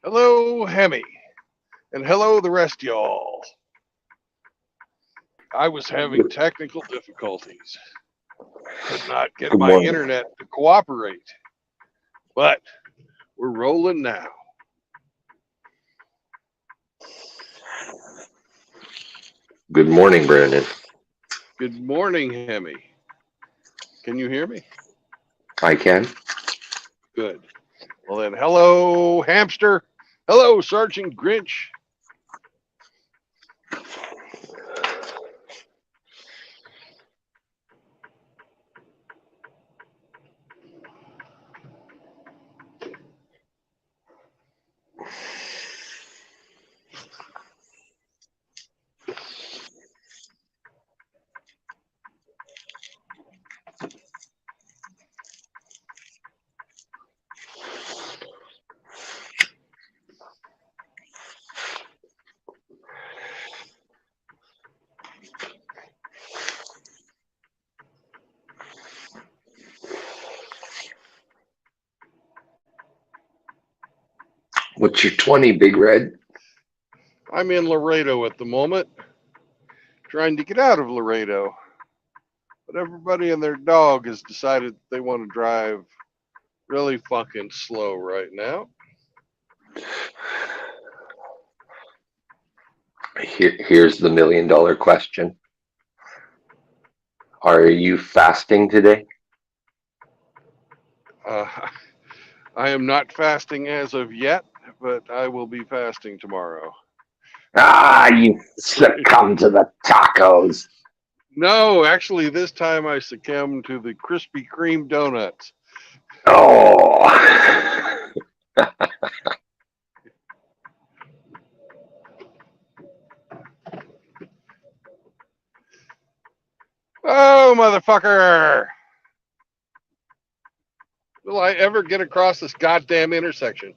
Hello, Hemi, and hello, the rest of y'all. I was having Good, technical difficulties. Could not get good my morning. internet to cooperate, but we're rolling now. Good morning, Brandon. Good morning, Hemi. Can you hear me? I can. Good. Well, then, hello, Hamster. Hello, Sergeant Grinch. What's your 20, Big Red? I'm in Laredo at the moment, trying to get out of Laredo, but everybody and their dog has decided they want to drive really fucking slow right now. Here's the $1 million question. Are you fasting today? Uh, I am not fasting as of yet, but I will be fasting tomorrow. You succumb to the tacos. No, actually, this time I succumbed to the Krispy Kreme donuts. Oh, Oh, motherfucker! Will I ever get across this goddamn intersection?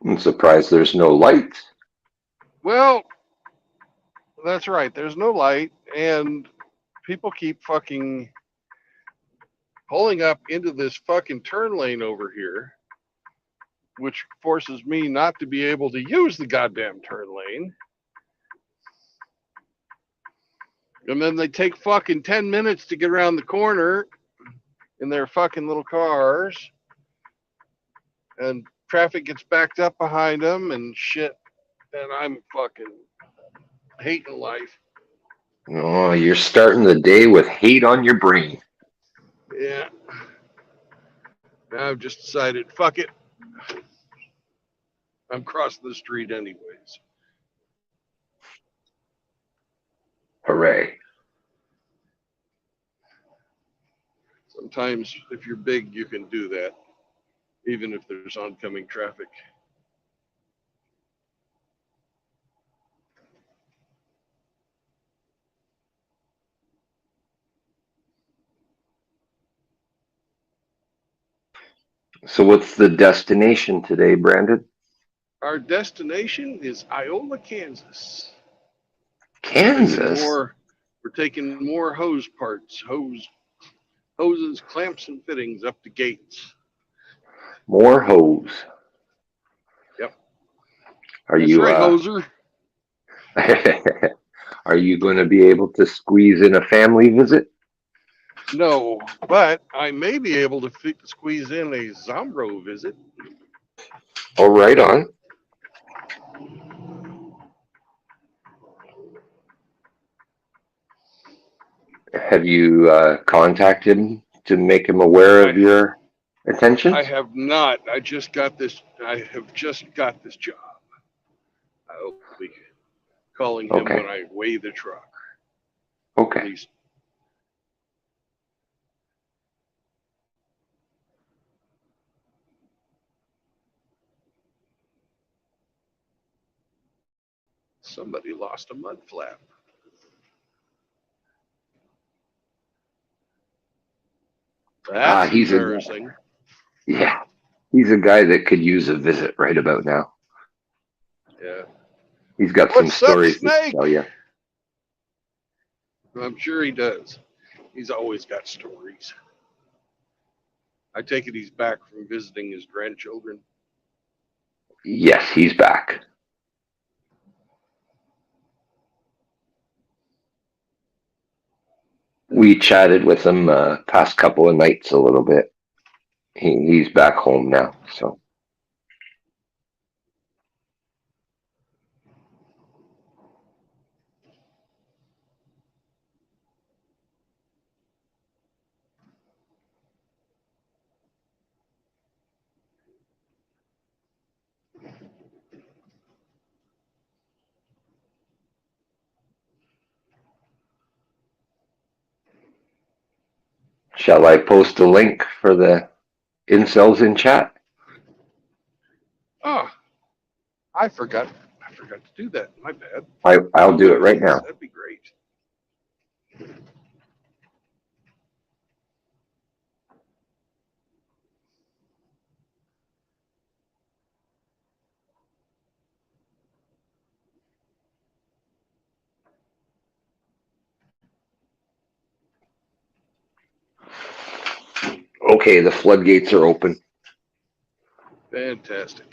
I'm surprised there's no lights. Well, that's right. There's no light, and people keep fucking pulling up into this fucking turn lane over here, which forces me not to be able to use the goddamn turn lane. And then they take fucking 10 minutes to get around the corner in their fucking little cars. And traffic gets backed up behind them and shit. And I'm fucking hating life. Oh, you're starting the day with hate on your brain. Yeah. Now I've just decided, fuck it. I'm crossing the street anyways. Hooray. Sometimes if you're big, you can do that, even if there's oncoming traffic. So what's the destination today, Brandon? Our destination is Iola, Kansas. Taking Kansas? more, we're taking more hose parts, hoses, clamps, and fittings up the gates. More hose. Yep, Are that's you right, hoser. are you going to be able to squeeze in a family visit? No, but I may be able to squeeze in a Zombro visit. Oh, right on. Have you contacted him to make him aware of I your I intentions? have not. I just got this. I have just got this job. I will be calling him when Okay. I weigh the truck. At Okay. least somebody lost a mud flap. That's He's a embarrassing. yeah. He's a guy that could use a visit right about now. Yeah. He's got some What's up, stories to Snake? tell you. I'm sure he does. He's always got stories. I take it he's back from visiting his grandchildren. Yes, he's back. We chatted with him past couple of nights a little bit. He's back home now, so. Shall I post a link for the incels in chat? Oh, I forgot. I forgot to do that. My bad. I'll do it right Please, now. that'd be great. Okay, the floodgates are open. Fantastic.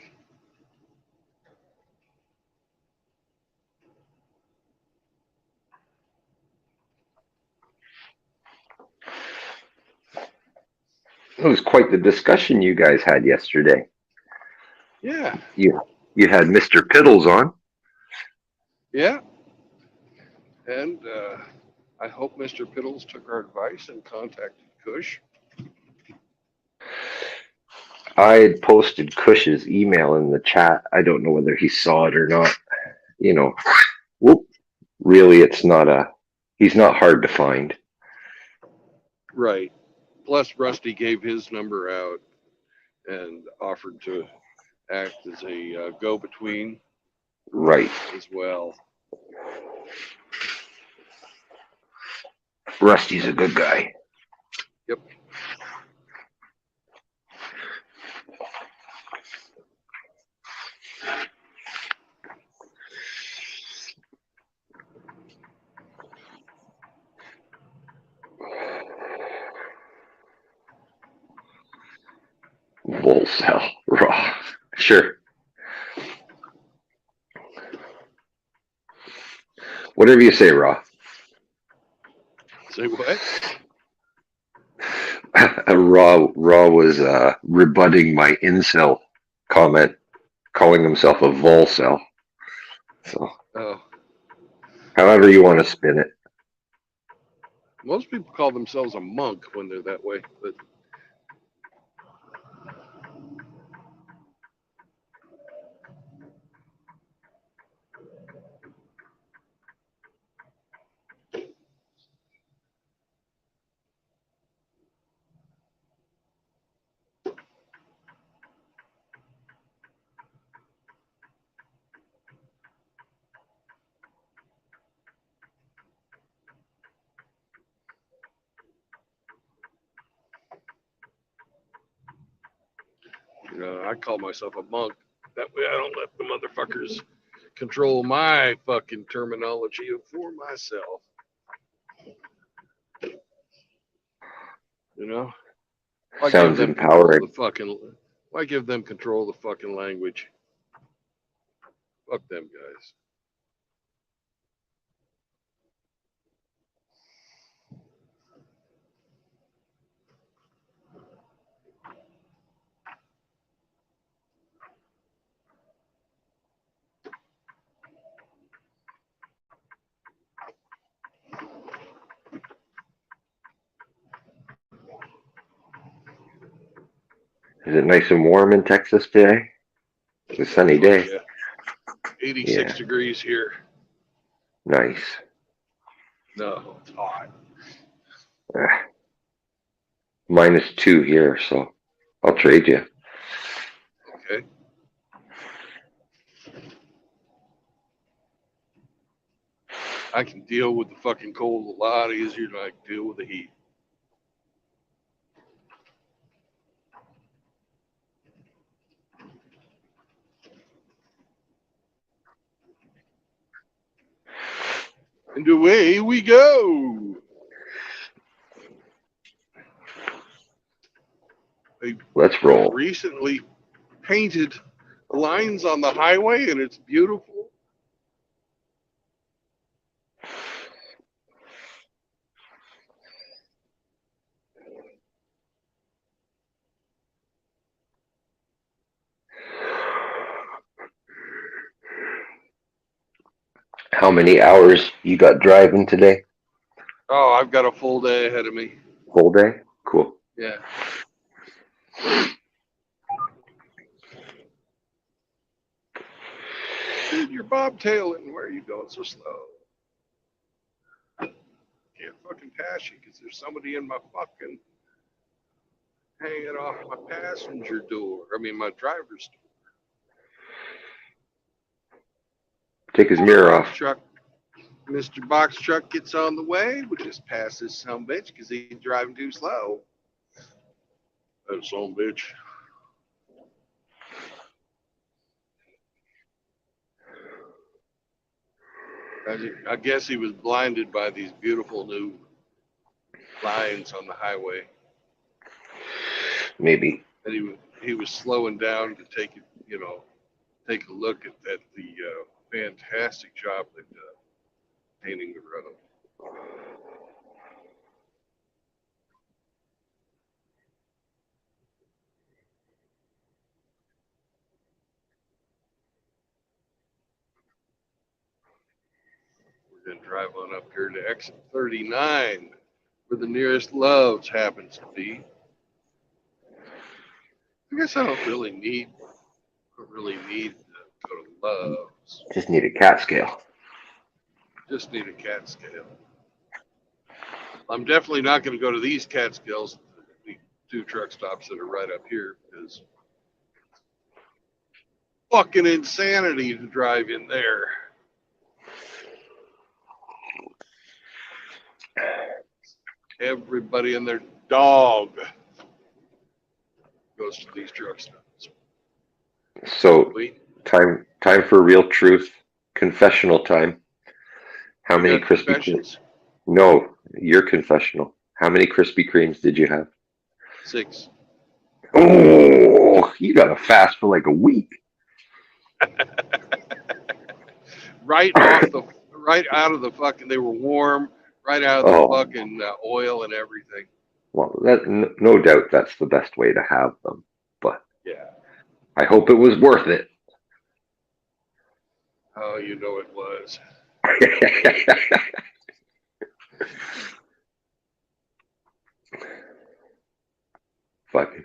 It was quite the discussion you guys had yesterday. Yeah. You had Mr. Piddles on. Yeah. And I hope Mr. Piddles took our advice and contacted Cush. I had posted Cush's email in the chat. I don't know whether he saw it or not. You know, whoop. Really, he's not hard to find. Right. Plus, Rusty gave his number out and offered to act as a go-between Right. as well. Rusty's a good guy. Yep. Volcel. Raw. Sure. Whatever you say, Raw. Say what? Raw was rebutting my incel comment, calling himself a volcel. So, Oh, however you want to spin it. most people call themselves a monk when they're that way, but I call myself a monk. That way, I don't let the motherfuckers control my fucking terminology for myself. You know, why give Sounds them control of empowering. the fucking? Why give them control of the fucking language? Fuck them guys. Is it nice and warm in Texas today? It's a sunny Fuck day. yeah, 86 Yeah, degrees here. nice. No, it's hot. Uh, -2 here, so I'll trade you. Okay. I can deal with the fucking cold a lot easier than I can deal with the heat. And away we go. They Let's roll. recently painted lines on the highway, and it's beautiful. How many hours you got driving today? Oh, I've got a full day ahead of me. Whole day? Cool. Yeah. Dude, you're bobtailing. Where are you going so slow? Can't fucking pass you because there's somebody in my fucking hanging off my passenger door. I mean, my driver's door. Take his mirror Box off. truck. Mr. Box Truck gets on the way. We just pass this son bitch because he's driving too slow. That son bitch. I guess he was blinded by these beautiful new lines on the highway. Maybe. And he was slowing down to take a look at the fantastic job they've done painting the road. We're going to drive on up here to exit 39, where the nearest Love's happens to be. I guess I don't really need to go to Love's. Just need a cat scale. Just need a cat scale. I'm definitely not going to go to these cat scales, the 2 truck stops that are right up here, because fucking insanity to drive in there. Everybody and their dog goes to these truck stops. So Wait, time for real truth. Confessional time. How many got Krispy Kremes? confessions? No, your confessional. How many Krispy Kremes did you have? 6. Oh, you got to fast for like a week. Right out of the fucking, they were warm, right out of the Oh, fucking oil and everything. well, no doubt that's the best way to have them. But Yeah. I hope it was worth it. Oh, you know it was. Fucking.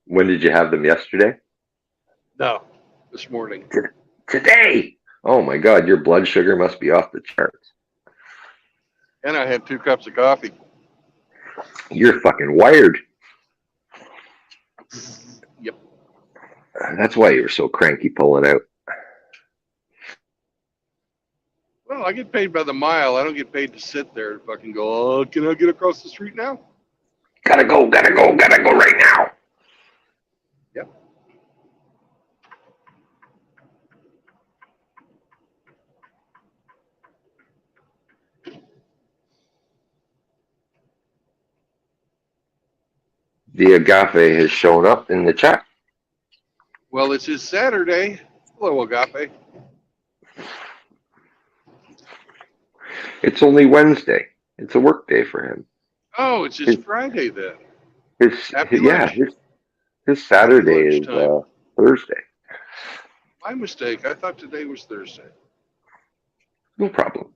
When did you have them? Yesterday? No, this morning. Today. Oh my God, your blood sugar must be off the charts. And I had 2 cups of coffee. You're fucking wired. Yep. That's why you were so cranky pulling out. Well, I get paid by the mile. I don't get paid to sit there and fucking go, oh, can I get across the street now? Gotta go right now. Yep. The agape has shown up in the chat. Well, it's his Saturday. Hello, Agape. It's only Wednesday. It's a work day for him. Oh, it's his Friday then. Happy Yeah, lunch. his Saturday Happy is lunchtime. Thursday. My mistake. I thought today was Thursday. No problem.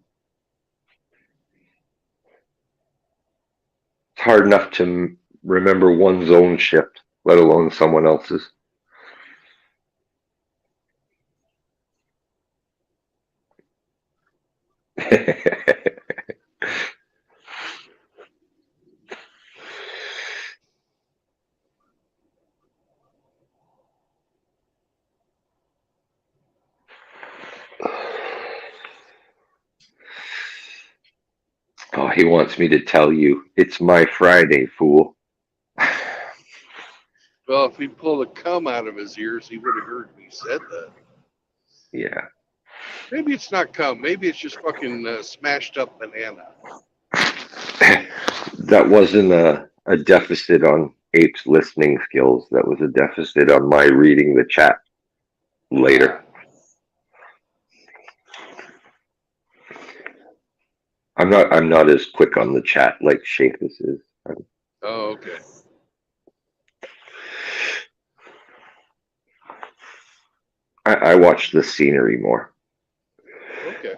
It's hard enough to remember one's own shift, let alone someone else's. Oh, he wants me to tell you, it's my Friday, fool. Well, if he pulled a cum out of his ears, he would have heard me said that. Yeah. Maybe it's not cum. Maybe it's just fucking smashed up banana. That wasn't a deficit on Ape's listening skills. That was a deficit on my reading the chat later. I'm not as quick on the chat like Shapus is. Oh, okay. I watch the scenery more. Okay.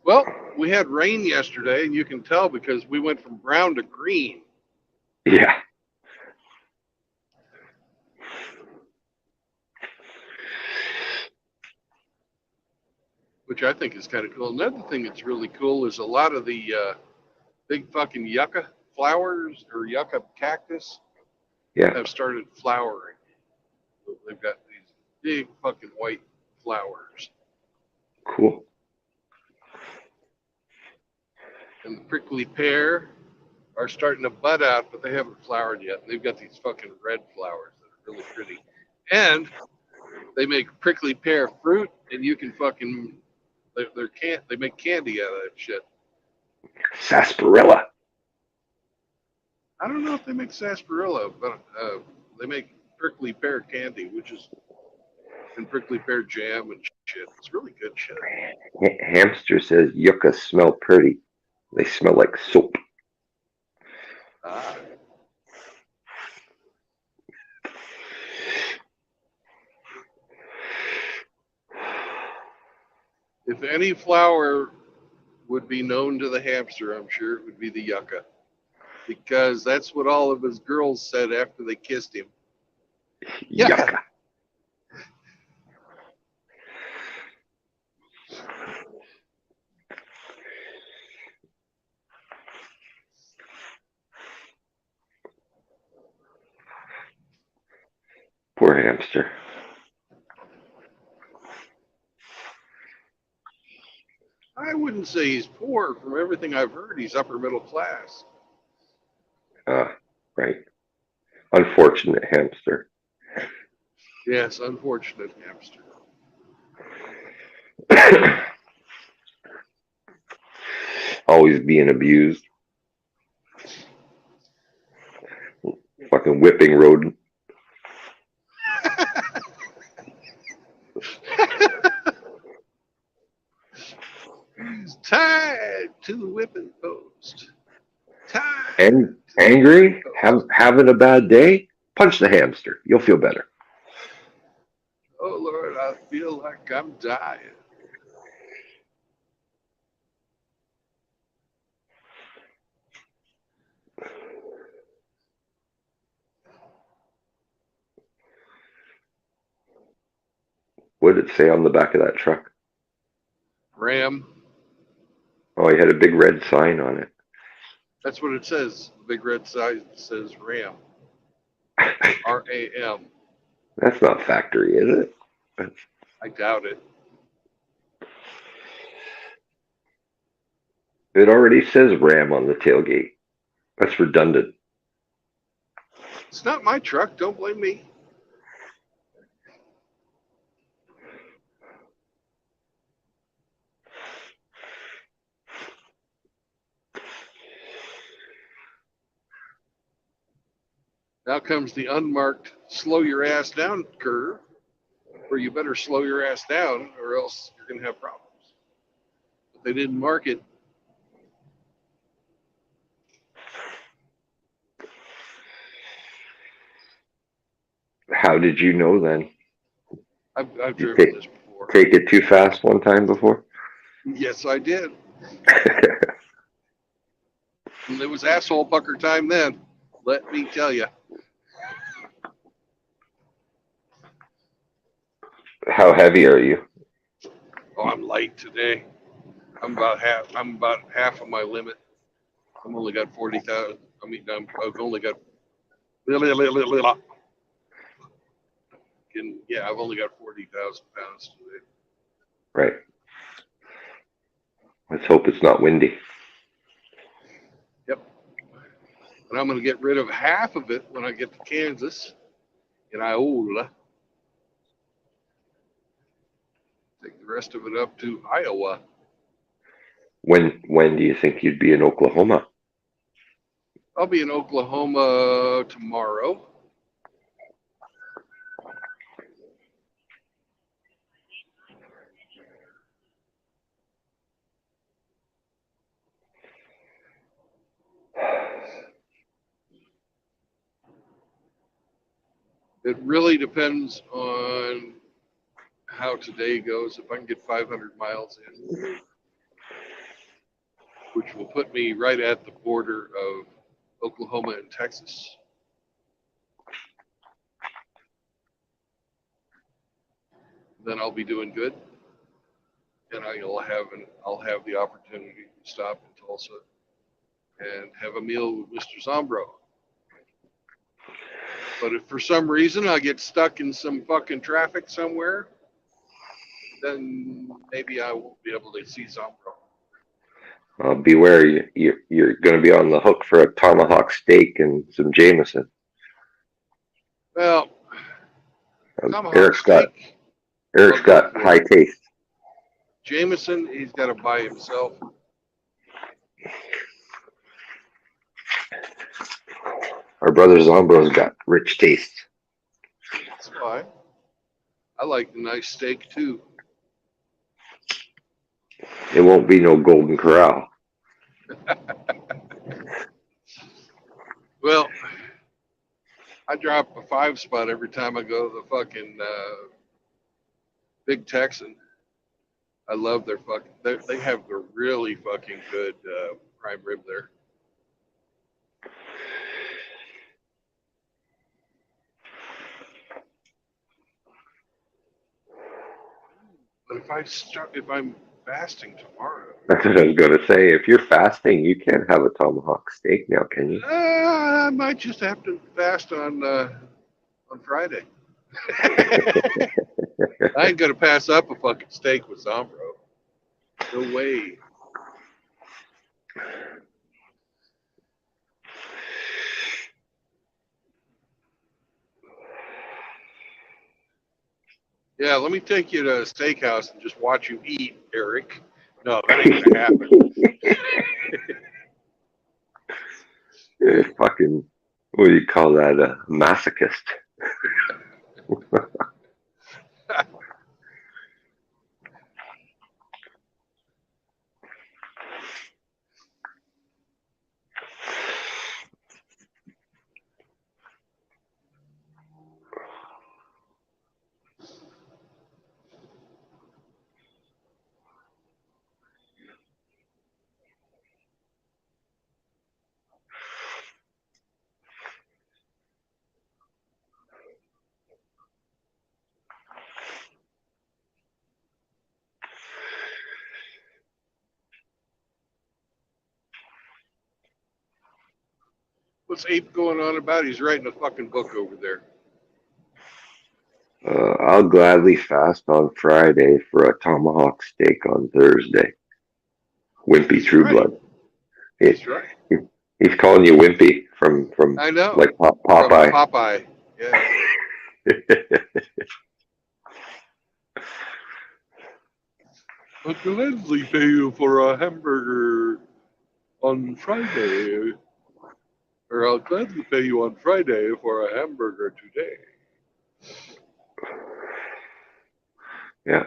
Well, we had rain yesterday, and you can tell because we went from brown to green. Yeah. Which I think is kind of cool. Another thing that's really cool is a lot of the big fucking yucca flowers or yucca cactus Yeah. have started flowering. They've got these big fucking white flowers. Cool. And the prickly pear are starting to bud out, but they haven't flowered yet. And they've got these fucking red flowers that are really pretty. And they make prickly pear fruit, and you can fucking they make candy out of that shit. Sarsaparilla. I don't know if they make sarsaparilla, but they make prickly pear candy, which is and prickly pear jam and shit. It's really good shit. Hamster says yuccas smell pretty. They smell like soap. Ah. If any flower would be known to the hamster, I'm sure it would be the yucca. Because that's what all of his girls said after they kissed him. Yucca. Poor hamster. I wouldn't say he's poor. From everything I've heard, he's upper middle class. Right. Unfortunate hamster. Yes, unfortunate hamster. Always being abused. Fucking whipping rodent. He's tied to the whipping post. Tied. And angry? Having a bad day? Punch the hamster. You'll feel better. Oh Lord, I feel like I'm dying. What did it say on the back of that truck? Ram. Oh, he had a big red sign on it. That's what it says. The big red sign says Ram. RAM. That's not factory, is it? I doubt it. It already says Ram on the tailgate. That's redundant. It's not my truck. Don't blame me. Now comes the unmarked slow your ass down curve, where you better slow your ass down or else you're going to have problems. But they didn't mark it. How did you know then? I've driven this before. Take it too fast one time before? Yes, I did. And it was asshole pucker time then. Let me tell you. How heavy are you? Oh, I'm light today. I'm about half of my limit. I'm only got 40,000. I mean, I've only got. Yeah, I've only got 40,000 pounds today. Right. Let's hope it's not windy. Yep. And I'm going to get rid of half of it when I get to Kansas in Iola. Take the rest of it up to Iowa. When do you think you'd be in Oklahoma? I'll be in Oklahoma tomorrow. It really depends on how today goes. If I can get 500 miles in, which will put me right at the border of Oklahoma and Texas, then I'll be doing good, and I'll have the opportunity to stop in Tulsa and have a meal with Mr. Zombro. But if for some reason I get stuck in some fucking traffic somewhere, then maybe I won't be able to see Zombro. Beware, you're going to be on the hook for a tomahawk steak and some Jameson. Well, tomahawk Eric's steak. got high taste. Jameson, he's got to buy himself. Our brother Zombro's got rich taste. That's fine. I like the nice steak too. It won't be no Golden Corral. Well, I drop a 5-spot every time I go to the fucking Big Texan. I love their fucking. They have the really fucking good prime rib there. But if I'm fasting tomorrow, That's what I was going to say. If you're fasting, you can't have a tomahawk steak now, can you? I might just have to fast on Friday. I ain't gonna pass up a fucking steak with Zombro. No way. Yeah, let me take you to a steakhouse and just watch you eat, Eric. No, that ain't gonna happen. Fucking, what do you call that? A masochist. What's Ape going on about? He's writing a fucking book over there. I'll gladly fast on Friday for a tomahawk steak on Thursday. Wimpy True Blood. He's right. He's calling you Wimpy from I know. like Popeye. From Popeye. Yeah. I'll gladly pay you for a hamburger on Friday. Or I'll gladly pay you on Friday for a hamburger today. Yeah.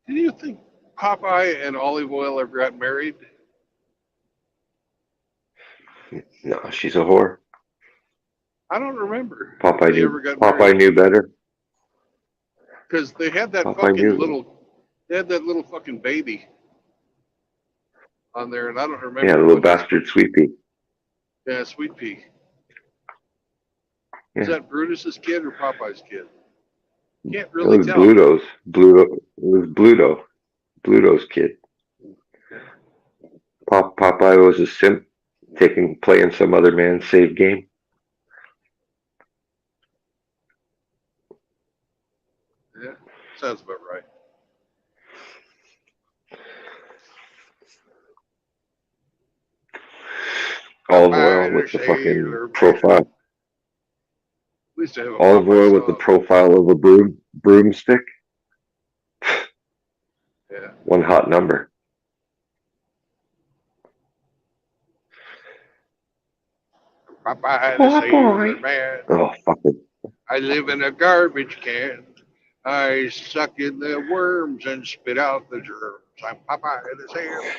Do you think Popeye and Olive Oil ever got married? No, she's a whore. I don't remember. Popeye knew better. Because they had that they had that little fucking baby on there, and I don't remember. Yeah, little bastard Sweet Pea. Yeah, Sweet Pea. Yeah. Is that Brutus's kid or Popeye's kid? Can't really tell. It was Bluto's kid. Popeye was a simp, playing some other man's save game. Sounds about right. Olive oil Popeye the with the fucking Sailor Man. profile. We used to have a Olive Popeye oil with the song. profile of a broomstick. Yeah. One hot number. Popeye the Sailor Popeye. Man. Oh, fucking. I live in a garbage can. I suck in the worms and spit out the germs. I'm Popeye the Sailor Man.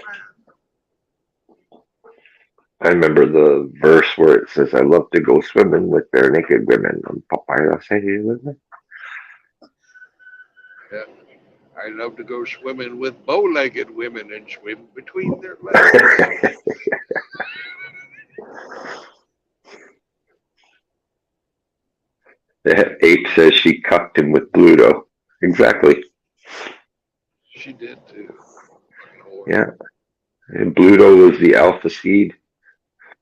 I remember the verse where it says, I love to go swimming with bare naked women. I'm Popeye the Sailor Man. Yeah. I love to go swimming with bow-legged women and swim between their legs. The ape says she cucked him with Bluto. Exactly. She did too. Fucking whore. Yeah. And Bluto was the alpha seed.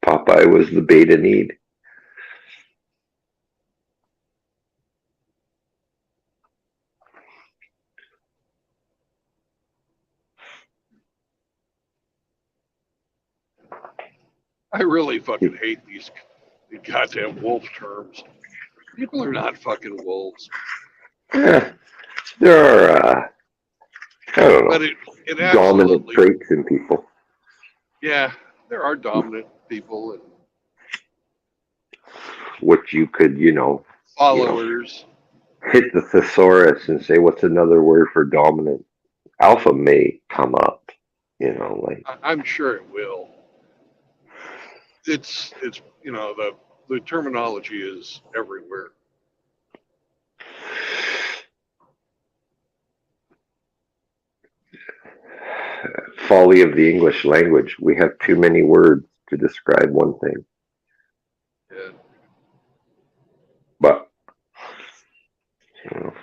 Popeye was the beta need. I really fucking hate these goddamn wolf terms. People are not fucking wolves. Yeah. There are, I don't But know, it dominant absolutely, traits in people. yeah, there are dominant people and Which you could, followers. hit the thesaurus and say, what's another word for dominant? Alpha may come up, like. I'm sure it will. It's the terminology is everywhere. Folly of the English language. We have too many words to describe one thing. Yeah. But, you know,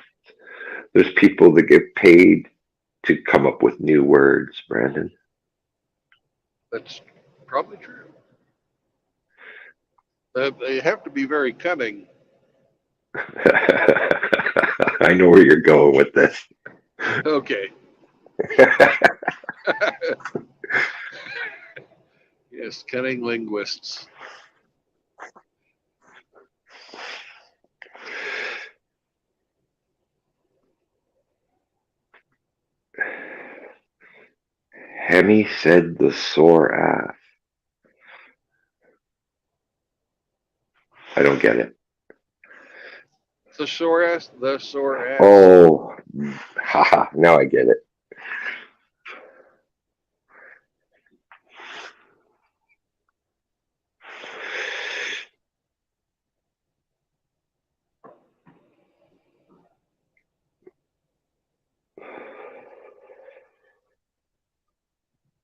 there's people that get paid to come up with new words, Brandon. That's probably true. They have to be very cunning. I know where you're going with this. Okay. Yes, cunning linguists. Hemi said the sore ass. I don't get it. The sore ass, the sore ass. Oh, haha, now I get it.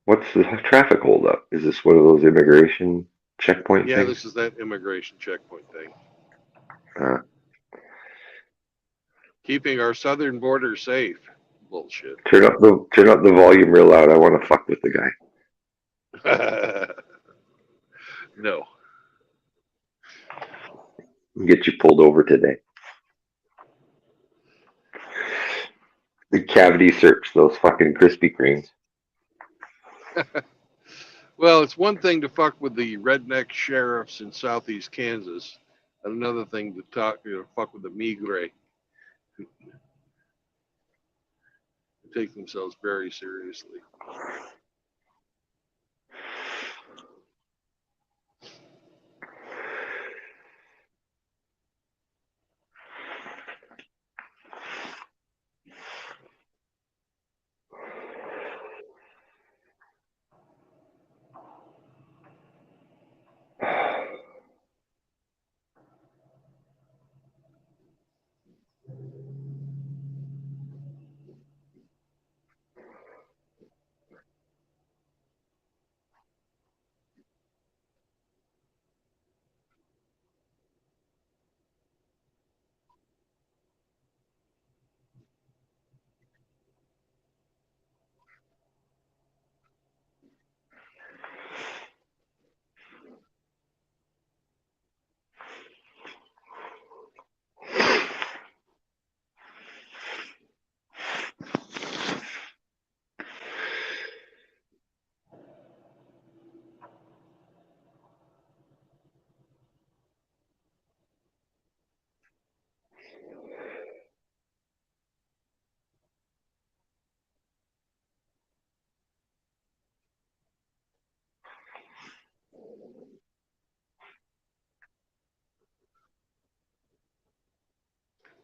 What's the traffic holdup? Is this one of those immigration checkpoint Yeah, things? this is that immigration checkpoint thing. Uh, Keeping our southern border safe. Bullshit. turn up the volume real loud. I want to fuck with the guy. No. Get you pulled over today. The cavity search those fucking Krispy Kremes. Well, it's one thing to fuck with the redneck sheriffs in southeast Kansas, and another thing to fuck with the migre who take themselves very seriously.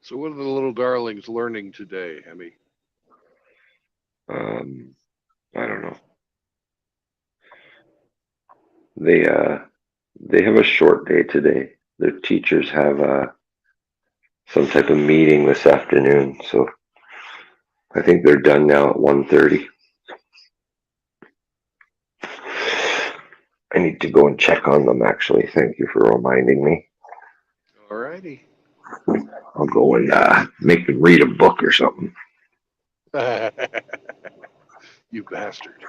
So what are the little darlings learning today, Hemi? I don't know. They have a short day today. Their teachers have some type of meeting this afternoon, so I think they're done now at 1:30. I need to go and check on them, actually. Thank you for reminding me. Alrighty. I'll go and make them read a book or something. You bastard.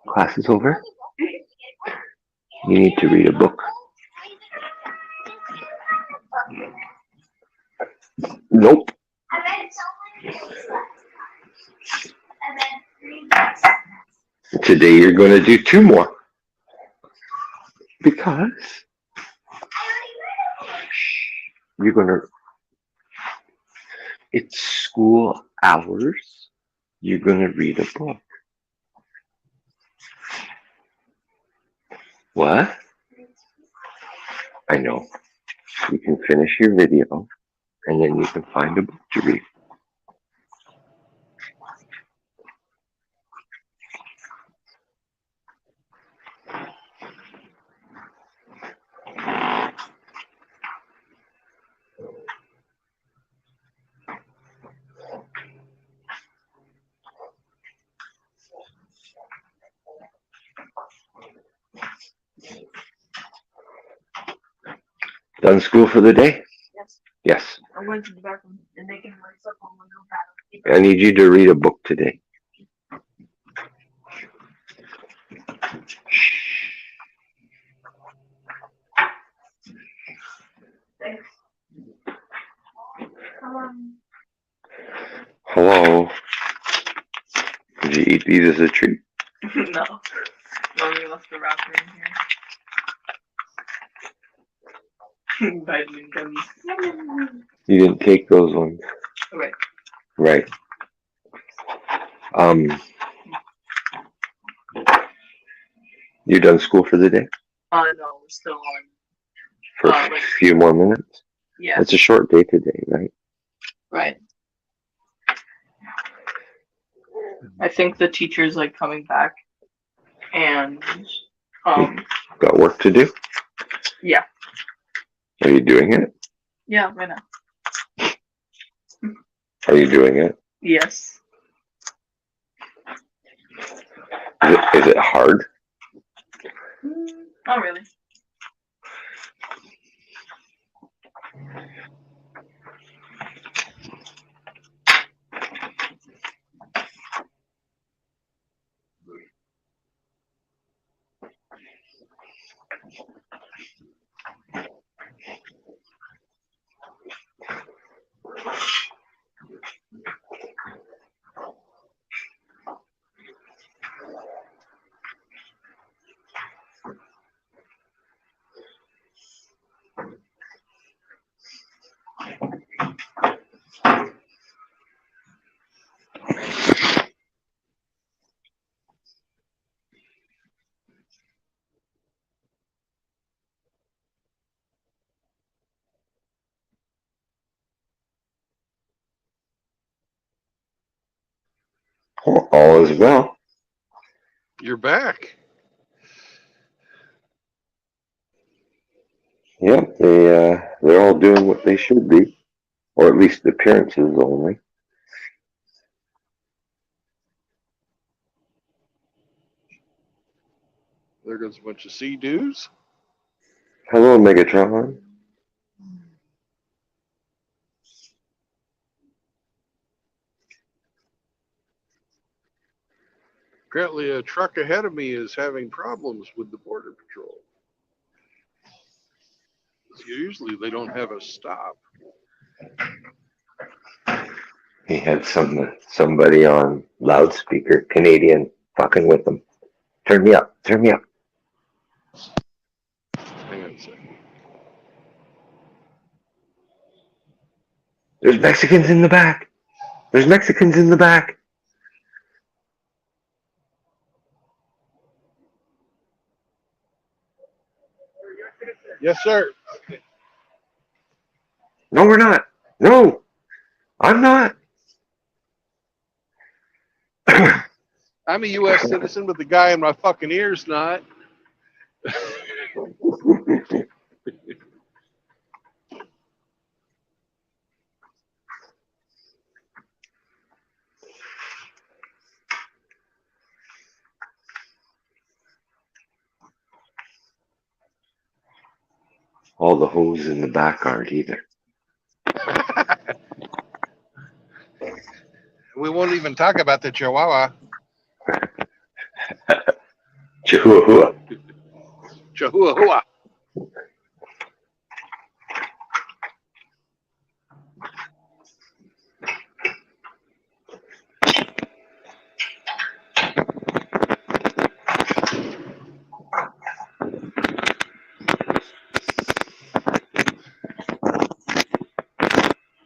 Class is over. You need to read a book. Nope. Today you're going to do 2 more. Because you're going to, it's school hours. You're going to read a book. What? I know. You can finish your video and then you can find a book to read. Done school for the day? Yes. Yes. I'm going to the bathroom and they can rise up on my go back. I need you to read a book today. Thanks. Hello. Did you eat these as a treat? No. Mommy left the wrapper in here. Vitamin gummies. You didn't take those ones. Okay. Right. You done school for the day? No, we're still on. For a few more minutes? Yeah. It's a short day today, right? Right. I think the teacher's like coming back and Got work to do? Yeah. Are you doing it? Yeah, right now. Are you doing it? Yes. Is it hard? Not really. All is well. You're back. Yep, they're all doing what they should be, or at least appearances only. There goes a bunch of sea-doos. Hello, Megatron. Apparently, a truck ahead of me is having problems with the Border Patrol. Usually, they don't have a stop. He had somebody on loudspeaker, Canadian, fucking with them. Turn me up. Turn me up. Hang on a second. There's Mexicans in the back. There's Mexicans in the back. Yes, sir. No, we're not. No, I'm not. I'm a U.S. citizen, but the guy in my fucking ear's not. All the hoes in the back aren't either. We won't even talk about the Chihuahua. Chihuahua. Chihuahua.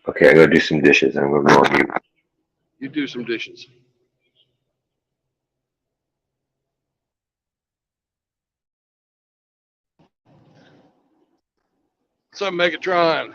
Okay, I gotta do some dishes. I'm gonna go on mute. You do some dishes. What's up, Megatron?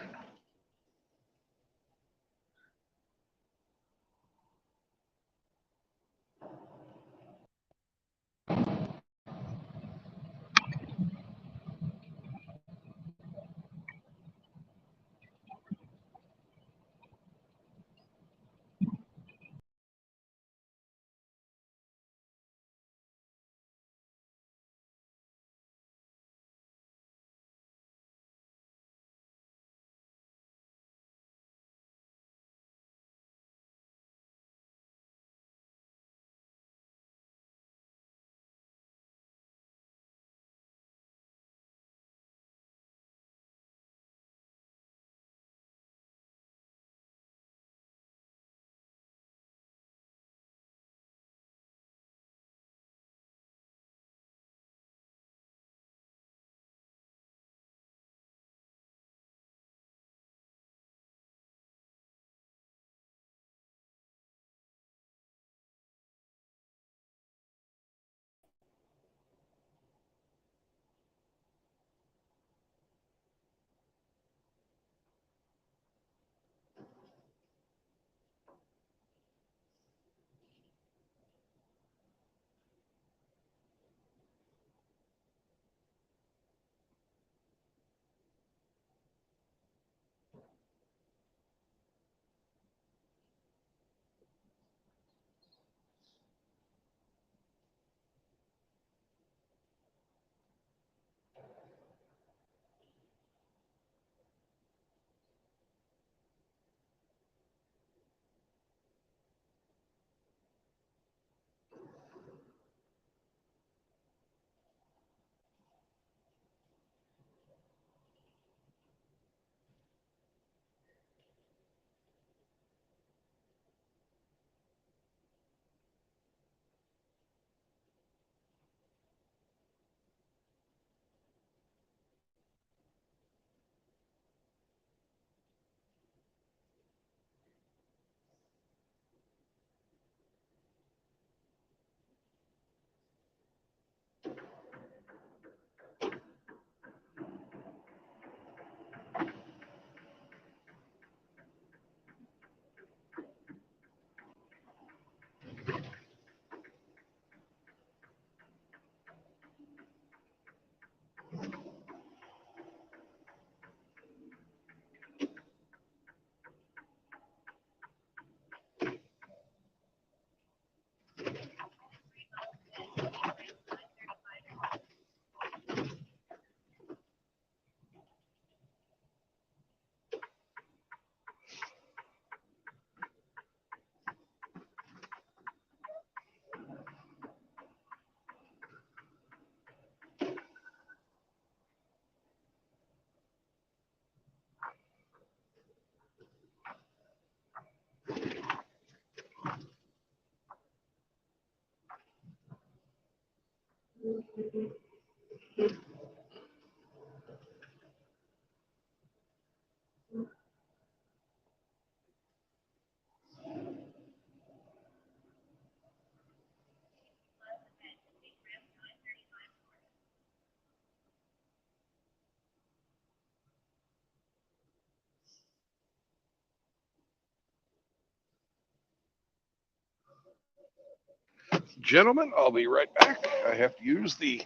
Gentlemen, I'll be right back. I have to use the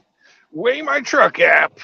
Weigh My Truck app.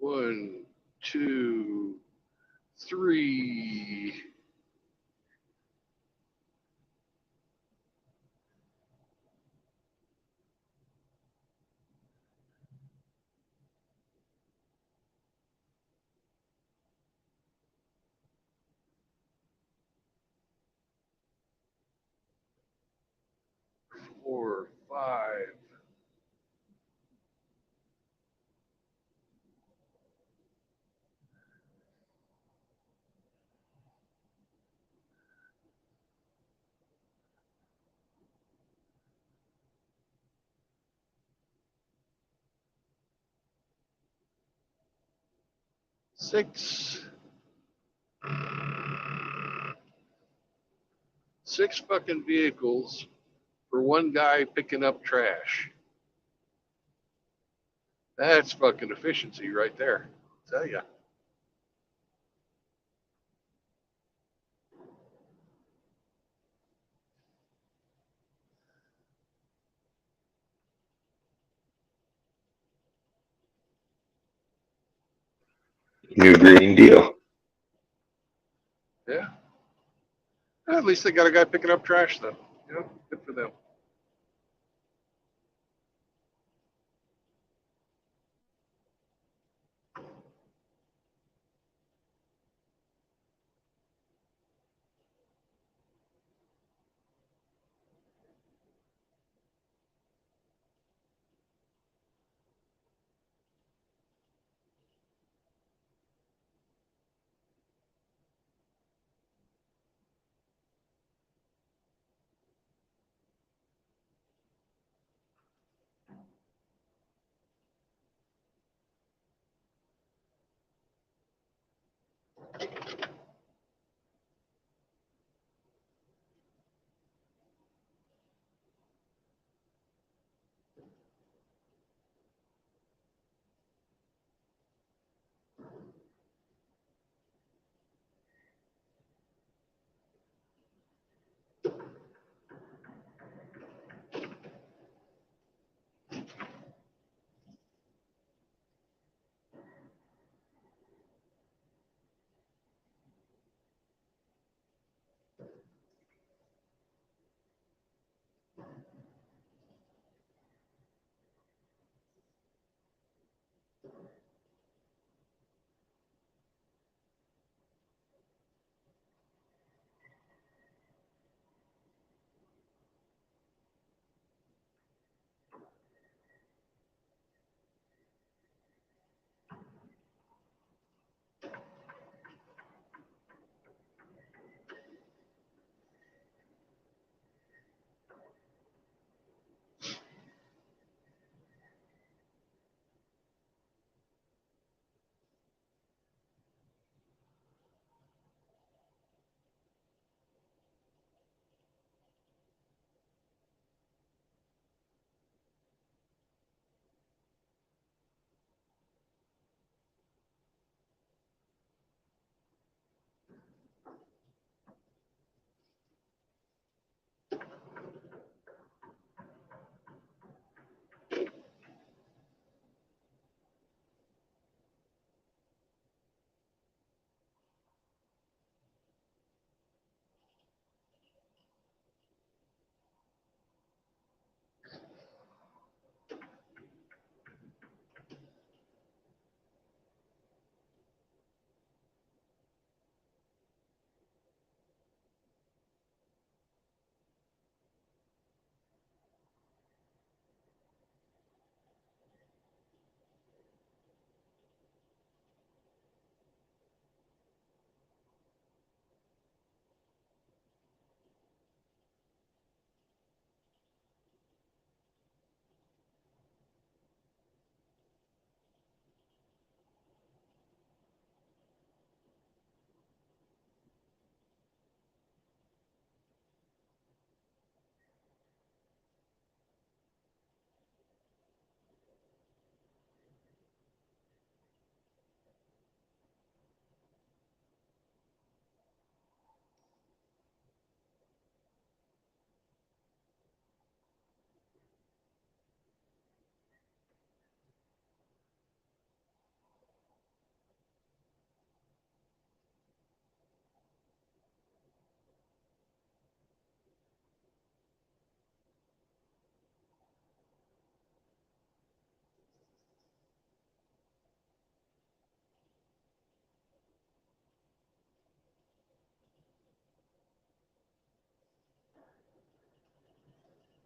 1, 2, 3. Four, 5. Six. 6 fucking vehicles for one guy picking up trash. That's fucking efficiency right there. I'll tell you. New Green Deal. Yeah. At least they got a guy picking up trash, though. You know, good for them.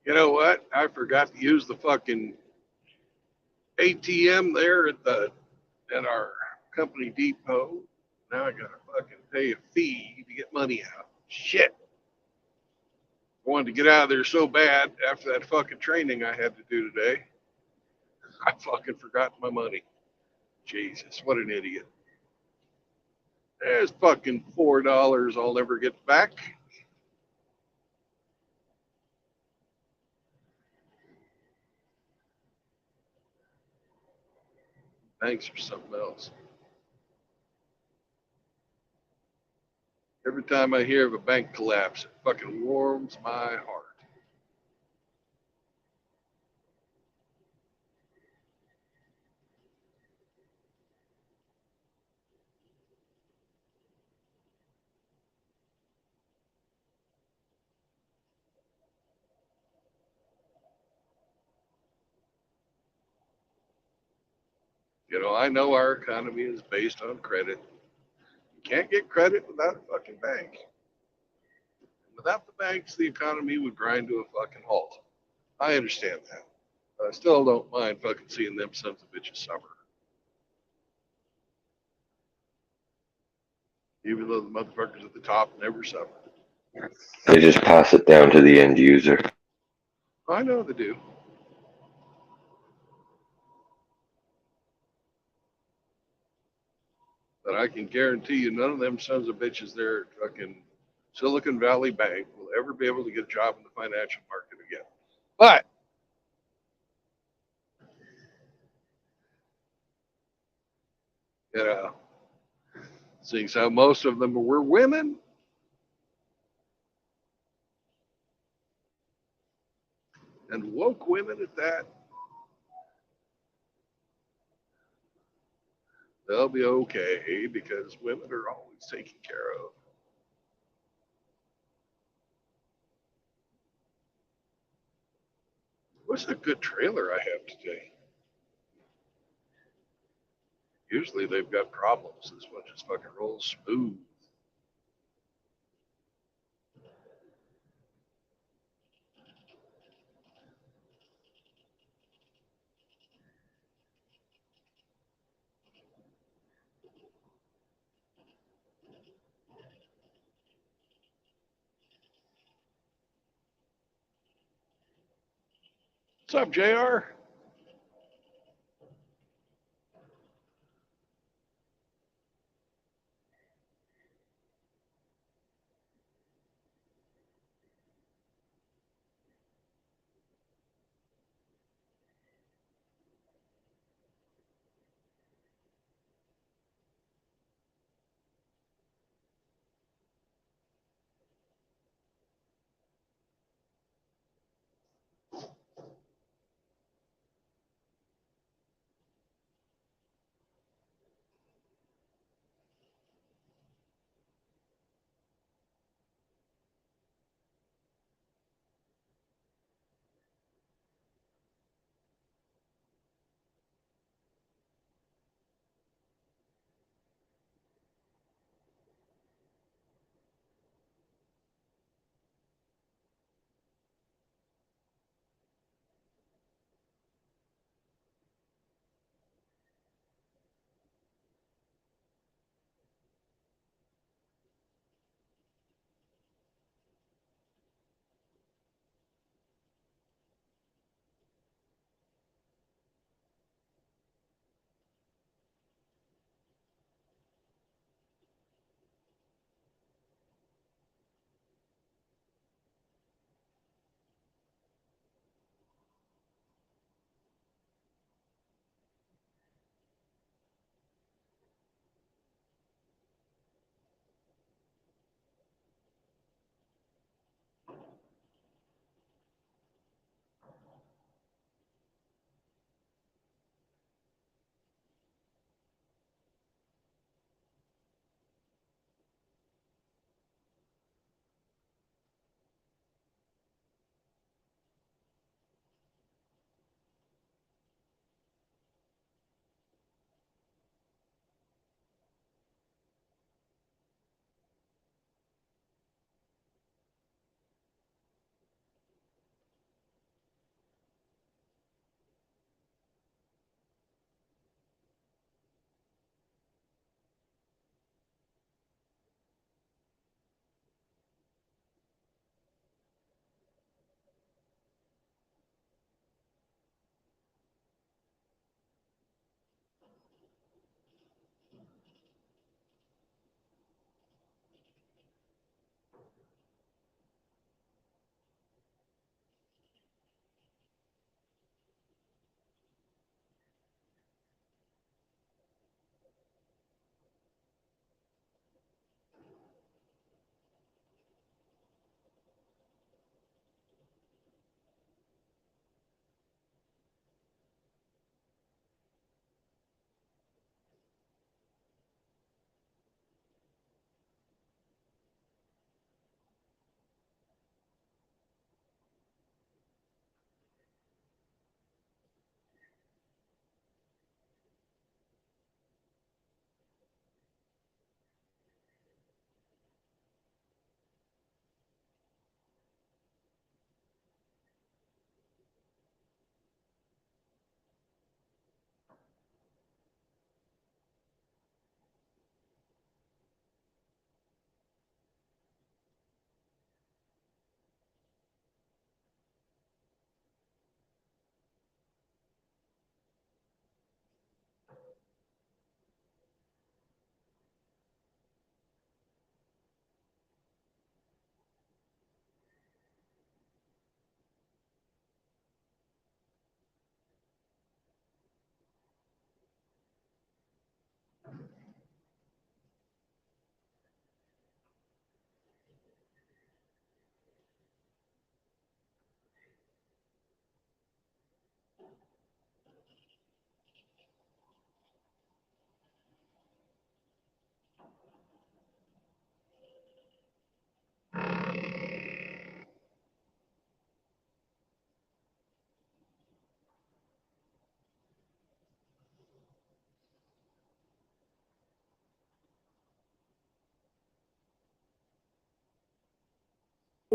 You know what? I forgot to use the fucking ATM there at our company depot. Now I gotta fucking pay a fee to get money out. Shit. I wanted to get out of there so bad after that fucking training I had to do today. I fucking forgot my money. Jesus, what an idiot. There's fucking $4 I'll never get back. Thanks for something else. Every time I hear of a bank collapse, it fucking warms my heart. You know, I know our economy is based on credit. You can't get credit without a fucking bank. Without the banks, the economy would grind to a fucking halt. I understand that. But I still don't mind fucking seeing them sons of bitches suffer. Even though the motherfuckers at the top never suffer. They just pass it down to the end user. I know they do. But I can guarantee you none of them sons of bitches there at fucking Silicon Valley Bank will ever be able to get a job in the financial market again. But you know, seeing how most of them were women, and woke women at that, they'll be okay because women are always taken care of. What's a good trailer I have today? Usually they've got problems. This one just fucking rolls smooth. What's up, JR?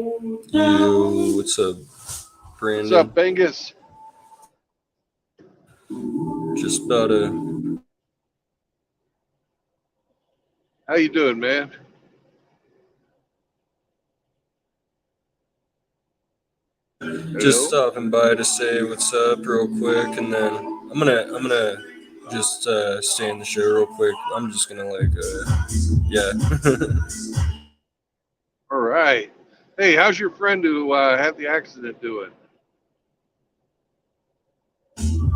Yo, what's up, What's Brandon? up, Bengus? Just about to. How you doing, man? Just Hello? stopping by to say what's up real quick, and then I'm gonna just stay in the show real quick. I'm just gonna yeah. All right. Hey, how's your friend who had the accident doing?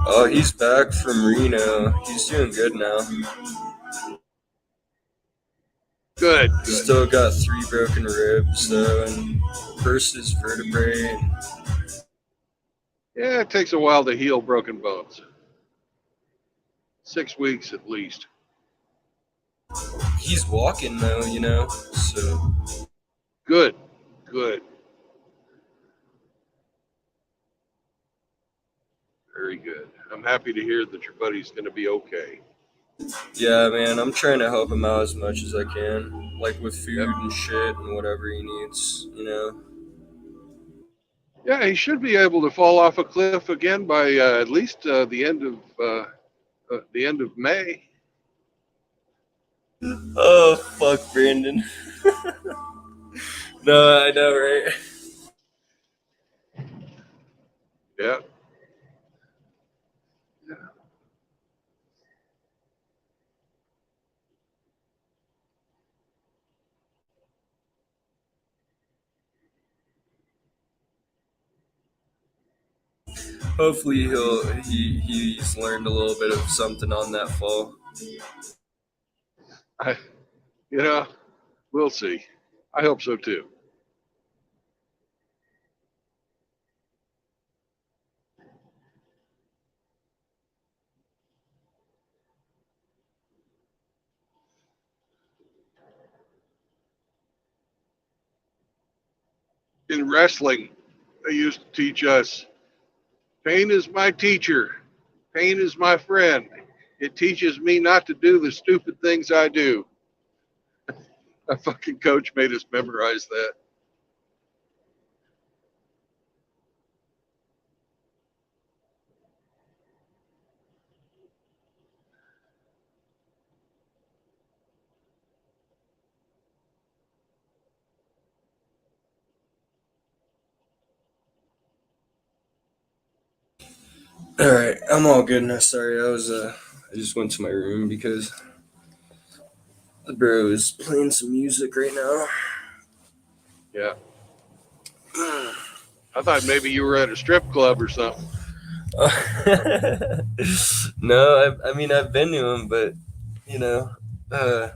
Oh, he's back from Reno. He's doing good now. Good, good. Still got 3 broken ribs though, and burst his vertebrae. And Yeah, it takes a while to heal broken bones. 6 weeks at least. he's walking though, So Good, good. Very good. I'm happy to hear that your buddy's going to be okay. yeah, man, I'm trying to help him out as much as I can, like with food Yep. and shit and whatever he needs. Yeah, he should be able to fall off a cliff again by at least the end of May. Oh fuck, Brandon. No, I know, right? Yeah. Hopefully he's learned a little bit of something on that fall. I, you know, we'll see. I hope so too. In wrestling, they used to teach us pain is my teacher, pain is my friend. It teaches me not to do the stupid things I do. A fucking coach made us memorize that. All right, I'm all good now. Sorry, I just went to my room because the bro is playing some music right now. Yeah. I thought maybe you were at a strip club or something. No, I mean I've been to him, but you know, uh,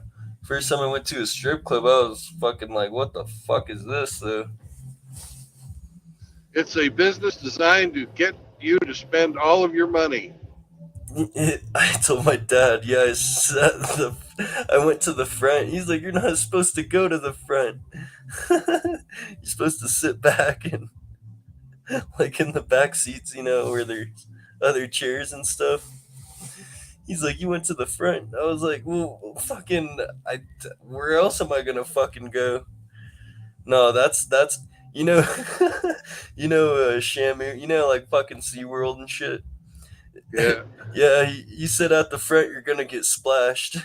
first time I went to a strip club, I was fucking like, "What the fuck is this?" Though. It's a business designed to get you to spend all of your money. I told my dad, yeah, I went to the front. He's like, "You're not supposed to go to the front. You're supposed to sit back and like in the back seats, where there's other chairs and stuff." He's like, "You went to the front." I was like, "Well, fucking, where else am I gonna fucking go?" No, that's you know, Shamu, like fucking SeaWorld and shit. Yeah. Yeah, you sit at the front, you're gonna get splashed.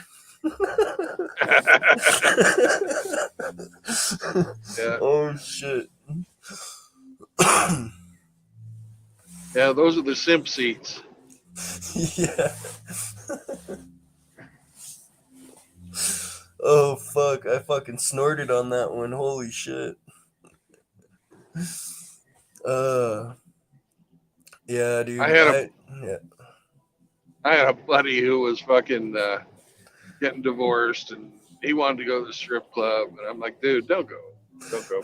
Yeah. Oh shit. Yeah, those are the simp seats. Yeah. Oh fuck, I fucking snorted on that one. Holy shit. Uh yeah, I dude. had a Yeah. I had a buddy who was fucking getting divorced, and he wanted to go to the strip club, and I'm like, dude, don't go.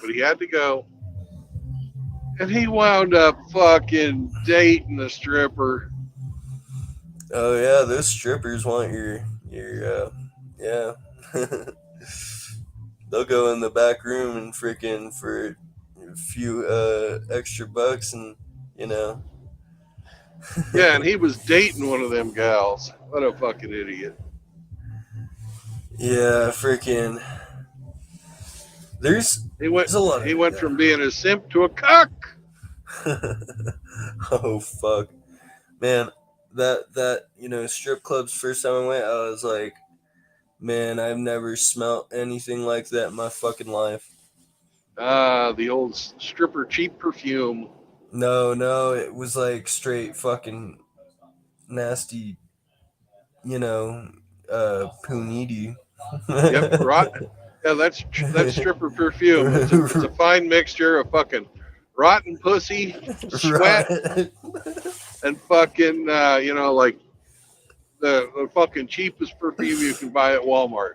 But he had to go, and he wound up fucking dating a stripper. Oh yeah, those strippers want your yeah. They'll go in the back room and freaking for a few extra bucks and you know. Yeah, and he was dating one of them gals. What a fucking idiot. Yeah, freaking There's He went a lot of he went from being a simp to a cuck. oh fuck, man, that strip clubs. First time I went, I was like, man, I've never smelt anything like that in my fucking life. The old stripper cheap perfume. No, it was like straight fucking nasty, puniti. Yep, rot. Yeah, that's stripper perfume. It's a fine mixture of fucking rotten pussy, sweat, Right. and fucking like the fucking cheapest perfume you can buy at Walmart.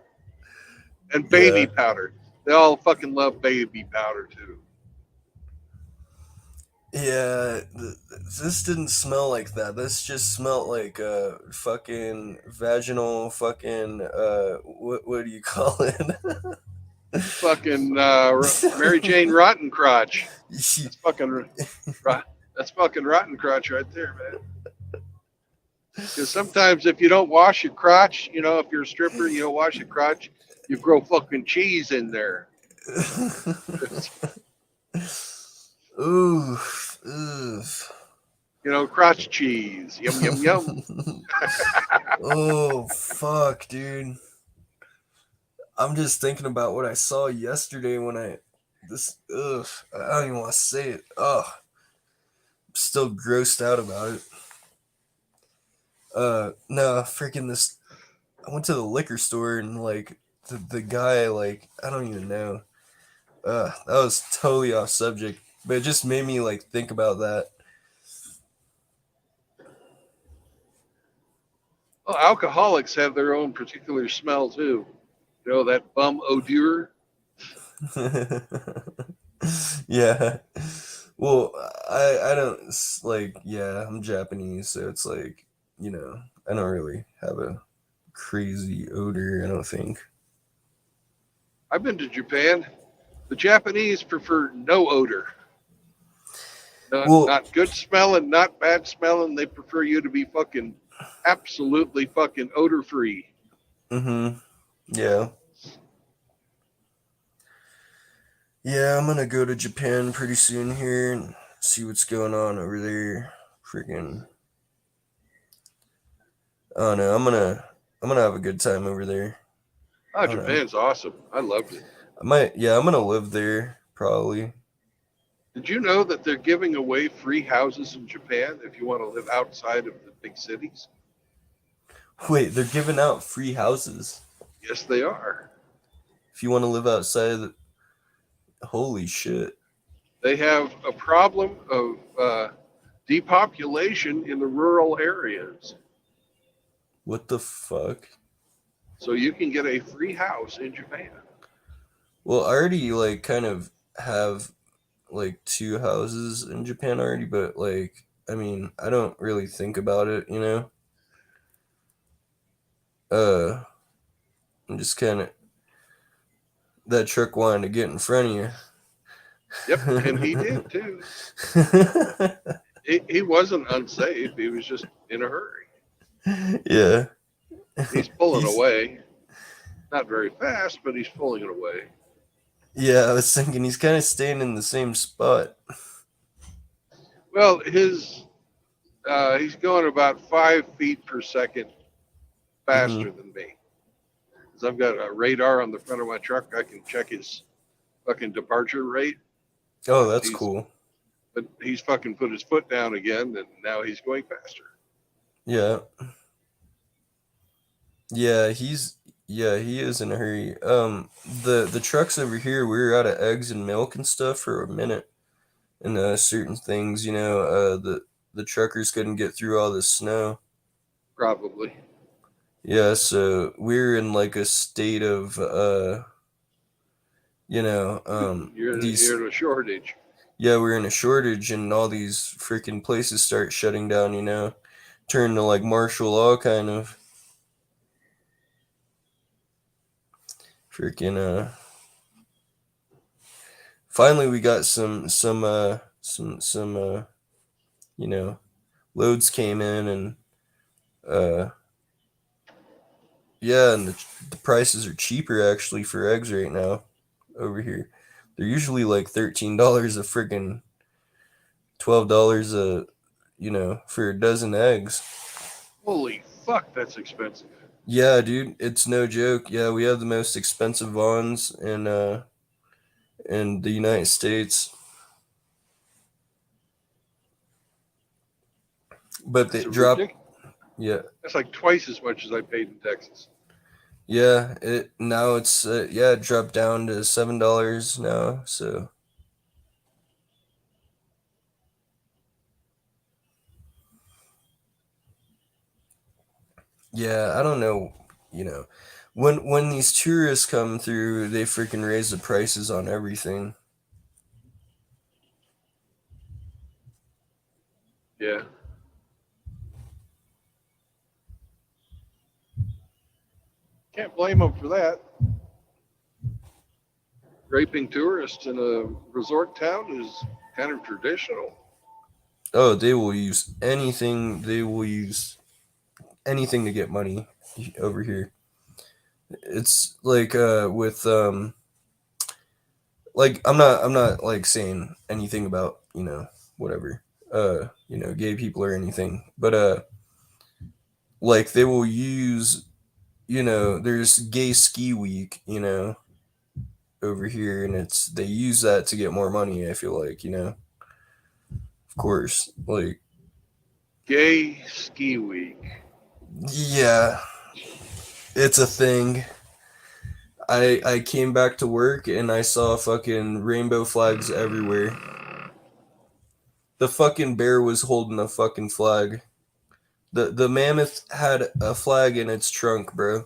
And baby Yeah. powder. They all fucking love baby powder too. Yeah, this didn't smell like that. This just smelled like fucking vaginal fucking what do you call it? Fucking Mary Jane Rotten Crotch. That's fucking that's fucking rotten crotch right there, man. Because sometimes if you don't wash your crotch, if you're a stripper, you don't wash your crotch, you grow fucking cheese in there. Oof, oof. Crotch cheese. Yum yum yum. Oh fuck, dude. I'm just thinking about what I saw yesterday when I don't even want to say it. Ugh. I'm still grossed out about it. No, freaking this. I went to the liquor store and like the guy, like, I don't even know. That was totally off subject, but it just made me like think about that. Well, alcoholics have their own particular smell too. That bum odor. Yeah. Well, I don't like, yeah, I'm Japanese, so it's like, I don't really have a crazy odor, I don't think. I've been to Japan. The Japanese prefer no odor. Well, Not good smelling, not bad smelling. They prefer you to be fucking absolutely fucking odor free. mm-hmm. Yeah. Yeah, I'm gonna go to Japan pretty soon here and see what's going on over there. Freaking, I don't know. I'm gonna have a good time over there. Oh, I don't know. Japan's awesome. I loved it. Yeah, I'm gonna live there probably. Did you know that they're giving away free houses in Japan if you want to live outside of the big cities? Wait, they're giving out free houses Yes, they are. if you want to live outside of the. Holy shit. They have a problem of depopulation in the rural areas. What the fuck? So you can get a free house in Japan. Well, I already like kind of have like two houses in Japan already, but like, I mean, I don't really think about it. I'm just kind of that truck wanted to get in front of you. Yep, and he did too. He wasn't unsafe. He was just in a hurry. Yeah. He's pulling away. Not very fast, but he's pulling it away. Yeah, I was thinking he's kind of staying in the same spot. Well, he's going about 5 feet per second faster than me. Because I've got a radar on the front of my truck. I can check his fucking departure rate. Oh, that's cool. But he's fucking put his foot down again, and now he's going faster. Yeah. Yeah, he is in a hurry. The trucks over here, we were out of eggs and milk and stuff for a minute, and certain things, the truckers couldn't get through all this snow. Probably. Yeah, so we're in like a state of You're in a shortage. Yeah, we're in a shortage, and all these freaking places start shutting down. Turn to like martial law kind of. Freaking finally we got some loads came in, and yeah, and the prices are cheaper actually for eggs right now. over here. They're usually like $13 a friggin' $12 a, for a dozen eggs. Holy fuck, that's expensive. Yeah, dude, it's no joke. Yeah, we have the most expensive Vons in the United States. But they That's drop. ridiculous. Yeah, That's like twice as much as I paid in Texas. yeah. It now it's it dropped down to $7 now. So yeah, I don't know. You know, when these tourists come through, they freaking raise the prices on everything. Yeah. Can't blame them for that. Raping tourists in a resort town is kind of traditional. Oh, they will use anything. They will use anything to get money over here. It's like with like I'm not like saying anything about whatever gay people or anything, but like they will use there's gay ski week over here, and it's they use that to get more money. I feel like of course, like Gay ski week. yeah, it's a thing. I came back to work and I saw fucking rainbow flags everywhere. The fucking bear was holding a fucking flag. The mammoth had a flag in its trunk, bro.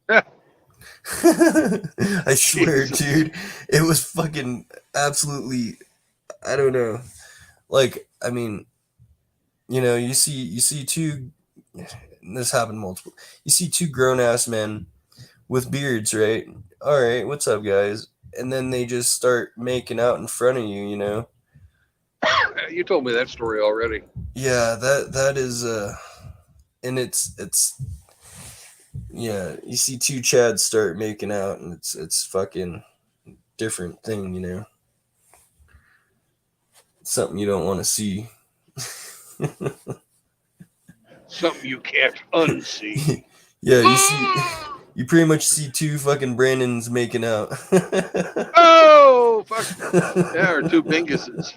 I swear, Jesus. dude, it was fucking absolutely. I don't know. Like, I mean, you see two. This happened multiple. You see two grown ass men with beards, right? All right, what's up, guys? And then they just start making out in front of you. You told me that story already. Yeah, that is and it's yeah, you see two Chads start making out, and it's fucking different thing. Something you don't want to see. Something you can't unsee. Yeah, you pretty much see two fucking Brandons making out. Oh, fuck. Yeah, or two Binguses.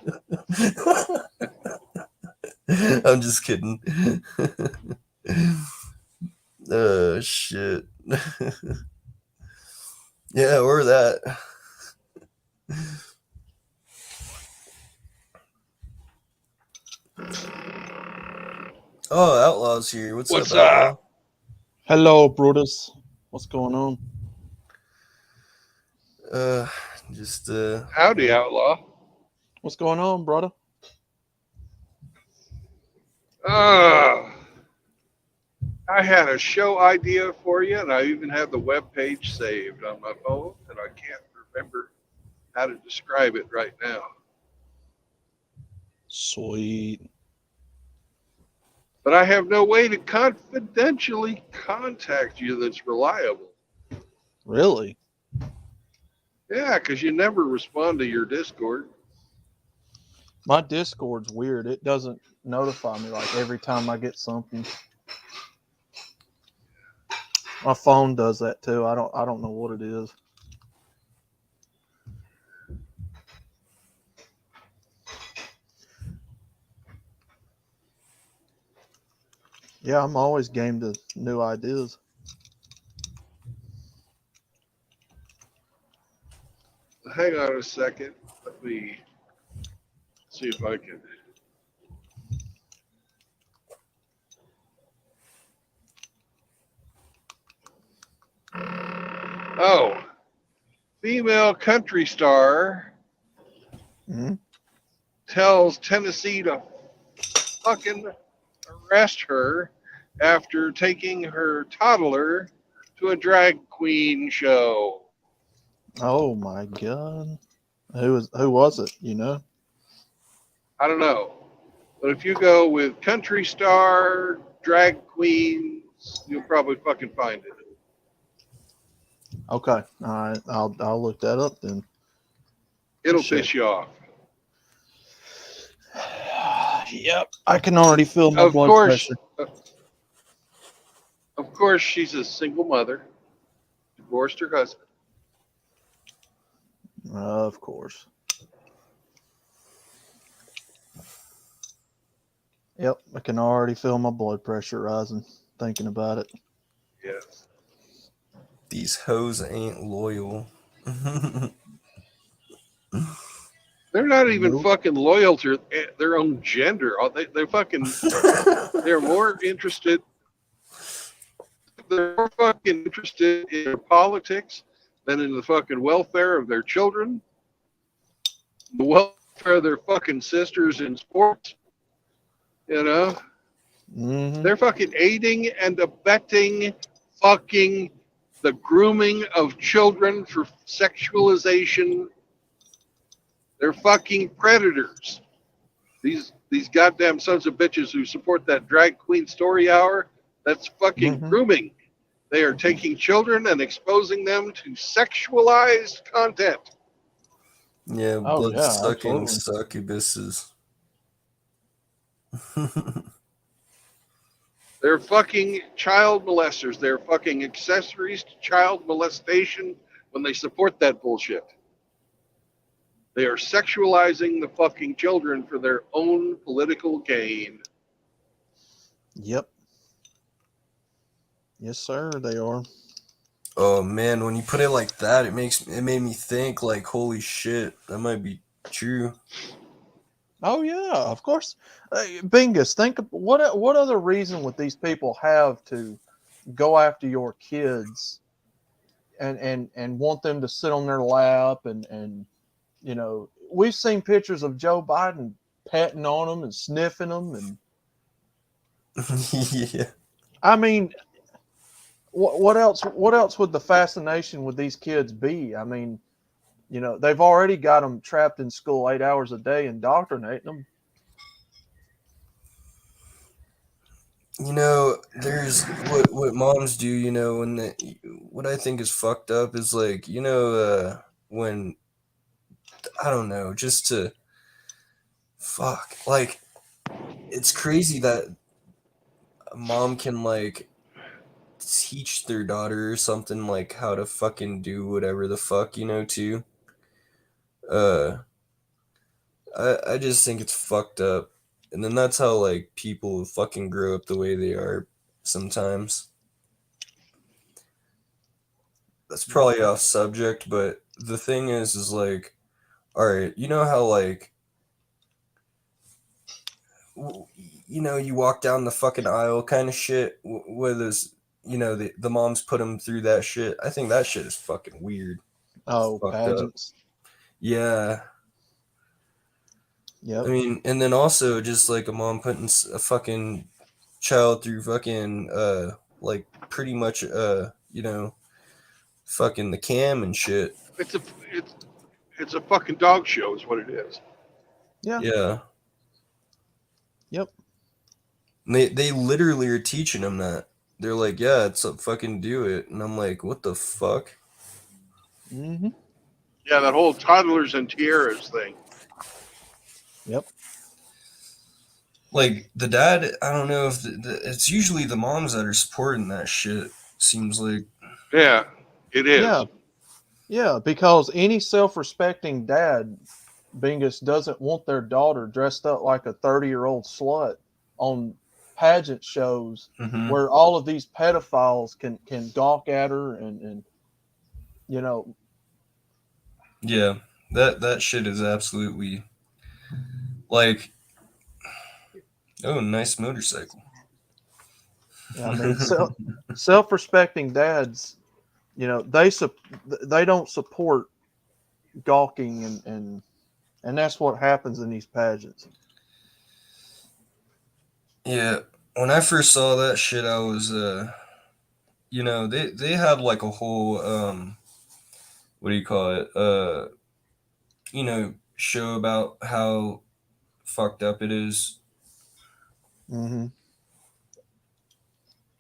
I'm just kidding. Shit. Yeah, or that. Oh, Outlaw's here. What's What's up, Outlaw? up? Hello, Brutus. What's going on? Uh, just Howdy, outlaw. What's going on, brother? I had a show idea for you, and I even have the web page saved on my phone, and I can't remember how to describe it right now. Sweet. But I have no way to confidentially contact you that's reliable. Really? Yeah, because you never respond to your Discord. My Discord's weird. It doesn't notify me like every time I get something. My phone does that too. I don't know what it is. Yeah, I'm always game to new ideas. Hang on a second. Let me see if I can. Oh, female country star Hmm? tells Tennessee to fucking arrest her after taking her toddler to a drag queen show. Oh my god. Who was it, you know? I don't know. But if you go with country star, drag queens, you'll probably fucking find it. Okay. All right. I'll look that up then. It'll Shit. piss you off. Yep. I can already feel my Of blood course, pressure. of course, she's a single mother, divorced her husband. Of course. Yep. I can already feel my blood pressure rising thinking about it. Yes. These hoes ain't loyal. They're not even Nope. fucking loyal to their own gender. They're more interested. They're more fucking interested in their politics than in the fucking welfare of their children, the welfare of their fucking sisters in sports. You know, Mm-hmm. they're fucking aiding and abetting fucking the grooming of children for sexualization. They're fucking predators. These goddamn sons of bitches who support that drag queen story hour, that's fucking Mm-hmm. grooming. They are taking children and exposing them to sexualized content. Yeah, Oh blood yeah, sucking absolutely. succubuses. They're fucking child molesters. They're fucking accessories to child molestation when they support that bullshit. They are sexualizing the fucking children for their own political gain. Yep. Yes, sir. They are. Oh man, when you put it like that, it made me think like, holy shit, that might be true. Oh yeah, of course. Bingus, think of what other reason would these people have to go after your kids and want them to sit on their lap and we've seen pictures of Joe Biden patting on them and sniffing them and Yeah. I mean what else would the fascination with these kids be? I mean, they've already got them trapped in school 8 hours a day indoctrinating them. There's what moms do, when what I think is fucked up is like, when I don't know, just to fuck, like it's crazy that a mom can like teach their daughter or something like how to fucking do whatever the fuck, too. Uh I just think it's fucked up. And then that's how like people fucking grow up the way they are sometimes. That's probably off subject, but the thing is like, all right, you know how like you walk down the fucking aisle kind of shit where there's the moms put them through that shit. I think that shit is fucking weird. Oh, Fucked up. pageants. Yeah. I Yep. mean, and then also just like a mom putting a fucking child through fucking like pretty much fucking the cam and shit. It's a it's it's a fucking dog show, is what it is. Yeah. Yeah. Yep. And they literally are teaching them that. They're like, yeah, it's a fucking do it. And I'm like, what the fuck? Mm-hmm. Yeah, that whole toddlers and tiaras thing. Yep. Like the dad, I don't know if it's usually the moms that are supporting that shit. Seems like. Yeah, it Yeah. is. Yeah. Because any self-respecting dad, Bingus, doesn't want their daughter dressed up like a 30-year-old slut on pageant shows Mm-hmm. where all of these pedophiles can gawk at her and you know Yeah, that shit is absolutely like, oh, nice motorcycle. I mean self-respecting dads, they don't support gawking and that's what happens in these pageants. Yeah, when I first saw that shit, I was they had like a whole what do you call it show about how fucked up it is, Mm-hmm.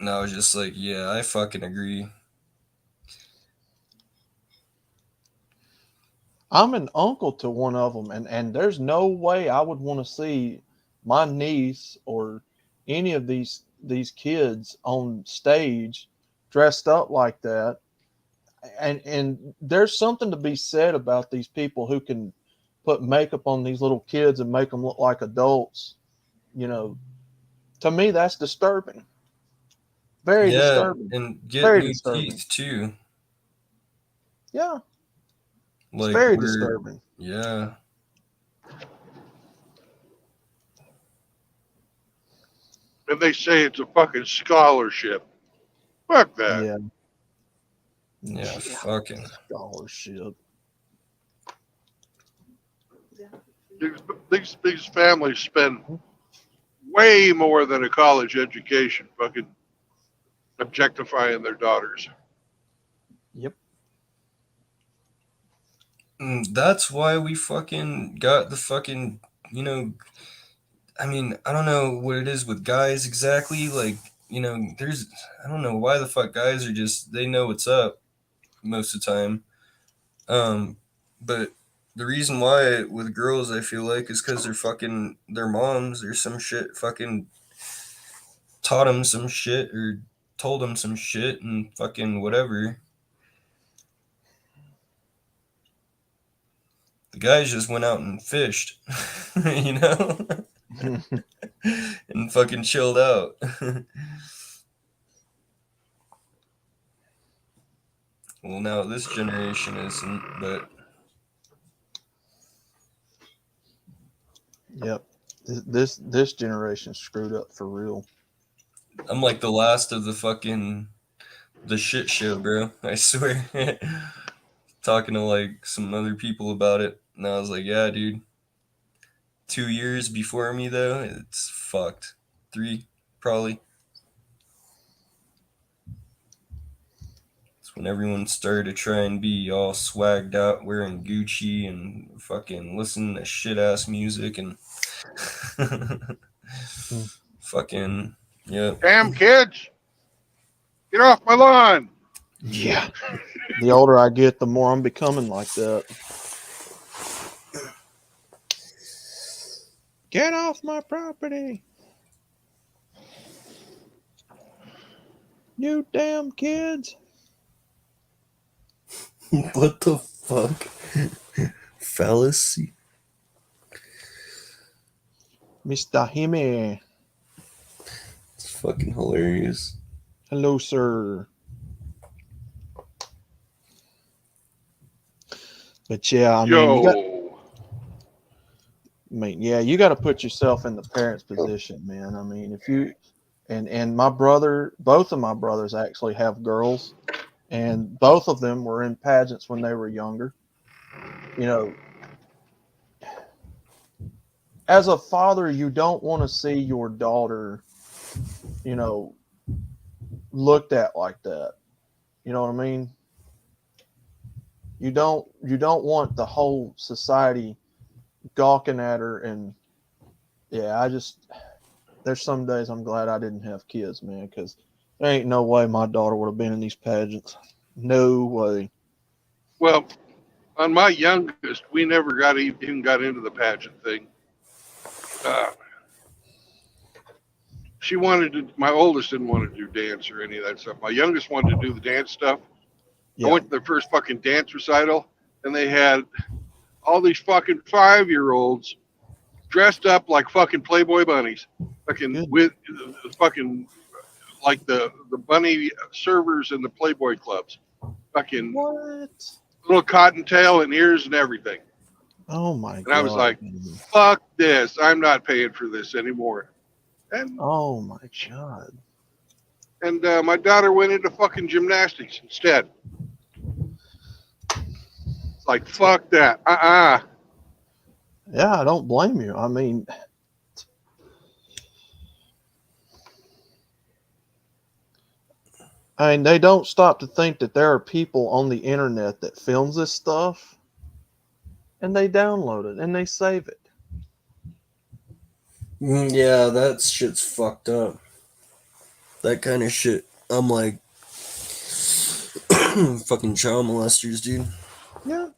and I was just like, yeah, I fucking agree. I'm an uncle to one of them, and there's no way I would want to see my niece or any of these kids on stage dressed up like that. And there's something to be said about these people who can put makeup on these little kids and make them look like adults. You know, to me, that's disturbing. Very Yeah, disturbing. and get Very new disturbing. teeth too. Yeah, it's Like very we're disturbing. yeah. And they say it's a fucking scholarship. Fuck that. Yeah. Yeah, fucking. Scholarship. These families spend way more than a college education fucking objectifying their daughters. Yep. That's why we fucking got the fucking, you know, I mean, I don't know what it is with guys exactly. Like, you know, I don't know why the fuck guys are just, they know what's up most of the time. But the reason why with girls, I feel like, is because their moms or some shit fucking taught them some shit or told them some shit and fucking whatever. The guys just went out and fished, you know, and fucking chilled out. Well, now this generation isn't, but Yep. This generation screwed up for real. I'm like the last of the shit show, bro. I swear. Talking to like some other people about it, and I was like, yeah, dude. 2 years before me though, it's fucked. 3, probably. It's when everyone started to try and be all swagged out, wearing Gucci and fucking listening to shit ass music and fucking yeah. Damn kids, get off my lawn. Yeah. The older I get, the more I'm becoming like that. Get off my property. You damn kids. What the fuck? Fallacy. Mr. Hime. It's fucking hilarious. Hello, sir. But yeah, I mean, you got to put yourself in the parents' position, man. I mean, if you and my brother, both of my brothers actually have girls, and both of them were in pageants when they were younger. You know, as a father, you don't want to see your daughter, you know, looked at like that. You know what I mean? You don't want the whole society gawking at her. And yeah, there's some days I'm glad I didn't have kids, man, because there ain't no way my daughter would have been in these pageants. No way. Well, on my youngest, we never even got into the pageant thing. My oldest didn't want to do dance or any of that stuff. My youngest wanted to do the dance stuff. Yeah. I went to their first fucking dance recital, and they had all these fucking 5-year-olds dressed up like fucking Playboy bunnies, fucking Good. with fucking like the bunny servers in the Playboy clubs, fucking What? little cottontail and ears and everything. Oh my god. And I was like, fuck this. I'm not paying for this anymore. And oh my god. and my daughter went into fucking gymnastics instead. It's like, fuck that. Yeah, I don't blame you. I mean, they don't stop to think that there are people on the internet that films this stuff, and they download it and they save it. Yeah, that shit's fucked up. That kind of shit. I'm like, fucking child molesters, dude. Yeah.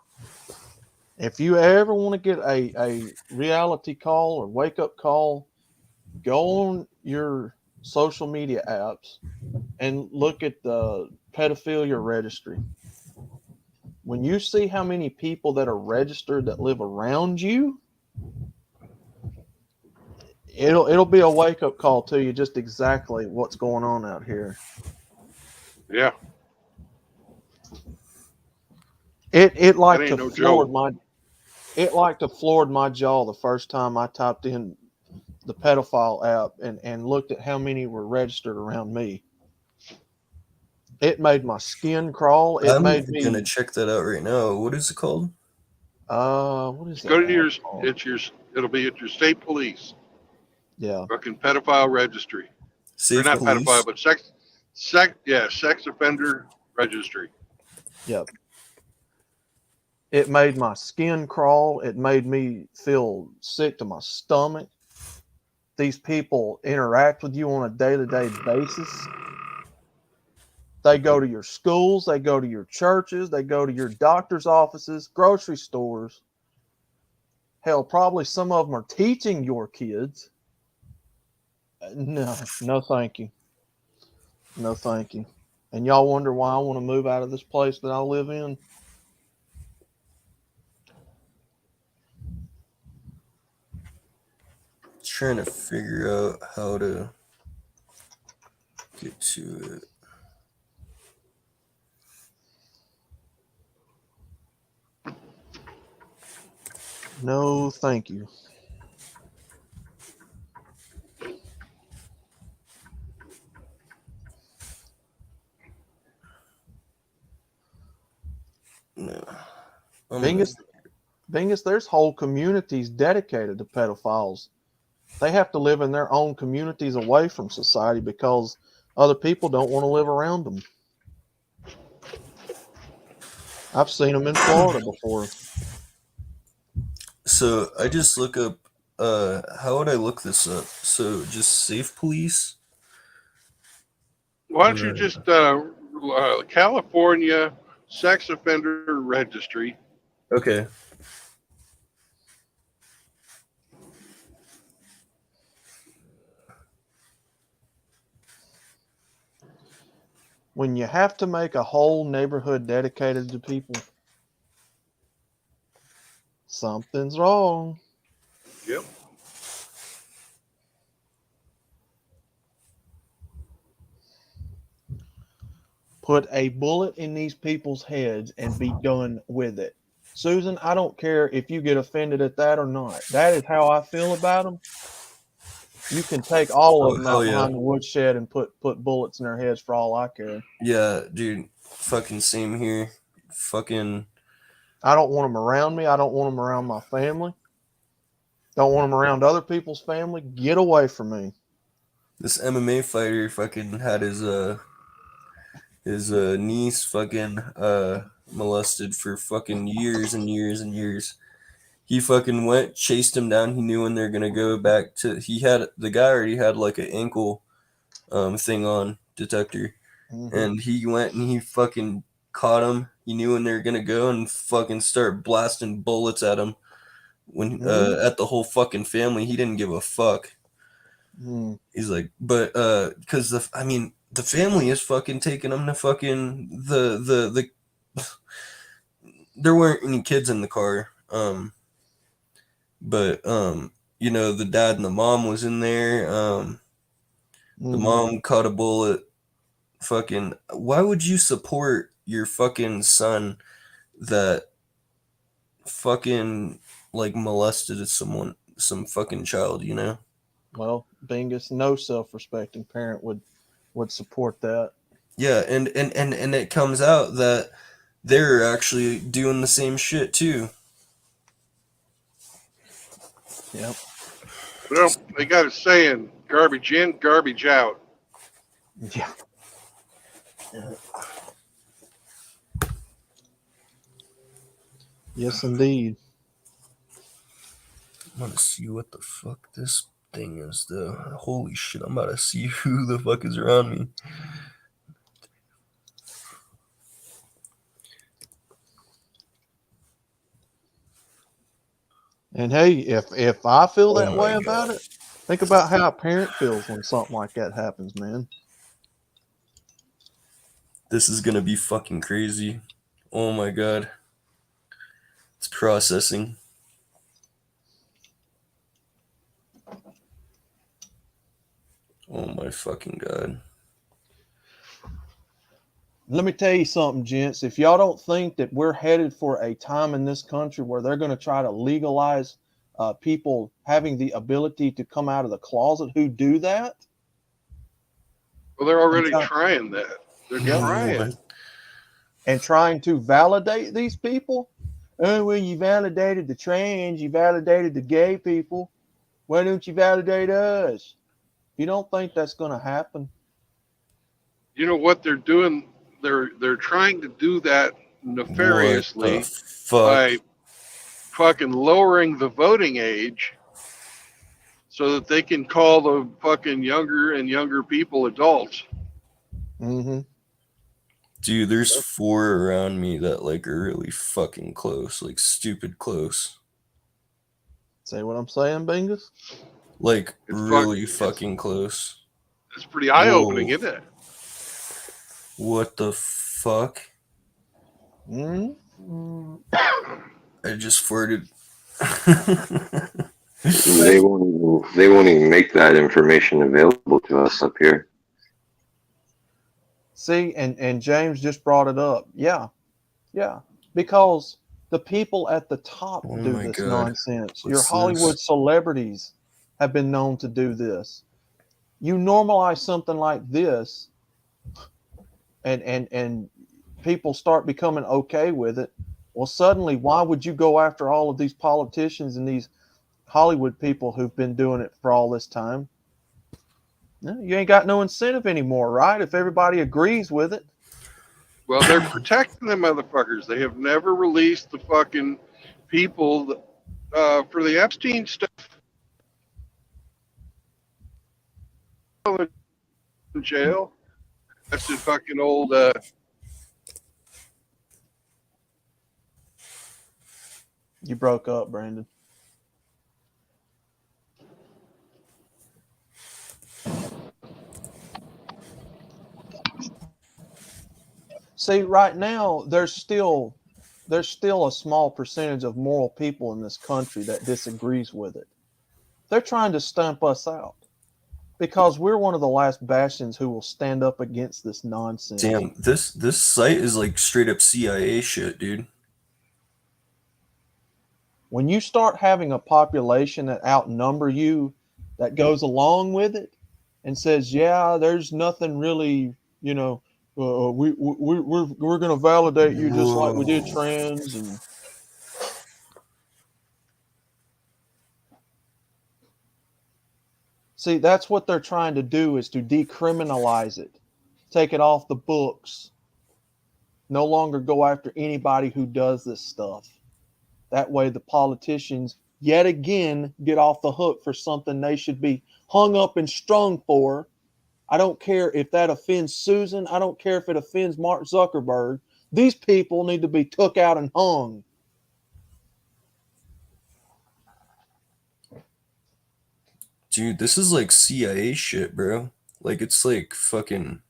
If you ever want to get a reality call or wake up call, go on your social media apps and look at the pedophilia registry. When you see how many people that are registered that live around you, it'll be a wake up call to you just exactly what's going on out here. Yeah, It that like ain't to no floored joke. my jaw the first time I typed in the pedophile app and looked at how many were registered around me. It made my skin crawl. It I'm made gonna me check that out right now. What is it called? what is Go that to app your, called? it'll be at your state police, Yeah. fucking pedophile registry, or Safe not pedophile, Police. but sex offender registry. Yep. It made my skin crawl. It made me feel sick to my stomach. These people interact with you on a day-to-day basis. They go to your schools, they go to your churches, they go to your doctor's offices, grocery stores. Hell, probably some of them are teaching your kids. No, no, thank you. No, thank you. And y'all wonder why I want to move out of this place that I live in? Trying to figure out how to get to it. No, thank you. No. I'm gonna. Bingus, Bingus, there's whole communities dedicated to pedophiles. They have to live in their own communities away from society because other people don't want to live around them. I've seen them in Florida before. So I just look up. How would I look this up? So just Safe Police. Why don't you just California Sex Offender Registry? Okay. When you have to make a whole neighborhood dedicated to people, something's wrong. Yep. Put a bullet in these people's heads and be done with it. Susan, I don't care if you get offended at that or not. That is how I feel about them. You can take all of Oh them hell out yeah. behind the woodshed and put bullets in their heads for all I care. Yeah, dude. Fucking same here. Fucking. I don't want them around me. I don't want them around my family. Don't want them around other people's family. Get away from me. This MMA fighter fucking had his niece fucking molested for fucking years and years and years. He fucking went, chased him down. He knew when they're gonna go back to. He had the guy already had like an ankle thing on detector, Mm-hmm. and he went and he fucking caught him. He knew when they were gonna go and fucking start blasting bullets at him when Mm-hmm. at the whole fucking family. He didn't give a fuck. Mm-hmm. He's like, but because the family is fucking taking him to fucking the there weren't any kids in the car. But you know, the dad and the mom was in there. The Mm-hmm. mom caught a bullet. Fucking, why would you support your fucking son that fucking like molested some fucking child? You know? Well, Bingus, no self-respecting parent would support that. Yeah, and it comes out that they're actually doing the same shit too. Yep. Well, they got a saying: garbage in, garbage out. Yeah. Yes, indeed. I'm gonna see what the fuck this thing is, though. Holy shit, I'm about to see who the fuck is around me. And hey, if I feel Oh that way my about god. it, think about how a parent feels when something like that happens, man. This is gonna be fucking crazy. Oh my god. It's processing. Oh my fucking god. Let me tell you something, gents. If y'all don't think that we're headed for a time in this country where they're going to try to legalize people having the ability to come out of the closet who do that, Well, they're and, already try, trying that. They're yep, trying. What? and trying to validate these people. Oh, well, you validated the trans, you validated the gay people. Why don't you validate us? You don't think that's going to happen? You know what they're doing? They're trying to do that What the nefariously fuck? by fucking lowering the voting age so that they can call the fucking younger and younger people adults. Mm-hmm. Dude, there's 4 around me that like are really fucking close, like stupid close. See what I'm saying, Bingus? Like It's really fucking close. it's pretty eye opening, Whoa. isn't it? What the fuck? Mm-hmm. I just farted. They won't even make that information available to us up here. See, and James just brought it up. Yeah, yeah. Because the people at the top Oh do my this god. nonsense. Your What's Hollywood this? celebrities have been known to do this. You normalize something like this and people start becoming okay with it. Well, suddenly, why would you go after all of these politicians and these Hollywood people who've been doing it for all this time? No, you ain't got no incentive anymore, right? If everybody agrees with it. Well, they're protecting the motherfuckers. They have never released the fucking people that, for the Epstein stuff in jail. That's the fucking old. You broke up, Brandon. See, right now there's still a small percentage of moral people in this country that disagrees with it. They're trying to stamp us out because we're one of the last bastions who will stand up against this nonsense. Damn, this site is like straight up CIA shit, dude. When you start having a population that outnumber you that goes along with it and says, "Yeah, there's nothing really, you know, we're going to validate you just like we did Whoa. trans." And see, that's what they're trying to do, is to decriminalize it, take it off the books, no longer go after anybody who does this stuff. That way the politicians yet again get off the hook for something they should be hung up and strung for. I don't care if that offends Susan. I don't care if it offends Mark Zuckerberg. These people need to be took out and hung. Dude, this is like CIA shit, bro. Like it's like fucking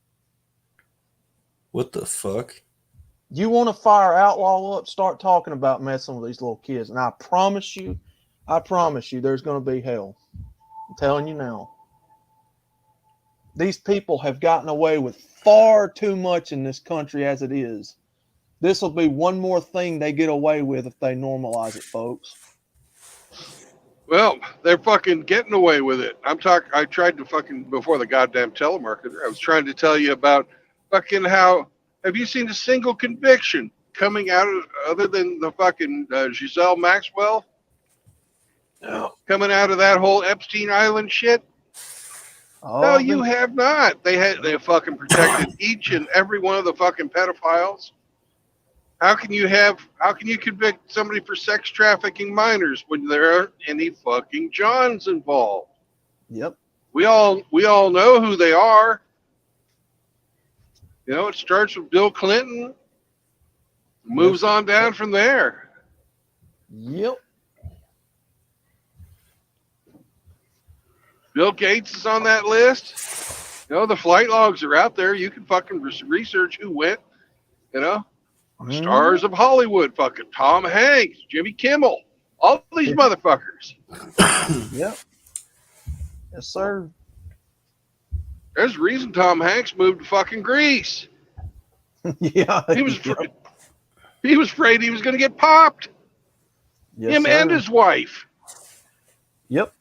what the fuck? You want to fire Outlaw up, start talking about messing with these little kids. And I promise you, there's going to be hell. I'm telling you now. These people have gotten away with far too much in this country as it is. This will be one more thing they get away with if they normalize it, folks. Well, they're fucking getting away with it. I tried to fucking before the goddamn telemarketer. I was trying to tell you about fucking how. Have you seen a single conviction coming out of other than the fucking Giselle Maxwell No. coming out of that whole Epstein Island shit? Oh, No, I've you been, have not. They fucking protected each and every one of the fucking pedophiles. How can you convict somebody for sex trafficking minors when there aren't any fucking Johns involved? yep. We all know who they are. You know, it starts with Bill Clinton, moves Yes. on down from there. Yep. Bill Gates is on that list. You know, the flight logs are out there. You can fucking research who went. You know, stars of Hollywood, fucking Tom Hanks, Jimmy Kimmel, all these motherfuckers. Yep. Yes, sir. There's a reason Tom Hanks moved to fucking Greece. Yeah. He was Yep. he was afraid he was going to get popped. Yes, Him sir. and his wife. Yep.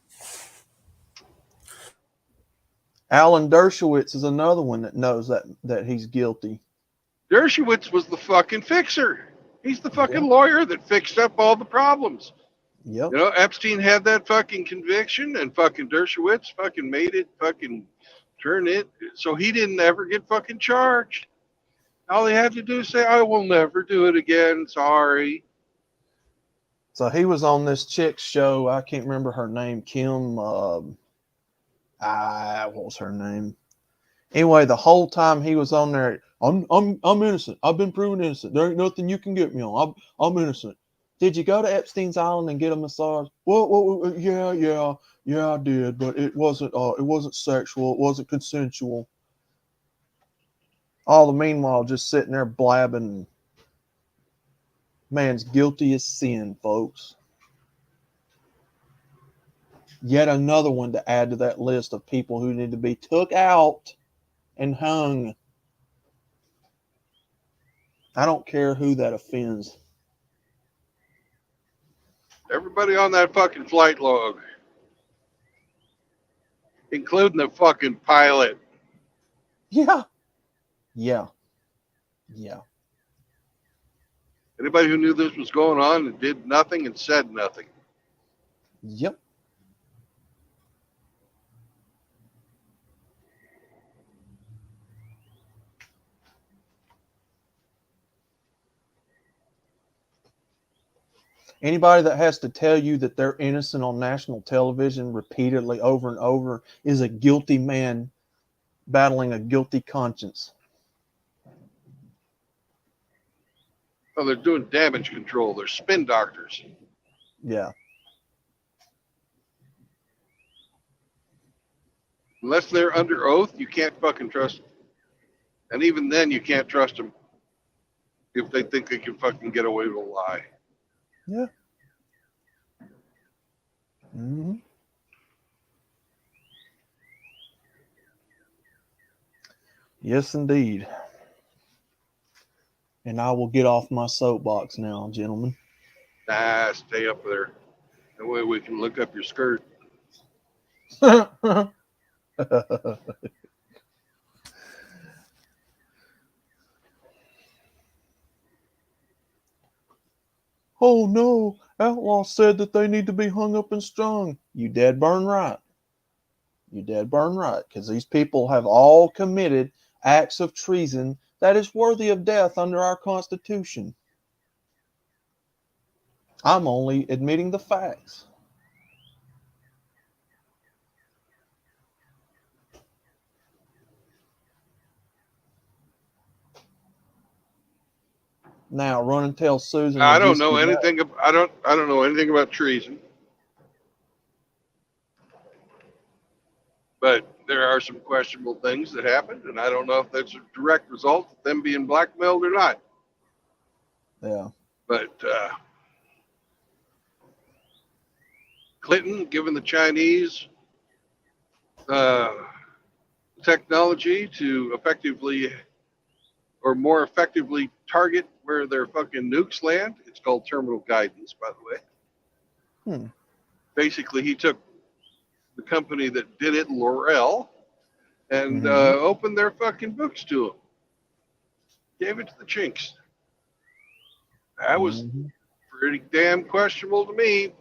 Alan Dershowitz is another one that knows that he's guilty. Dershowitz was the fucking fixer. He's the fucking lawyer that fixed up all the problems. Yep. You know, Epstein had that fucking conviction, and fucking Dershowitz fucking made it fucking turn it so he didn't ever get fucking charged. All he had to do is say, "I will never do it again. Sorry." So he was on this chick's show. I can't remember her name. Kim. What was her name? Anyway, the whole time he was on there, I'm innocent. I've been proven innocent. There ain't nothing you can get me on. I'm innocent. Did you go to Epstein's Island and get a massage? Well, yeah, I did, but it wasn't sexual. It wasn't consensual. All the meanwhile, just sitting there blabbing. Man's guilty as sin, folks. Yet another one to add to that list of people who need to be took out and hung. I don't care who that offends. Everybody on that fucking flight log, including the fucking pilot. Yeah. Anybody who knew this was going on and did nothing and said nothing. Yep. Anybody that has to tell you that they're innocent on national television repeatedly over and over is a guilty man battling a guilty conscience. Oh, they're doing damage control. They're spin doctors. Yeah. Unless they're under oath, you can't fucking trust them. And even then, you can't trust them if they think they can fucking get away with a lie. Yeah. Mm-hmm. Yes, indeed. And I will get off my soapbox now, gentlemen. Nah, stay up there. That way we can look up your skirt. Oh no, Outlaw said that they need to be hung up and strung. You dead burn right. You dead burn right, because these people have all committed acts of treason that is worthy of death under our Constitution. I'm only admitting the facts. Now, run and tell Susan. I don't know anything. I don't know anything about treason. But there are some questionable things that happened, and I don't know if that's a direct result of them being blackmailed or not. Yeah. But Clinton giving the Chinese technology to effectively or more effectively target where their fucking nukes land. It's called terminal guidance, by the way. Basically, he took the company that did it, L'Oreal, and opened their fucking books to them. Gave it to the chinks. That was pretty damn questionable to me.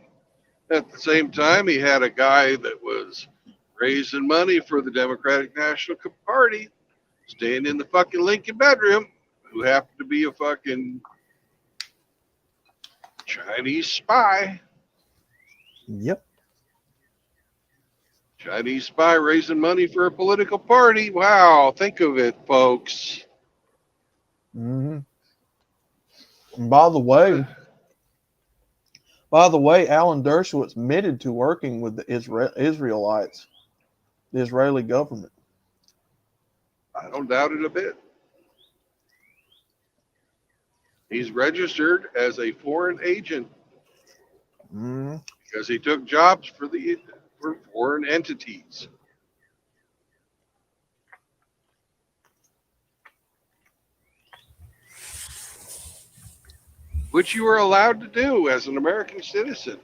At the same time, he had a guy that was raising money for the Democratic National Party, staying in the fucking Lincoln bedroom, who happened to be a fucking Chinese spy. Yep. Chinese spy raising money for a political party. Wow, think of it, folks. And by the way, Alan Dershowitz admitted to working with the Israelites. the Israeli government. I don't doubt it a bit. He's registered as a foreign agent Mm, because he took jobs for foreign entities. Which you are allowed to do as an American citizen.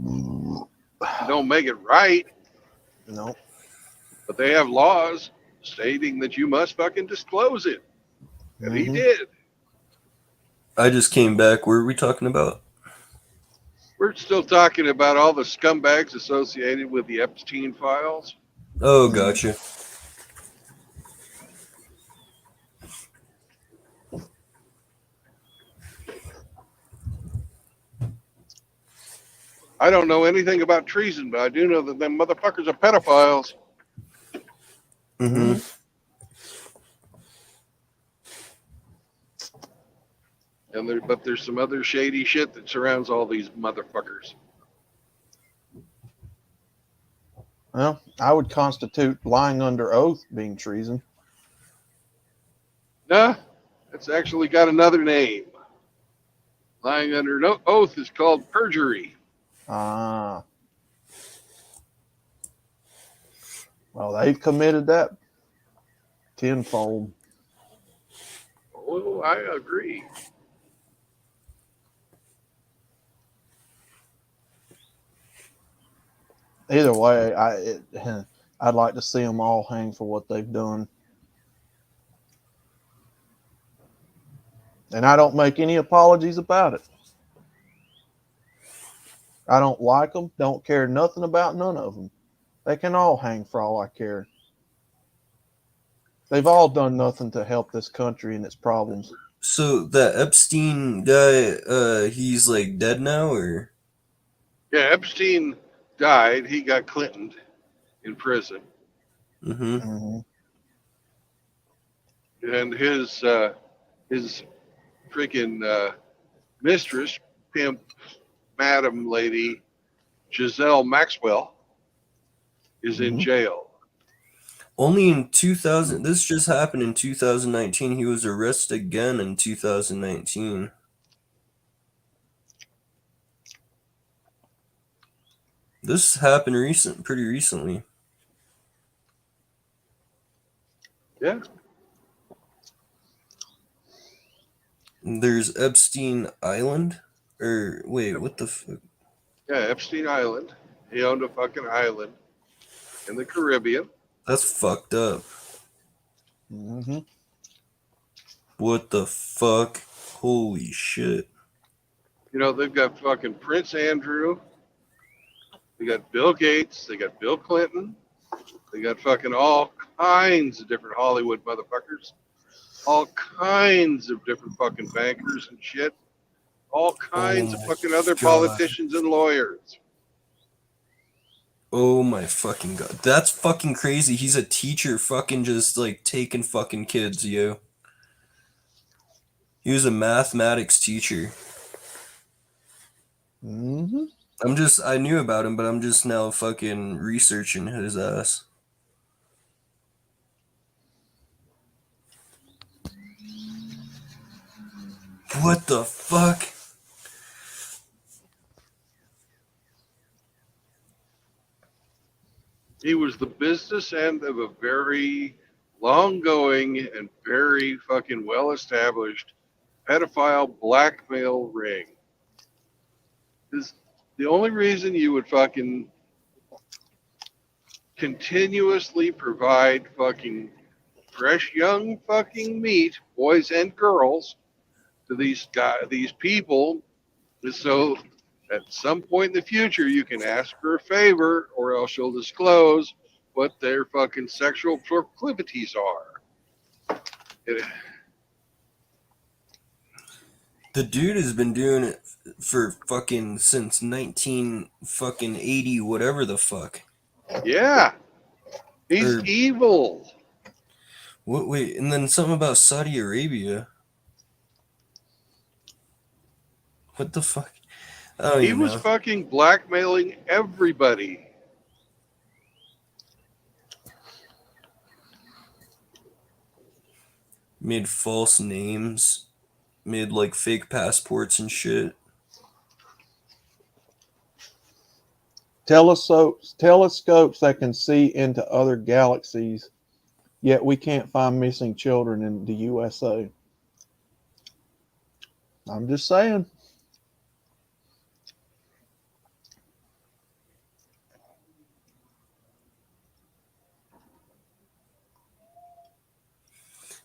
You don't make it right, no. but they have laws stating that you must fucking disclose it. And he Mhm. did. I just came back. What were we talking about? We're still talking about all the scumbags associated with the Epstein files. Oh, gotcha. I don't know anything about treason, but I do know that them motherfuckers are pedophiles. Mm-hmm. But there's some other shady shit that surrounds all these motherfuckers. Well, I would constitute lying under oath being treason. Nah, it's actually got another name. Lying under no oath is called perjury. Ah. Well, they've committed that tenfold. Oh, I agree. Either way, I'd like to see them all hang for what they've done. And I don't make any apologies about it. I don't like them, don't care nothing about none of them. They can all hang for all I care. They've all done nothing to help this country and its problems. So that Epstein guy, he's like dead now, or? Yeah, Epstein died. He got Clinton in prison. Mm-hmm. Mm-hmm. And his freaking mistress, pimp, madam lady, Giselle Maxwell, is in Mhm. jail. Only in 2000. This just happened in 2019. He was arrested again in 2019. This happened pretty recently. Yeah. There's Epstein Island, or wait, what the fuck? Yeah, Epstein Island. He owned a fucking island in the Caribbean. That's fucked up. Mm-hmm. What the fuck? Holy shit. You know, they've got fucking Prince Andrew. They got Bill Gates. They got Bill Clinton. They got fucking all kinds of different Hollywood motherfuckers. All kinds of different fucking bankers and shit. All kinds of my fucking other God. politicians and lawyers. Oh my fucking god. That's fucking crazy. He's a teacher fucking just like taking fucking kids, yo. He was a mathematics teacher. Mm-hmm. I knew about him, but I'm just now fucking researching his ass. What the fuck? He was the business end of a very long going and very fucking well established pedophile blackmail ring. Is the only reason you would fucking continuously provide fucking fresh young fucking meat, boys and girls, to these people, is so at some point in the future you can ask her a favor, or else she'll disclose what their fucking sexual proclivities are. It, The dude has been doing it for fucking since 19 fucking 80 whatever the fuck. yeah, he's Or evil. what wait, and then something about Saudi Arabia. What the fuck? I don't He even was know. fucking blackmailing everybody. made false names, made like fake passports and shit. Telescopes that can see into other galaxies, yet we can't find missing children in the USA. I'm just saying.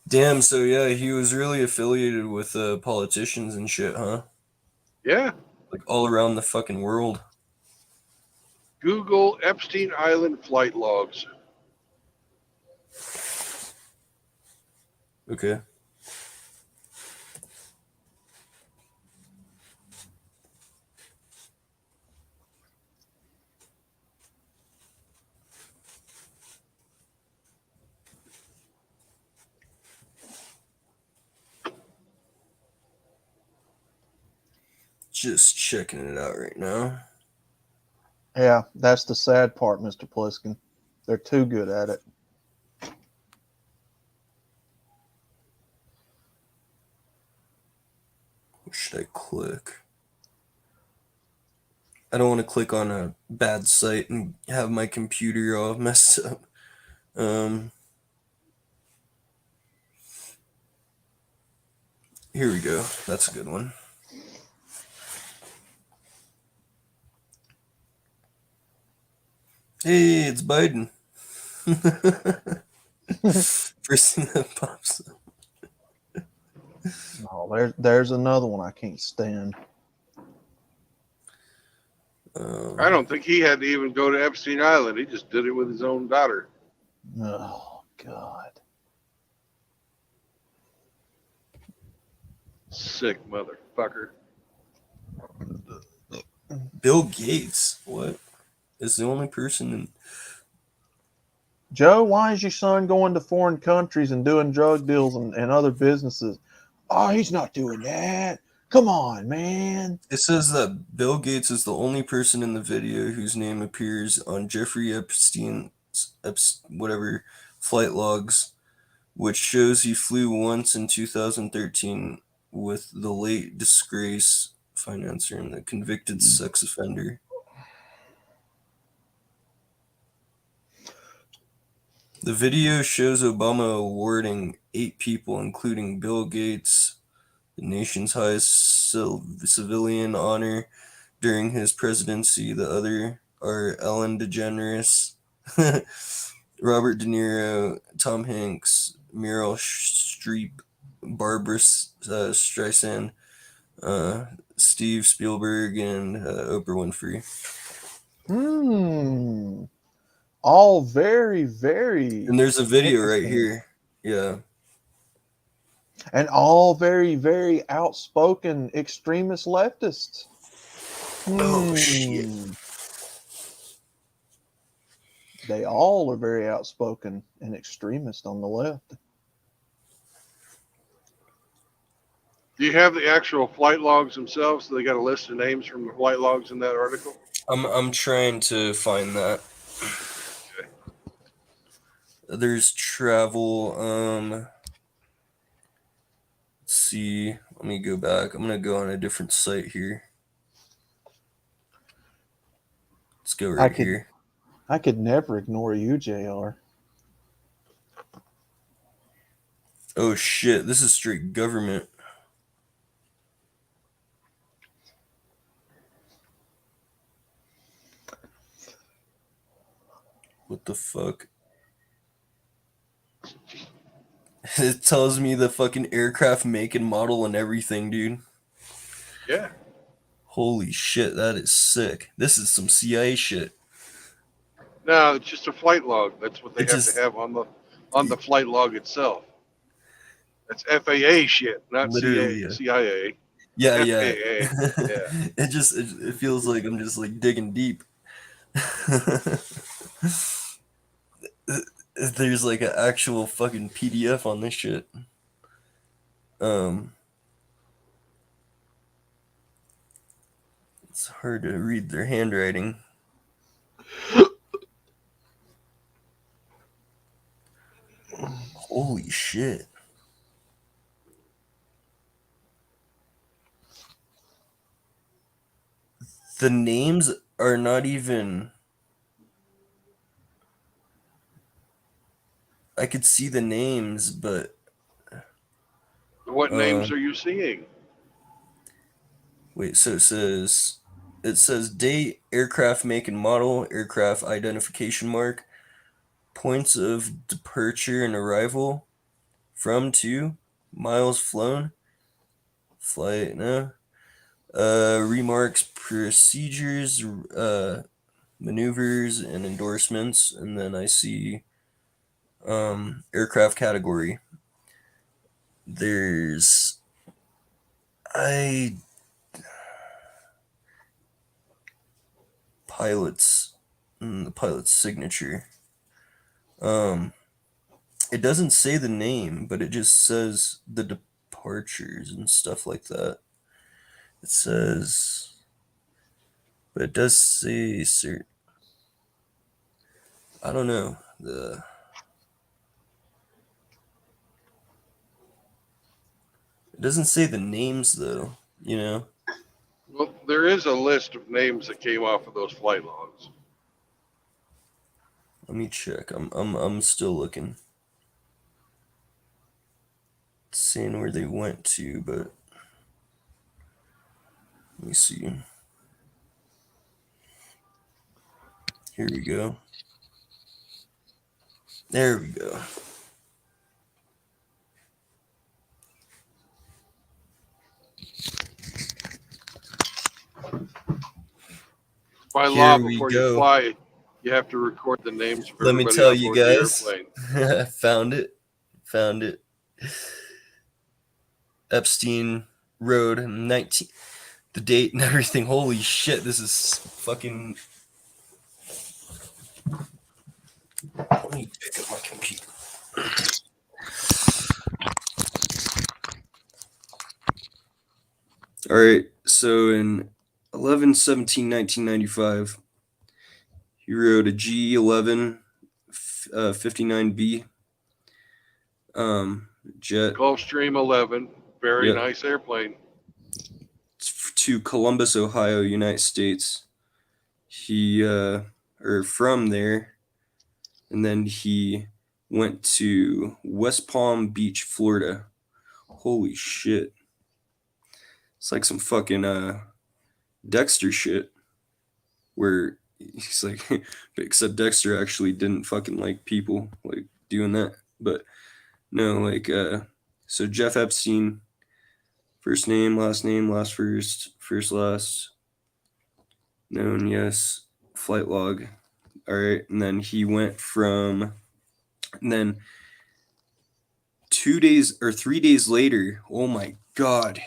Damn, so yeah, he was really affiliated with politicians and shit, huh? Yeah. Like all around the fucking world. Google Epstein Island flight logs. Okay. Just checking it out right now. Yeah, that's the sad part, Mr. Pliskin. They're too good at it. What should I click? I don't want to click on a bad site and have my computer all messed up. Here we go. That's a good one. Hey, it's Biden. First thing that pops up. Oh, there's another one I can't stand. I don't think he had to even go to Epstein Island. He just did it with his own daughter. Oh God. Sick motherfucker. Bill Gates. What? Is the only person in. Joe, why is your son going to foreign countries and doing drug deals and other businesses? Oh, he's not doing that. Come on, man. It says that Bill Gates is the only person in the video whose name appears on Jeffrey Epstein's whatever flight logs, which shows he flew once in 2013 with the late disgrace financier and the convicted sex offender. The video shows Obama awarding 8 people, including Bill Gates, the nation's highest civilian honor during his presidency. The other are Ellen DeGeneres, Robert De Niro, Tom Hanks, Meryl Streep, Barbara Streisand, Steve Spielberg, and Oprah Winfrey. All very, very. And there's a video right here. Yeah. And all very, very outspoken extremist leftists. Oh, shit. They all are very outspoken and extremist on the left. Do you have the actual flight logs themselves? So they got a list of names from the flight logs in that article? I'm trying to find that. Okay. There's travel. Let's see. Let me go back. I'm gonna go on a different site here. Let's go right here. I could never ignore you, JR. Oh shit! This is straight government. What the fuck? It tells me the fucking aircraft make and model and everything, dude. Yeah. Holy shit, that is sick. This is some CIA shit. No, it's just a flight log. That's what they It have just- to have on the flight log itself. That's FAA shit, not Literally, CIA. Yeah, yeah. FAA. It feels like I'm just like digging deep. There's like an actual fucking PDF on this shit. It's hard to read their handwriting. Holy shit. The names are not even. I could see the names, but What names uh, are you seeing? wait. So it says date, aircraft make and model, aircraft identification mark, points of departure and arrival, from to, miles flown, flight no, remarks, procedures, maneuvers, and endorsements, and then I see aircraft category. There's I pilots, the pilot's signature. Um, it doesn't say the name, but it just says the departures and stuff like that. It says, but it does say I don't know. It doesn't say the names though. You know. Well, there is a list of names that came off of those flight logs. Let me check. I'm still looking. Seeing where they went to, but let me see. Here we go. There we go. By law, Here we before you go. fly, you have to record the names of Let me everybody tell on you board the guys. airplane. Found it. Found it. Epstein Road 19. The date and everything. Holy shit, this is fucking. Let me pick up my computer. All right, so in 11/17/1995, he rode a G11 59B jet. Gulfstream 11, very Yep. nice airplane. To Columbus, Ohio, United States. He or from there, and then he went to West Palm Beach, Florida. Holy shit. It's like some fucking Dexter shit where he's like except Dexter actually didn't fucking like people like doing that. But no, like so Jeff Epstein, first name, last first, first last, known, yes, flight log. All right, and then he went from, and then 2 days or 3 days later, oh my god,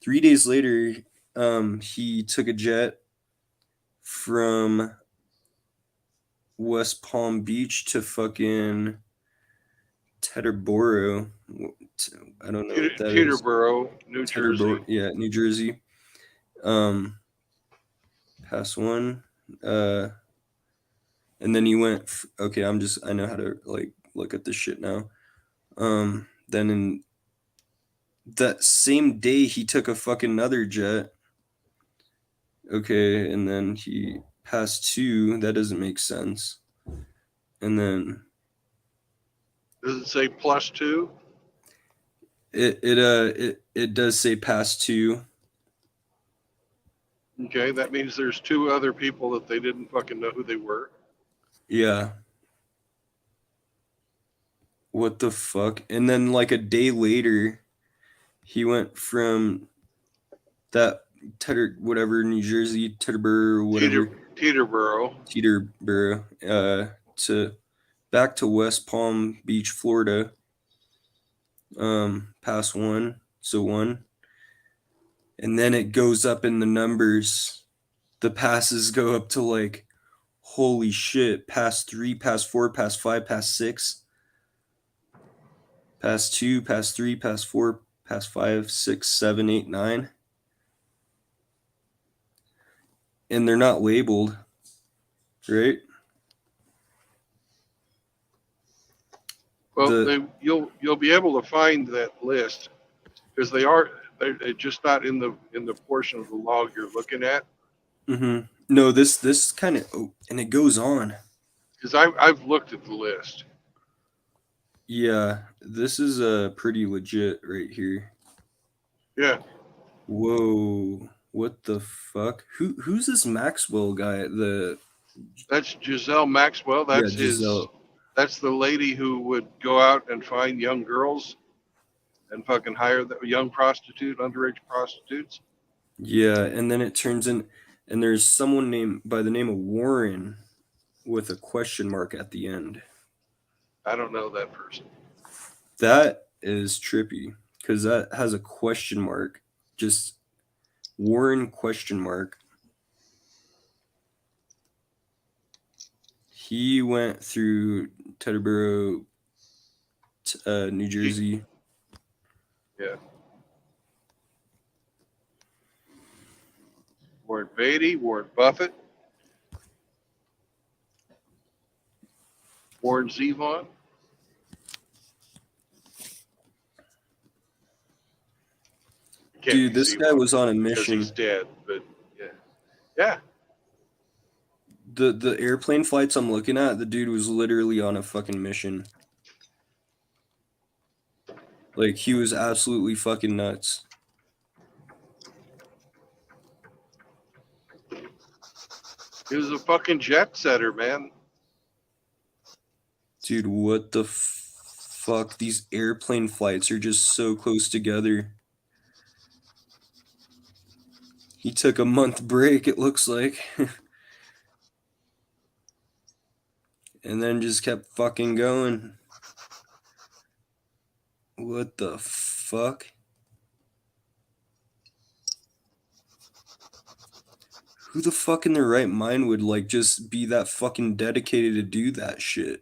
3 days later, he took a jet from West Palm Beach to fucking Teterboro. I don't know what that is. Teterboro, New Teterboro, Jersey. yeah, New Jersey. Pass one. And then he went. Okay, I know how to like look at this shit now. Then in that same day, he took a fucking another jet. Okay, and then he passed two. That doesn't make sense. And then Does it say +2? it does say past two. Okay, that means there's two other people that they didn't fucking know who they were. Yeah. What the fuck? And then like a day later, he went from that whatever, New Jersey, Teterboro, whatever, Teterboro. to back to West Palm Beach, Florida. Past one, so one. And then it goes up in the numbers. The passes go up to like, holy shit, past 3, past 4, past 5, past 6, past 2, past 3, past 4, past 5, 6, 7, 8, 9. And they're not labeled, right? Well, you'll be able to find that list because they're just not in the portion of the log you're looking at. Mm-hmm. No, this kind of, oh, and it goes on. Because I've looked at the list. Yeah, this is pretty legit right here. Yeah, Whoa, what the fuck? Who's this Maxwell guy? that's Giselle Maxwell. Yeah, That's his. Giselle. That's the lady who would go out and find young girls and fucking hire the young underage prostitutes. Yeah, and then it turns in, and there's someone named by the name of Warren with a question mark at the end. I don't know that person. That is trippy because that has a question mark. Just Warren question mark. He went through Teterboro, New Jersey. Yeah. Warren Beatty, Warren Buffett, Warren Zevon. Can't Dude, be this guy Zevon was on a because he's mission. dead. But yeah, yeah. The airplane flights I'm looking at, the dude was literally on a fucking mission. Like he was absolutely fucking nuts. He was a fucking jet setter, man. Dude, what the fuck? These airplane flights are just so close together. He took a month break, it looks like. And then just kept fucking going. What the fuck? Who the fuck in their right mind would like just be that fucking dedicated to do that shit?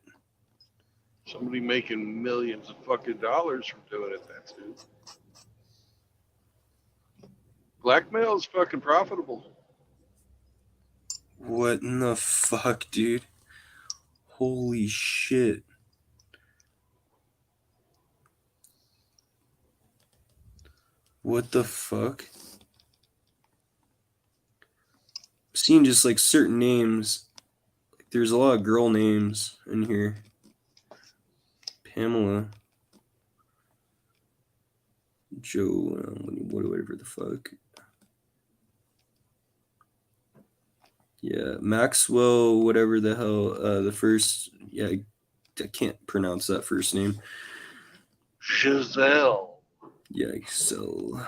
Somebody making millions of fucking dollars from doing it. That's it. Blackmail is fucking profitable. What in the fuck, dude? Holy shit. What the fuck? Seeing just like certain names. Like, there's a lot of girl names in here. Pamela. Joe, whatever the fuck. Yeah, Maxwell, whatever the hell. The first, yeah, I can't pronounce that first name. Giselle. Yeah, so.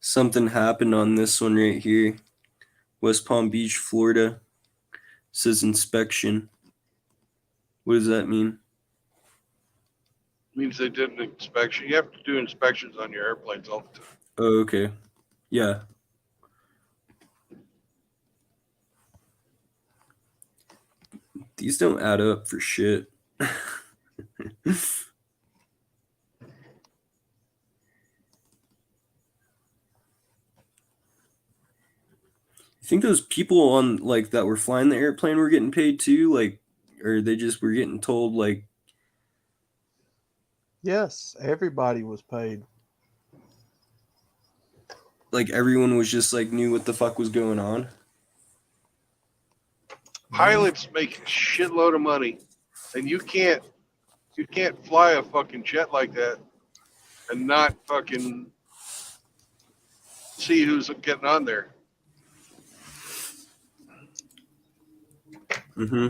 Something happened on this one right here. West Palm Beach, Florida. Says inspection. What does that mean? Means they did an inspection. You have to do inspections on your airplanes all the time. Oh, okay. Yeah. These don't add up for shit. You think those people on like that were flying the airplane were getting paid too? Like, or they just were getting told like, Yes, everybody was paid. like everyone was just like knew what the fuck was going on? Pilots make a shitload of money, and you can't fly a fucking jet like that and not fucking see who's getting on there. Mm-hmm.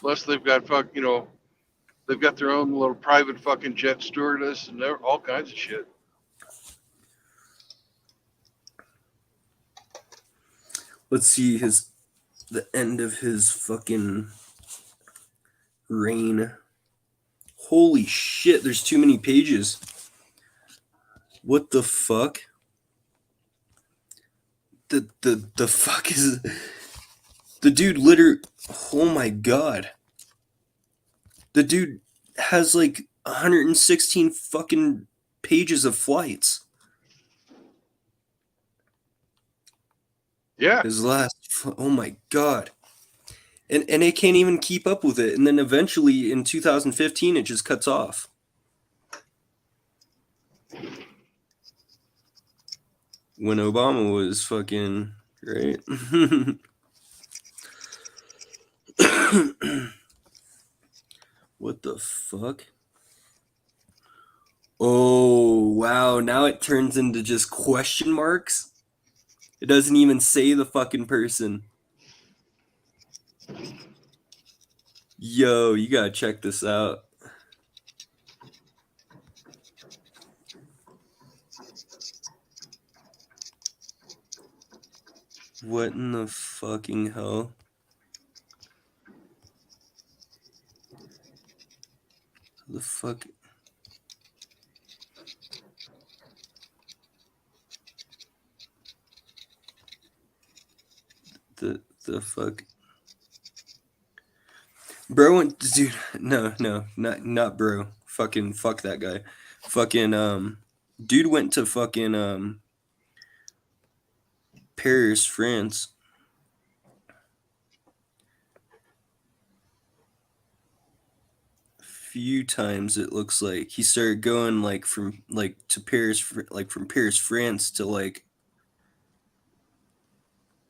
Plus, they've got they've got their own little private fucking jet stewardess and all kinds of shit. Let's see the end of his fucking reign. Holy shit, there's too many pages. What the fuck? The fuck is the dude literally, oh my god. The dude has like 116 fucking pages of flights. Yeah. His last, oh my god. And it can't even keep up with it. And then eventually in 2015, it just cuts off. When Obama was fucking, right? What the fuck? Oh, wow. Now it turns into just question marks. It doesn't even say the fucking person. Yo, you gotta check this out. What in the fucking hell? The fuck? The fuck? Bro went, dude. No, not bro. Fucking fuck that guy. Fucking dude went to fucking Paris, France. Few times it looks like he started going like from like to Paris, like from Paris, France to like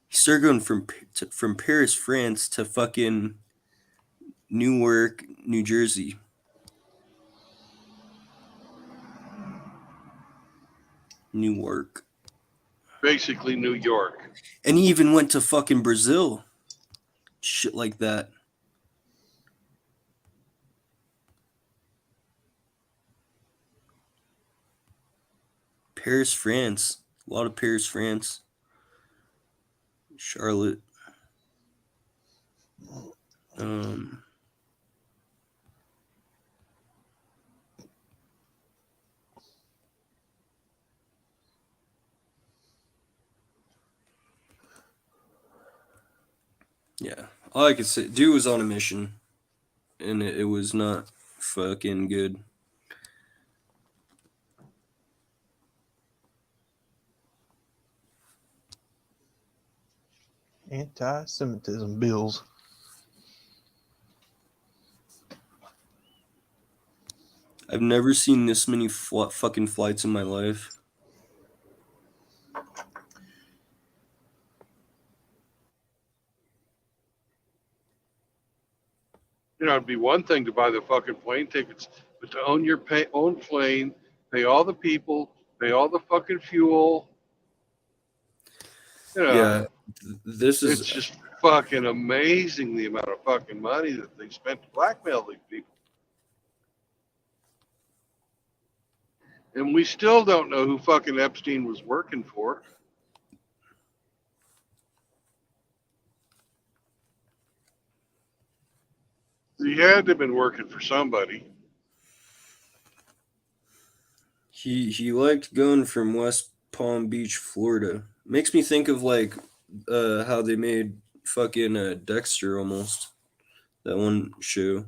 he started going from Paris, France to fucking Newark, New Jersey. Newark. Basically New York. And he even went to fucking Brazil. Shit like that. Paris, France. A lot of Paris, France. Charlotte. Yeah. All I could say, dude was on a mission. And it was not fucking good. Anti-Semitism bills. I've never seen this many fucking flights in my life. You know, it'd be one thing to buy the fucking plane tickets, but to own your own plane, pay all the people, pay all the fucking fuel. You know, Yeah, this it's is just fucking amazing the amount of fucking money that they spent to blackmail these people. And we still don't know who fucking Epstein was working for. He had to have been working for somebody. he liked going from West Palm Beach, Florida. Makes me think of like how they made fucking Dexter almost. That one show.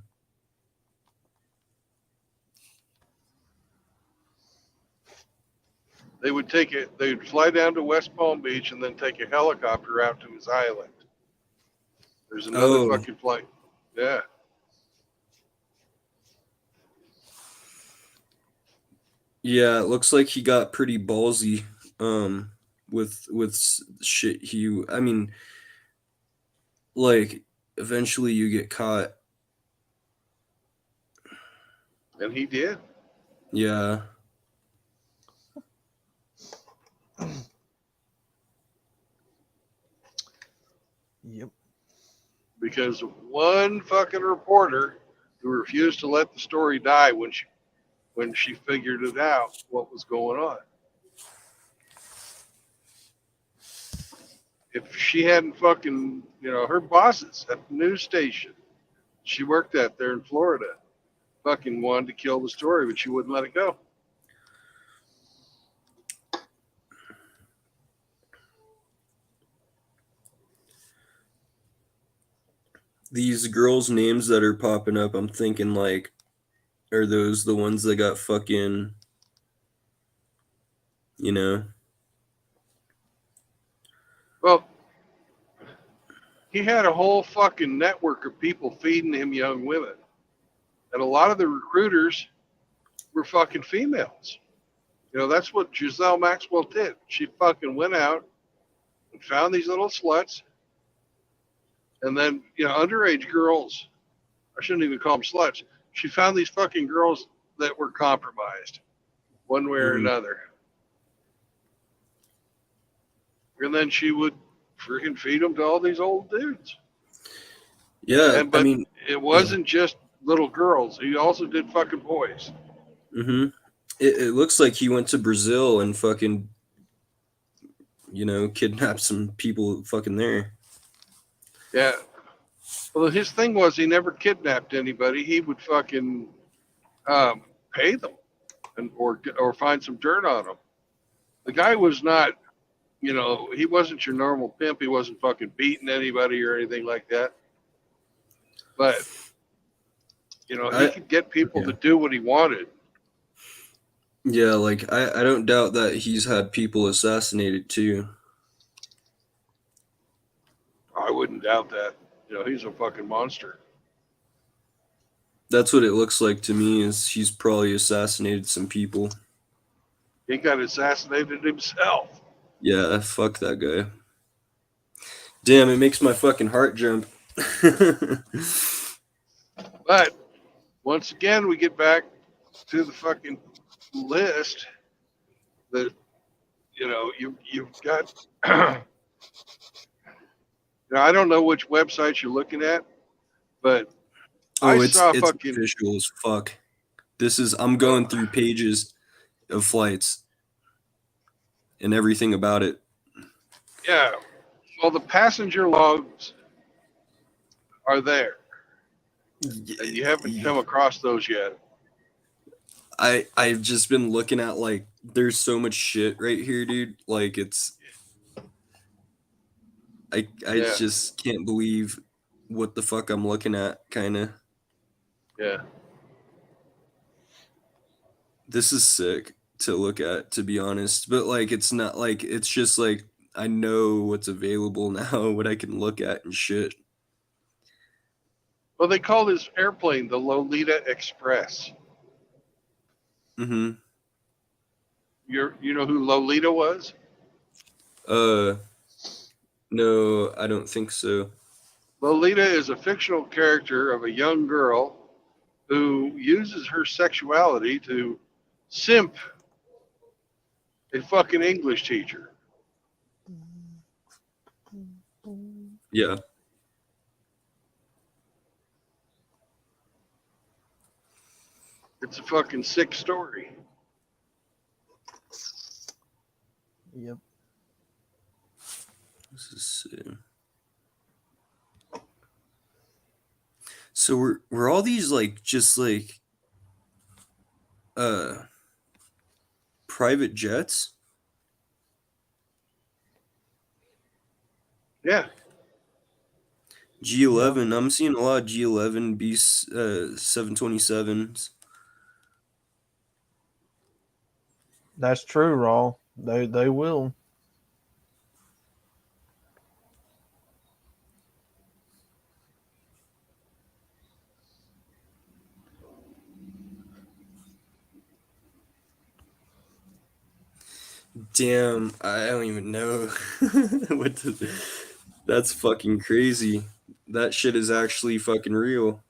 They would take it. They would fly down to West Palm Beach and then take a helicopter out to his island. There's another Oh. fucking flight. Yeah. Yeah, it looks like he got pretty ballsy with shit I mean, like eventually you get caught. And he did. Yeah. Yep. Because one fucking reporter who refused to let the story die when she figured it out what was going on. If she hadn't fucking, her bosses at the news station she worked at there in Florida fucking wanted to kill the story, but she wouldn't let it go. These girls' names that are popping up, I'm thinking like are those the ones that got fucking, you know? Well, he had a whole fucking network of people feeding him young women. And a lot of the recruiters were fucking females. You know, that's what Giselle Maxwell did. She fucking went out and found these little sluts. And then, you know, underage girls, I shouldn't even call them sluts. She found these fucking girls that were compromised one way or Mhm. another. And then she would freaking feed them to all these old dudes. Yeah, I But mean, it wasn't just little girls. He also did fucking boys. mm-hmm. It looks like he went to Brazil and fucking, you know, kidnapped some people fucking there. Yeah. Well, his thing was he never kidnapped anybody. He would fucking pay them or find some dirt on them. The guy was not, you know, he wasn't your normal pimp. He wasn't fucking beating anybody or anything like that. But, you know, he could get people to do what he wanted. Yeah, like I don't doubt that he's had people assassinated too. I wouldn't doubt that. You know, he's a fucking monster. That's what it looks like to me, is he's probably assassinated some people. He got assassinated himself. Yeah, fuck that guy. Damn, it makes my fucking heart jump. But once again, we get back to the fucking list that, you know, you've got. Now, I don't know which websites you're looking at, but I it's saw fucking. official as fuck. I'm going through pages of flights and everything about it. Yeah. Well, the passenger logs are there, and you haven't come across those yet. I've just been looking at, like, there's so much shit right here, dude. Like, I Yeah. just can't believe what the fuck I'm looking at, kind of. Yeah. This is sick to look at, to be honest. But, like, it's not like, it's just like, I know what's available now, what I can look at and shit. Well, they call this airplane the Lolita Express. Mm-hmm. You know who Lolita was? No, I don't think so. Lolita is a fictional character of a young girl who uses her sexuality to simp a fucking English teacher. Yeah. It's a fucking sick story. Yep. This is sick. So were all these like just like private jets? Yeah. G11. I'm seeing a lot of G11 B 727s. That's true, Raw. They will. Damn, I don't even know what to. That's fucking crazy. That shit is actually fucking real.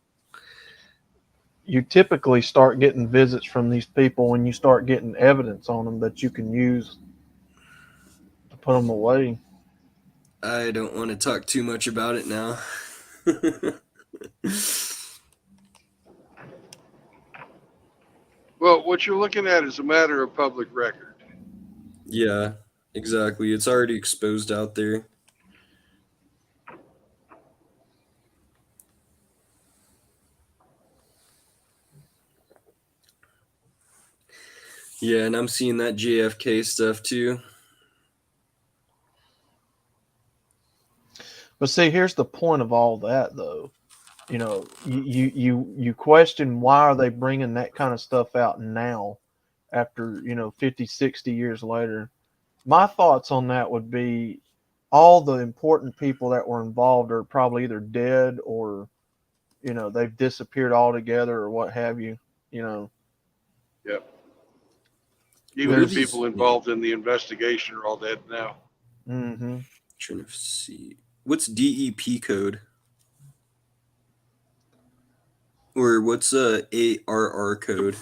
You typically start getting visits from these people when you start getting evidence on them that you can use to put them away. I don't want to talk too much about it now. Well, what you're looking at is a matter of public record. Yeah, exactly. It's already exposed out there. Yeah, and I'm seeing that JFK stuff too. But see, here's the point of all that, though, you know, you question why are they bringing that kind of stuff out now after, 50, 60 years later. My thoughts on that would be all the important people that were involved are probably either dead or, they've disappeared altogether or what have you. Yep. Even the There's, people involved in the investigation are all dead now. mm-hmm. Trying to see what's DEP code, or what's ARR code.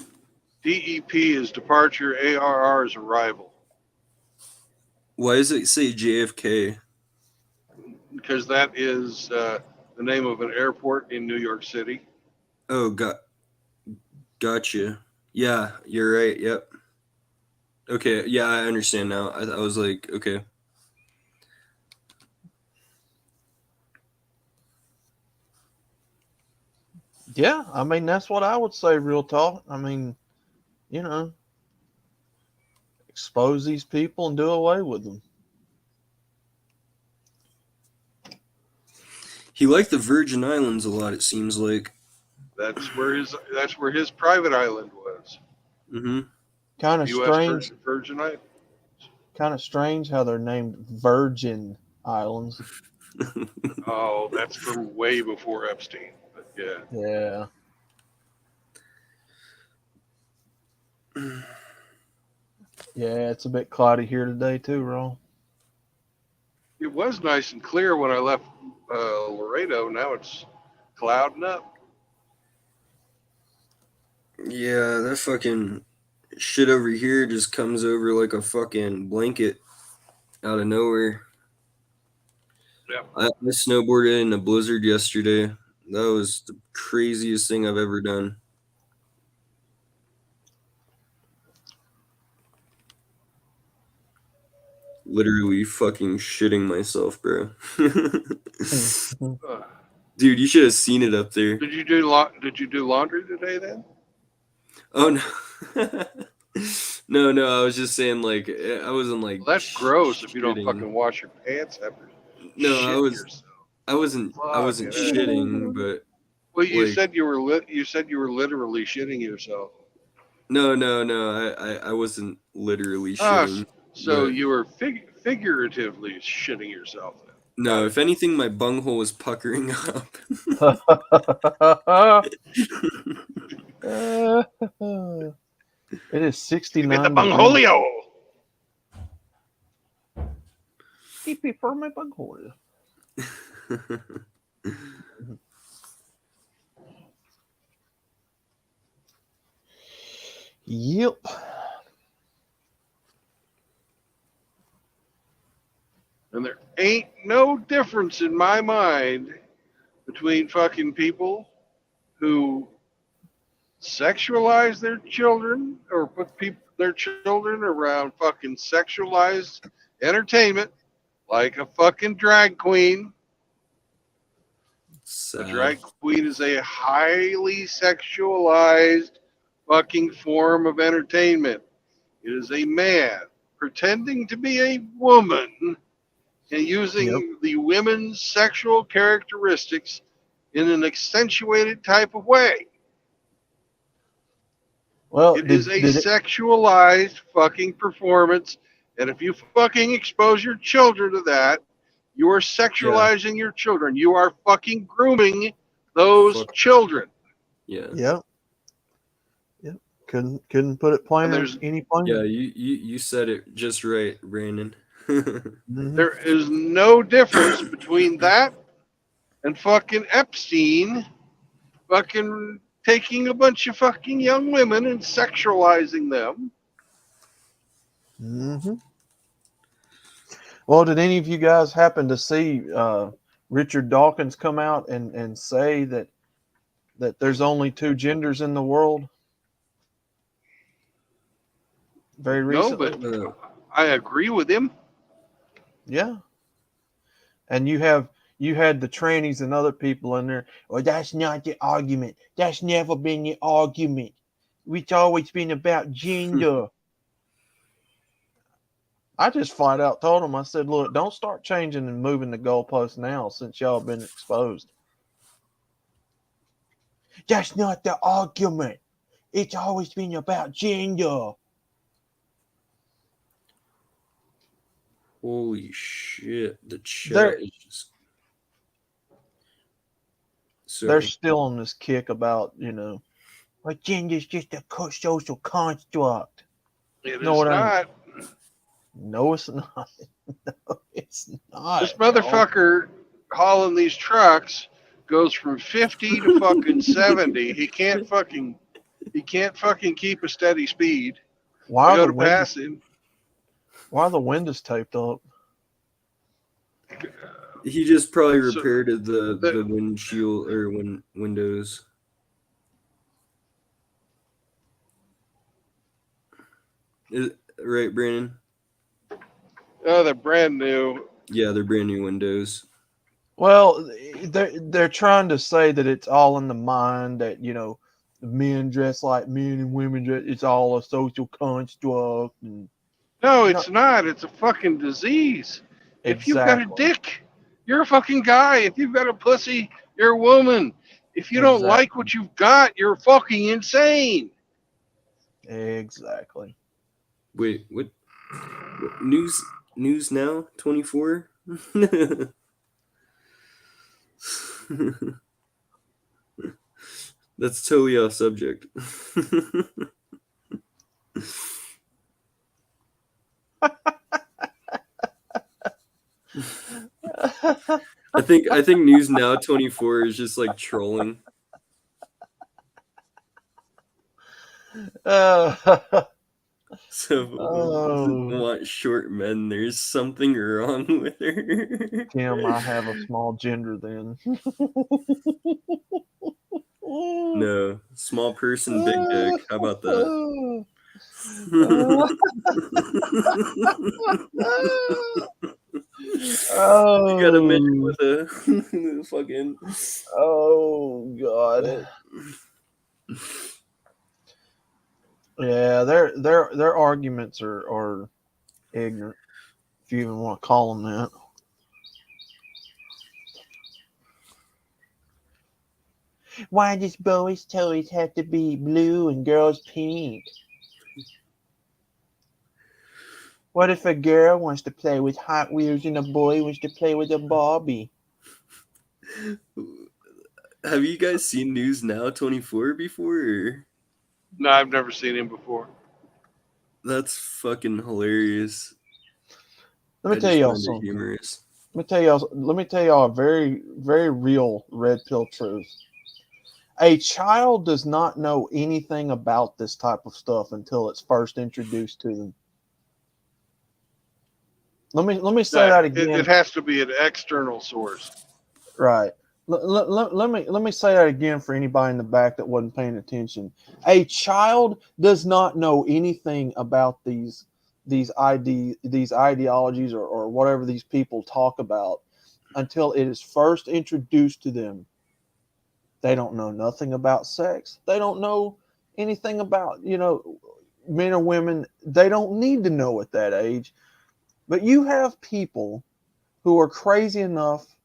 DEP is departure, ARR is arrival. Why does it say JFK? Because that is the name of an airport in New York City. Oh, gotcha. Yeah, you're right. Yep. Okay. Yeah, I understand now. I was like, okay. Yeah, I mean, that's what I would say, real talk. I mean, expose these people and do away with them. He liked the Virgin Islands a lot, it seems like. That's where his private island was. Mm-hmm. Kind of U.S. strange. Virgin Islands. Kind of strange how they're named Virgin Islands. Oh, that's from way before Epstein. But yeah. Yeah. Yeah, it's a bit cloudy here today too, Ron. It was nice and clear when I left Laredo. Now it's clouding up. Yeah, that fucking shit over here just comes over like a fucking blanket out of nowhere. Yeah. I snowboarded in a blizzard yesterday. That was the craziest thing I've ever done. Literally fucking shitting myself, bro. Dude, you should have seen it up there. Did you do laundry today then? Oh no. No, I was just saying, like, I wasn't like. Well, that's gross if you don't shitting. fucking wash your pants after. No, yourself. I wasn't Fucking shitting, but well, you like, said you were literally shitting yourself. no, I wasn't literally shitting. So but you were figuratively shitting yourself. Then. no, if anything, my bunghole was puckering up. It is 69. Give me the bungholio. Keep for my bunghole. Yep. And there ain't no difference in my mind between fucking people who sexualize their children or put their children around fucking sexualized entertainment like a fucking drag queen. Sad. A drag queen is a highly sexualized fucking form of entertainment. It is a man pretending to be a woman and using the women's sexual characteristics in an accentuated type of way. Well, it is a sexualized fucking performance, and if you fucking expose your children to that, you are sexualizing your children. You are fucking grooming those children. Yeah. Yep. Couldn't put it plainer. Any plainer. Yeah, you said it just right, Brandon. Mm-hmm. There is no difference between that and fucking Epstein fucking taking a bunch of fucking young women and sexualizing them. Mm-hmm. Well, did any of you guys happen to see Richard Dawkins come out and say that there's only two genders in the world? Very recently. No, but I agree with him. Yeah. And you had the trannies and other people in there. Well, that's not the argument. That's never been the argument. It's always been about gender. I just flat out told them, I said, look, don't start changing and moving the goalposts now since y'all have been exposed. That's not the argument. It's always been about gender. Holy shit! The chat They're is just they're sorry. still on this kick about, like gender's just a social construct. It Know is what I mean? not. No, it's not. No, it's not, This y'all. motherfucker hauling these trucks goes from 50 to fucking 70. He can't fucking keep a steady speed. Why I are go the to windows pass him. why are the windows taped up? He just probably So repaired the the, windshield or windows. Right, Brandon? they're brand new. Yeah, they're brand new windows. Well, they're trying to say that it's all in the mind, that men dress like men and women dress. It's all a social construct. And No, no, it's not. It's a fucking disease. If you've got a exactly, dick, you're a fucking guy. If you've got a pussy, you're a woman. If you don't like exactly, what you've got, you're fucking insane. exactly. Wait, what news now 24? That's totally off subject. I think News Now 24 is just like trolling. Oh, So oh, want short men, there's something wrong with her. Tim, I have a small gender then. No, small person, big dick. How about that? You got a midget Oh, with a fucking oh God. Yeah, their arguments are ignorant, if you even want to call them that. Why does boys' toys have to be blue and girls' pink? What if a girl wants to play with Hot Wheels and a boy wants to play with a Barbie? Have you guys seen News Now 24 before? Or? No, I've never seen him before. That's fucking hilarious. Let me I tell just y'all find it something. humorous. Let me tell y'all a very, very real red pill truth. A child does not know anything about this type of stuff until it's first introduced to them. Let me say No, that it again. has to be an external source. Right. Let me say that again for anybody in the back that wasn't paying attention. A child does not know anything about these ideologies or whatever these people talk about until it is first introduced to them. They don't know nothing about sex. They don't know anything about, men or women. They don't need to know at that age. But you have people who are crazy enough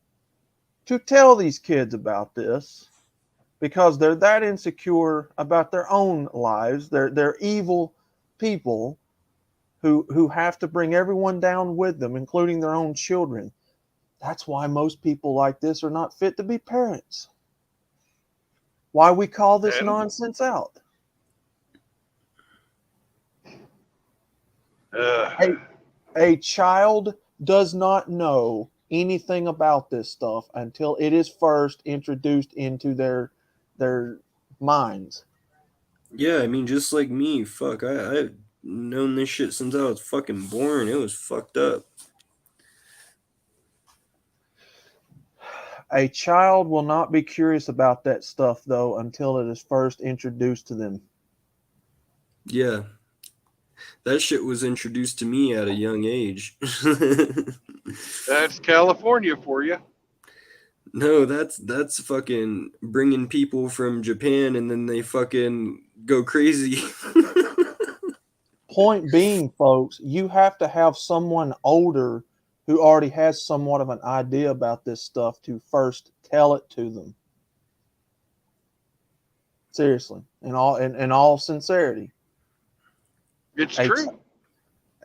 to tell these kids about this because they're that insecure about their own lives. They're evil people who have to bring everyone down with them, including their own children. That's why most people like this are not fit to be parents. Why we call this And nonsense out. A, a child does not know anything about this stuff until it is first introduced into their minds. Yeah, I mean, just like me. Fuck, I've known this shit since I was fucking born. It was fucked up. A child will not be curious about that stuff though until it is first introduced to them. Yeah, that shit was introduced to me at a young age. that's California for you. No, that's fucking bringing people from Japan and then they fucking go crazy. Point being, folks, you have to have someone older who already has somewhat of an idea about this stuff to first tell it to them. Seriously, in all sincerity. It's Hey, true.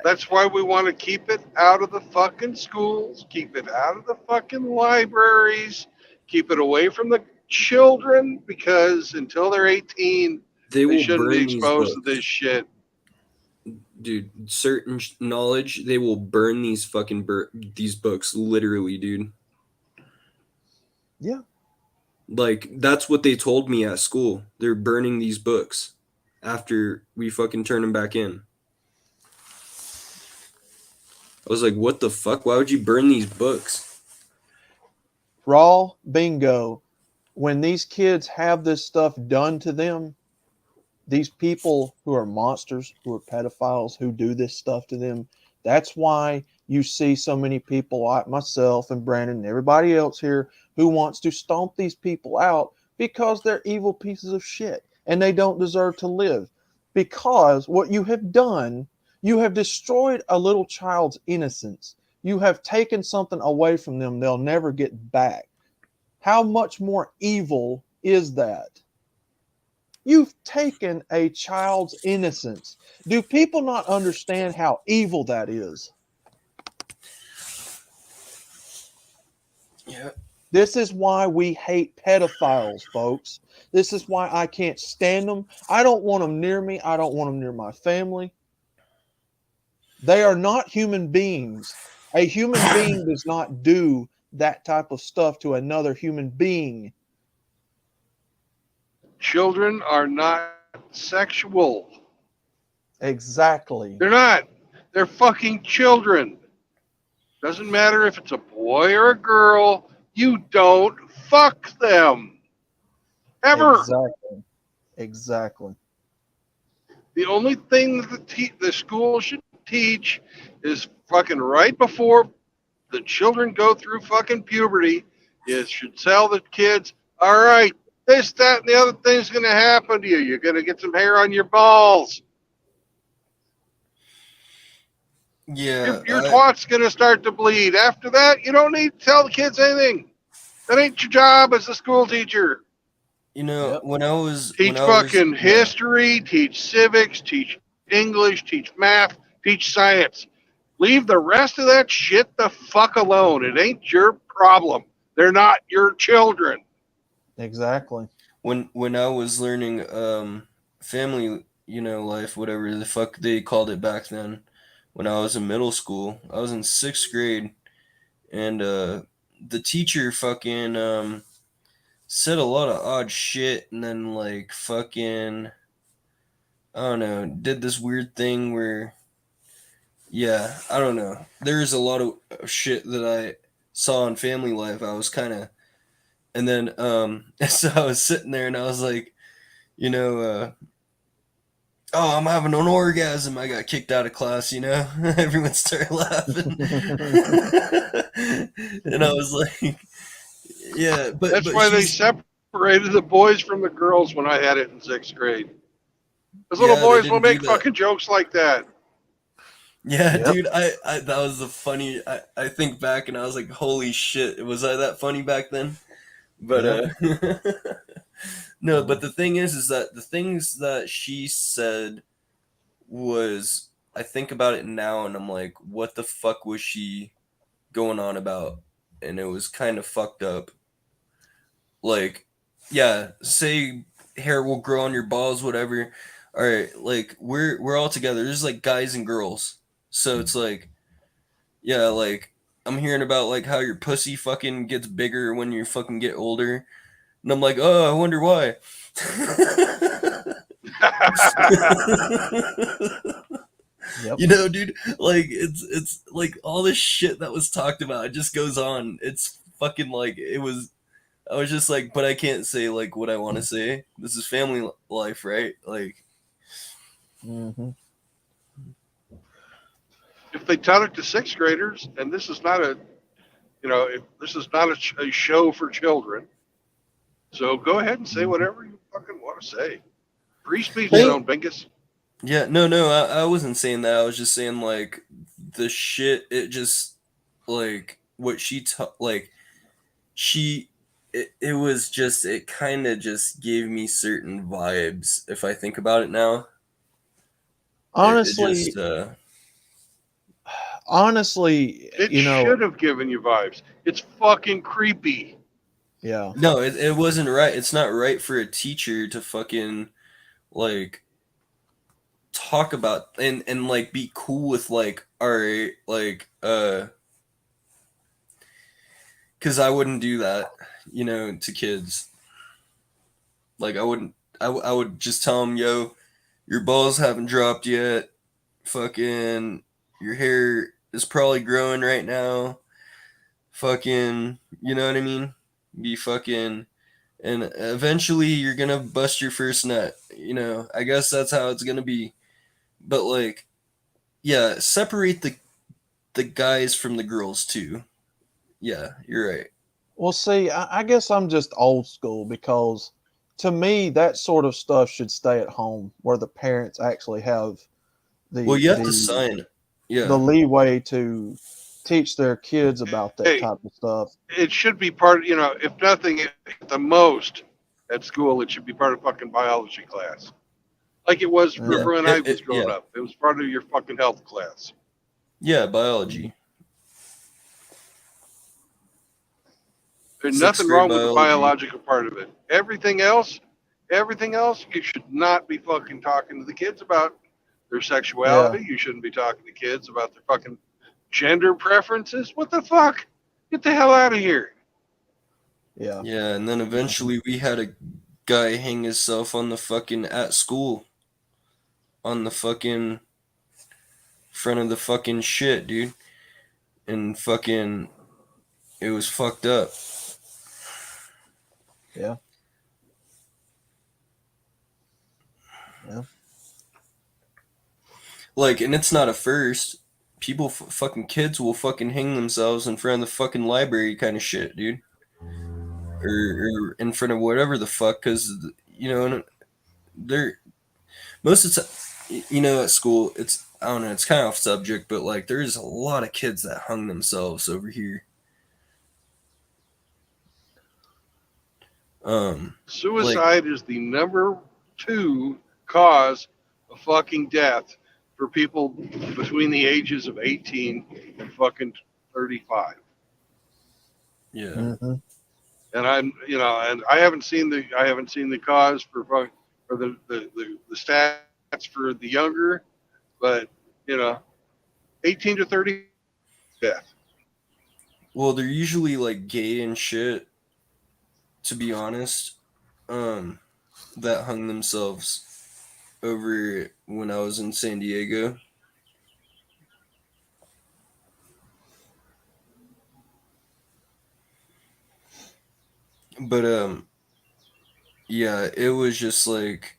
That's why we want to keep it out of the fucking schools, keep it out of the fucking libraries, keep it away from the children, because until they're 18, They they will shouldn't be burn these exposed to books. this shit. Dude, certain knowledge, they will burn these fucking these books, literally, dude. Yeah. Like, that's what they told me at school. They're burning these books after we fucking turn them back in. I was like, what the fuck? Why would you burn these books? Raw bingo. When these kids have this stuff done to them, these people who are monsters, who are pedophiles, who do this stuff to them, that's why you see so many people like myself and Brandon and everybody else here who wants to stomp these people out, because they're evil pieces of shit and they don't deserve to live. Because what you have done, you have destroyed a little child's innocence. You have taken something away from them they'll never get back. How much more evil is that? You've taken a child's innocence. Do people not understand how evil that is? Yeah. This is why we hate pedophiles, folks. This is why I can't stand them. I don't want them near me. I don't want them near my family. They are not human beings. A human being does not do that type of stuff to another human being. Children are not sexual. Exactly. They're not. They're fucking children. Doesn't matter if it's a boy or a girl. You don't fuck them. Ever. Exactly. Exactly. The only thing that the school should teach is fucking right before the children go through fucking puberty, you should tell the kids, all right, this, that, and the other thing's going to happen to you. You're going to get some hair on your balls. Yeah. Your twat's going to start to bleed. After that, you don't need to tell the kids anything. That ain't your job as a school teacher. You know, Yep. Teach fucking history, teach civics, teach English, teach math, teach science. Leave the rest of that shit the fuck alone. It ain't your problem. They're not your children. Exactly. When I was learning family, life, whatever the fuck they called it back then, when I was in middle school, I was in 6th grade, and the teacher fucking said a lot of odd shit, and then like fucking, I don't know, did this weird thing where, yeah, I don't know. There's a lot of shit that I saw in family life. I was kind of, and then so I was sitting there and I was like, oh, I'm having an orgasm. I got kicked out of class, Everyone started laughing. And I was like, yeah, but That's why they she's, separated the boys from the girls when I had it in 6th grade. Because yeah, little they boys will didn't do make that. fucking jokes like that. Yeah, Yep. dude, I that was the funny. I think back and I was like, holy shit, was I that funny back then? But no, but the thing is that the things that she said was, I think about it now and I'm like, what the fuck was she going on about? And it was kind of fucked up. Like, yeah, say hair will grow on your balls, whatever. All right, like we're all together. There's like guys and girls, so it's like, yeah, like I'm hearing about like how your pussy fucking gets bigger when you fucking get older, and I'm like, oh, I wonder why. Yep. Dude, like it's like all this shit that was talked about, it just goes on. It's fucking like it was. I was just like, but I can't say like what I want to say. This is family life, right? Like, Mm-hmm. If they taught it to 6th graders, and this is not if this is not a show for children, so go ahead and say whatever you fucking want to say. Free speech zone, Bingus. yeah, no, I wasn't saying that. I was just saying like the shit. It just like what she like she it was just, it kind of just gave me certain vibes if I think about it now. It Honestly, just honestly, It you know, should have given you vibes. It's fucking creepy. yeah, no, it wasn't right. It's not right for a teacher to fucking like talk about and like be cool with like, all right, like because I wouldn't do that, to kids. Like I wouldn't. I would just tell them, yo, your balls haven't dropped yet. Fucking, your hair is probably growing right now. Fucking, you know what I mean? Be fucking, and eventually you're gonna bust your first nut. I guess that's how it's gonna be. But like, yeah, separate the guys from the girls too. Yeah, you're right. well, see, I guess I'm just old school because to me, that sort of stuff should stay at home where the parents actually have Well, the you have to the sign. the Yeah. leeway to teach their kids about that Hey, type of stuff. it should be part. If nothing, at the most at school, it should be part of fucking biology class, like it was Yeah. for when I was growing Yeah. up. It was part of your fucking health class. Yeah, biology. There's Sixth nothing grade wrong with the biology. biological part of it. Everything else, you should not be fucking talking to the kids about their Yeah. sexuality. You shouldn't be talking to kids about their fucking gender preferences. What the fuck? Get the hell out of here. Yeah. Yeah, and then eventually we had a guy hang himself on the fucking at school on the fucking front of the fucking shit, dude. And fucking it was fucked up. Yeah. Yeah. Like, and it's not a first. People, fucking kids will fucking hang themselves in front of the fucking library kind of shit, dude. Or in front of whatever the fuck, because, they're, most of the time, at school, it's, I don't know, it's kind of off subject, but like, there's a lot of kids that hung themselves over here. Like, Suicide is the number 2 cause of fucking death for people between the ages of 18 and fucking 35. yeah. Mm-hmm. And and I haven't seen the cause for the stats for the younger, but 18 to 30 death. Well, they're usually like gay and shit, to be honest. That hung themselves over when I was in San Diego. But yeah, it was just like,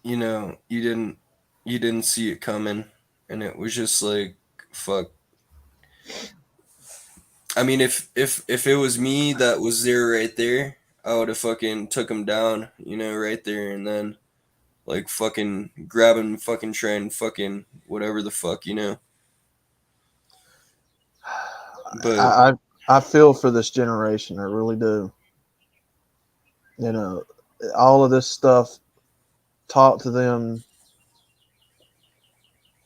you didn't see it coming, and it was just like, fuck. I mean, if it was me that was there right there, I would have fucking took him down, right there and then, like, fucking grab him, fucking try and fucking whatever the fuck. But I feel for this generation. I really do. You know, all of this stuff taught to them.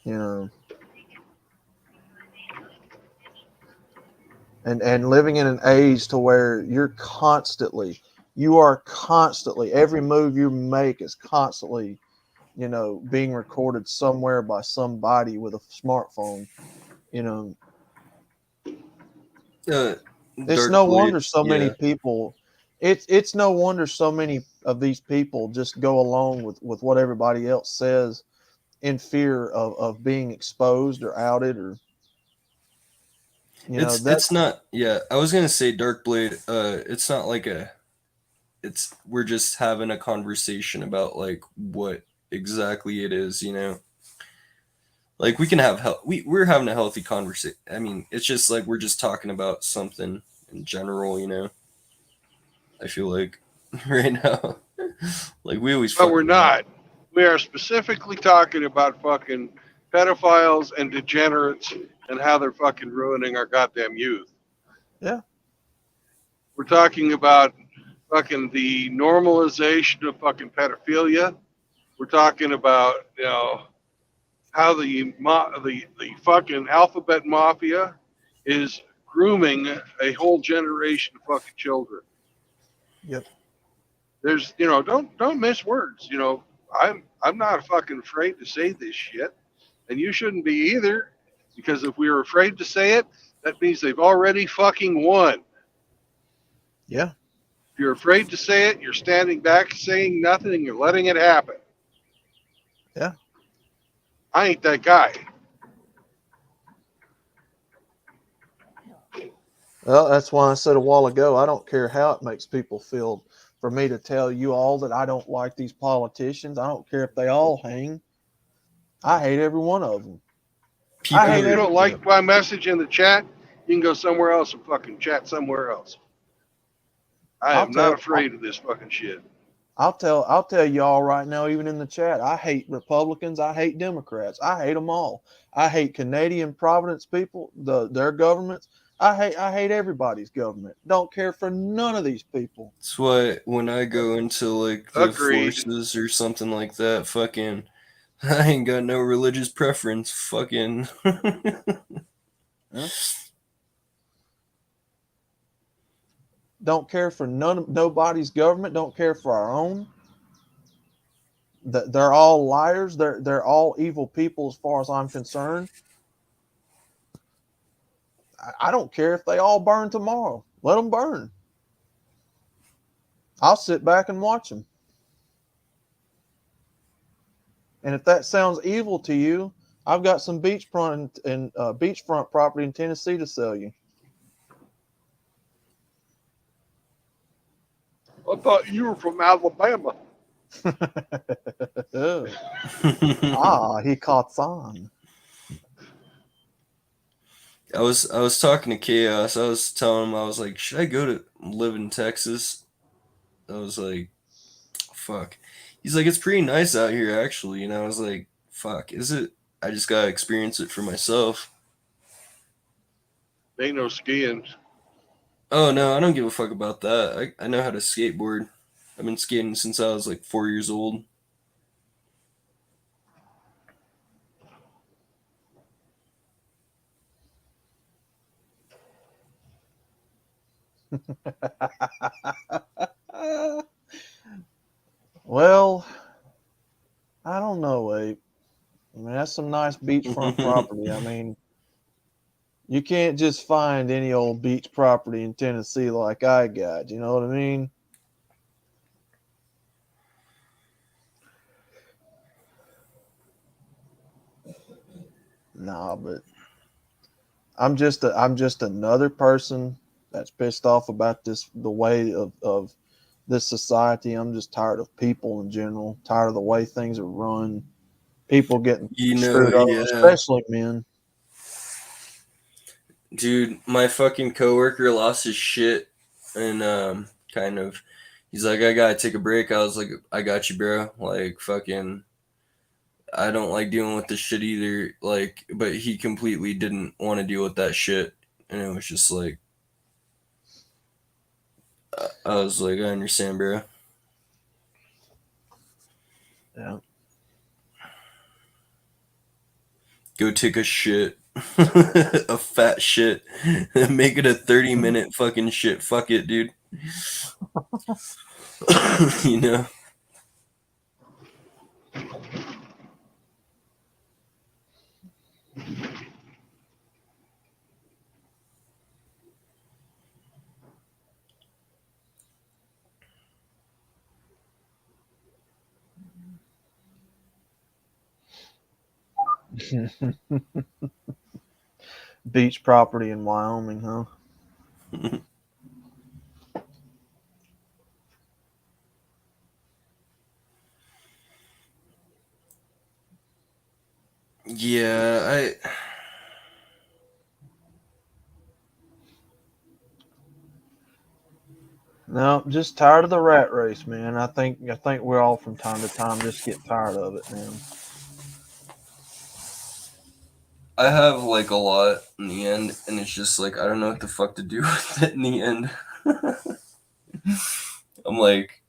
You know, and living in an age to where you are constantly, every move you make is constantly, being recorded somewhere by somebody with a smartphone. You know, uh, it's Dark no Blade, wonder so many yeah. people. It's no wonder so many of these people just go along with what everybody else says in fear of being exposed or outed, or that. It's not, yeah, I was gonna say Dark Blade, it's not like we're just having a conversation about like what exactly it is. Like we can have we're having a healthy conversation. I mean, it's just like we're just talking about something in general. I feel like right now. Like we always But we're fucking have. not. We are specifically talking about fucking pedophiles and degenerates and how they're fucking ruining our goddamn youth. Yeah. We're talking about fucking the normalization of fucking pedophilia. We're talking about, how the fucking alphabet mafia is grooming a whole generation of fucking children. Yep. There's, don't miss words. I'm not fucking afraid to say this shit, and you shouldn't be either, because if we are afraid to say it, that means they've already fucking won. Yeah. If you're afraid to say it, you're standing back, saying nothing, and you're letting it happen. Yeah. I ain't that guy. Well, that's why I said a while ago, I don't care how it makes people feel for me to tell you all that I don't like these politicians. I don't care if they all hang. I hate every one of them. People I hate If you every don't like my message in the chat, you can go somewhere else and fucking chat somewhere else. I am not afraid of this fucking shit. I'll tell y'all right now, even in the chat, I hate Republicans. I hate Democrats. I hate them all. I hate Canadian Providence people, their governments. I hate everybody's government. Don't care for none of these people. That's why when I go into like the Agreed. forces or something like that, fucking, I ain't got no religious preference. Fucking. Yeah. Don't care for nobody's government. Don't care for our own. They're all liars. They're all evil people as far as I'm concerned. I don't care if they all burn tomorrow. Let them burn. I'll sit back and watch them. And if that sounds evil to you, I've got some beachfront property in Tennessee to sell you. I thought you were from Alabama. He caught on. I was talking to Chaos. I was telling him, I was like, should I go to live in Texas? I was like, fuck. He's like, it's pretty nice out here actually. And I was like, fuck, is it? I just gotta experience it for myself. Ain't no skiing. Oh no, I don't give a fuck about that. I know how to skateboard. I've been skating since I was like 4 years old. Well, I don't know, Abe. I mean, that's some nice beachfront property. I mean, you can't just find any old beach property in Tennessee like I got. You know what I mean? Nah, but I'm just another person that's pissed off about the way of this society. I'm just tired of people in general, tired of the way things are run. People getting screwed over, yeah. especially men. Dude, my fucking coworker lost his shit and kind of he's like, I gotta take a break. I was like, I got you, bro. Like fucking I don't like dealing with this shit either. Like, but he completely didn't want to deal with that shit. And it was just like I was like, I understand, bro. Yeah. Go take a shit. A fat shit. Make it a 30-minute fucking shit. Fuck it, dude. You know? Beach property in Wyoming, huh? Yeah, No, just tired of the rat race, man. I think we're all from time to time just get tired of it, man. I have like a lot in the end, and it's just like I don't know what the fuck to do with it in the end. I'm like,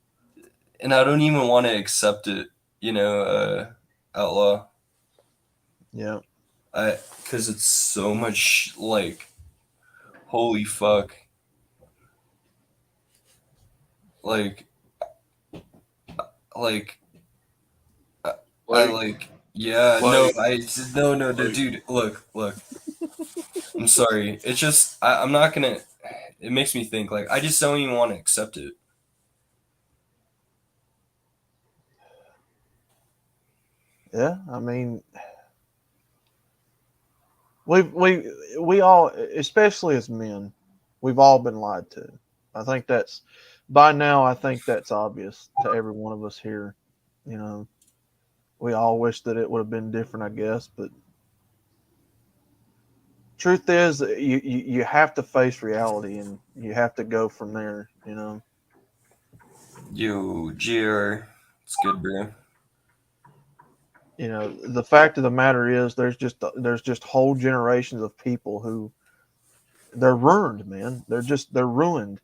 and I don't even want to accept it, outlaw. Yeah. Because it's so much like, holy fuck. Like, like, I Like, like, yeah, like, no, like, dude, look. I'm sorry. It's just, I'm not gonna, it makes me think, like, I just don't even want to accept it. Yeah. I mean, we all, especially as men, we've all been lied to. I think that's by now. I think that's obvious to every one of us here. You know, we all wish that it would have been different, I guess, but truth is, you have to face reality and you have to go from there. You know. Yo, GR, it's good, bro. You know, the fact of the matter is, there's just whole generations of people who they're ruined, man. They're ruined.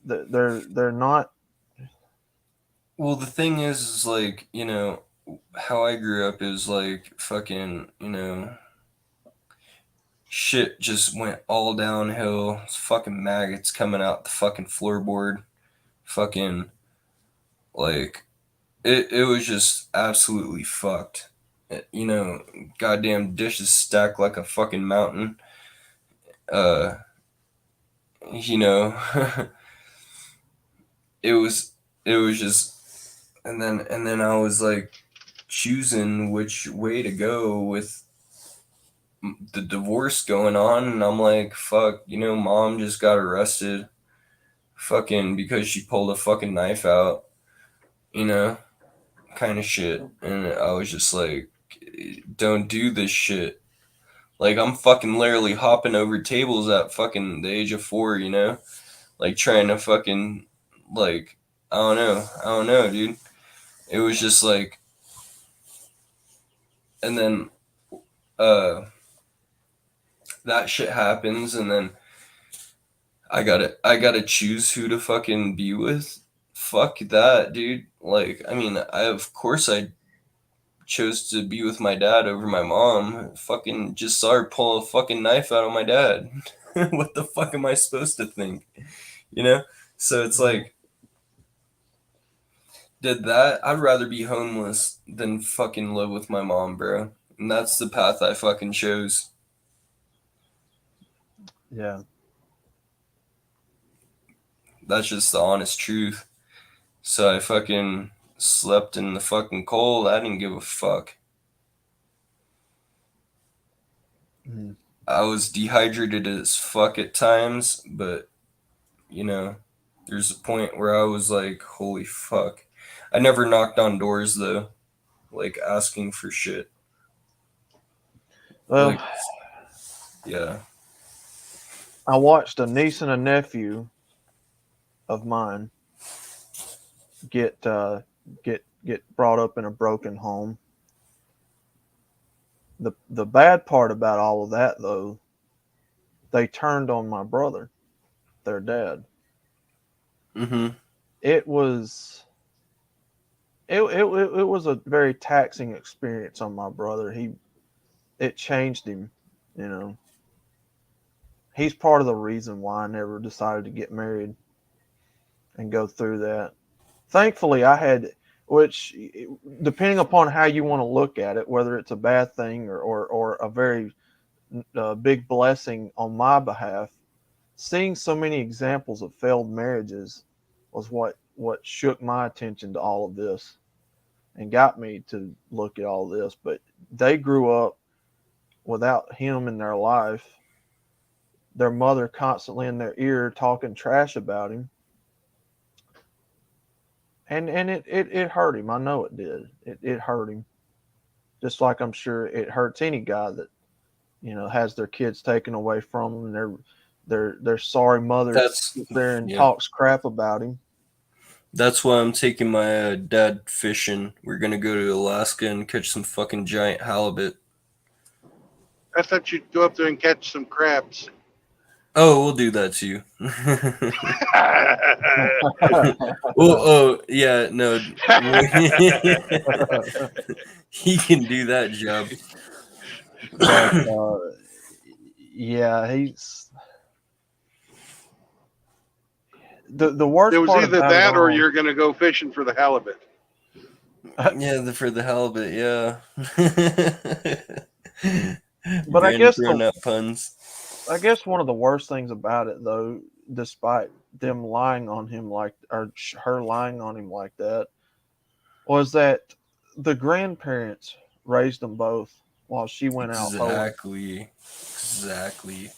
They're not. Well, the thing is like, how I grew up is like fucking, shit just went all downhill. It's fucking maggots coming out the fucking floorboard. Fucking, like, it was just absolutely fucked. You know, goddamn dishes stacked like a fucking mountain. Uh, you know, it was, it was just, and then I was like choosing which way to go with the divorce going on, and I'm like, fuck, mom just got arrested, fucking, because she pulled a fucking knife out, you know, kind of shit. And I was just like, don't do this shit. Like, I'm fucking literally hopping over tables at fucking the age of 4, like trying to fucking, like, I don't know, dude. It was just like, and then, uh, that shit happens, and then I gotta choose who to fucking be with. Fuck that, dude. Like, I mean, of course I chose to be with my dad over my mom. Fucking just saw her pull a fucking knife out of my dad. What the fuck am I supposed to think? You know? So it's like, did that? I'd rather be homeless than fucking live with my mom, bro. And that's the path I fucking chose. Yeah. That's just the honest truth. So I fucking slept in the fucking cold. I didn't give a fuck. Mm. I was dehydrated as fuck at times, but there's a point where I was like, holy fuck. I never knocked on doors though, like asking for shit. Well, Like, yeah. I watched a niece and a nephew of mine get brought up in a broken home. The bad part about all of that, though, they turned on my brother, their dad. Mm-hmm. It was it was a very taxing experience on my brother. It changed him, you know. He's part of the reason why I never decided to get married and go through that. Thankfully, I had, which, depending upon how you want to look at it, whether it's a bad thing or a very big blessing on my behalf, seeing so many examples of failed marriages was what shook my attention to all of this and got me to look at all this. But they grew up without him in their life, their mother constantly in their ear talking trash about him. And it hurt him. I know it did. It hurt him. Just like I'm sure it hurts any guy that, has their kids taken away from them, and their sorry mother That's, sits there and yeah. talks crap about him. That's why I'm taking my dad fishing. We're gonna go to Alaska and catch some fucking giant halibut. I thought you'd go up there and catch some crabs. Oh, we'll do that too. Well, oh yeah, no, he can do that job. But yeah, he's the It worst was part either about it that or all. you're going to go fishing for the halibut. Yeah, for the halibut, yeah. But Ran throwing out puns. I guess one of the worst things about it, though, despite them lying on him her lying on him like that, was that the grandparents raised them both while she went out hoeing. Exactly.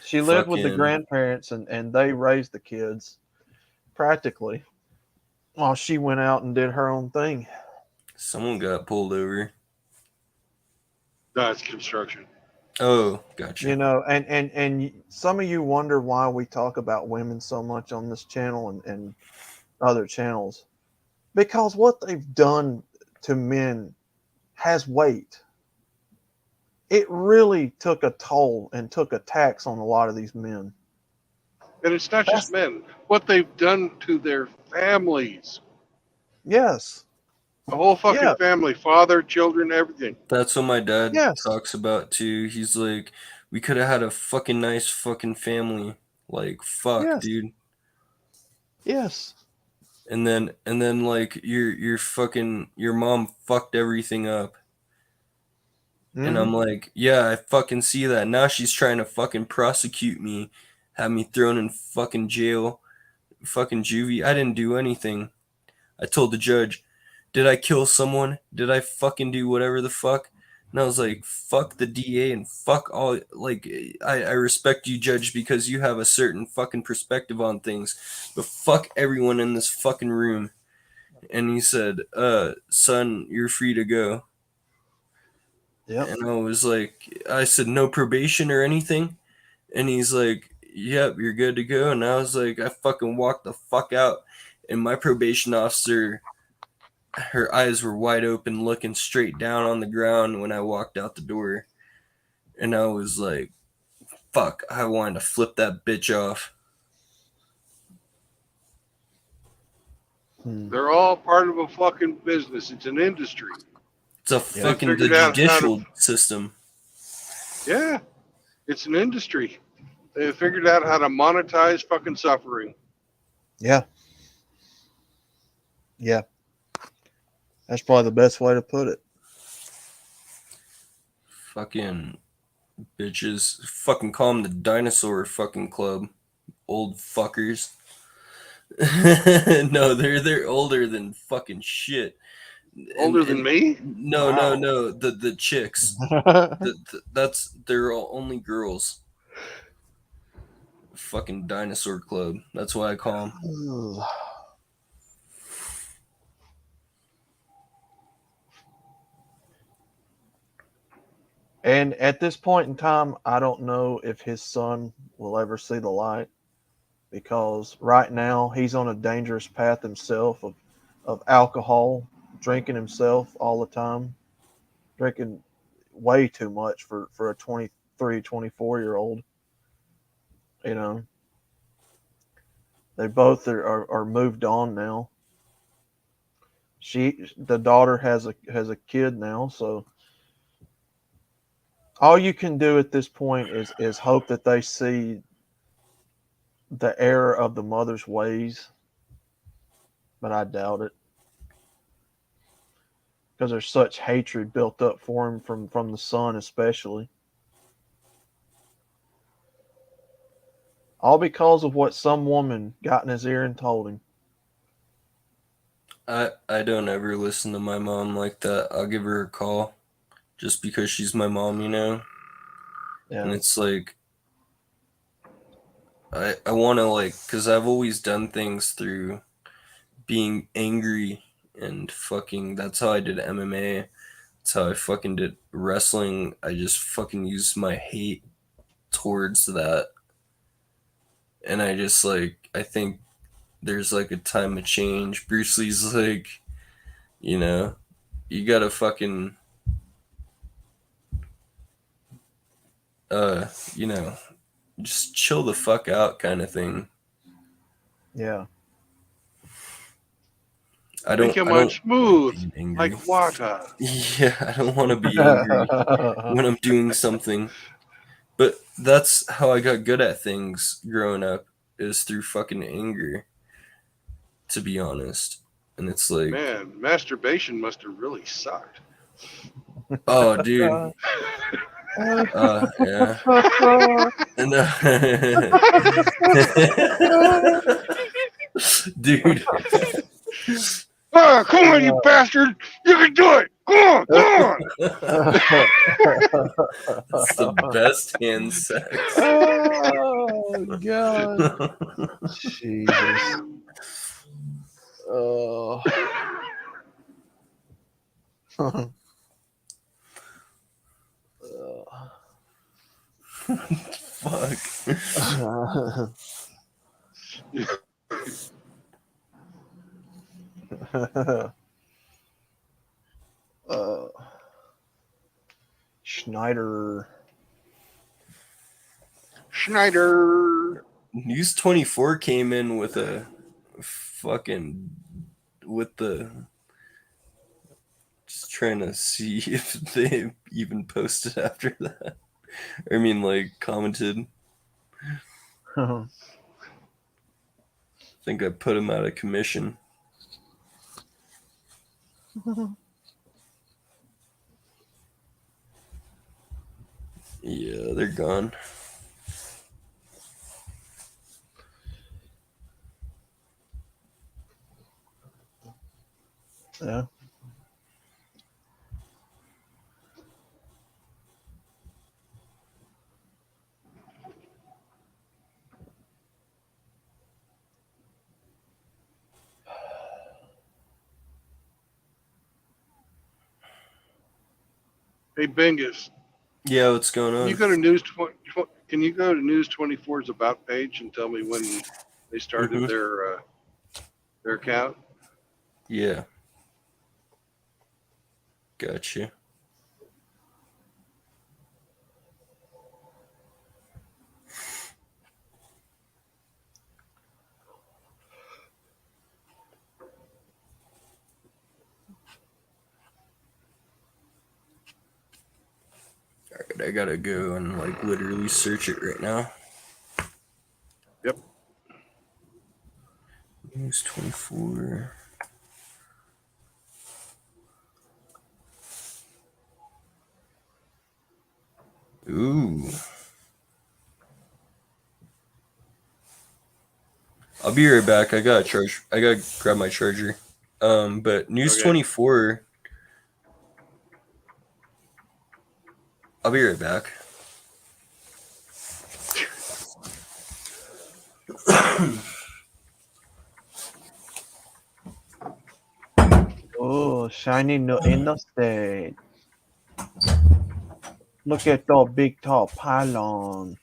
She lived with the Fucking grandparents, and they raised the kids practically while she went out and did her own thing. someone got pulled over. No, it's construction. Oh, gotcha. You know, and some of you wonder why we talk about women so much on this channel and other channels, because what they've done to men has weight. It really took a toll and took a tax on a lot of these men. And it's not just men. What they've done to their families. Yes. The whole fucking Yeah. family. Father, children, everything. That's what my dad Yes. talks about too. He's like, we could have had a fucking nice fucking family. Like, fuck, Yes. dude. Yes. And then like your fucking your mom fucked everything up. And I'm like, yeah, I fucking see that. Now she's trying to fucking prosecute me, have me thrown in fucking jail, fucking juvie. I didn't do anything. I told the judge, did I kill someone? Did I fucking do whatever the fuck? And I was like, fuck the DA and fuck all. Like, I respect you, judge, because you have a certain fucking perspective on things. But fuck everyone in this fucking room. And he said, son, you're free to go. Yep. And I was like, I said, no probation or anything. And he's like, yep, you're good to go. And I was like, I fucking walked the fuck out. And my probation officer, her eyes were wide open, looking straight down on the ground when I walked out the door. And I was like, fuck, I wanted to flip that bitch off. They're all part of a fucking business. It's an industry. It's a They fucking the figured out how to. judicial system. Yeah, it's an industry. They figured out how to monetize fucking suffering. Yeah. Yeah. That's probably the best way to put it. Fucking bitches. Fucking call them the dinosaur fucking club. Old fuckers. No, they're older than fucking shit. Older than me? No, Wow. no. The chicks. They're all only girls. Fucking dinosaur club. That's why I call them. And at this point in time, I don't know if his son will ever see the light, because right now he's on a dangerous path himself of alcohol, drinking himself all the time, drinking way too much for a 23, 24-year-old. You know, they both are moved on now. The daughter has a kid now, so all you can do at this point is hope that they see the error of the mother's ways, but I doubt it, because there's such hatred built up for him from the son, especially, all because of what some woman got in his ear and told him. I don't ever listen to my mom like that. I'll give her a call just because she's my mom, you know? Yeah. And it's like I want to, like, because I've always done things through being angry and fucking, that's how I did MMA. That's how I fucking did wrestling. I just fucking used my hate towards that. And I just, like, I think there's like a time of change. Bruce Lee's like, you know, you gotta fucking, you know, just chill the fuck out kind of thing. Yeah. I Make don't him I don't smooth being angry. like water. Yeah, I don't want to be angry when I'm doing something. But that's how I got good at things growing up, is through fucking anger, to be honest. And it's like, Man, masturbation must have really sucked. oh, dude, yeah. And, dude, Ah, come on, you bastard! You can do it! Come on! it's the best hand sex. Oh God. Jesus. Oh. Fuck. uh, Schneider. Schneider. News 24 came in with a fucking with the just trying to see if they even posted after that. I mean, like, commented. I think I put him out of commission. Yeah, they're gone. Yeah. Hey, Bingus, Yeah, what's going can on? you go to News 20, can you go to News 24's About page and tell me when they started their account? Yeah. Gotcha. Alright, I gotta go and like literally search it right now. Yep. News 24. Ooh. I'll be right back. I gotta grab my charger. But News Okay. 24. I'll be right back. Oh, shiny no in the state. Look at the big tall pylon.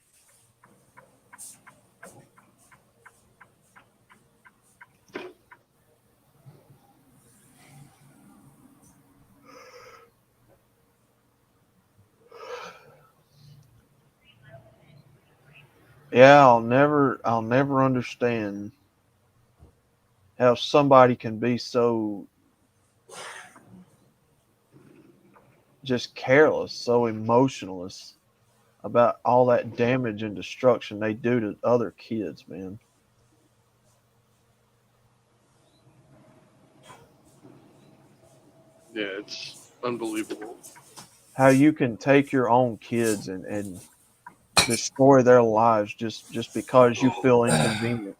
Yeah, I'll never understand how somebody can be so just careless, so emotionless about all that damage and destruction they do to other kids, man. Yeah, it's unbelievable. How you can take your own kids and destroy their lives just because you feel inconvenienced.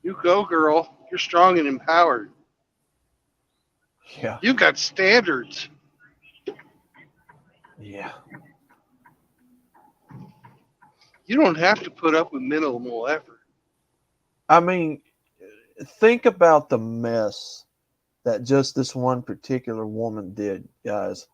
You go, girl. You're strong and empowered. Yeah. You got standards. Yeah. You don't have to put up with minimal effort. I mean, think about the mess that just this one particular woman did, guys.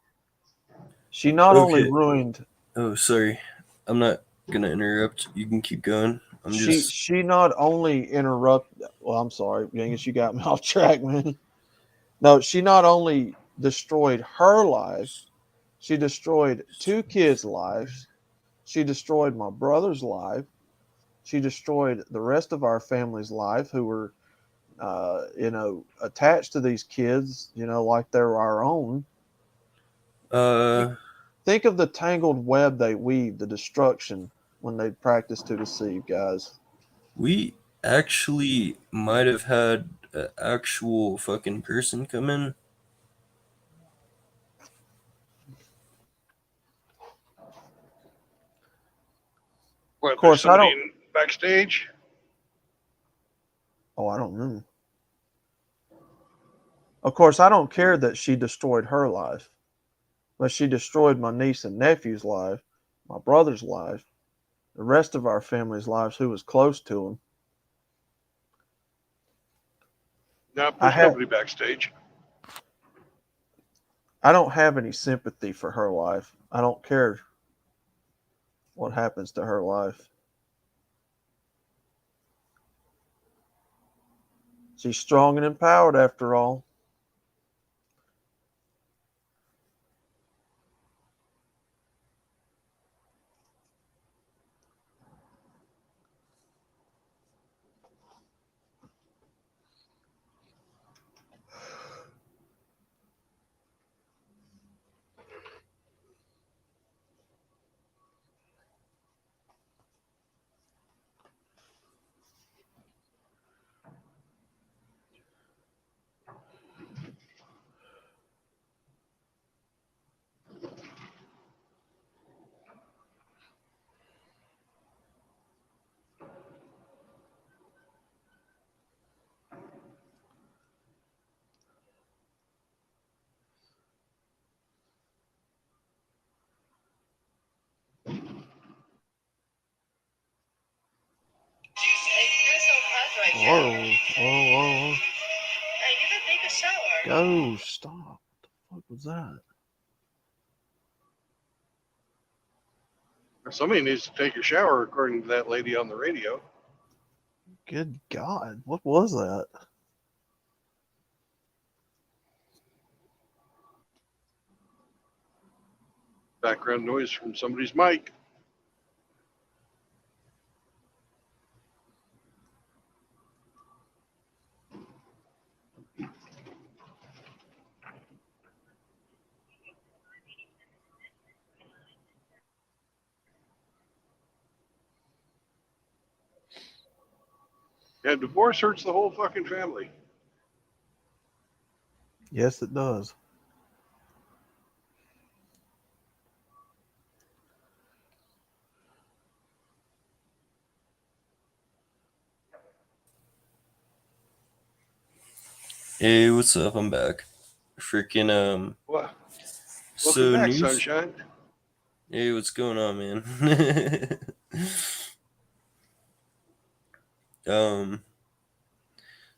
She not only Okay. ruined. Oh, sorry. I'm not gonna interrupt. You can keep going. I'm just She not only interrupt. Well, I'm sorry, Genghis, you got me off track, man. No, she not only destroyed her life, she destroyed two kids' lives. She destroyed my brother's life. She destroyed the rest of our family's life who were, attached to these kids, like they're our own. uh Think of the tangled web they weave, the destruction when they practice to deceive, guys. we actually might have had an actual fucking person come in. Of What? There's course, I somebody don't. in backstage. Oh, I don't know. Of course, I don't care that she destroyed her life, but she destroyed my niece and nephew's life, my brother's life, the rest of our family's lives who was close to him. Nope, I there's have nobody backstage. I don't have any sympathy for her life. I don't care what happens to her life. She's strong and empowered after all. Whoa, whoa, whoa, whoa. Go, stop. What the fuck was that? Somebody needs to take a shower, according to that lady on the radio. Good God, what was that? Background noise from somebody's mic. Yeah, divorce hurts the whole fucking family. Yes, it does. Hey, what's up? I'm back. Freaking Well, welcome so back, news. sunshine. Hey, what's going on, man? um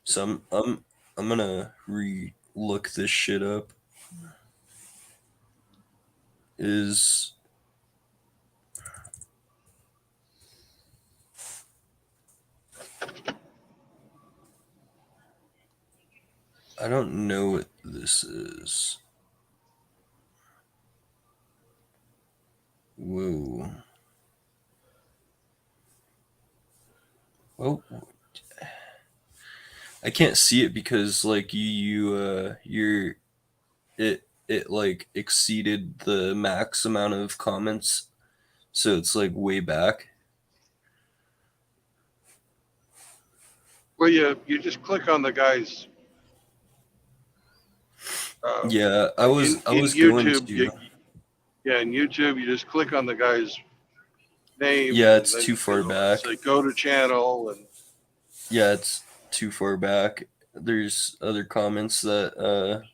so I'm gonna re-look this shit up. Is I don't know what this is. Whoa. Oh, I can't see it because like you're it like exceeded the max amount of comments, so it's like way back. Well, you just click on the guy's. Yeah, I was In I in was going YouTube, to. yeah, in YouTube, you just click on the guy's name, Yeah, and it's then too far it'll back. say go to channel, and Yeah, it's too far back. There's other comments that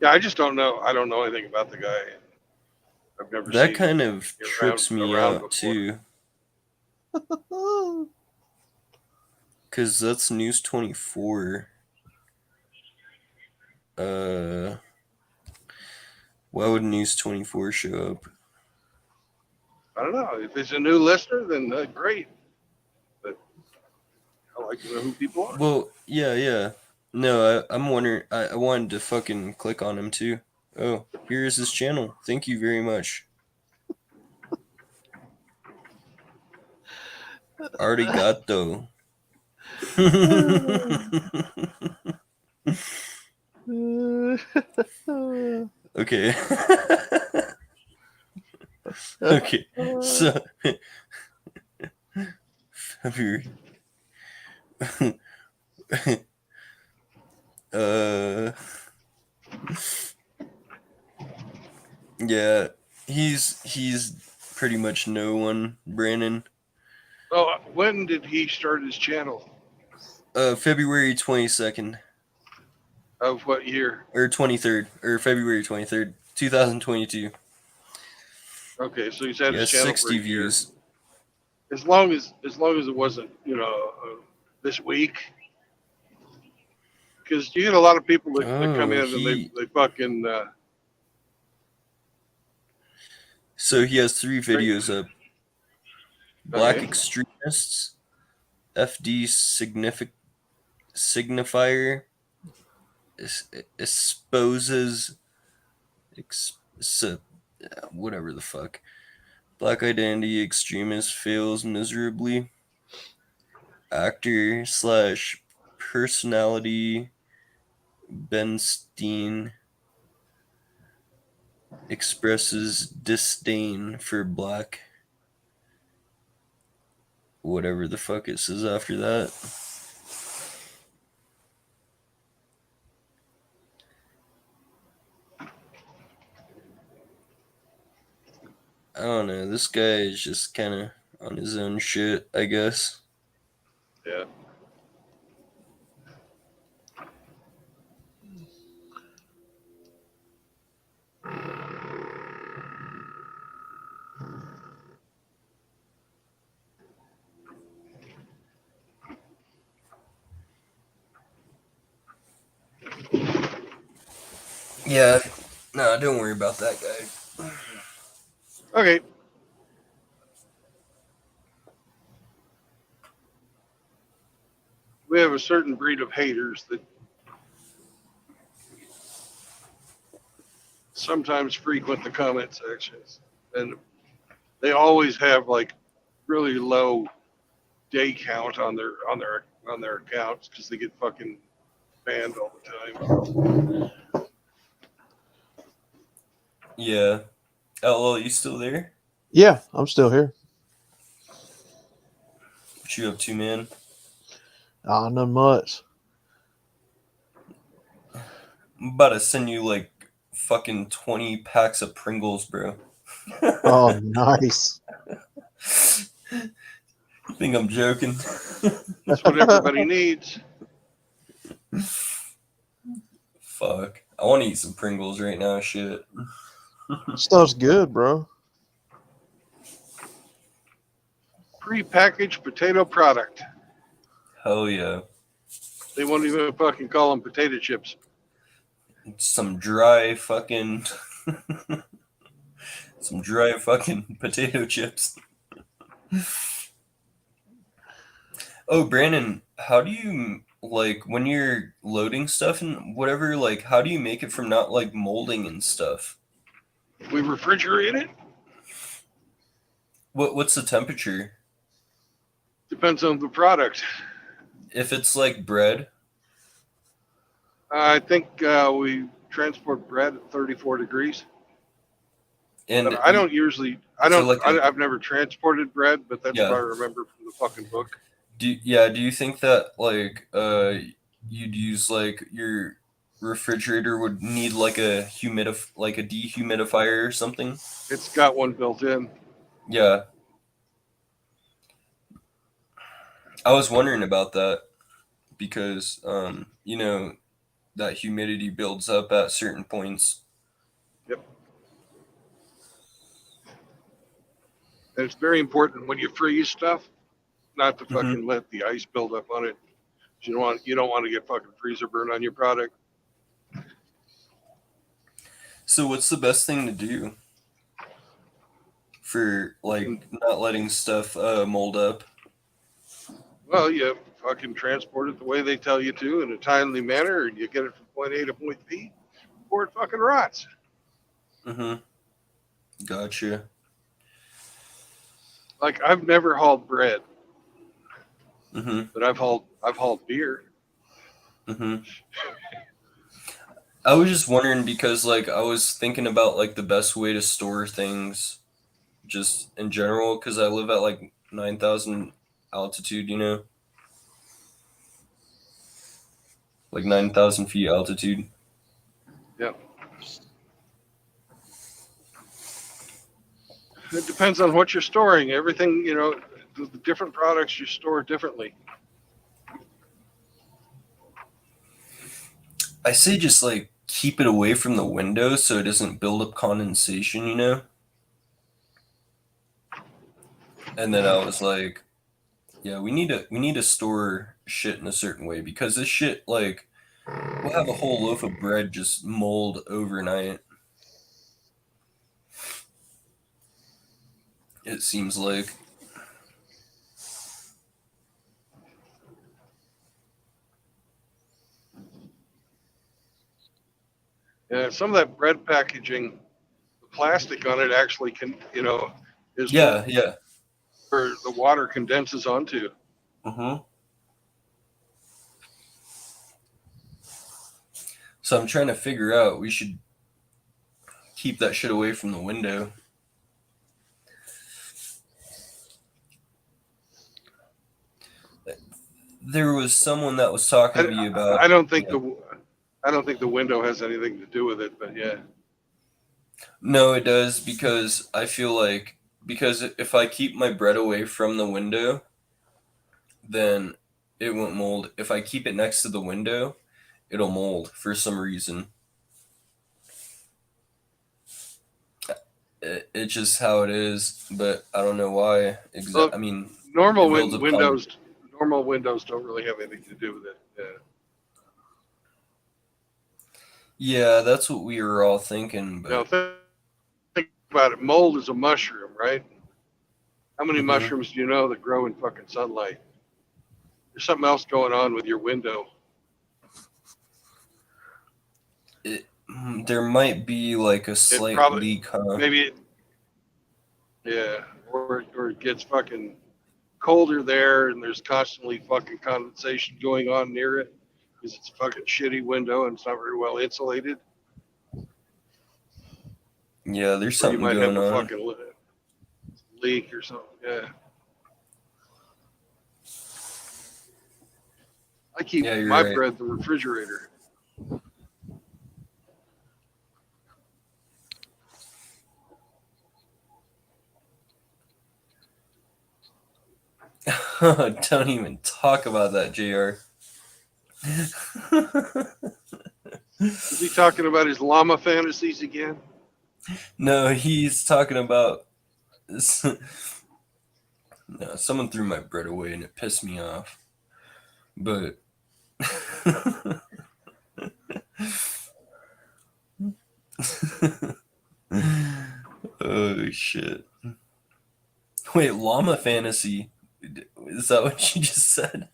yeah, I just don't know. I don't know anything about the guy. I've never that seen kind of him around trips me around out before. too, because that's News 24. Uh, Why would News 24 show up? I don't know. If it's a new listener, then great. But I like to know who people are. Well, yeah. No, I'm wondering. I wanted to fucking click on him too. Oh, here is his channel. Thank you very much. Arigato. Okay. Okay. So February. uh yeah, he's pretty much no one, Brandon. Oh, when did he start his channel? February 22nd Of what year? or 23rd or February 23rd, 2022. Okay, so he's had He his has channel 60 for a year. views. As long as it wasn't, this week, because you get a lot of people that come Oh, in and they fucking so he has 3 videos up. Black okay. extremists, FD signifier exposes whatever the fuck. Black identity extremist fails miserably. Actor / personality Ben Steen expresses disdain for black. Whatever the fuck it says after that. I don't know. This guy is just kind of on his own shit, I guess. Yeah. Yeah. No, don't worry about that guy. Okay. We have a certain breed of haters that sometimes frequent the comment sections, and they always have like really low day count on their accounts because they get fucking banned all the time. Yeah. LL, you still there? Yeah, I'm still here. What you up to, man? Not much. I'm about to send you like fucking 20 packs of Pringles, bro. Oh, nice. You think I'm joking? That's what everybody needs. Fuck. I want to eat some Pringles right now, shit. Stuff's good, bro. Pre-packaged potato product. Hell yeah. They won't even fucking call them potato chips. Some dry fucking... some dry fucking potato chips. Oh, Brandon, how do you, like, when you're loading stuff and whatever, like, how do you make it from not, like, molding and stuff? We refrigerate it. What's the temperature? Depends on the product. If it's, like, bread? I think we transport bread at 34 degrees. And But I don't usually. So like a- I've never transported bread, but that's Yeah. what I remember from the fucking book. do you think that, like, you'd use, like, your refrigerator would need, like, a dehumidifier or something? It's got one built in. Yeah. I was wondering about that because, that humidity builds up at certain points. Yep. And it's very important when you freeze stuff, not to fucking let the ice build up on it. You don't want to get fucking freezer burn on your product. So what's the best thing to do for like not letting stuff mold up? Well, you fucking transport it the way they tell you to in a timely manner, and you get it from point A to point B before it fucking rots. Mm-hmm. Gotcha. Like I've never hauled bread, Mm-hmm. but I've hauled beer. Mm-hmm. I was just wondering because like I was thinking about like the best way to store things just in general because I live at like 9,000 altitude, you know, like 9,000 feet altitude. Yep. It depends on what you're storing. Everything, the different products you store differently. I say just like keep it away from the window so it doesn't build up condensation, you know? And then I was like, yeah, we need to store shit in a certain way because this shit like we'll have a whole loaf of bread just mold overnight. It seems like. Yeah, some of that bread packaging, the plastic on it actually is Yeah, yeah. where the water condenses onto. Mm-hmm. So I'm trying to figure out we should keep that shit away from the window. There was someone that was talking to me about. I don't think Yeah. I don't think the window has anything to do with it, but yeah. No, it does because I feel like because if I keep my bread away from the window, then it won't mold. If I keep it next to the window, it'll mold for some reason. It's just how it is, but I don't know why. Well, I mean, normal it builds up normal windows don't really have anything to do with it. Yeah. Yeah, that's what we were all thinking, Now but think about it. Mold is a mushroom, right? How many Mhm. mushrooms do you know that grow in fucking sunlight? There's something else going on with your window. There might be like a It slight probably leak, huh? maybe yeah, or it gets fucking colder there, and there's constantly fucking condensation going on near it because it's a fucking shitty window and it's not very well insulated. Yeah, there's Or you something might have going a on. fucking leak or something. Yeah. I keep Yeah, my you're right. bread in the refrigerator. Don't even talk about that, JR. Is he talking about his llama fantasies again? No, he's talking about. No, someone threw my bread away and it pissed me off. But. Oh, shit. Wait, llama fantasy? Is that what you just said?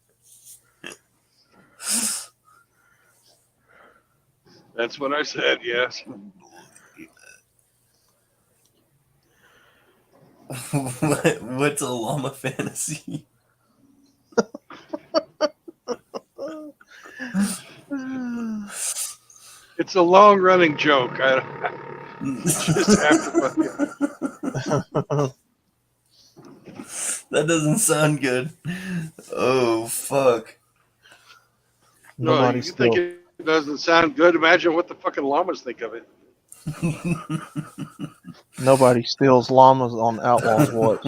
That's what I said, yes. What's a llama fantasy? It's a long running joke. I just have to fucking. That doesn't sound good. Oh, fuck. No, Nobody you think still. it doesn't sound good? Imagine what the fucking llamas think of it. Nobody steals llamas on Outlaws Watch.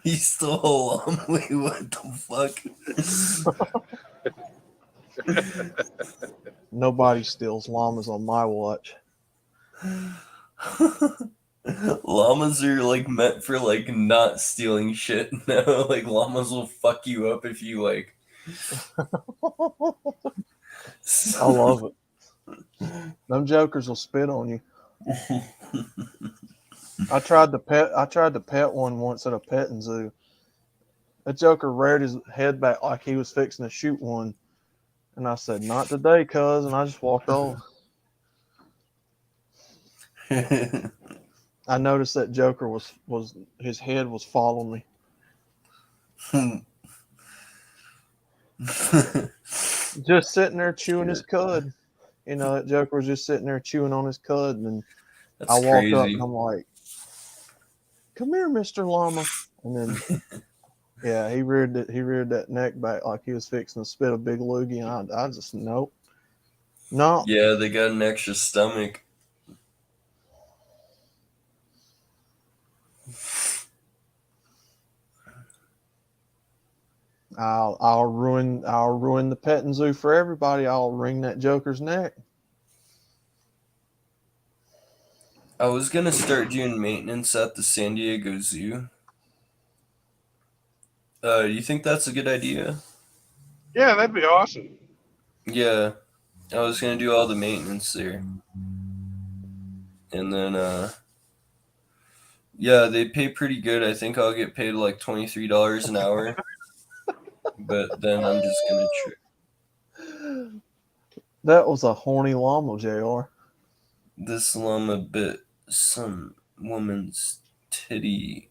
He stole a llama. Wait, what the fuck? Nobody steals llamas on my watch. Llamas are like meant for like not stealing shit. No, like llamas will fuck you up if you like I love it. Them jokers will spit on you. I tried to pet one once at a petting zoo. That joker reared his head back like he was fixing to shoot one, and I said, "Not today, cuz," and I just walked off. I noticed that joker was his head was following me, just sitting there chewing his cud. You know, that joker was just sitting there chewing on his cud, and That's I walked up crazy. and I'm like, "Come here, Mr. Llama," and then. Yeah, he reared that neck back like he was fixing to spit a big loogie, and I just nope. No. Yeah, they got an extra stomach. I'll ruin the petting zoo for everybody. I'll wring that joker's neck. I was gonna start doing maintenance at the San Diego Zoo. You think that's a good idea? Yeah, that'd be awesome. Yeah, I was gonna do all the maintenance there, and then yeah, they pay pretty good. I think I'll get paid like $23 an hour, but then I'm just gonna That was a horny llama, Jr. this llama bit some woman's titty.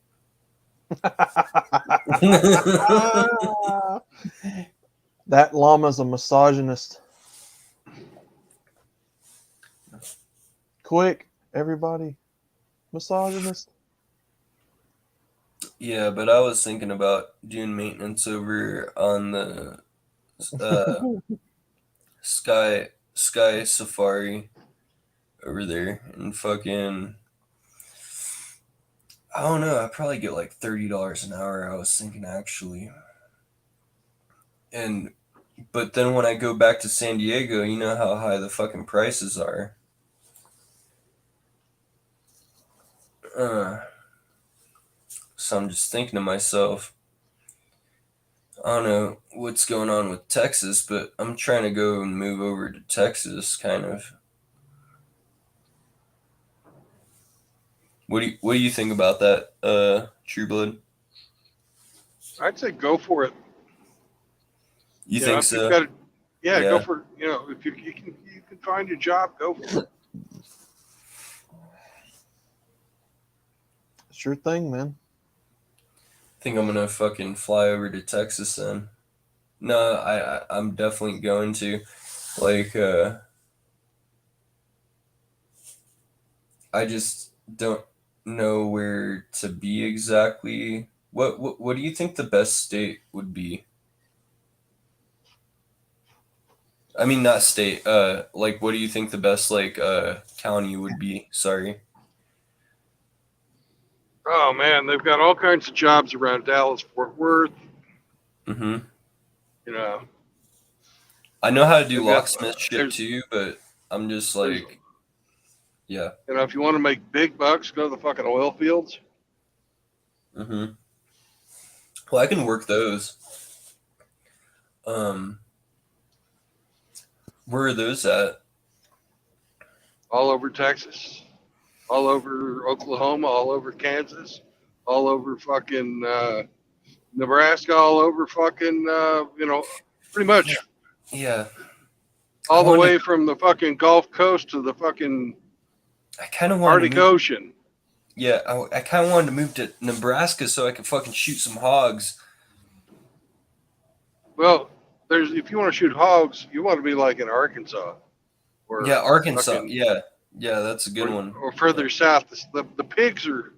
That llama's a misogynist. Quick, everybody, misogynist. Yeah, but I was thinking about doing maintenance over on the uh, Sky Safari over there, and fucking I don't know. I probably get like $30 an hour. I was thinking actually, and but then when I go back to San Diego, you know how high the fucking prices are. So I'm just thinking to myself, I don't know what's going on with Texas, but I'm trying to go and move over to Texas, kind of. What do you think about that, True Blood? I'd say go for it. You You know, think if you've so? got it, yeah, go Yeah. for it. You know, if you can find a job, go for it. Sure thing, man. Think I'm gonna fucking fly over to Texas then. No, I'm definitely going to. Like, I just don't know where to be exactly. What do you think the best state would be? I mean, not state. Like, what do you think the best like county would be? Sorry. Oh man, they've got all kinds of jobs around Dallas, Fort Worth. Mm-hmm. You know, I know how to do they've got locksmith shit there's too, but I'm just there's like, yeah. you know, if you want to make big bucks, go to the fucking oil fields. Mm-hmm. Well, I can work those. Um, where are those at? All over Texas, all over Oklahoma, all over Kansas, all over fucking Nebraska, all over fucking you know, pretty much Yeah, I all the want to. way from the fucking Gulf Coast to the fucking I kind of wanted to Arctic move. Ocean. Yeah, I kind of wanted to move to Nebraska so I could fucking shoot some hogs. Well, there's if you want to shoot hogs, you want to be like in Arkansas Yeah, or Arkansas. fucking Yeah, that's a good one. or further south. The pigs are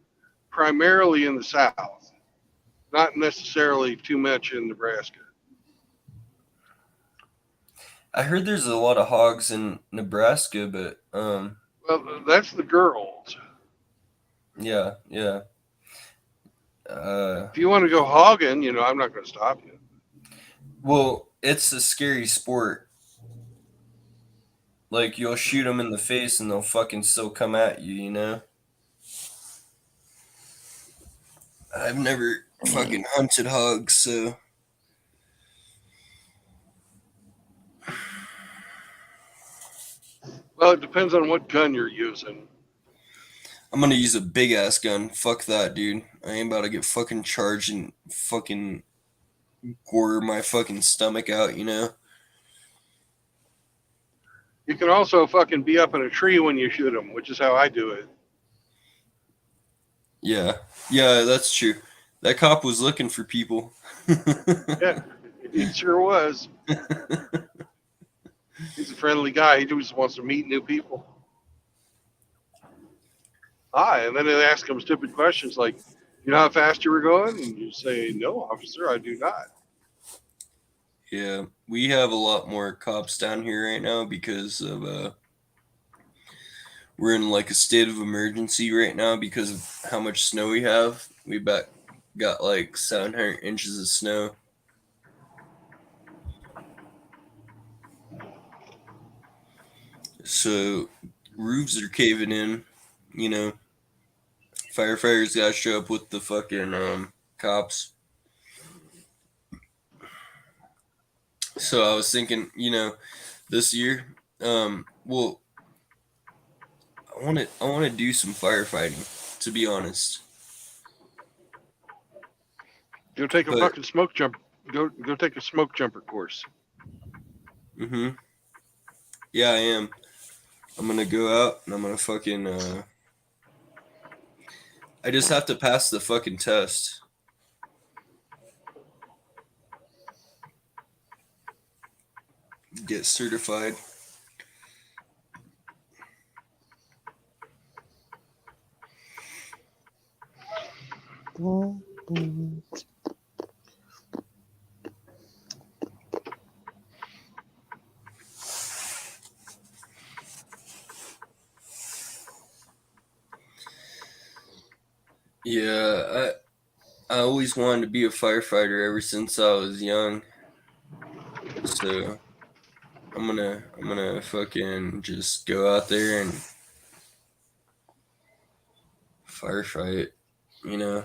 primarily in the south, not necessarily too much in Nebraska. I heard there's a lot of hogs in Nebraska, but Well, that's the girls. yeah. If you want to go hogging, you know, I'm not going to stop you. Well, it's a scary sport. Like you'll shoot them in the face and they'll fucking still come at you, you know? I've never fucking hunted hogs, so Well, it depends on what gun you're using. I'm gonna use a big ass gun. Fuck that, dude. I ain't about to get fucking charged and fucking gore my fucking stomach out, you know? You can also fucking be up in a tree when you shoot them, which is how I do it. Yeah. Yeah, that's true. That cop was looking for people. Yeah, he sure was. He's a friendly guy. He just wants to meet new people. And then they ask him stupid questions like, "You know how fast you were going?" And you say, "No, officer, I do not." Yeah, we have a lot more cops down here right now because of we're in like a state of emergency right now because of how much snow we have. We got like 700 inches of snow. So roofs are caving in, you know. Firefighters gotta show up with the fucking cops. So I was thinking, you know, this year, well, I want to do some firefighting, to be honest. Go take a But fucking smoke jump. Go take a smoke jumper course. yeah, I am. I'm gonna go out and I'm gonna fucking I just have to pass the fucking test. Get certified. Yeah, I always wanted to be a firefighter ever since I was young. So I'm gonna fucking just go out there and firefight, you know.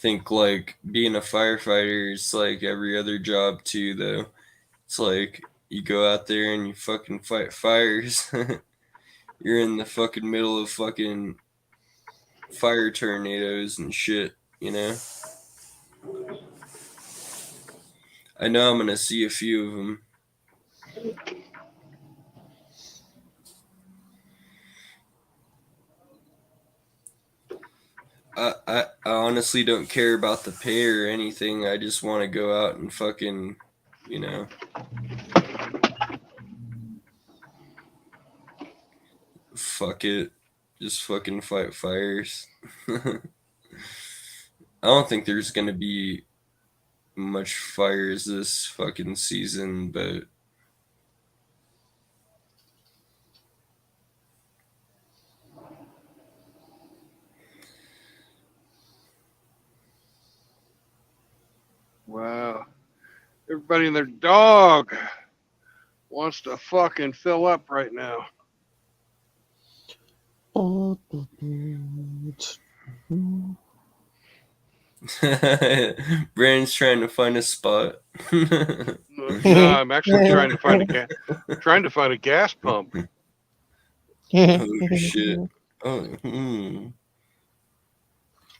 Think like being a firefighter is like every other job too though. It's like you go out there and you fucking fight fires. You're in the fucking middle of fucking fire tornadoes and shit, you know? I know I'm gonna see a few of them. I honestly don't care about the pay or anything. I just want to go out and fucking, you know, fuck it. Just fucking fight fires. I don't think there's gonna be much fires this fucking season, but Wow. Everybody and their dog wants to fucking fill up right now. Brandon's trying to find a spot. No, I'm actually trying to find a gas pump. Oh shit! Oh,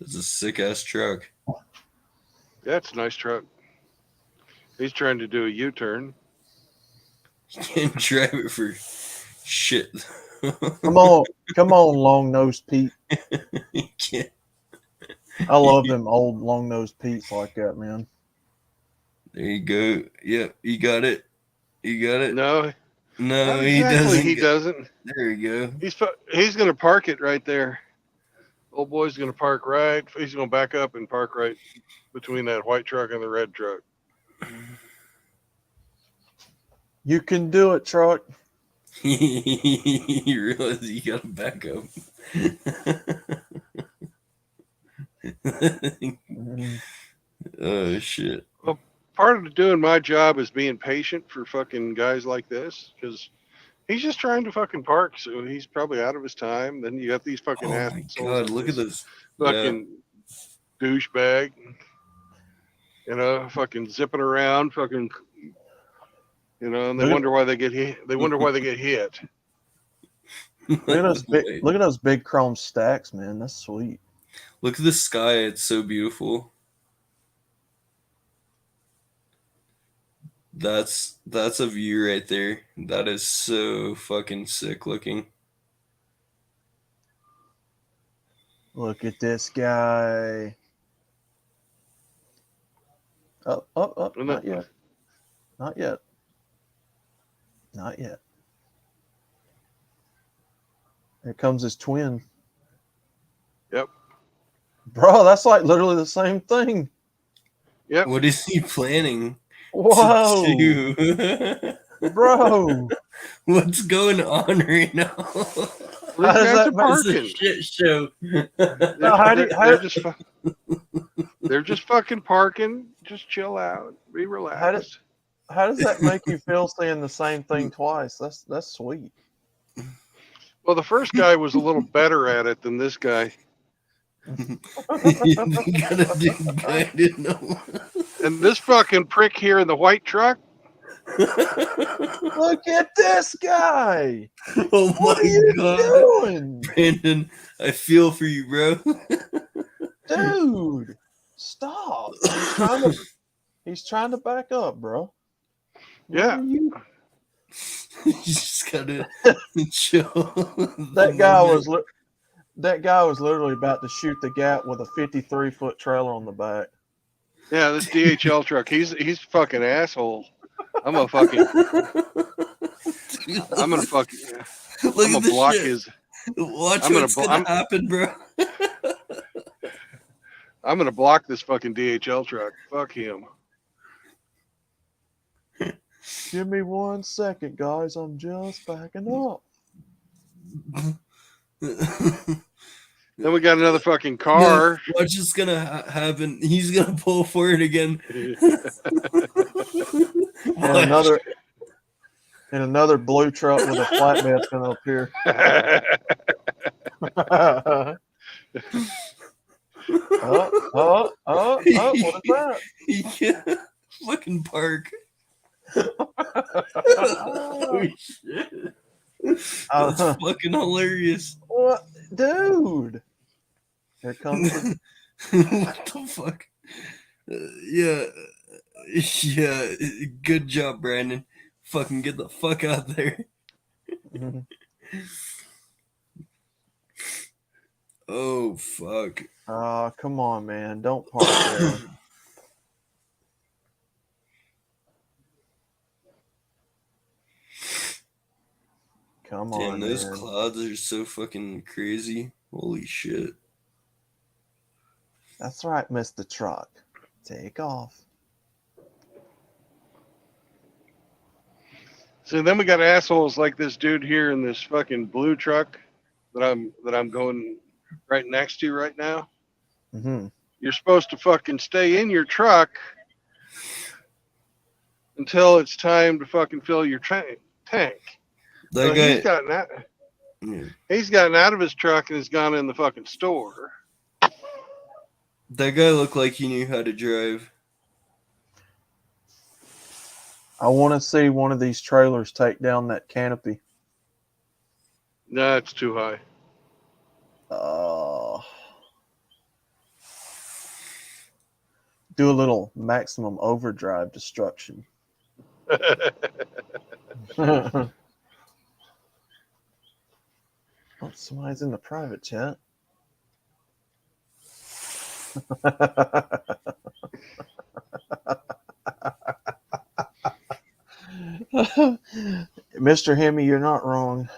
It's a sick ass truck. That's a nice truck. He's trying to do a U-turn. You can't drive it for shit. Come on, long nosed Pete. You can't. I love them old long nosed Pete's like that, man. There you go. Yep, you got it. You got it. No, No, not he exactly. doesn't. He doesn't. There you go. He's gonna park it right there. Old boy's gonna park right. He's gonna back up and park right between that white truck and the red truck. You can do it, truck. You realize you gotta back up. Oh shit. Well, part of doing my job is being patient for fucking guys like this, because he's just trying to fucking park, so he's probably out of his time. Then you have these fucking Oh my assholes. god, look at this. Fucking douchebag. fucking zipping around, fucking, and they Look at- wonder why they get hit. They wonder why they get hit. Look at those big. Look at those big chrome stacks, man. That's sweet. Look at the sky. It's so beautiful. That's a view right there. That is so fucking sick looking. Look at this guy. Up. And Not that- yet. Not yet. Not yet. Here comes his twin. Yep. Bro, that's like literally the same thing. Yep. What is he planning Whoa. to do? Bro. What's going on right now? These How does guys that are make- It's a parking. shit show. No, how do- They're just fucking parking. Just chill out. Be relaxed. How does that make you feel saying the same thing twice? That's sweet. Well, the first guy was a little better at it than this guy. You gotta do guided no. And this fucking prick here in the white truck, Look at this guy. Oh What are my you god. doing? Brandon, I feel for you, bro. Dude, stop. He's trying to back up, bro. What Yeah. are you- You just gotta chill. That guy was literally about to shoot the gap with a 53-foot trailer on the back. yeah, this DHL truck, he's fucking asshole. I'm gonna fucking Look I'm at gonna this block shit. his Watch I'm gonna what's blo- gonna I'm- happen, bro. I'm gonna block this fucking DHL truck. Fuck him. Give me 1 second, guys. I'm just backing up. Then we got another fucking car. Watch what's gonna happen. He's gonna pull for it again. And another blue truck with a flatbed's gonna appear. What is that? Yeah, fucking park. Oh shit! That's fucking hilarious. What, dude? Here comes the What the fuck? Yeah, good job, Brandon. Fucking get the fuck out there. Oh fuck. Oh, come on, man. Don't park there. Come Damn, on, those man. clouds are so fucking crazy. Holy shit. That's right, Mr. Truck. Take off. So then we got assholes like this dude here in this fucking blue truck that I'm going right next to right now. Mm-hmm. You're supposed to fucking stay in your truck until it's time to fucking fill your tank. That So guy. he's gotten out of his truck and has gone in the fucking store. That guy looked like he knew how to drive. I want to see one of these trailers take down that canopy. No, it's too high. Do a little maximum overdrive destruction. Oh, somebody's in the private chat. Mr. Hemi, you're not wrong.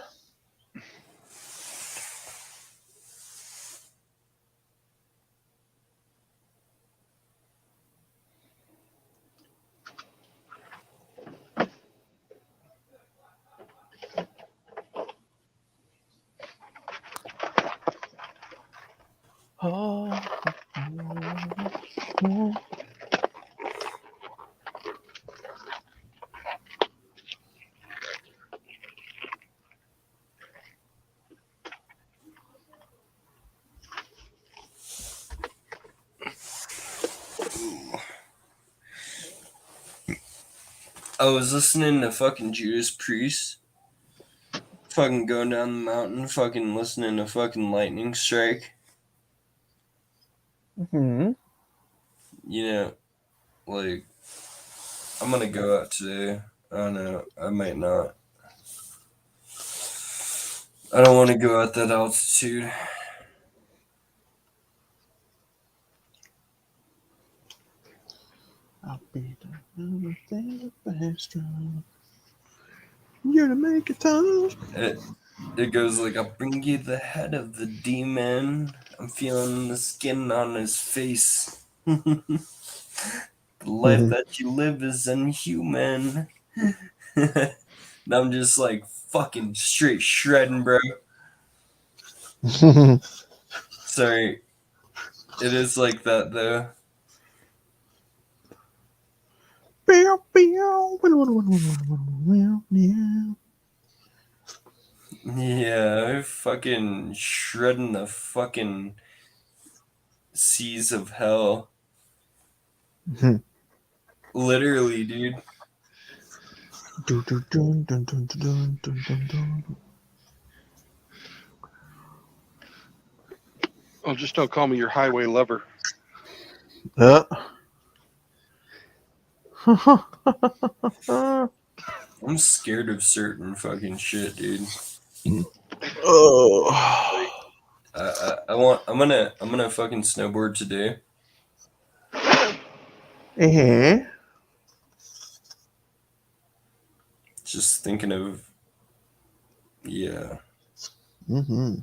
I was listening to fucking Judas Priest. Fucking going down the mountain, fucking listening to fucking Lightning Strike. Hmm. You know, like, I'm gonna go out today. I don't know. I might not. I don't want to go at that altitude. I'll be the thing extra. You're to make it tough. It goes like, I'll bring you the head of the demon. I'm feeling the skin on his face. The life that you live is inhuman. And I'm just like fucking straight shredding, bro. Sorry. It is like that though. Yeah, fucking shredding the fucking seas of hell. Literally, dude. Oh, just don't call me your highway lover. I'm scared of certain fucking shit, dude. Oh. I'm gonna fucking snowboard today. Just thinking of, yeah. Mm-hmm.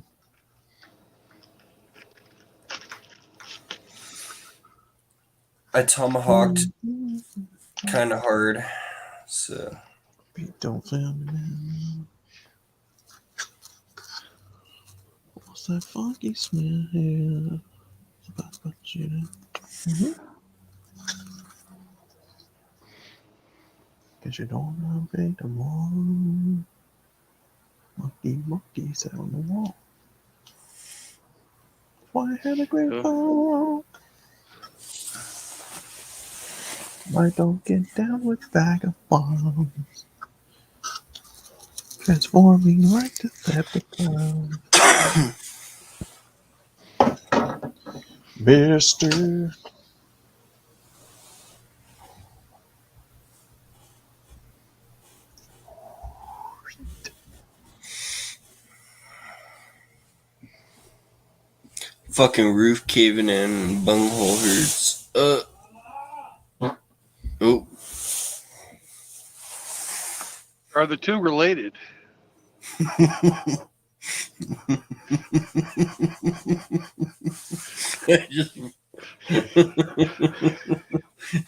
I tomahawked kind of hard, so. Don't fail me now. What's that funky smell here? Mm-hmm. Cause you don't know be the one. Monkey sat on the wall. Why had a great fall? Why don't get down with vagabonds? Transforming like Decepticons. Mister. Fucking roof caving in and bunghole hurts. Oh. Are the two related?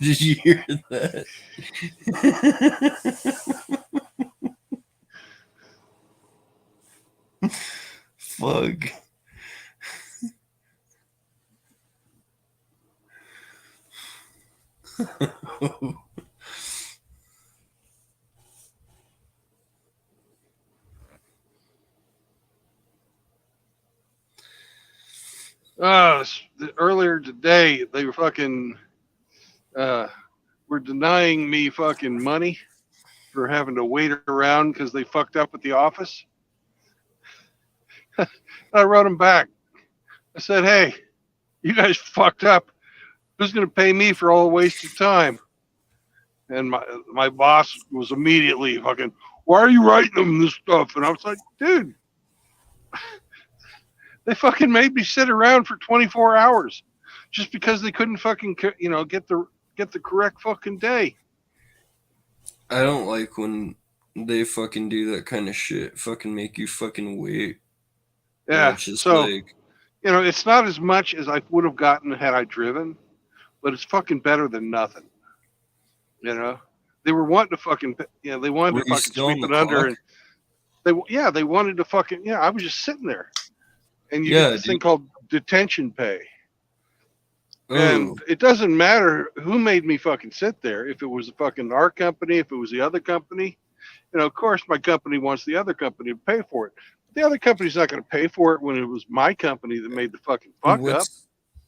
Did you hear that? Fuck. Earlier today, they were fucking were denying me fucking money for having to wait around because they fucked up at the office. I wrote them back. I said, "Hey, you guys fucked up. Who's going to pay me for all the wasted time?" And my boss was immediately fucking, "Why are you writing them this stuff?" And I was like, "Dude, they fucking made me sit around for 24 hours just because they couldn't fucking get the correct fucking day." I don't like when they fucking do that kind of shit. Fucking make you fucking wait. Yeah. It's just So like, it's not as much as I would have gotten had I driven, but it's fucking better than nothing. They were wanting to fucking, they wanted were to you fucking still on sweep the it under, clock? and they wanted to fucking, I was just sitting there, and you Yeah, get this thing dude. called detention pay, Oh, and it doesn't matter who made me fucking sit there. If it was fucking our company, if it was the other company, of course my company wants the other company to pay for it. The other company's not going to pay for it when it was my company that made the fucking fuck up.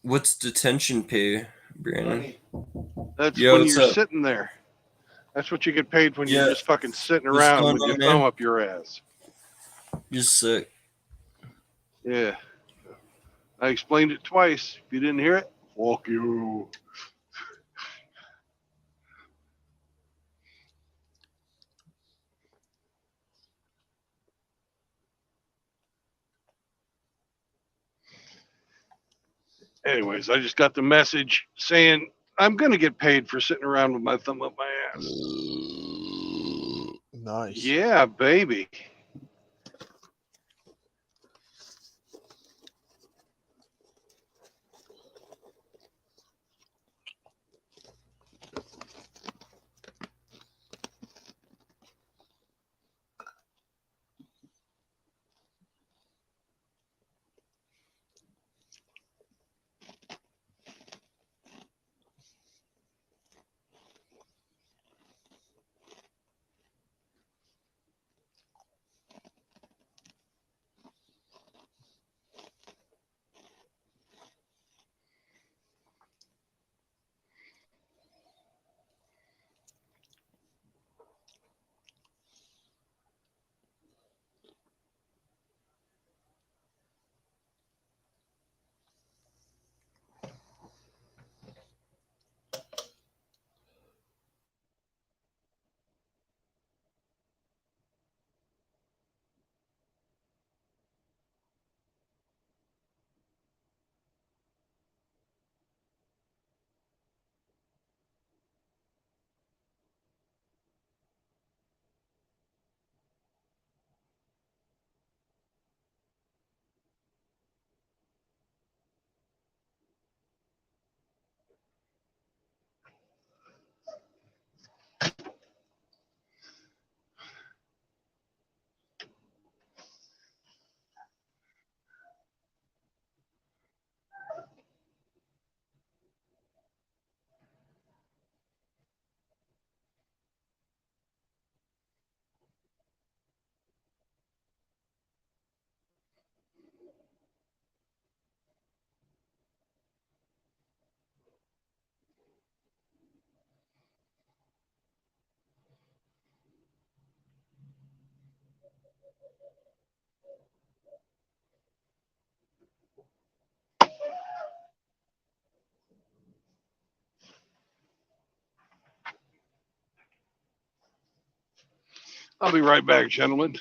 what's detention pay, Brandon? That's Yo, when what's you're up? sitting there. That's what you get paid when Yeah. you're just fucking sitting What's around going with on, your man? thumb up your ass. You're sick. Yeah. I explained it twice. If you didn't hear it, fuck you. Anyways, I just got the message saying I'm gonna get paid for sitting around with my thumb up my ass. Nice. Yeah, baby. I'll be right back, gentlemen.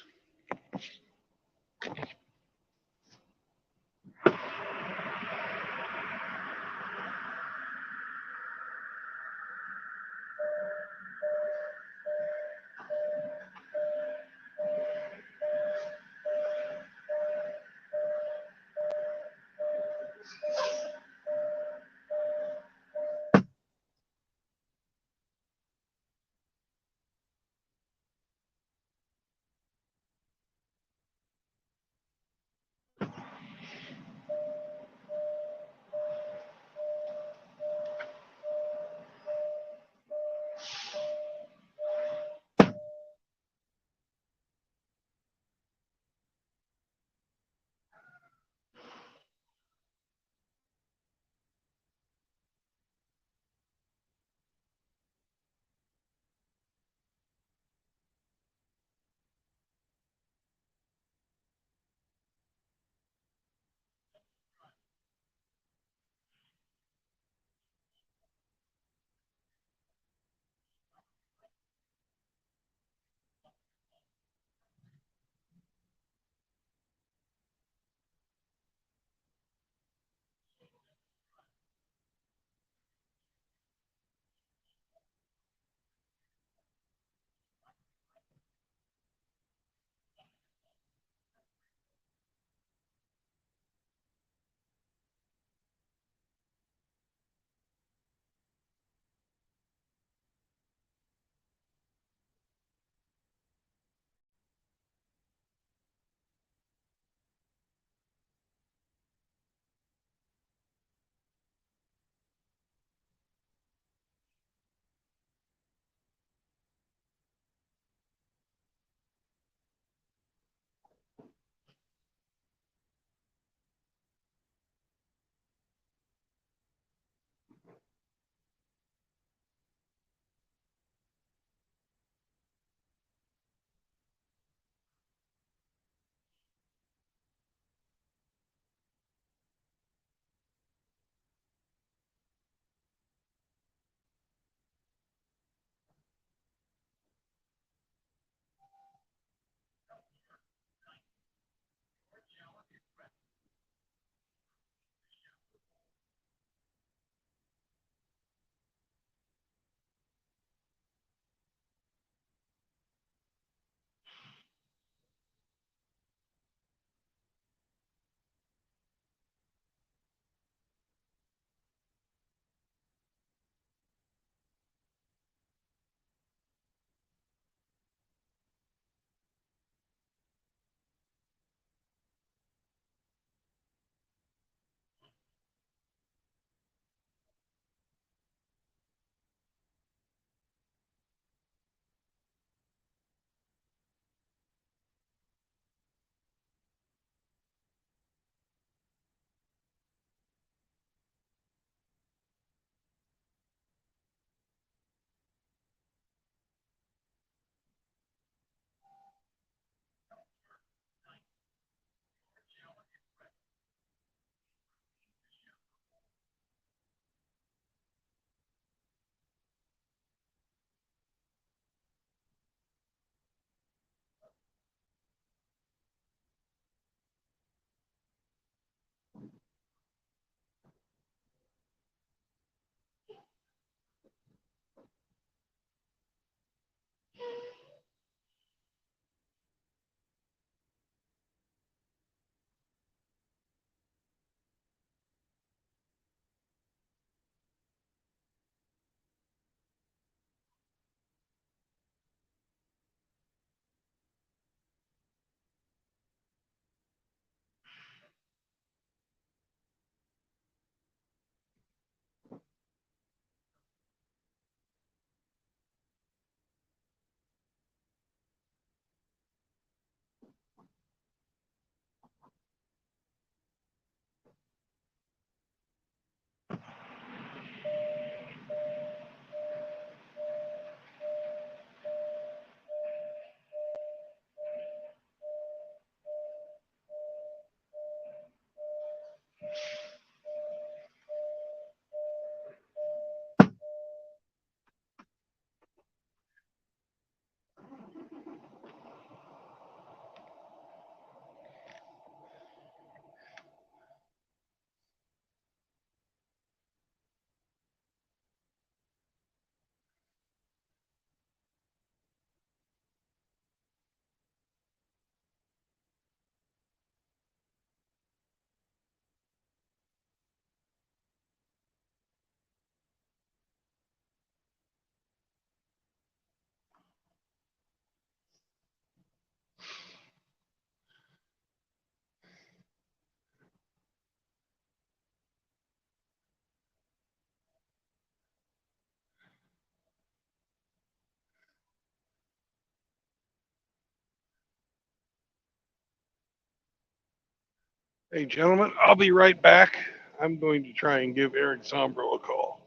Hey, gentlemen, I'll be right back. I'm going to try and give Eric Zombro a call.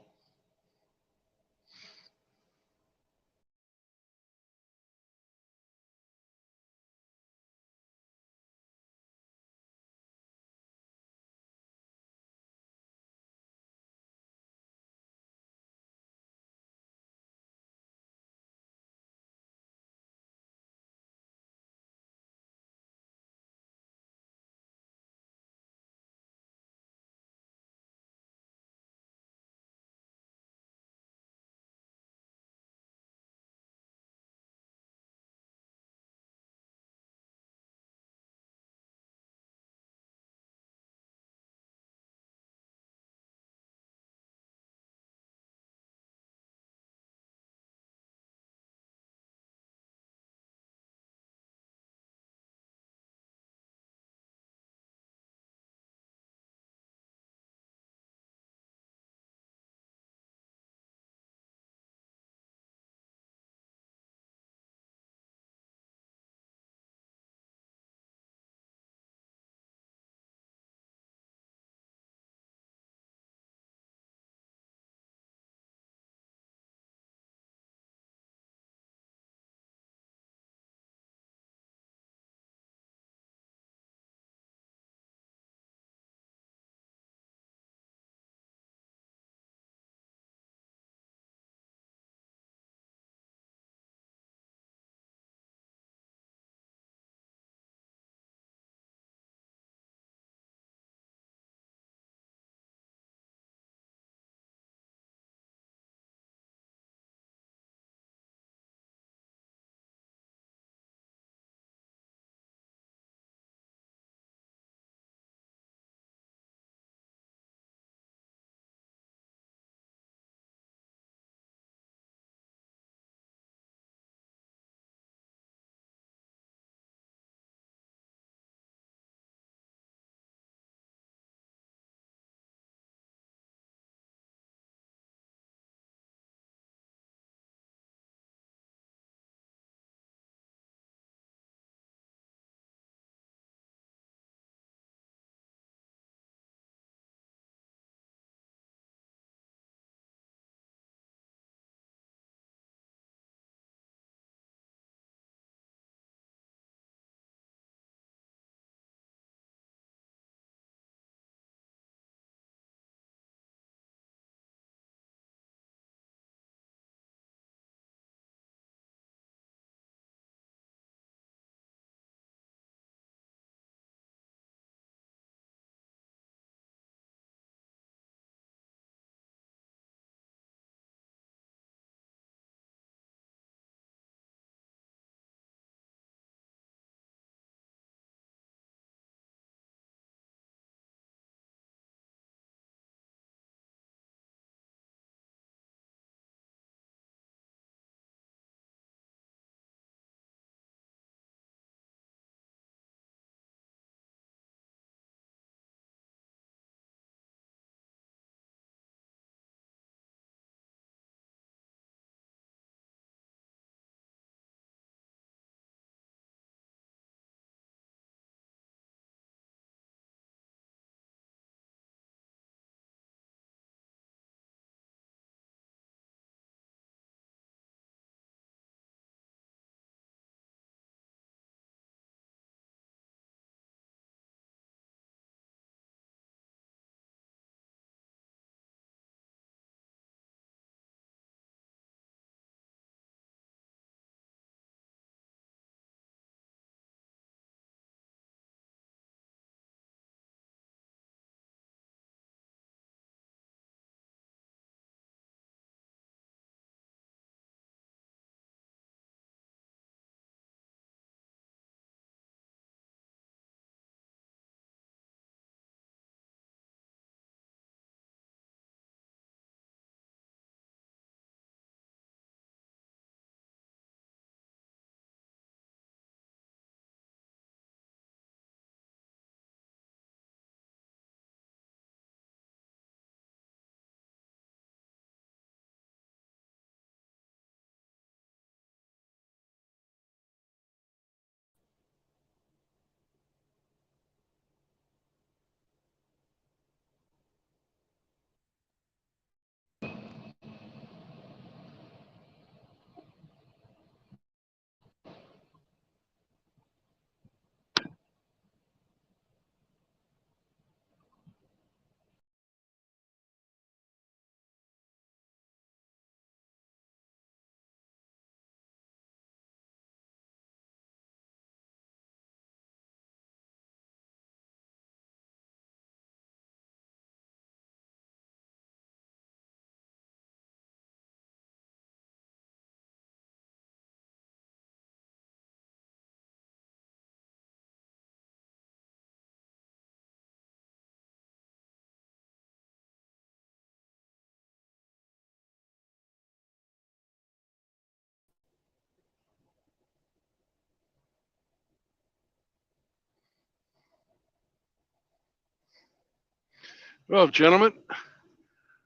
Well, gentlemen,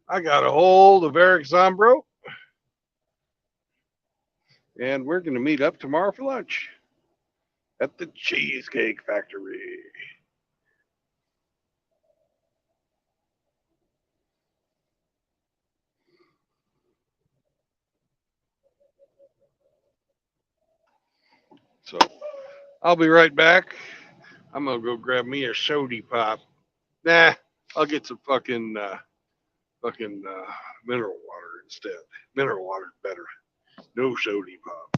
I got a hold of Eric Zombro, and we're going to meet up tomorrow for lunch at the Cheesecake Factory. So I'll be right back. I'm gonna go grab me a sody pop. Nah, I'll get some fucking mineral water instead. Mineral water's better. No sody pop.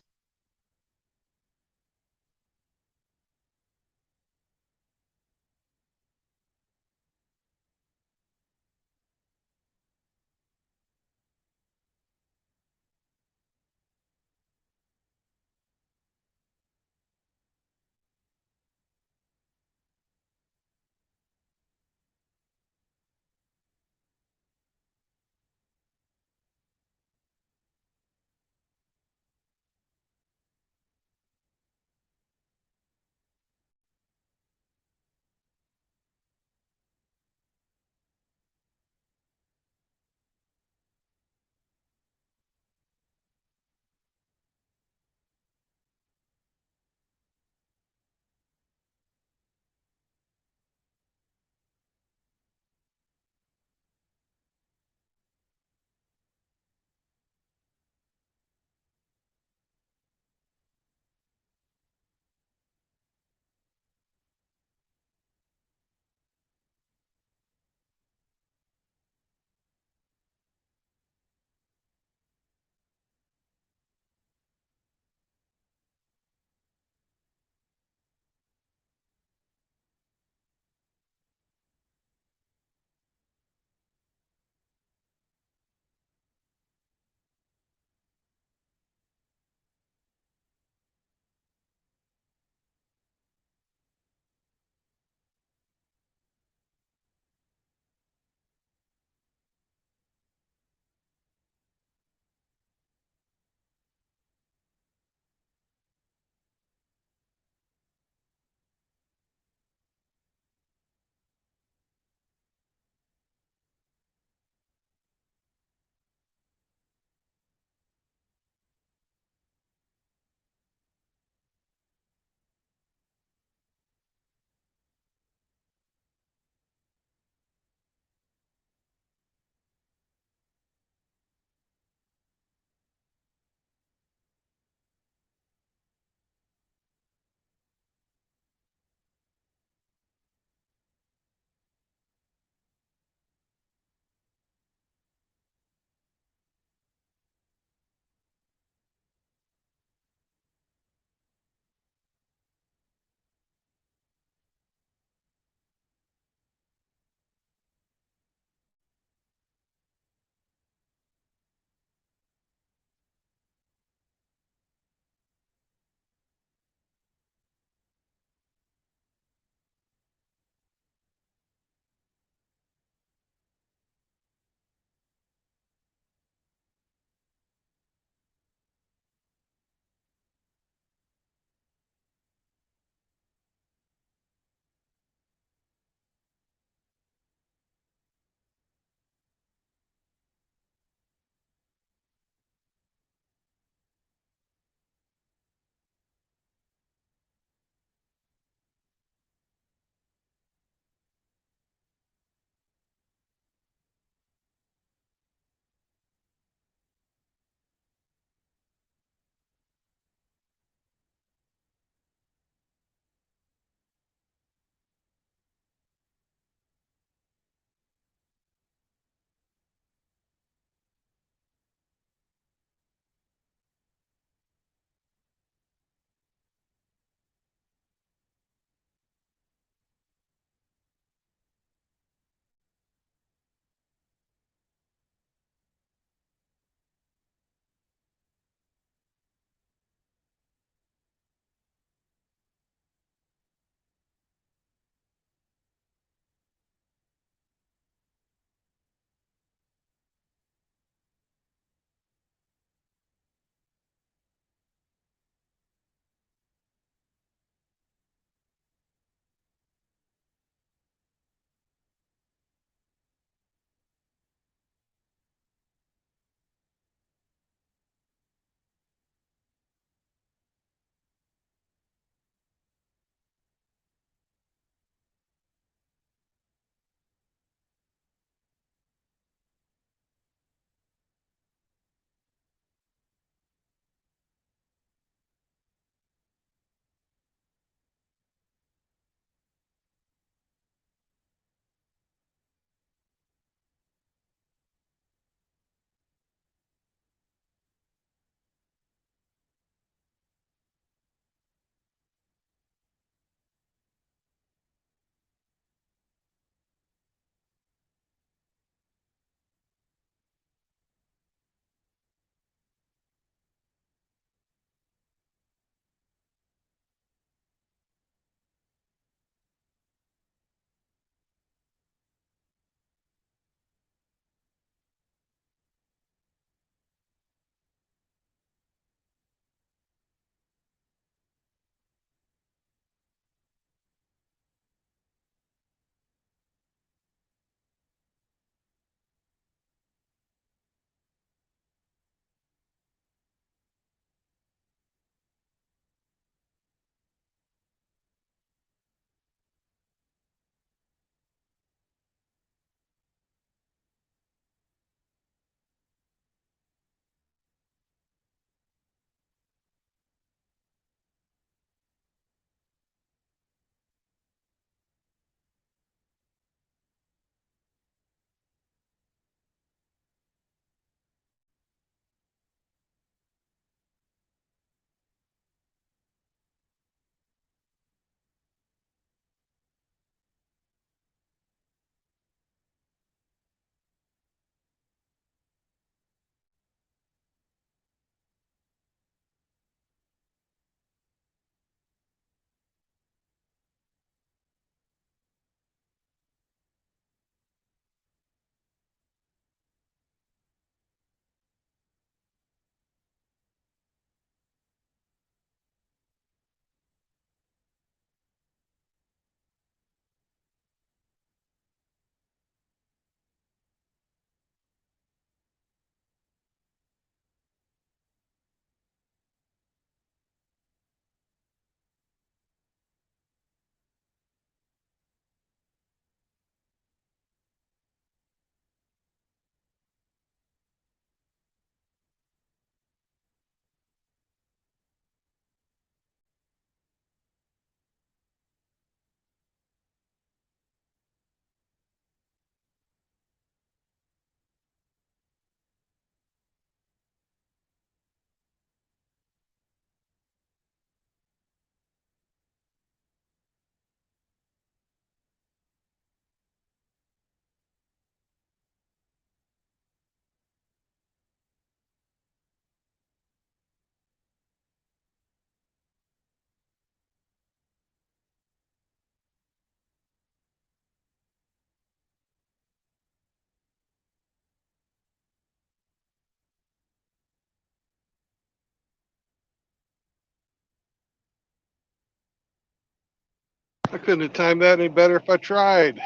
I couldn't have timed that any better if I tried.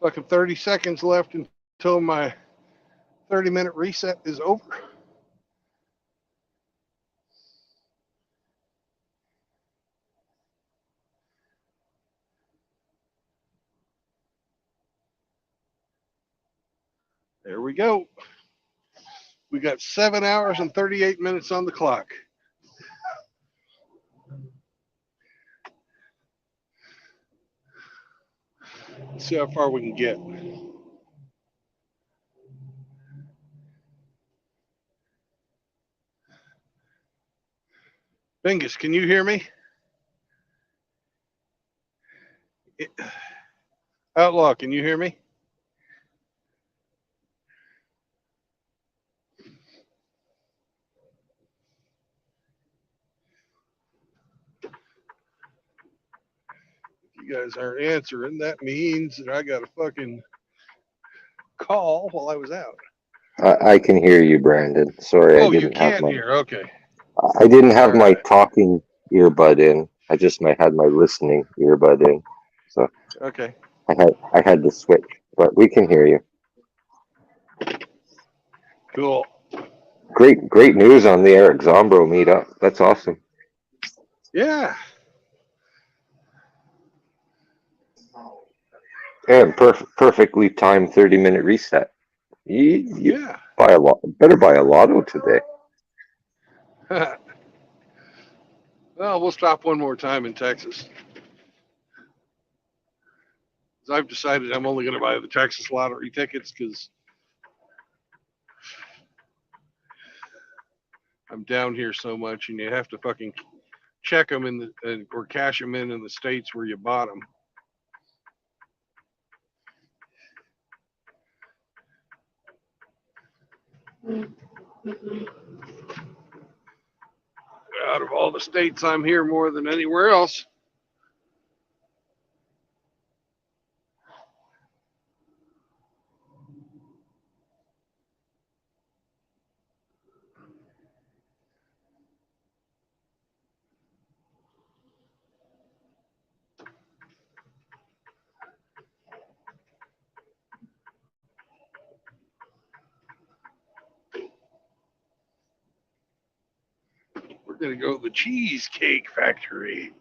Fucking 30 seconds left until my 30-minute reset is over. There we go. We got 7 hours and 38 minutes on the clock. Let's see how far we can get. Bingus, can you hear me? Outlaw, can you hear me? If you guys aren't answering, that means that I got a fucking call while I was out. I can hear you, Brandon. Sorry, Oh, you can hear. Okay. I didn't have All my right. talking earbud in. had my listening earbud in. So Okay. I had to switch, but we can hear you. Cool. Great news on the Eric Zombro meetup. That's awesome. Yeah. And perfectly timed 30-minute reset. You Yeah. better buy a lotto today. Well, we'll stop one more time in Texas. I've decided I'm only going to buy the Texas lottery tickets because I'm down here so much, and you have to fucking check them or cash them in the states where you bought them. Out of all the states, I'm here more than anywhere else. We're going to go to the Cheesecake Factory.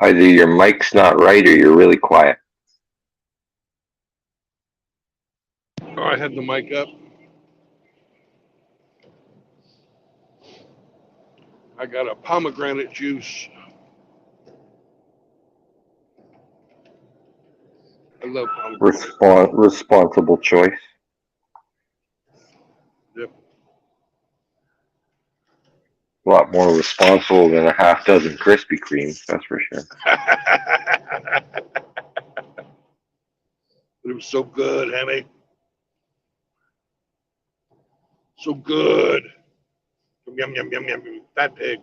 Either your mic's not right or you're really quiet. Oh, I had the mic up. I got a pomegranate juice. I love pomegranate. Responsible choice. Yep. A lot more responsible than a half dozen Krispy Kremes, that's for sure. It was so good, Hammy. So good. Yum, yum, yum, yum, yum. That pig.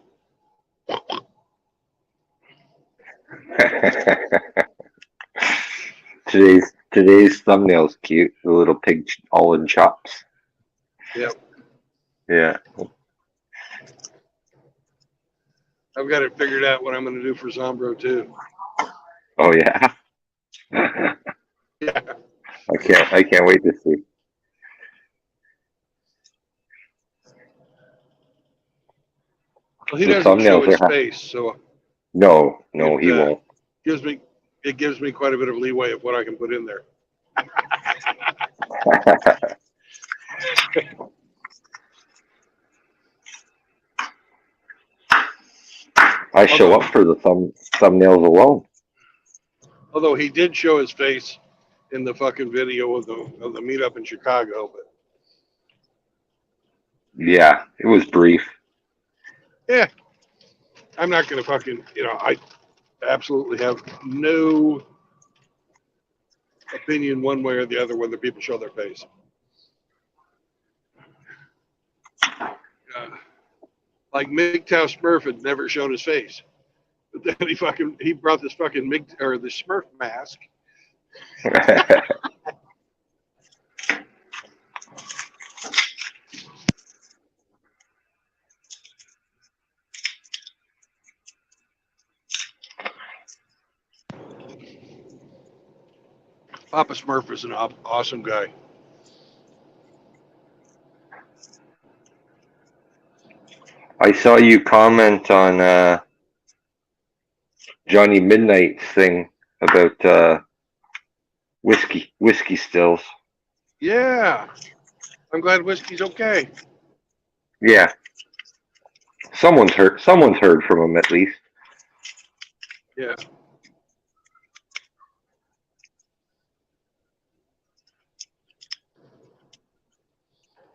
Today's thumbnail's cute. The little pig all in chops. Yep. Yeah. I've got it figured out what I'm going to do for Zombro too. Oh yeah. Yeah. I can't wait to see. Well, he The doesn't show thumbnails his are face, so no, it he won't. gives me quite a bit of leeway of what I can put in there. I show up for the thumbnails alone. Although he did show his face in the fucking video of the meetup in Chicago, but Yeah, it was brief. yeah, I'm not going to fucking, I absolutely have no opinion one way or the other whether people show their face. Like MGTOW Smurf had never shown his face, but then he brought this fucking the Smurf mask. Papa Smurf is an awesome guy. I saw you comment on Johnny Midnight's thing about whiskey stills. Yeah, I'm glad whiskey's okay. Yeah. Someone's heard from him at least. Yeah.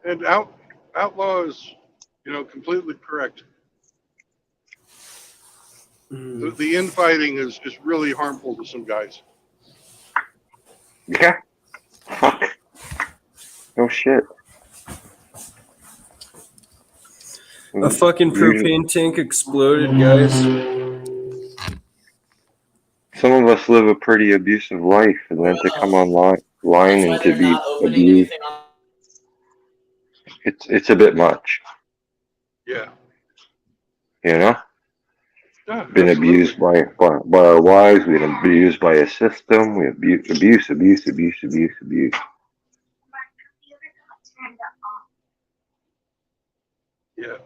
And outlaw is, completely correct. The infighting is really harmful to some guys. Yeah. Fuck. No shit. A fucking propane tank exploded, guys. Some of us live a pretty abusive life, and then to come online and to be abused, it's a bit much. Yeah. Yeah, been absolutely. abused by our wives. We've been abused by a system. We abuse. Yeah.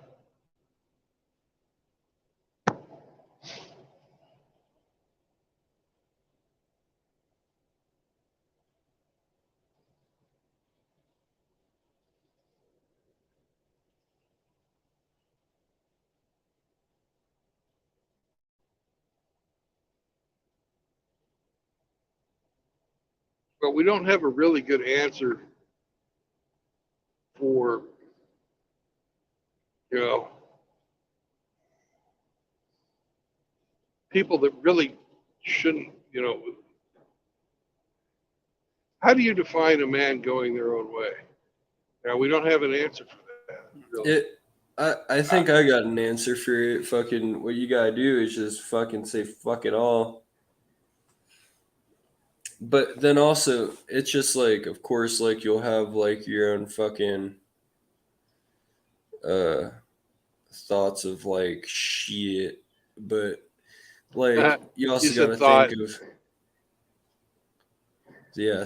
But we don't have a really good answer for, people that really shouldn't, how do you define a man going their own way? Now, we don't have an answer for that. Really. I think I got an answer for it. Fucking what you gotta do is just fucking say fuck it all. But then also, it's just like, of course, like you'll have like your own fucking thoughts of like shit, but like you also You said gotta thought. think of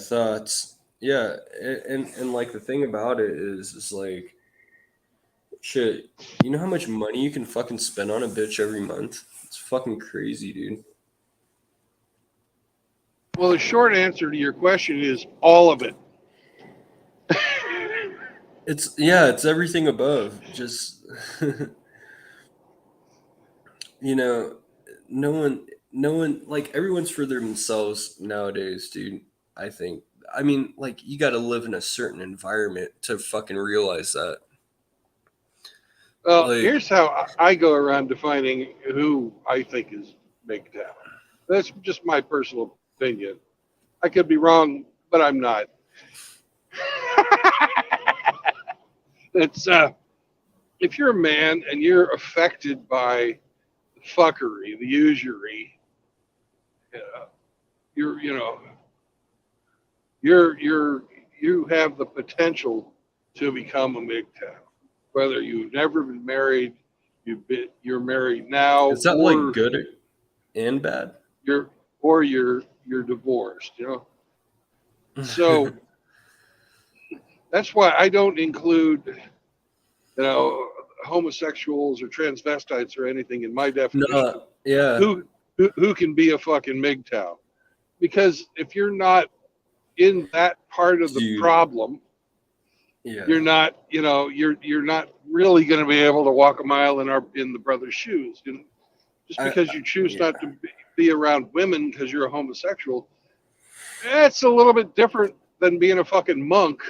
thoughts. Yeah, and like the thing about it is like shit. You know how much money you can fucking spend on a bitch every month? It's fucking crazy, dude. Well, the short answer to your question is all of it. It's everything above. Just you know, no one, like everyone's for themselves nowadays, dude. I think. I mean, like you got to live in a certain environment to fucking realize that. Well, Like, here's how I go around defining who I think is MGTOW. That's just my personal opinion. I could be wrong, but I'm not. It's if you're a man and you're affected by the fuckery, the usury, you're you know you have the potential to become a MGTOW. Whether you've never been married, you're married now, is that like or good and bad? you're you're divorced. So that's why I don't include homosexuals or transvestites or anything in my definition of No, yeah, who can be a fucking MGTOW. Because if you're not in that part of the dude, problem, yeah. you're not you're not really going to be able to walk a mile in the brother's shoes. Just because you choose yeah. not to be around women because you're a homosexual, it's a little bit different than being a fucking monk.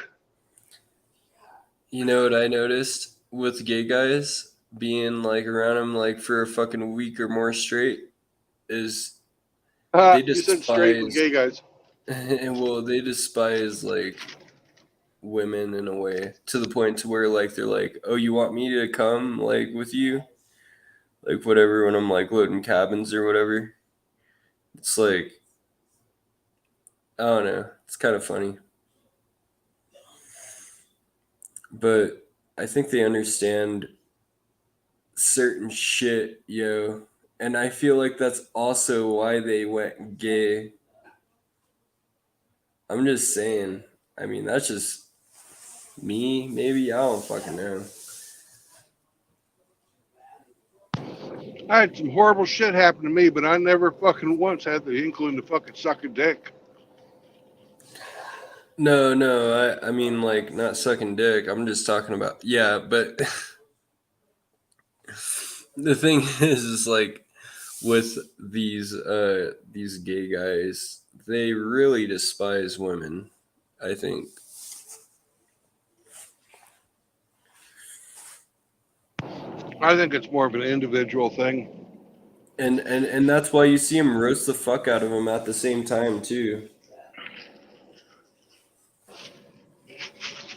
You know what I noticed with gay guys being like around them like for a fucking week or more straight is they You said straight and despise gay guys. well, they despise like women in a way to the point to where like they're like, oh, you want me to come like with you, like whatever, when I'm like loading cabins or whatever. It's like, I don't know, it's kind of funny, but I think they understand certain shit, yo. And I feel like that's also why they went gay. I'm just saying. I mean, that's just me, maybe. I don't fucking know. I had some horrible shit happen to me, but I never fucking once had the inkling to fucking suck a dick. No, I mean, like, not sucking dick. I'm just talking about, yeah, but the thing is like, with these gay guys, they really despise women, I think. I think it's more of an individual thing. And that's why you see them roast the fuck out of them at the same time too.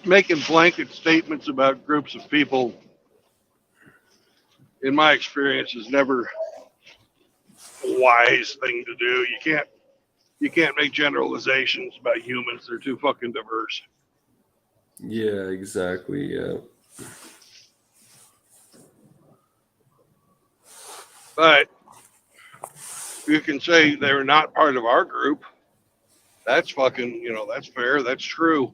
Making blanket statements about groups of people, in my experience, is never a wise thing to do. You can't make generalizations about humans. They're too fucking diverse. Yeah, exactly. Yeah. But you can say they're not part of our group. That's fucking, that's fair. That's true.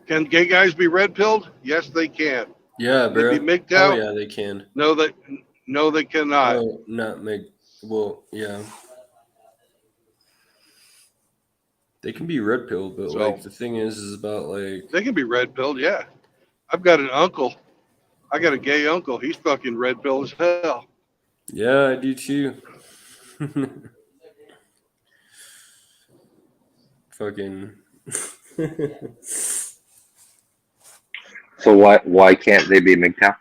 Can gay guys be red pilled? Yes, they can. Yeah, Can they bro. be MGTOW? Oh yeah, they can. No, they cannot. Oh, not make. Well, yeah. They can be red pilled, but So- like the thing is about like They can be red pilled, yeah. I've got an uncle. I got a gay uncle. He's fucking red pilled as hell. yeah, I do too. Fucking. So why can't they be MGTOW?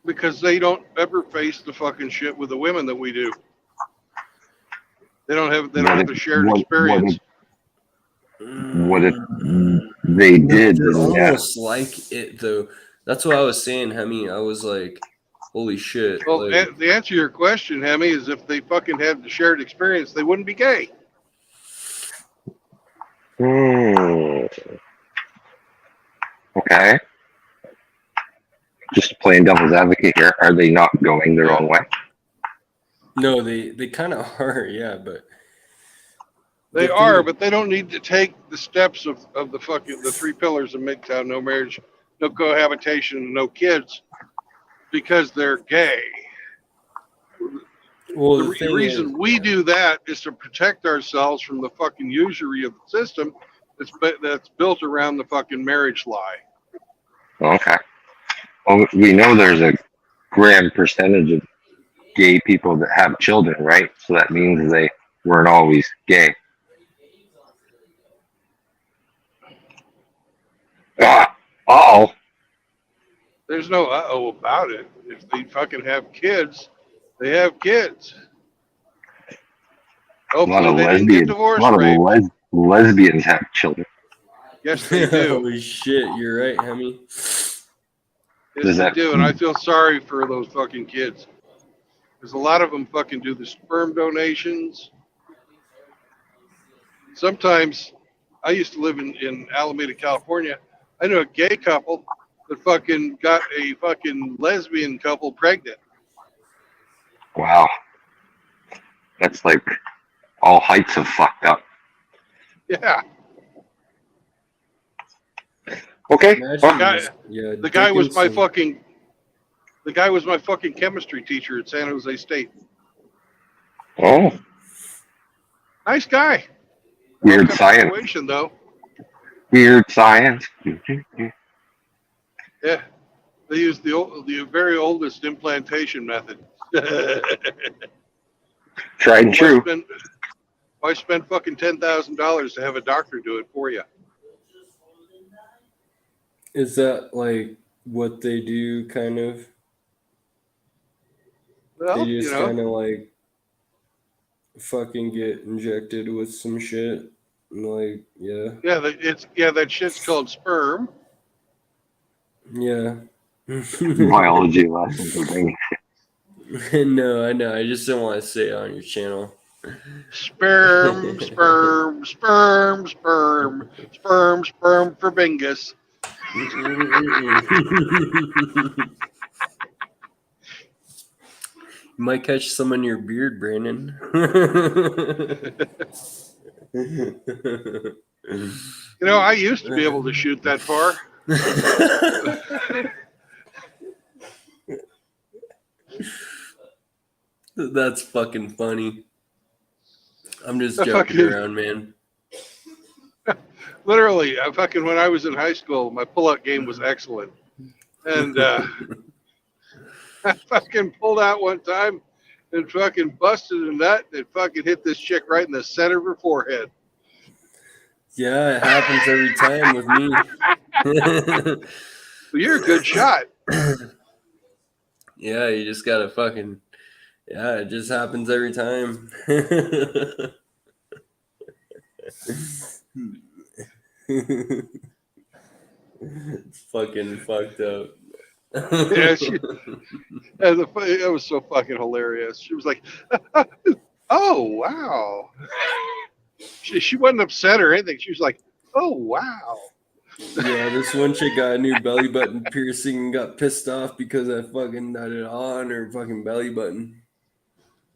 Because they don't ever face the fucking shit with the women that we do. They don't have a shared experience. What if they did? They're Then, yeah. almost like it though. That's what I was saying, Hemi. I was like, holy shit. Well, like, the answer to your question, Hemi, is if they fucking had the shared experience, they wouldn't be gay. Okay. Just playing devil's advocate here. Are they not going their own way? no, they kind of are, yeah, but They the are, thing- but they don't need to take the steps of the three pillars of MGTOW: no marriage, no cohabitation, no kids, because they're gay. Well, The the thing reason is, we do that is to protect ourselves from the fucking usury of the system that's built around the fucking marriage lie. Okay. Well, we know there's a grand percentage of gay people that have children, right? So that means they weren't always gay. Oh, There's no uh-oh about it. If they fucking have kids, they have kids. a lot Hopefully of they didn't get lesbians. A divorce lot of raped. lesbians have children. Yes, they do. holy shit, you're right, Hemi. Yes, Does they that do. And I feel sorry for those fucking kids. Because a lot of them fucking do the sperm donations. Sometimes, I used to live in Alameda, California. I knew a gay couple that fucking got a fucking lesbian couple pregnant. wow? That's like all heights of fucked up. Yeah. Okay. Imagine Well, Guy, just, yeah, the guy was my Dickinson. fucking the guy was my fucking chemistry teacher at San Jose State. oh, Nice guy. weird Fucked up science. situation though. Weird science. Yeah. They used the very oldest implantation method. Tried and true. Why spend fucking $10,000 to have a doctor do it for you? Is that like what they do, kind of? Well, They you just know, kind of like fucking get injected with some shit. Like, yeah. that shit's called sperm. Yeah. Biology lessons are being No, I know. I just don't want to say it on your channel. Sperm, sperm, sperm, sperm, sperm, sperm for Bingus. You might catch some in your beard, Brandon. You know, I used to be able to shoot that far. That's fucking funny. I'm just I joking fucking- around, man. Literally, when I was in high school, my pull-out game was excellent. And I fucking pulled out one time and fucking busted a nut and fucking hit this chick right in the center of her forehead. Yeah, it happens every time with me. But you're a good shot. Yeah, you just gotta fucking. Yeah, it just happens every time. It's fucking fucked up. Yeah, it was so fucking hilarious. She was like, "Oh wow." She wasn't upset or anything. She was like, "Oh wow." Yeah, this one chick got a new belly button piercing and got pissed off because I fucking had it on her fucking belly button.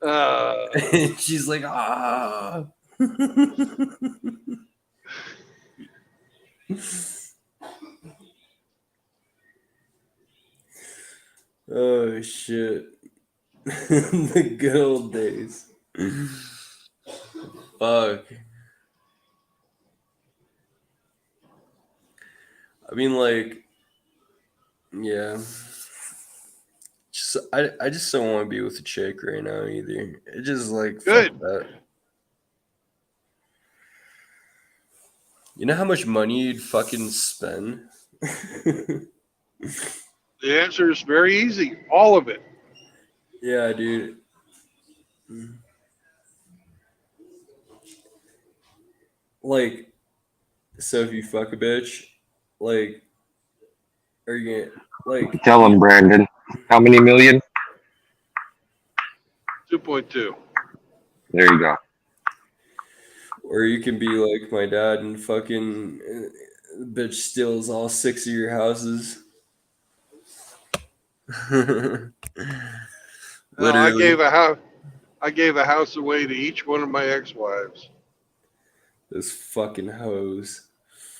And she's like, ah. Oh shit. The good old days. Fuck. I mean, like, yeah. Just, I just don't want to be with a chick right now either. It just like Good. fuck that. You know how much money you'd fucking spend? The answer is very easy. All of it. Yeah, dude. Like, so if you fuck a bitch, like, are you gonna like? Tell him, Brandon. How many million? 2.2. There you go. Or you can be like my dad and fucking the bitch steals all 6 of your houses. No, Literally. I gave a house away to each one of my ex-wives. Those fucking hoes.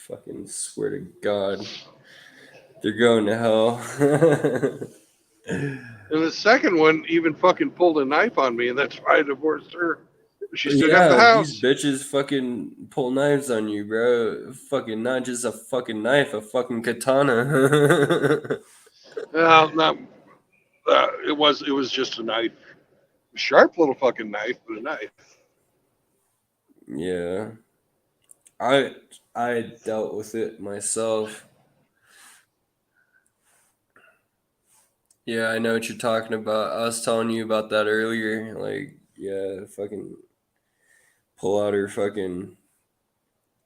Fucking swear to God. They're going to hell. And the second one even fucking pulled a knife on me, and that's why I divorced her. She still got the Yeah, these house. bitches fucking pull knives on you, bro. Fucking not just a fucking knife, a fucking katana. Not, it was just a knife, a sharp little fucking knife, but a knife. Yeah. I dealt with it myself. Yeah, I know what you're talking about. I was telling you about that earlier. Like, yeah, fucking pull out her fucking.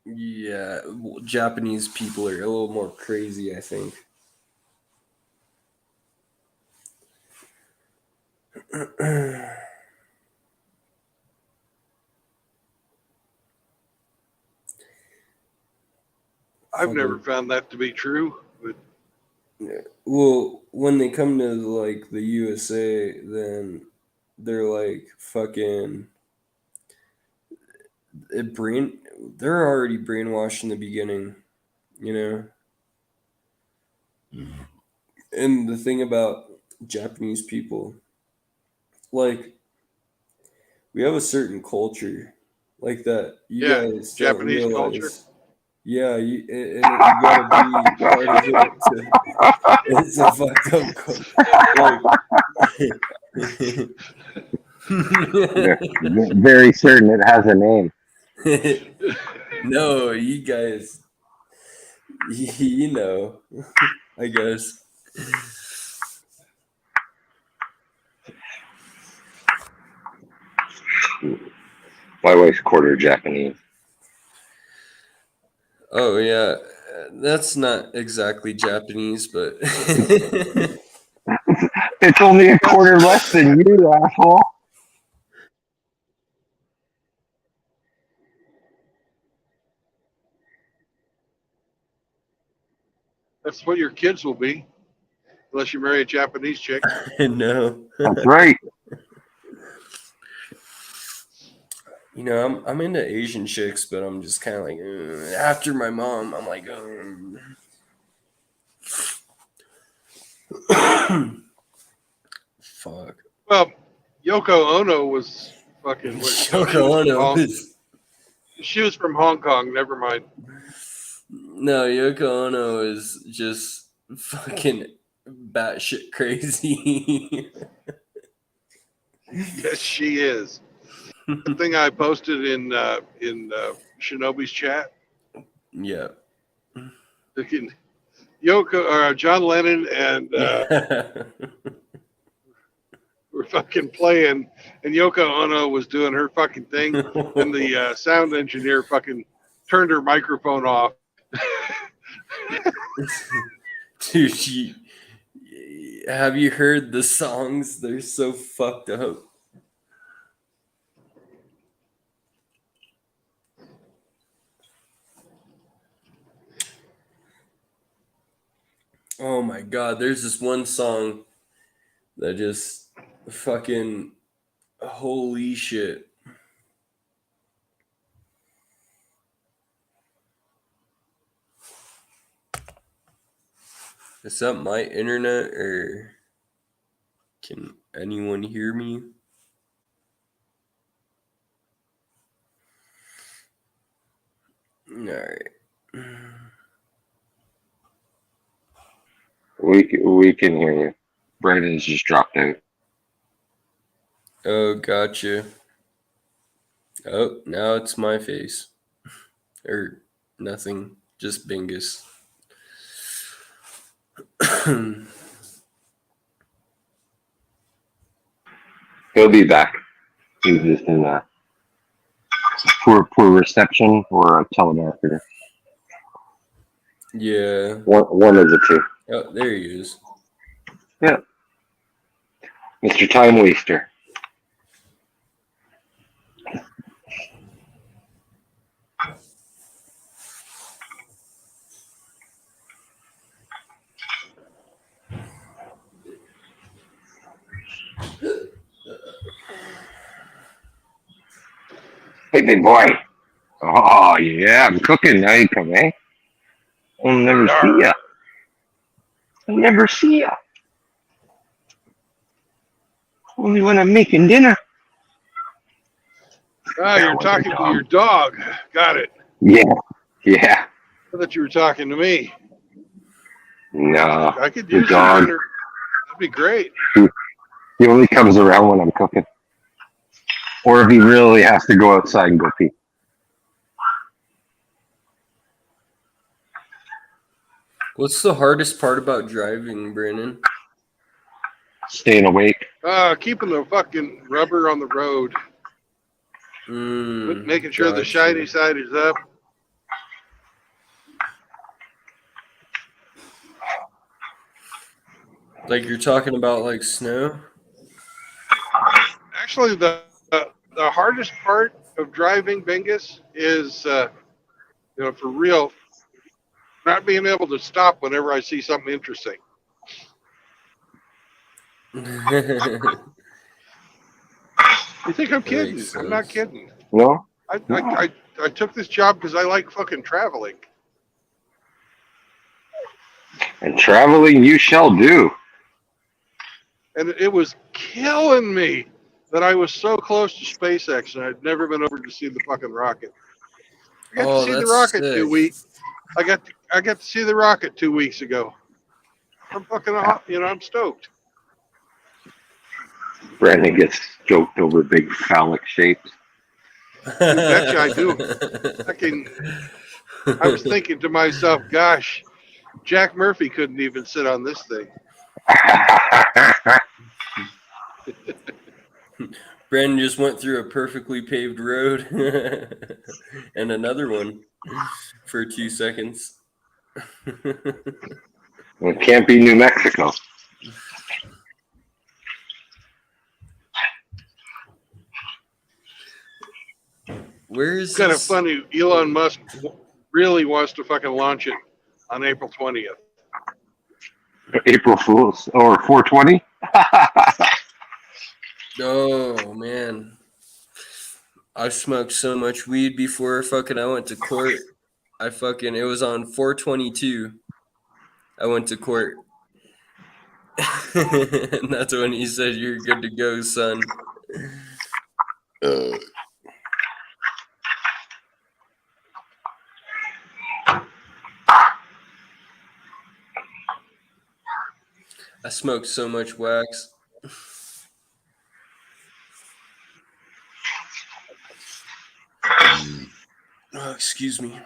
Yeah, Japanese people are a little more crazy, I think. I've never Fucking, found that to be true, but well, when they come to like the USA, then they're like fucking brain. They're already brainwashed in the beginning, you know. And the thing about Japanese people, like we have a certain culture like that you yeah, guys don't Japanese culture. realize. Yeah, and you gotta be part of it. It's a fucked up Very certain it has a name. No, you guys, you know, I guess. My wife's quarter Japanese. Oh yeah, that's not exactly Japanese, but It's only a quarter less than you, asshole. That's what your kids will be, unless you marry a Japanese chick. no. That's right. You know, I'm into Asian chicks, but I'm just kind of like after my mom, I'm like, fuck. Well, Yoko Ono was fucking. Yoko Ono is She was from Hong Kong. Never mind. no, Yoko Ono is just fucking batshit crazy. Yes, she is. The thing I posted in Shinobi's chat. Yeah. Fucking Yoko or John Lennon and Yeah. were fucking playing, and Yoko Ono was doing her fucking thing, and the sound engineer fucking turned her microphone off. Dude, have you heard the songs? They're so fucked up. Oh my god, there's this one song that just fucking holy shit. Is that my internet or can anyone hear me? Alright. We can hear you. Brandon's just dropped out. Oh, gotcha. Oh, now it's my face. Or nothing. Just Bingus. He'll be back. He's just in poor reception or a telemarketer. Yeah. One of the two. Oh, there he is. Yeah. Mr. Time Waster. Hey, big boy. Oh, yeah, I'm cooking. Now you come, eh? I'll never see ya. I'll never see ya. Only when I'm making dinner. Ah, you're talking to your dog. Got it. Yeah. Yeah. I thought you were talking to me. No. I could The use some dog. dinner. That'd be great. He only comes around when I'm cooking. Or if he really has to go outside and go pee. What's the hardest part about driving, Brandon? Staying awake. Keeping the fucking rubber on the road. Making sure the Gotcha. shiny side is up. Like you're talking about like snow? Actually, the hardest part of driving, Bingus, is for real, not being able to stop whenever I see something interesting. You think I'm That kidding? makes I'm not sense. kidding. No? I took this job because I like fucking traveling. And traveling you shall do. And it was killing me that I was so close to SpaceX and I'd never been over to see the fucking rocket. I got to Oh, see the that's rocket sick. I got to see the rocket 2 weeks ago. I'm fucking, I'm stoked. Brandon gets joked over big phallic shapes. You betcha I do. I was thinking to myself, gosh, Jack Murphy couldn't even sit on this thing. Brandon just went through a perfectly paved road and another one for 2 seconds. It can't be New Mexico. Where is It's kind of this? funny. Elon Musk really wants to fucking launch it on April 20th. April Fools or 420. Oh man, I smoked so much weed before I went to court. It was on 422. I went to court. And that's when he said, "You're good to go, son." I smoked so much wax. Oh, excuse me.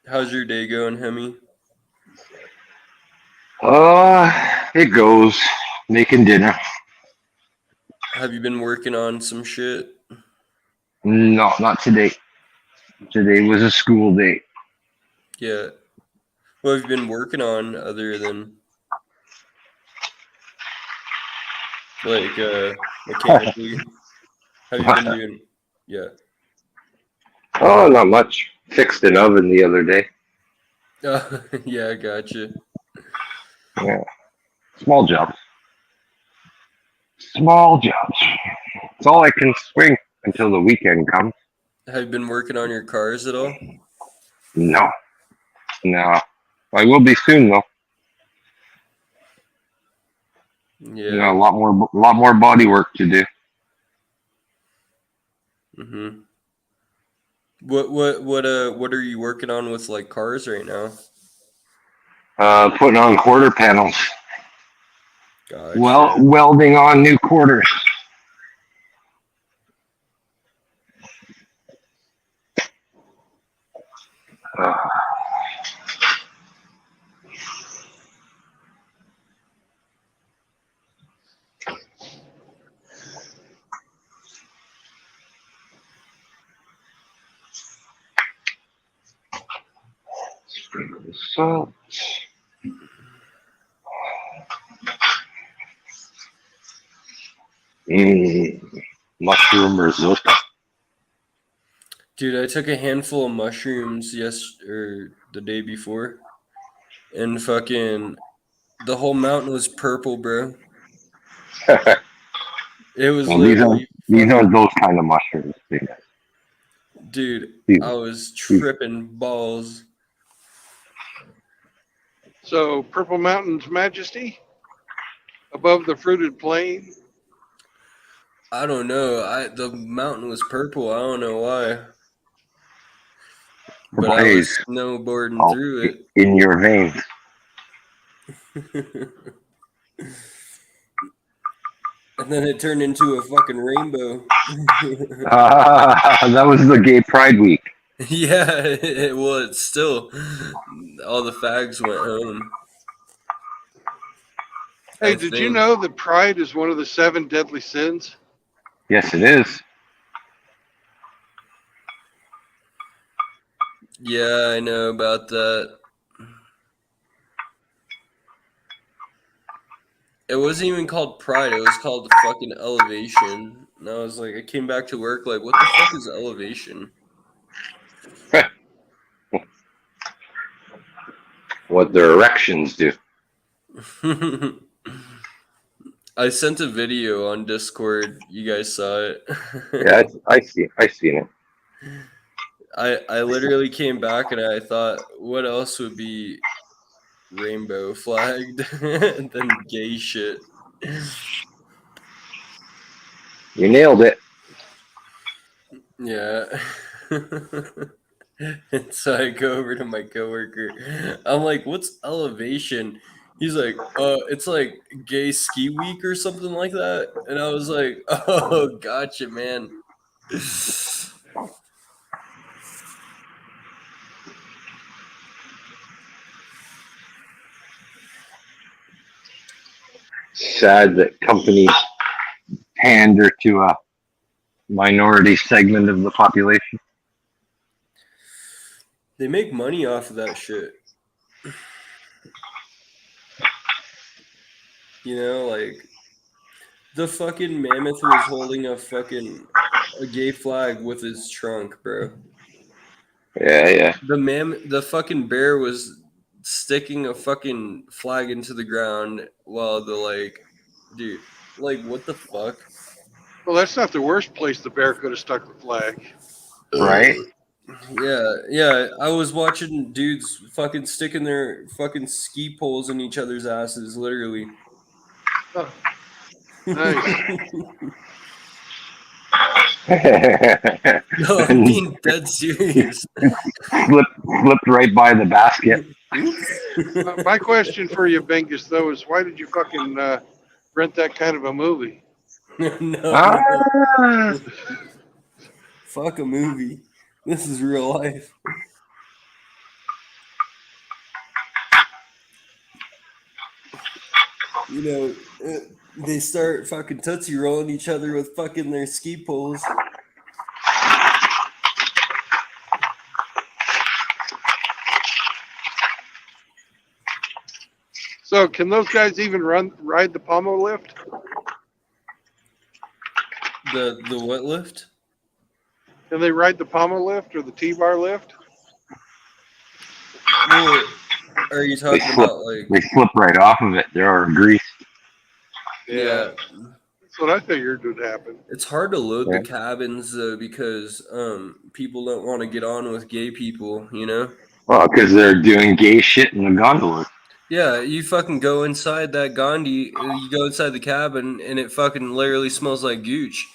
How's your day going, Hemi? It goes making dinner. Have you been working on some shit? No, not today. Today was a school day. Yeah. What have you been working on other than like mechanically? Have you been doing? Yeah. Oh, not much. Fixed an oven the other day. Yeah, I gotcha. Yeah. Small jobs. Small jobs. It's all I can swing until the weekend comes. Have you been working on your cars at all? No. No. I will be soon though. Yeah. A lot more body work to do. Mm-hmm. What are you working on with like cars right now? Putting on quarter panels. Gotcha. Welding on new quarters. Salt. Mushroom risotto. Dude, I took a handful of mushrooms the day before, and fucking the whole mountain was purple, bro. It was Well, literally these fucking, aren't those kind of mushrooms. dude. These, I was these, tripping balls. So Purple Mountain's majesty above the fruited plain. I don't know. The mountain was purple. I don't know why. But I was Haze snowboarding all through in your veins. it. And then it turned into a fucking rainbow. That was the Gay Pride Week. Yeah, it was. Still, all the fags went home. Hey, I did you think. know that pride is one of the 7 deadly sins? Yes, it is. Yeah, I know about that. It wasn't even called Pride. It was called fucking Elevation. And I was like, I came back to work like, what the fuck is Elevation? What their erections do. I sent a video on Discord. You guys saw it. Yeah, I see. I seen it. I literally came back and I thought, what else would be rainbow flagged than gay shit? You nailed it. Yeah. And so I go over to my coworker. I'm like, what's elevation? He's like, it's like gay ski week or something like that. And I was like, oh, gotcha, man. Sad that companies pander to a minority segment of the population. They make money off of that shit. You know, like the fucking mammoth was holding a gay flag with his trunk, bro. Yeah. The fucking bear was sticking a fucking flag into the ground while dude, like what the fuck? Well, that's not the worst place the bear could have stuck the flag. Right? Yeah. I was watching dudes fucking sticking their fucking ski poles in each other's asses, literally. Oh, nice. No, I'm being dead serious. Slipped right by the basket. My question for you, Bingus, though, is why did you fucking rent that kind of a movie? No. Fuck a movie. This is real life. You know, they start fucking tootsie rolling each other with fucking their ski poles. So, can those guys even ride the pommel lift? The what lift? Can they ride the pommel lift or the T-bar lift? Well, are you talking about like? They slip right off of it. They're greased. Yeah. That's what I figured would happen. It's hard to load Yeah. the cabins though because people don't want to get on with gay people, you know? Well, because they're doing gay shit in the gondolas. Yeah, you fucking go inside that Gandhi, you go inside the cabin and it fucking literally smells like gooch.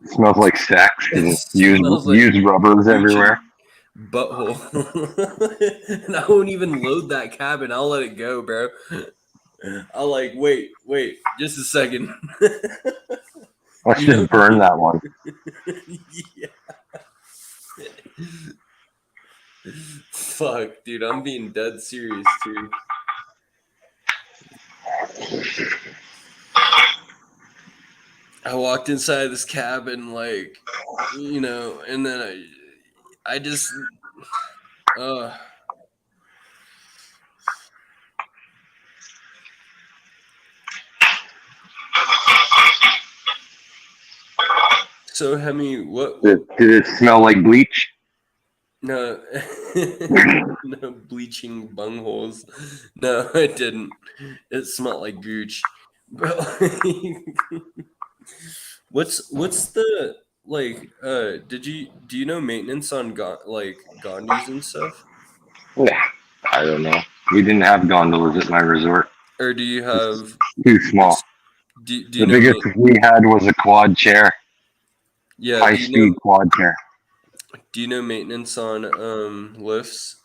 It smells like sex and It smells like used rubbers gooch and everywhere. butthole. And I won't even load that cabin. I'll let it go, bro. I'll like wait, just a second. Let's You know? just burn that one. Yeah. Fuck, dude, I'm being dead serious too. I walked inside this cabin, like, you know, and then I just, So, Hemi, what Did it smell like bleach? no, no bleaching bungholes. No, it didn't. It smelled like gooch. But what's the like? Do you know maintenance on like Gandhis and stuff? Yeah, I don't know. We didn't have gondolas at my resort. Or do you have Too small. do you The know biggest we had was a quad chair, yeah, high speed quad chair. do you know maintenance on lifts?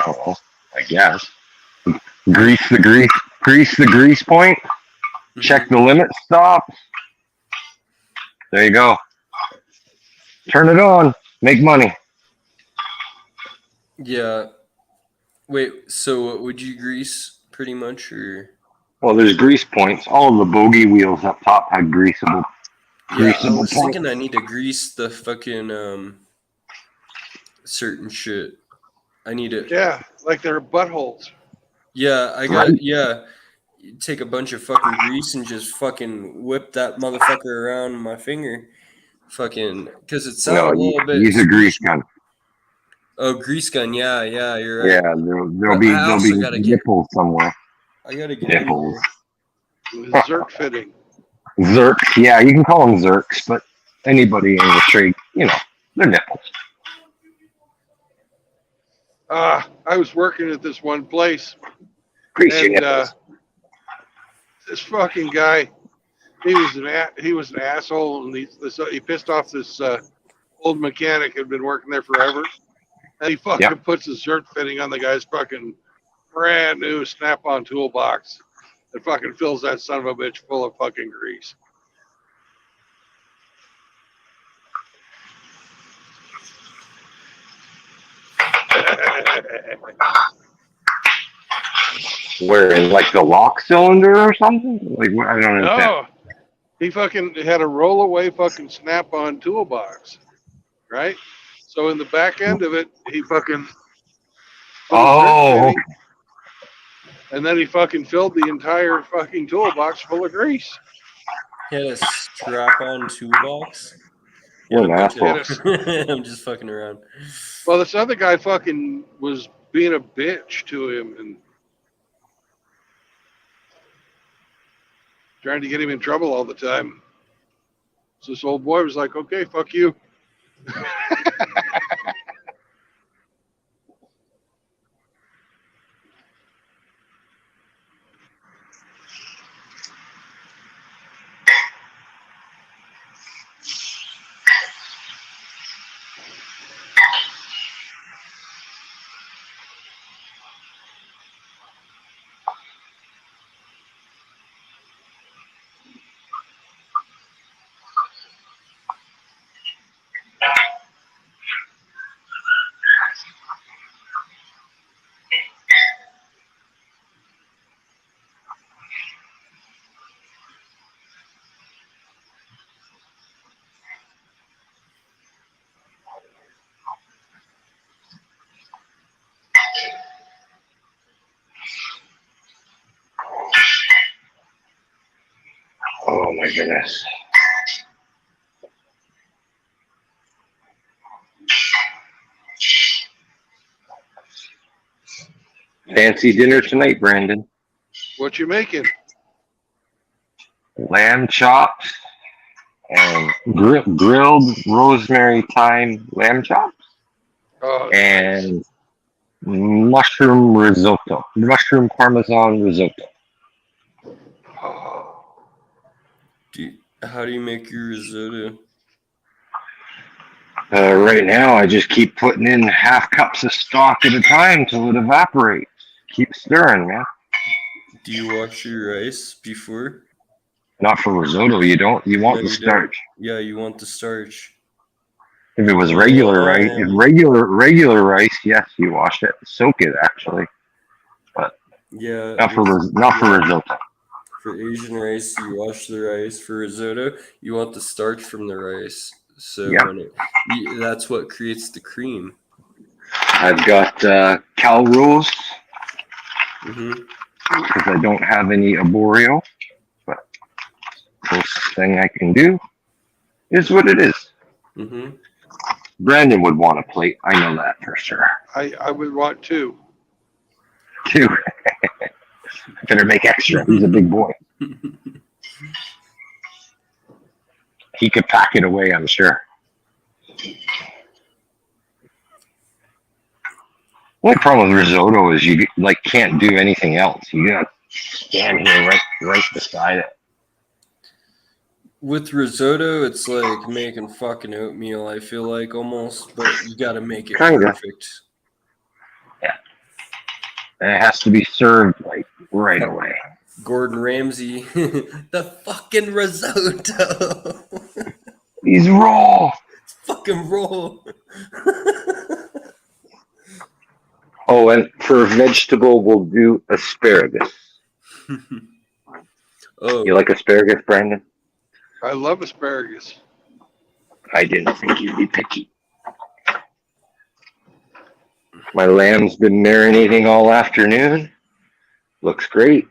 Oh, I guess. Grease the grease point. Check the limit stop. There you go. Turn it on. Make money. Yeah. Wait, so what would you grease pretty much or Well, there's grease points. All of the bogey wheels up top had greasable yeah, I greasable was points. thinking I need to grease the fucking certain shit. I need it. Yeah, like their buttholes. Yeah, I Right. got yeah. You take a bunch of fucking grease and just fucking whip that motherfucker around my finger. Fucking because it sounds No, a little bit use a grease squishy. gun. Oh, grease gun. Yeah, yeah, you're Yeah, right. there'll But I be also gotta get. nipples somewhere. I gotta get in Nipples. there. Zerk fitting. Zerks. Yeah, you can call them Zerks, but anybody in the trade, they're nipples. I was working at this one place, Grease your and nipples. this fucking guy, he was an asshole, and he pissed off this old mechanic who had been working there forever, and he fucking puts a Zerk fitting on the guy's fucking brand new Snap-on toolbox, and fucking fills that son of a bitch full of fucking grease. Where in like the lock cylinder or something? Like I don't understand. No, he fucking had a roll-away fucking Snap-on toolbox, right? So in the back end of it, he fucking put a Zerk Oh, fitting, and then he fucking filled the entire fucking toolbox full of grease. He had a strap-on toolbox. what an Yeah, asshole. I'm just fucking around. Well, this other guy fucking was being a bitch to him and trying to get him in trouble all the time. So this old boy was like, okay, fuck you. Oh my goodness. Fancy dinner tonight, Brandon. What you making? Lamb chops and grilled rosemary thyme lamb chops Oh, and mushroom risotto, mushroom parmesan risotto. oh. How do you make your risotto? Right now, I just keep putting in half cups of stock at a time till it evaporates. Keep stirring, man. Do you wash your rice before? Not for risotto, you don't. You want No, the you don't. starch. Yeah, you want the starch. If it was regular rice, regular rice, yes, you wash it, soak it actually, but Yeah, not for risotto. For Asian rice, you wash the rice. For risotto, you want the starch from the rice. So Yep. that's what creates the cream. I've got Calrose Mm-hmm. because I don't have any arborio, but closest thing I can do is what it is. Mm-hmm. Brandon would want a plate. I know that for sure. I would want two. Too. Better make extra. He's a big boy. He could pack it away, I'm sure. Only problem with risotto is you like can't do anything else. You gotta stand here right beside it. With risotto, it's like making fucking oatmeal, I feel like almost, but you gotta make it Kinda. perfect. And it has to be served like right away. Gordon Ramsay, the fucking risotto. He's raw. Fucking roll. Oh, and for vegetable, we'll do asparagus. Oh, You like asparagus, Brandon? I love asparagus. I didn't think you'd be picky. My lamb's been marinating all afternoon. Looks great.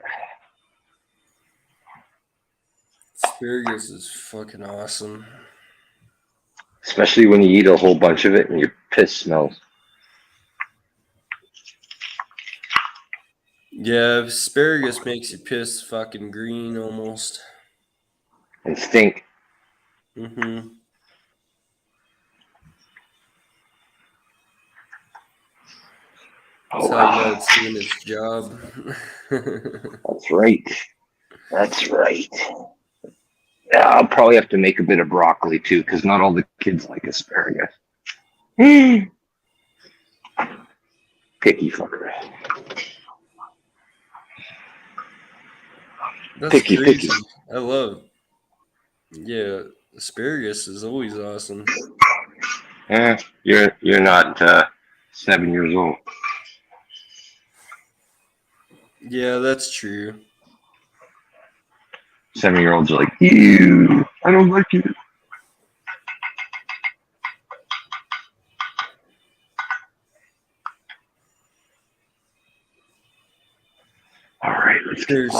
asparagus is fucking awesome. Especially when you eat a whole bunch of it and your piss smells. Yeah, asparagus makes you piss fucking green almost. And stink. Mm-hmm. Oh, That's how you know it's doing its job. that's right. That's right. Yeah, I'll probably have to make a bit of broccoli too, because not all the kids like asparagus. Picky fucker. That's Picky, crazy. picky. I love. Yeah, asparagus is always awesome. You're not 7 years old. Yeah, that's true. 7-year-olds are like, ew, I don't like it. All right, let's get.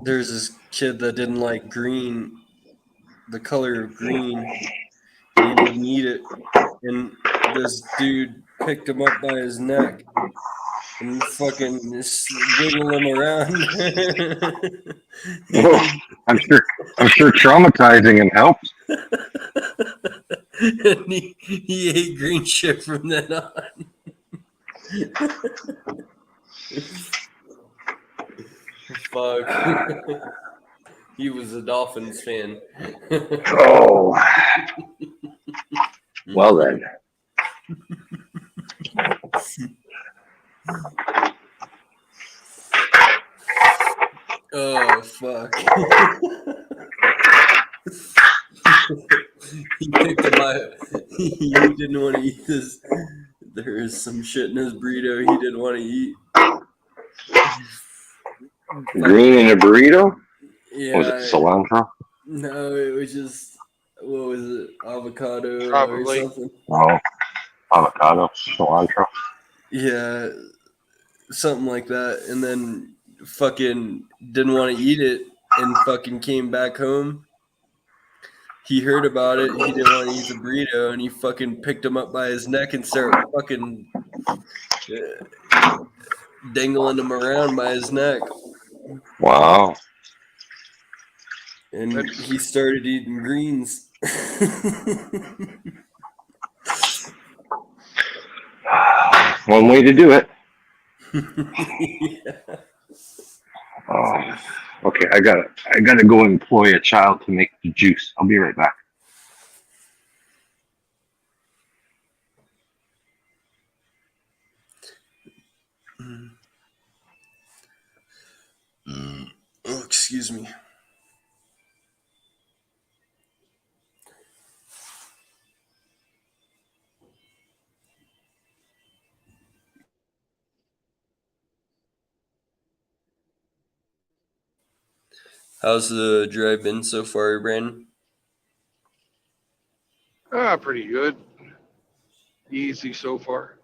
There's this kid that didn't like green, the color of green. He didn't eat it, and this dude picked him up by his neck and fucking just wiggled him around. I'm sure traumatizing him helps. And he ate green shit from then on. Fuck. He was a Dolphins fan. Oh, well then. Oh fuck. He picked him up. He didn't want to eat this. There is some shit in his burrito he didn't want to eat. Green in a burrito? Yeah. Was it cilantro? No, it was just, what was it? Avocado Probably. or something. Oh, avocado, cilantro. Yeah, something like that. And then fucking didn't want to eat it and fucking came back home. He heard about it. He didn't want to eat the burrito, and he fucking picked him up by his neck and started fucking dangling him around by his neck. Wow. And he started eating greens. One way to do it. Yeah. Oh, okay, I gotta go employ a child to make the juice. I'll be right back. Oh, excuse me. How's the drive been so far, Brandon? Pretty good. Easy so far.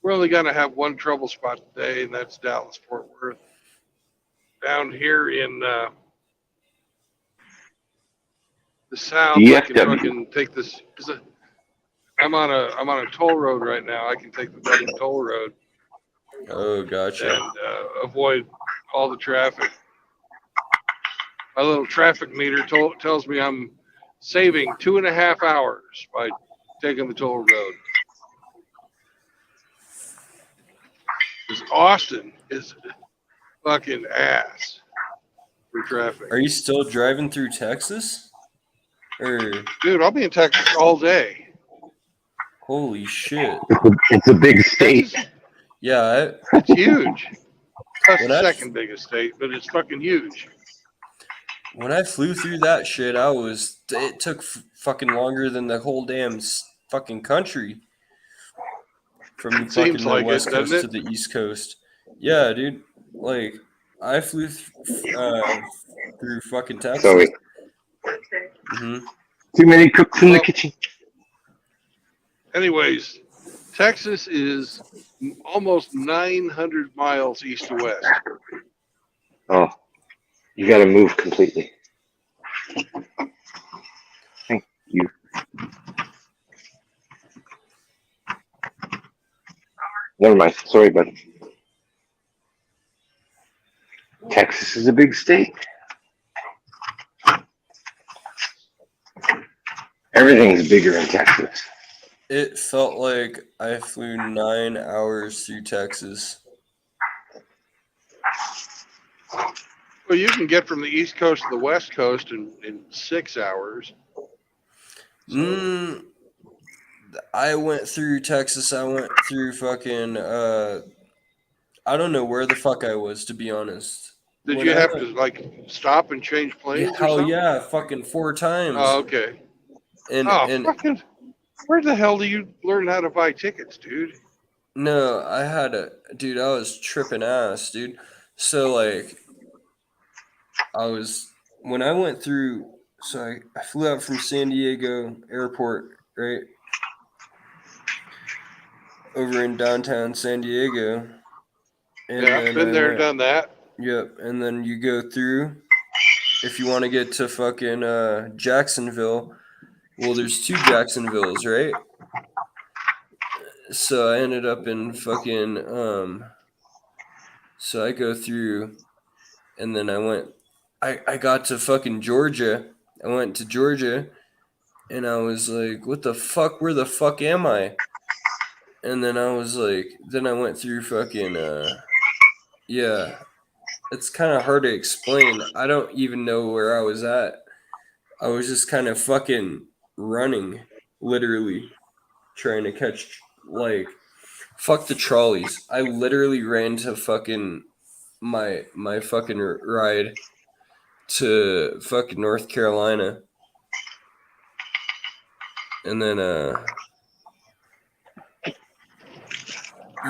We're only going to have one trouble spot today, and that's Dallas Fort Worth. Down here in the south, I can DFW. fucking take this. I'm on a toll road right now. I can take the fucking toll road Oh, gotcha. and avoid all the traffic. My little traffic meter tells me I'm saving 2.5 hours by taking the toll road. Austin is fucking ass for traffic. Are you still driving through Texas? Or Dude, I'll be in Texas all day. holy shit. It's a big state. Texas, Yeah, it's huge. That's When the I- second biggest state, but it's fucking huge. when I flew through that shit, it took fucking longer than the whole damn fucking country from It fucking seems the like it, west doesn't coast to it? the east coast. Yeah, dude. Like I flew through fucking Texas. Sorry. hmm Too many cooks in the Well, kitchen. anyways, Texas is almost 900 miles east to west. Oh, you got to move completely. Thank you. Never mind. Sorry, buddy. Texas is a big state. Everything's bigger in Texas. It felt like I flew 9 hours through Texas. Well, you can get from the east coast to the west coast in 6 hours. So, I went through Texas. I went through fucking I don't know where the fuck I was, to be honest. did When you I have went- to like stop and change planes or hell something? yeah, fucking 4 times. Oh, okay. and Oh, fucking! Where the hell do you learn how to buy tickets, dude? no, dude, I was tripping ass, dude. So like when I went through, so I flew out from San Diego airport, right? Over in downtown San Diego. And Yeah, then been I there, went- done that. Yep, and then you go through if you want to get to fucking Jacksonville. Well, there's 2 Jacksonvilles, right? So I ended up in fucking so I go through and then I got to fucking Georgia. I went to Georgia and I was like, what the fuck? Where the fuck am I? And then I was like, then I went through fucking yeah. It's kind of hard to explain. I don't even know where I was at. I was just kind of fucking running, literally, trying to catch, like, fuck the trolleys. I literally ran to fucking my fucking ride to fucking North Carolina. And then,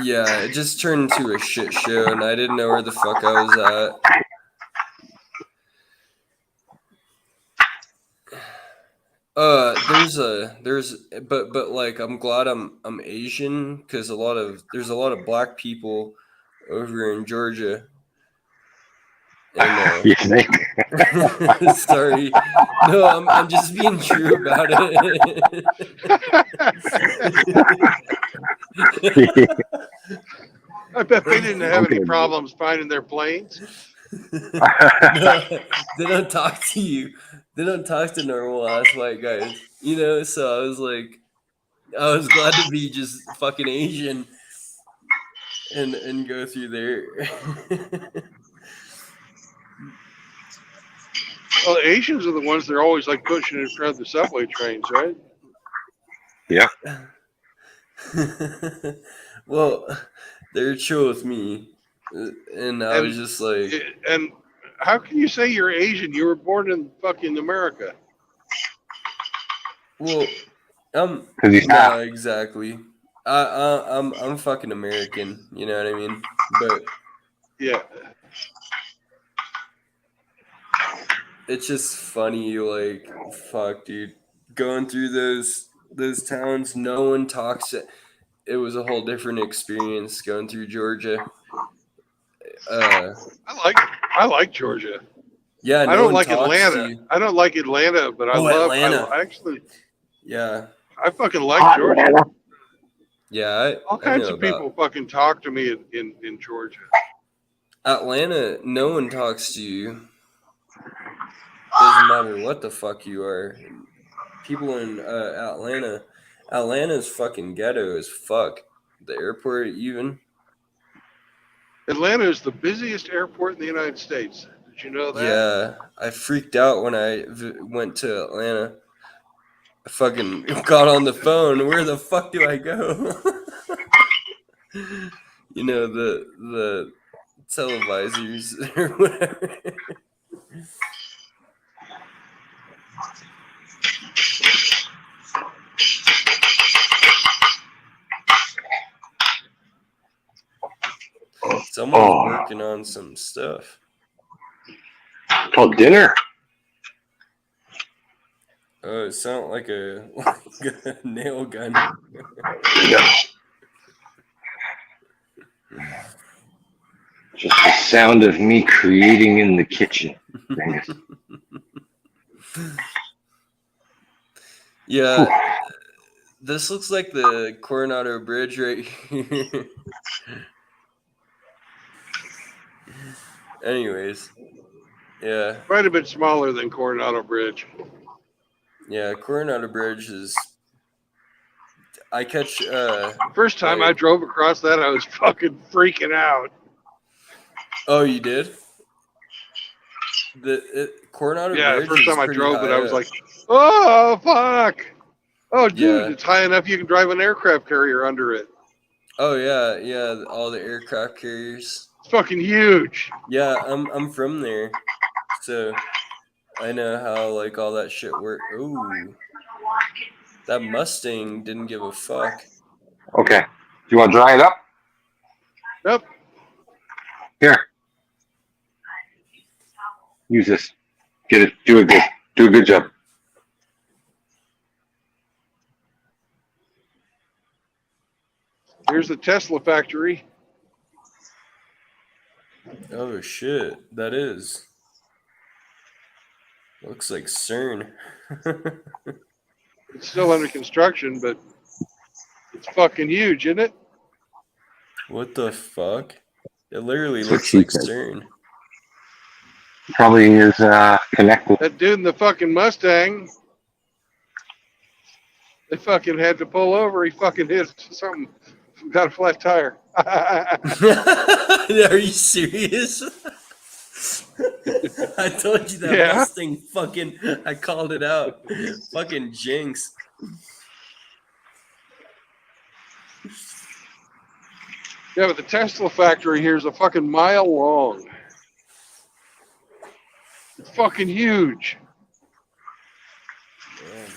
yeah, it just turned into a shit show, and I didn't know where the fuck I was at. But like I'm glad I'm Asian because there's a lot of black people over in Georgia. And You think? sorry, no, I'm just being true about it. I bet they didn't have any Okay. problems finding their planes. No, they don't talk to you. They don't talk to normal ass white guys, you know. So I was like, I was glad to be just fucking Asian and go through there. Well, the Asians are the ones that are always like pushing in front of the subway trains, right? Yeah. Well, they're chill with me, and I was just like, And how can you say you're Asian? You were born in fucking America. well, Because he's no, half. exactly. I'm fucking American. You know what I mean? But Yeah. it's just funny, like, fuck, dude, going through those towns, no one talks. It was a whole different experience going through Georgia. I like Georgia. Yeah, I no don't one like talks to Atlanta. you. I don't like Atlanta, but I Oh, love Atlanta. Yeah, I fucking like Georgia. yeah, All I kinds know of people about fucking talk to me in Georgia. Atlanta. No one talks to you. Doesn't matter what the fuck you are. People in Atlanta's fucking ghetto as fuck. The airport even. Atlanta is the busiest airport in the United States. Did you know that? Yeah, I freaked out when I went to Atlanta. I fucking got on the phone. Where the fuck do I go? You know, the televisors or whatever. Someone's Oh, working on some stuff. called dinner. Oh, it sounded like a nail gun. Yeah. Just the sound of me creating in the kitchen. Yeah, this looks like the Coronado Bridge right here. Anyways, yeah, Quite a bit smaller than Coronado Bridge. yeah, Coronado Bridge is. I catch. First time I like- drove across that, I was fucking freaking out. Oh, you did? Coronado Yeah, the Bridge first is time I pretty drove high it, I was up. like, oh, fuck. Oh, dude, Yeah. it's high enough you can drive an aircraft carrier under it. Oh yeah, yeah, all the aircraft carriers. It's fucking huge. Yeah, I'm from there, so I know how like all that shit works. Ooh, that Mustang didn't give a fuck. Okay. Do you want to dry it up? Yep. Here. Use this. Get it. Do a good job. Here's the Tesla factory. Oh shit, that is. Looks like CERN. It's still under construction, but it's fucking huge, isn't it? What the fuck? It literally That's what looks she like said. CERN. Probably is connected. That dude in the fucking Mustang, they fucking had to pull over. He fucking hit something. Got a flat tire. Are you serious? I told you that Yeah. Mustang fucking. I called it out. Fucking jinx. Yeah, but the Tesla factory here is a fucking mile long. It's fucking huge. Damn.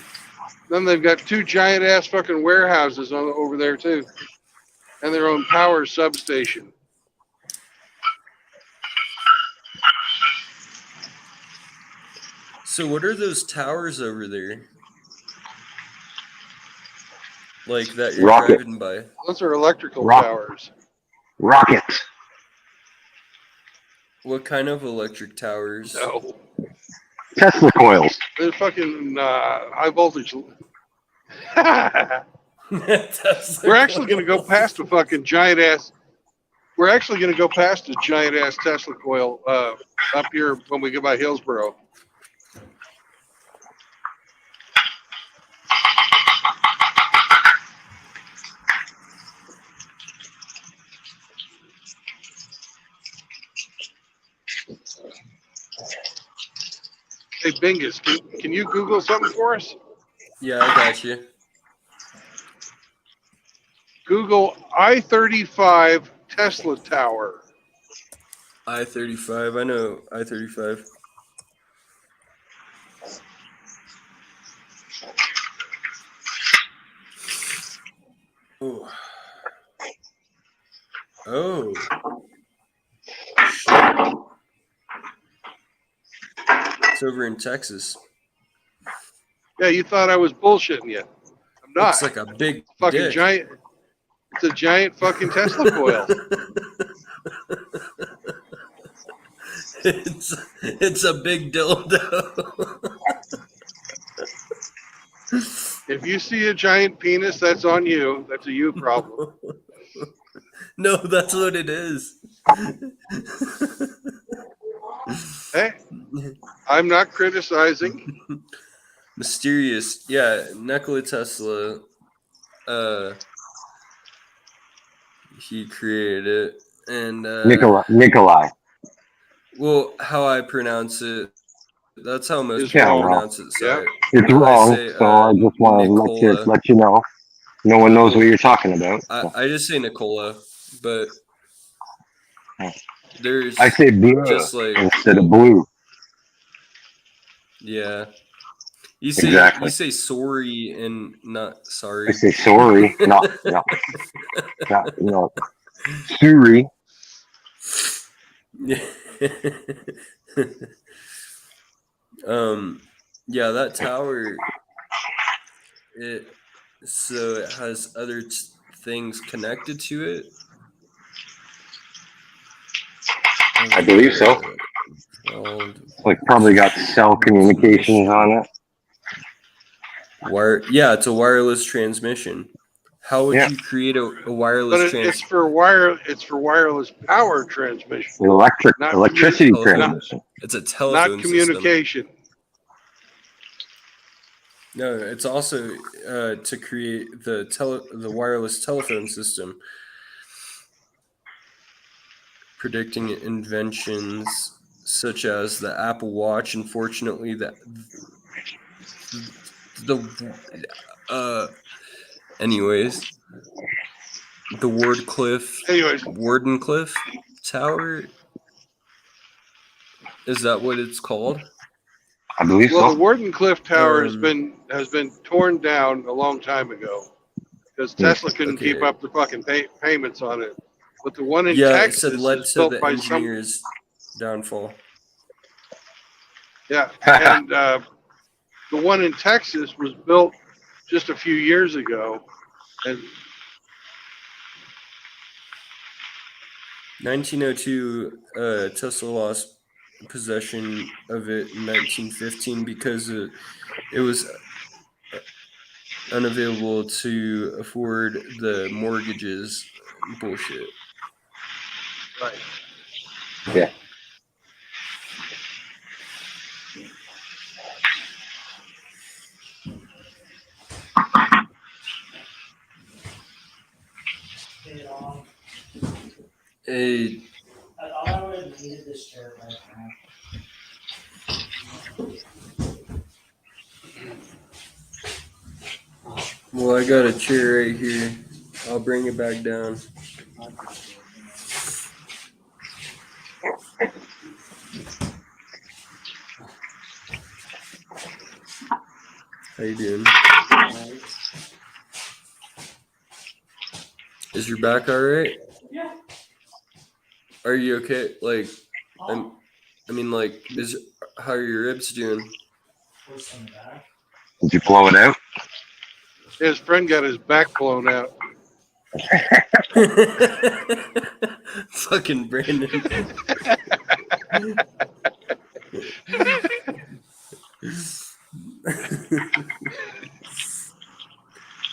Then they've got two giant ass fucking warehouses over there too, and their own power substation. So what are those towers over there? Like that you're Rocket. driving by? Those are electrical Rocket. towers. Rockets. What kind of electric towers? No, Tesla coils. they're fucking high voltage. That's We're actually going to go past a fucking giant ass. We're actually going to go past a giant ass Tesla coil up here when we get by Hillsboro. Hey, Bingus, can you Google something for us? Yeah, I got you. Google I-35 Tesla Tower. I-35. I know I-35. Ooh. Oh. Shit. It's over in Texas. Yeah, you thought I was bullshitting you. I'm not. Looks like a big fucking dick. giant. It's a giant fucking Tesla coil. It's a big dildo. If you see a giant penis, that's on you. That's a you problem. No, that's what it is. Hey, I'm not criticizing. Mysterious. Yeah, Nikola Tesla. He created it. and Nikolai. well, how I pronounce it, that's how most Is people wrong. pronounce it. Yeah. Sorry. It's I wrong, say, so I just want to Nicola. let you know. No one knows what you're talking about. So. I just say Nicola, but there's I say blue just like instead of blue. yeah. You Exactly. say sorry and not sorry. I say sorry. No. Sorry. Yeah, that tower, it so it has other things connected to it. I believe so. Like probably got cell communications on it. Yeah, it's a wireless transmission. How would you create a wireless But it's for wireless power transmission, not electricity telephone. transmission. It's a telephone not communication. system. No, it's also to create the wireless telephone system, predicting inventions such as the Apple Watch. Unfortunately, anyways, the Anyways, Wardenclyffe Tower. Is that what it's called? I believe well, so. the Wardenclyffe Tower has been torn down a long time ago because Tesla couldn't keep up the fucking payments on it. But the one in Texas it said led is to built the by engineer's downfall. Yeah, and the one in Texas was built just a few years ago, and 1902, Tesla lost possession of it in 1915 because it was unavailable to afford the mortgages. Bullshit. right. Yeah. Hey, well, I got a chair right here. I'll bring it back down. How you doing? Is your back all right? Yeah. Are you okay? Like, I mean, like, how are your ribs doing? Did you blow it out? His friend got his back blown out. Fucking Brandon.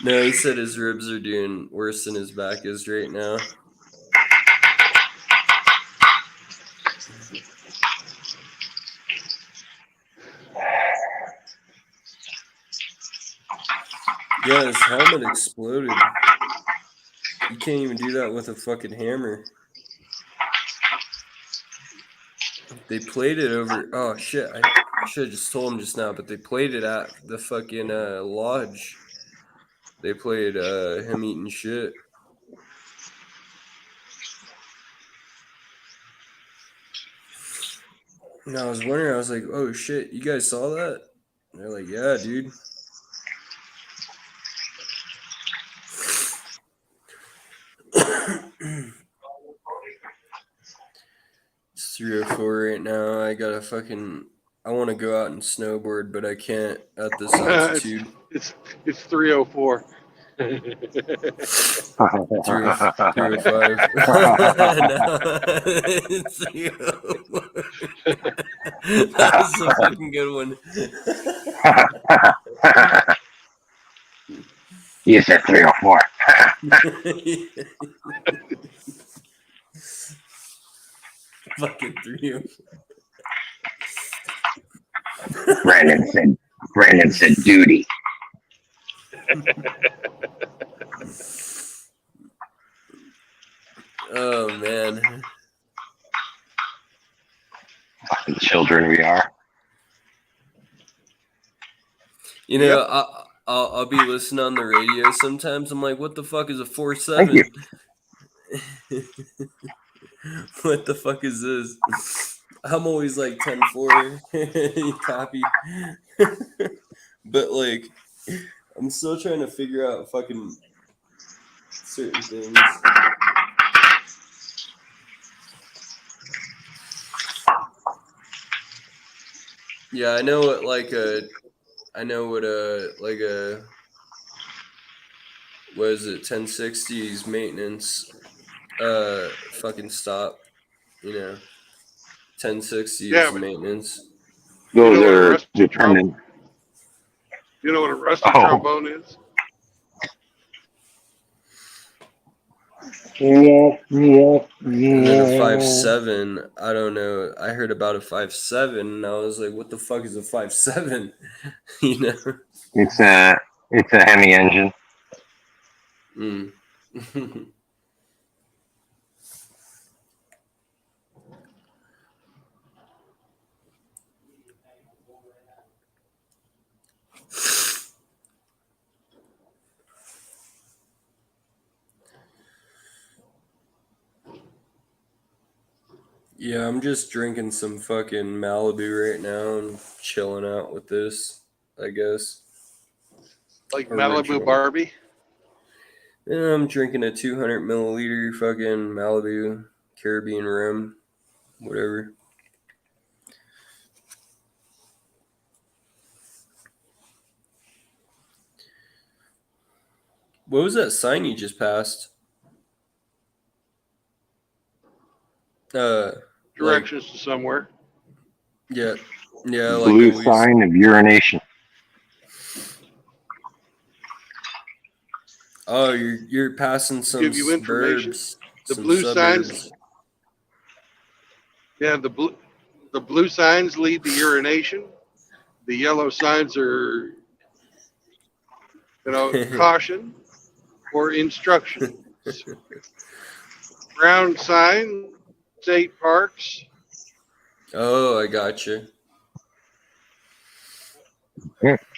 No, he said his ribs are doing worse than his back is right now. Yeah, his helmet exploded. You can't even do that with a fucking hammer. They played it over. Oh shit! I should have just told him just now, but they played it at the fucking lodge. They played him eating shit. And I was wondering. I was like, "Oh shit! You guys saw that?" And they're like, "Yeah, dude." It's 3:04 right now. I gotta fucking. I want to go out and snowboard, but I can't at this altitude. It's 3:04. 3:05. It's 3:04. That was a fucking good one. You said 3 or 4. Fucking 3:04. Brandon said duty. Oh man. Fucking children we are. You know, Yep. I'll be listening on the radio sometimes. I'm like, what the fuck is a Thank you. 4.7? What the fuck is this? I'm always like 10.4. Copy. But like, I'm still trying to figure out fucking certain things. Yeah, I know what what is it, 1060's maintenance fucking stop, you know. 1060 Yeah, is but maintenance. you Those know what a are rusty dependent. you know what a rusty Oh. trombone is? Yeah, yeah, And then a yeah. 5.7, I don't know. I heard about a 5.7 and I was like, what the fuck is a 5.7? You know? It's a Hemi engine. Mm. Yeah, I'm just drinking some fucking Malibu right now and chilling out with this, I guess. Like Original. Malibu Barbie? Yeah, I'm drinking a 200 milliliter fucking Malibu Caribbean rum, whatever. What was that sign you just passed? Like, Directions to somewhere. yeah, like Blue always. sign of urination. Oh, you're passing some Give you information. suburbs, The some blue suburbs. signs. Yeah, the blue signs lead to urination. The yellow signs are, caution or instruction. Brown sign, state parks. Oh, I got you.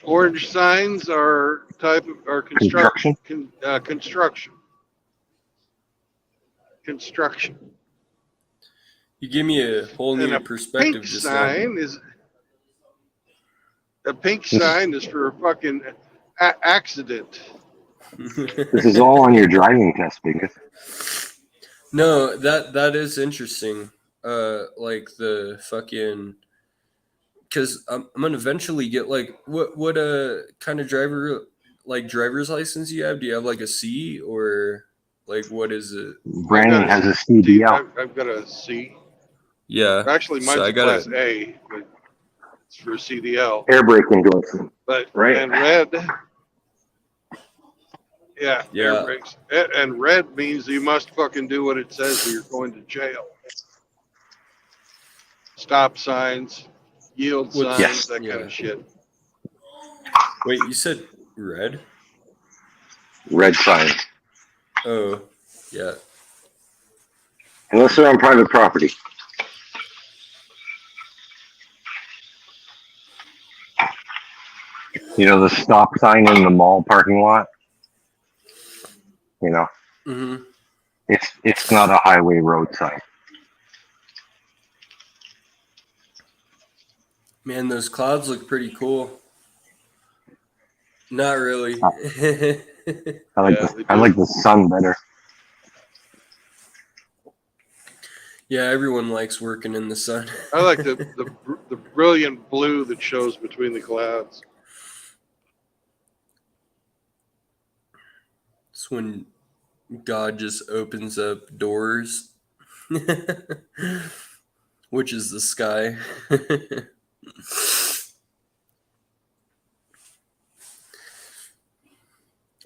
Orange signs are Construction. construction. Construction. You give me a whole And new a perspective pink just now. sign is for a fucking accident. This is all on your driving test, Bingus. No, that is interesting. Like the fucking, because I'm gonna eventually get like what kind of driver's license you have? Do you have like a C or like what is it? Brandon has a CDL. I've got a C. Yeah. Actually, So mine's I a gotta. Class A, but it's for CDL. Air brake endorsement. But Right. and red, Yeah. air brakes. And red means you must fucking do what it says, or you're going to jail. Stop signs, yield What's- signs, that yeah. kind of shit. Wait, you said red? Red sign. Oh, yeah. Unless they're on private property. You know, the stop sign in the mall parking lot? You know, Mm-hmm. it's not a highway road sign. Man, those clouds look pretty cool. Not really. I Yeah, they I do. like the sun better. Yeah, everyone likes working in the sun. I like the brilliant blue that shows between the clouds. It's when God just opens up doors, which is the sky.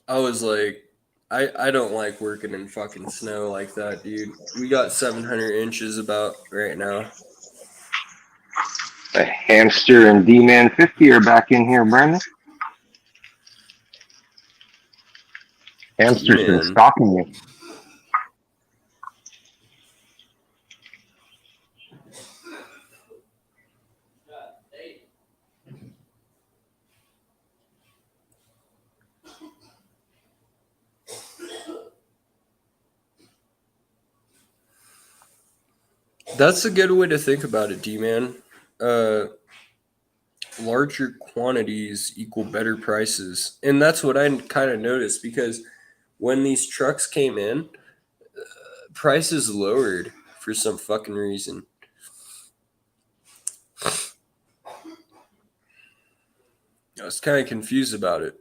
I was like, I don't like working in fucking snow like that, dude. We got 700 inches about right now. A hamster and D-Man 50 are back in here, Brandon. Hamster's been D-Man. stalking you. That's a good way to think about it, D-Man. Larger quantities equal better prices. And that's what I kind of noticed, because when these trucks came in, prices lowered for some fucking reason. I was kind of confused about it.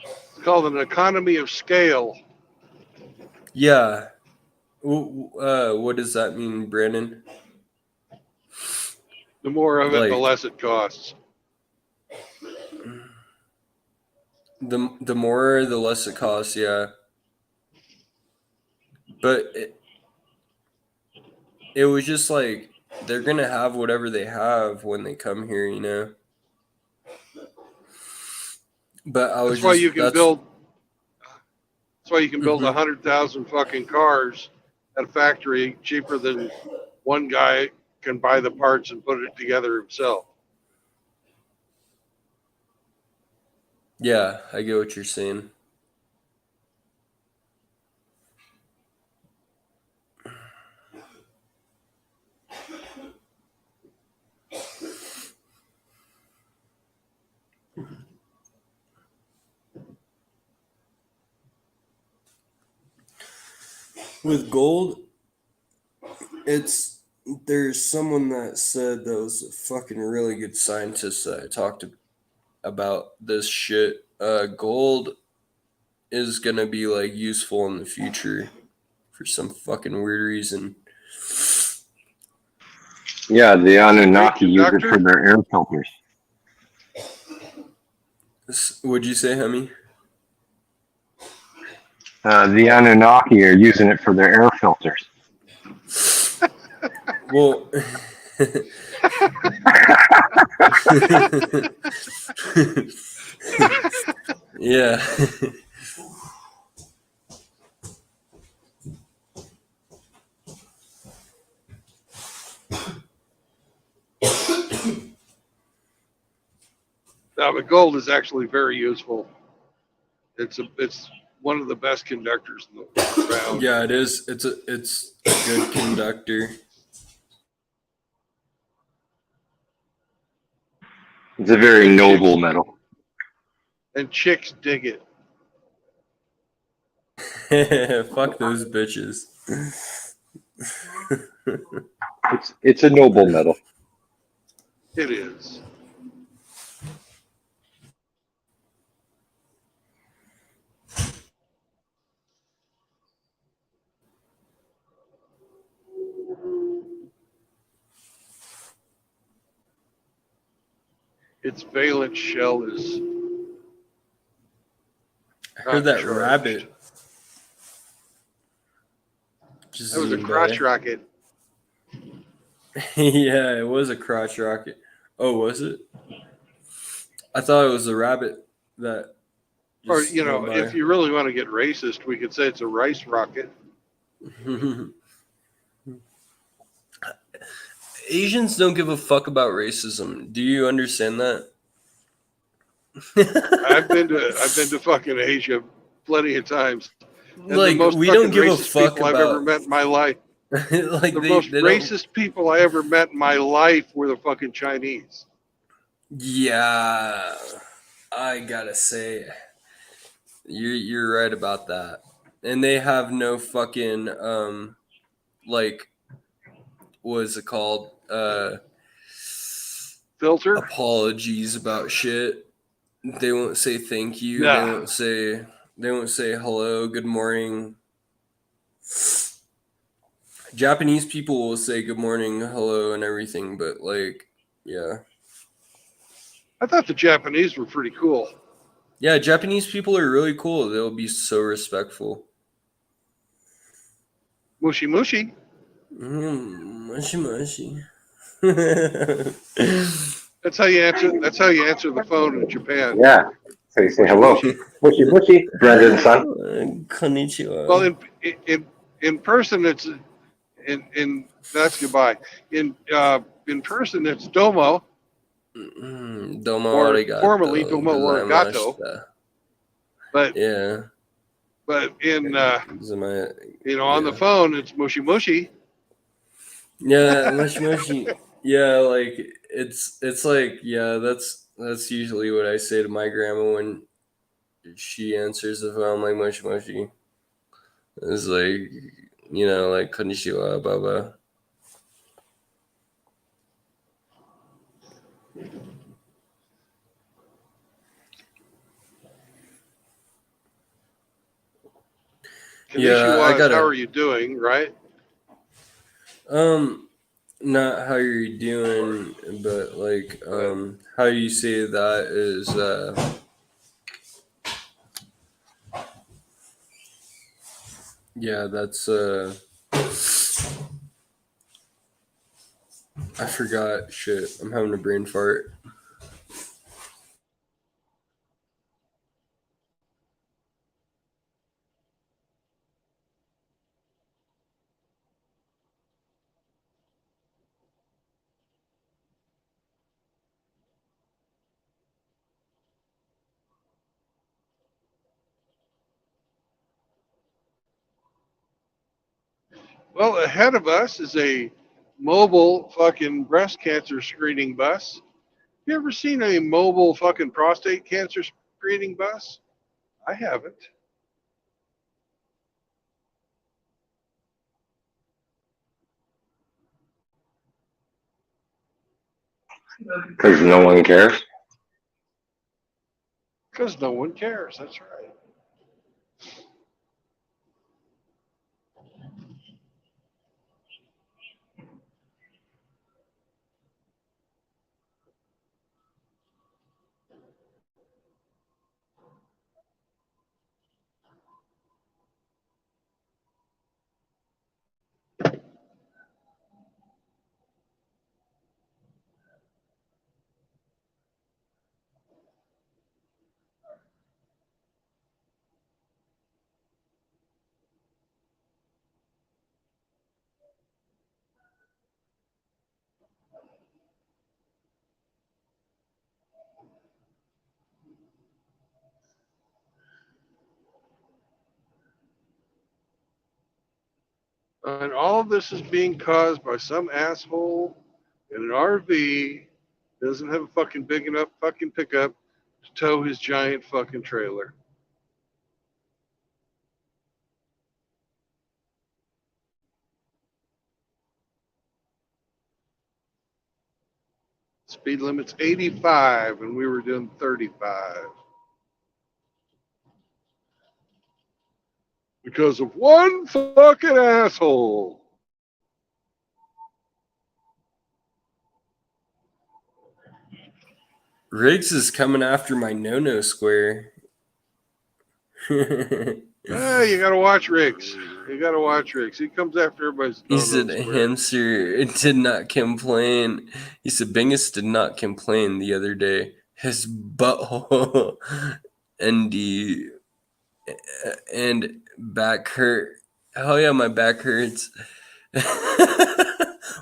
It's called an economy of scale. Yeah. What does that mean, Brandon? The more of it, the Like, less it costs. the more, the less it costs, yeah. But it was just like, they're going to have whatever they have when they come here, you know? But I was That's why just, you can that's, build. That's why you can build Mhm. 100,000 fucking cars at a factory cheaper than one guy can buy the parts and put it together himself. yeah, I get what you're saying. With gold, there's someone that said, that was a fucking really good scientist that I talked about this shit. Gold is gonna be like useful in the future for some fucking weird reason. Yeah, the Anunnaki use it conductor? for their air filters. Would you say, Hemi? The Anunnaki are using it for their air filters. Well, yeah. No, but gold is actually very useful. It's one of the best conductors around. Yeah, it is. It's a good conductor. It's a very noble metal. And chicks dig it. Fuck those bitches. It's a noble metal. It is. Its valence shell is. I heard that charged. rabbit. Just That was a zoomed crotch by. rocket. Yeah, it was a crotch rocket. Oh, was it? I thought it was a rabbit that. Or, just you know, went by. if you really want to get racist, we could say it's a rice rocket. Asians don't give a fuck about racism. Do you understand that? I've been to fucking Asia plenty of times. And the Like, most we fucking don't give a racist fuck people I've ever about. met in my life. Like, The they most don't. racist people I ever met in my life were the fucking Chinese. Yeah, I gotta say, you're right about that. And they have no fucking like, what is it called? Filter? Apologies about shit. They won't say thank you. Nah. They won't say hello, good morning. Japanese people will say good morning, hello, and everything, but like, yeah. I thought the Japanese were pretty cool. Yeah, Japanese people are really cool. They'll be so respectful. Mushy mushy. Mushy mushy. That's how you answer the phone in Japan. Yeah. So you say Mushy hello. mushy. Mushy mushy, Brendan's son. Konnichiwa. Well, in person it's in that's goodbye. In person it's domo. Domo Or arigato. formerly domo arigato. gozaimasu. But Yeah. But in Is my on the phone, it's mushy mushy. yeah, mushy mushy. Yeah, like it's like yeah, that's usually what I say to my grandma when she answers the phone, like mushy mushy. It's like like konnichiwa, baba. Yeah, I Konnichiwa is how are gotta you doing, right? not how you're doing, but like how you say that is yeah, that's I forgot shit. I'm having a brain fart. Well, ahead of us is a mobile fucking breast cancer screening bus. You ever seen a mobile fucking prostate cancer screening bus? I haven't. Because no one cares. Because no one cares. That's right. And all of this is being caused by some asshole in an RV doesn't have a fucking big enough fucking pickup to tow his giant fucking trailer. Speed limit's 85 and we were doing 35. Because of one fucking asshole. Riggs is coming after my no square. You gotta watch Riggs. You gotta watch Riggs. He comes after everybody's He no said square. Hamster did not complain. He said Bingus did not complain the other day. His butthole and back hurt. Hell yeah, my back hurts.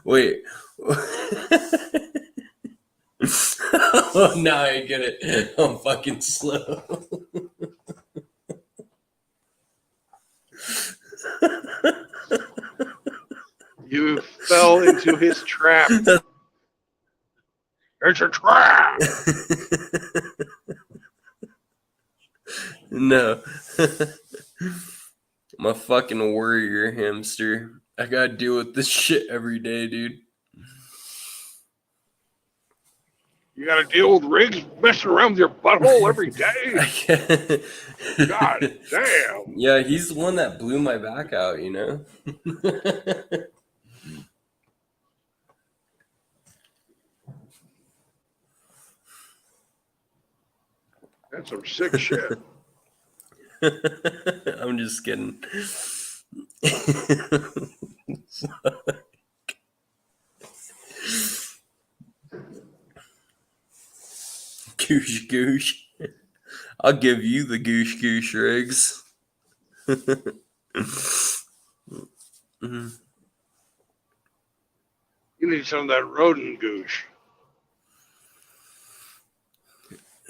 Wait. Oh, now I get it. I'm fucking slow. You fell into his trap. It's a trap. No. I'm a fucking warrior hamster. I gotta deal with this shit every day, dude. You gotta deal with Riggs messing around with your butthole every day. God damn. Yeah, he's the one that blew my back out, you know? That's some sick shit. I'm just kidding. Goosh goosh. I'll give you the goosh goosh, Riggs. Mhm. You need some of that rodent goosh.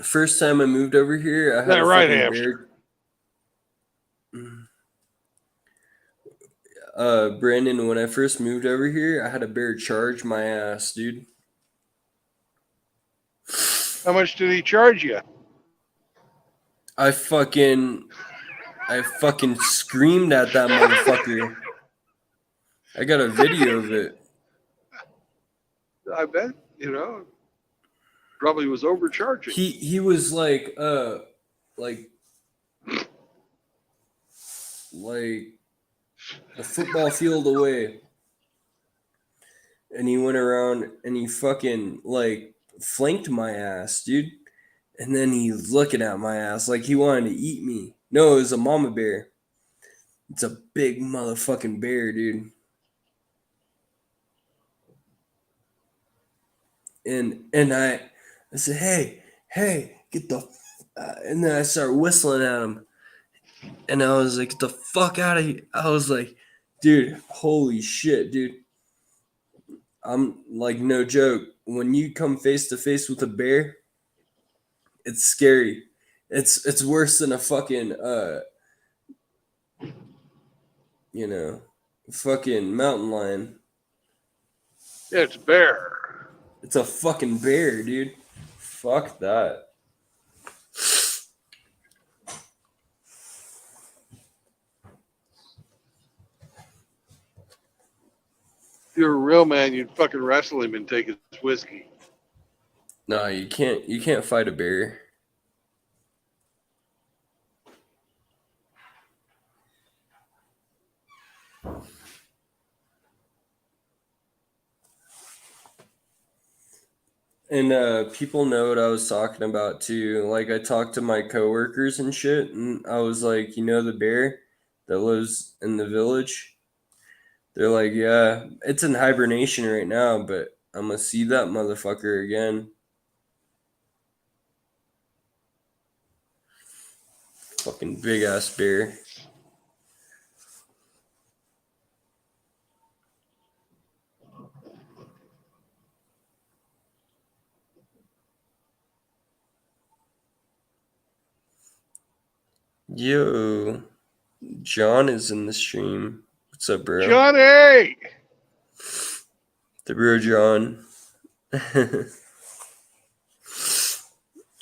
First time I moved over here, I had That a right, fucking hamster. bear. Brandon, when I first moved over here, I had a bear charge my ass, dude. How much did he charge you? I fucking screamed at that motherfucker. I got a video of it. I bet, probably was overcharging. He was like a football field away. And he went around and he fucking like flanked my ass, dude. And then he's looking at my ass like he wanted to eat me. No, it was a mama bear. It's a big motherfucking bear, dude. And I said, hey, get the and then I started whistling at him. And I was like, get the fuck out of here. I was like, dude, holy shit, dude. I'm like, no joke. When you come face to face with a bear, it's scary. It's worse than a fucking fucking mountain lion. Yeah, it's a bear. It's a fucking bear, dude. Fuck that. If you're a real man, you'd fucking wrestle him and take his whiskey. No, you can't fight a bear. And people know what I was talking about too. Like I talked to my coworkers and shit, and I was like, the bear that lives in the village? They're like, yeah, it's in hibernation right now, but I'm gonna see that motherfucker again. Fucking big ass bear. Yo, John is in the stream. What's up, bro? Johnny! The bro John.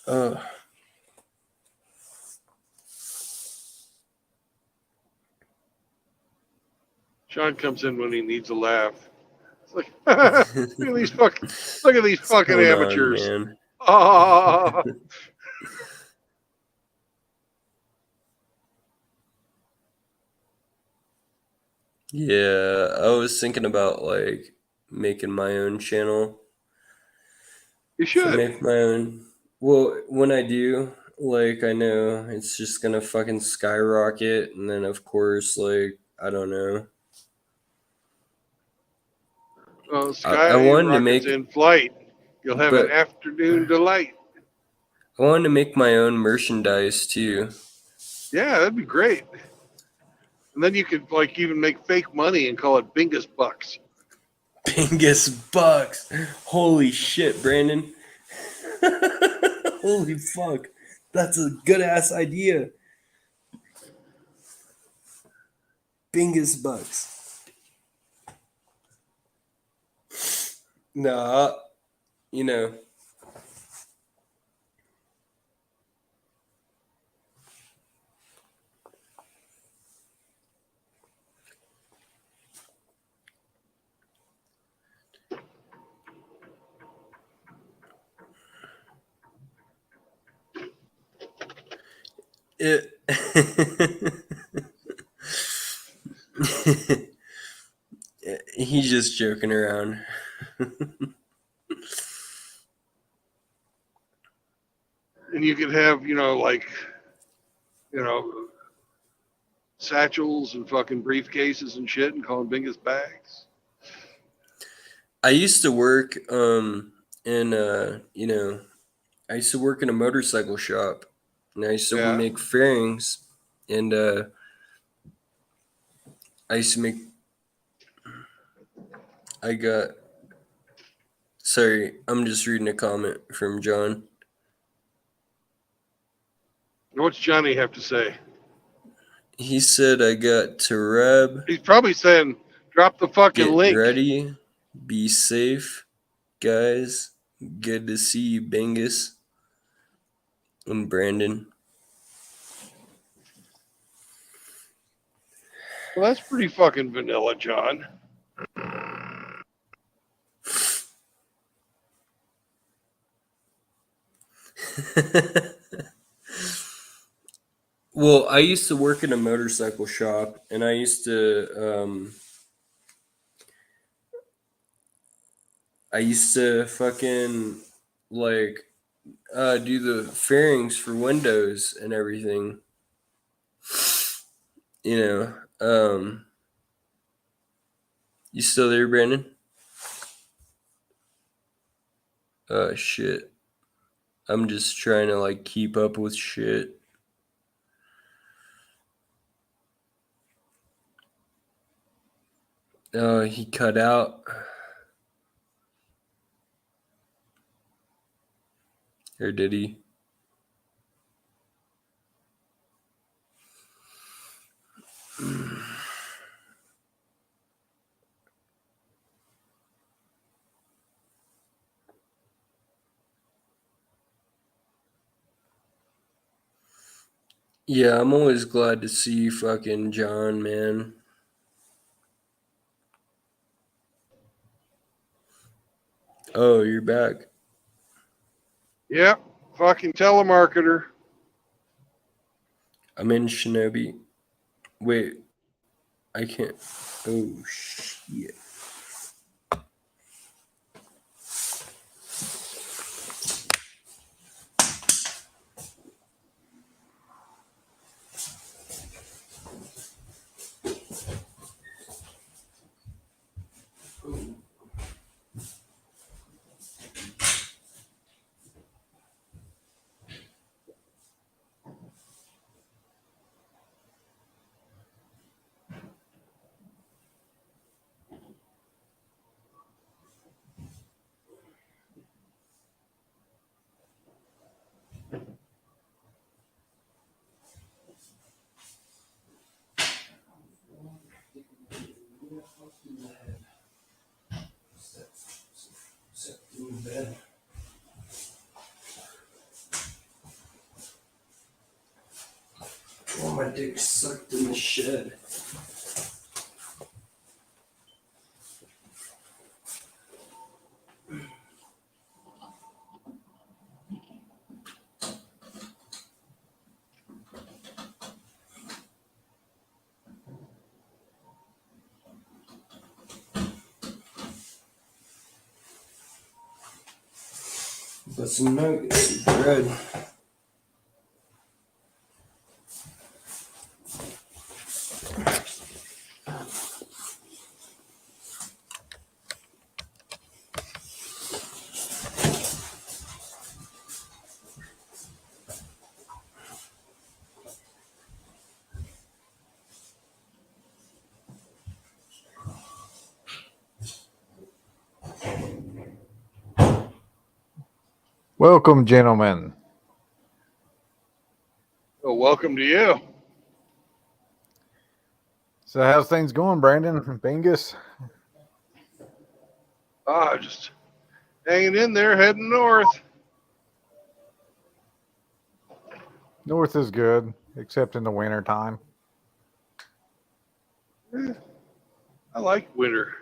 Oh. Sean comes in when he needs a laugh. It's like, look at these fucking What's going on, amateurs. man? Ah. Yeah, I was thinking about like making my own channel. You If I should. make my own. Well, when I do, like I know it's just gonna fucking skyrocket, and then of course, like I don't know. Well, I sky wanted to rockets make, in flight. You'll have an but afternoon delight. I wanted to make my own merchandise too. Yeah, that'd be great. And then you could like even make fake money and call it Bingus Bucks. Bingus Bucks. Holy shit, Brandon. Holy fuck. That's a good ass idea. Bingus Bucks. Nah, you know. It He's just joking around. And you could have, satchels and fucking briefcases and shit and call them Bingus bags. I used to work in I used to work in a motorcycle shop, and I used to Yeah. make fairings, and I used to make. I got. Sorry, I'm just reading a comment from John. What's Johnny have to say? He said I got to reb. He's probably saying, drop the fucking Get link. ready. Be safe, guys. Good to see you, Bingus and Brandon. Well, that's pretty fucking vanilla, John. Well, I used to work in a motorcycle shop, and I used to fucking like do the fairings for windows and everything. You know, you still there, Brandon? Shit. I'm just trying to like keep up with shit. He cut out. Or did he? Yeah, I'm always glad to see fucking John, man. Oh, you're back. Yep, fucking telemarketer. I'm in Shinobi. Wait, I can't. Oh, shit. Oh, my dick sucked in the shed. But some nuggets, some bread. Welcome, gentlemen. Well, welcome to you. So, how's things going, Brandon? Bingus? Just hanging in there, heading north. North is good, except in the winter time. I like winter.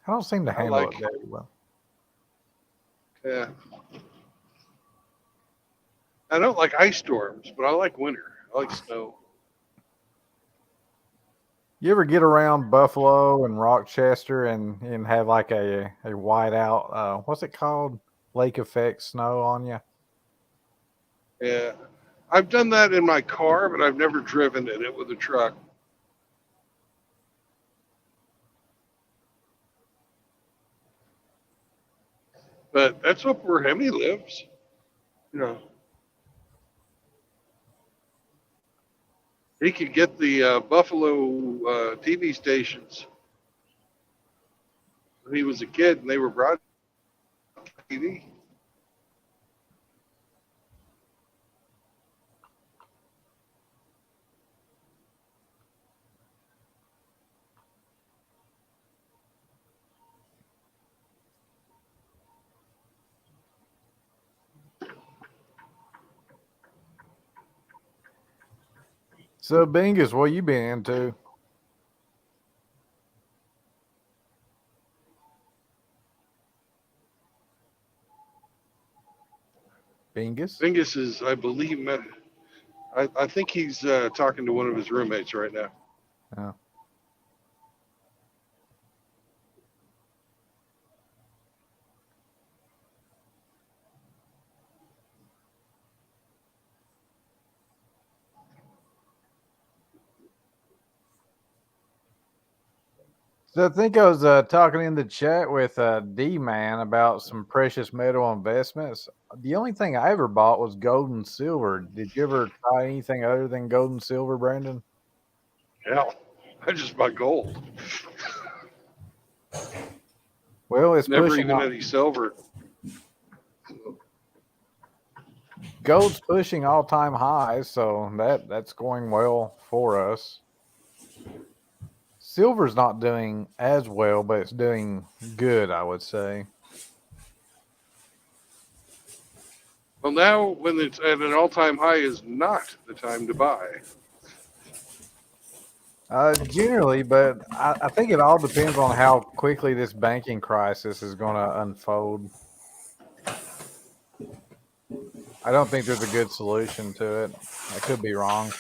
I don't seem to I handle like- it very well. Yeah. I don't like ice storms, but I like winter. I like snow. You ever get around Buffalo and Rochester and have like a whiteout, what's it called? Lake effect snow on you? Yeah. I've done that in my car, but I've never driven in it with a truck. But that's up where Hemi lives. You know. He could get the Buffalo TV stations when he was a kid, and they were broad TV. So, Bingus, what you been into? Bingus? Bingus is, I believe, I think he's talking to one of his roommates right now. Oh. So I think I was talking in the chat with D-Man about some precious metal investments. The only thing I ever bought was gold and silver. Did you ever try anything other than gold and silver, Brandon? Hell, I just bought gold. Well, it's Never pushing. even any silver. Gold's pushing all-time highs, so that's going well for us. Silver's not doing as well, but it's doing good, I would say. Well, now when it's at an all-time high is not the time to buy. Generally, but I think it all depends on how quickly this banking crisis is going to unfold. I don't think there's a good solution to it. I could be wrong.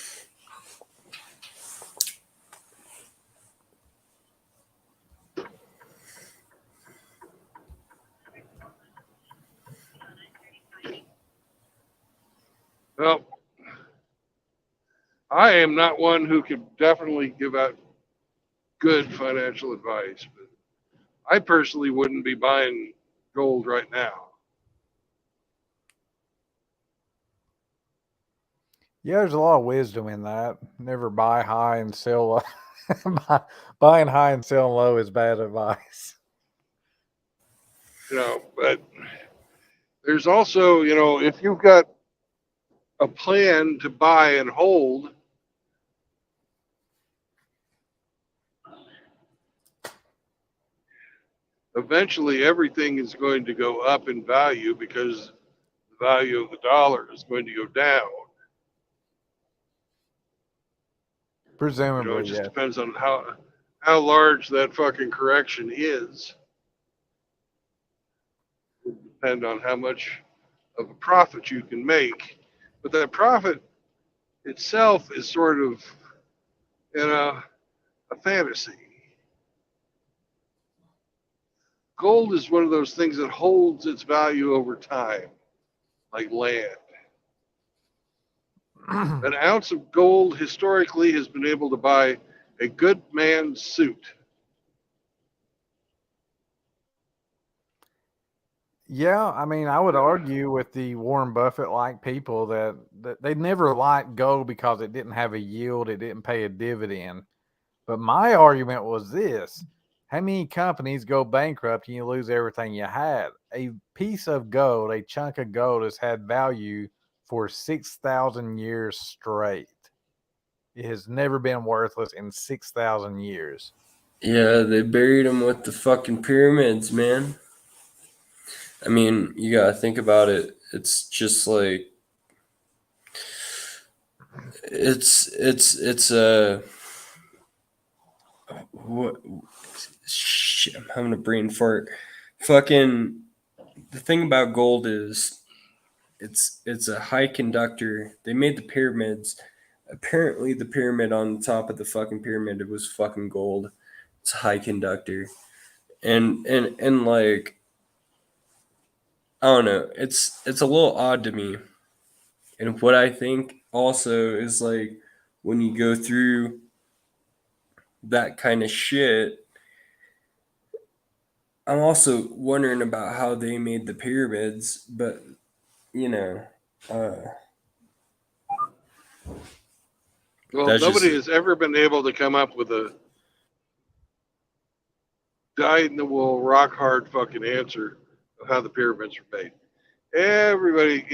Well, I am not one who could definitely give out good financial advice, but I personally wouldn't be buying gold right now. Yeah, there's a lot of wisdom in that. Never buy high and sell low. Buying high and selling low is bad advice. But there's also, if you've got a plan to buy and hold, eventually everything is going to go up in value because the value of the dollar is going to go down. Presumably, It just yeah. depends on how large that fucking correction is. It will depend on how much of a profit you can make. But that profit itself is sort of, a fantasy. Gold is one of those things that holds its value over time, like land. An ounce of gold historically has been able to buy a good man's suit. Yeah, I mean, I would argue with the Warren Buffett-like people that they never liked gold because it didn't have a yield, it didn't pay a dividend. But my argument was this: how many companies go bankrupt and you lose everything you had? A piece of gold, a chunk of gold, has had value for 6,000 years straight. It has never been worthless in 6,000 years. Yeah, they buried him with the fucking pyramids, man. I mean, you gotta think about it. It's just like it's what shit, I'm having a brain fart. Fucking the thing about gold is it's a high conductor. They made the pyramids. Apparently the pyramid on the top of the fucking pyramid, it was fucking gold. It's a high conductor. And like I don't know, it's a little odd to me. And what I think also is like when you go through that kind of shit, I'm also wondering about how they made the pyramids, but uh, Well, that's nobody just has ever been able to come up with a dyed-in-the-wool, rock-hard fucking answer of how the pyramids were made. Everybody,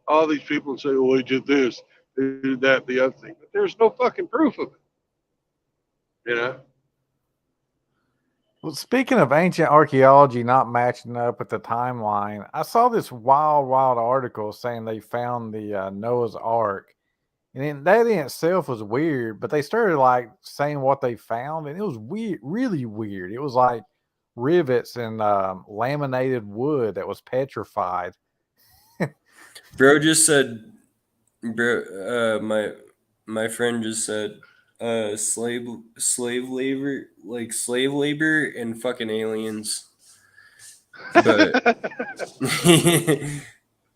all these people say, "Oh, they did this, they did that, the other thing," but there's no fucking proof of it. Well, speaking of ancient archaeology not matching up with the timeline, I saw this wild article saying they found the Noah's Ark And then that in itself was weird, but they started like saying what they found, and it was weird, really weird. It was like rivets and laminated wood that was petrified. Bro just said, bro, my friend just said, slave labor, like slave labor and fucking aliens. But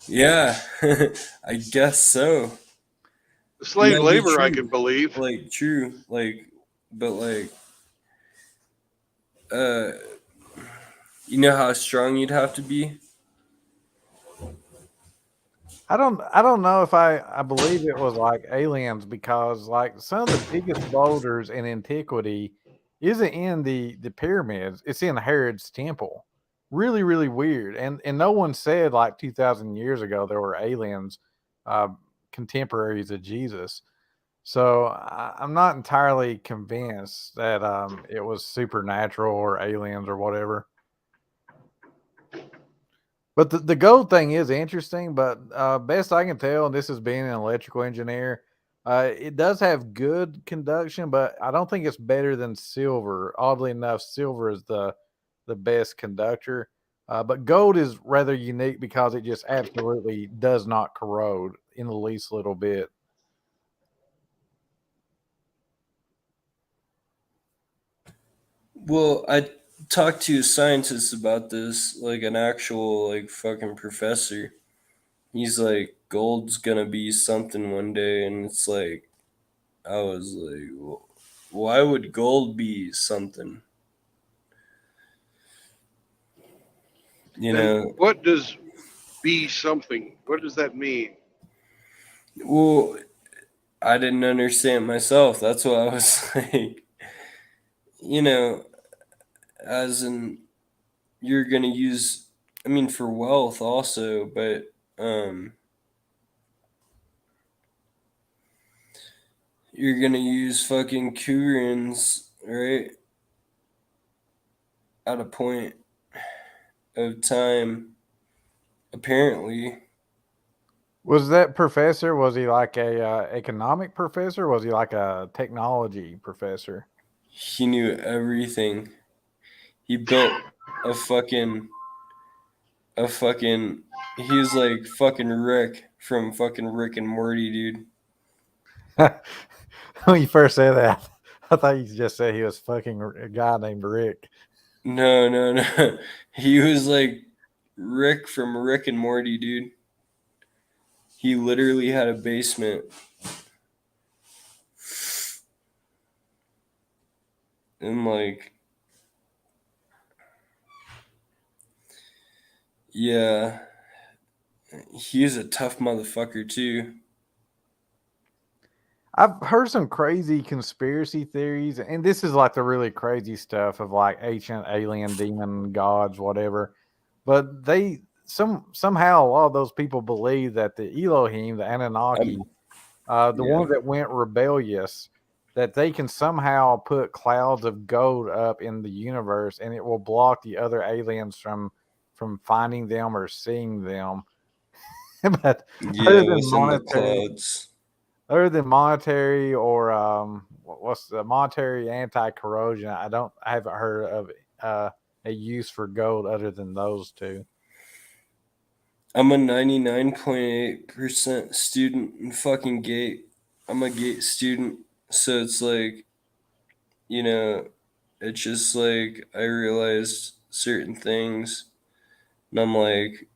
yeah, I guess so. Slave Might be labor, I true. can believe. Like true, like, but like, uh, you know how strong you'd have to be. I don't know if I believe it was like aliens, because like some of the biggest boulders in antiquity isn't in the pyramids, it's in Herod's temple. Really, really weird. And no one said like 2,000 years ago there were aliens, uh, contemporaries of Jesus. So I'm not entirely convinced that it was supernatural or aliens or whatever. But the gold thing is interesting, but best I can tell, and this is being an electrical engineer, it does have good conduction, but I don't think it's better than silver. Oddly enough, silver is the best conductor. But gold is rather unique because it just absolutely does not corrode in the least little bit. Well, I talked to a scientist about this, like an actual like fucking professor. He's like, gold's gonna be something one day, and it's like, I was like, why would gold be something? You And know, what does be something? What does that mean? well, I didn't understand myself. That's why I was like, you know, as in you're gonna use, I mean, for wealth also, but you're gonna use fucking Kurans, right? At a point of time, apparently. Was that professor? Was he like a economic professor? Was he like a technology professor? He knew everything. He built a fucking a fucking he was like fucking Rick from fucking Rick and Morty, dude. When you first said that, I thought you just said he was fucking a guy named Rick. No, no, no. He was like Rick from Rick and Morty, dude. He literally had a basement. And like, yeah, he was a tough motherfucker too. I've heard some crazy conspiracy theories, and this is like the really crazy stuff of like ancient alien demon gods, whatever. But they somehow a lot of those people believe that the Elohim, the Anunnaki, I'm, the yeah. ones that went rebellious, that they can somehow put clouds of gold up in the universe, and it will block the other aliens from finding them or seeing them. But other Yeah, than within the monetary, clouds. other than monetary or what's the monetary anti-corrosion, I haven't heard of a use for gold other than those two. I'm a 99.8% student in fucking GATE. I'm a GATE student. So it's like, you know, it's just like I realized certain things and I'm like,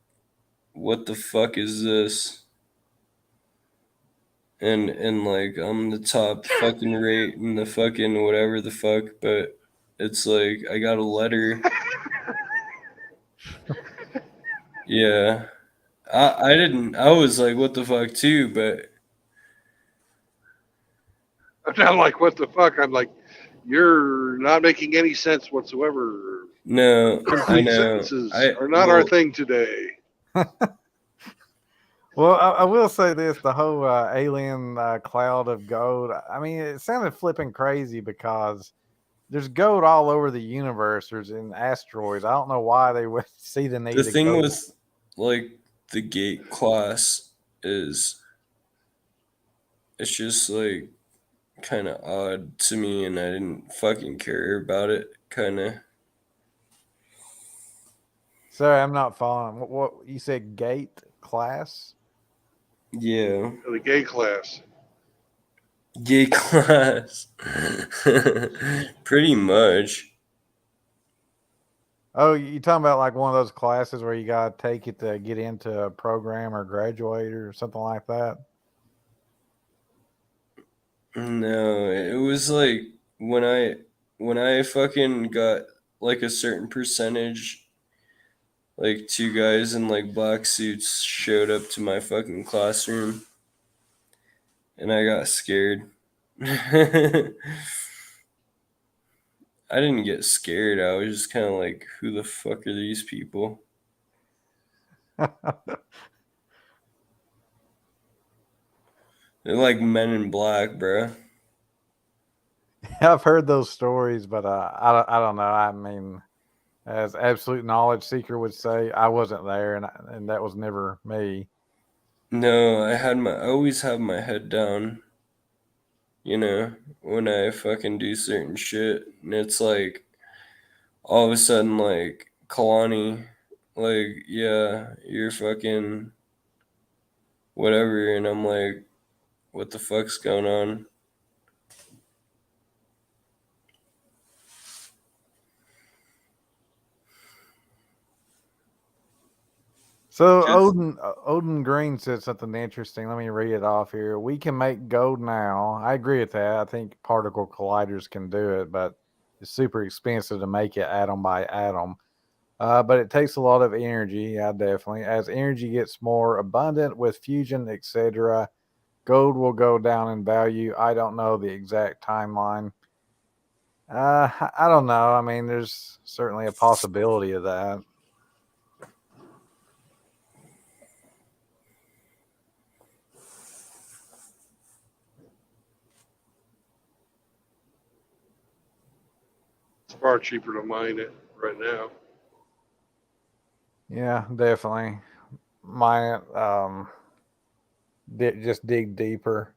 what the fuck is this? And like I'm the top fucking rate in the fucking whatever the fuck, but it's like I got a letter. Yeah. I didn't, I was like, what the fuck too, but I'm not like, what the fuck? I'm like, you're not making any sense whatsoever. no, I Complete know. sentences I are not our well, thing today. Well, I will say this: the whole alien cloud of gold. I mean, it sounded flipping crazy because there's gold all over the universe. There's in asteroids. I don't know why they would see the the need to thing go. with like the GATE class is it's just like kind of odd to me, and I didn't fucking care about it. Kind of. Sorry, I'm not following. What you said? Gate class? Yeah. The gay class. Gay class. Pretty much. Oh, you talking about like one of those classes where you gotta take it to get into a program or graduate or something like that? No, it was like when I fucking got like a certain percentage, like two guys in like black suits showed up to my fucking classroom, and I got scared. I didn't get scared. I was just kind of like, who the fuck are these people? They're like men in black, bruh. I've heard those stories, but I don't know. I mean, as absolute knowledge seeker would say, I wasn't there, and that was never me. No, I always have my head down, you know, when I fucking do certain shit. And it's like, all of a sudden, like, Kalani, like, yeah, you're fucking whatever. And I'm like, what the fuck's going on? So Just, Odin Green said something interesting. Let me read it off here. We can make gold now. I agree with that. I think particle colliders can do it, but it's super expensive to make it atom by atom. But it takes a lot of energy. Yeah, definitely. As energy gets more abundant with fusion, etc., gold will go down in value. I don't know the exact timeline. I don't know. I mean, there's certainly a possibility of that. It's far cheaper to mine it right now. Yeah, definitely. Mine, just dig deeper.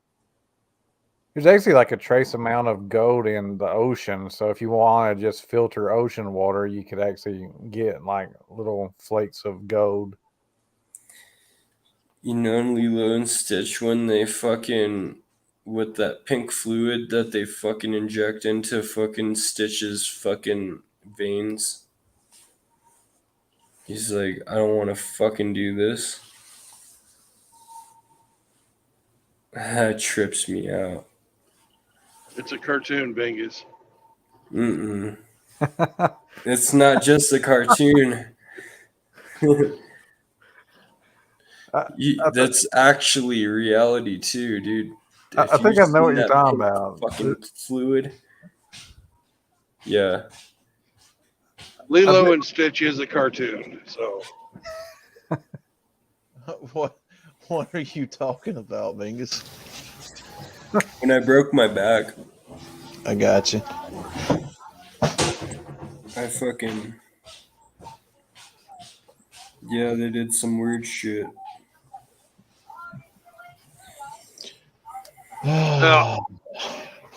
There's actually like a trace amount of gold in the ocean. So if you want to just filter ocean water, you could actually get like little flakes of gold. you know, in Lilo and Stitch, when they fucking, with that pink fluid that they fucking inject into fucking Stitch's fucking veins. He's like, I don't want to fucking do this. That trips me out. It's a cartoon, Bingus. Mm-mm. It's not just a cartoon. I, I, th- That's actually reality too, dude. I If you've think I know what seen you're that talking pink about. fucking fluid, yeah. I Lilo think, and Stitch is a cartoon, so What are you talking about, Bingus? When I broke my back, I got you. I fucking, yeah, they did some weird shit.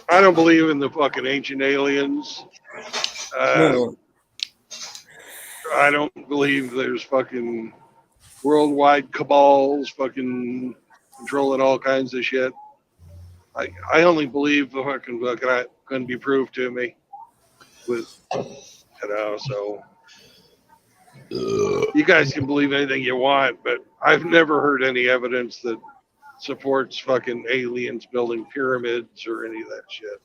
I don't believe in the fucking ancient aliens. No, I don't believe there's fucking worldwide cabals fucking controlling all kinds of shit. I only believe the fucking book can be proved to me with, so you guys can believe anything you want, but I've never heard any evidence that supports fucking aliens building pyramids or any of that shit.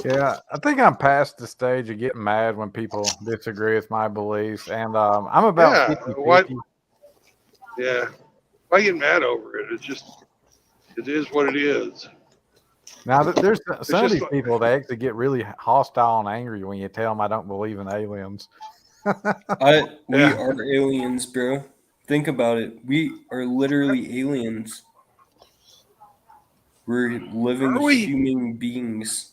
yeah, I think I'm past the stage of getting mad when people disagree with my beliefs. And I'm about Yeah, 50 what? 50. Yeah, why get mad over it? It is what it is. Now, there's It's some of just these people that actually get really hostile and angry when you tell them I don't believe in aliens. we Yeah. are aliens, bro. Think about it. We are literally aliens. We're living Are we? human beings.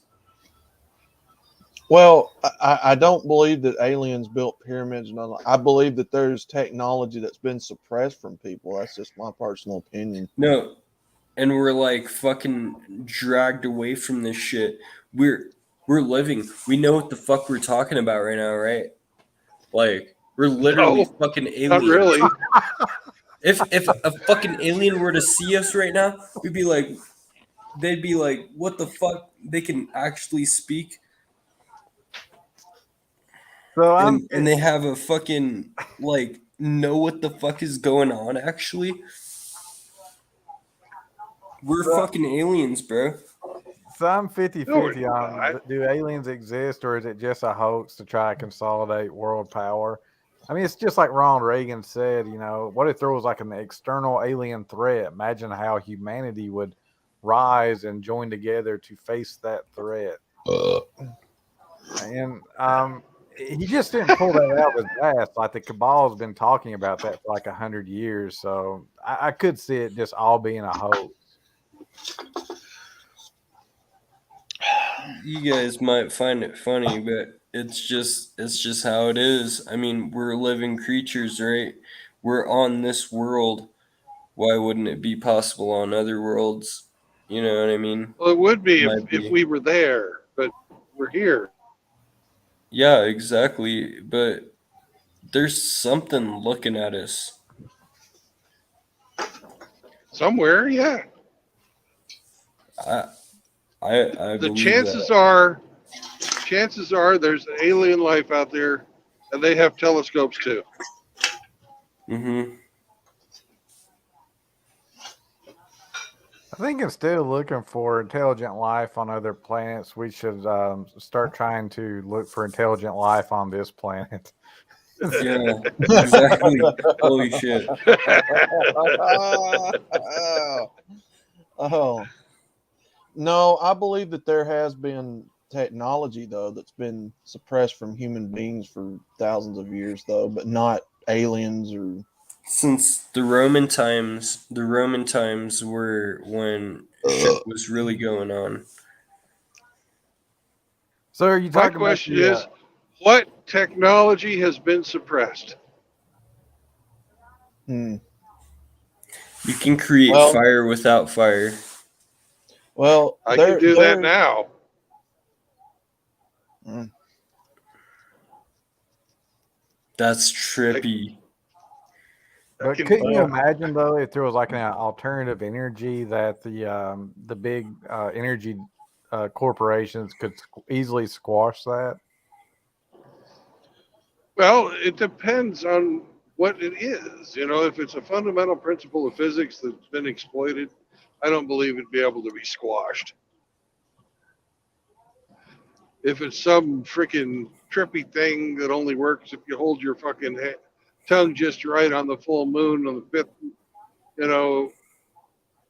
Well, I don't believe that aliens built pyramids. I believe that there's technology that's been suppressed from people. That's just my personal opinion. No, and we're like fucking dragged away from this shit. We're living. We know what the fuck we're talking about right now, right? Like we're literally No, fucking not aliens. really. If a fucking alien were to see us right now, we'd be like, they'd be like, what the fuck? They can actually speak, So and they have a fucking like know what the fuck is going on. Actually, we're fucking aliens, bro. So I'm No, 50-50 we're on not. do aliens exist or is it just a hoax to try to consolidate world power? I mean, it's just like Ronald Reagan said, what if there was like an external alien threat? Imagine how humanity would rise and join together to face that threat. And he just didn't pull that out of his ass. Like the cabal's been talking about that for like 100 years. So I could see it just all being a hoax. You guys might find it funny, but it's just how it is. I mean, we're living creatures, right? We're on this world. Why wouldn't it be possible on other worlds? You know what I mean? Well, it would be Might if be. we were there, but we're here. Yeah, exactly. But there's something looking at us. Somewhere, yeah. I I The believe that. chances are there's alien life out there, and they have telescopes too. Mm-hmm. I think instead of looking for intelligent life on other planets, we should start trying to look for intelligent life on this planet. Yeah, exactly. Holy shit. Oh no, I believe that there has been technology though that's been suppressed from human beings for thousands of years though, but not aliens or Since the Roman times were when shit was really going on. So, are you My talking about question the? is, what technology has been suppressed? hmm. You can create Well, fire without fire. well, I can do that there. now. Mm. That's I, trippy. I But can. couldn't you imagine though if there was like an alternative energy that the big energy corporations could easily squash that? Well, it depends on what it is. You know, if it's a fundamental principle of physics that's been exploited, I don't believe it'd be able to be squashed. If it's some freaking trippy thing that only works if you hold your fucking tongue just right on the full moon on the fifth, you know,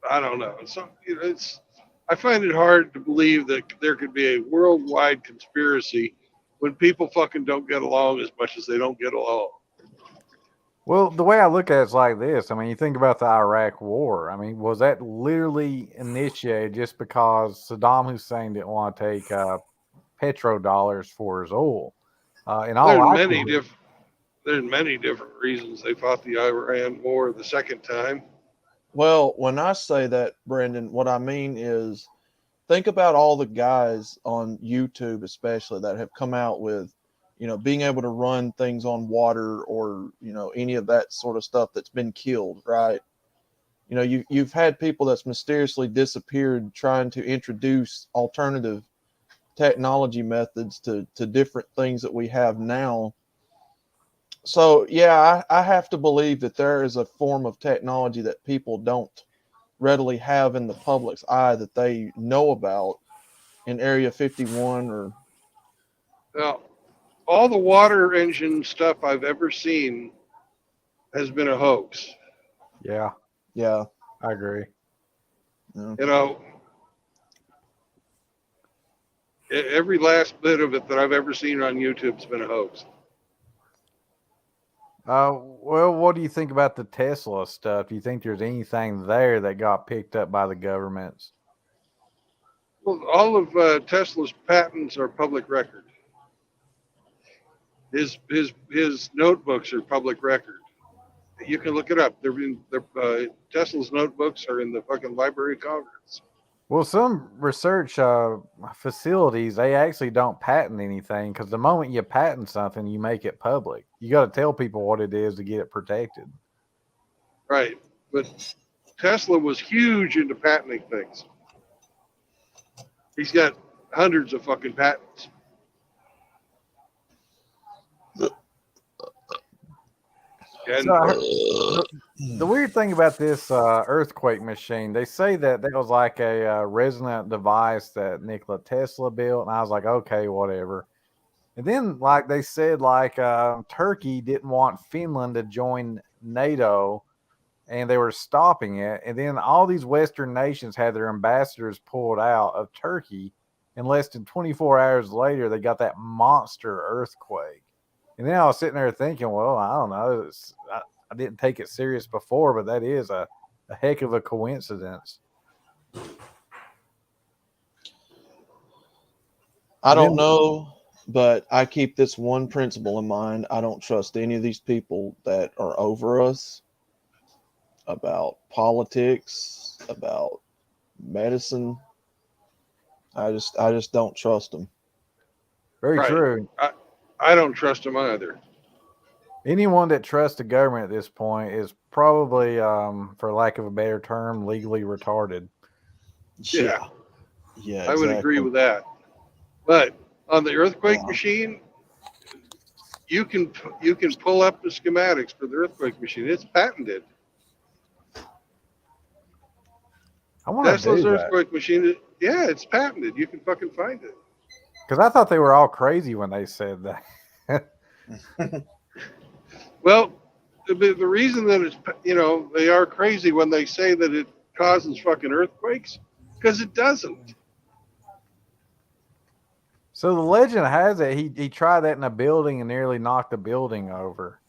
I don't know. It's I find it hard to believe that there could be a worldwide conspiracy when people fucking don't get along as much as they don't get along. Well, the way I look at it's like this. I mean, you think about the Iraq War. I mean, was that literally initiated just because Saddam Hussein didn't want to take petrodollars for his oil? In all There's many likelihood, different there's many different reasons they fought the Iran War the second time. Well, when I say that, Brendan, what I mean is think about all the guys on YouTube, especially that have come out with, being able to run things on water or, any of that sort of stuff that's been killed, right? You've had people that's mysteriously disappeared trying to introduce alternative technology methods to different things that we have now. So, yeah, I have to believe that there is a form of technology that people don't readily have in the public's eye that they know about in Area 51 or Now, all the water engine stuff I've ever seen has been a hoax. yeah, yeah. I agree. Yeah. You know, every last bit of it that I've ever seen on YouTube's been a hoax. Well, what do you think about the Tesla stuff? Do you think there's anything there that got picked up by the governments? Well, all of Tesla's patents are public record. His notebooks are public record. You can look it up. Tesla's notebooks are in the fucking Library of Congress. Well, some research facilities, they actually don't patent anything because the moment you patent something, you make it public. You got to tell people what it is to get it protected. Right. But Tesla was huge into patenting things. He's got hundreds of fucking patents. And So the weird thing about this earthquake machine, they say that there was like a resonant device that Nikola Tesla built, and I was like, okay, whatever. And then, like they said, like Turkey didn't want Finland to join NATO, and they were stopping it. And then all these Western nations had their ambassadors pulled out of Turkey, and less than 24 hours later, they got that monster earthquake. And then I was sitting there thinking, well, I don't know. I didn't take it serious before, but that is a heck of a coincidence. I don't know, but I keep this one principle in mind. I don't trust any of these people that are over us about politics, about medicine. I just don't trust them. Very Right. true. I don't trust him either. Anyone that trusts the government at this point is probably, for lack of a better term, legally retarded. Yeah. Yeah, I would agree with that. But on the earthquake machine, you can pull up the schematics for the earthquake machine. It's patented. I want to Tesla's do that earthquake machine, yeah, it's patented. You can fucking find it. because I thought they were all crazy when they said that. Well, the reason that it's, they are crazy when they say that it causes fucking earthquakes, because it doesn't. So the legend has it he tried that in a building and nearly knocked the building over.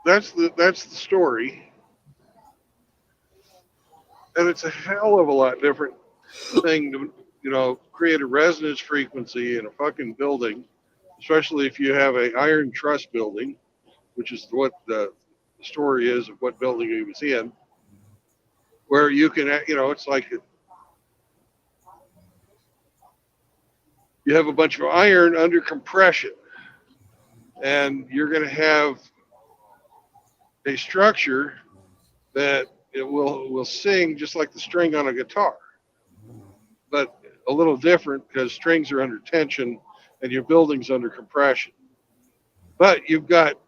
That's the story. And it's a hell of a lot different thing to, create a resonance frequency in a fucking building, especially if you have a iron truss building, which is what the story is of what building he was in, where you can, it's like you have a bunch of iron under compression, and you're going to have a structure that it will sing just like the string on a guitar, but a little different because strings are under tension and your building's under compression. But you've got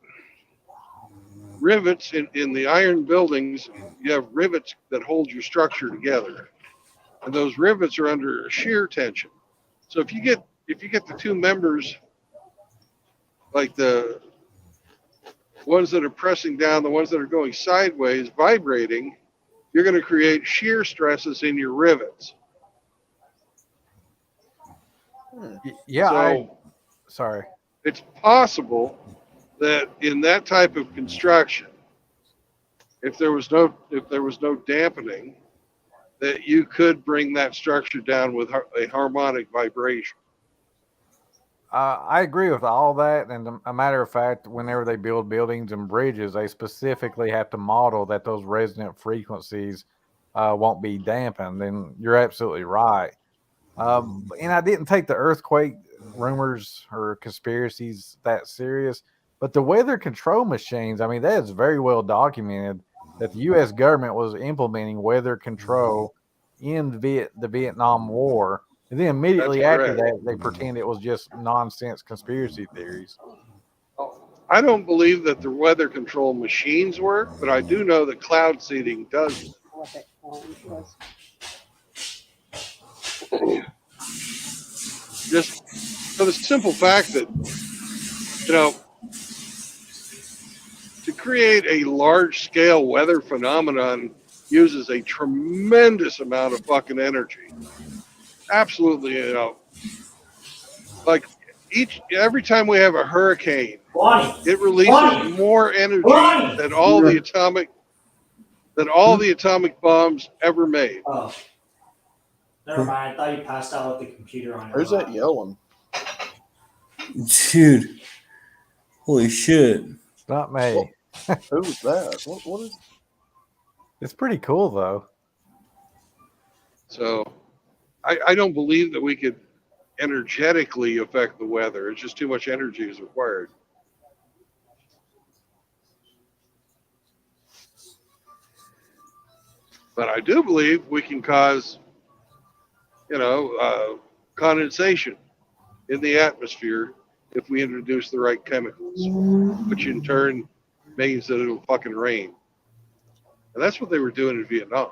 rivets in the iron buildings. You have rivets that hold your structure together, and those rivets are under shear tension. So if you get the two members, like the ones that are pressing down, the ones that are going sideways, vibrating, you're going to create shear stresses in your rivets. Yeah, So sorry. it's possible that in that type of construction, if there was no dampening, that you could bring that structure down with a harmonic vibration. I agree with all that. And a matter of fact, whenever they build buildings and bridges, they specifically have to model that those resonant frequencies won't be dampened. And you're absolutely right. And I didn't take the earthquake rumors or conspiracies that serious, but the weather control machines, I mean, that is very well documented that the U.S. government was implementing weather control in the Vietnam War. And then immediately after that, they pretend it was just nonsense conspiracy theories. I don't believe that the weather control machines work, but I do know that cloud seeding does. Just for the simple fact that, to create a large-scale weather phenomenon uses a tremendous amount of fucking energy. Absolutely, like every time we have a hurricane, it releases more energy than all the atomic bombs ever made. Oh, never mind. I thought you passed out with the computer on your Who's lap. that yelling? Dude, holy shit. It's not me. Who was that? What is? It's pretty cool though. So I don't believe that we could energetically affect the weather. It's just too much energy is required. But I do believe we can cause, condensation in the atmosphere if we introduce the right chemicals, which in turn means that it'll fucking rain. And that's what they were doing in Vietnam.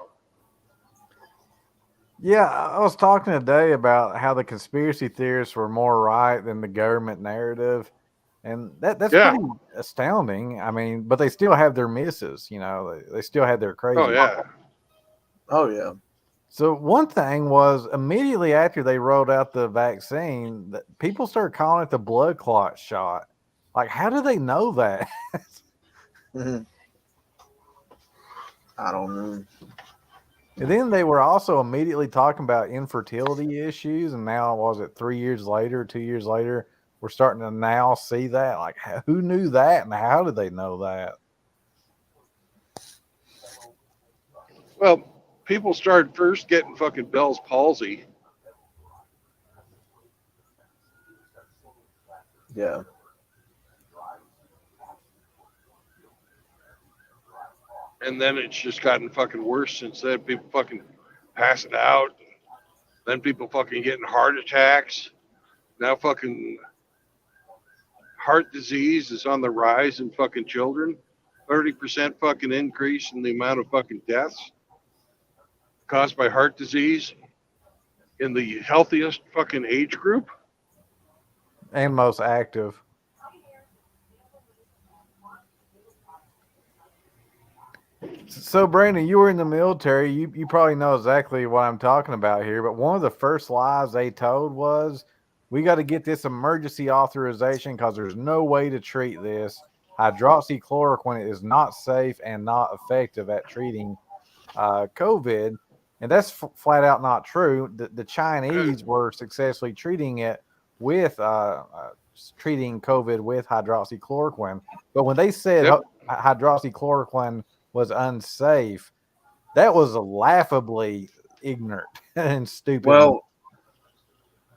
Yeah, I was talking today about how the conspiracy theorists were more right than the government narrative. And that's Yeah. pretty astounding. I mean, but they still have their misses, they still had their crazy. Oh, yeah. Oh yeah. So one thing was immediately after they rolled out the vaccine, that people started calling it the blood clot shot. Like, how do they know that? Mhm. I don't know. And then they were also immediately talking about infertility issues. And now, was it 3 years later, 2 years later, we're starting to now see that? Like, who knew that? And how did they know that? Well, people started first getting fucking Bell's palsy. Yeah. And then it's just gotten fucking worse since then. People fucking passing out. Then people fucking getting heart attacks. Now fucking heart disease is on the rise in fucking children. 30% fucking increase in the amount of fucking deaths caused by heart disease in the healthiest fucking age group. And most active. So, Brandon, you were in the military. You probably know exactly what I'm talking about here. But one of the first lies they told was, we got to get this emergency authorization because there's no way to treat this. Hydroxychloroquine is not safe and not effective at treating COVID. And that's flat out not true. The Chinese were successfully treating it with treating COVID with hydroxychloroquine. But when they said hydroxychloroquine was unsafe, that was laughably ignorant and stupid.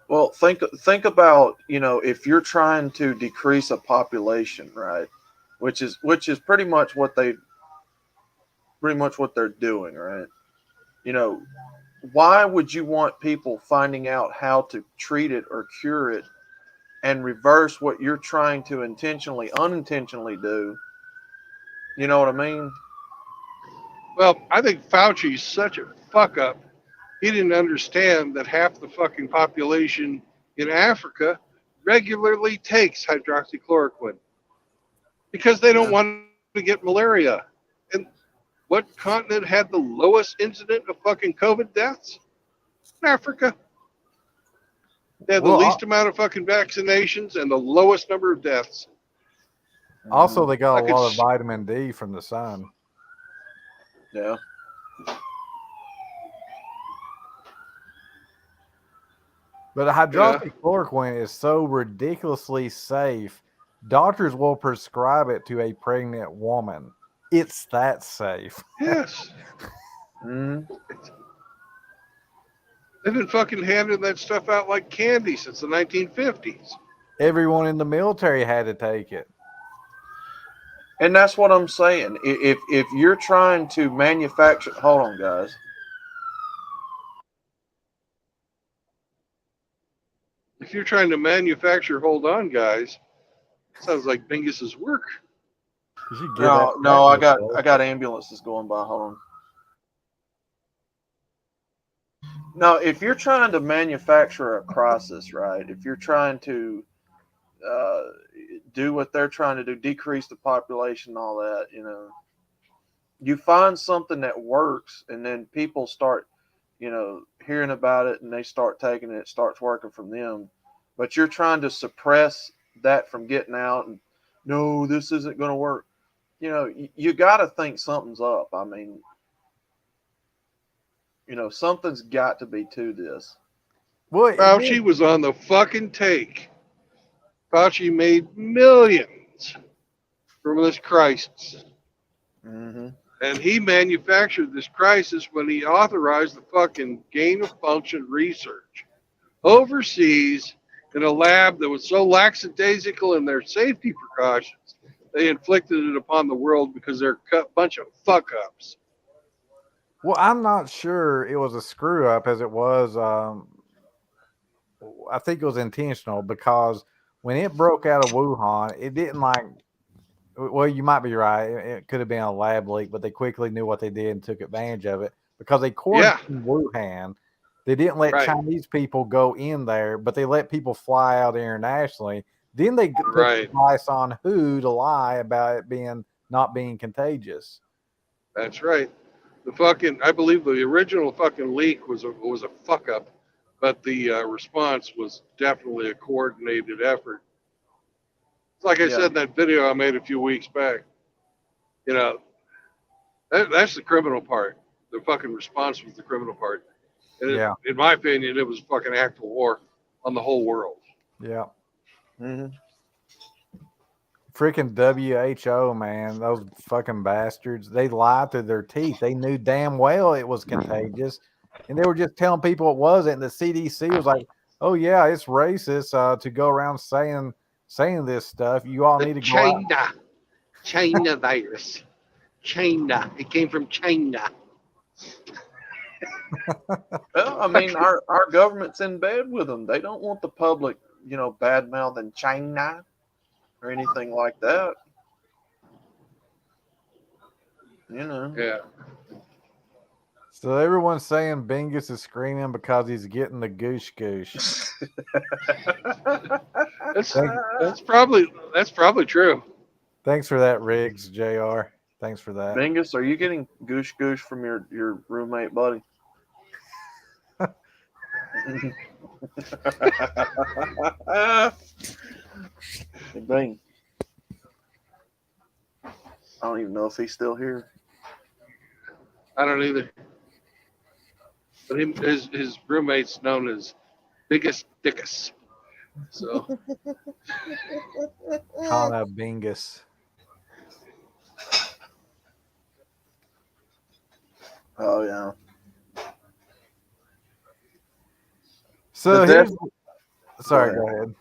Well, think about, if you're trying to decrease a population, right? Which is pretty much what they're doing, right? Why would you want people finding out how to treat it or cure it and reverse what you're trying to unintentionally do? You know what I mean? Well, I think Fauci's such a fuck up. He didn't understand that half the fucking population in Africa regularly takes hydroxychloroquine because they don't want to get malaria. And what continent had the lowest incident of fucking COVID deaths? Africa. They had the least amount of fucking vaccinations and the lowest number of deaths. Also, they got a lot of vitamin D from the sun. Yeah. But hydroxychloroquine is so ridiculously safe, doctors will prescribe it to a pregnant woman. It's that safe. Yes. They've been fucking handing that stuff out like candy since the 1950s. Everyone in the military had to take it. And that's what I'm saying. If you're trying to manufacture, hold on, guys. If you're trying to manufacture, hold on, guys. Sounds like Bingus's work. No, I got ambulances going by. Hold on. No, if you're trying to manufacture a crisis, right? If you're trying to do what they're trying to do, decrease the population, all that, you find something that works, and then people start, hearing about it, and they start taking it. It starts working from them, but you're trying to suppress that from getting out. And no, this isn't going to work. You got to think something's up. I mean, something's got to be to this. Fauci was on the fucking take. Fauci made millions from this crisis. Mm-hmm. And he manufactured this crisis when he authorized the fucking gain of function research overseas in a lab that was so lackadaisical in their safety precautions, they inflicted it upon the world because they're a bunch of fuck ups. Well, I'm not sure it was a screw up as it was. I think it was intentional because when it broke out of Wuhan, it didn't like. Well, you might be right. It could have been a lab leak, but they quickly knew what they did and took advantage of it because they Yeah, quarantined Wuhan. They didn't let right, Chinese people go in there, but they let people fly out internationally. Then they put right. advice on who to lie about it being not being contagious. That's right. The fucking, I believe the original fucking leak was a fuck up, but the response was definitely a coordinated effort. Like I Yeah. said in that video I made a few weeks back, you know, that's the criminal part. The fucking response was the criminal part. And Yeah, in my opinion, it was a fucking act of war on the whole world. yeah. Mm-hmm. Freaking WHO, man, those fucking bastards. They lied through their teeth. They knew damn well it was contagious. And they were just telling people it wasn't. And the CDC was like, oh yeah, it's racist to go around saying this stuff. You all The need to go out. China virus. China. It came from China. Well, I mean, our government's in bed with them. They don't want the public, bad mouthing China or anything like that. Yeah. So everyone's saying Bingus is screaming because he's getting the goosh goosh. That's probably true. Thanks for that, Riggs, JR. Thanks for that. Bingus, are you getting goosh goosh from your roommate buddy? Hey, Bing. I don't even know if he's still here. I don't either. But his roommate's known as Biggest Dickus. So Kana Bingus. Oh yeah. So The death- sorry, Go go ahead.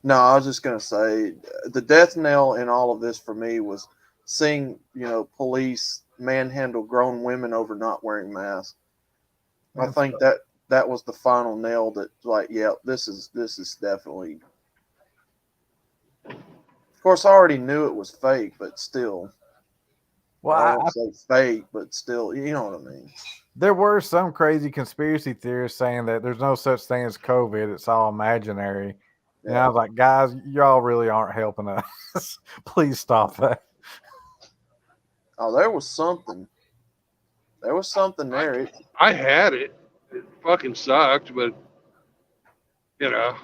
No, I was just gonna say the death knell in all of this for me was seeing police manhandle grown women over not wearing masks. I think that was the final nail that this is definitely. Of course, I already knew it was fake, but still. Well, I won't say fake, but still, you know what I mean. there were some crazy conspiracy theorists saying that there's no such thing as COVID; it's all imaginary. And I was like, guys, y'all really aren't helping us. Please stop that. Oh, there was something. There was something there. I had it. It fucking sucked, but Yeah.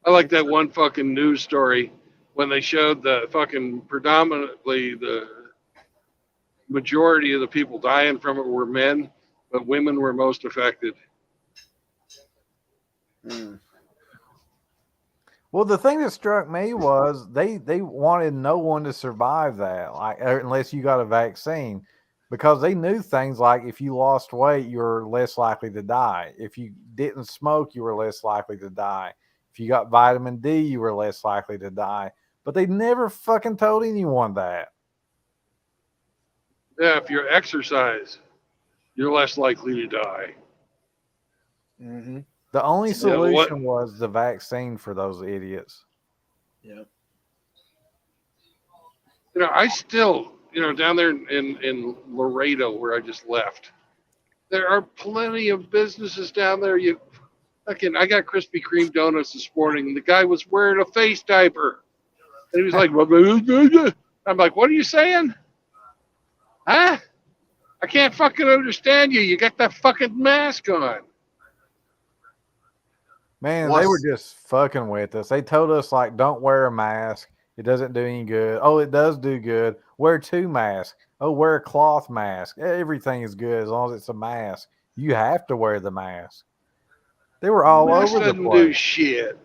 I like that one fucking news story when they showed the fucking predominantly the majority of the people dying from it were men, but women were most affected. Mm. Well, the thing that struck me was they wanted no one to survive that, unless you got a vaccine, because they knew things like if you lost weight, you were less likely to die. If you didn't smoke, you were less likely to die. If you got vitamin D, you were less likely to die. But they never fucking told anyone that. Yeah, if you exercise, you're less likely to die. Mm-hmm. The only Yeah, solution was the vaccine for those idiots. Yeah. I still, down there in Laredo where I just left, there are plenty of businesses down there. I got Krispy Kreme donuts this morning, and the guy was wearing a face diaper. And he was like, I'm like, what are you saying? Huh? I can't fucking understand you. You got that fucking mask on. Man, they were just fucking with us. They told us, don't wear a mask. It doesn't do any good. Oh, it does do good. Wear 2 masks. Oh, wear a cloth mask. Everything is good as long as it's a mask. You have to wear the mask. They were all Mask over the doesn't place. do shit.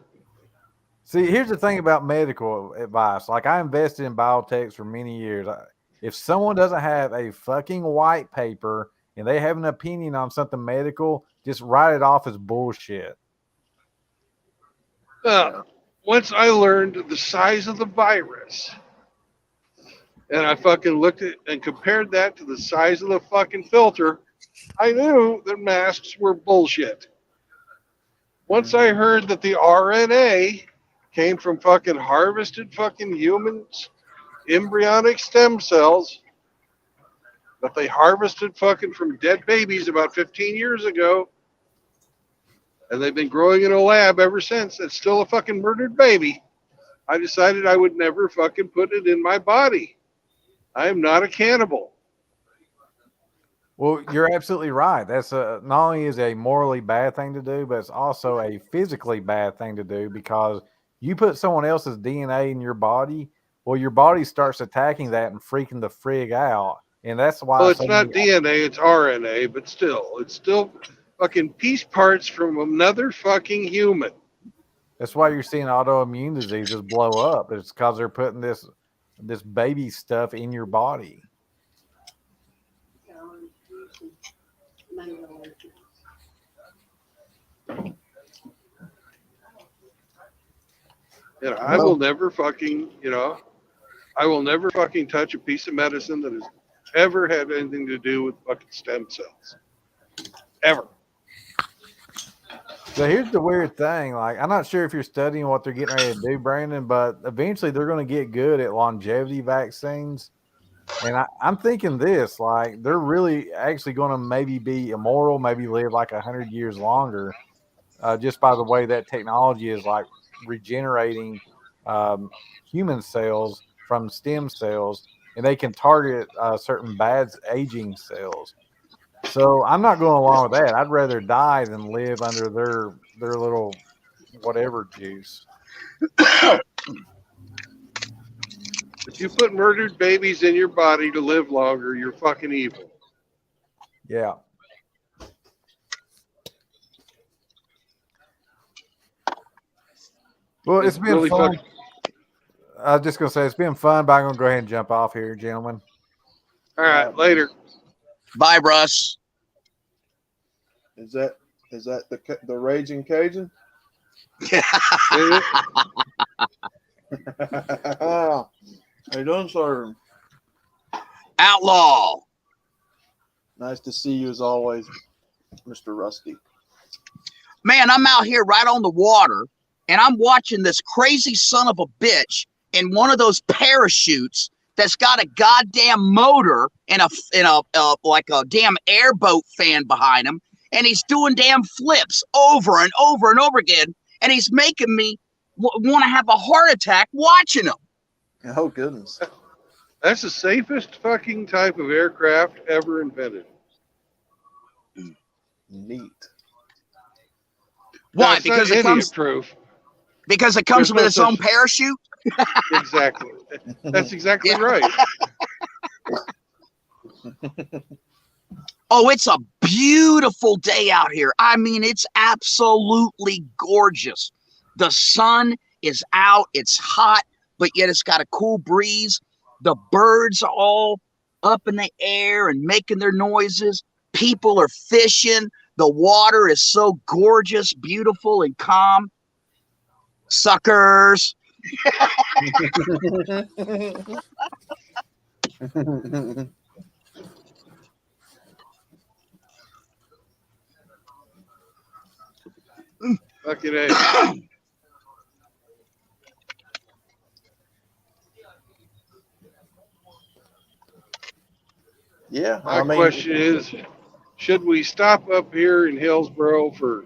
See, here's the thing about medical advice. Like, I invested in biotech for many years. If someone doesn't have a fucking white paper and they have an opinion on something medical, just write it off as bullshit. Once I learned the size of the virus, and I fucking looked at and compared that to the size of the fucking filter, I knew that masks were bullshit. Once I heard that the RNA came from fucking harvested fucking humans, embryonic stem cells, that they harvested fucking from dead babies about 15 years ago, and they've been growing in a lab ever since. It's still a fucking murdered baby. I decided I would never fucking put it in my body. I am not a cannibal. Well, you're absolutely right. That's not only is a morally bad thing to do, but it's also a physically bad thing to do because you put someone else's DNA in your body. Well, your body starts attacking that and freaking the frig out, and that's why. Well, it's not DNA, it's RNA, but still, it's still fucking piece parts from another fucking human. That's why you're seeing autoimmune diseases blow up. It's because they're putting this baby stuff in your body. And I will never fucking, I will never fucking touch a piece of medicine that has ever had anything to do with fucking stem cells. Ever. So here's the weird thing. Like, I'm not sure if you're studying what they're getting ready to do, Brandon, but eventually they're going to get good at longevity vaccines. And I'm thinking this, like, they're really actually going to maybe be immoral, maybe live like 100 years longer, just by the way that technology is like regenerating human cells from stem cells, and they can target certain bad aging cells. So I'm not going along with that. I'd rather die than live under their little whatever juice. If you put murdered babies in your body to live longer, you're fucking evil. Yeah. Well, it's been really fun. I was just going to say it's been fun, but I'm going to go ahead and jump off here, gentlemen. All right, later. Bye, Russ. Is that the Raging Cajun? How you doing, sir? Outlaw. Nice to see you as always, Mr. Rusty. Man, I'm out here right on the water, and I'm watching this crazy son of a bitch in one of those parachutes that's got a goddamn motor and a like a damn airboat fan behind him, and he's doing damn flips over and over and over again, and he's making me want to have a heart attack watching him. Oh, goodness. That's the safest fucking type of aircraft ever invented. Neat. Why? No, Because it comes proof. because it comes There's with no its own such- parachute. Exactly. That's exactly Yeah. right. Oh, it's a beautiful day out here. I mean, it's absolutely gorgeous. The sun is out. It's hot, but yet it's got a cool breeze. The birds are all up in the air and making their noises. People are fishing. The water is so gorgeous, beautiful, and calm. Suckers. Fucking A. Yeah, My question is, should we stop up here in Hillsboro for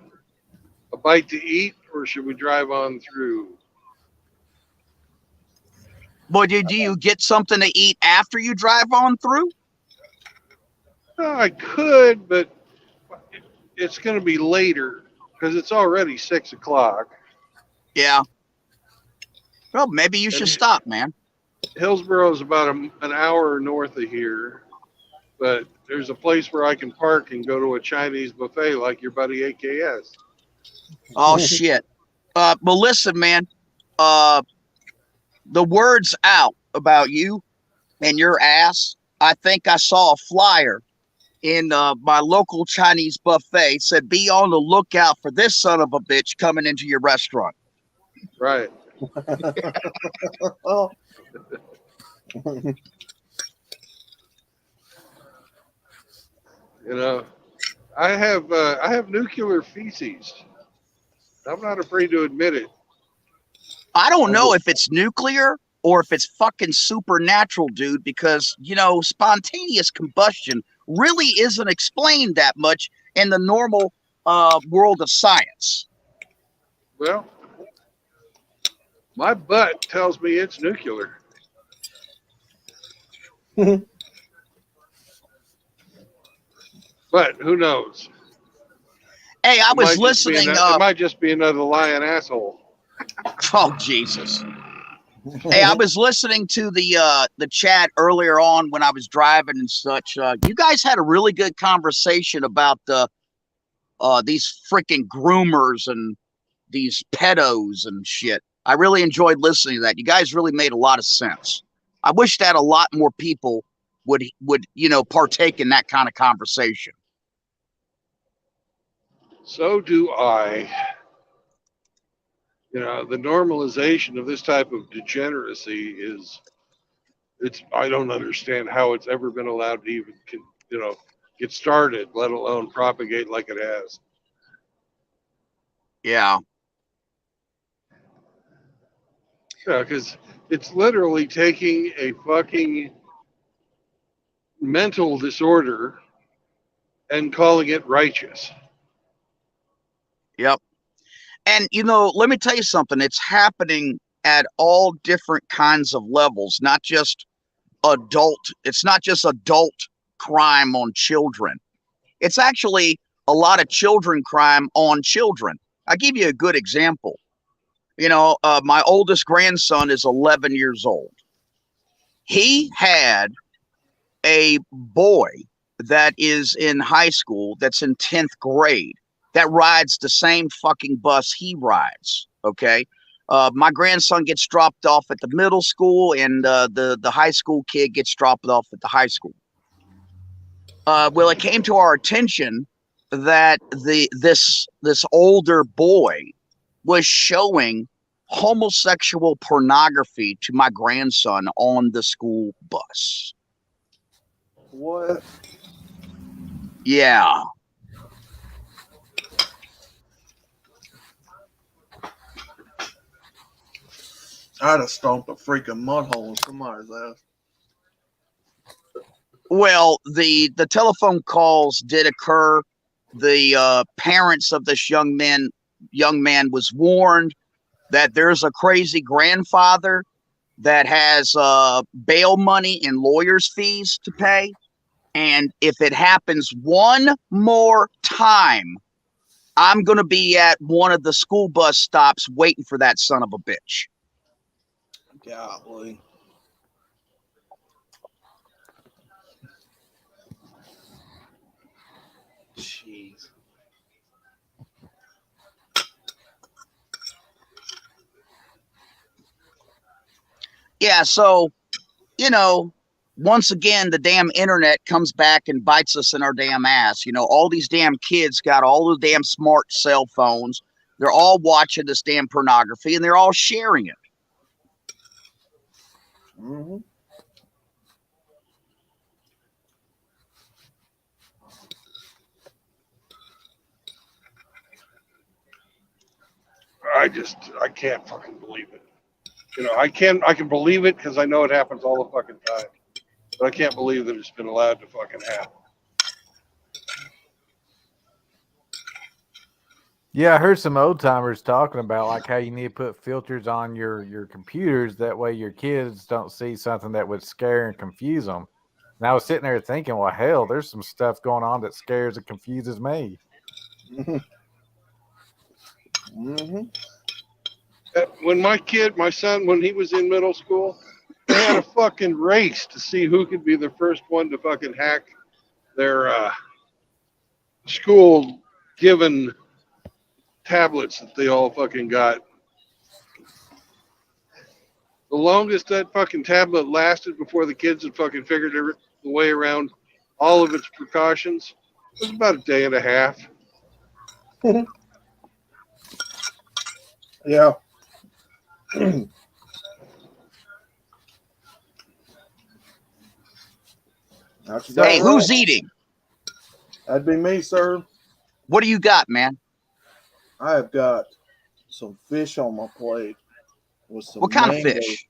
a bite to eat, or should we drive on through? Boy, do you get something to eat after you drive on through? I could, but it's going to be later because it's already 6 o'clock. Yeah. Well, maybe you should stop, man. Hillsboro is about an hour north of here, but there's a place where I can park and go to a Chinese buffet like your buddy AKS. Oh, shit. Well, listen, man. the word's out about you and your ass. I think I saw a flyer in my local Chinese buffet said, "Be on the lookout for this son of a bitch coming into your restaurant." Right. Oh. You know, I have nuclear feces. I'm not afraid to admit it. I don't know if it's nuclear or if it's fucking supernatural, dude, because, you know, spontaneous combustion really isn't explained that much in the normal world of science. Well, my butt tells me it's nuclear. But who knows? Hey, I It was might just be listening. it might just be another lying asshole. Oh, Jesus. Hey, I was listening to the chat earlier on when I was driving and such. You guys had a really good conversation about these freaking groomers and these pedos and shit. I really enjoyed listening to that. You guys really made a lot of sense. I wish that a lot more people would partake in that kind of conversation. So do I. You know, the normalization of this type of degeneracy I don't understand how it's ever been allowed to even, get started, let alone propagate like it has. Yeah. Yeah, because it's literally taking a fucking mental disorder and calling it righteous. Yep. And, let me tell you something. It's happening at all different kinds of levels, not just adult. It's not just adult crime on children. It's actually a lot of children crime on children. I'll give you a good example. My oldest grandson is 11 years old. He had a boy that is in high school that's in 10th grade that rides the same fucking bus he rides. Okay. My grandson gets dropped off at the middle school, and the high school kid gets dropped off at the high school. Well, it came to our attention that this older boy was showing homosexual pornography to my grandson on the school bus. What? Yeah. I'd have stomped a freaking mud hole in somebody's ass. Well, the telephone calls did occur. The parents of this young man was warned that there's a crazy grandfather that has bail money and lawyers' fees to pay. And if it happens one more time, I'm going to be at one of the school bus stops waiting for that son of a bitch. Golly. Jeez. Yeah, so, once again, the damn internet comes back and bites us in our damn ass. All these damn kids got all the damn smart cell phones. They're all watching this damn pornography, and they're all sharing it. Mm-hmm. I can't fucking believe it. I can believe it because I know it happens all the fucking time. But I can't believe that it's been allowed to fucking happen. Yeah, I heard some old timers talking about like how you need to put filters on your computers. That way your kids don't see something that would scare and confuse them. And I was sitting there thinking, well, hell, there's some stuff going on that scares and confuses me. Mm-hmm. Mm-hmm. When my son, when he was in middle school, they had a fucking race to see who could be the first one to fucking hack their school given tablets that they all fucking got. The longest that fucking tablet lasted before the kids had fucking figured the way around all of its precautions was about a day and a half. Yeah. That's about Hey, right. who's eating? That'd be me, sir. What do you got, man? I have got some fish on my plate with some What kind of mango. fish?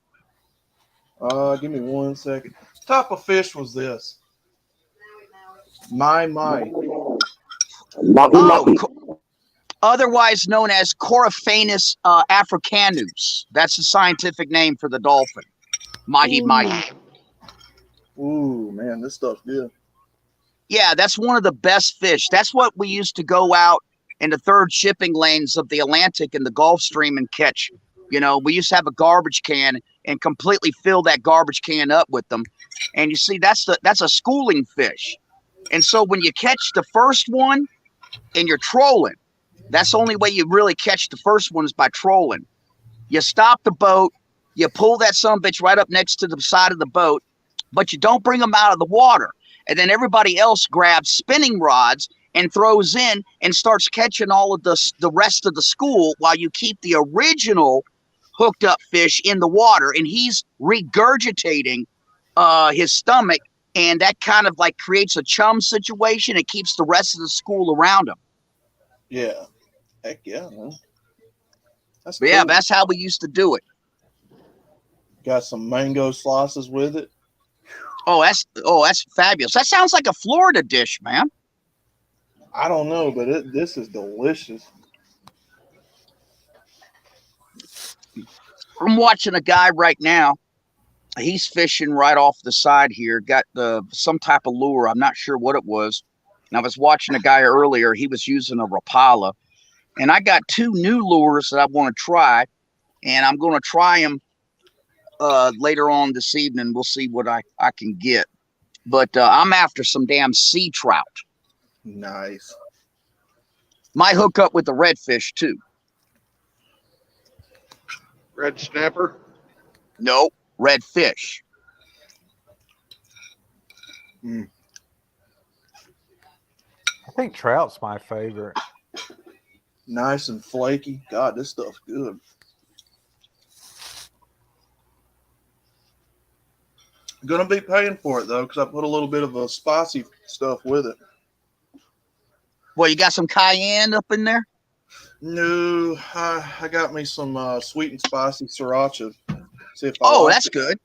Give me 1 second. What type of fish was this? My. Oh, otherwise known as Coryphanus africanus. That's the scientific name for the dolphin. Mahi mahi. Ooh, man, this stuff's good. Yeah, that's one of the best fish. That's what we used to go out in the third shipping lanes of the Atlantic and the Gulf Stream and catch. You know, we used to have a garbage can and completely fill that garbage can up with them. And you see, that's a schooling fish. And so when you catch the first one and you're trolling, that's the only way you really catch the first one is by trolling. You stop the boat, you pull that sumbitch right up next to the side of the boat, but you don't bring them out of the water. And then everybody else grabs spinning rods and throws in and starts catching all of the rest of the school while you keep the original hooked up fish in the water, and he's regurgitating his stomach, and that kind of like creates a chum situation. It keeps the rest of the school around him. Yeah. Heck yeah, man. That's But yeah, cool. that's how we used to do it. Got some mango slices with it. Oh, that's fabulous. That sounds like a Florida dish, man. I don't know, but this is delicious. I'm watching a guy right now. He's fishing right off the side here. Got some type of lure. I'm not sure what it was. And I was watching a guy earlier. He was using a Rapala. And I got two new lures that I want to try. And I'm going to try them later on this evening. We'll see what I can get. But I'm after some damn sea trout. Nice. Might hook up with the redfish too. Red snapper. Nope, redfish. Mm. I think trout's my favorite. Nice and flaky. God, this stuff's good. Gonna be paying for it though, because I put a little bit of a spicy stuff with it. Well, you got some cayenne up in there? No, I got me some sweet and spicy sriracha. See if I like That's it. good.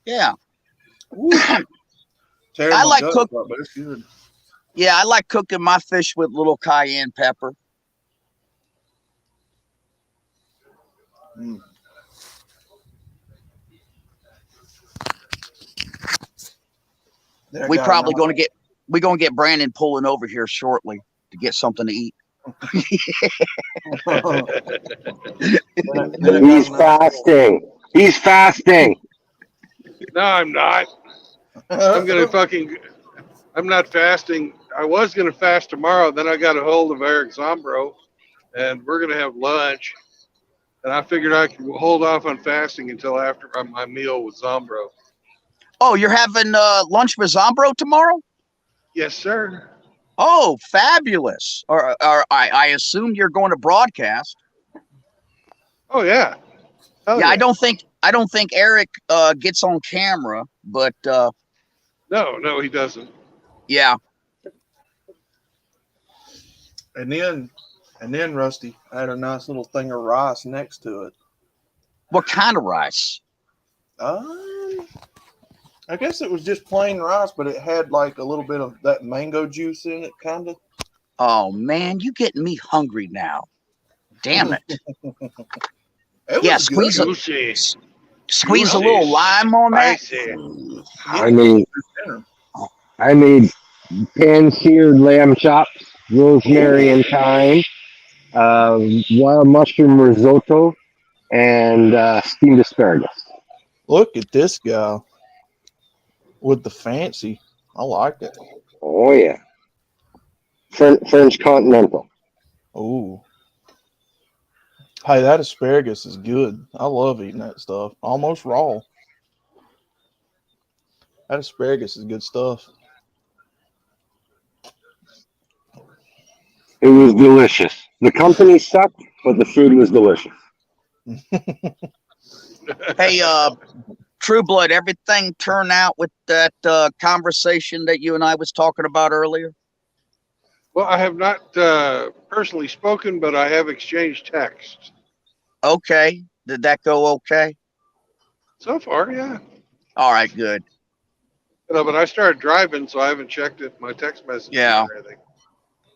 Yeah. Tearing I my like guts cook- up, but it's good. Yeah, I like cooking my fish with little cayenne pepper. Mm. Then I We're got gonna get Brandon pulling over here shortly to get something to eat. He's fasting. He's fasting. No, I'm not. I'm not fasting. I was gonna fast tomorrow. Then I got a hold of Eric Zombro, and we're gonna have lunch. And I figured I could hold off on fasting until after my meal with Zombro. Oh, you're having lunch with Zombro tomorrow? Yes, sir. Oh, fabulous! Or I assume you're going to broadcast. Oh yeah. Hell Yeah, I don't think Eric gets on camera, but No, he doesn't. yeah. And then Rusty, I had a nice little thing of rice next to it. What kind of rice? I guess it was just plain rice, but it had like a little bit of that mango juice in it, kind of. Oh man, you getting me hungry now. Damn it. It Yeah, was squeeze good. squeeze a little lime on that. I made pan-seared lamb chops, rosemary and thyme, wild mushroom risotto, and steamed asparagus. Look at this guy with the fancy. I like it. Oh yeah, French continental. Ooh. Hey, that asparagus is good. I love eating that stuff. Almost raw. That asparagus is good stuff. It was delicious. The company sucked, but the food was delicious. Hey, True Blood, everything turn out with that conversation that you and I was talking about earlier? Well, I have not personally spoken, but I have exchanged texts. Okay. Did that go okay? So far, yeah. All right, good. But I started driving, so I haven't checked it, my text messages Yeah. or anything.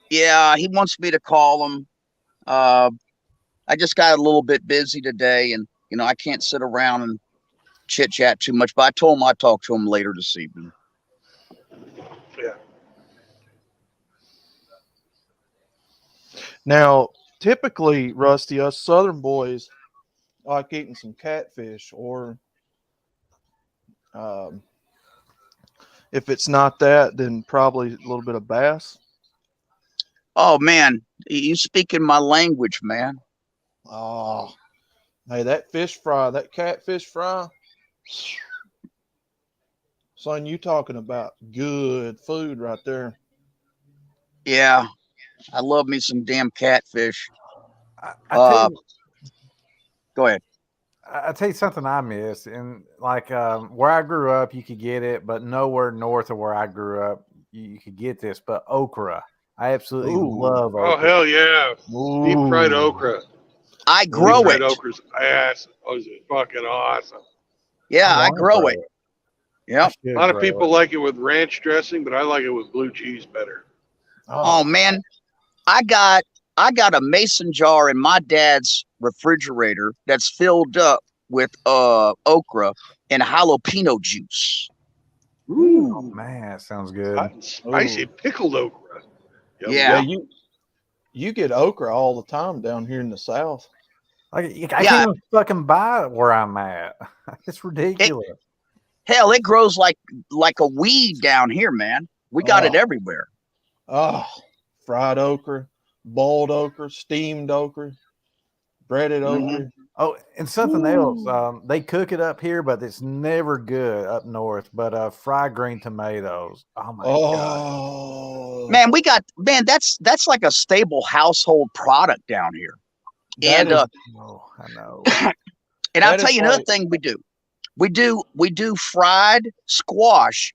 Yeah, he wants me to call him. I just got a little bit busy today, and I can't sit around and chit chat too much. But I told him I'd talk to him later this evening. Yeah. Now, typically, Rusty, us Southern boys like eating some catfish, or if it's not that, then probably a little bit of bass. Oh man, you speaking my language, man. Oh, hey, that fish fry, that catfish fry. Son, you talking about good food right there. Yeah, I love me some damn catfish. I tell you, Go ahead. I tell you something I miss, and like where I grew up, you could get it, but nowhere north of where I grew up, you could get this. But okra, I absolutely Ooh. love Oh, okra. hell yeah. Deep fried Ooh. okra. I Deep grow fried it. okra's ass. Oh, is it fucking awesome. Yeah, I wanna grow it. I Yep. should A lot of grow people it. like it with ranch dressing, but I like it with blue cheese better. Oh man, I got a mason jar in my dad's refrigerator that's filled up with okra and jalapeno juice. Oh man, that sounds good. Hot and spicy pickled okra. Yum, Yeah. Yeah, you get okra all the time down here in the South. Like I can't even fucking buy it where I'm at. It's ridiculous. Hell, it grows like a weed down here, man. We got it everywhere. Oh, fried okra, boiled okra, steamed okra, breaded okra. Oh, and something else. They cook it up here, but it's never good up north. But fried green tomatoes. Oh my god. Man, that's like a staple household product down here. That And I know. and I'll tell you another thing we do. We do fried squash,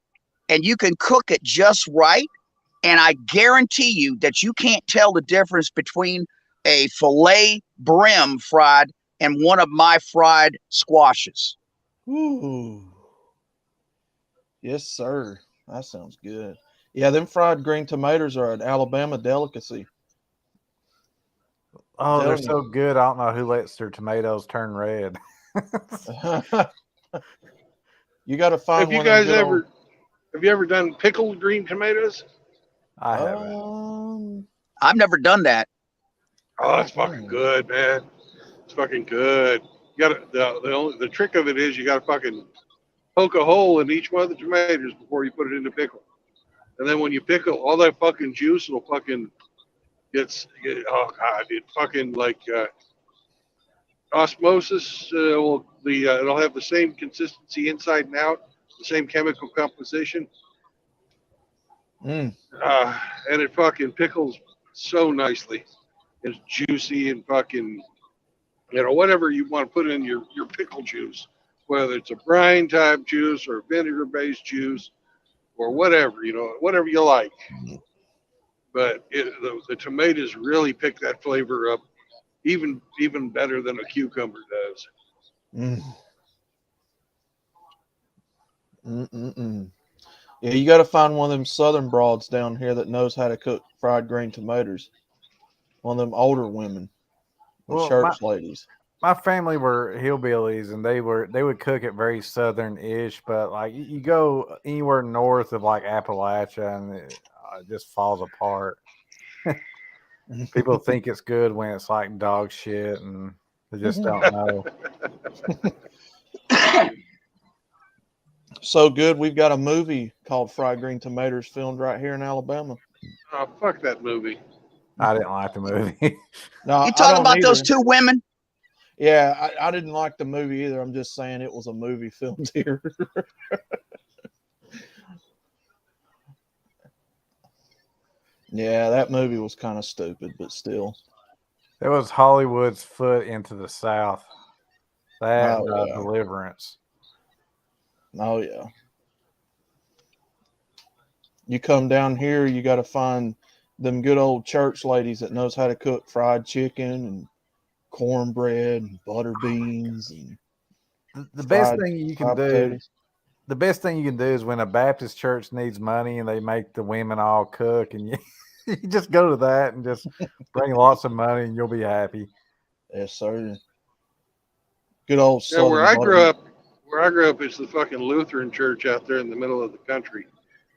and you can cook it just right. And I guarantee you that you can't tell the difference between a filet brim fried and one of my fried squashes. Ooh. Yes, sir. That sounds good. Yeah, them fried green tomatoes are an Alabama delicacy. Oh, they're so good. I don't know who lets their tomatoes turn red. You got to find Have you one. guys ever done pickled green tomatoes? I haven't. I've never done that. Oh, it's fucking good, man. It's fucking good. You got the trick of it is you got to fucking poke a hole in each one of the tomatoes before you put it into pickle, and then when you pickle, all that fucking juice will fucking oh god, it fucking like osmosis. It'll have the same consistency inside and out, the same chemical composition. And it fucking pickles so nicely. It's juicy and fucking, whatever you want to put in your pickle juice, whether it's a brine type juice or vinegar based juice or whatever, whatever you like. But the tomatoes really pick that flavor up even better than a cucumber does. Yeah, you got to find one of them Southern broads down here that knows how to cook fried green tomatoes. One of them older women, church ladies. My family were hillbillies, and they would cook it very Southern-ish. But like you go anywhere north of like Appalachia, and it just falls apart. People think it's good when it's like dog shit, and they just don't know. So good, we've got a movie called Fried Green Tomatoes filmed right here in Alabama. Oh, fuck that movie. I didn't like the movie. No, you talking about those two women? Yeah, I didn't like the movie either. I'm just saying it was a movie filmed here. Yeah, that movie was kind of stupid, but still. It was Hollywood's foot into the South. That Oh, yeah. Deliverance. Oh, yeah. You come down here, you got to find them good old church ladies that knows how to cook fried chicken and cornbread and butter beans and The best fried thing you can fried do. potatoes. The best thing you can do is when a Baptist church needs money and they make the women all cook, and you just go to that and just bring lots of money, and you'll be happy. Yes, sir. Good old Yeah, southern butter. where I grew up is the fucking Lutheran church out there in the middle of the country.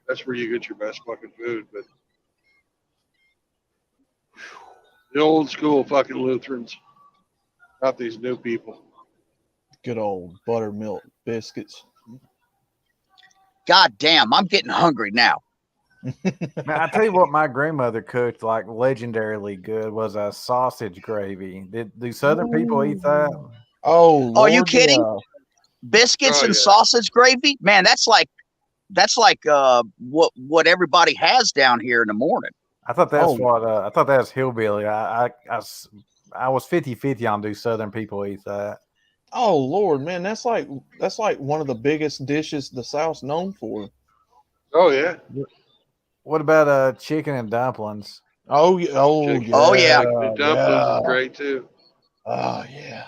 That's where you get your best fucking food. But the old school fucking Lutherans, not these new people. Good old buttermilk biscuits. God damn, I'm getting hungry now. Man, I tell you what, my grandmother cooked like legendarily good was a sausage gravy. Do Southern people eat that? Oh, Oh, are you Lord, kidding? yeah. Biscuits Oh, and yeah. sausage gravy? Man, that's like what everybody has down here in the morning. I thought that's Oh. what I thought that was hillbilly. I was 50-50 on do Southern people eat that. Oh, Lord, man, that's like one of the biggest dishes the South's known for. Oh yeah. What about chicken and dumplings? Oh, oh, Chicken. yeah. Oh, yeah. Chicken and dumplings Yeah. is great too. Oh, yeah.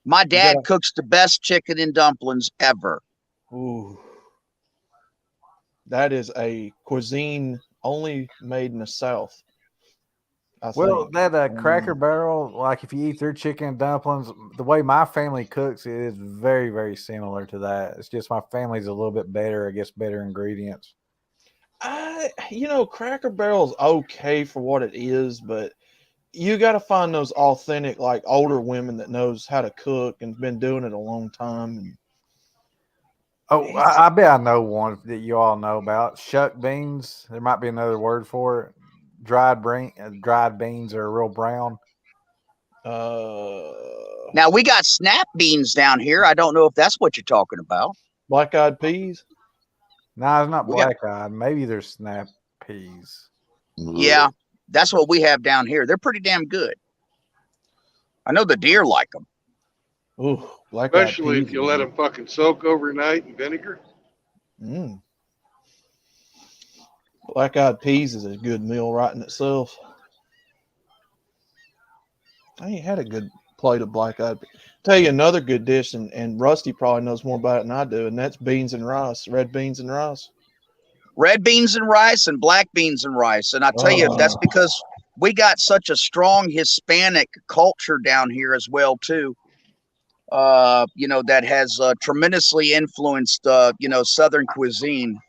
My dad gotta- cooks the best chicken and dumplings ever. Ooh. That is a cuisine only made in the South. I Well, think. that Cracker Barrel, like if you eat their chicken and dumplings, the way my family cooks it is very, very similar to that. It's just my family's a little bit better, I guess, better ingredients. Cracker Barrel's okay for what it is, but you got to find those authentic, like older women that knows how to cook and been doing it a long time. And Oh, I bet I know one that you all know about. Shuck beans. There might be another word for it. Dried beans are real brown. Now we got snap beans down here. I don't know if that's what you're talking about. Black-eyed peas. No, it's not We got- black-eyed. Maybe they're snap peas. Yeah, that's what we have down here. They're pretty damn good. I know the deer like them. Ooh, black-eyed Especially peas. if you let them fucking soak overnight in vinegar. Mm. Black-eyed peas is a good meal right in itself. I ain't had a good plate of black-eyed peas. Tell you another good dish, and Rusty probably knows more about it than I do, and that's beans and rice, red beans and rice. Red beans and rice and black beans and rice. And I tell you, that's because we got such a strong Hispanic culture down here as well, too. That has tremendously influenced, Southern cuisine.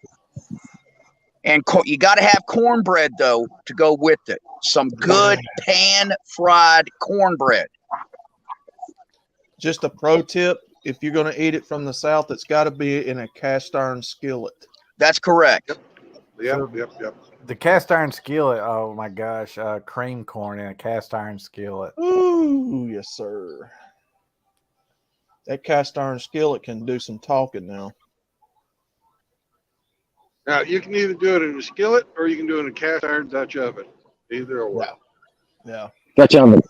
And you got to have cornbread, though, to go with it. Some good pan-fried cornbread. Just a pro tip, if you're going to eat it from the South, it's got to be in a cast iron skillet. That's correct. Yep. The cast iron skillet. Oh my gosh, cream corn in a cast iron skillet. Ooh, yes, sir. That cast iron skillet can do some talking now. Now you can either do it in a skillet or you can do it in a cast iron Dutch oven. Either or. Yeah. Dutch oven.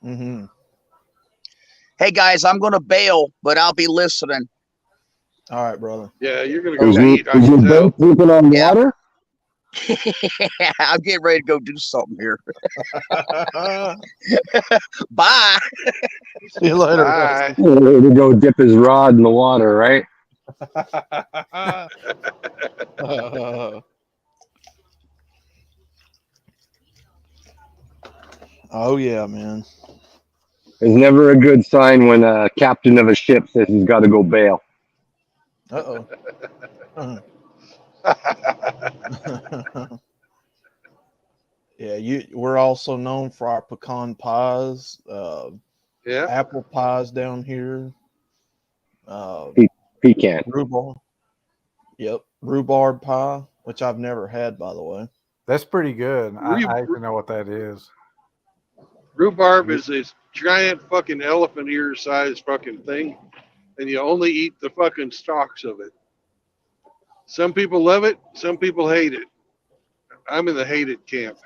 Mm-hmm. Hey, guys, I'm going to bail, but I'll be listening. All right, brother. Yeah, you're gonna go Is eat. I can tell. sleeping on Yeah. water? I'm getting ready to go do something here. Bye. See you later. Bye. To go dip his rod in the water, right? Oh yeah, man. It's never a good sign when a captain of a ship says he's got to go bail. Uh-oh. Yeah, we're also known for our pecan pies, Yeah. apple pies down here. Pecan. Rhubarb. Yep, rhubarb pie, which I've never had, by the way. That's pretty good. I Rhu- even know what that is. Rhubarb is this giant fucking elephant ear sized fucking thing, and you only eat the fucking stalks of it. Some people love it, some people hate it. I'm in the hated camp.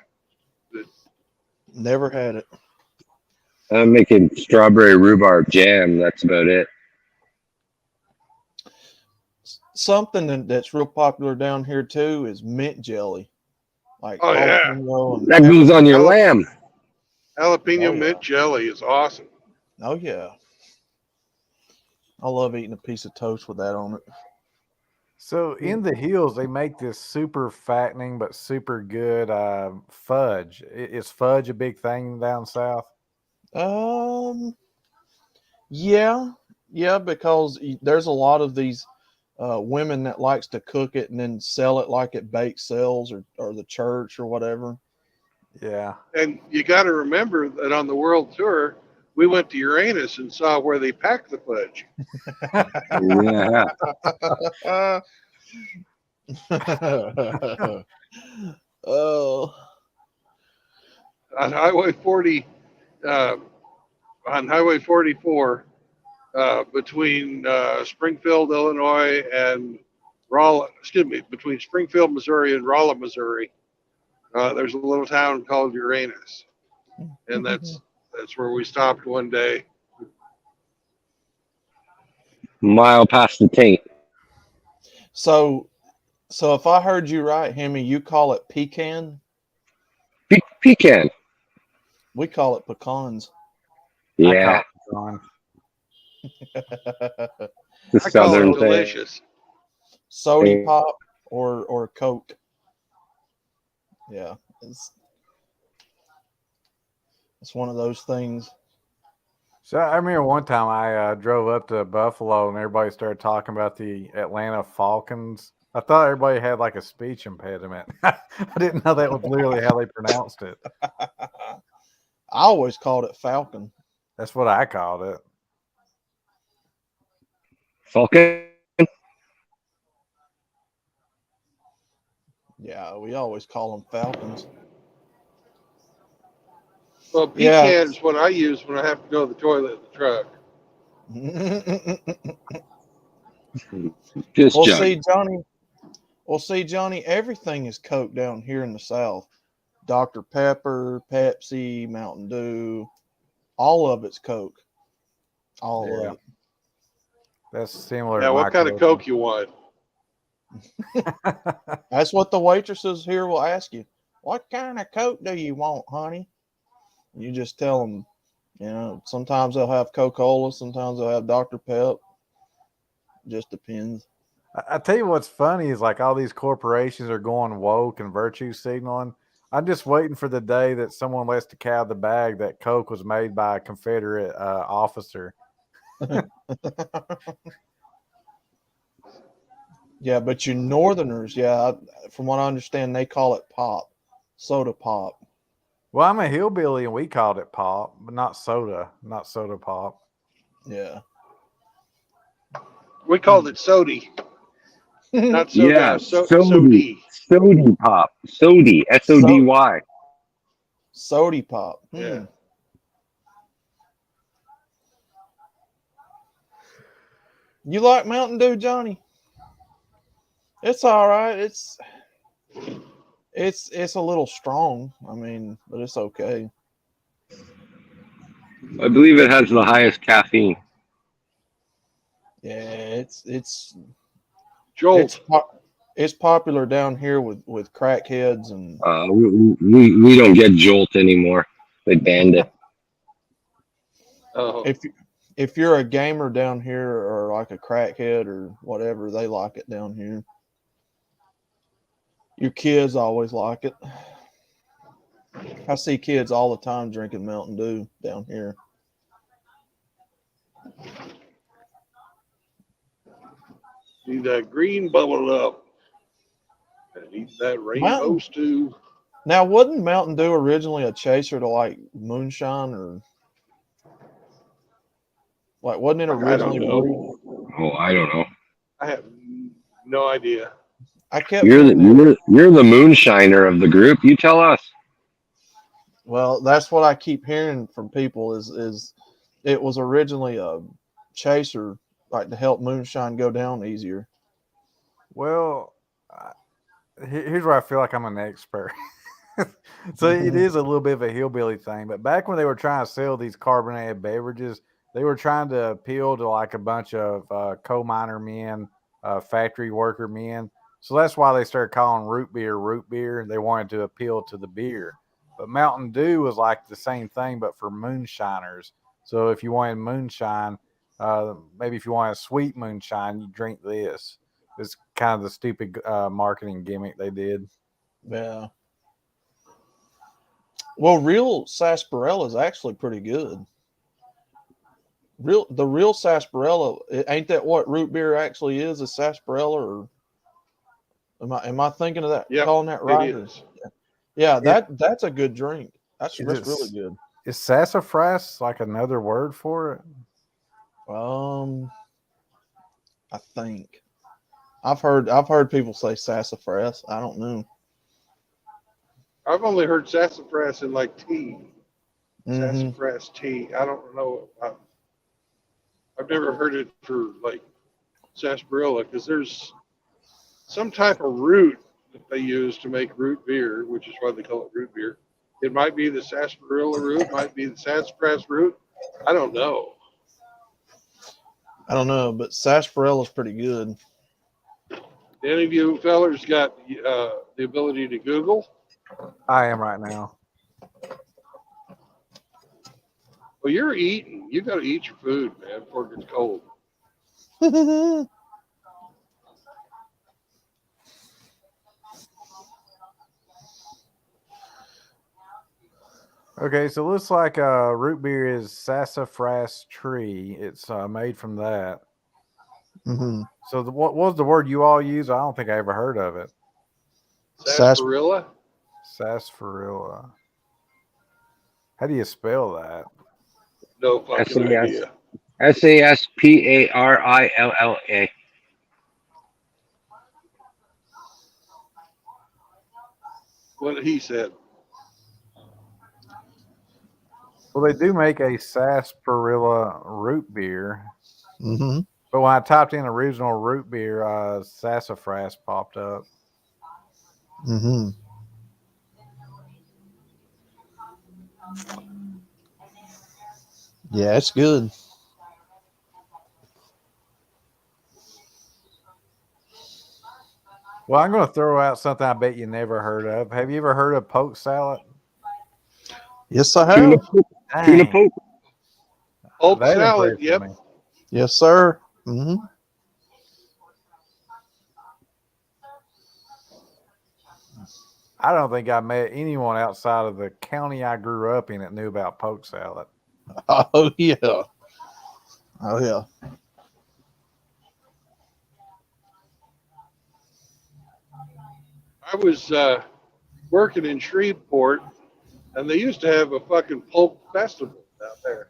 Never had it. I'm making strawberry rhubarb jam. That's about it. Something that's real popular down here too is mint jelly, like Oh, yeah. jalapeno and That goes on your Jalap- lamb. Jalapeno Oh, yeah. mint jelly is awesome. Oh yeah, I love eating a piece of toast with that on it. So in the hills, they make this super fattening but super good fudge. Is fudge a big thing down south? Yeah, because there's a lot of these women that likes to cook it and then sell it like at bake sales or the church or whatever. Yeah. And you got to remember that on the world tour, we went to Uranus and saw where they pack the fudge. Yeah. Oh, On Highway 40, on Highway 44, between Springfield, Illinois, and between Springfield, Missouri, and Rolla, Missouri, there's a little town called Uranus, and that's where we stopped one day. Mile past the taint. so if I heard you right, Hemi, you call it pecan. Pecan. We call it pecans. Yeah. John. The I call southern it thing. delicious. Sody Hey. pop or Coke. Yeah, it's one of those things. So I remember one time I drove up to Buffalo and everybody started talking about the Atlanta Falcons. I thought everybody had like a speech impediment. I didn't know that was literally how they pronounced it. I always called it Falcon. That's what I called it. Falcon. Yeah, we always call them Falcons. Well, Yeah. pecan is what I use when I have to go to the toilet in the truck. Just Well, jug. see, Johnny, everything is Coke down here in the South. Dr. Pepper, Pepsi, Mountain Dew, all of it's Coke. All Yeah. of it. That's similar. Yeah, to what my kind of culture. Coke you want? That's what the waitresses here will ask you. What kind of Coke do you want, honey? You just tell them, sometimes they'll have Coca-Cola, sometimes they'll have Dr. Pep. Just depends. I tell you what's funny is like all these corporations are going woke and virtue signaling. I'm just waiting for the day that someone lets the cat out of the bag that Coke was made by a Confederate officer. Yeah, but you Northerners, from what I understand, they call it pop, soda pop. Well, I'm a hillbilly and we called it pop, but not soda pop. Yeah. We called it sody, not soda. Yeah. Sody. Sody pop. Sody. SODY. Sody pop. Yeah. You like Mountain Dew, Johnny? It's all right. It's a little strong. I mean, but it's okay. I believe it has the highest caffeine. Yeah, it's Jolt. it's popular down here with crackheads and We don't get Jolt anymore. They banned it. Oh. if you're a gamer down here or like a crackhead or whatever, they like it down here. Your kids always like it. I see kids all the time drinking Mountain Dew down here. Need that green bubble up. And eat that rainbow stew. Now, wasn't Mountain Dew originally a chaser to like moonshine or like wasn't it originally? I don't know. Oh, I don't know. I have no idea. I kept You're hearing it. the moonshiner of the group. You tell us. Well, that's what I keep hearing from people is it was originally a chaser, like to help moonshine go down easier. Well, here's where I feel like I'm an expert. So it is a little bit of a hillbilly thing. But back when they were trying to sell these carbonated beverages, they were trying to appeal to like a bunch of coal miner men, factory worker men. So that's why they started calling root beer. They wanted to appeal to the beer. But Mountain Dew was like the same thing, but for moonshiners. So if you wanted moonshine, maybe if you want a sweet moonshine, you drink this. It's kind of the stupid marketing gimmick they did. Yeah. Well, real sarsaparilla is actually pretty good. The real sarsaparilla, ain't that what root beer actually is sarsaparilla, or am I thinking of that, Yep, calling that it right? is. Yeah, that's a good drink. That's Is really good. Is sassafras like another word for it? I think I've heard people say sassafras. I don't know. I've only heard sassafras in like tea. Mm-hmm. Sassafras tea. I don't know. I've never heard it for like sarsaparilla because there's some type of root that they use to make root beer, which is why they call it root beer. It might be the sarsaparilla root, might be the sassafras root. I don't know. I don't know, but sarsaparilla is pretty good. Any of you fellers got the ability to Google? I am right now. Well, you're eating. You got to eat your food, man, before it gets cold. Okay, so it looks like root beer is sassafras tree. It's made from that. Mm-hmm. So what was the word you all use? I don't think I ever heard of it. Sarsaparilla? Sarsaparilla. How do you spell that? No fucking idea. Sasparilla. What he said. Well, they do make a sarsaparilla root beer. Mm-hmm. But when I typed in original root beer, sassafras popped up. Mm-hmm. Yeah, it's good. Well, I'm going to throw out something I bet you never heard of. Have you ever heard of poke salad? Yes, I Tuna, have. tuna Dang, poke. Polk that salad, impresses yep. me. Yes, sir. Mm-hmm. I don't think I met anyone outside of the county I grew up in that knew about poke salad. Oh yeah. Oh yeah. I was working in Shreveport, and they used to have a fucking polk festival out there.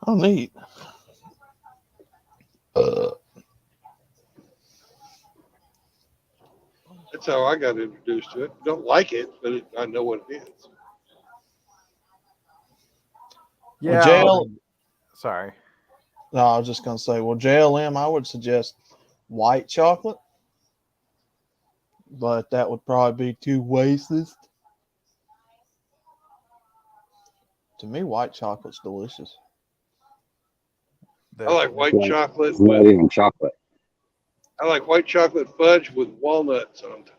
Oh neat. That's how I got introduced to it. Don't like it, but I know what it is. Yeah. Well, Sorry. no, I was just gonna say, well, JLM, I would suggest white chocolate, but that would probably be too racist. To me, white chocolate's delicious. I like white chocolate. It's not even chocolate. I like white chocolate fudge with walnuts on it.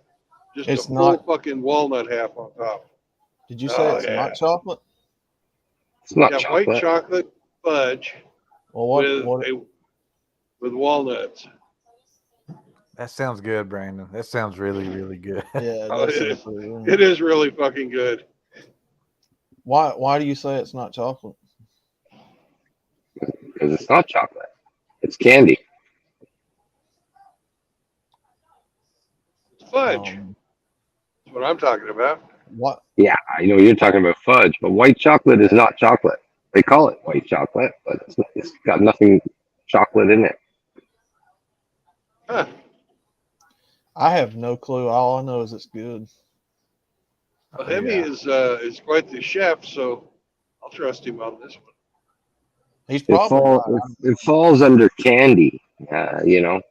Just It's a full not- fucking walnut half on top. Did you say it's not chocolate? It's not Yeah, chocolate. white chocolate fudge Well, with walnuts. That sounds good, Brandon. That sounds really, really good. Yeah, Oh, that it sounds is. pretty good. It is really fucking good. Why do you say it's not chocolate? Because it's not chocolate. It's candy. It's fudge. That's what I'm talking about. What? Yeah, I know you're talking about fudge, but white chocolate is not chocolate. They call it white chocolate, but it's got nothing chocolate in it. Huh. I have no clue. All I know is it's good. Well, Hemi is quite the chef, so I'll trust him on this one. He's It probably falls. right. It falls under candy. You know,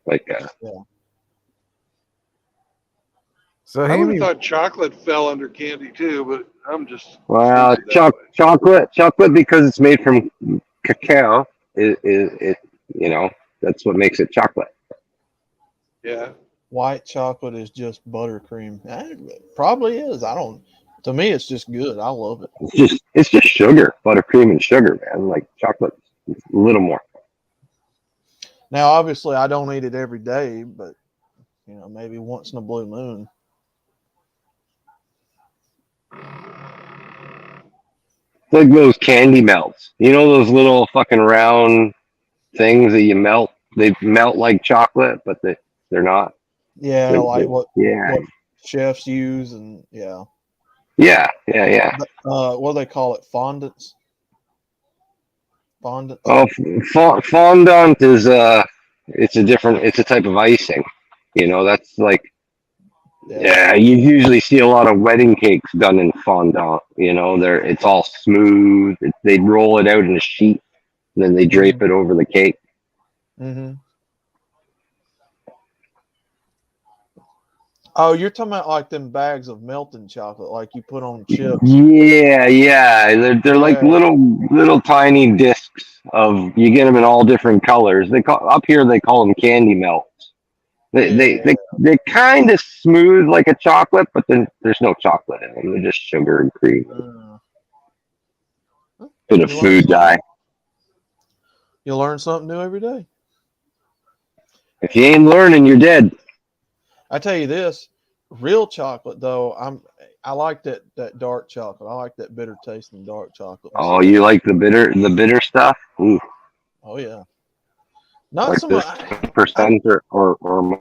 like So I would Hemi, have thought chocolate fell under candy too, but I'm just well, stupid that way. chocolate because it's made from cacao. Is it? You know, that's what makes it chocolate. Yeah. White chocolate is just buttercream. It probably is. I don't. To me, it's just good. I love it. It's just sugar, buttercream and sugar, man. Like chocolate, a little more. Now, obviously, I don't eat it every day, but maybe once in a blue moon. It's like those candy melts. You know those little fucking round things that you melt? They melt like chocolate, but they're not. Yeah, like what Yeah. chefs use, and yeah. Yeah. What do they call it? Fondants. Fondants. Oh, fondant is it's a type of icing. You know, that's like, yeah, you usually see a lot of wedding cakes done in fondant. You know, it's all smooth. They roll it out in a sheet, and then they drape it over the cake. Mm-hmm. Oh, you're talking about like them bags of melting chocolate, like you put on chips. Yeah. They're like little tiny discs of. You get them in all different colors. Up here they call them candy melts. They kind of smooth like a chocolate, but then there's no chocolate in them. They're just sugar and cream. Bit of food dye. You learn something new every day. If you ain't learning, you're dead. I tell you this, real chocolate though, I like that dark chocolate. I like that bitter taste in dark chocolate. Oh, you like the bitter stuff? Ooh. Oh yeah. Not like so this much. percent or more.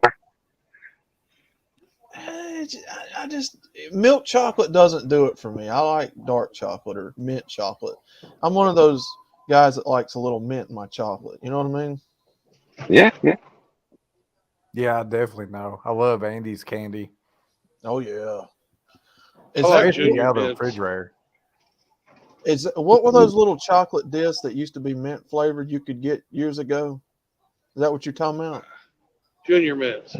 I just milk chocolate doesn't do it for me. I like dark chocolate or mint chocolate. I'm one of those guys that likes a little mint in my chocolate. You know what I mean? Yeah. Yeah, I definitely know. I love Andy's candy. Oh yeah. I like Especially Junior out of the Mints. refrigerator. What were those little chocolate discs that used to be mint flavored you could get years ago? Is that what you're talking about? Junior Mints.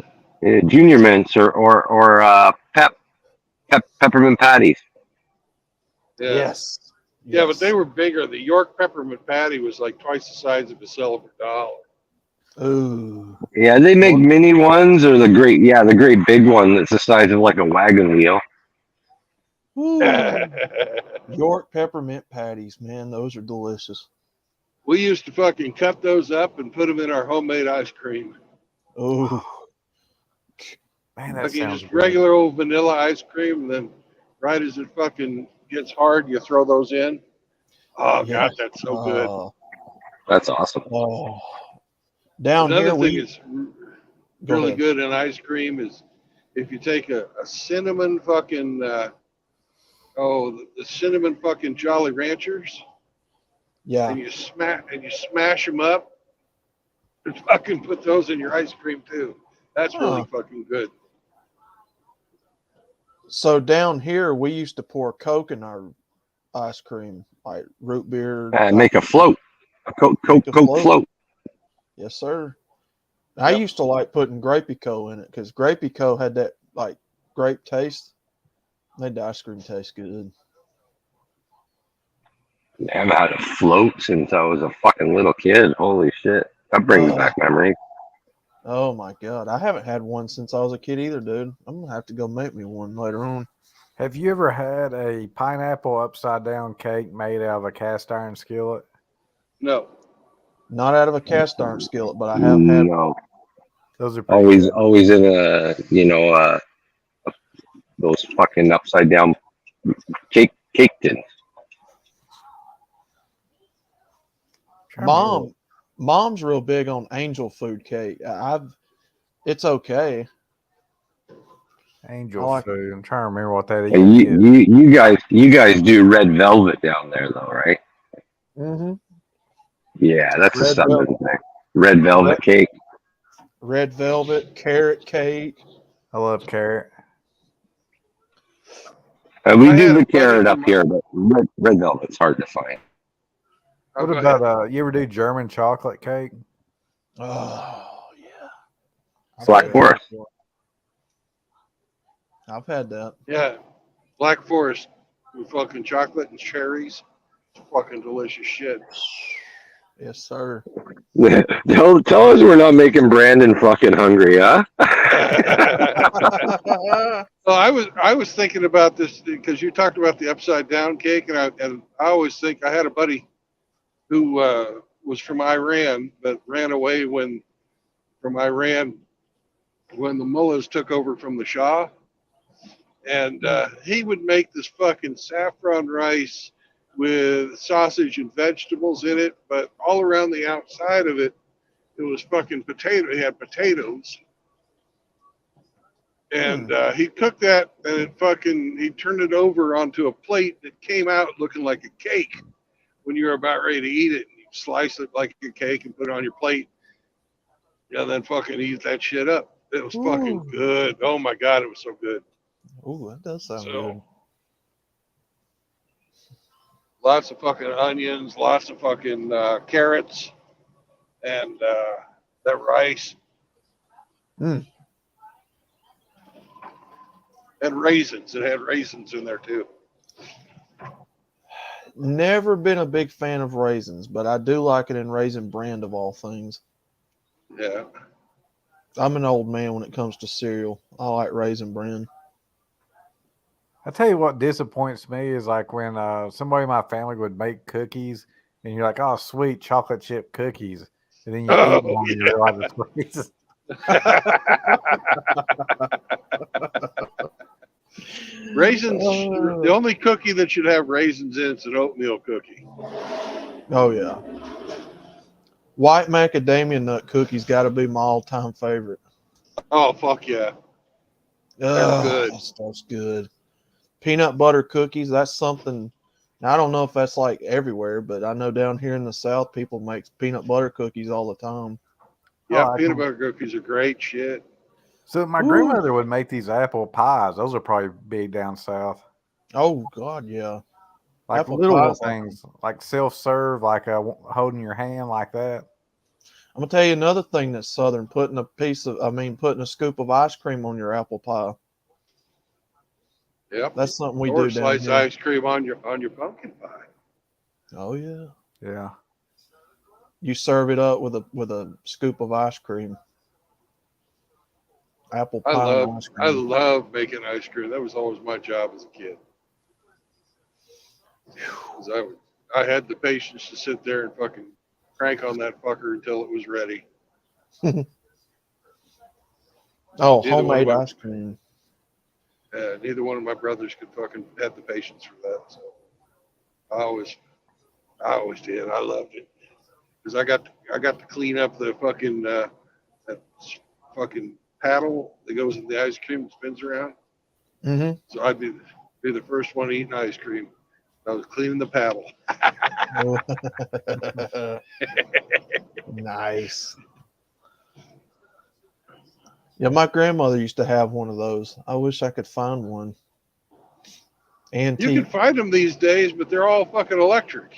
Junior Mints or peppermint patties. Yeah. Yes. Yeah, but they were bigger. The York peppermint patty was like twice the size of a silver dollar. Ooh. Yeah, they make mini ones or the great big one that's the size of like a wagon wheel. York peppermint patties, man, those are delicious. We used to fucking cut those up and put them in our homemade ice cream. Oh, man, that Fucking sounds just good. regular old vanilla ice cream, and then right as it fucking gets hard, you throw those in. Oh yeah. God, that's so good. That's awesome. Oh. Down Another here, thing that's really good in ice cream is if you take a cinnamon fucking the cinnamon fucking Jolly Ranchers. Yeah. And you smash them up and fucking put those in your ice cream too. That's really fucking good. So down here, we used to pour Coke in our ice cream, like root beer. Make a float, a Coke float. Yes, sir. I used to like putting Grapey-Co in it because Grapey-Co had that like grape taste. Made the ice cream taste good. I haven't had a float since I was a fucking little kid. Holy shit. That brings back memories. Oh my God. I haven't had one since I was a kid either, dude. I'm going to have to go make me one later on. Have you ever had a pineapple upside down cake made out of a cast iron skillet? No. Not out of a cast iron skillet, but I have had. No. Those are pretty good. Always in those fucking upside down cake tins. Mom's real big on angel food cake. It's okay. Angel food. I'm trying to remember what that is. You guys do red velvet down there though, right? Mm-hmm. Yeah, that's a southern thing. Red velvet cake. Red velvet, carrot cake. I love carrot. We I do had the a buddy carrot up from here, but red velvet's hard to find. Oh, What go about ahead. you ever do German chocolate cake? Oh yeah, I've Black had that Forest. before. I've had that. Yeah, Black Forest with fucking chocolate and cherries. Fucking delicious shit. Yes, sir. Tell us we're not making Brandon fucking hungry, huh? Well, I was thinking about this because you talked about the upside down cake, and I always think I had a buddy who was from Iran that ran away from Iran when the mullahs took over from the Shah, and he would make this fucking saffron rice with sausage and vegetables in it, but all around the outside of it, it was fucking potato. He had potatoes. And he'd cook that, and he'd turn it over onto a plate that came out looking like a cake when you were about ready to eat it. And you slice it like a cake and put it on your plate, and then fucking eat that shit up. It was fucking Ooh. good. Oh my God, it was so good. Ooh, that does sound So, good. lots of fucking onions, lots of fucking carrots, and that rice. Mm. And raisins. It had raisins in there too. Never been a big fan of raisins, but I do like it in Raisin Bran of all things. Yeah. I'm an old man when it comes to cereal. I like Raisin Bran. I tell you what disappoints me is like when somebody in my family would make cookies and you're like, oh, sweet chocolate chip cookies. And then you eat one and you realize it's raisins. Raisins, the only cookie that should have raisins in it's an oatmeal cookie. Oh, yeah. White macadamia nut cookies got to be my all-time favorite. Oh, fuck yeah. They're good. That stuff's good. Peanut butter cookies, that's something. Now, I don't know if that's like everywhere, but I know down here in the South, people make peanut butter cookies all the time. Yeah, Oh, peanut butter cookies are great shit. So my grandmother would make these apple pies. Those are probably big down south. Oh, God, yeah. Like Apple little pies, things, like self-serve, like holding your hand like that. I'm gonna tell you another thing that's Southern: putting a scoop of ice cream on your apple pie. Yep. That's something we or do down slice here. ice cream on your pumpkin pie. Oh yeah. Yeah. You serve it up with a scoop of ice cream. Apple pie and ice I cream. love making ice cream. That was always my job as a kid. 'Cause I had the patience to sit there and fucking crank on that fucker until it was ready. Oh, Neither homemade one of ice cream. neither one of my brothers could fucking have the patience for that. So I always did. I loved it because I got to clean up the fucking that fucking paddle that goes in the ice cream and spins around. Mm-hmm. So I'd be the first one eating ice cream. I was cleaning the paddle. Nice. Yeah, my grandmother used to have one of those. I wish I could find one. You Antique. can find them these days, but they're all fucking electric.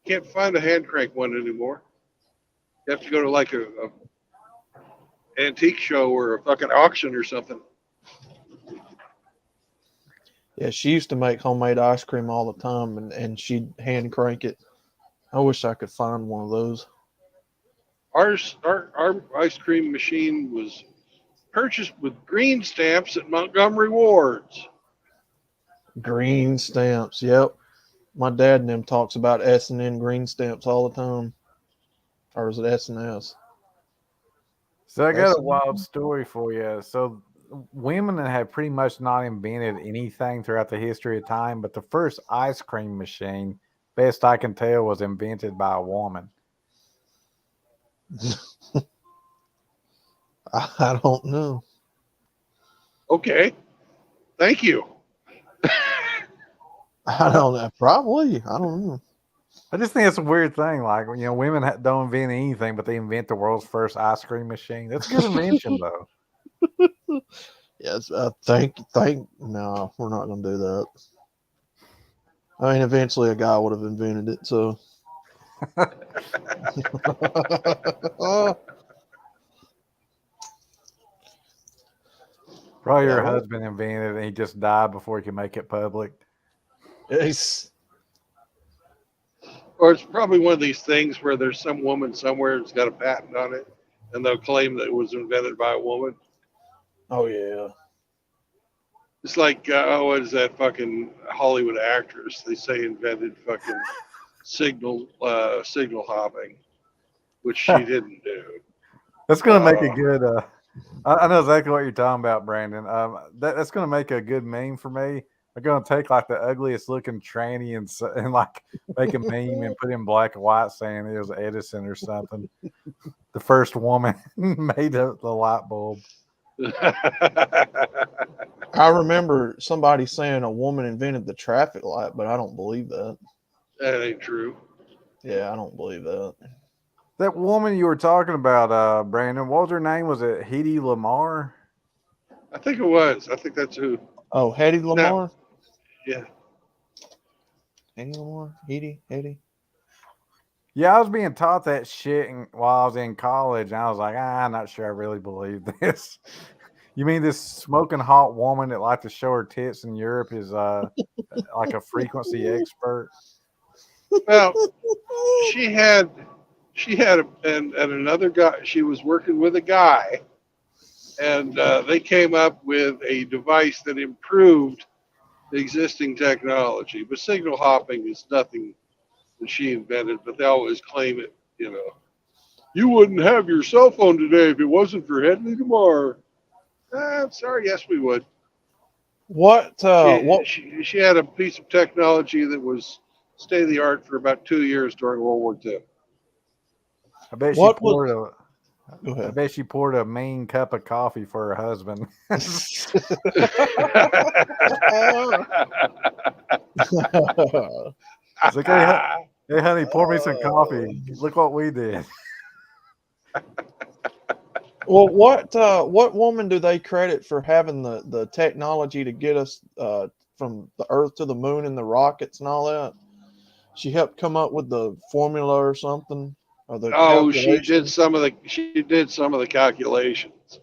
Can't find a hand crank one anymore. You have to go to like a antique show or a fucking auction or something. Yeah, she used to make homemade ice cream all the time, and she'd hand crank it. I wish I could find one of those. Our ice cream machine was purchased with green stamps at Montgomery Ward's. Green stamps. Yep. My dad and them talks about S&N green stamps all the time. Or is it S&S? So I got a wild story for you. So women have pretty much not invented anything throughout the history of time, but the first ice cream machine, best I can tell, was invented by a woman. I don't know. Okay. Thank you. I don't know. Probably. I don't know. I just think it's a weird thing. Like, you know, women don't invent anything, but they invent the world's first ice cream machine. That's a good invention, though. Yes, no, we're not going to do that. I mean, eventually a guy would have invented it, so. Probably Yeah, her well, husband invented it and he just died before he could make it public. it's, Or it's probably one of these things where there's some woman somewhere that's got a patent on it, and they'll claim that it was invented by a woman. oh, yeah. It's like, what is that fucking Hollywood actress? They say invented fucking signal hopping, which she didn't do. That's going to make a Uh, good. I know exactly what you're talking about, Brandon. That's going to make a good meme for me. They're going to take like the ugliest looking tranny and like make a meme and put in black and white saying it was Edison or something. The first woman made the light bulb. I remember somebody saying a woman invented the traffic light, but I don't believe that. That ain't true. Yeah, I don't believe that. That woman you were talking about, Brandon, what was her name? Was it Hedy Lamar? I think it was. I think that's who. Oh, Hedy No, Lamar? yeah. Hedy Lamar? Hedy? Yeah, I was being taught that shit while I was in college, and I was like, I'm not sure I really believe this. You mean this smoking hot woman that likes to show her tits in Europe is like a frequency expert? Well, she had and another guy. She was working with a guy, and they came up with a device that improved the existing technology. But signal hopping is nothing that she invented. But they always claim it. You know, you wouldn't have your cell phone today if it wasn't for Hedley Lamar. I'm sorry. Yes, we would. What? She had a piece of technology that was state of the art for about 2 years during World War II. I bet What Go I ahead. bet she poured a mean cup of coffee for her husband. It's like, hey, honey, pour me some coffee. Look what we did. Well, what woman do they credit for having the technology to get us from the Earth to the moon and the rockets and all that? She helped come up with the formula or something, or the Oh, calculation. she did some of the calculations,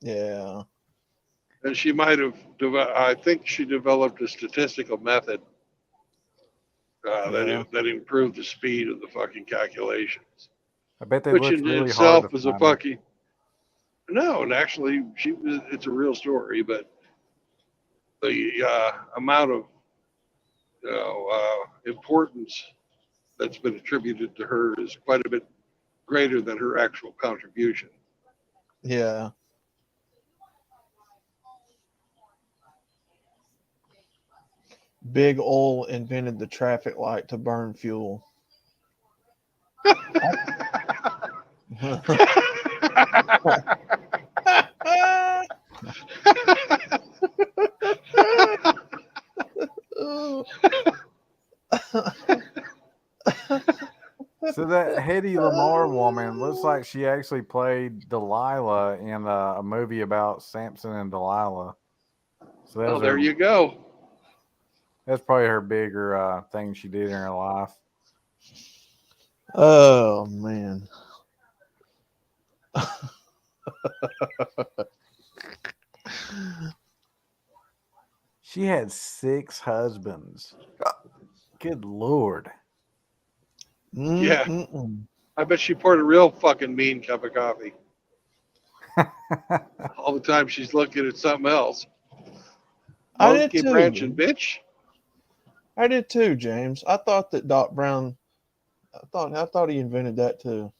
Yeah, and she might have. I think she developed a statistical method yeah. that improved the speed of the fucking calculations, I bet they which looked in really hard to itself is a find her. fucking no. And actually, it's a real story, but the amount of importance that's been attributed to her is quite a bit greater than her actual contribution. Yeah. Big Oil invented the traffic light to burn fuel. So that Hedy Lamar woman looks like she actually played Delilah in a movie about Samson and Delilah. So Well, there you go. that's probably her bigger thing she did in her life. Oh man. She had 6 husbands. Good Lord. Yeah. Mm-mm. I bet she poured a real fucking mean cup of coffee. All the time she's looking at something else. I did Monkey too. branching bitch. I did too, James. I thought that Doc Brown. I thought he invented that too.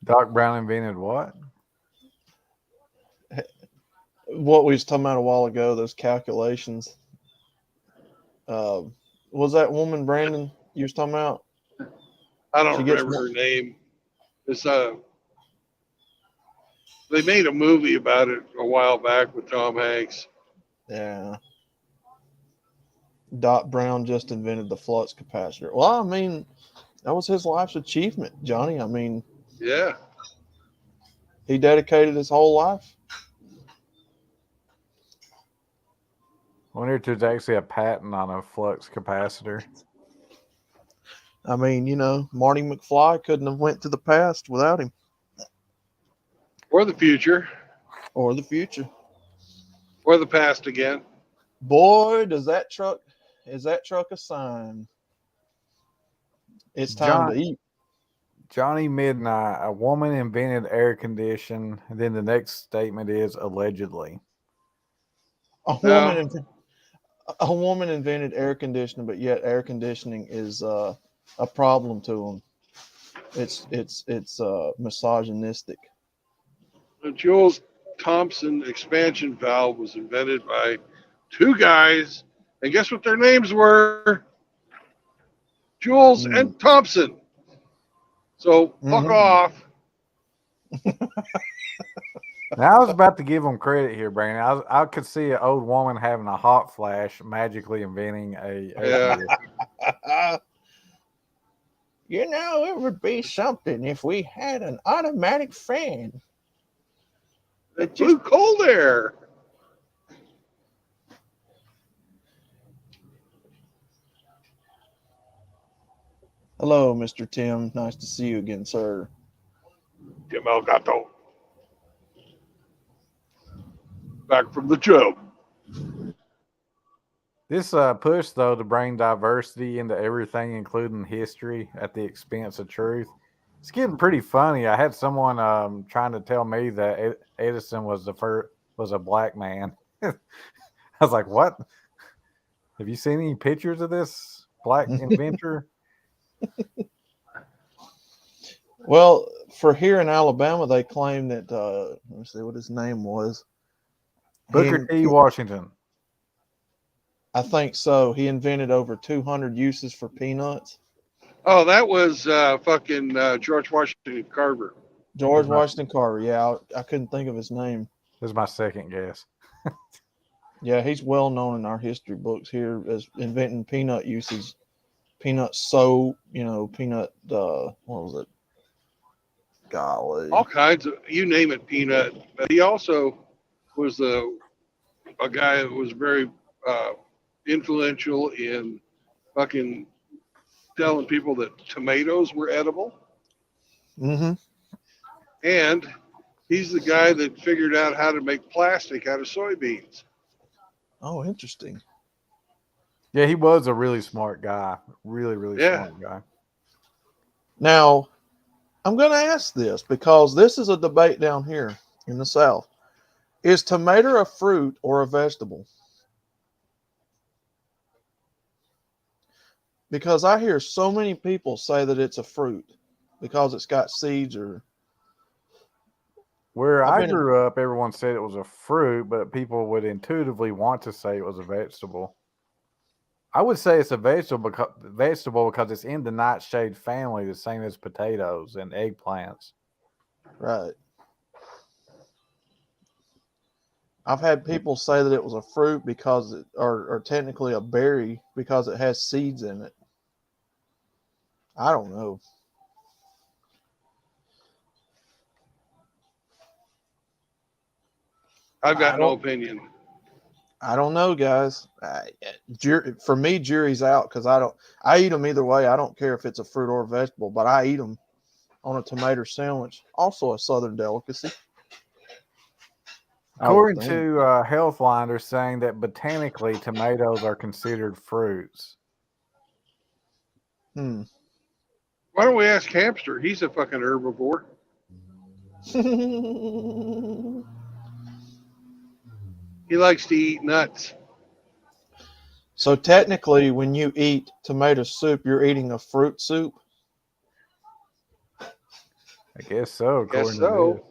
Doc Brown invented what? What we was talking about a while ago, those calculations. Was that woman Brandon you was talking about? I don't She gets remember more. her name. It's they made a movie about it a while back with Tom Hanks. Yeah. Doc Brown just invented the flux capacitor. Well, I mean, that was his life's achievement, Johnny. I mean, Yeah. He dedicated his whole life. I wonder if there's actually a patent on a flux capacitor. I mean, Marty McFly couldn't have went to the past without him, Or the future. or the future. Or the past again. Boy, is that truck a sign? It's time to eat. Johnny Midnight, a woman invented air conditioning. And then the next statement is allegedly. A woman invented air conditioning, but yet air conditioning is a problem to them. It's misogynistic. The Jules Thompson expansion valve was invented by two guys, and guess what their names were? Jules and Thompson. So fuck off. Now I was about to give them credit here, Brandon. I could see an old woman having a hot flash, magically inventing a. It would be something if we had an automatic fan. It blew cold air. Hello, Mr. Tim. Nice to see you again, sir. Tim Elgato. Back from the job. This push, though, to bring diversity into everything, including history, at the expense of truth, it's getting pretty funny. I had someone trying to tell me that Edison was a black man. I was like, "What? Have you seen any pictures of this black inventor?" Well, for here in Alabama, they claim that let me see what his name was. Booker T. Washington. I think so. He invented over 200 uses for peanuts. Oh, that was fucking George Washington Carver. George Washington Carver. Yeah, I couldn't think of his name. This is my second guess. Yeah, he's well known in our history books here as inventing peanut uses, peanut soap, peanut, what was it? Golly. All kinds of, you name it, peanut. But he also was a guy that was very influential in fucking telling people that tomatoes were edible. Mm-hmm. And he's the guy that figured out how to make plastic out of soybeans. Oh, interesting. Yeah, he was a really smart guy. Really, really smart guy. Now, I'm going to ask this because this is a debate down here in the South. Is tomato a fruit or a vegetable? Because I hear so many people say that it's a fruit because it's got seeds or. Where I grew up, everyone said it was a fruit, but people would intuitively want to say it was a vegetable. I would say it's a vegetable because it's in the nightshade family, the same as potatoes and eggplants. Right. I've had people say that it was a fruit because or technically a berry because it has seeds in it. I don't know. I've got no opinion. I don't know, guys. For me, jury's out because I eat them either way. I don't care if it's a fruit or a vegetable, but I eat them on a tomato sandwich. Also a Southern delicacy. According to Healthline, they're saying that botanically tomatoes are considered fruits. Why don't we ask Hamster? He's a fucking herbivore. He likes to eat nuts. So technically, when you eat tomato soup, you're eating a fruit soup? I guess so. Guess so.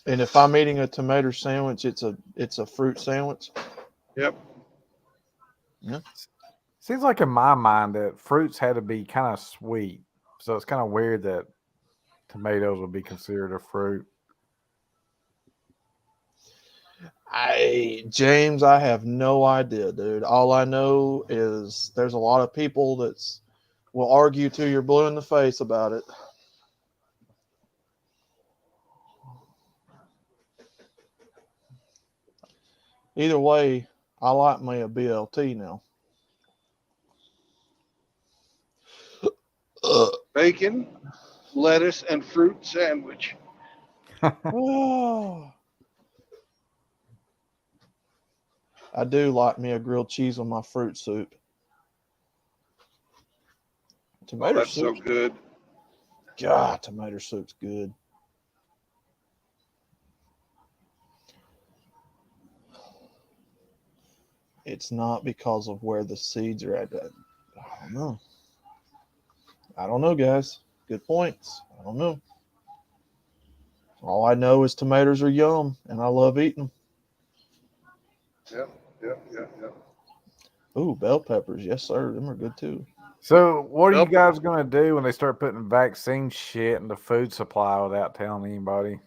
And if I'm eating a tomato sandwich, it's a fruit sandwich? Yep. Yeah. Seems like in my mind that fruits had to be kind of sweet. So it's kind of weird that tomatoes would be considered a fruit. James, I have no idea, dude. All I know is there's a lot of people that will argue till you're blue in the face about it. Either way, I like me a BLT now. Bacon, lettuce, and fruit sandwich. Oh, I do like me a grilled cheese on my fruit soup. Oh, Tomato that's so soup. good. God, tomato soup's good. It's not because of where the seeds are at. I don't know. I don't know, guys. Good points. I don't know. All I know is tomatoes are yum, and I love eating them. Yep. Ooh, bell peppers. Yes, sir. Them are good too. So, what are you Nope. guys going to do when they start putting vaccine shit in the food supply without telling anybody?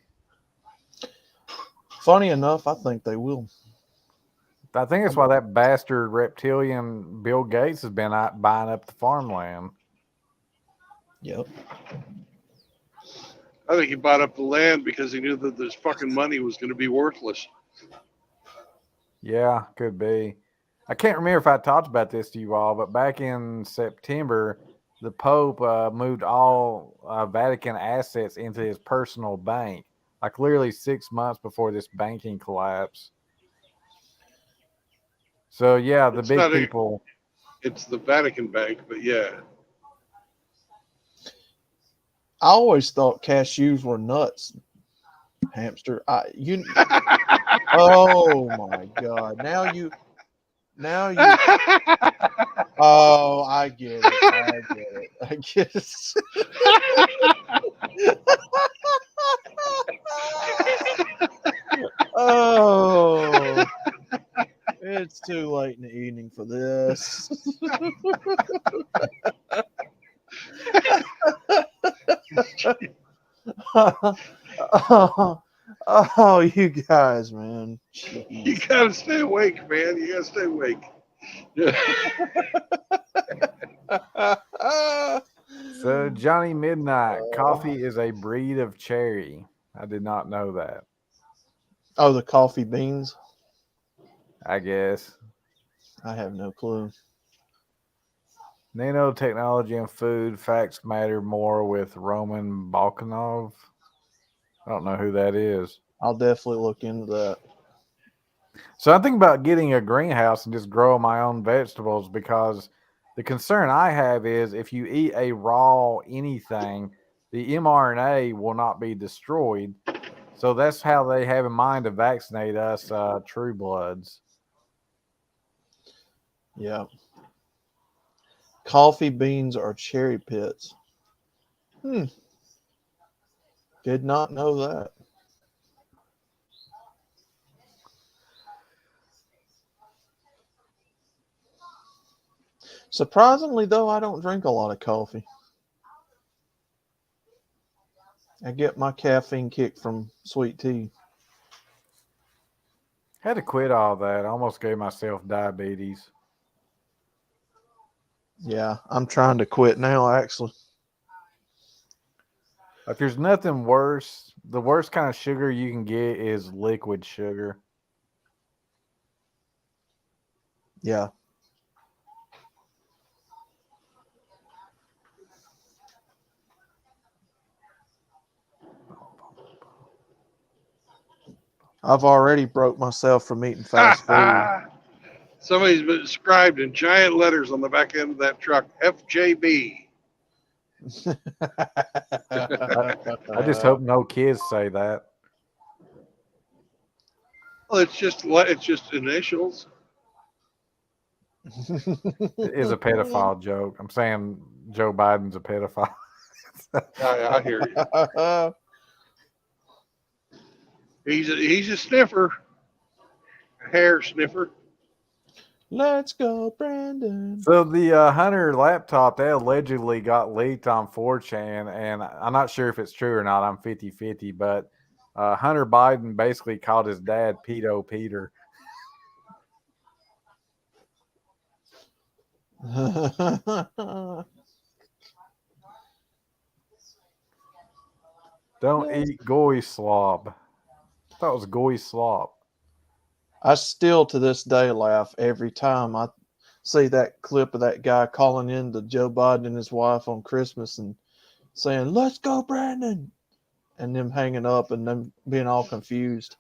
Funny enough, I think they will. I think that's why that bastard reptilian Bill Gates has been out buying up the farmland. Yep. I think he bought up the land because he knew that this fucking money was going to be worthless. Yeah, could be. I can't remember if I talked about this to you all, but back in September, the Pope moved all Vatican assets into his personal bank, like literally 6 months before this banking collapse. So yeah, the It's big not a, people. it's the Vatican Bank, but yeah. I always thought cashews were nuts. Hamster. Oh my God. Now you. Oh, I get it. I get it. Oh, it's too late in the evening for this. Oh, you guys, man. You Jeez. gotta stay awake, man. You gotta stay awake. So Johnny Midnight, coffee is a breed of cherry. I did not know that. Oh, the coffee beans? I guess. I have no clue. Nanotechnology and food facts matter more with Roman Balkanov. I don't know who that is. I'll definitely look into that. So I'm thinking about getting a greenhouse and just growing my own vegetables because the concern I have is if you eat a raw anything, the mRNA will not be destroyed. So that's how they have in mind to vaccinate us true bloods. Yeah. Coffee beans are cherry pits. Did not know that. Surprisingly, though, I don't drink a lot of coffee. I get my caffeine kick from sweet tea. Had to quit all that. I almost gave myself diabetes. Yeah, I'm trying to quit now, actually. Like, there's nothing worse. The worst kind of sugar you can get is liquid sugar. Yeah. I've already broke myself from eating fast food. Somebody's been described in giant letters on the back end of that truck, FJB. I just hope no kids say that. Well, it's just initials. It is a pedophile joke. I'm saying Joe Biden's a pedophile. I hear you. He's a sniffer, a hair sniffer. Let's go, Brandon. So the Hunter laptop, that allegedly got leaked on 4chan, and I'm not sure if it's true or not. I'm 50-50, but Hunter Biden basically called his dad Pedo Peter. Don't eat goy slob. I thought it was goy slop. I still to this day laugh every time I see that clip of that guy calling in to Joe Biden and his wife on Christmas and saying, "Let's go, Brandon," and them hanging up and them being all confused.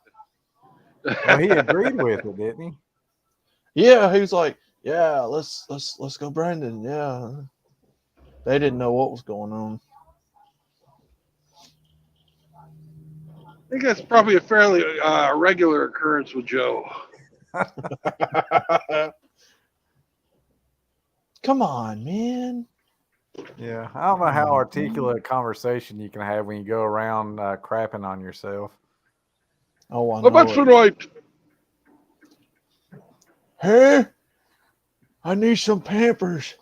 Well, he agreed with it, didn't he? Yeah, he was like, "Yeah, let's go, Brandon." Yeah, they didn't know what was going on. I think that's probably a fairly regular occurrence with Joe. Come on, man. Yeah, I don't know how articulate a conversation you can have when you go around crapping on yourself. Oh, I My butt's know been it. wiped. Hey, I need some Pampers.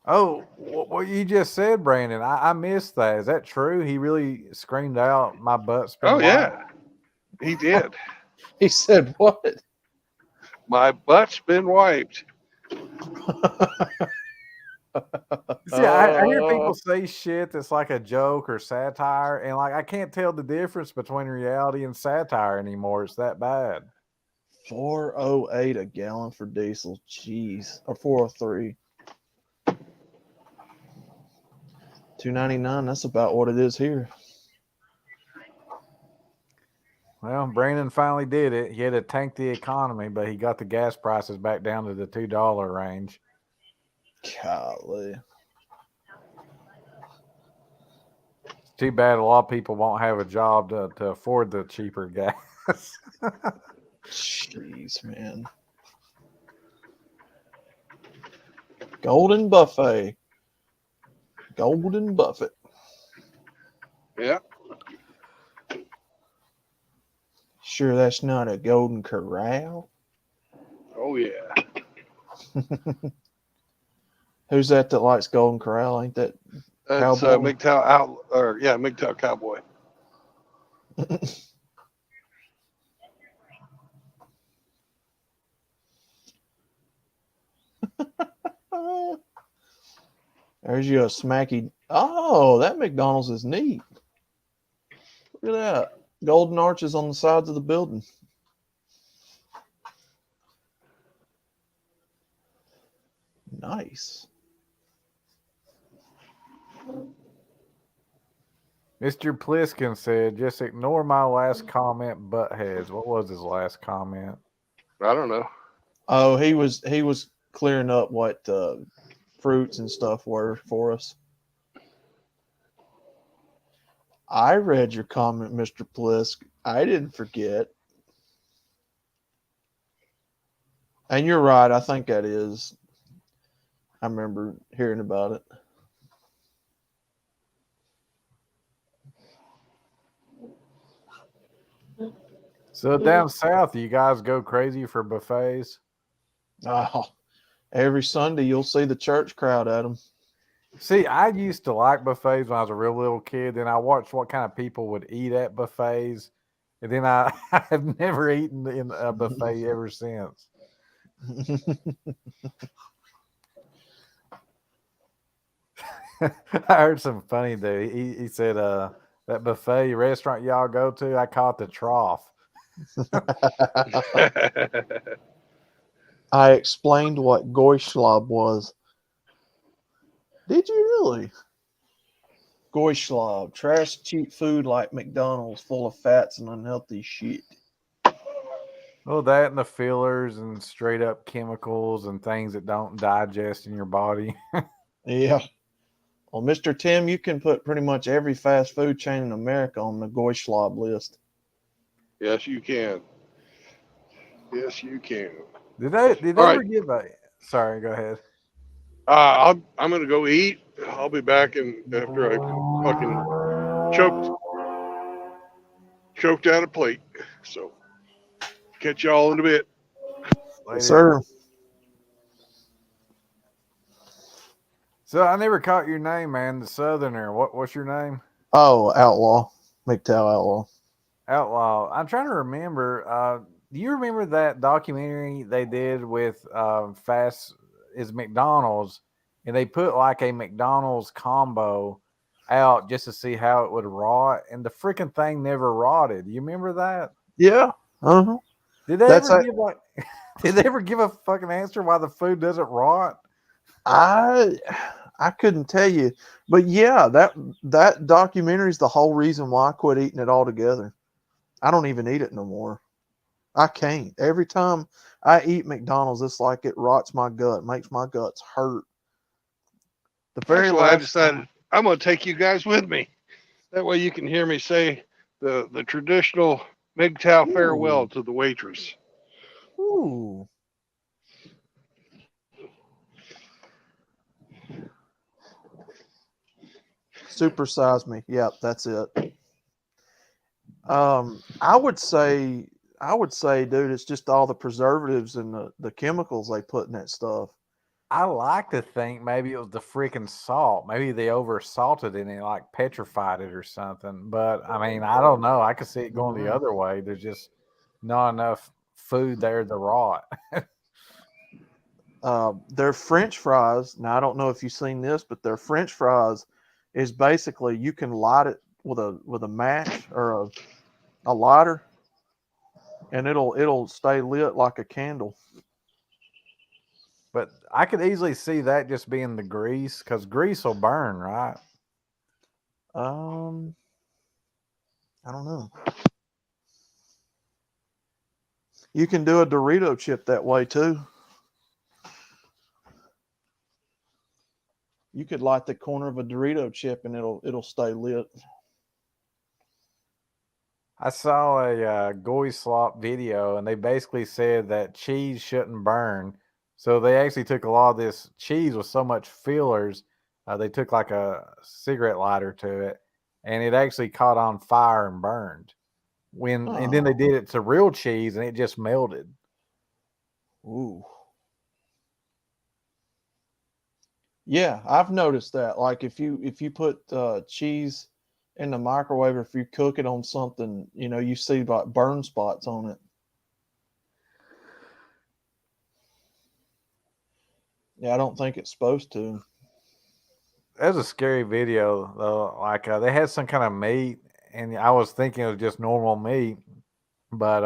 Oh, what you just said, Brandon, I missed that. Is that true? He really screamed out, "My butt's been Oh wiped"? yeah, he did. He said what? My butt's been wiped. See, I hear people say shit that's like a joke or satire, and like I can't tell the difference between reality and satire anymore. It's that bad. 408 a gallon for diesel. Jeez. Or 403. 299. That's about what it is here. Well, Brandon finally did it. He had to tank the economy, but he got the gas prices back down to the $2 range. Golly. It's too bad a lot of people won't have a job to afford the cheaper gas. Jeez, man. Golden buffet. Golden Buffett. Yeah. Sure, that's not a golden corral. Oh yeah. Who's that likes golden corral? Ain't that That's Cowboy? MGTOW Cowboy. There's you a smacky. Oh, that McDonald's is neat. Look at that. Golden arches on the sides of the building. Nice. Mr. Pliskin said, "Just ignore my last comment, buttheads." What was his last comment? I don't know. Oh, he was clearing up what fruits and stuff were for us. I read your comment, Mr. Plisk. I didn't forget. And you're right. I think that is. I remember hearing about it. So down south, you guys go crazy for buffets? Oh, every Sunday you'll see the church crowd at them. See, I used to like buffets when I was a real little kid. Then I watched what kind of people would eat at buffets. And then I have never eaten in a buffet ever since. I heard some funny dude. He said, that buffet restaurant y'all go to, I call it the trough. I explained what Goyschlob was. Did you really? Goyschlob, trash cheap food like McDonald's, full of fats and unhealthy shit. Well, that and the fillers and straight up chemicals and things that don't digest in your body. Yeah. Well, Mr. Tim, you can put pretty much every fast food chain in America on the Goyschlob list. Yes, you can. Yes, you can. Did they All ever right. give a? Sorry, go ahead. I'm gonna go eat. I'll be back after I fucking choked out a plate. So catch y'all in a bit. Later. Yes, sir. So I never caught your name, man. The Southerner. What's your name? Oh, Outlaw. MGTOW Outlaw. Outlaw. I'm trying to remember. Do you remember that documentary they did with Fast is McDonald's, and they put like a McDonald's combo out just to see how it would rot, and the freaking thing never rotted. You remember that? Yeah. Uh-huh. Did they That's ever a, give like? Did they ever give a fucking answer why the food doesn't rot? I couldn't tell you, but yeah, that documentary is the whole reason why I quit eating it altogether. I don't even eat it no more. I can't. Every time I eat McDonald's, it's like it rots my gut, makes my guts hurt. The very That's why I last decided I'm going to take you guys with me. That way you can hear me say the traditional MGTOW farewell to the waitress. Ooh. Supersize me. Yep, that's it. I would say, dude, it's just all the preservatives and the chemicals they put in that stuff. I like to think maybe it was the freaking salt. Maybe they over salted it and like petrified it or something. But I mean, I don't know. I could see it going the other way. There's just not enough food there to rot. Their French fries. Now I don't know if you've seen this, but their French fries is basically you can light it with a match or a lighter, and it'll stay lit like a candle. But I could easily see that just being the grease because grease will burn, right? I don't know. You can do a Dorito chip that way too. You could light the corner of a Dorito chip and it'll stay lit. I saw a Goy Slop video, and they basically said that cheese shouldn't burn. So they actually took a lot of this cheese with so much fillers. They took like a cigarette lighter to it, and it actually caught on fire and burned. And then they did it to real cheese, and it just melted. Ooh. Yeah, I've noticed that. Like if you put cheese in the microwave, or if you cook it on something, you see like burn spots on it. Yeah, I don't think it's supposed to. That was a scary video, though. Like they had some kind of meat, and I was thinking it was just normal meat, but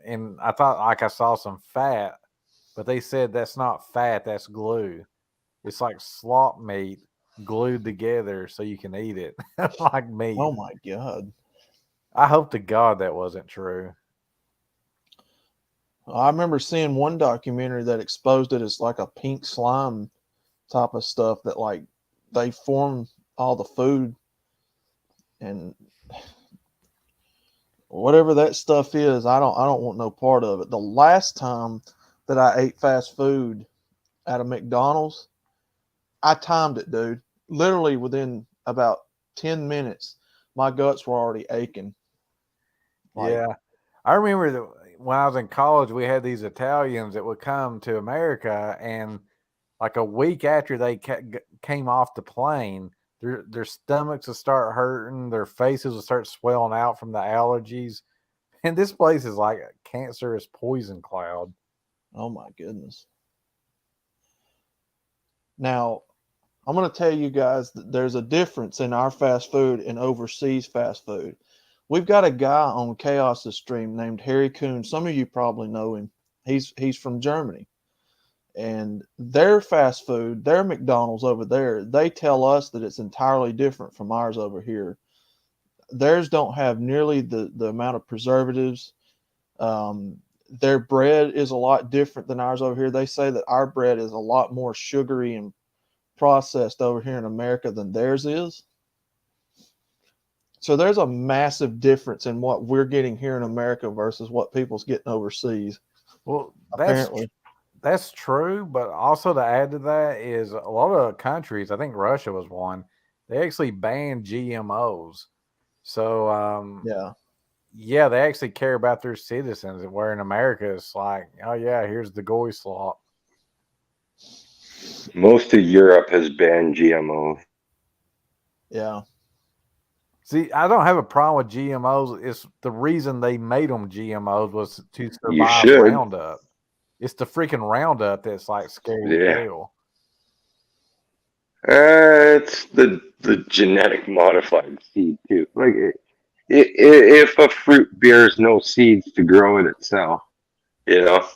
and I thought like I saw some fat, but they said that's not fat, that's glue. It's like slop meat glued together so you can eat it like meat. Oh my God. I hope to God that wasn't true. I remember seeing one documentary that exposed it as like a pink slime type of stuff that like they form all the food, and whatever that stuff is, I don't want no part of it. The last time that I ate fast food at a McDonald's, I timed it, dude. Literally within about 10 minutes, my guts were already aching. Yeah. I remember that when I was in college, we had these Italians that would come to America, and like a week after they came off the plane, their stomachs would start hurting, their faces would start swelling out from the allergies. And this place is like a cancerous poison cloud. Oh my goodness. Now, I'm going to tell you guys that there's a difference in our fast food and overseas fast food. We've got a guy on Chaos's stream named Harry Kuhn. Some of you probably know him. He's from Germany. And their fast food, their McDonald's over there, they tell us that it's entirely different from ours over here. Theirs don't have nearly the amount of preservatives. Their bread is a lot different than ours over here. They say that our bread is a lot more sugary and processed over here in America than theirs is. So there's a massive difference in what we're getting here in America versus what people's getting overseas. Well, apparently. That's true, but also to add to that is a lot of countries, I think Russia was one, they actually banned GMOs. So yeah, they actually care about their citizens, where in America it's like, oh yeah, here's the goy slop. Most of Europe has banned GMOs. Yeah. See, I don't have a problem with GMOs. It's the reason they made them GMOs was to survive Roundup. It's the freaking Roundup that's like scary to kill. It's the genetic modified seed too. Like if a fruit bears no seeds to grow it itself, You know,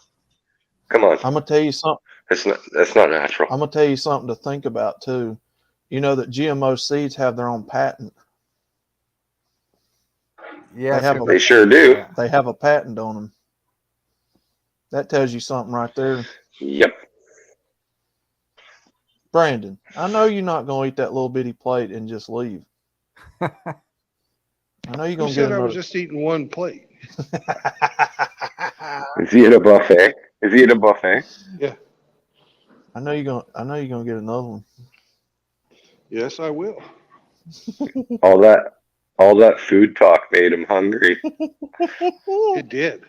come on, I'm gonna tell you something. that's not natural. I'm gonna tell you something to think about too. You know that GMO seeds have their own patent. Yeah, They have a They sure do. yeah. they have a patent on them. That tells you something right there. Yep. Brandon, I know you're not gonna eat that little bitty plate and just leave. I know you're Who gonna get said I was another. just eating one plate? Is he at a buffet? Is he at a buffet? Yeah. I know you're gonna get another one. Yes, I will. All that food talk made him hungry. It did.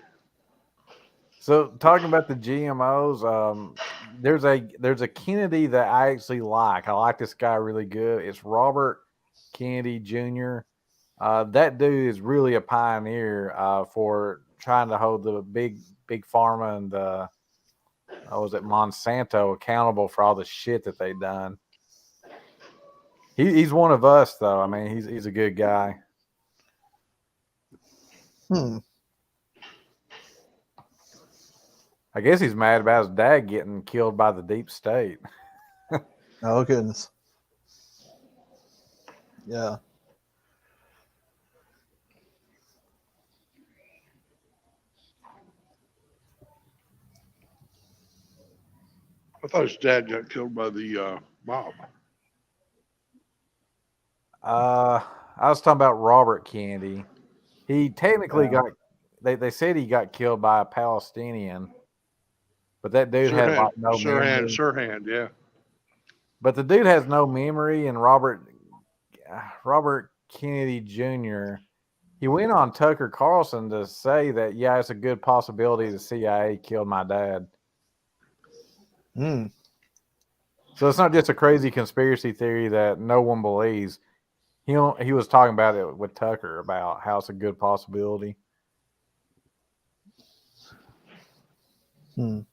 So talking about the GMOs, there's a Kennedy that I actually like. I like this guy really good. It's Robert Kennedy Jr. That dude is really a pioneer for trying to hold the big pharma and was it Monsanto accountable for all the shit that they done. He's one of us though. I mean, he's a good guy. I guess he's mad about his dad getting killed by the deep state. Oh goodness. Yeah. I thought his dad got killed by the mob. I was talking about Robert Kennedy. He technically Yeah. they said he got killed by a Palestinian, but that dude had like no memory. Sirhan, yeah. But the dude has no memory, and Robert Kennedy Jr. He went on Tucker Carlson to say that yeah, it's a good possibility the CIA killed my dad. So it's not just a crazy conspiracy theory that no one believes. He was talking about it with Tucker about how it's a good possibility. They've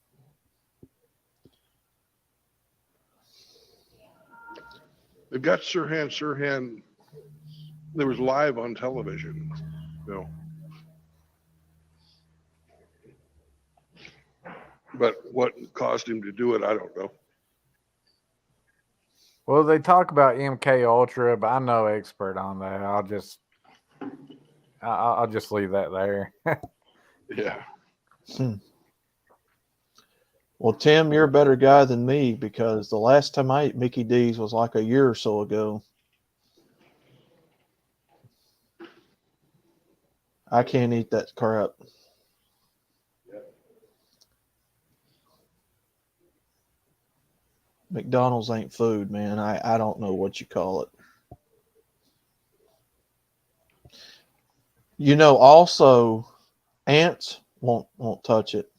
got Sirhan. There was live on television. No. But what caused him to do it, I don't know. Well, they talk about MK Ultra, but I'm no expert on that. I'll just leave that there. Yeah. Well, Tim, you're a better guy than me because the last time I ate Mickey D's was like a year or so ago. I can't eat that crap. McDonald's ain't food, man. I don't know what you call it. You know, also ants won't touch it.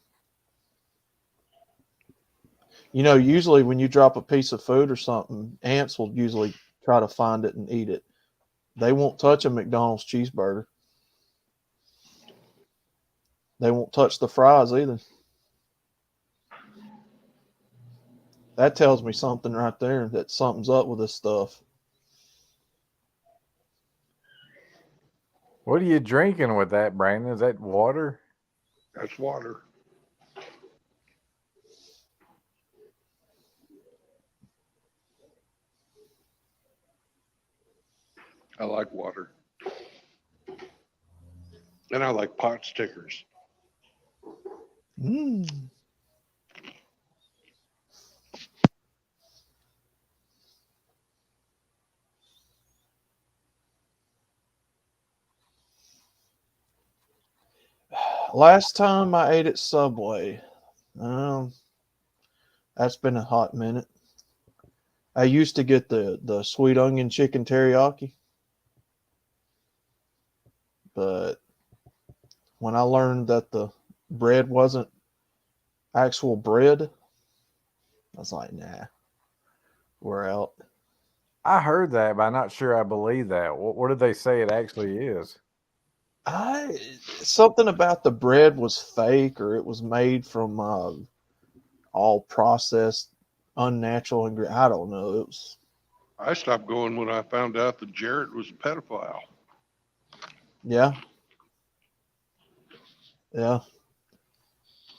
You know, usually when you drop a piece of food or something, ants will usually try to find it and eat it. They won't touch a McDonald's cheeseburger. They won't touch the fries either. That tells me something right there, that something's up with this stuff. What are you drinking with that, Brandon? Is that water? That's water. I like water. And I like pot stickers. Last time I ate at Subway, that's been a hot minute. I used to get the sweet onion chicken teriyaki, but when I learned that the bread wasn't actual bread, I was like, nah, we're out. I heard that, but I'm not sure I believe that. What did they say it actually is? Something about the bread was fake, or it was made from all processed, unnatural ingredients. I don't know. It was. I stopped going when I found out that Jarrett was a pedophile. Yeah. Yeah.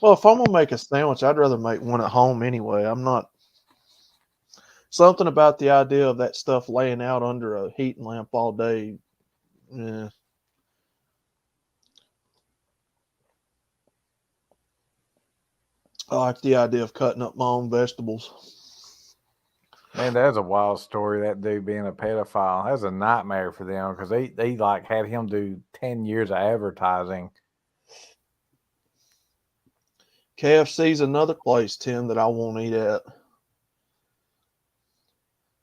Well, if I'm gonna make a sandwich, I'd rather make one at home anyway. I'm not something about the idea of that stuff laying out under a heating lamp all day. Eh. I like the idea of cutting up my own vegetables. Man, that's a wild story. That dude being a pedophile. That's a nightmare for them because they like had him do 10 years of advertising. KFC's another place, Tim, that I won't eat at.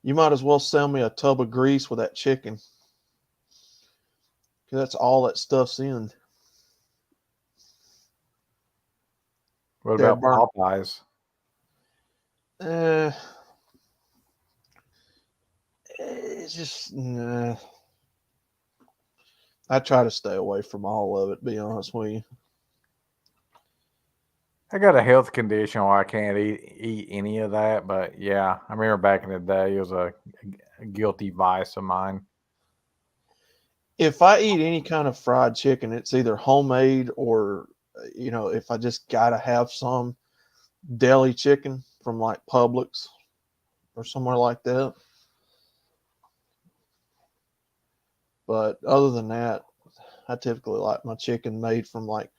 You might as well sell me a tub of grease with that chicken. 'Cause that's all that stuff's in. What They're about burnt. Popeyes? It's just, nah. I try to stay away from all of it, to be honest with you. I got a health condition where I can't eat any of that, but yeah, I remember back in the day it was a guilty vice of mine. If I eat any kind of fried chicken, it's either homemade or, if I just gotta have some deli chicken from like Publix or somewhere like that. But other than that, I typically like my chicken made from like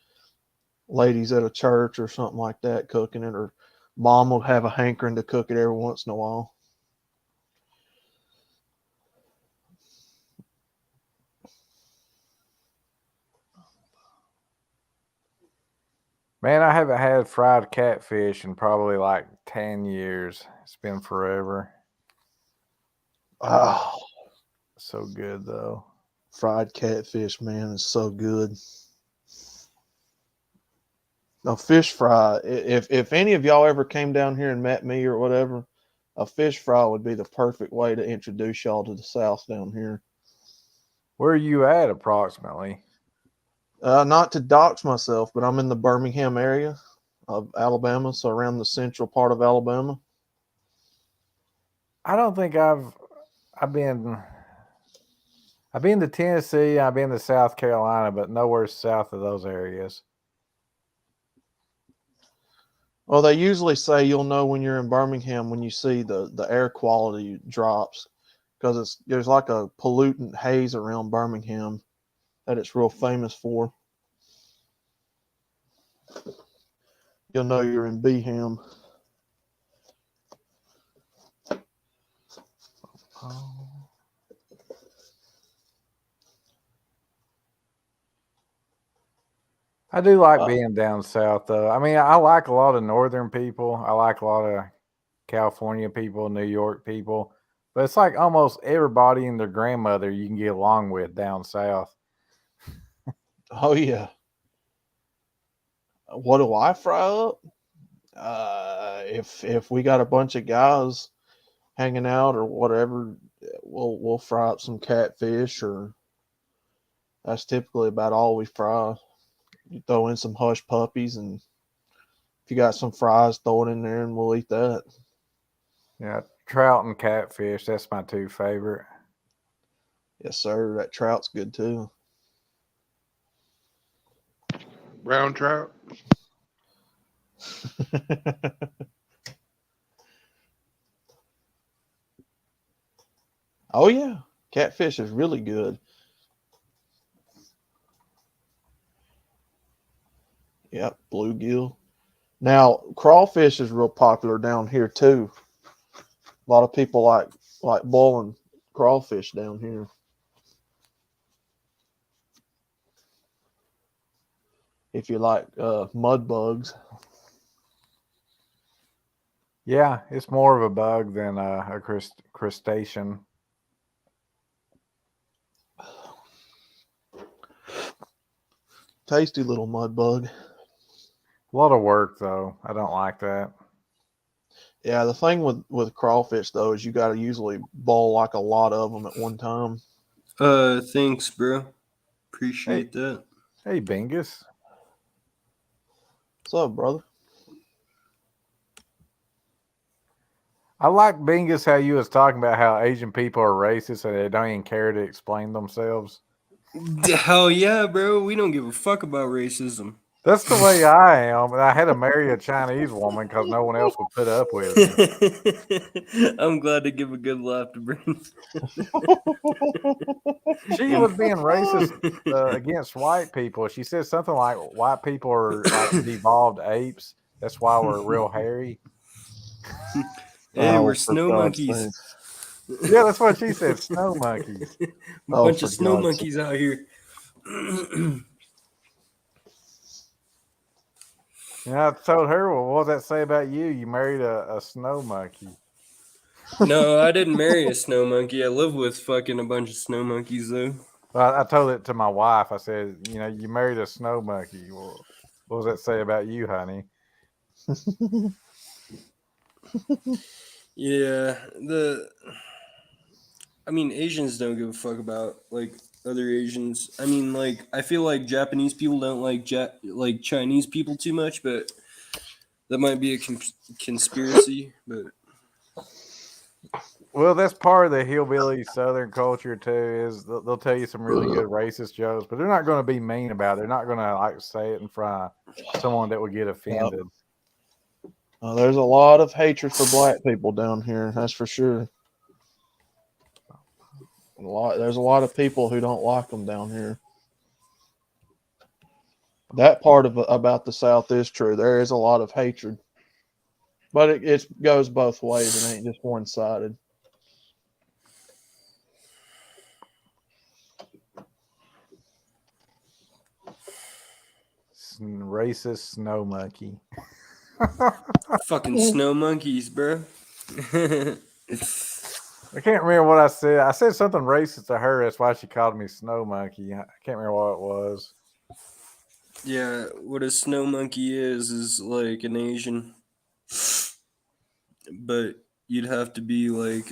ladies at a church or something like that cooking it, or mom will have a hankering to cook it every once in a while. Man, I haven't had fried catfish in probably like 10 years. It's been forever. Oh, So good though. fried catfish, man, is so good. A fish fry. If any of y'all ever came down here and met me or whatever, a fish fry would be the perfect way to introduce y'all to the South down here. Where are you at approximately? Not to dox myself, but I'm in the Birmingham area of Alabama, so around the central part of Alabama. I don't think I've been to Tennessee, I've been to South Carolina, but nowhere south of those areas. Well, they usually say you'll know when you're in Birmingham when you see the air quality drops, because there's like a pollutant haze around Birmingham that it's real famous for. You'll know you're in Beham. I do like being down south, though. I mean, I like a lot of northern people. I like a lot of California people, New York people. But it's like almost everybody and their grandmother you can get along with down south. Oh yeah. What do I fry up? If we got a bunch of guys hanging out or whatever, we'll fry up some catfish, or that's typically about all we fry. You throw in some hush puppies, and if you got some fries, throw it in there, and we'll eat that. Yeah, trout and catfish, that's my two favorite. Yes, sir. That trout's good too. Brown trout. Oh yeah, catfish is really good. Yep, bluegill. Now, crawfish is real popular down here too. A lot of people like boiling crawfish down here. If you like mud bugs. Yeah, it's more of a bug than a crustacean. Tasty little mud bug. A lot of work, though. I don't like that. Yeah, the thing with crawfish though is you got to usually boil like a lot of them at one time. Thanks, bro. Appreciate that. Hey, Bingus. What's up, brother? I like, Bingus, how you was talking about how Asian people are racist and they don't even care to explain themselves. Hell yeah, bro. We don't give a fuck about racism. That's the way I am. And I had to marry a Chinese woman because no one else would put up with me. I'm glad to give a good laugh to Brandon. She was being racist against white people. She said something like white people are like devolved apes. That's why we're real hairy. Hey, Oh, we're for snow God's monkeys. Yeah, that's what she said. Snow monkeys. Oh, Bunch for of snow God's monkeys out here. Yeah, I told her, well, what does that say about you? You married a snow monkey. No, I didn't marry a snow monkey. I live with fucking a bunch of snow monkeys though. Well, I told it to my wife. I said, you married a snow monkey. Well, what does that say about you, honey? Yeah, I mean, Asians don't give a fuck about like other Asians. I mean, like I feel like Japanese people don't like Chinese people too much, but that might be a conspiracy. But Well, that's part of the hillbilly Southern culture too. Is they'll tell you some really good racist jokes, but they're not going to be mean about it. They're not going to like say it in front of someone that would get offended. There's a lot of hatred for black people down here. That's for sure. There's a lot of people who don't like them down here. That part of about the South is true. There is a lot of hatred, but it goes both ways. It ain't just one sided. Racist snow monkey. fucking snow monkeys, bro. I can't remember what I said. I said something racist to her. That's why she called me snow monkey. I can't remember what it was. Yeah, what a snow monkey is like an Asian, but you'd have to be like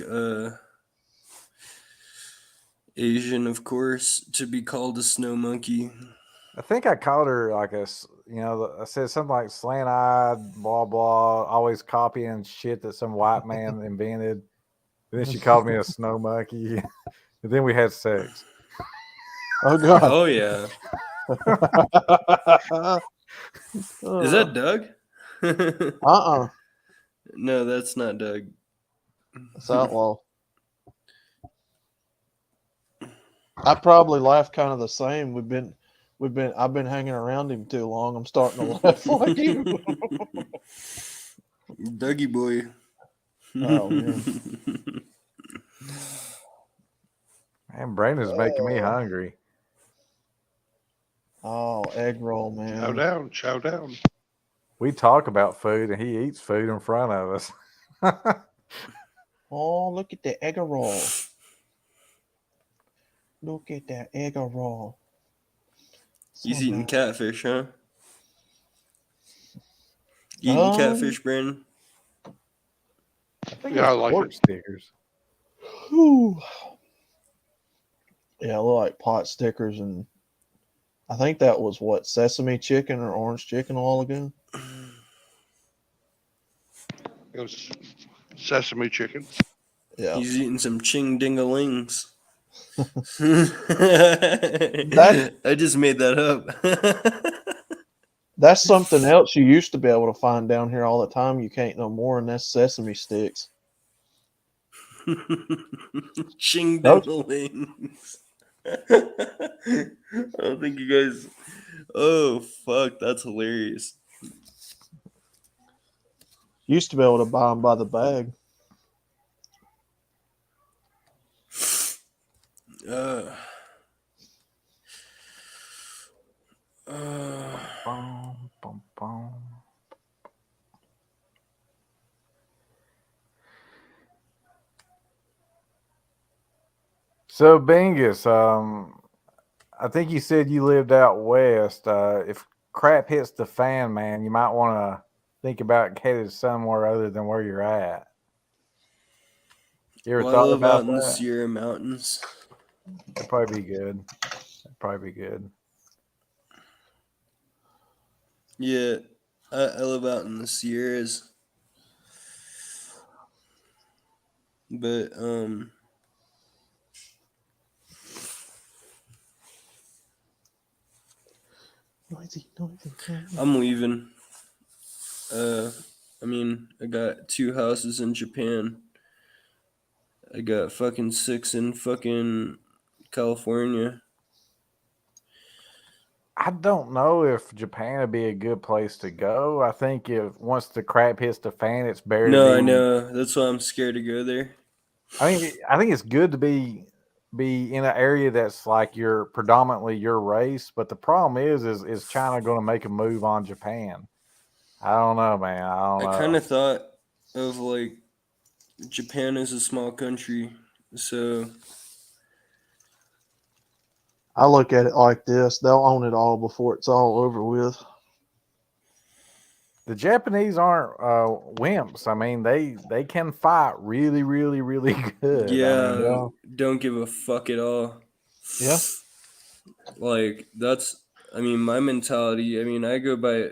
Asian, of course, to be called a snow monkey. I think I called her like I said something like slant eyed, blah, blah, always copying shit that some white man invented. And then she called me a snow monkey. And then we had sex. Oh God! Oh yeah, is that Doug? No, that's not Doug. It's Outlaw. I probably laugh kind of the same. I've been hanging around him too long. I'm starting to laugh like you. Dougie boy. Oh man. Man, Brandon's making me hungry. Oh, egg roll, man. Chow down, chow down. We talk about food and he eats food in front of us. Oh, look at the egg roll. Look at that egg roll. He's eating catfish, huh? Eating catfish, Brandon? I think Yeah, I it's like pork it. stickers. Whew. Yeah, I look like pot stickers, and I think that was what, sesame chicken or orange chicken a while ago. It was sesame chicken. Yeah, He's eating some ching dingalings. I just made that up. that's something else you used to be able to find down here all the time. You can't no more, and that's sesame sticks. Ching Those- dingalings. I don't think you guys. Oh fuck, that's hilarious. Used to be able to buy them by the bag. Boom, boom, boom. So Bingus, I think you said you lived out west. If crap hits the fan, man, you might want to think about headed somewhere other than where you're at. You ever Well, I thought live about out in the that? Sierra Mountains. That'd probably be good. That'd probably be good. Yeah, I live out in the Sierras. But Noisy, noisy, noisy. I'm leaving. I mean, I got 2 houses in Japan. I got fucking 6 in fucking California. I don't know if Japan would be a good place to go. I think if once the crap hits the fan, it's better to No, be. I know. That's why I'm scared to go there. I mean, I think it's good to be in an area that's like your predominantly your race, but the problem is China going to make a move on Japan? I don't know, man. I don't I know. kind of thought of like Japan is a small country, so I look at it like this: they'll own it all before it's all over with. The Japanese aren't wimps. I mean, they can fight really, really, really good. I mean, yeah, don't give a fuck at all. Yeah. Like that's, I mean, my mentality. I mean, I go by.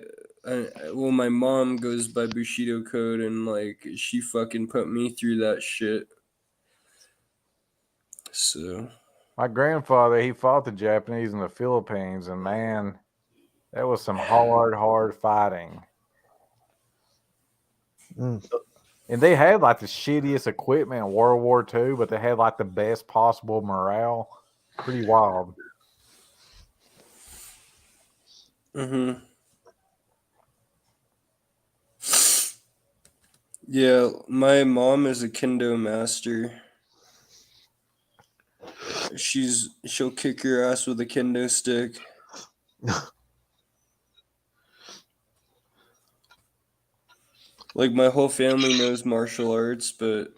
Well, my mom goes by Bushido code, and like she fucking put me through that shit. So my grandfather, he fought the Japanese in the Philippines, and man, that was some hard fighting. Mm. And they had like the shittiest equipment in World War II, but they had like the best possible morale. Pretty wild. yeah, my mom is a kendo master. She'll kick your ass with a kendo stick. Like my whole family knows martial arts, but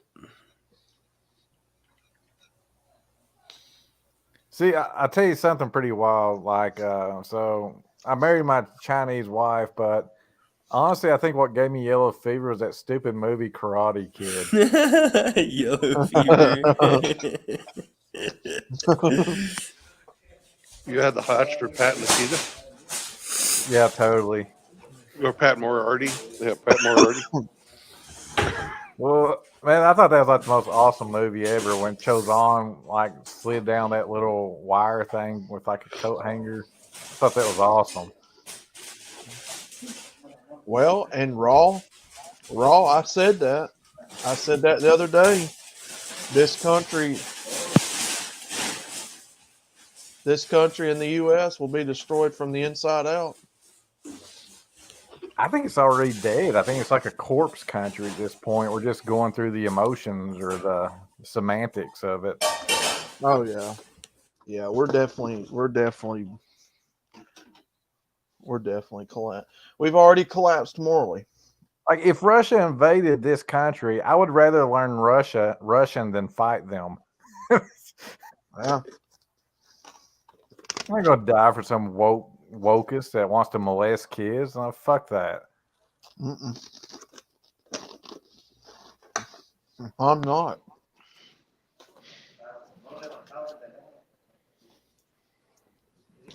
See, I'll tell you something pretty wild. Like, so I married my Chinese wife, but honestly, I think what gave me yellow fever was that stupid movie Karate Kid. yellow fever. You had the hots for Pat and Nikita Yeah, totally. or Pat Moriarty. Yeah, Pat Moriarty. Well, man, I thought that was like the most awesome movie ever when Chozon like slid down that little wire thing with like a coat hanger. I thought that was awesome. Well, and Raw, I said that. I said that the other day. This country in the U.S. will be destroyed from the inside out. I think it's already dead. I think it's like a corpse country at this point. We're just going through the emotions or the semantics of it. Oh yeah, yeah. We're definitely collapsed. We've already collapsed morally. Like if Russia invaded this country, I would rather learn Russian than fight them. Yeah. I'm not gonna die for some wokest that wants to molest kids. No, fuck that. Mm-mm. I'm not.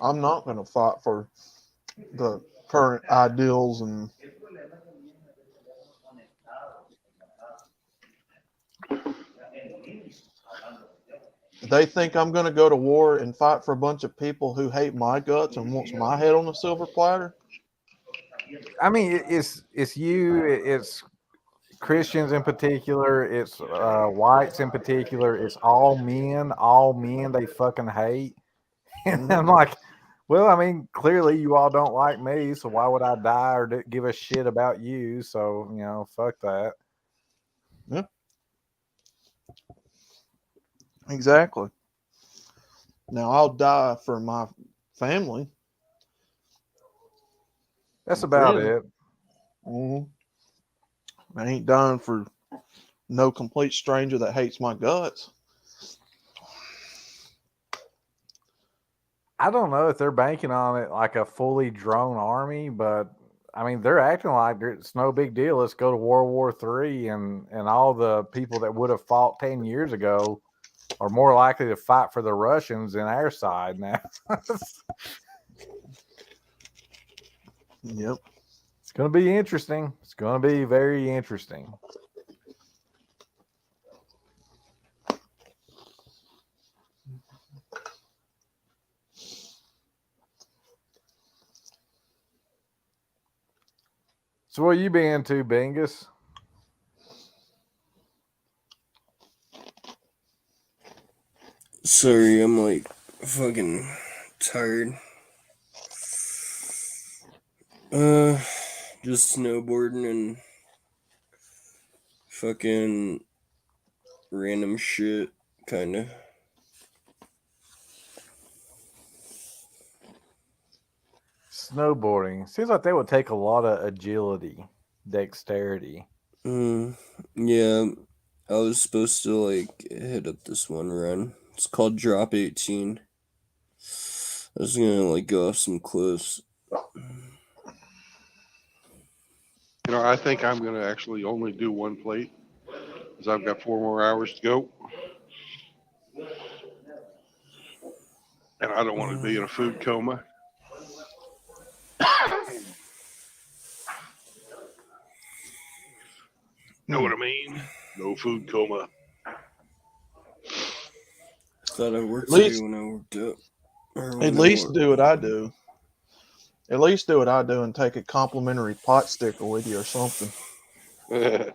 I'm not going to fight for the current ideals and they think I'm going to go to war and fight for a bunch of people who hate my guts and wants my head on a silver platter. I mean, it's you, it's Christians in particular, it's whites in particular, it's all men they fucking hate. And I'm like, well, I mean, clearly you all don't like me, so why would I die or give a shit about you? So, you know, fuck that. Yeah. Exactly. Now I'll die for my family. That's about Friends. it. Mm-hmm. I ain't dying for no complete stranger that hates my guts. I don't know if they're banking on it like a fully drone army, but I mean, they're acting like it's no big deal. Let's go to World War III, and all the people that would have fought 10 years ago are more likely to fight for the Russians than our side now. Yep. It's going to be interesting. It's going to be very interesting. So what you been into, Bingus? Sorry, I'm like fucking tired. Just snowboarding and fucking random shit, kinda. Snowboarding. Seems like that would take a lot of agility, dexterity. Yeah, I was supposed to like hit up this one run. It's called Drop 18. I was gonna like go off some cliffs. You know, I think I'm going to actually only do one plate because I've got 4 more hours to go. And I don't want to be in a food coma. Know what I mean? No food coma. Thought I worked At least- today when I worked up. At least do what I do. At least do what I do and take a complimentary pot sticker with you or something. I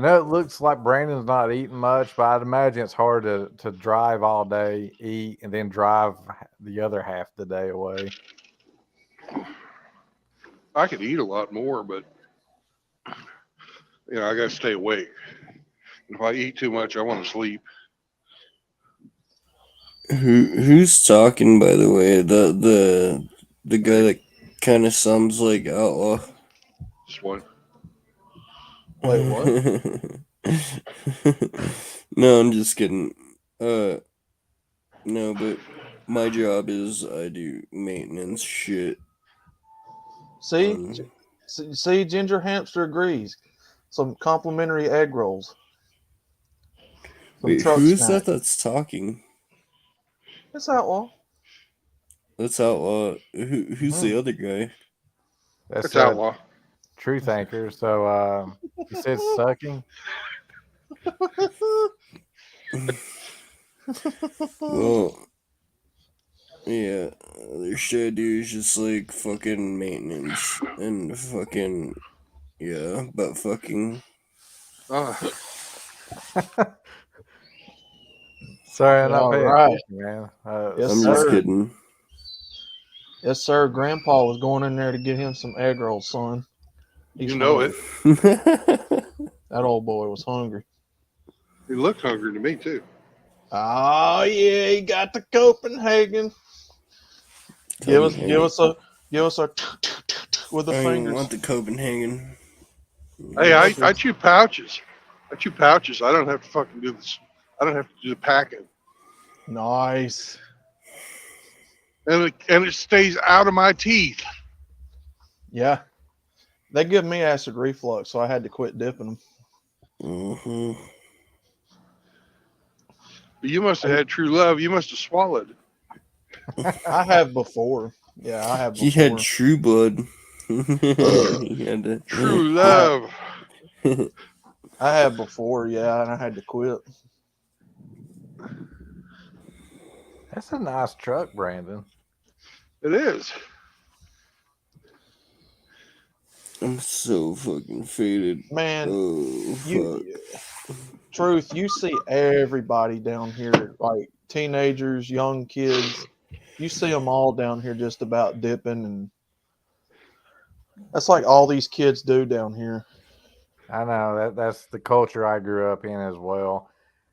know it looks like Brandon's not eating much, but I'd imagine it's hard to drive all day, eat, and then drive the other half of the day away. I could eat a lot more, but you know, I got to stay awake. If I eat too much, I want to sleep. Who's talking, by the way? The guy that kind of sounds like Outlaw. Just one. Wait, what? No, I'm just kidding. No, but my job is I do maintenance shit. See, Ginger Hamster agrees. Some complimentary egg rolls. Some Wait, truck who's snack. that's talking? It's Outlaw. That's Outlaw. Who's the other guy? That's It's Outlaw. Truth Anchor. So he says sucking. Well, yeah, their shit I do is just like fucking maintenance and fucking yeah, but fucking. Sorry, I'm not All paying right. attention, man. Yes, I'm just sir. kidding. Yes, sir. Grandpa was going in there to get him some egg rolls, son. He's You know hungry. it. That old boy was hungry. He looked hungry to me too. Oh yeah, he got the Copenhagen. Give us a with the I don't fingers. want the Copenhagen. Hey, I chew pouches. I chew pouches. I don't have to fucking do this. I don't have to do the packing. Nice. And it stays out of my teeth. Yeah. They give me acid reflux, so I had to quit dipping them. Mm-hmm. You must have had true love. You must have swallowed. I have before. Yeah, I have before. He had true blood. He had to... True love. I had before, yeah, and I had to quit. That's a nice truck, Brandon. It is. I'm so fucking faded. Man, Oh, fuck. Truth, you see everybody down here, like teenagers, young kids. You see them all down here just about dipping, and that's like all these kids do down here. I know that's the culture I grew up in as well.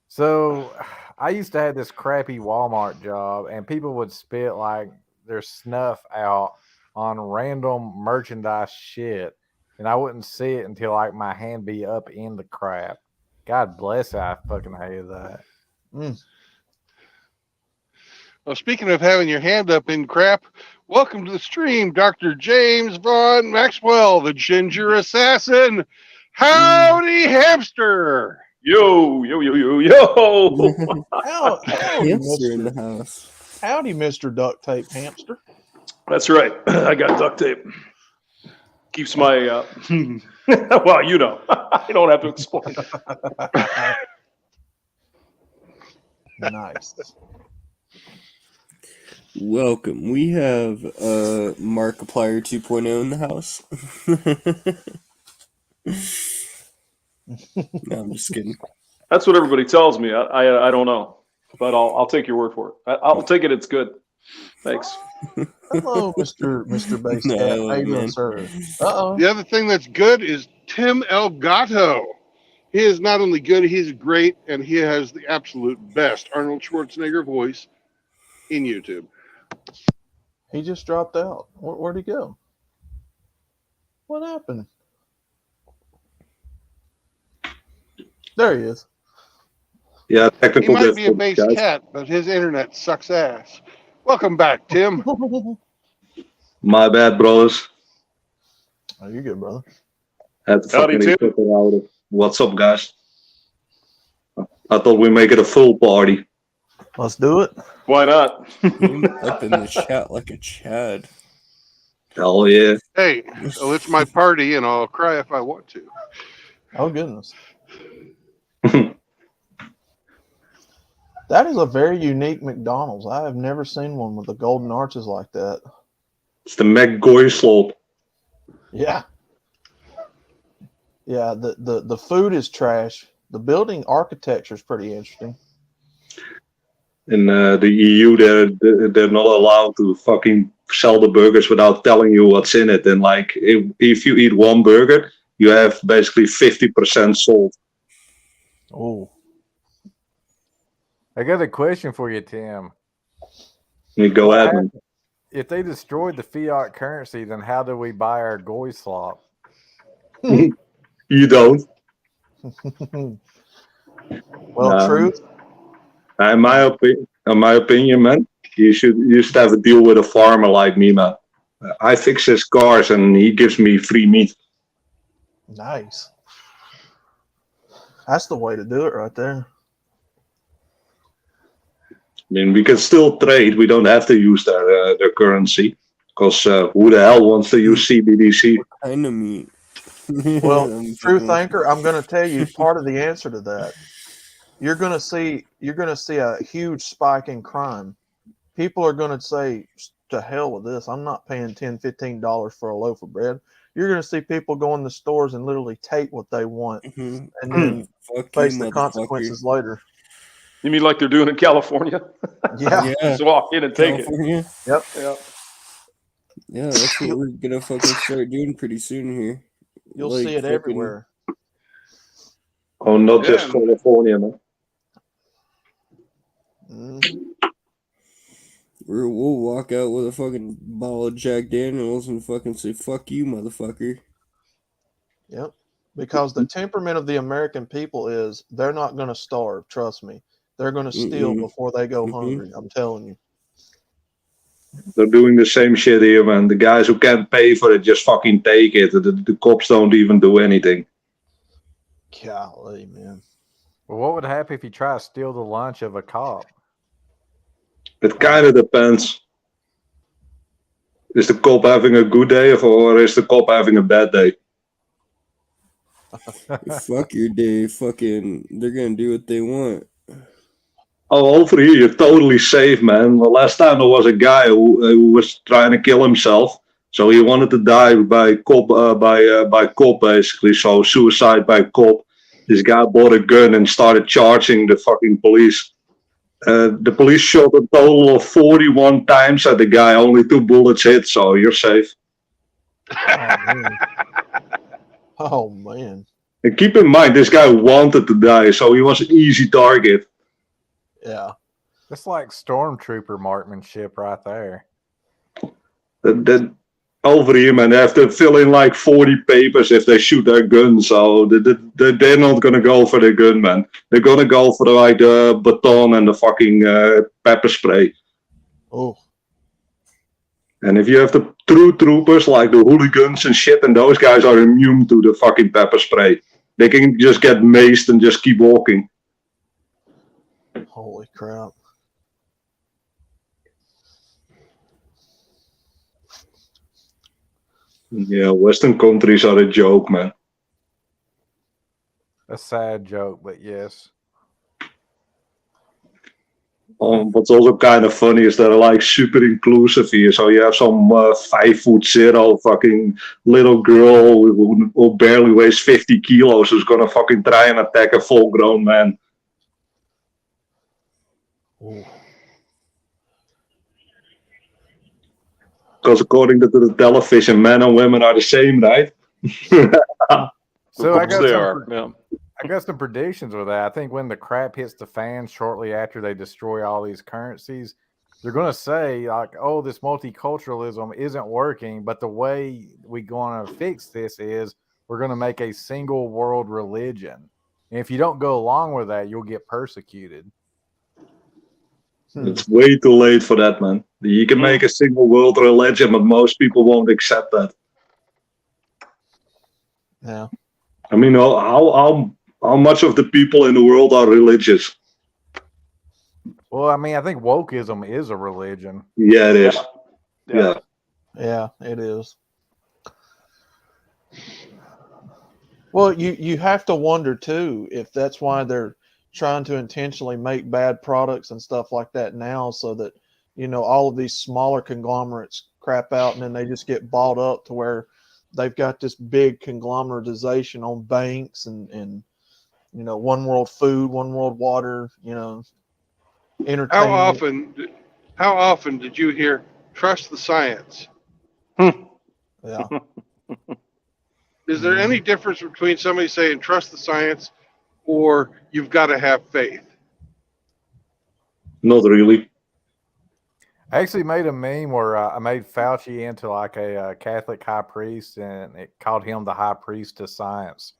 So I used to have this crappy Walmart job, and people would spit like their snuff out on random merchandise shit, and I wouldn't see it until like my hand be up in the crap. God bless it, I fucking hated that. Well, speaking of having your hand up in crap, welcome to the stream, Dr. James Vaughn Maxwell, the Ginger Assassin. Howdy, hamster. Yo. Howdy, Hamster in the house. Howdy, Mr. Duct Tape Hamster. That's right. I got duct tape. Keeps my, well, you know, I don't have to explain. Nice. Welcome. We have Markiplier 2.0 in the house. No, I'm just kidding. That's what everybody tells me. I don't know, but I'll take your word for it. I'll take it. It's good. Thanks. Hello, Mr. Base No, Cat. How you doing, man. sir? Uh-oh. The other thing that's good is Tim Elgato. He is not only good, he's great, and he has the absolute best Arnold Schwarzenegger voice in YouTube. He just dropped out. Where'd he go? What happened? There he is. Yeah, He technical might be a difficulties, base guys. cat, but his internet sucks ass. Welcome back, Tim. My bad, brothers. Oh, you good, brother? Had to Howdy, fucking Tim. figure out it. What's up, guys? I thought we make it a full party. Let's do it. Why not? Up in the chat like a Chad. Hell yeah. Hey, well, it's my party, and I'll cry if I want to. Oh, goodness. That is a very unique McDonald's. I have never seen one with the golden arches like that. It's the McGoy slot. Yeah. Yeah, the food is trash. The building architecture is pretty interesting. In the EU, they're not allowed to fucking sell the burgers without telling you what's in it. And like, if you eat one burger, you have basically 50% sold. Oh. I got a question for you, Tim. You go ahead, man. If they destroyed the fiat currency, then how do we buy our goy slop? You don't. Well, truth. In my opinion, man, you should have a deal with a farmer like me, man. I fix his cars and he gives me free meat. Nice. That's the way to do it right there. I mean, we can still trade. We don't have to use their currency. Because who the hell wants to use CBDC? What kind of meat? Well, Truth Anchor, I'm going to tell you part of the answer to that. You're going to see a huge spike in crime. People are going to say, to hell with this. I'm not paying $10, $15 for a loaf of bread. You're going to see people go in the stores and literally take what they want and then face the consequences later. You mean like they're doing in California? Yeah. Just walk in and take California? it. Yep. Yeah. Yeah, that's what we're gonna fucking start doing pretty soon here. You'll see it everywhere. Oh, not just California, man. We'll walk out with a fucking bottle of Jack Daniels and fucking say, "Fuck you, motherfucker." Yep. Because the temperament of the American people is they're not going to starve. Trust me. They're going to steal before they go hungry. I'm telling you. They're doing the same shit here, man. The guys who can't pay for it just fucking take it. The cops don't even do anything. Golly, man. Well, what would happen if you try to steal the lunch of a cop? It kind of depends. Is the cop having a good day or is the cop having a bad day? Fuck your day. Fucking, they're gonna do what they want. Oh, over here, you're totally safe, man. The last time there was a guy who was trying to kill himself. So he wanted to die by cop, by cop, basically. So suicide by cop. This guy bought a gun and started charging the fucking police. The police shot a total of 41 times at the guy. Only 2 bullets hit, so you're safe. Oh, man. And keep in mind, this guy wanted to die, so he was an easy target. Yeah. It's like stormtrooper marksmanship right there. That over here, man, they have to fill in like 40 papers if they shoot their gun, so they're not gonna go for the gun, man. They're gonna go for the baton and the fucking pepper spray. Oh. And if you have the true troopers like the hooligans and shit, and those guys are immune to the fucking pepper spray. They can just get maced and just keep walking. Holy crap. Yeah, Western countries are a joke, man. A sad joke, but yes. What's also kind of funny is they're like super inclusive here. So you have some 5'0" fucking little girl who barely weighs 50 kilos who's gonna fucking try and attack a full grown man. Because according to the television, men and women are the same, right? So Of course they are. Yeah. I got some predictions with that. I think when the crap hits the fan shortly after they destroy all these currencies, they're going to say like, "Oh, this multiculturalism isn't working." But the way we're going to fix this is we're going to make a single world religion. And if you don't go along with that, you'll get persecuted. It's way too late for that, man. You can make a single world religion, but most people won't accept that. Yeah. I mean, how much of the people in the world are religious? Well, I mean, I think wokeism is a religion. Yeah, it is. Yeah. Yeah, it is. Well, you have to wonder too if that's why they're trying to intentionally make bad products and stuff like that now, so that all of these smaller conglomerates crap out and then they just get bought up to where they've got this big conglomeratization on banks and one world food, one world water, entertainment. How often did you hear trust the science? Yeah. Is there any difference between somebody saying trust the science or you've got to have faith? Not really. I actually made a meme where I made Fauci into like a Catholic high priest, and it called him the high priest of science.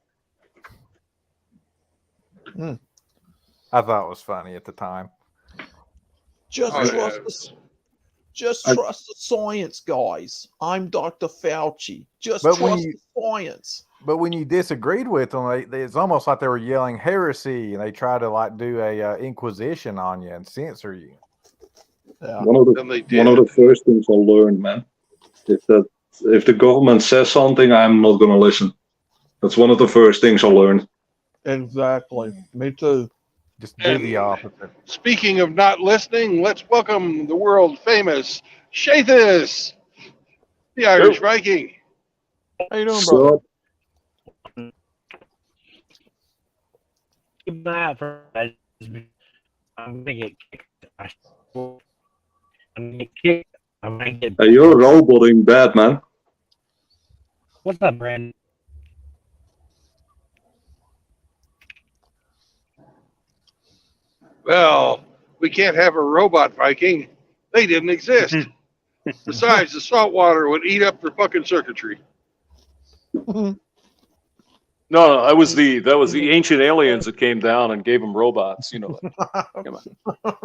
I thought it was funny at the time. Just trust the science, guys. I'm Dr. Fauci. Trust the science. But when you disagreed with them, it's almost like they were yelling heresy, and they try to like do a inquisition on you and censor you. Yeah. One of the first things I learned, man, is that if the government says something, I'm not gonna listen. That's one of the first things I learned. Exactly. Me too. Just do the opposite. Speaking of not listening, let's welcome the world famous Shathis, the Irish Viking. How you doing, brother? Keep an eye out for that. I'm gonna get kicked. I'm gonna get kicked. I'm gonna get. Hey, you're roboting bad, man. What's up, Brandon? Well, we can't have a robot Viking. They didn't exist. Besides, the salt water would eat up their fucking circuitry. No, that was the ancient aliens that came down and gave them robots. You know that. Come on.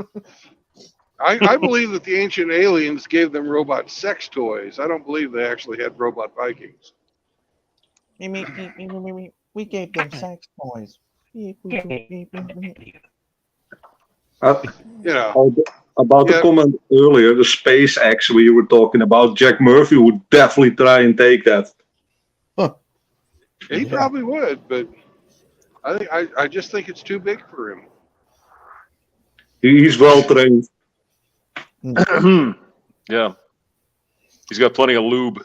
I believe that the ancient aliens gave them robot sex toys. I don't believe they actually had robot Vikings. We gave them sex toys. About the comment earlier, the SpaceX we were talking about, Jack Murphy would definitely try and take that. He probably would, but I just think it's too big for him. He's well trained. Yeah, he's got plenty of lube.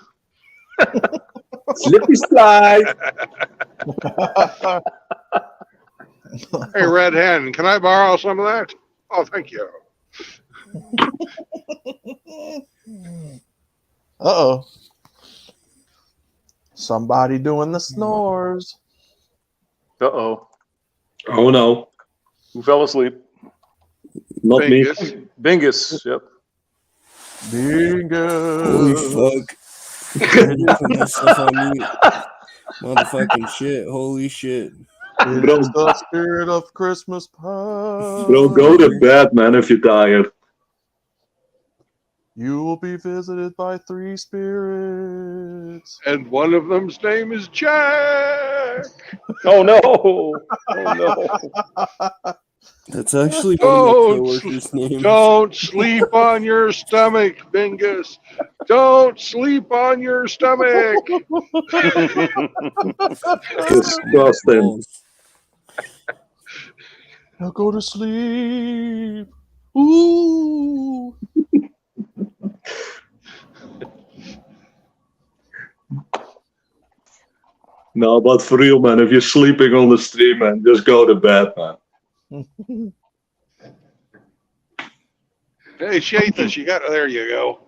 Slippy slide. Hey, Red Hen, can I borrow some of that? Oh, thank you. Uh-oh. Somebody doing the snores. Uh-oh. Oh, no. Who fell asleep? Not Bingus. me. Bingus, yep. Bingo. Holy fuck. I didn't put myself on mute. Motherfucking shit. Holy shit. It's the spirit of Christmas pie. Bro, go to bed, man, if you're tired. You will be visited by 3 spirits. And one of them's name is Jack. Oh, no. Oh, no. That's actually one of my coworkers' names. Don't sleep on your stomach, Bingus. Don't sleep on your stomach. Disgusting. Now go to sleep. Ooh. No, but for real, man, if you're sleeping on the stream, man, just go to bed, man. Hey, Shathis, you got there. You go.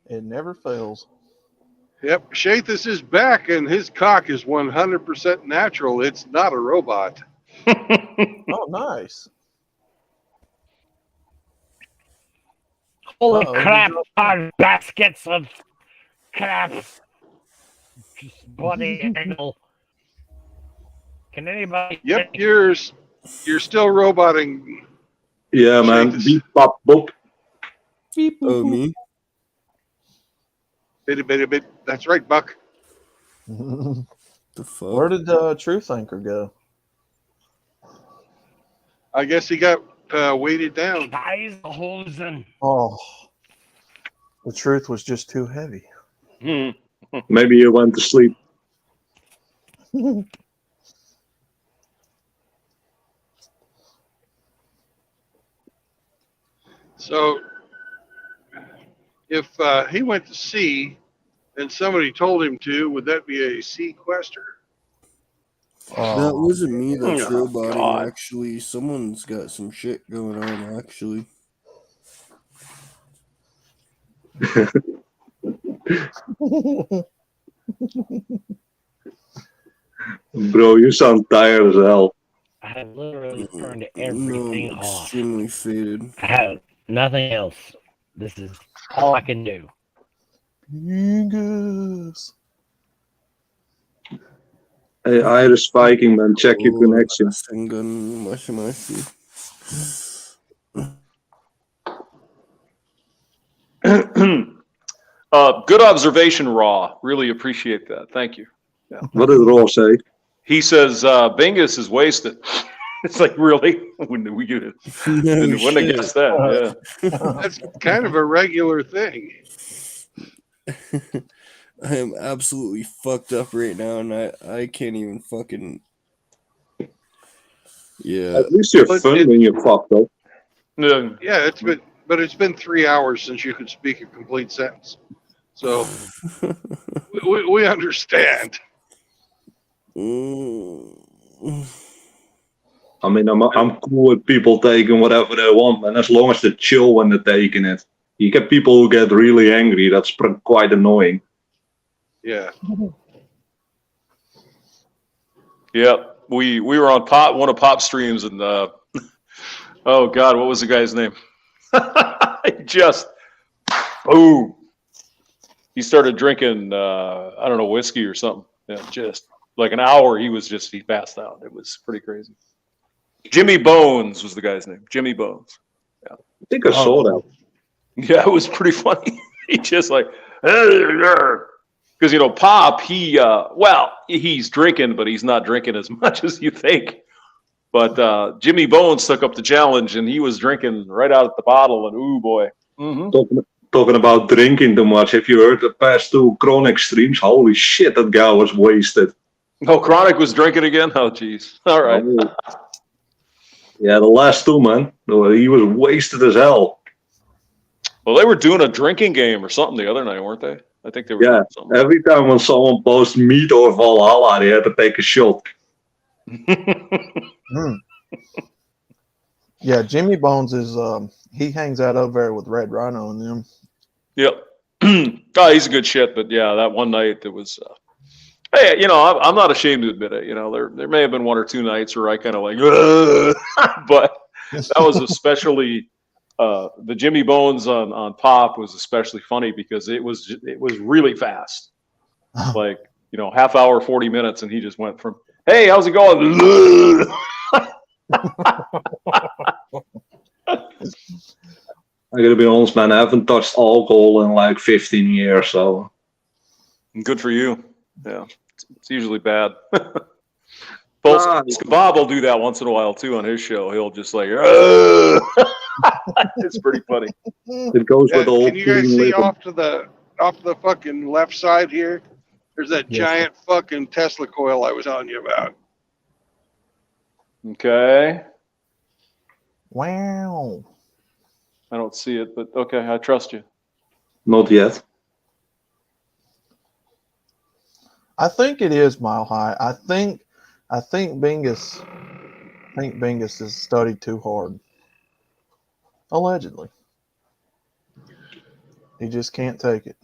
It never fails. Yep, Shathis is back, and his cock is 100% natural. It's not a robot. Oh, nice. Holy Uh-oh, crap! On baskets of crap. Bloody anal. Can anybody? Yep, you're still roboting. Yeah, man. Shathis. Beep, pop, boop. Beep, boop, Oh, me? Bit. That's right, Buck. boop. The fuck? Where did Truth Anchor go? I guess he got weighted down. Scheißhosen. Oh, the truth was just too heavy. Maybe you went to sleep. So, if he went to sea and somebody told him to, would that be a sequester? That wasn't me that's Oh, roboting, God. actually. Someone's got some shit going on, actually. Bro, you sound tired as hell. I have literally turned No, everything I'm off. extremely faded. I have nothing else. This is all I can do. Bingus. Hey, Irish Viking, man, check your connection. Good observation, Raw. Really appreciate that. Thank you. Yeah. What did Raw say? He says Bingus is wasted. It's like, really? When did we get it? When did I guess that? Yeah. That's kind of a regular thing. I am absolutely fucked up right now, and I can't even fucking. Yeah. At least you're fun when you're fucked up. Yeah, it's been 3 hours since you could speak a complete sentence. So we understand. I mean, I'm cool with people taking whatever they want, man, as long as they're chill when they're taking it. You get people who get really angry. That's quite annoying. Yeah. Yeah. We were on one of Pop streams, and oh God, what was the guy's name? Just boom. He started drinking I don't know, whiskey or something. Yeah, just like an hour he passed out. It was pretty crazy. Jimmy Bones was the guy's name. Jimmy Bones. Yeah. I think I saw that. Yeah, it was pretty funny. He just like, because Pop, he's drinking, but he's not drinking as much as you think. But Jimmy Bones took up the challenge, and he was drinking right out of the bottle, and ooh boy. Mm-hmm. Talking about drinking too much. Have you heard the past two Chronic streams? Holy shit, that guy was wasted. Oh, Chronic was drinking again? Oh, jeez. All right. Yeah, the last two, man. He was wasted as hell. Well, they were doing a drinking game or something the other night, weren't they? I think they were doing something. Every time when someone posts meat or Valhalla, they had to take a shot. Yeah, Jimmy Bones is he hangs out over there with Red Rhino and them. Yep. Oh, he's a good shit, but yeah, that one night it was. Hey, I'm not ashamed to admit it. There may have been one or two nights where I kind of like, but that was especially the Jimmy Bones on Pop was especially funny because it was really fast, like half hour, 40 minutes, and he just went from, hey, how's it going? I gotta be honest, man. I haven't touched alcohol in like 15 years, so. Good for you. Yeah, it's usually bad. Bob will do that once in a while too on his show. He'll just like, it's pretty funny. It goes with the whole. Can you guys see off to the fucking left side here? There's that giant fucking Tesla coil I was telling you about. Okay. Wow. I don't see it, but okay, I trust you. Not yet. I think it is Mile High. I think Bingus has studied too hard. Allegedly. He just can't take it.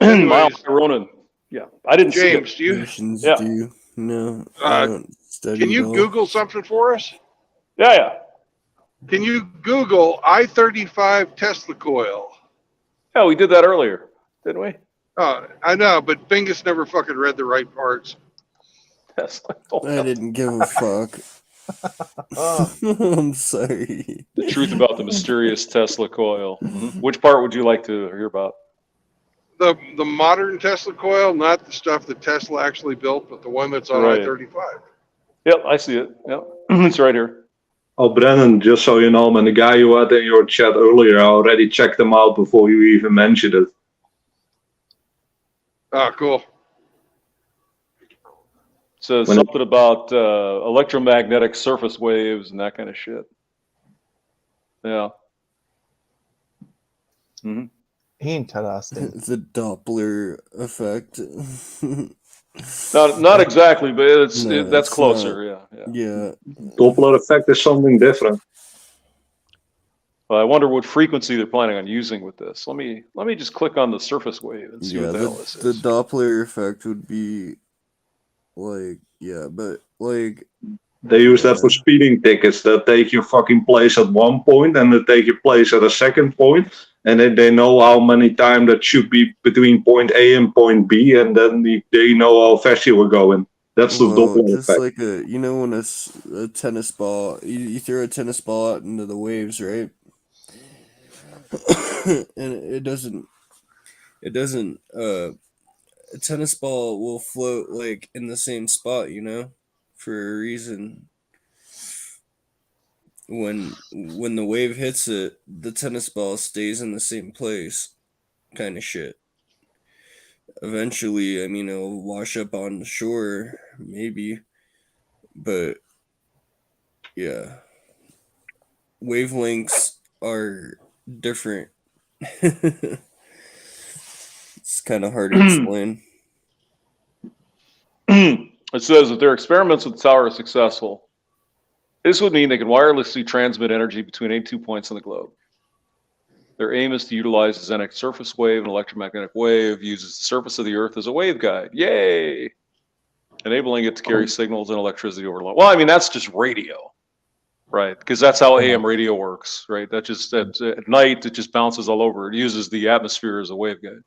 Mile Anyways, High Ronin. Yeah, I didn't see James, it. do you Nations Yeah. do. No, I don't study can at you all. Google something for us? Yeah. Can you Google I-35 Tesla coil? Yeah, we did that earlier, didn't we? I know, but Bingus never fucking read the right parts. Tesla I coil. didn't give a fuck. I'm sorry. The truth about the mysterious Tesla coil. Which part would you like to hear about? The modern Tesla coil, not the stuff that Tesla actually built, but the one that's on Right. I-35. Yep, I see it. Yep, it's right here. Oh, Brennan, just so you know, man, the guy you had in your chat earlier, I already checked him out before you even mentioned it. Oh, cool. Says When- something about electromagnetic surface waves and that kind of shit. Yeah. Interesting. The Doppler effect. Not exactly, but that's it's closer. not. Yeah. Doppler effect is something different. Well, I wonder what frequency they're planning on using with this. Let me just click on the surface wave and see what the hell this The is. Doppler effect would be like, but like They use that for speeding tickets. They take your fucking place at one point and they take your place at a second point, and then they know how many times that should be between point A and point B, and then they know how fast you were going. That's the Doppler just effect. like when a tennis ball, you throw a tennis ball out into the waves, right? And it doesn't a tennis ball will float like in the same spot, for a reason. When the wave hits it, the tennis ball stays in the same place, kind of shit. Eventually, it'll wash up on the shore, maybe, but yeah, wavelengths are different. It's kind of hard to explain. It says that their experiments with the tower are successful. This would mean they can wirelessly transmit energy between any 2 points on the globe. Their aim is to utilize the Zenith surface wave, an electromagnetic wave, uses the surface of the Earth as a waveguide. Yay! Enabling it to carry signals and electricity over long. Well, that's just radio, right? Because that's how AM radio works, right? At night, it just bounces all over. It uses the atmosphere as a waveguide.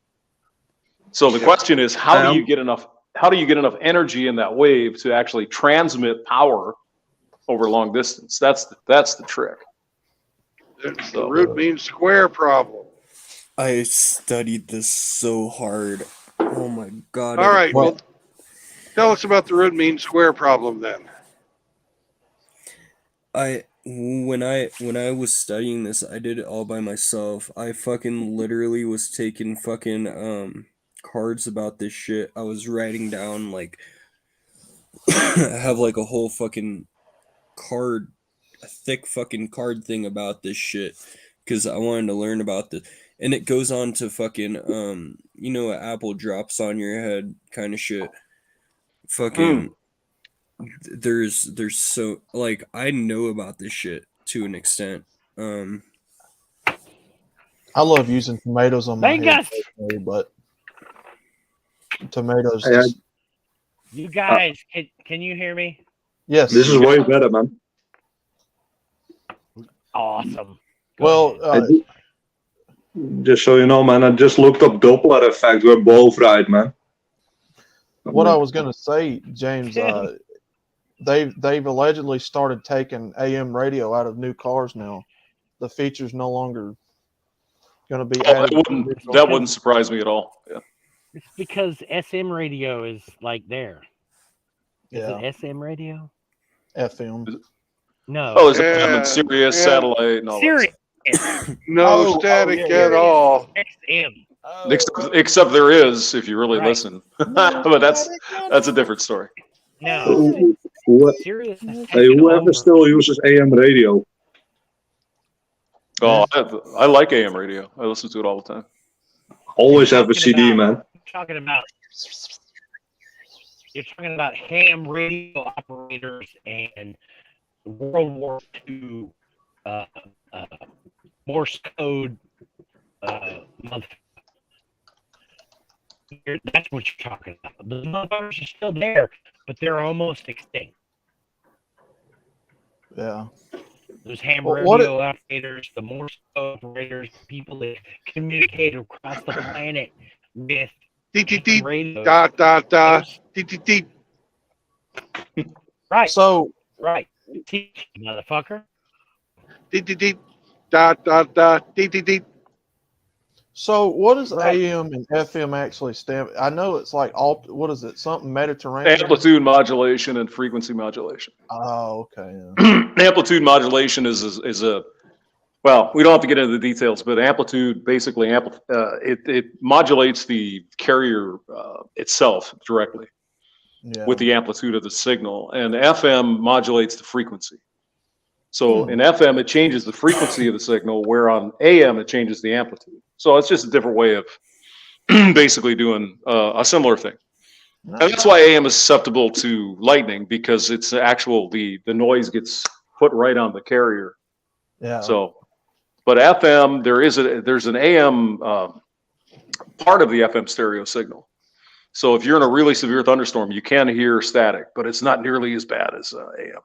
So the question is, how do you get enough energy in that wave to actually transmit power over long distance? That's the trick. It's the root mean square problem. I studied this so hard. Oh my god. All right, well, tell us about the root mean square problem then. When I was studying this, I did it all by myself. I fucking literally was taking fucking cards about this shit. I was writing down I have like a whole fucking card, a thick fucking card thing about this shit because I wanted to learn about this. And it goes on to fucking an apple drops on your head kind of shit. Fucking there's so I know about this shit to an extent. I love using tomatoes on my head, personally, but tomatoes. You guys, can you hear me? Yes. This is way better, man. Awesome. Well, just so you know, man, I just looked up Doppler effect. We're both right, man. What I was going to say, James, they've allegedly started taking AM radio out of new cars now. The feature's no longer going to be added. That wouldn't surprise me at all. Yeah. It's because SM radio is there. Yeah. Is it SM radio? FM. No. Oh, is it Sirius satellite and all Sirius. No static at all. XM. Except there is, if you really listen. But that's a different story. No. Sirius has Hey, taken whoever over. still uses AM radio. Oh, I like AM radio. I listen to it all the time. Always have a CD, man. Talking about you're talking about ham radio operators and World War II Morse code month. That's what you're talking about. The motherfuckers are still there, but they're almost extinct. Yeah. Those ham Well, what radio operators, the Morse code operators, the people that communicate across the planet with ham radio. Dot dot dot. Deep. Right. So right. Teach, motherfucker. Deep. Dot dot dot. Deep. So what does Right. AM and FM actually stand? I know it's like all. What is it? Something Mediterranean. Amplitude modulation and frequency modulation. Oh, okay. Yeah. Amplitude modulation is a well, we don't have to get into the details, but amplitude basically it modulates the carrier itself directly Yeah. with the amplitude of the signal, and FM modulates the frequency. So in FM, it changes the frequency of the signal, where on AM, it changes the amplitude. So it's just a different way of basically doing a similar thing. And that's why AM is susceptible to lightning, because it's actual, the noise gets put right on the carrier. Yeah. So, but FM, there's an AM part of the FM stereo signal. So if you're in a really severe thunderstorm, you can hear static, but it's not nearly as bad as AM.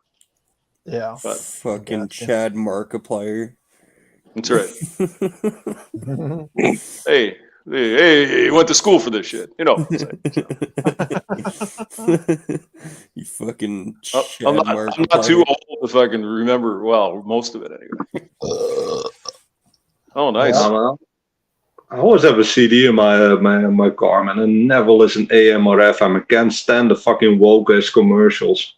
Yeah. But Fucking Chad Markiplier. That's right. Hey, went to school for this shit. You know. You fucking I'm not too old if I can remember, well, most of it anyway. Oh, nice. Yeah, man. I always have a CD in my car, man. I never listen AM or FM. I can't stand the fucking woke ass commercials.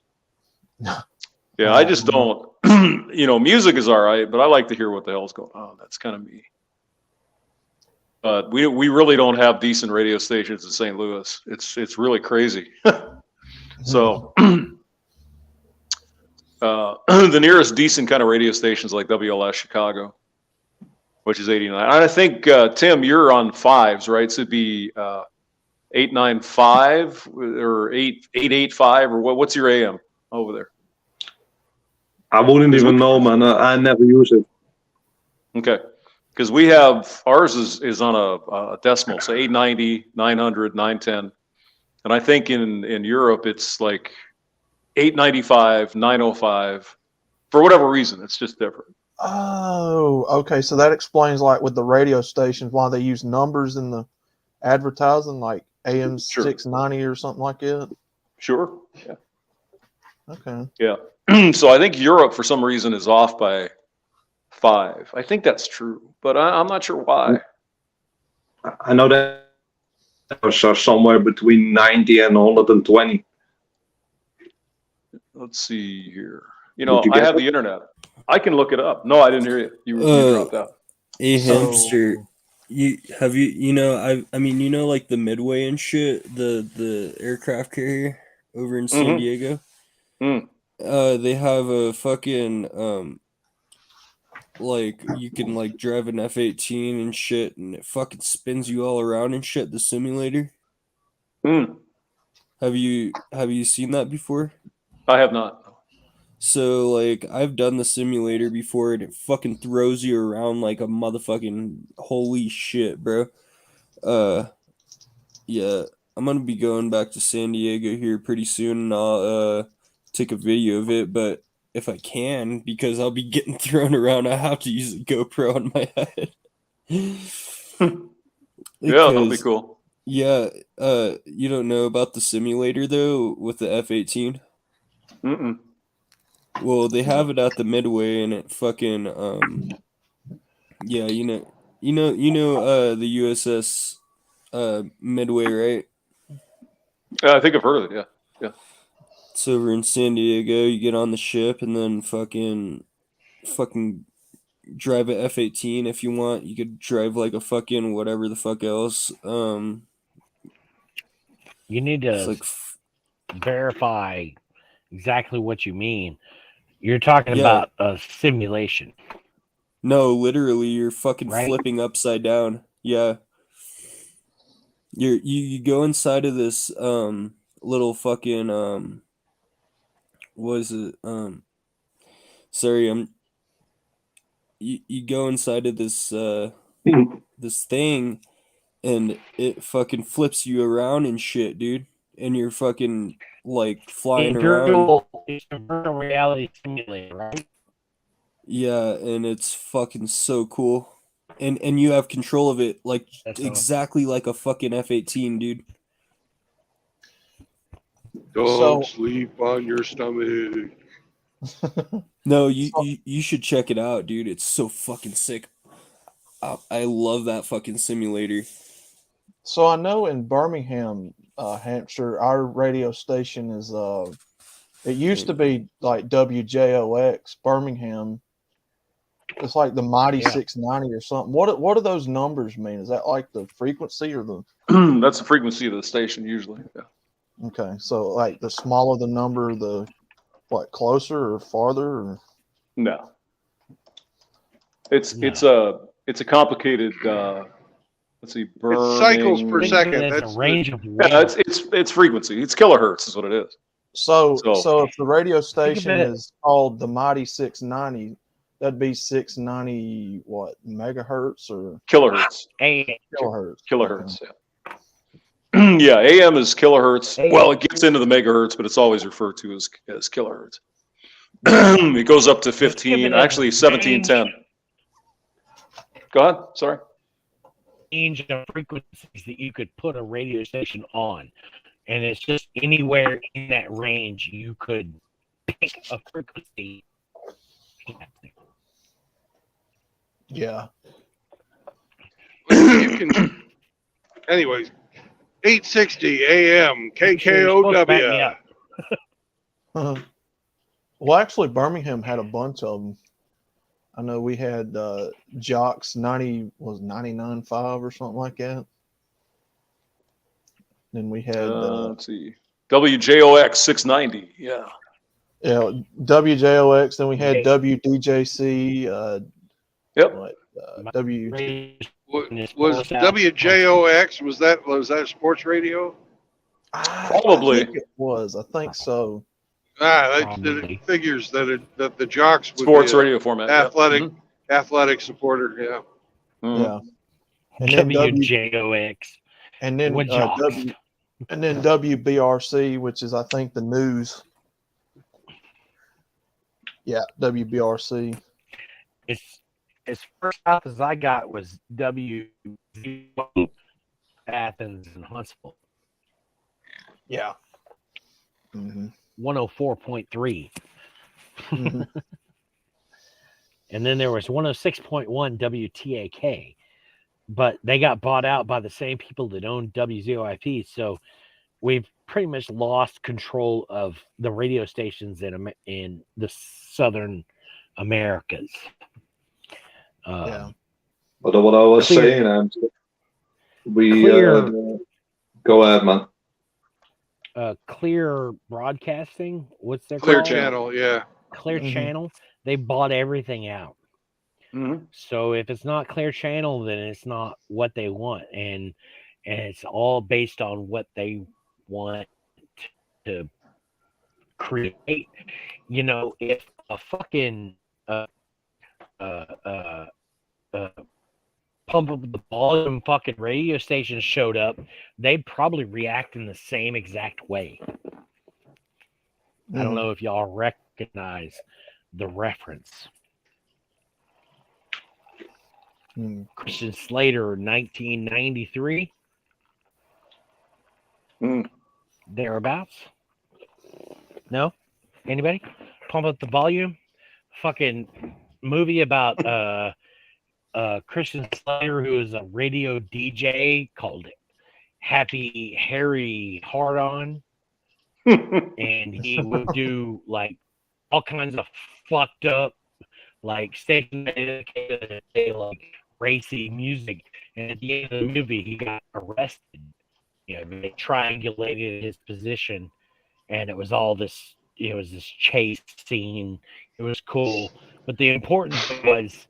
Yeah, I just don't. Music is all right, but I like to hear what the hell's going on. That's kind of me. But we really don't have decent radio stations in St. Louis. It's really crazy. So the nearest decent kind of radio stations like WLS Chicago, which is 89. And I think Tim, you're on fives, right? So it'd be 895 or 885 or what's your AM over there? I wouldn't even know, man. I never use it. Okay. Because we have, ours is on a decimal, so 890, 900, 910. And I think in Europe, it's like 895, 905. For whatever reason, it's just different. Oh, okay. So that explains, like, with the radio stations, why they use numbers in the advertising, like AM 690 or something like that. Sure. Yeah. Okay. Yeah. So I think Europe, for some reason, is off by 5. I think that's true, but I'm not sure why. I know that are somewhere between 90 and 120. Let's see here. I get have it? the internet. I can look it up. No, I didn't hear you. You dropped out. A hamster. I mean, like the Midway and shit, the aircraft carrier over in San Diego. They have a fucking like you can like drive an F-18 and shit, and it fucking spins you all around and shit. The simulator. Have you seen that before? I have not. So like I've done the simulator before, and it fucking throws you around like a motherfucking holy shit, bro. Yeah, I'm gonna be going back to San Diego here pretty soon, and I'll take a video of it. But if I can, because I'll be getting thrown around, I have to use a GoPro on my head. Yeah, that'll be cool. Yeah, you don't know about the simulator though with the F-18? Well, they have it at the Midway, and it fucking yeah, the USS Midway, right? I think I've heard of it. Yeah. It's over in San Diego. You get on the ship and then fucking drive a F-18 if you want. You could drive like a fucking whatever the fuck else. You need to like verify exactly what you mean. You're talking Yeah. about a simulation, No, literally, you're fucking right? flipping upside down. Yeah. You go inside of this little fucking what is it? Sorry, you go inside of this this thing and it fucking flips you around and shit, dude. And you're fucking like flying around. It's a virtual reality simulator, right? Yeah, and it's fucking so cool. And you have control of it like That's awesome. exactly like a fucking F-18, dude. Don't sleep on your stomach. No, you should check it out, dude. It's so fucking sick. I love that fucking simulator. So I know in Birmingham, Hampshire, our radio station is it used to be like WJOX Birmingham. It's like the Mighty 690 or something. What do those numbers mean? Is that like the frequency or the? That's the frequency of the station usually. Yeah. Okay, so like the smaller the number, the what, closer or farther? Or? No. It's a complicated let's see, It's cycles per burning. second. It's That's a range of Yeah, it's frequency. It's kilohertz is what it is. So if the radio station it. is called the Mighty 690, that'd be 690 what, megahertz or Kilohertz. kilohertz? Kilohertz. Yeah. Yeah, AM is kilohertz. AM. Well, it gets into the megahertz, but it's always referred to as kilohertz. It goes up to 15, actually 1710. Go ahead. Sorry. Range of frequencies that you could put a radio station on, and it's just anywhere in that range you could pick a frequency. Yeah. You can. Anyways, 860 AM KKOW. Well, actually, Birmingham had a bunch of them. I know we had Jocks 99.5 or something like that. Then we had Let's see, WJOX 690. Yeah. Yeah, WJOX. Then we had WDJC. Yep. Was WJOX, was that a sports radio? Probably. I think it was. I think so. It figures that the Jocks would Sports be radio format. athletic supporter. Yeah. Yeah. And then WJOX. And then What Jocks? and then WBRC, which is I think the news. Yeah, WBRC. It's as far south as I got was W Athens and Huntsville. Yeah. Mm-hmm. 104.3. Mm-hmm. And then there was 106.1 WTAK, but they got bought out by the same people that own WZOIP. So we've pretty much lost control of the radio stations in the Southern Americas. Yeah. But what I was saying, and go ahead, man. Clear Broadcasting, what's their Clear called? Channel, yeah. Clear Channel, they bought everything out. So if it's not Clear Channel, then it's not what they want, and it's all based on what they want to create. You know, if a fucking pump up the volume fucking radio station showed up, they'd probably react in the same exact way. I don't know if y'all recognize the reference. Christian Slater, 1993. Thereabouts. No? Anybody? Pump up the volume. Fucking movie about Christian Slater, who is a radio DJ called Happy Harry Hard On. And he would do like all kinds of fucked up like station dedicated to like racy music. And at the end of the movie he got arrested. You know, they triangulated his position, and it was all this it was this chase scene. It was cool, but the important thing was,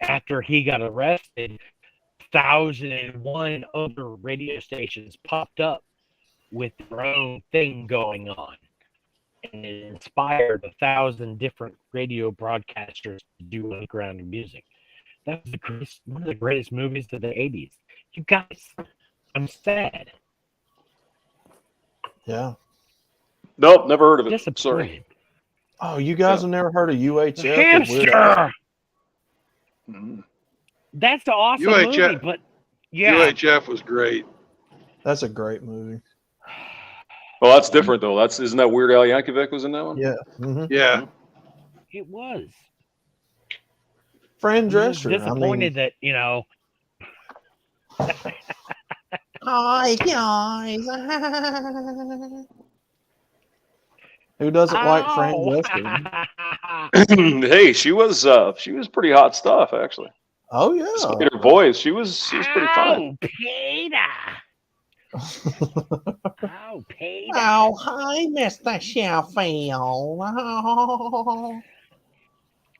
after he got arrested, 1,001 other radio stations popped up with their own thing going on, and it inspired 1,000 different radio broadcasters to do underground music. That was one of the greatest movies of the 80s. You guys, I'm sad. Yeah. Nope, never heard of it. Disappointed. Sorry. Oh, you guys have never heard of UHF? The with Weird Al? hamster. That's the awesome movie, UHF but yeah, UHF was great. That's a great movie. Well, that's different though. Isn't that Weird Al Yankovic was in that one? Yeah. Mm-hmm. Yeah. it was. Fran I'm just Drescher. disappointed that Hi guys. Who doesn't like Fran Drescher? Hey, she was pretty hot stuff actually. Oh yeah. Despite her voice, she was pretty fine. Peter. Oh, Peter. Oh, hi, Mr. Sheffield. Oh.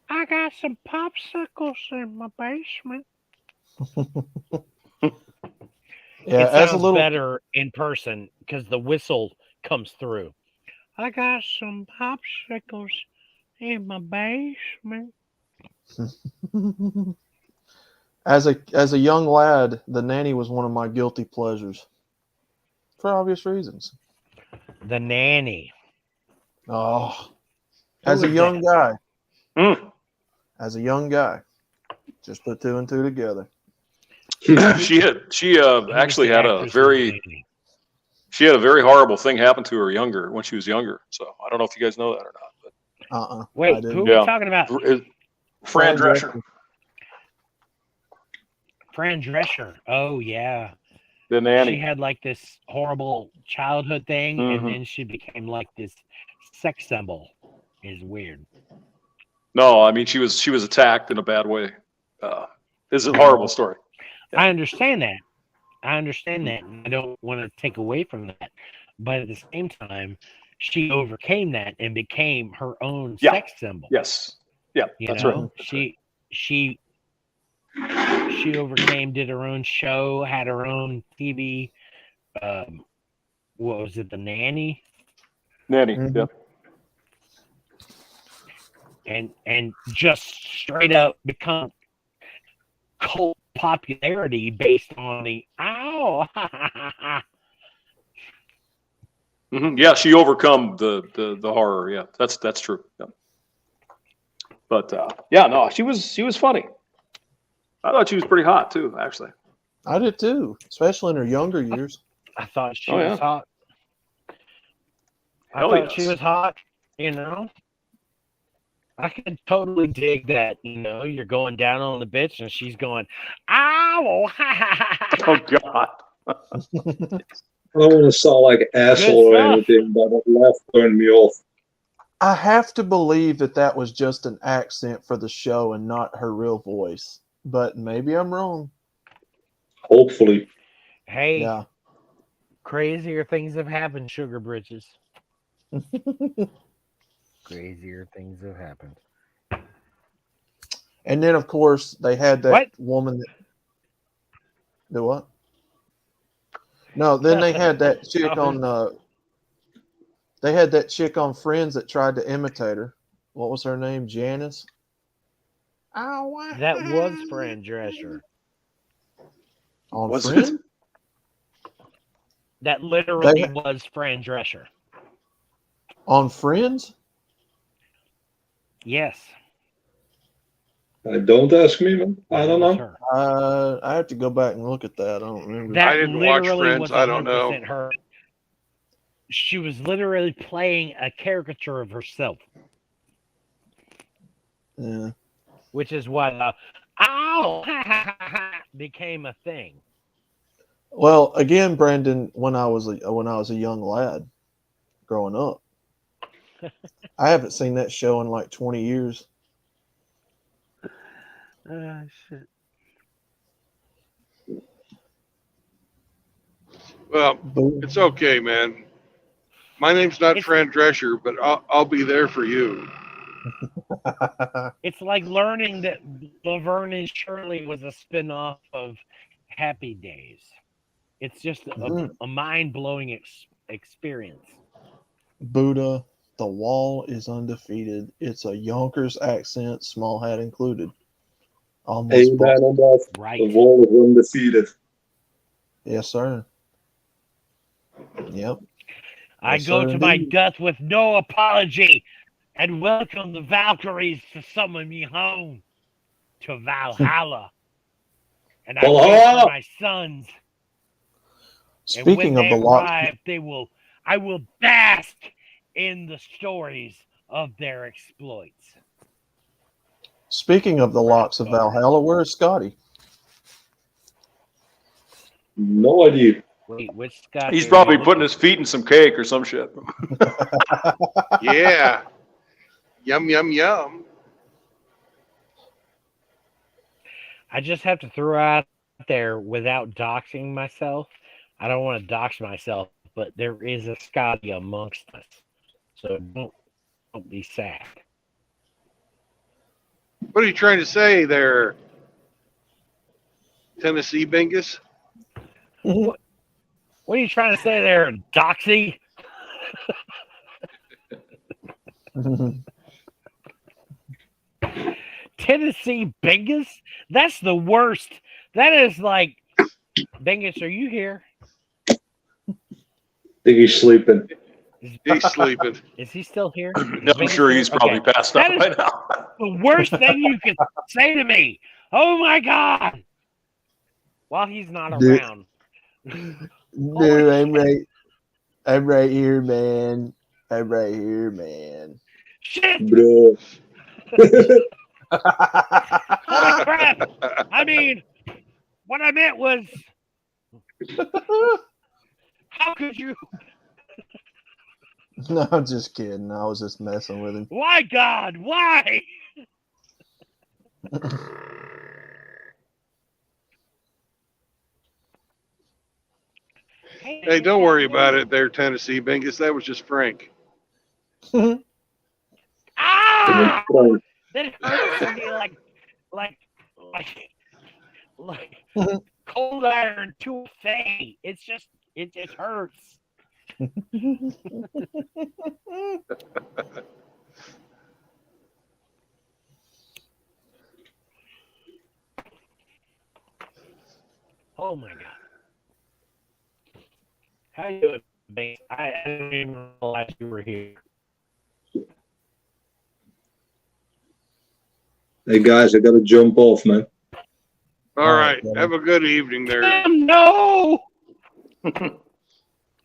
I got some popsicles in my basement. Yeah, it as a sounds little better in person because the whistle comes through. I got some popsicles in my basement. as a young lad, The Nanny was one of my guilty pleasures. For obvious reasons. The Nanny. Oh. Who As a is young guy. As a young guy. Just put two and two together. she actually had a very horrible thing happen to her when she was younger. So I don't know if you guys know that or not. But Wait, who are we talking about? Fran Drescher. Fran Drescher. Oh yeah. The Nanny. She had like this horrible childhood thing, and then she became like this sex symbol. Is weird. No, I mean she was attacked in a bad way. It's a horrible story. I understand that. and I don't want to take away from that. But at the same time, she overcame that and became her own sex symbol. Yes. Yeah, that's right. She overcame, did her own show, had her own TV. What was it, The Nanny? Nanny, yeah. And just straight up become cult popularity based on the ow. Yeah, she overcome the horror. Yeah, that's true. Yeah. But no, she was funny. I thought she was pretty hot too, actually. I did too, especially in her younger years. I thought she was hot. I thought she was hot, I could totally dig that, you're going down on the bitch and she's going, ow! Oh, God. I don't want to sound like an asshole or anything, but that laugh turned me off. I have to believe that was just an accent for the show and not her real voice. But maybe I'm wrong. Hopefully. Hey, yeah. Crazier things have happened, Sugar Britches. Crazier things have happened. And then, of course, they had that woman that... The what? No, then they had that chick on... they had that chick on Friends that tried to imitate her. What was her name? Janice? Oh, that was Fran Drescher. On Friends? That literally was Fran Drescher. On Friends? Yes. Don't ask me, man. I don't know. I have to go back and look at that. I don't remember. I didn't watch Friends. I don't know. Her. She was literally playing a caricature of herself. Yeah. Which is what ow became a thing. Well, again, Brandon, when I was a young lad growing up, I haven't seen that show in like 20 years. Shit. Well, it's okay, man. My name's not It's Fran Drescher, but I'll be there for you. it's like learning that Laverne and Shirley was a spin-off of Happy Days. It's just a mind-blowing experience. Buddha, the wall is undefeated. It's a Yonkers accent, small hat included. Almost Amen bought. on that. Right. The wall is undefeated. Yes, sir. Yep. I Yes, go sir, to my indeed. death with no apology and welcome the Valkyries to summon me home to Valhalla. And I wait for Valhalla! my sons. And when Speaking of they the locks, arrive, I will bask in the stories of their exploits. speaking of the locks of Valhalla, where's Scotty? No idea. Wait, which Scott? He's probably putting his feet in some cake or some shit. Yeah. Yum, yum, yum. I just have to throw out there without doxing myself. I don't want to dox myself, but there is a Scotty amongst us. So don't be sad. What are you trying to say there, Tennessee Bingus? What are you trying to say there, Doxy? Tennessee Bingus? That's the worst. That is like, Bingus, are you here? Think he's sleeping. He's sleeping. Is he still here? I'm sure he's probably passed out That by is now. the worst thing you could say to me. Oh my God. While he's not Dude. around. Dude, I'm right here, man. I'm right here, man. Shit! Bro. Holy crap! I mean, what I meant was, how could you? No, I'm just kidding. I was just messing with him. Why, God? Why? Hey, don't worry about it there, Tennessee Bingus. That was just Frank. Ah! That hurts to me like cold iron to a fade. It just hurts. Oh my God. How you doing, Bane? I didn't even realize you were here. Hey guys, I gotta jump off, man. All right. Have a good evening there. Tim, no!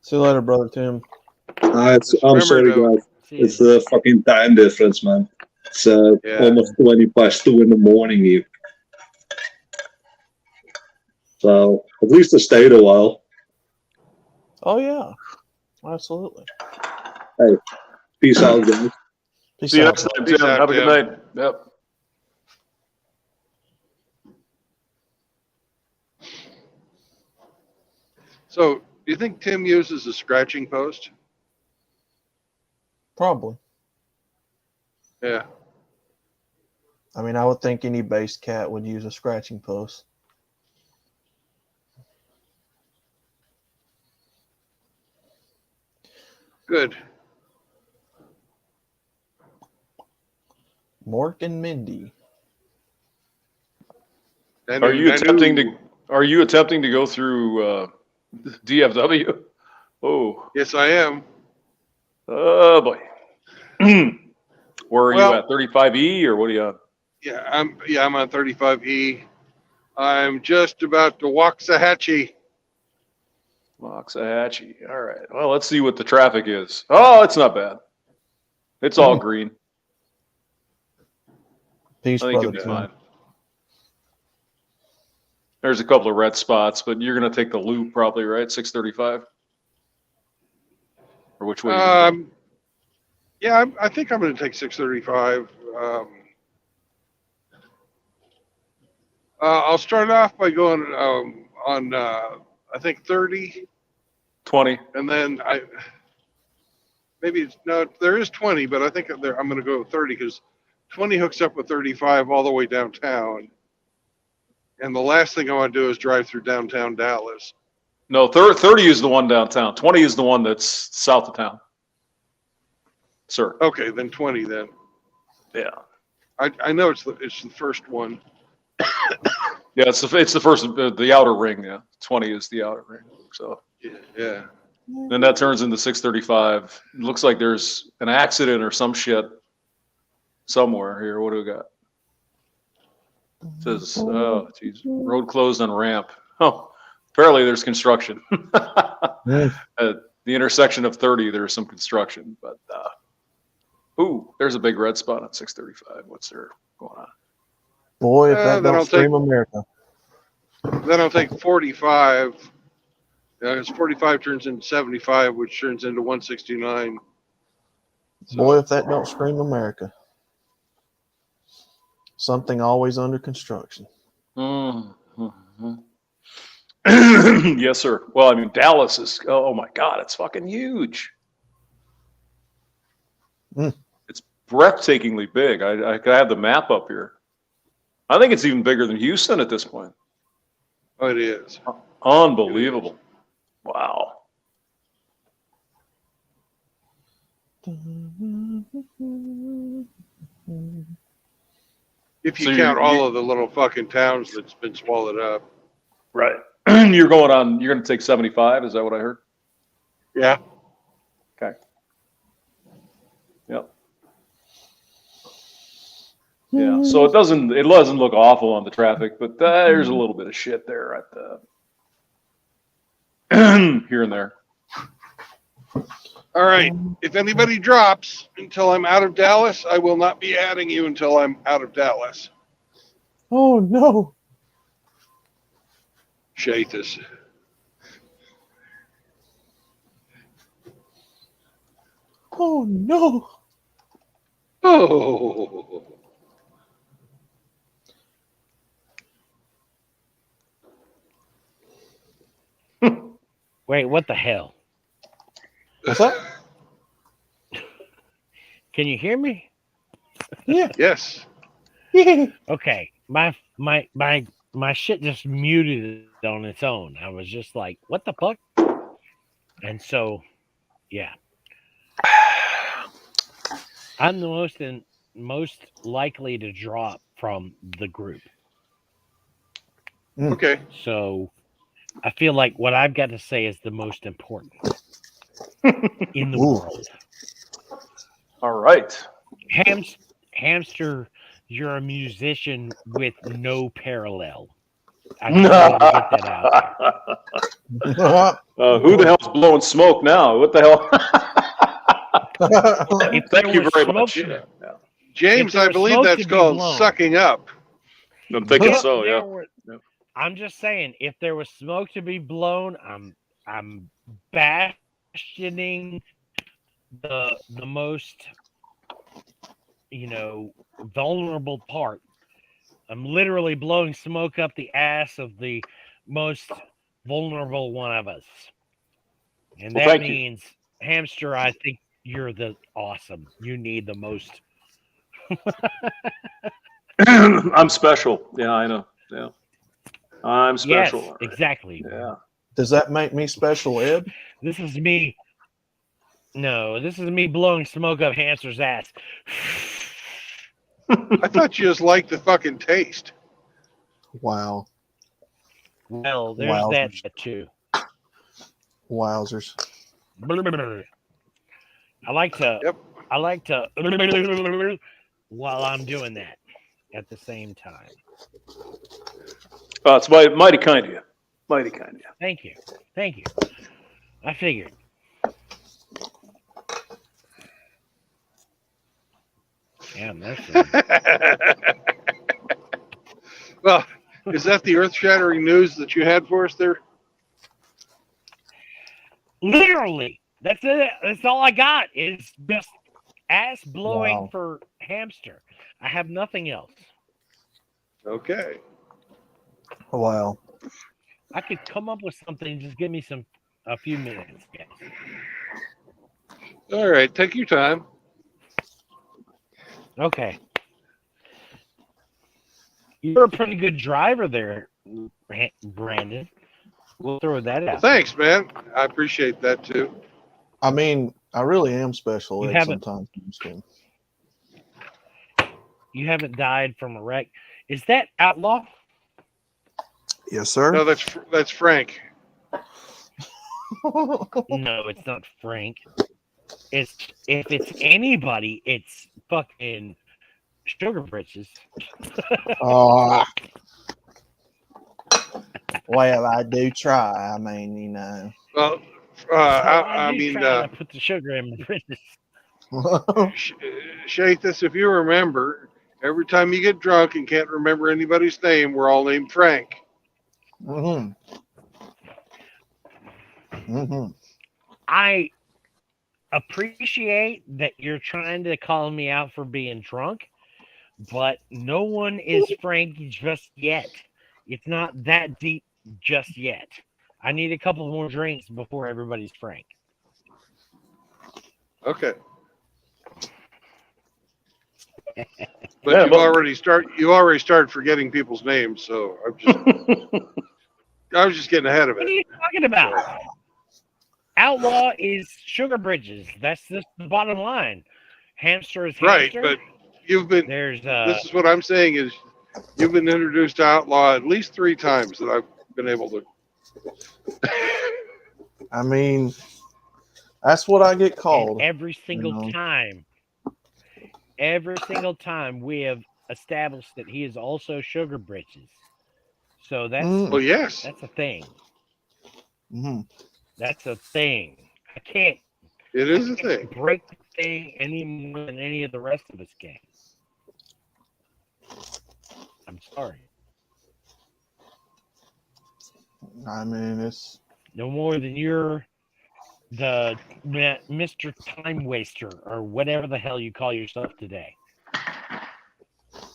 See you later, brother Tim. I'm Remember, sorry, though, guys. It's the fucking time difference, man. It's almost 20 past 2 in the morning here. So at least I stayed a while. Oh yeah, absolutely. Hey, peace out, guys. See you next time, Tim. Have a good night. Yep. So, do you think Tim uses a scratching post? Probably. Yeah. I mean, I would think any based cat would use a scratching post. Good. Mork and Mindy. Are you attempting to go through DFW? Oh. Yes, I am. Oh boy. Where are you at? 35E or what are you on? Yeah, I'm on 35E. I'm just about to Waxahachie. Waxahachie. All right. Well, let's see what the traffic is. Oh, it's not bad. It's all green. Peace, I think it'll brother be Tim. fine. There's a couple of red spots, but you're going to take the loop probably, right? 635? Or which way? Yeah, I think I'm going to take 635. I'll start off by going on, I think 30. 20. And then maybe it's, no, there is 20, but I think I'm going to go with 30 because 20 hooks up with 35 all the way downtown. And the last thing I want to do is drive through downtown Dallas. No, 30 is the one downtown. 20 is the one that's south of town. Sir. Okay, then 20 then. Yeah. I know it's the first one. Yeah, it's the first, the outer ring. Yeah, 20 is the outer ring. So yeah. Then that turns into 635. Looks like there's an accident or some shit somewhere here. What do we got? It says, oh, geez, road closed on ramp. Oh, apparently there's construction. At the intersection of 30, there's some construction, but ooh, there's a big red spot on 635. What's there going on? Boy, if that then don't I'll scream America. Then I'll take 45. Because 45 turns into 75, which turns into 169. Boy, if that don't scream America. Something always under construction. Mm-hmm. Yes, sir. Well, I mean, Dallas is, oh my God, it's fucking huge. It's breathtakingly big. I have the map up here. I think it's even bigger than Houston at this point. Oh, it is. Unbelievable. Wow. If you So count all of the little fucking towns that's been swallowed up. Right. You're going to take 75. Is that what I heard? Yeah. Okay. Yep. Yeah. So it doesn't look awful on the traffic, but there's a little bit of shit there at the here and there. All right. If anybody drops until I'm out of Dallas, I will not be adding you until I'm out of Dallas. Oh, no. Shatus. Oh, no. Oh. Wait, what the hell? What's that? Can you hear me? Yeah. Yes. Okay. My shit just muted on its own. I was just like, what the fuck? And so, yeah. I'm the most likely to drop from the group. Okay. So I feel like what I've got to say is the most important in the world. All right. Hamster, you're a musician with no parallel. I just wanted to get that out there. Who the hell's blowing smoke now? What the hell? Thank you very much. Yeah. James, I believe that's called sucking up. I'm thinking so, yeah. I'm just saying, if there was smoke to be blown, I'm bastioning the most, vulnerable part. I'm literally blowing smoke up the ass of the most vulnerable one of us. And that means, Hamster, I think you're the awesome. You need the most. I'm special. Yeah, I know. Yeah. I'm special. Yes, exactly. Yeah. Does that make me special, Ed? This is me. No, this is me blowing smoke up Hamster's ass. I thought you just liked the fucking taste. Wow. Well, there's that too. Wowzers. I like to while I'm doing that at the same time. It's mighty kind of you. Mighty kind of you. Thank you. I figured. Damn, that's Well, is that the earth-shattering news that you had for us there? Literally. That's it. That's all I got is just ass blowing for Hamster. I have nothing else. Okay. Wow. I could come up with something. Just give me a few minutes. Guys. All right, take your time. Okay. You're a pretty good driver there, Brandon. We'll throw that Well, out. thanks, man. I appreciate that too. I mean, I really am special You ed haven't- sometimes. I'm just kidding. You haven't died from a wreck. Is that outlaw? Yes, sir. No, that's Frank. No, it's not Frank. If it's anybody, it's fucking Sugar Britches. Oh, well, I do try. I mean, you know. Well, I do mean, try to put the sugar in my britches. Shathis, if you remember, every time you get drunk and can't remember anybody's name, we're all named Frank. Mm-hmm. Mm-hmm. I appreciate that you're trying to call me out for being drunk, but no one is Frank just yet. It's not that deep just yet. I need a couple more drinks before everybody's Frank. Okay. But Yeah, you already started forgetting people's names, so I was just getting ahead of What are it. you talking about? Outlaw is Sugar Bridges. That's the bottom line. Hamster is Right, hamster. but you've been. There's This is what I'm saying is, you've been introduced to Outlaw at least 3 times that I've been able to. I mean, that's what I get called. and every single time we have established that he is also Sugar Britches. So that's Well, yes. that's a thing. Mm-hmm. That's a thing. I can't. It is a thing. Break the thing any more than any of the rest of us can. I'm sorry. I mean, it's No more than you're the Mr. Time Waster or whatever the hell you call yourself today.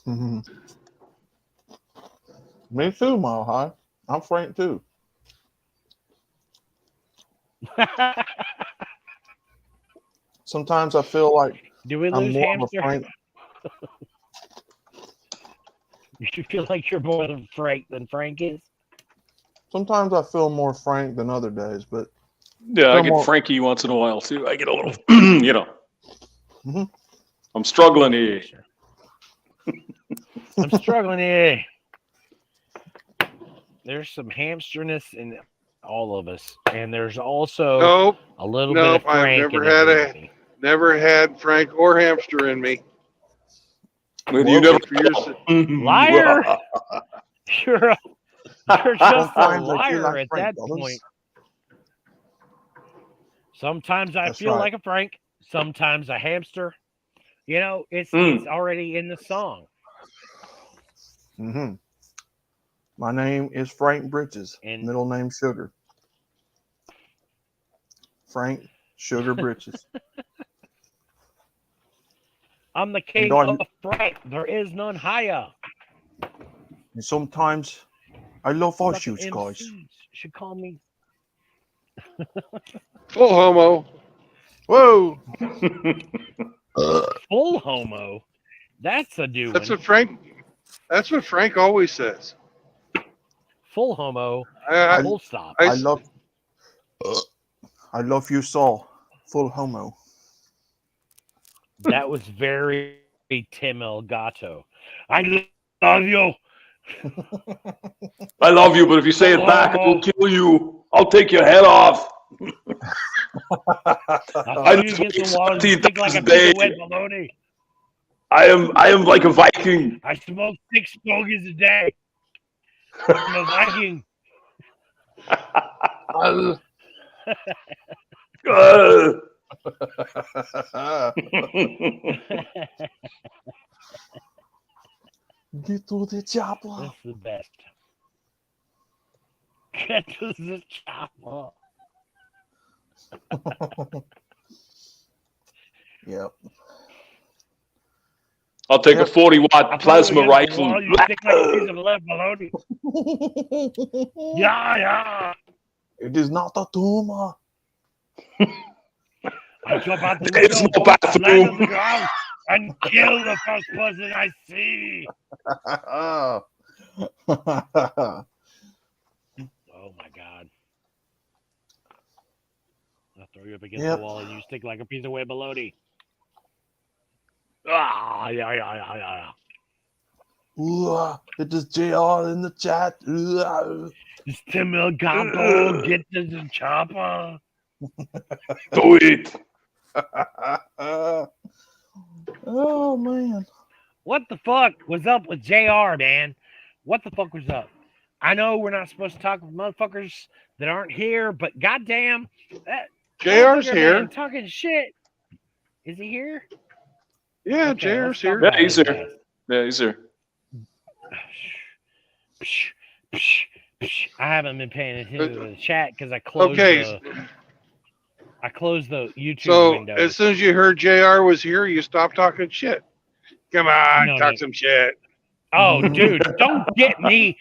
mm-hmm. Me too, Mile High. I'm Frank too. Sometimes I feel like Do we I'm lose more hamster? of a Frank. You feel like you're more than Frank than Frank is? Sometimes I feel more Frank than other days, but Yeah, I feel get more- Frankie once in a while too. I get a little, you know. Mhm. I'm struggling here. I'm struggling here. There's some hamsterness in all of us, and there's also Nope. a little Nope. bit of Frank I've in never everybody. never had Frank or hamster in me. Well, you never. For yours. Liar! You're just a Sometimes I feel liar like at Frank, that brothers. point. Sometimes I That's feel right. like a Frank. Sometimes a hamster. You know, it's already in the song. Mm-hmm. My name is Frank Britches. And- Middle name Sugar. Frank Sugar Britches. I'm the king darn- of Frank. There is none higher. And sometimes I love Fucking horseshoes, guys. MCs should call me. Full homo. Whoa! Full homo. That's a new That's one. what Frank always says. Full homo. I- Full stop. I love you so. Full homo. That was very Tim Elgato. I love you. I love you, but if you say it back, I will kill you. I'll take your head off. I'll see you against the wall and stick like a piece of wet bologna. I am like a Viking. I smoke 6 stogies a day. I'm a Viking. Get to the chopper. That's the best. Get to the chopper. Yep. I'll take a 40-watt plasma rifle. Wall, you stick like a piece of lead bologna. Yeah. It is not a tumor. I jump out the There's window, no land on bathroom. the ground, and kill the first person I see. Oh. Oh my god. I'll throw you up against Yep. the wall and you stick like a piece of wet bologna. Ah, yeah. Ooh, it is JR in the chat. Ooh. It's Tim Elgato, get to the chopper. Do it. Oh man. What the fuck was up with JR, man? What the fuck was up? I know we're not supposed to talk with motherfuckers that aren't here, but goddamn, that JR's motherfucker, here. man, talking shit. Is he here? Yeah, Okay, let's JR's talk here. Yeah, about he's his here. ass. Yeah, he's here. I haven't been paying attention to the chat because I closed Okay, the YouTube so window. as soon as you heard JR was here, you stopped talking shit. Come on, No. talk some shit. Oh, dude, don't get me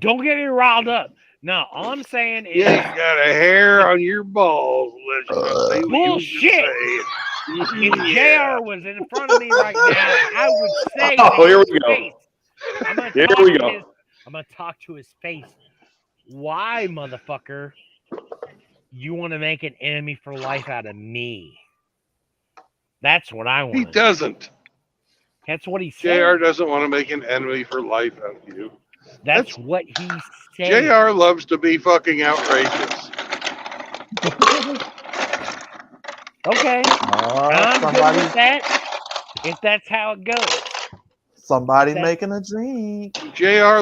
riled up. No, all I'm saying is You got a hair on your balls. Let's just say what you bullshit. say. If JR was in front of me right now, I would say Oh, here to we his go. face. I'm gonna Here talk we to go. his. I'm gonna talk to his face. Why, motherfucker? You want to make an enemy for life out of me? That's what I want. He doesn't. That's what he JR said. doesn't want to make an enemy for life out of you. That's what he said. JR loves to be fucking outrageous. Okay, I'm good Somebody, with that. If that's how it goes. somebody That- making a drink. JR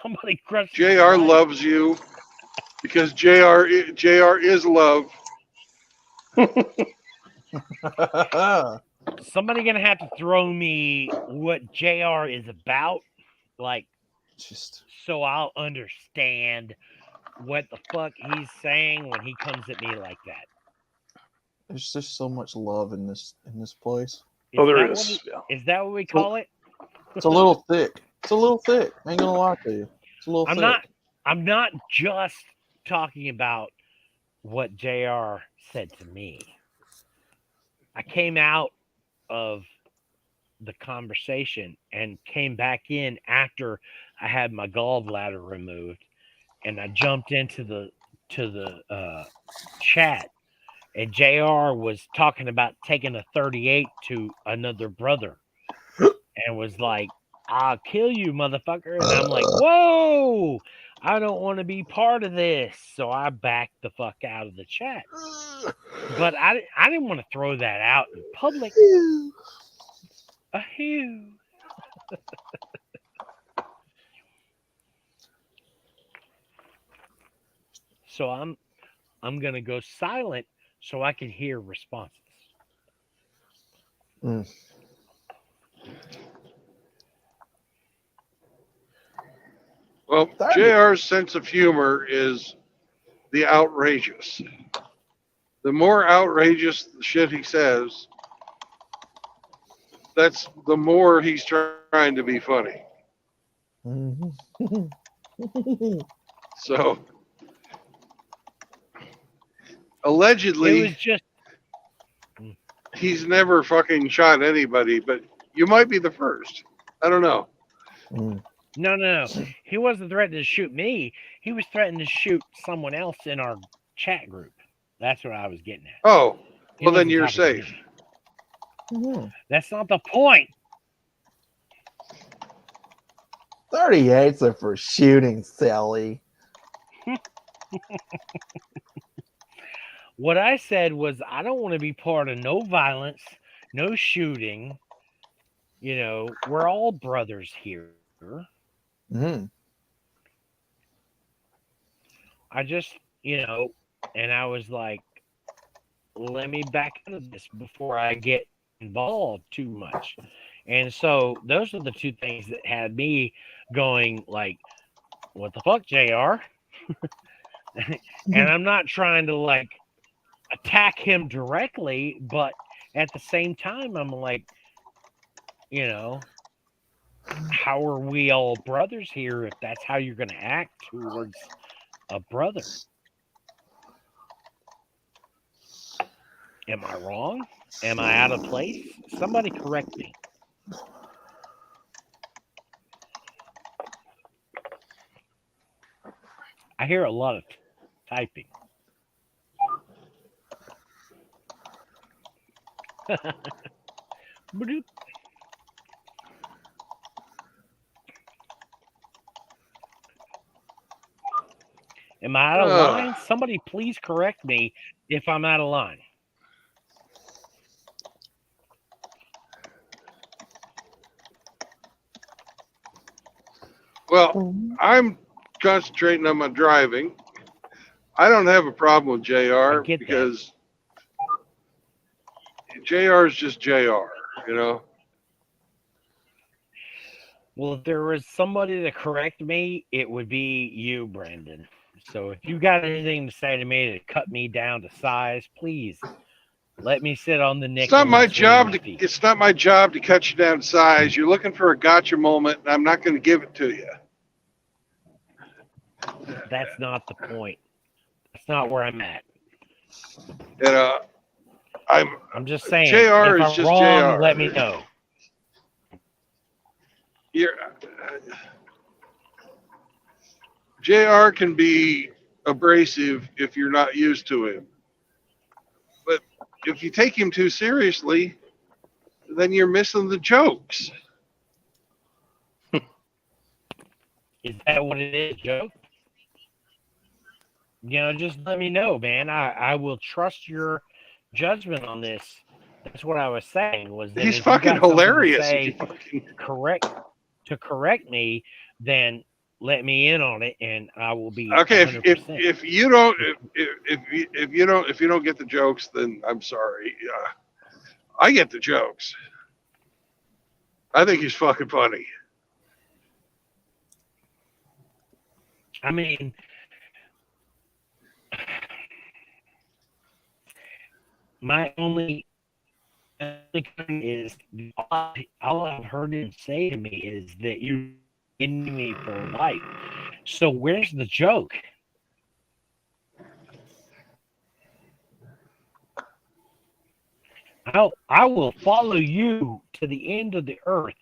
Somebody crushed JR loves you because JR is love. Somebody gonna have to throw me what JR is about, like, Just so I'll understand what the fuck he's saying when he comes at me like that. there's just so much love in this place. Oh, there that is. what Yeah. is that what we call it? It's a little thick. It's a little thick. I ain't gonna lie to you. It's a little thick. I'm not just talking about what JR said to me. I came out of the conversation and came back in after I had my gallbladder removed, and I jumped into the chat, and JR was talking about taking a 38 to another brother, and was like, "I'll kill you, motherfucker," and I'm like, "Whoa! I don't want to be part of this," so I backed the fuck out of the chat. But I didn't want to throw that out in public. A hue. So I'm gonna go silent so I can hear responses. Mm. Well, JR's sense of humor is the outrageous. The more outrageous the shit he says, that's the more he's trying to be funny. So, allegedly, It was just he's never fucking shot anybody, but you might be the first. I don't know. no. He wasn't threatening to shoot me. He was threatening to shoot someone else in our chat group. That's what I was getting at. Oh, He well, then wasn't you're talking to safe. me. That's not the point. 38s are for shooting, Sally. What I said was I don't want to be part of no violence, no shooting. You know, we're all brothers here. I just, and I was like, let me back out of this before I get involved too much. And so those are the two things that had me going like, what the fuck, JR? And I'm not trying to like attack him directly, but at the same time, I'm like, how are we all brothers here if that's how you're going to act towards a brother? Am I wrong? Am I out of place? Somebody correct me. I hear a lot of typing. Bloop. Am I out of line? Somebody please correct me if I'm out of line. Well, I'm concentrating on my driving. I don't have a problem with JR because JR is just JR, you know. Well, if there was somebody to correct me, it would be you, Brandon. So if you got anything to say to me to cut me down to size, please let me sit on the nickel. It's not my job to. It's not my job to cut you down to size. You're looking for a gotcha moment, and I'm not going to give it to you. That's not the point. That's not where I'm at. You know, I'm just saying. JR if is I'm just wrong, JR. let me know. JR can be abrasive if you're not used to him. But if you take him too seriously, then you're missing the jokes. Is that what it is, Joe? You know, just let me know, man. I will trust your judgment on this. That's what I was saying. Was that He's if fucking you got hilarious. Say correct me, then let me in on it, and I will be okay. 100%. If you don't if you don't get the jokes, then I'm sorry. I get the jokes. I think he's fucking funny. I mean, my only thing is all I've heard him say to me is that you're in me for life. So where's the joke? I will follow you to the end of the earth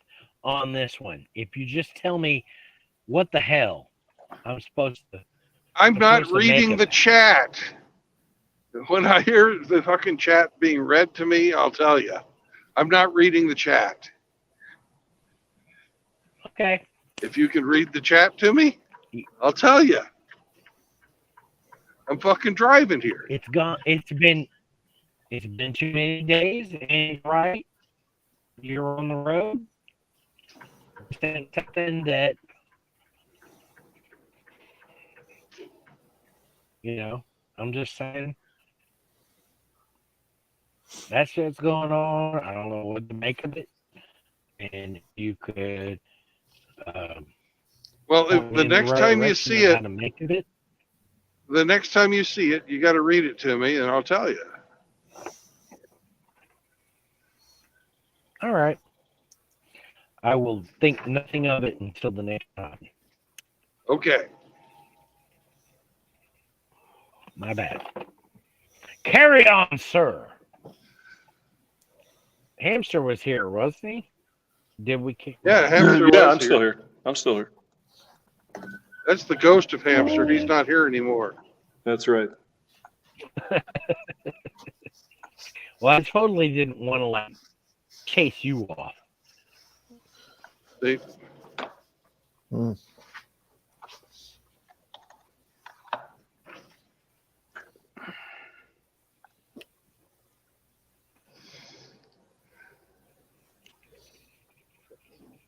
on this one. If you just tell me what the hell I'm supposed to. I'm not reading the chat. When I hear the fucking chat being read to me, I'll tell you. I'm not reading the chat. Okay. If you can read the chat to me, I'll tell you. I'm fucking driving here. It's gone. It's been too many days, and right, you're on the road. Something that I'm just saying. That shit's going on. I don't know what to make of it. And you could. Well, if the next time you see it, how to make of it. The next time you see it, you got to read it to me, and I'll tell you. All right. I will think nothing of it until the next time. Okay. My bad. Carry on, sir. Hamster was here, wasn't he? Did we kick him? Yeah, Hamster was I'm still here. I'm still here. That's the ghost of Hamster. He's not here anymore. That's right. Well, I totally didn't want to chase you off. See?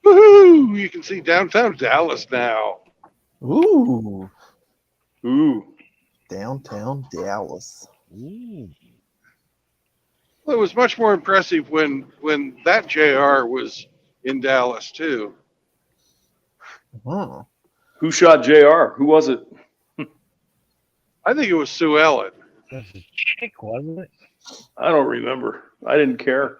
Woohoo! You can see downtown Dallas now. Ooh. Downtown Dallas. Ooh. Well, it was much more impressive when that JR was in Dallas too. Huh. Who shot JR? Who was it? I think it was Sue Ellen. This is chick, wasn't it? I don't remember. I didn't care.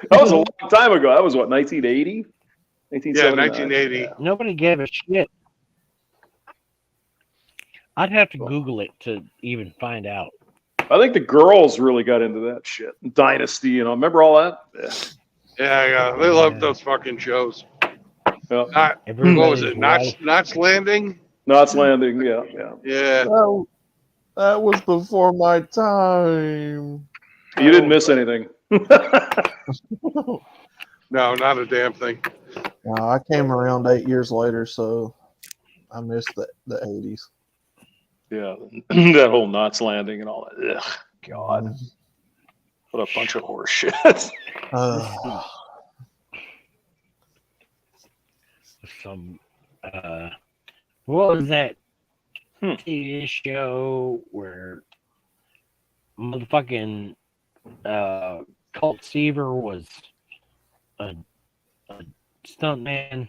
That was a long time ago. That was what, 1980? Yeah, 1980. Yeah. Nobody gave a shit. I'd have to Google it to even find out. I think the girls really got into that shit. Dynasty, you know, remember all that? Yeah, they love those fucking shows. Yeah. What was it? Knots Landing? Knots Landing, yeah. Yeah. That was before my time. You didn't miss anything. No, not a damn thing. No, I came around 8 years later, so I missed the 80s. Yeah, that whole Knots Landing and all that. Ugh, God. Mm-hmm. What a bunch of horse shit. Some what was that TV show where motherfucking Colt Seaver was a stuntman?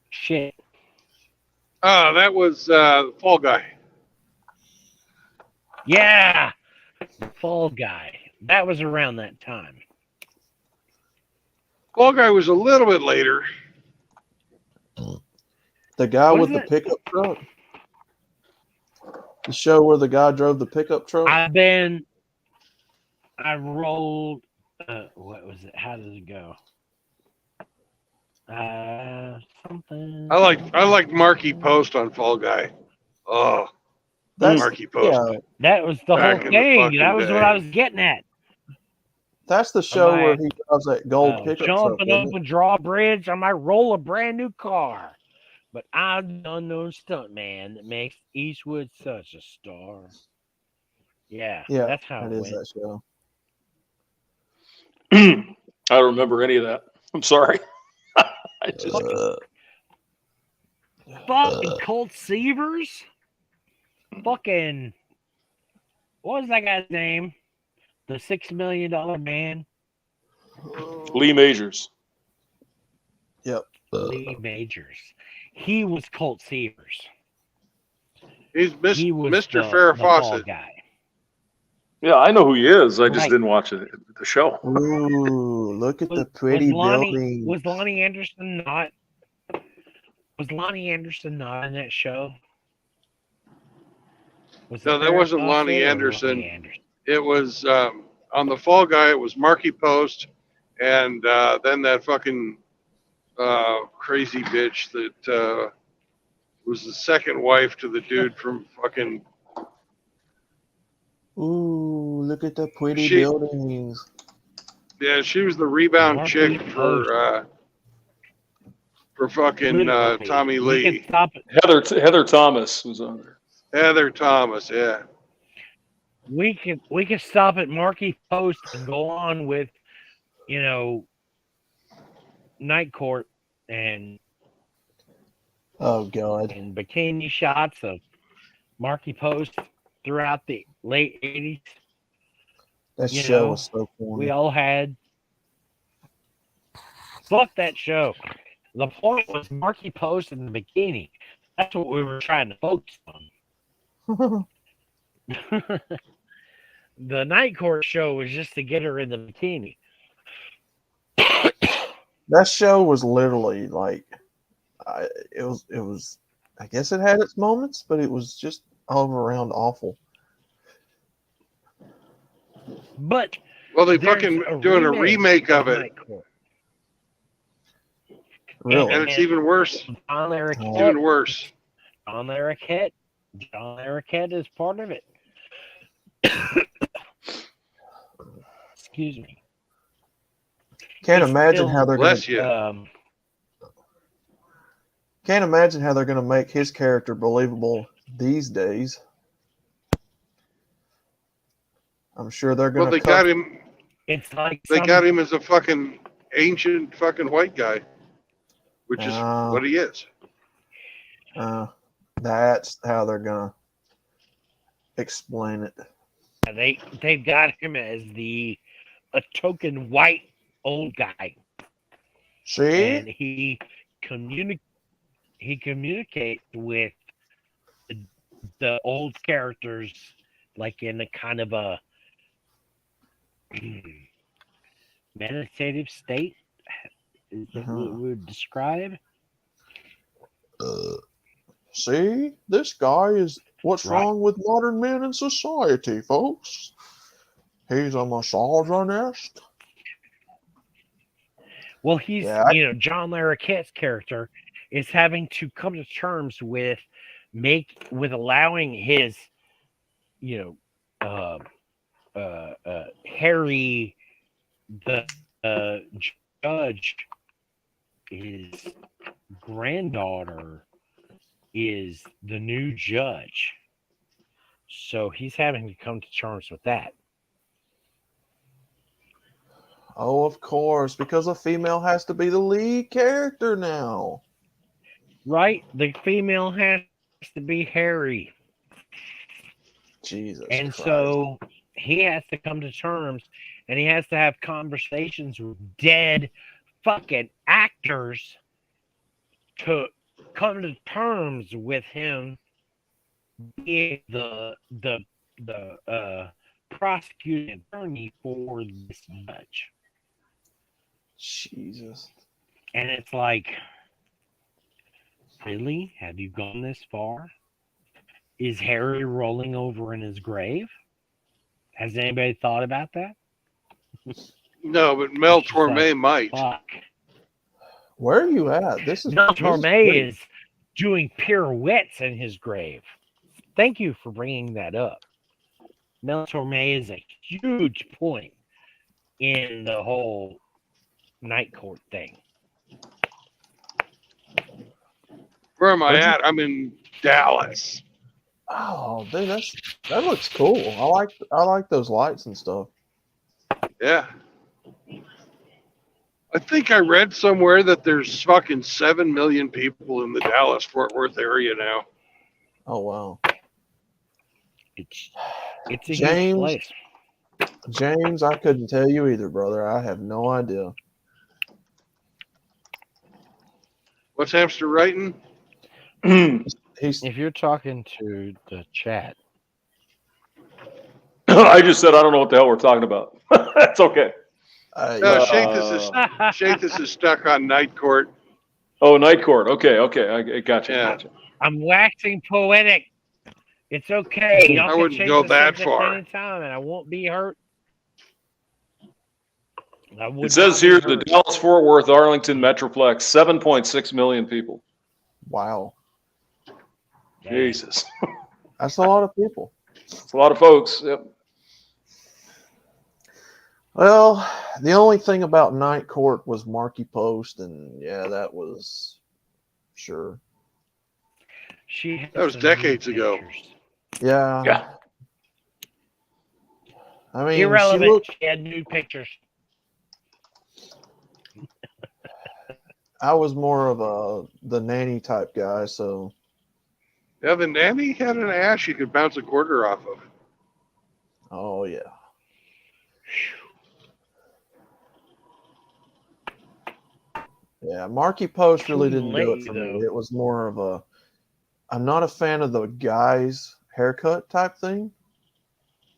Shit. Oh, that was Fall Guy. Yeah, Fall Guy. That was around that time. Fall Guy was a little bit later. The guy What with is the it? pickup truck? The show where the guy drove the pickup truck? I rolled. What was it? How did it go? Something. I like Marky Post on Fall Guy. Oh, That's Marky Post. yeah. That was the Back whole in the thing. fucking That was day. what I was getting at. That's the show I where he drives that gold pickup truck. Jumping Isn't over drawbridge, I might roll a brand new car. But I'm the unknown stuntman that makes Eastwood such a star. Yeah, Yeah, that's how that it is went. that show. I don't remember any of that. I'm sorry. I just Fucking Colt Seavers? Fucking, what was that guy's name? The $6 million man? Lee Majors. Yep. Lee Majors. He was Colt Seavers. He's He was Mr. the Farrah Fall Fawcett. Guy. Yeah, I know who he is. I just Right. didn't watch the show. Ooh, look at the pretty building. Was Lonnie Anderson not? Was Lonnie Anderson not in that show? Was No, it that Farrah wasn't Fawcett Lonnie or Anderson. Lonnie Anderson? It was on the Fall Guy. It was Marky Post, and then that fucking crazy bitch that was the second wife to the dude from fucking. Ooh, look at the pretty She- buildings. Yeah, she was the rebound Marky chick Post. for fucking Literally. Tommy We can Lee. stop it. Heather Thomas was on there. Heather Thomas, yeah. We can stop at Marky Post and go on with, Night Court and Oh God. bikini shots of Marky Post throughout the late 80s. That You show know, was so corny. We all had. Fuck that show. The point was Marky Post in the bikini. That's what we were trying to focus on. The Night Court show was just to get her in the bikini. That show was literally like, it was. I guess it had its moments, but it was just all around awful. But Well, they there's fucking doing a remake of it, Night Court. Really? and it's even worse. John It's Larroquette. even worse. John Larroquette is part of it. Excuse me. Can't He's imagine still- how they're gonna. Bless you. Can't imagine how they're gonna make his character believable these days. I'm sure they're gonna. Well, they cut- got him. It's like They got him as a fucking ancient fucking white guy, which is Ah. what he is. That's how they're gonna explain it. They've got him as a token white old guy, See? and he communicates with the old characters like in a kind of a meditative state. Is that what we would describe? See, this guy is What's Right. wrong with modern men in society, folks? He's a misogynist. Well, he's, Yeah, John Larroquette's character is having to come to terms with allowing his, uh, Harry, the judge, his granddaughter is the new judge. So he's having to come to terms with that. Oh, of course, because a female has to be the lead character now. Right? The female has to be Harry. Jesus And Christ. so he has to come to terms and he has to have conversations with dead fucking actors to come to terms with him being the prosecuting attorney for this judge. Jesus. And it's like, really? Have you gone this far? Is Harry rolling over in his grave? Has anybody thought about that? No, but Mel It's just like, Torme might. fuck. Where are you at? Mel Torme great. is doing pirouettes in his grave. Thank you for bringing that up. Mel Torme is a huge point in the whole Night Court thing. Where am I at? I'm in Dallas. Oh, dude, that looks cool. I like those lights and stuff. Yeah. I think I read somewhere that there's fucking 7 million people in the Dallas-Fort Worth area now. Oh, wow. It's a huge place. James, I couldn't tell you either, brother. I have no idea. What's Hamster writing? If you're talking to the chat, I just said I don't know what the hell we're talking about. That's okay. No, Shathis is stuck on Night Court. Oh, Night Court. Okay. I gotcha. Yeah. Gotcha. I'm waxing poetic. It's okay. Y'all I can wouldn't change go the that subject far. anytime, and I won't be hurt. It says here the Dallas-Fort Worth Arlington Metroplex, 7.6 million people. Wow. Jesus. That's a lot of people. It's a lot of folks. Yep. Well, the only thing about Night Court was Marky Post, and yeah, that was sure. That was decades ago. Yeah. Yeah. I mean, Irrelevant. She had nude pictures. I was more of the nanny type guy, so. Yeah, the nanny had an ass you could bounce a quarter off of. Oh yeah. Yeah, Marky Post really didn't do it for me. It was more of a. I'm not a fan of the guy's haircut type thing.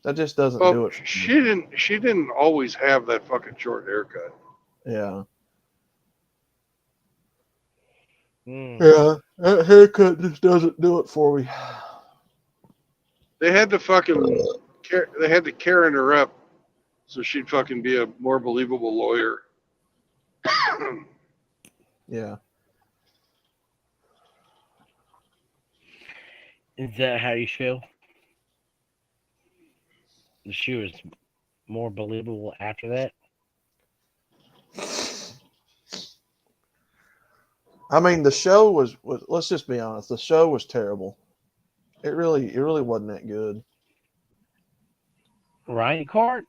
That just doesn't do it for me. She didn't always have that fucking short haircut. Yeah. Mm. Yeah, that haircut just doesn't do it for me. They had to fucking they had to Karen her up so she'd fucking be a more believable lawyer. Yeah. Is that how you feel? She was more believable after that? I mean, the show was let's just be honest, the show was terrible. It really wasn't that good. Ryan Court?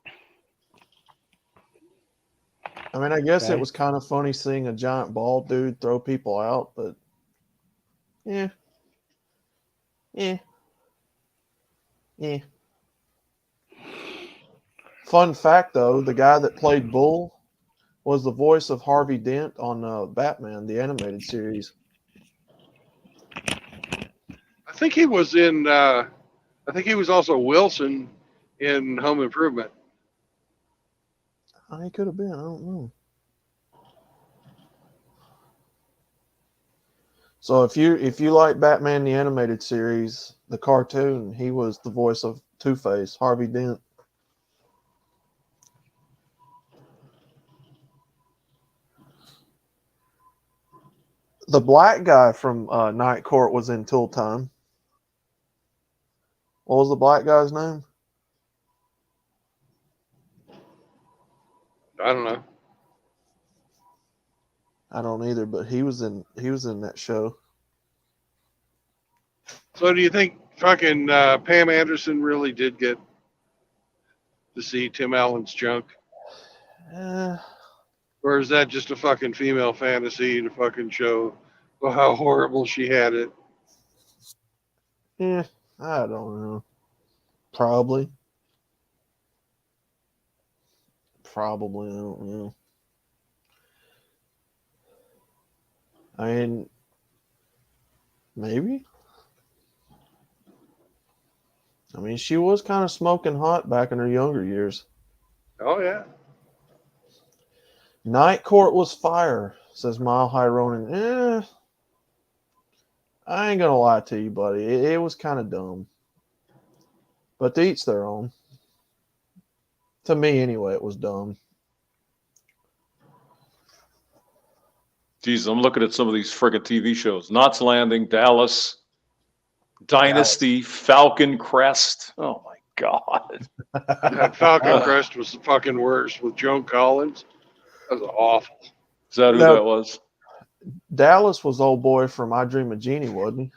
I mean, I guess Okay. it was kind of funny seeing a giant bald dude throw people out, but yeah. Fun fact, though, the guy that played Bull was the voice of Harvey Dent on Batman, the animated series. I think he was in. I think he was also Wilson in Home Improvement. He could have been. I don't know. So if you like Batman the animated series, the cartoon, he was the voice of Two-Face, Harvey Dent. The black guy from Night Court was in Tool Time. What was the black guy's name? I don't know. I don't either, but he was in that show. So do you think fucking Pam Anderson really did get to see Tim Allen's junk? Or is that just a fucking female fantasy to fucking show how horrible she had it? Yeah, I don't know. Probably, I don't know. I mean, maybe. I mean, she was kind of smoking hot back in her younger years. Oh, yeah. Night Court was fire, says Mile High Ronin. I ain't gonna lie to you, buddy. It was kind of dumb. But to each their own. To me, anyway, it was dumb. Geez, I'm looking at some of these friggin' TV shows. Knots Landing, Dallas, Dynasty, Falcon Crest. Oh my God. That Falcon Crest was the fucking worst with Joan Collins. That was awful. Is that who that was? Dallas was old boy from I Dream of Jeannie, wasn't he?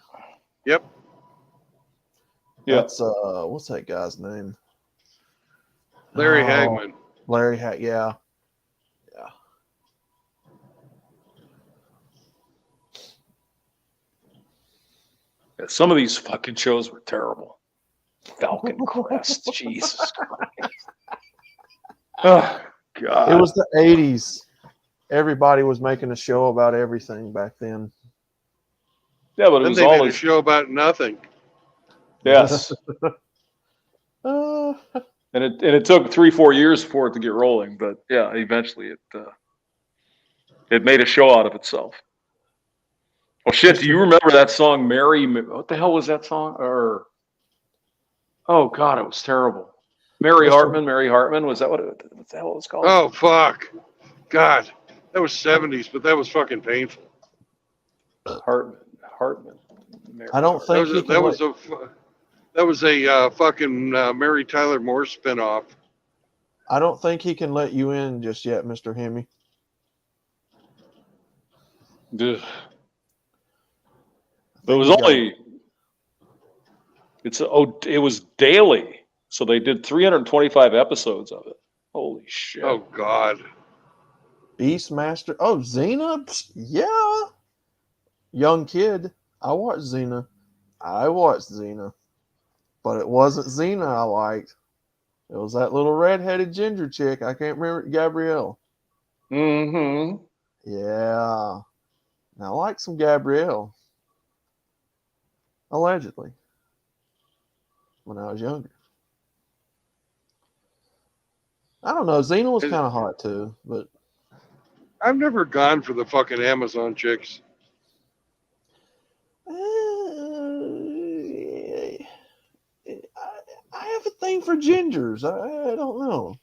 Yep. That's what's that guy's name? Larry Hagman. Larry yeah. Some of these fucking shows were terrible. Falcon Crest, Jesus Christ. Oh God. It was the 80s. Everybody was making a show about everything back then. Yeah, but it Then was they made a always show about nothing. yes. And it took 3-4 years for it to get rolling, but yeah, eventually it made a show out of itself. Oh shit! Do you remember that song, "Mary"? What the hell was that song? Or oh God, it was terrible. Mary Hartman. Was that what the hell it was called? Oh fuck, God, that was 70s, but that was fucking painful. Hartman. Mary I don't think that was a fucking Mary Tyler Moore spinoff. I don't think he can let you in just yet, Mr. Hemi. Ugh. But it was only it was daily, so they did 325 episodes of it. Holy shit! Oh God. Beastmaster. Oh, Xena. Yeah. Young kid. I watched Xena. But it wasn't Xena I liked. It was that little red-headed ginger chick. I can't remember. Gabrielle. Mm-hmm. Yeah. Now, I like some Gabrielle. Allegedly. When I was younger. I don't know. Xena was kind of hot too, but I've never gone for the fucking Amazon chicks. I have a thing for gingers. I don't know.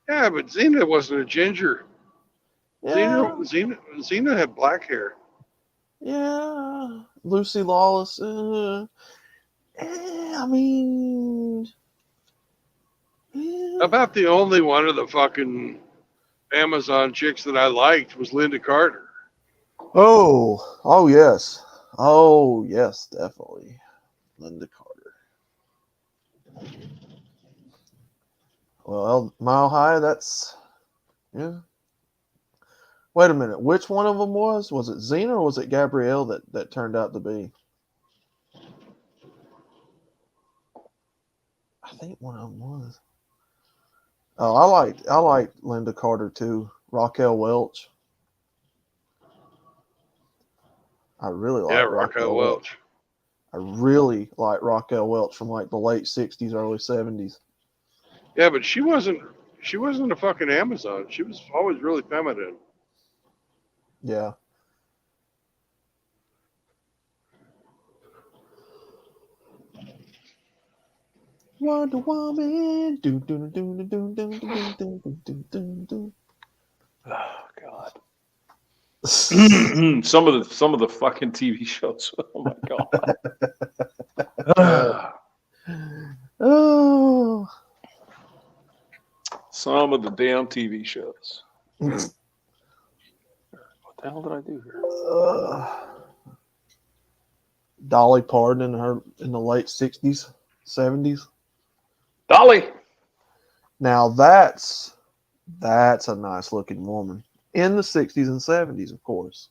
Yeah, but Xena wasn't a ginger. Yeah. Xena had black hair. Yeah. Lucy Lawless. I mean, About the only one of the fucking Amazon chicks that I liked was Linda Carter. oh yes. Oh yes, definitely. Linda Carter. Well, Mile High, that's yeah. Wait a minute. Which one of them was? Was it Xena or was it Gabrielle that turned out to be? I think one of them was. Oh, I liked Linda Carter too. Raquel Welch. I really like Raquel Welch. I really like Raquel Welch from like the late 60s, early 70s. Yeah, but she wasn't a fucking Amazon. She was always really feminine. Yeah. Wonder Woman. Do, do, do, do, do, do, do, do, do, do, do. Oh God. some of the fucking TV shows. Oh my God. Oh. Some of the damn TV shows. What the hell did I do here? Dolly Parton in the late 60s, 70s. Dolly. Now that's a nice looking woman. In the 60s and 70s, of course.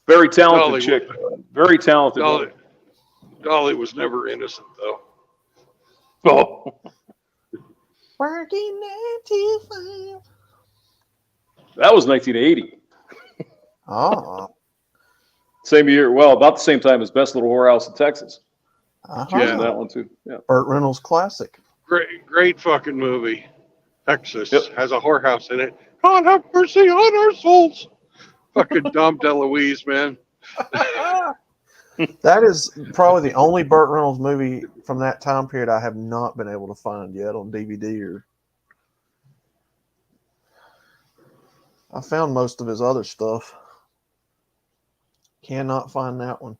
Very talented Dolly, chick. Very talented. Dolly was never innocent, though. Oh. Working 95. That was 1980. Oh. Same year. Well, about the same time as Best Little Whorehouse in Texas. Yeah, that one too. Yeah. Burt Reynolds classic. Great fucking movie. Texas has a whorehouse in it. God have mercy on our souls. Fucking Dom DeLuise, man. That is probably the only Burt Reynolds movie from that time period I have not been able to find yet on DVD or. I found most of his other stuff. Cannot find that one.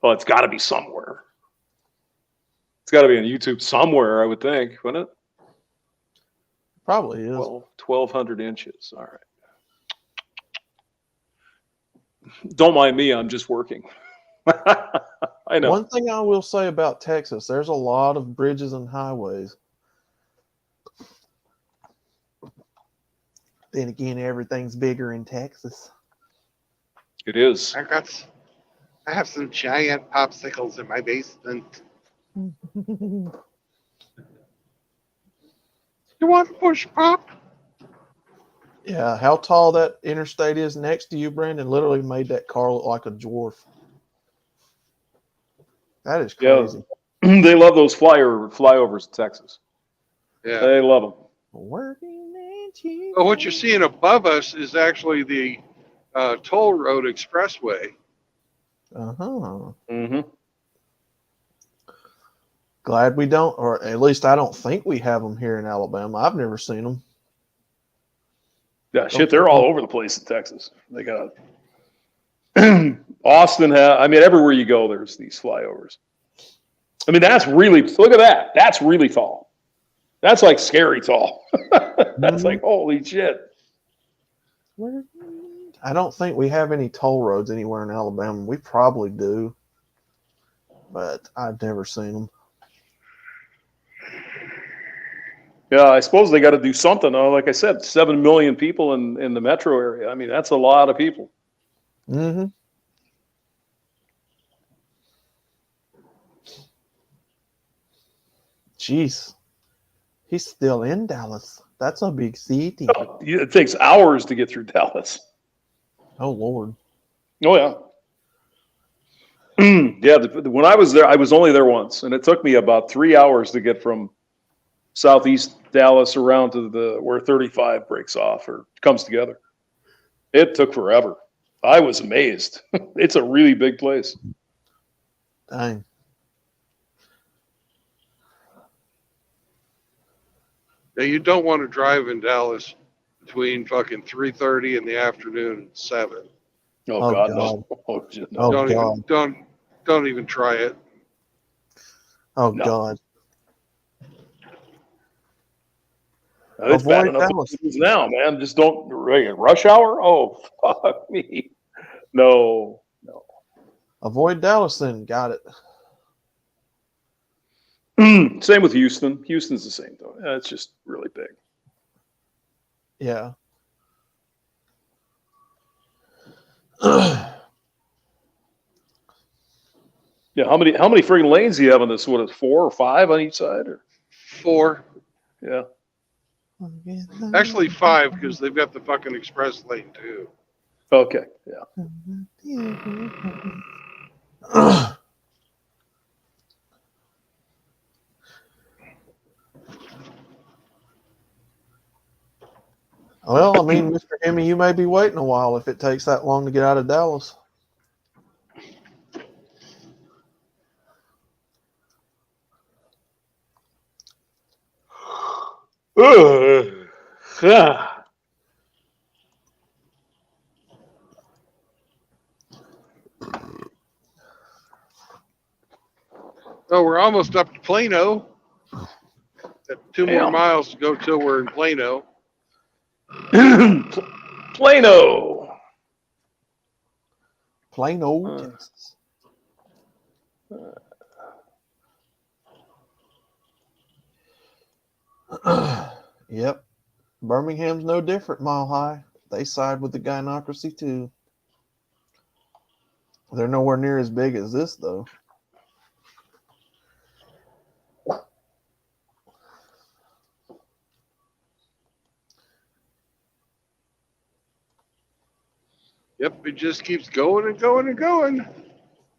Well, it's got to be somewhere. It's got to be on YouTube somewhere, I would think, wouldn't it? Probably is. 1,200 inches. All right. Don't mind me. I'm just working. I know. One thing I will say about Texas, there's a lot of bridges and highways. Then again, everything's bigger in Texas. It is. I have some giant popsicles in my basement. You want to push pop? Yeah, how tall that interstate is next to you, Brandon, literally made that car look like a dwarf. That is crazy. Yeah. They love those flyovers in Texas. Yeah. They love them. Well, what you're seeing above us is actually the toll road expressway. Uh-huh. Mm-hmm. Glad we don't, or at least I don't think we have them here in Alabama. I've never seen them. Yeah, shit, they're all over the place in Texas. They got Austin. I mean, everywhere you go, there's these flyovers. I mean, that's really, look at that. That's really tall. That's like scary tall. That's like, holy shit. I don't think we have any toll roads anywhere in Alabama. We probably do, but I've never seen them. Yeah, I suppose they got to do something. Like I said, 7 million people in the metro area. I mean, that's a lot of people. Mm-hmm. Jeez. He's still in Dallas. That's a big city. It takes hours to get through Dallas. Oh, Lord. Oh, yeah. Yeah, when I was there, I was only there once, and it took me about 3 hours to get from southeast Dallas around to where 35 breaks off or comes together. It took forever. I was amazed. It's a really big place. Dang. Now, you don't want to drive in Dallas between fucking 3:30 in the afternoon and 7. Oh, God, no. Oh, no. Don't even try it. Oh, No. God. It's bad enough now, man. Just don't rush hour. Oh, fuck me. No. Avoid Dallas then. Got it. Same with Houston. Houston's the same though. It's just really big. Yeah. Yeah. How many friggin' lanes do you have on this? What is 4 or 5 on each side? Or 4. Yeah. Actually 5 because they've got the fucking express lane too. Okay. Yeah. Well, I mean, Mr. Hemi, you may be waiting a while if it takes that long to get out of Dallas. Oh, we're almost up to Plano. Got 2 more Damn. miles to go till we're in Plano. Plano. Plain old Texas. Yep. Birmingham's no different, Mile High. They side with the gynocracy too. They're nowhere near as big as this, though. Yep, it just keeps going and going and going.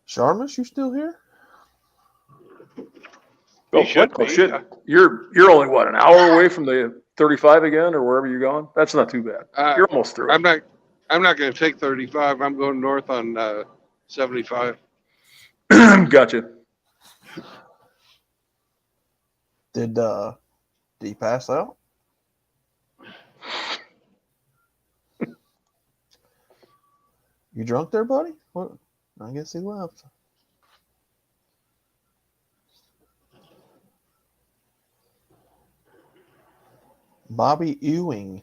Sharmus, you still here? Oh, should what? Oh, be. shit. You're only what, an hour away from the 35 again, or wherever you're going? That's not too bad. You're almost through. I'm not going to take 35. I'm going north on 75. Gotcha. Did he pass out? You drunk there, buddy? What? I guess he left. Bobby Ewing.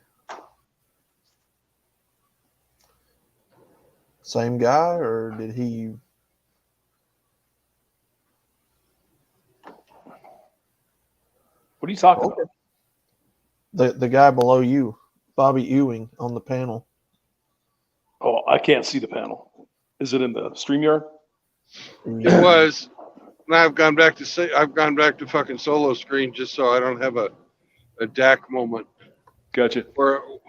Same guy, or did he? What are you talking about? The guy below you, Bobby Ewing, on the panel. Oh, I can't see the panel. Is it in the StreamYard? It was. Now I've gone back to fucking solo screen just so I don't have a DAC moment. Gotcha. Or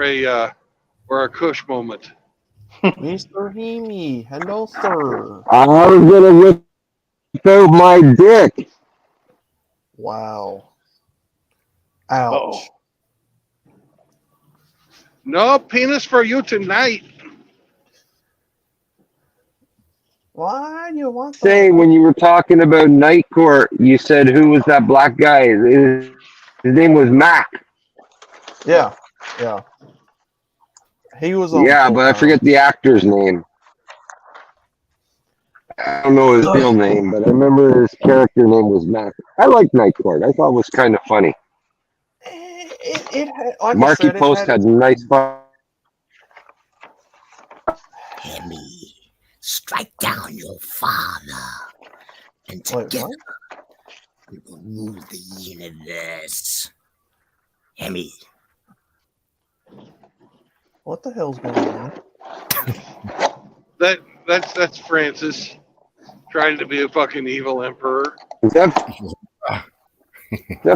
a Kush moment. Mr. Heaney, hello, sir. I was gonna whip out my dick. Wow. Ouch. Uh-oh. No penis for you tonight. Why do you want Say, when you were talking about Night Court, you said who was that black guy? His name was Mac. Yeah, yeah. He was on. Yeah, but I forget the actor's name. I don't know his real name, but I remember his character name was Mac. I liked Night Court. I thought it was kind of funny. Like Marky Post had nice fun. Hemi, strike down your father, and together we will rule the universe. Hemi. What the hell's going on? That's Francis trying to be a fucking evil emperor. Is that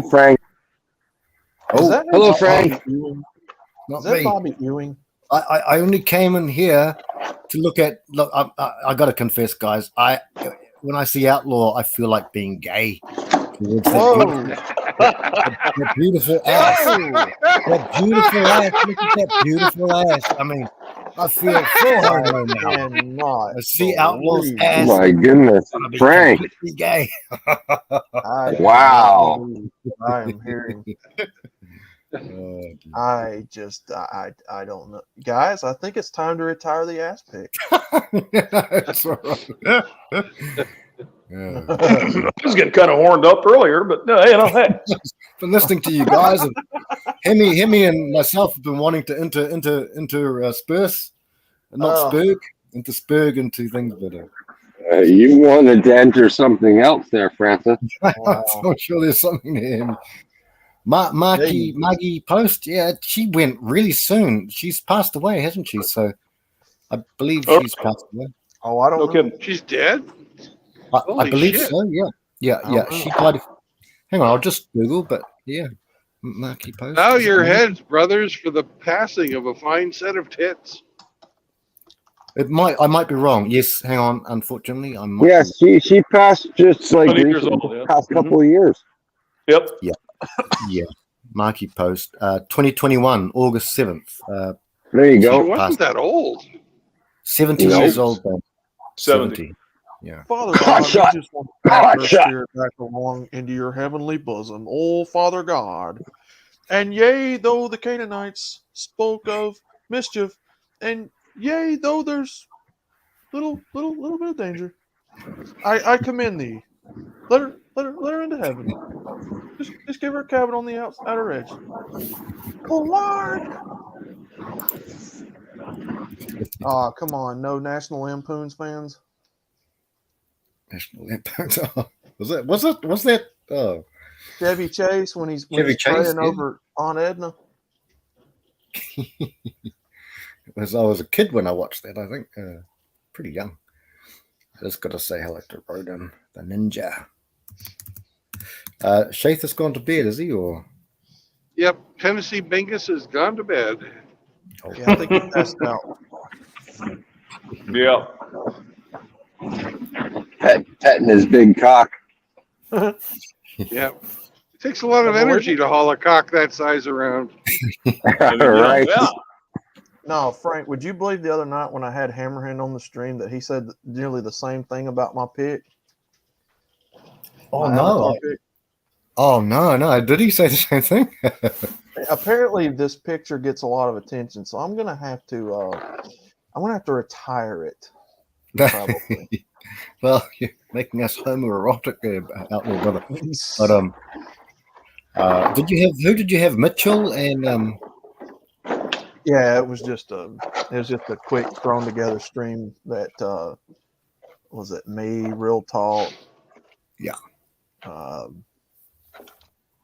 Frank? Oh, hello, Frank. Not Is that me. Bobby Ewing? I only came in here to look. I got to confess, guys. When I see Outlaw, I feel like being gay. Whoa. That beautiful ass. That beautiful ass. Look at that beautiful ass. I mean, I feel so hard now. I see Outlaw's ass. Oh my goodness, Frank. Completely gay. Wow. I am hearing. I don't know, guys. I think it's time to retire the ass pick. That's all right. I was getting kind of horned up earlier, but hey. Been listening to you guys, and Hemi and myself have been wanting to enter Spurs, not Spurg, into Spurg, into things better. You wanted to enter something else there, Francis. I'm sure there's something there. Maggie Post, yeah, she went really soon. She's passed away, hasn't she? So I believe she's passed away. Oh, I don't know. Kidding. She's dead? I believe shit. so, yeah. She died. Hang on, I'll just Google, but yeah. Maggie Post. Now your heads, brothers, for the passing of a fine set of tits. I might be wrong. Yes, hang on. Unfortunately, I might. Yes, she passed just like 20 years recently, old, yeah. past couple of years. Yep. Yeah. Marky Post. 2021, August 7th. There you She go. wasn't that old. 70 Nope. years old, then. 70. Yeah. Father God, we shot. just want to pass our Shot. spirit back along into your heavenly bosom. Oh, Father God, And yea, though the Canaanites spoke of mischief, and yea, though there's little bit of danger, I commend thee. Let her into heaven. Just give her a cabin on the outer edge. Oh, Lord! Oh, come on, no National Lampoon's fans. National Lampoon's. Was that? Oh, Chevy Chase when he's Chevy Chase, praying yeah. over Aunt Edna. I was a kid when I watched that. I think pretty young. I just got to say hello to Rodan, the ninja. Shaith has gone to bed, is he? Or Yep, Tennessee Bingus has gone to bed. Yeah, I think he passed out. Yeah. Petting his big cock. Yeah. It takes a lot of energy to haul a cock that size around. Right. Yeah. No, Frank, would you believe the other night when I had Hammerhand on the stream that he said nearly the same thing about my pick? oh My no, avatar pick? oh no! Did he say the same thing? Apparently, this picture gets a lot of attention, so I'm gonna have to retire it. Probably. Well, you're making us homoerotic out there, brother. But who did you have? Mitchell and Yeah, it was just a quick thrown together stream that was it me, Real Talk. Yeah.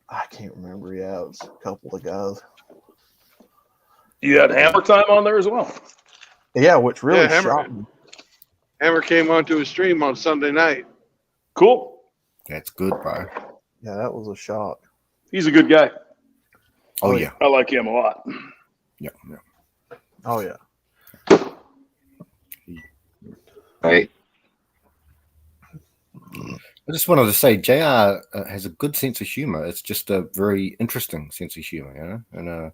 I can't remember. Yeah, it was a couple of guys. You had Hammer Time on there as well. Yeah, which really Hammer, shocked me. Hammer came onto his stream on Sunday night. Cool. That's good, bro. Yeah, that was a shock. He's a good guy. Oh yeah. I like him a lot. Yeah. Oh yeah. Right. I just wanted to say, JR has a good sense of humor. It's just a very interesting sense of humor, you know.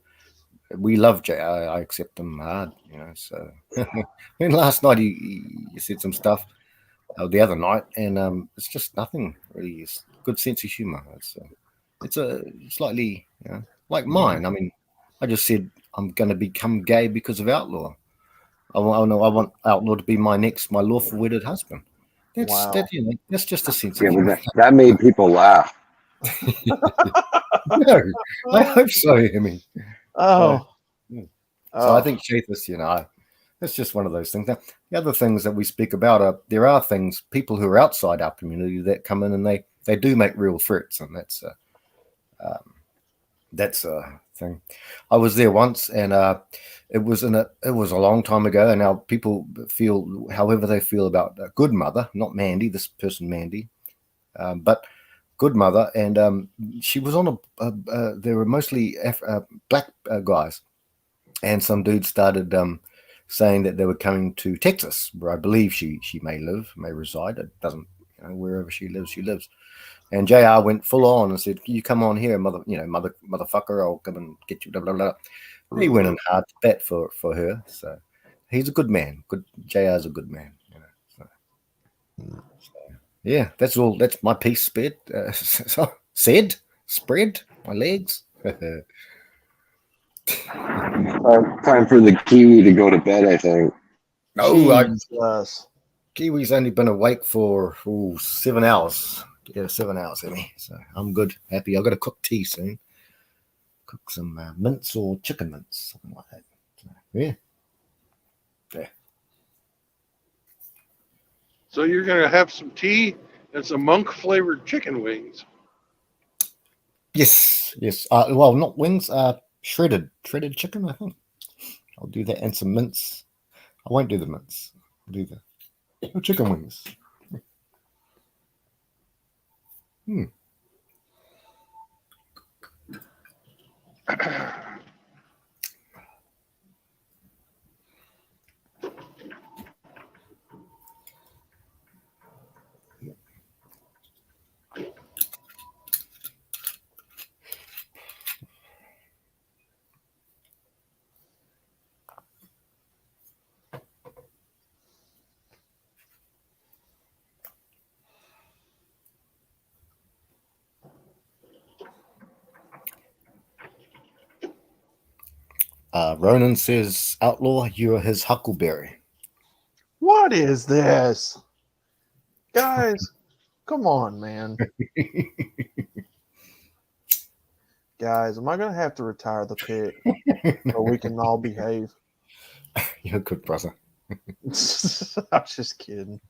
And we love JR. I accept him hard, you know. So, and last night he said some stuff, the other night, and it's just nothing really. It's good sense of humor. It's a slightly, you know, like mine. I mean, I just said I'm going to become gay because of Outlaw. I want Outlaw to be my lawful wedded husband. That's just a sense of Yeah, humor. but that made people laugh. No, I hope so. I mean, Oh. So I think Sheathus, you know, it's just one of those things. Now, the other things that we speak about are there are things, people who are outside our community that come in and they do make real threats, and that's a thing. I was there once, and it was a long time ago, and now people feel however they feel about Good Mother, not Mandy, this person Mandy, but Good Mother, and she was on there were mostly black guys, and some dude started saying that they were coming to Texas, where I believe she may reside. It doesn't, you know, wherever she lives. And JR went full on and said, "You come on here, motherfucker! I'll come and get you." Blah blah blah. He went in hard to bat for her. So he's a good man. JR's a good man. You know. So, yeah, that's all. That's my piece. Spread. Spread my legs. Time for the Kiwi to go to bed, I think. Kiwi's only been awake for 7 hours. Yeah, 7 hours, Emmy. So I'm good, happy. I've got to cook tea soon. Cook some mince or chicken mince, something like that. So, yeah. So you're going to have some tea and some monk flavored chicken wings. Yes. Well, not wings. Shredded chicken. I think I'll do that, and some mince. I won't do the mince. I'll do the chicken wings. Ronan says, Outlaw, you're his huckleberry. What is this? Guys, come on, man. Guys, am I going to have to retire the pit so we can all behave? You're good, brother. I was just kidding.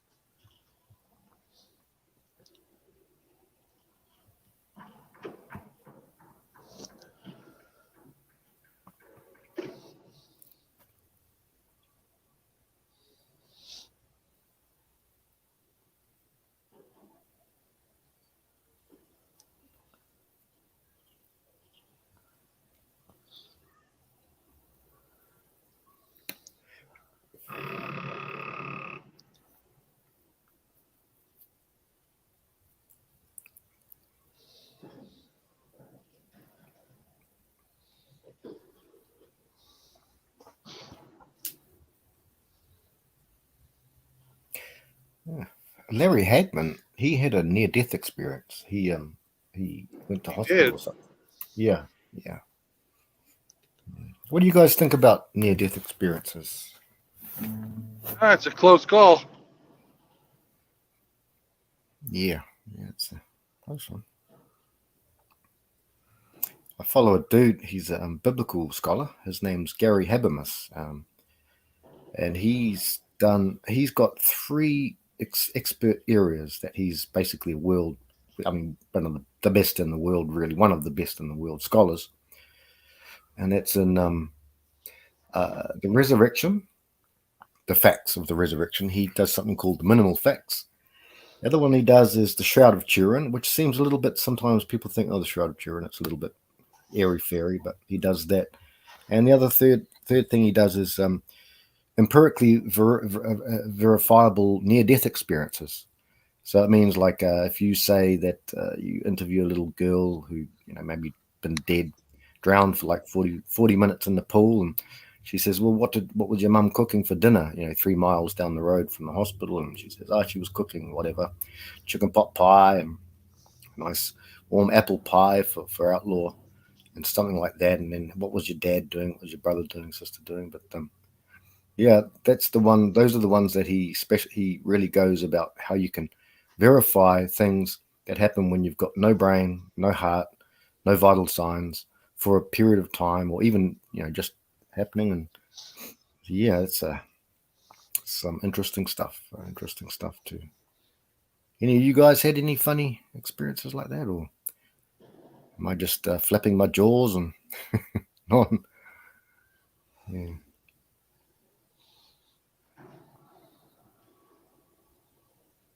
Larry Hagman, he had a near-death experience. He went to hospital did. or something. Yeah. What do you guys think about near-death experiences? It's a close call. Yeah, it's a close one. I follow a dude. He's a biblical scholar. His name's Gary Habermas, and he's got three expert areas that he's basically one of the best in the world, really, one of the best in the world scholars, and that's in the resurrection, the facts of the resurrection. He does something called the minimal facts. The other one he does is the Shroud of Turin, which seems a little bit, sometimes people think, oh, the Shroud of Turin, it's a little bit airy-fairy, but he does that. And the other third thing he does is empirically verifiable near-death experiences. So it means like if you say that you interview a little girl who maybe been drowned for like 40 minutes in the pool, and she says, well, what was your mum cooking for dinner 3 miles down the road from the hospital? And she says, she was cooking whatever, chicken pot pie and nice warm apple pie for Outlaw and something like that. And then what was your dad doing? What was your brother doing, sister doing? But yeah, that's the one. Those are the ones that he really goes about how you can verify things that happen when you've got no brain, no heart, no vital signs for a period of time, or even just happening. And yeah, it's some interesting stuff. Interesting stuff too. Any of you guys had any funny experiences like that, or am I just flapping my jaws and on? Yeah.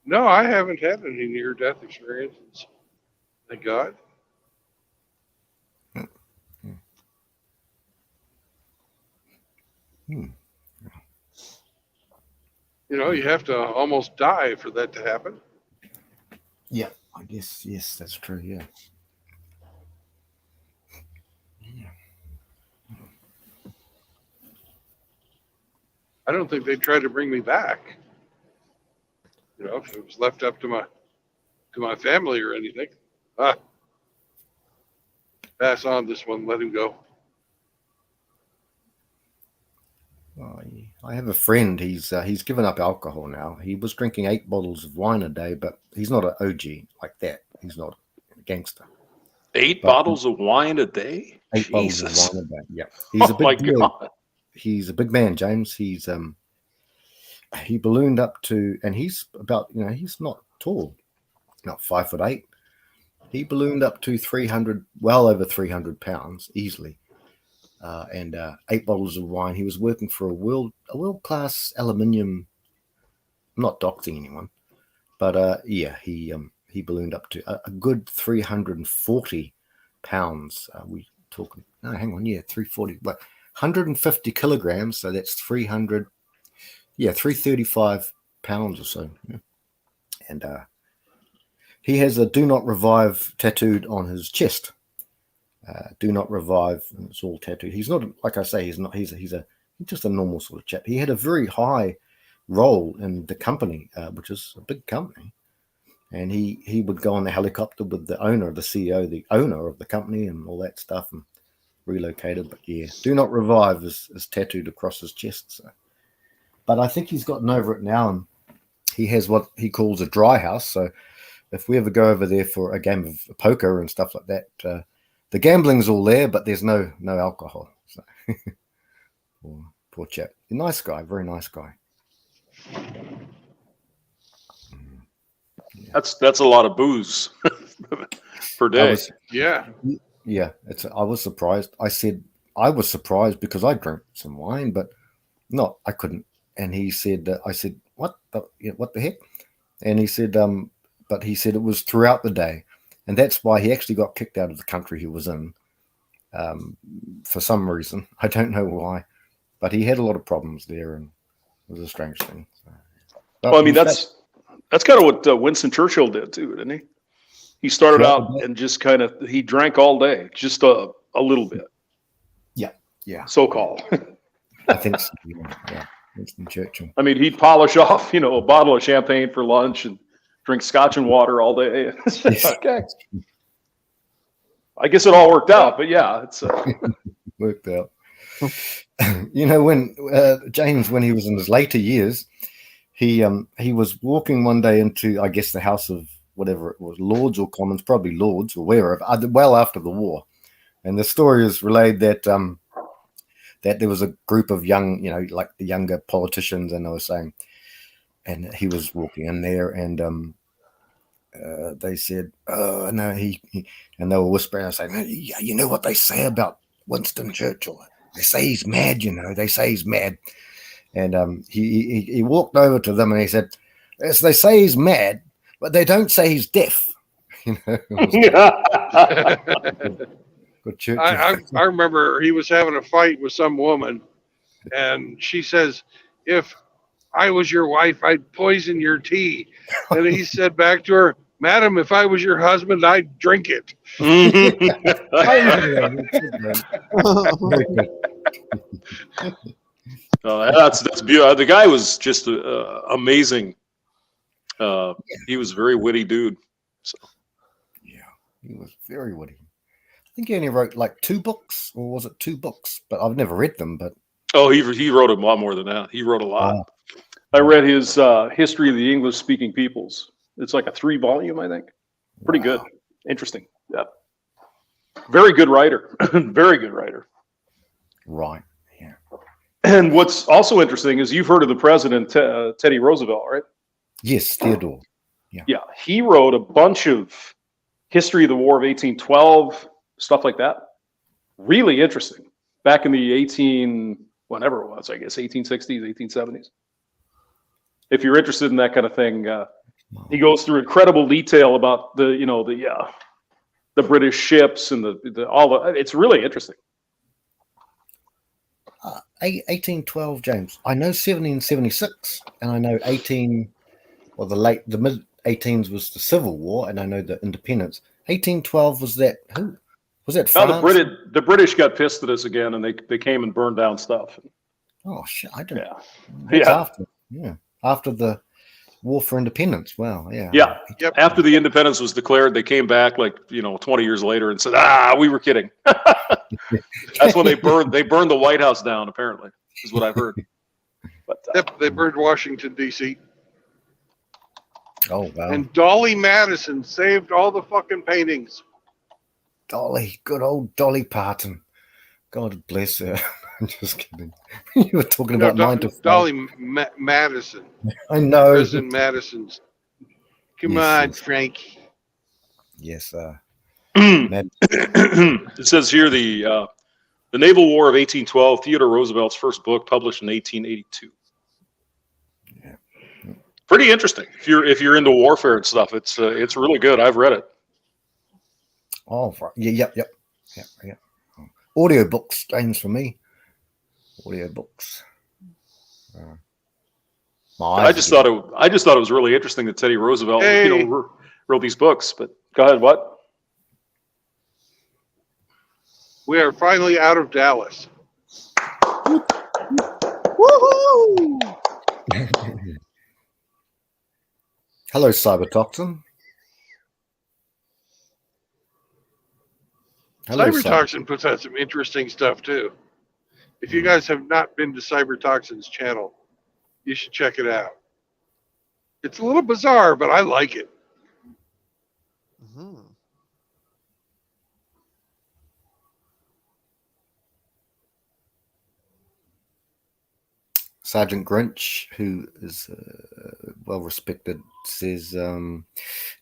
No, I haven't had any near-death experiences. Thank God. You have to almost die for that to happen. Yeah, I guess, yes, that's true, yeah. I don't think they'd try to bring me back. If it was left up to my family or anything. Pass on this one, let him go. I have a friend. He's given up alcohol now. He was drinking 8 bottles of wine a day, but he's not an OG like that. He's not a gangster. 8 bottles of wine a day? 8 Jesus. bottles of wine a day. Yeah, he's a big deal. God. He's a big man, James. He ballooned up to, and he's about he's not tall, not 5'8". He ballooned up to 300, well over 300 pounds easily. And 8 bottles of wine. He was working for a world-class aluminium. I'm not doxing anyone, but yeah, he ballooned up to a good 340 pounds. We talking? No, hang on, yeah, 340. But 150 kilograms. So that's 300. Yeah, 335 pounds or so. Yeah. And he has a "Do Not Revive" tattooed on his chest. Do not revive. It's all tattooed. He's not, like I say, he's not. He's just a normal sort of chap. He had a very high role in the company, which is a big company, and he would go on the helicopter with the owner, the CEO, the owner of the company, and all that stuff. And relocated. But yeah, do not revive is tattooed across his chest. So. But I think he's gotten over it now, and he has what he calls a dry house. So if we ever go over there for a game of poker and stuff like that, the gambling's all there, but there's no alcohol. So poor chap. A nice guy, very nice guy. That's a lot of booze per day. Yeah. Yeah, I was surprised. I said I was surprised because I drank some wine, but no, I couldn't. And he said, I said, what the heck? And he said, but he said it was throughout the day, and that's why he actually got kicked out of the country he was in, for some reason. I don't know why, but he had a lot of problems there, and it was a strange thing. So, well, I mean, that's kind of what Winston Churchill did too, didn't he? He started out and just he drank all day, just a little bit. Yeah. So-called. I think so. Yeah. Winston Churchill. I mean, he'd polish off, a bottle of champagne for lunch and drink scotch and water all day. Okay. I guess it all worked out, but yeah, it's worked out. When James, when he was in his later years, he was walking one day into, I guess, the House of whatever it was, Lords or Commons, probably Lords or wherever, well after the war. And the story is relayed that that there was a group of young, like the younger politicians, and they were saying, and he was walking in there, and they said, "Oh no, he," and they were whispering and saying, "You know what they say about Winston Churchill? They say he's mad. They say he's mad." And he walked over to them and he said, "Yes, they say he's mad, but they don't say he's deaf." I remember he was having a fight with some woman, and she says, "If I was your wife, I'd poison your tea." And he said back to her, "Madam, if I was your husband, I'd drink it." That's beautiful. The guy was just amazing. He was a very witty dude. So. Yeah, he was very witty. I think he only wrote like 2 books, or was it 2 books? But I've never read them. But he wrote a lot more than that. He wrote a lot. I read his History of the English-Speaking Peoples. It's like a 3-volume, I think. Pretty good. Interesting. Yeah. Very good writer. Very good writer. Right. Yeah. And what's also interesting is you've heard of the president, Teddy Roosevelt, right? Yes, Theodore. Yeah. Yeah. He wrote a bunch of history of the War of 1812, stuff like that. Really interesting. Back in the whenever it was, I guess, 1860s, 1870s. If you're interested in that kind of thing, he goes through incredible detail about the British ships and it's really interesting. 1812, James. I know 1776, and I know the mid 18s was the Civil War, and I know the Independence. 1812 was that who? Was that France? The British got pissed at us again, and they came and burned down stuff. Oh shit! I don't. Yeah. After the War for Independence. Wow. Yeah. Yeah. Yep. After the independence was declared, they came back 20 years later and said, we were kidding. That's when they burned the White House down, apparently, is what I've heard. But yep, they burned Washington, D.C. Oh, wow. And Dolly Madison saved all the fucking paintings. Dolly, good old Dolly Parton. God bless her. I'm just kidding. You were talking about 9 to 5. Dolly Madison. I know. President Madison's. Come on, Frank. Yes. It says here the Naval War of 1812, Theodore Roosevelt's first book, published in 1882. Yeah. Pretty interesting. If you're into warfare and stuff, it's really good. I've read it. Oh, yep. Audiobooks, James, for me. Audiobooks. I just thought it was really interesting that Teddy Roosevelt, wrote these books. But go ahead. What? We are finally out of Dallas. Woohoo! Hello, Cybertoxin. Hello, Sam. Cybertoxin puts out some interesting stuff too. If you guys have not been to Cybertoxin's channel, you should check it out. It's a little bizarre, but I like it. Mhm. Sergeant Grinch, who is well respected, says the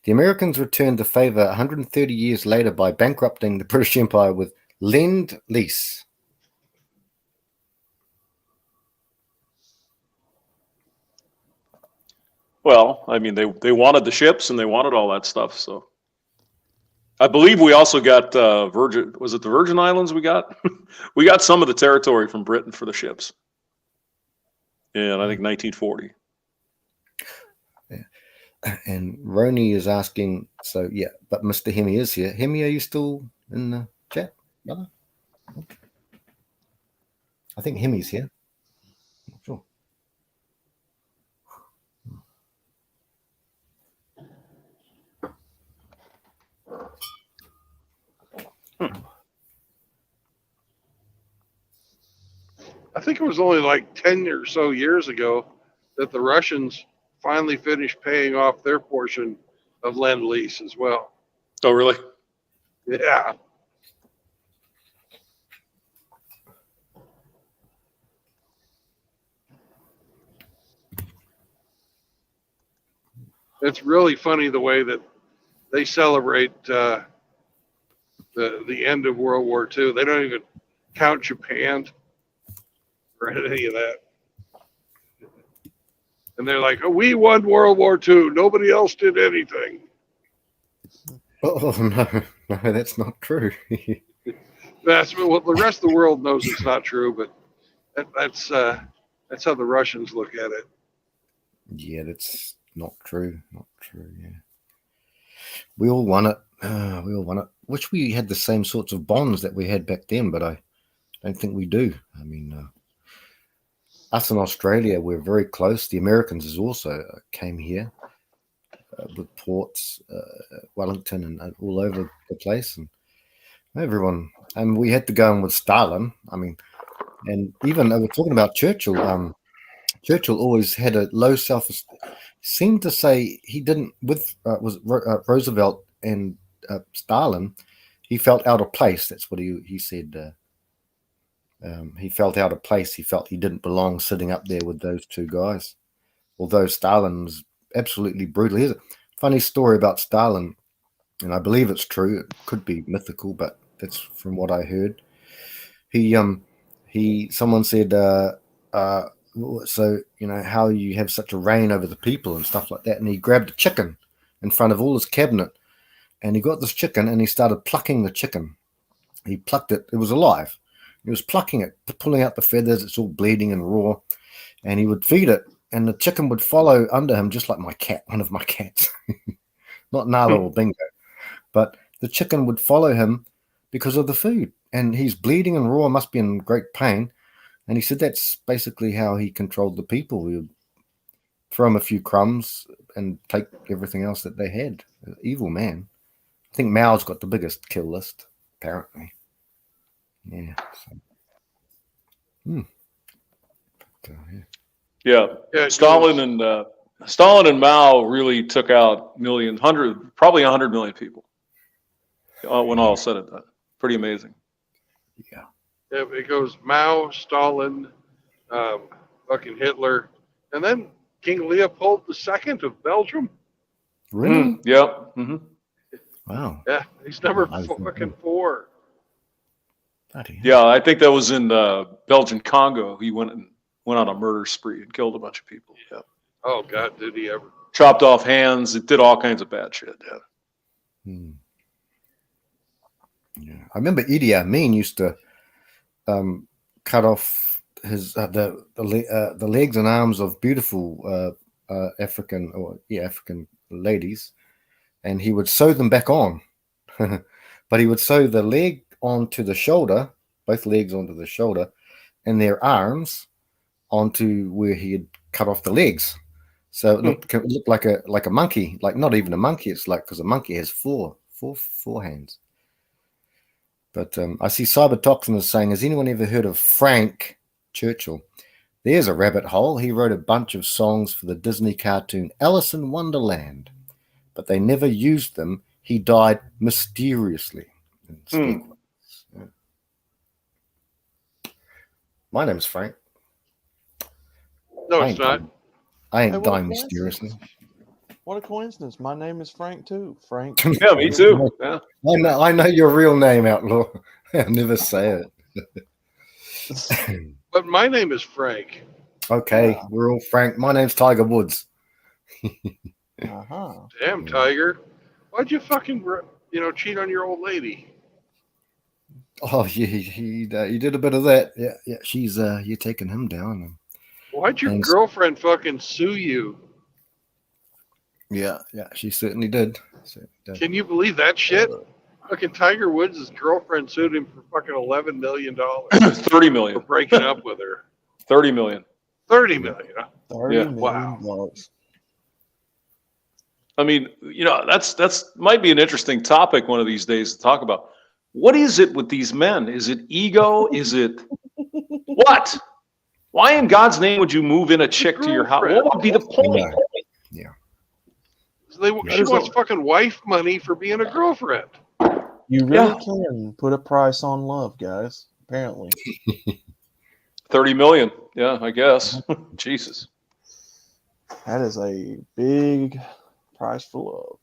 Americans returned the favor 130 years later by bankrupting the British Empire with Lend Lease. Well, I mean, they wanted the ships and they wanted all that stuff. So I believe we also got Virgin. Was it the Virgin Islands we got? We got some of the territory from Britain for the ships. Yeah, I think 1940. And Roni is asking, so yeah, but Mr. Hemi is here. Hemi, are you still in the chat, brother? I think Hemi's here. Not sure. I think it was only like 10 or so years ago that the Russians finally finished paying off their portion of Lend Lease as well. Oh, really? Yeah. It's really funny the way that they celebrate the end of World War II. They don't even count Japan or any of that. And they're like, oh, we won World War II. Nobody else did anything. Oh no, no, that's not true. That's what the rest of the world knows it's not true, but that's how the Russians look at it. Yeah, that's not true. Not true. Yeah, we all won it. We all won it. Wish we had the same sorts of bonds that we had back then, but I don't think we do. I mean, us in Australia, we're very close. The Americans also came here with ports, Wellington, and all over the place, and everyone. And we had to go in with Stalin. I mean, and even we're talking about Churchill. Churchill always had a low self-esteem. Seemed to say he didn't with Roosevelt and Stalin. He felt out of place. That's what he said. He felt out of place. He felt he didn't belong sitting up there with those two guys. Although Stalin was absolutely brutal. Here's a funny story about Stalin, and I believe it's true. It could be mythical, but that's from what I heard. Someone said, so you know how you have such a reign over the people and stuff like that, and he grabbed a chicken in front of all his cabinet, and he got this chicken and he started plucking the chicken. He plucked it. It was alive. He was plucking it, pulling out the feathers. It's all bleeding and raw, and he would feed it, and the chicken would follow under him, just like my cat, one of my cats, not Nala or Bingo, but the chicken would follow him because of the food, and he's bleeding and raw, must be in great pain. And he said that's basically how he controlled the people. He would throw them a few crumbs and take everything else that they had. Evil man. I think Mao's got the biggest kill list, apparently. Yeah. So. Yeah. Stalin and Mao really took out probably 100 million people when all said and done. Pretty amazing. Yeah. Yeah, it goes Mao, Stalin, fucking Hitler, and then King Leopold II of Belgium. Really? Yep. Mm-hmm. Wow. Yeah, he's number fucking 4. Yeah, I think that was in Belgian Congo. He went on a murder spree and killed a bunch of people. Yeah. Oh God, did he ever? Chopped off hands. It did all kinds of bad shit. Yeah. Yeah. I remember Idi Amin used to cut off his the legs and arms of beautiful African ladies, and he would sew them back on. But he would sew the leg onto the shoulder, both legs onto the shoulder, and their arms onto where he had cut off the legs. So it looked like a monkey, like not even a monkey. It's like because a monkey has four hands. But I see Cybertoxin is saying, has anyone ever heard of Frank Churchill? There's a rabbit hole. He wrote a bunch of songs for the Disney cartoon Alice in Wonderland, but they never used them. He died mysteriously. Yeah. My name's Frank. No, it's not. I ain't Hey, dying mysteriously. What a coincidence. My name is Frank too. Frank. Yeah, me too. Yeah. I know your real name, Outlaw. I'll never say it. But my name is Frank. Okay, we're all Frank. My name's Tiger Woods. Damn, Tiger. Why'd you fucking, cheat on your old lady? Oh, you did a bit of that. Yeah. She's you're taking him down. Why'd your And- girlfriend fucking sue you? Yeah, she certainly did. Can you believe that shit? Fucking Tiger Woods' girlfriend sued him for fucking $11 million. $30 million. For breaking up with her. $30 million. $30 million. $30 million. Wow. I mean, that's might be an interesting topic one of these days to talk about. What is it with these men? Is it ego? Is it what? Why in God's name would you move in a chick to your house? What would be the point? Yeah. She wants fucking wife money for being a girlfriend. You really can put a price on love, guys. Apparently. 30 million. Yeah, I guess. Jesus. That is a big price for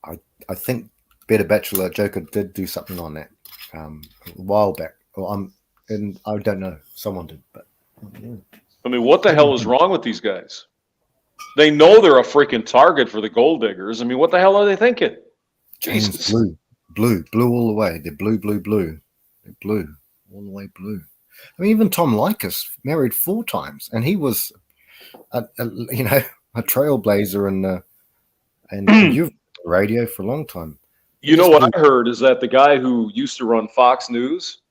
love. I think Better Bachelor Joker did do something on that a while back. And I don't know. Someone did, but I mean, what the hell is wrong with these guys? They know they're a freaking target for the gold diggers. I mean, what the hell are they thinking? Jesus. Blue all the way. They're blue. They're blue all the way blue. I mean, even Tom Likas married 4 times, and he was, a trailblazer and radio for a long time. You know what I heard is that the guy who used to run Fox News,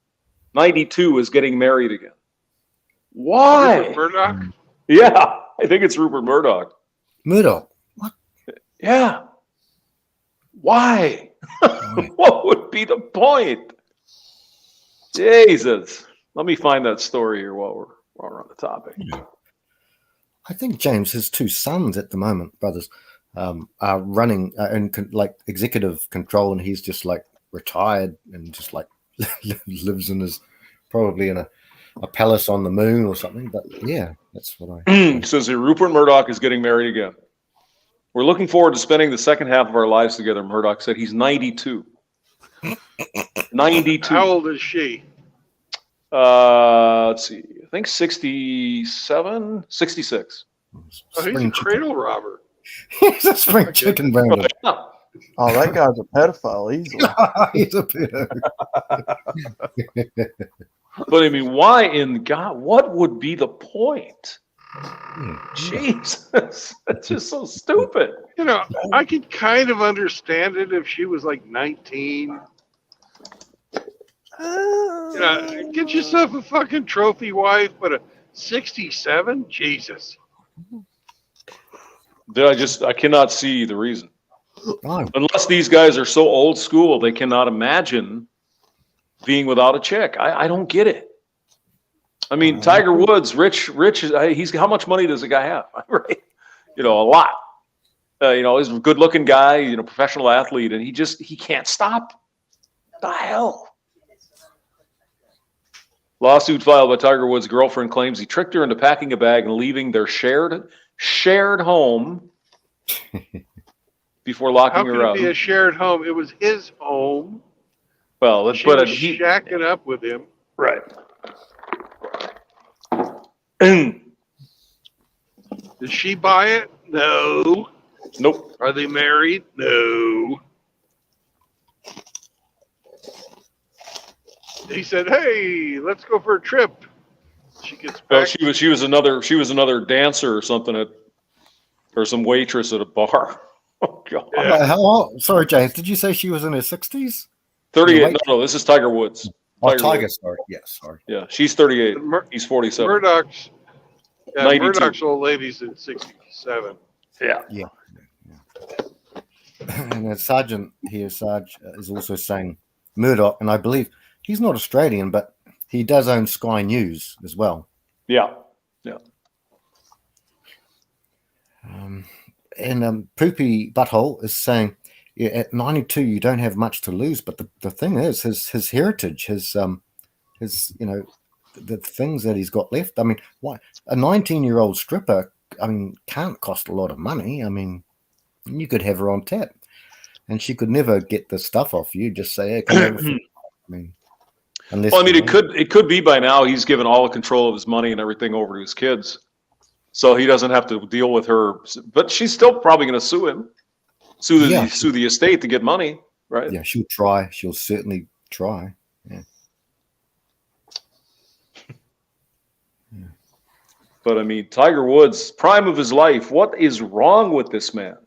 92, is getting married again. Why? Rupert Murdoch? Yeah, I think it's Rupert Murdoch. Murdoch? What? Yeah. Why? What would be the point? Jesus. Let me find that story here while we're on the topic. I think James, his 2 sons at the moment, brothers, are running in executive control, and he's just like retired and just like lives probably in a palace on the moon or something. But yeah, that's what I says here. Rupert Murdoch is getting married again. We're looking forward to spending the second half of our lives together. Murdoch said he's 92. 92. How old is she? Let's see. I think 67, 66. Oh, he's a cradle robber. He's a spring chicken vendor. Oh, that guy's a pedophile easily. He's a pedo. But I mean, why in God? What would be the point? Jesus, that's just so stupid. I could kind of understand it if she was like 19. Get yourself a fucking trophy wife, but a 67? Jesus. I cannot see the reason. Unless these guys are so old school, they cannot imagine being without a chick. I don't get it. I mean, Tiger Woods, rich. He's how much money does the guy have? Right? A lot. He's a good-looking guy. Professional athlete, and he can't stop. What the hell? Lawsuit filed by Tiger Woods' girlfriend claims he tricked her into packing a bag and leaving their shared home before locking her How out. could it be a shared home? It was his home. Well, She was shacking up with him. Right. Did she buy it? No. Nope. Are they married? No. He said, "Hey, let's go for a trip." She gets back. Oh, she was another dancer or something or some waitress at a bar. Oh God. Yeah. Sorry, James. Did you say she was in her 60s? 38. No, this is Tiger Woods. Tiger. Woods. Sorry. Yes. Sorry. Yeah, she's 38. He's 47. Murdoch's 92. Murdoch's old lady's in 67. Yeah. And the sergeant here, Sarge, is also saying Murdoch, and I believe he's not Australian, but he does own Sky News as well. Yeah. Yeah. And Poopy Butthole is saying, yeah, at 92 you don't have much to lose, but the thing is his heritage, his the things that he's got left. I mean, why a 19-year-old stripper, I mean, can't cost a lot of money. I mean, you could have her on tap and she could never get the stuff off you. Just say, hey, come over. I mean, unless, well, I mean, it could be by now he's given all the control of his money and everything over to his kids, so he doesn't have to deal with her. But she's still probably going to sue him, sue the estate to get money, right? Yeah, she'll try. She'll certainly try. Yeah. But I mean, Tiger Woods, prime of his life. What is wrong with this man?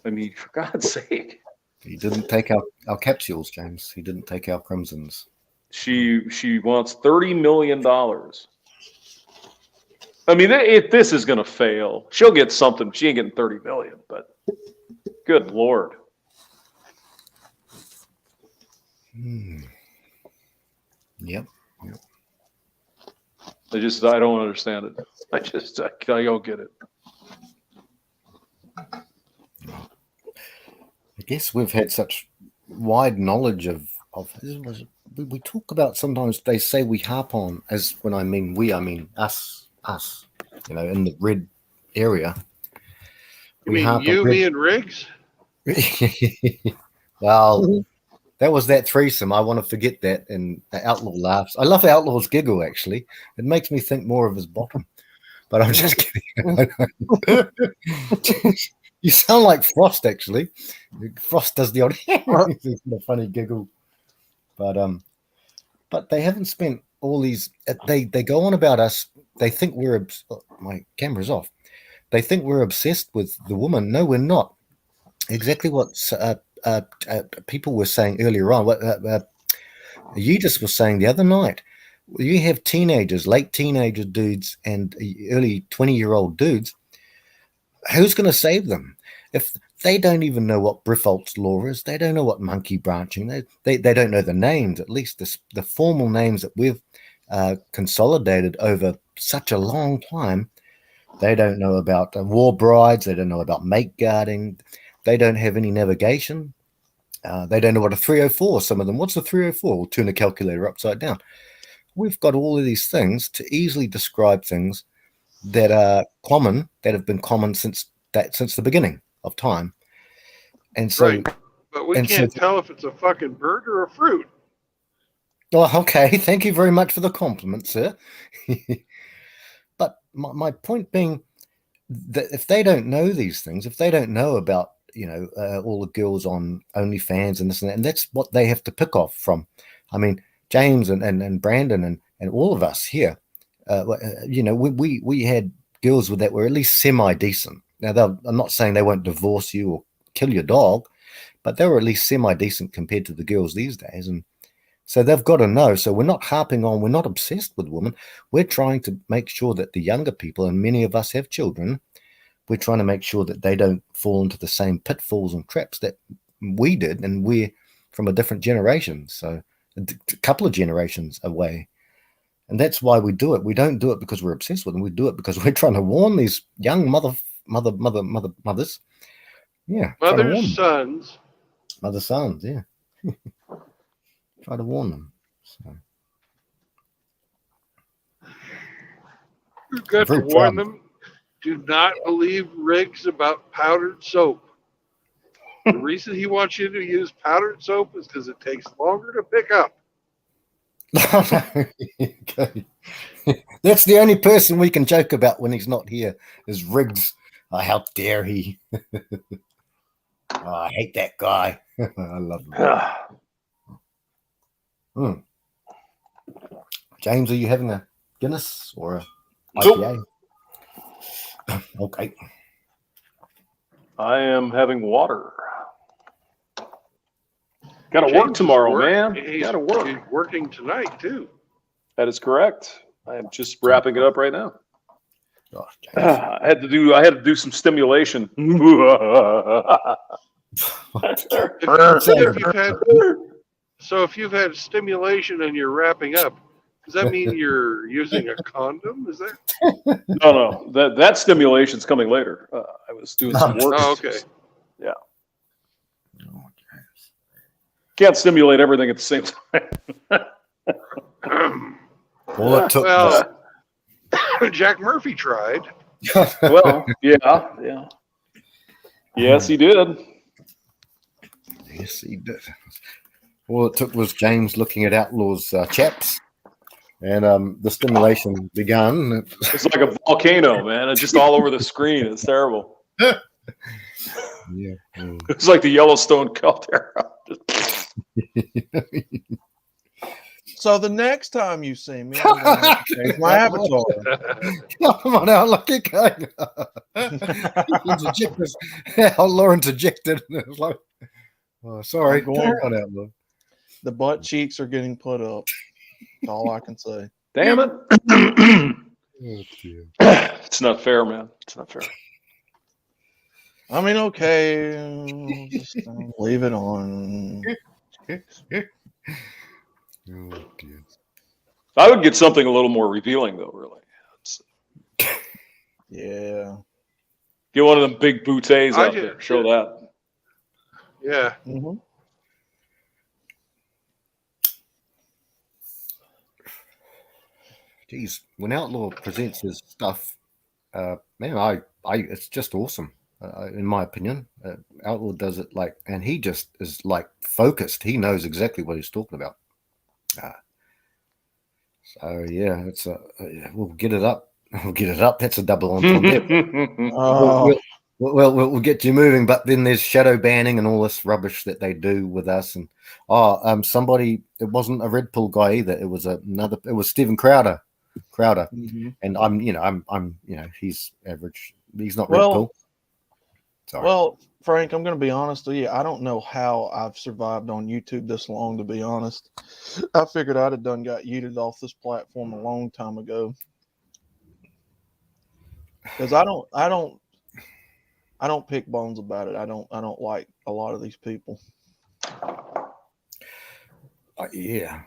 I mean, for God's sake. He didn't take our capsules, James. He didn't take our crimsons. She wants $30 million. I mean, if this is going to fail, she'll get something. She ain't getting $30 million, but good Lord. Yep. I don't understand it. I don't get it. I guess we've had such wide knowledge of we talk about, sometimes they say we harp on, as when I mean we, I mean us, in the red area. You mean you, me, and Riggs? Well, that was that threesome. I want to forget that. And the Outlaw laughs. I love Outlaw's giggle, actually. It makes me think more of his bottom. But I'm just kidding. You sound like Frost, actually. Frost does the odd it's a funny giggle. But they haven't spent all these. They go on about us. They think we're. My camera's off. They think we're obsessed with the woman. No, we're not. Exactly what people were saying earlier on. What you just was saying the other night. You have teenagers, late teenager dudes, and early 20-year-old dudes. Who's going to save them if they don't even know what Briffault's law is? They don't know what monkey branching. They don't know the names, at least the formal names that we've consolidated over such a long time. They don't know about war brides. They don't know about mate guarding. They don't have any navigation. They don't know what a 304. Some of them. What's a 304? We'll turn the calculator upside down. We've got all of these things to easily describe things that are common, that have been common since the beginning of time. And so, right. But we can't tell if it's a fucking bird or a fruit. Well, okay. Thank you very much for the compliment, sir. But my point being that if they don't know these things, if they don't know about, all the girls on OnlyFans and this and that, and that's what they have to pick off from. I mean, James and Brandon and all of us here, we had girls that were at least semi-decent. Now, I'm not saying they won't divorce you or kill your dog, but they were at least semi-decent compared to the girls these days. And so they've got to know. So we're not harping on, we're not obsessed with women. We're trying to make sure that the younger people, and many of us have children, we're trying to make sure that they don't fall into the same pitfalls and traps that we did. And we're from a different generation. So a couple of generations away. And that's why we do it. We don't do it because we're obsessed with them. We do it because we're trying to warn these young mothers. Yeah. Mother's sons. Mother sons, yeah. Try to warn them. So. You've got to warn them. Do not believe Riggs about powdered soap. The reason he wants you to use powdered soap is because it takes longer to pick up. Okay. That's the only person we can joke about when he's not here is Riggs. Oh, how dare he? I hate that guy. I love him. James, are you having a Guinness or a IPA? Nope. Okay. I am having water. Got to work tomorrow, man. Got to work. He's working tonight too. That is correct. I am just wrapping it up right now. I had to do some stimulation. If you've had stimulation and you're wrapping up, does that mean you're using a condom? Is that? No. That stimulation's coming later. I was doing some work. Oh, okay. Yeah. Can't stimulate everything at the same time. All it took well, Jack Murphy tried. Well, yeah. Yes, he did. Yes, he did. All it took was James looking at Outlaw's chaps, and the stimulation began. It's like a volcano, man. It's just all over the screen. It's terrible. Yeah. It's like the Yellowstone caldera. So the next time you see me, I'm gonna have to change my avatar. Come on out, look at going. How Lawrence ejected. It was like, oh, sorry. Turn on out, look. The butt cheeks are getting put up. That's all I can say. Damn it. It's not fair, man. It's not fair. I mean, okay, just leave it on. Oh, dear. I would get something a little more revealing, though. Really. Yeah. Get one of them big bouteilles out there. Show that. Yeah. Mm-hmm. Geez, when Outlaw presents his stuff, man, it's just awesome. In my opinion, Outlaw does it and he just is focused. He knows exactly what he's talking about. So yeah, it's we'll get it up. We'll get it up. That's a double entendre. We'll get you moving, but then there's shadow banning and all this rubbish that they do with us. And somebody, it wasn't a Red Pill guy either. It was another. It was Stephen Crowder. Mm-hmm. And I'm he's average. He's not Red Pill. Sorry. Well, Frank, I'm going to be honest with you. I don't know how I've survived on YouTube this long, to be honest. I figured I'd have got yeeted off this platform a long time ago. Because I don't pick bones about it. I don't like a lot of these people. Yeah.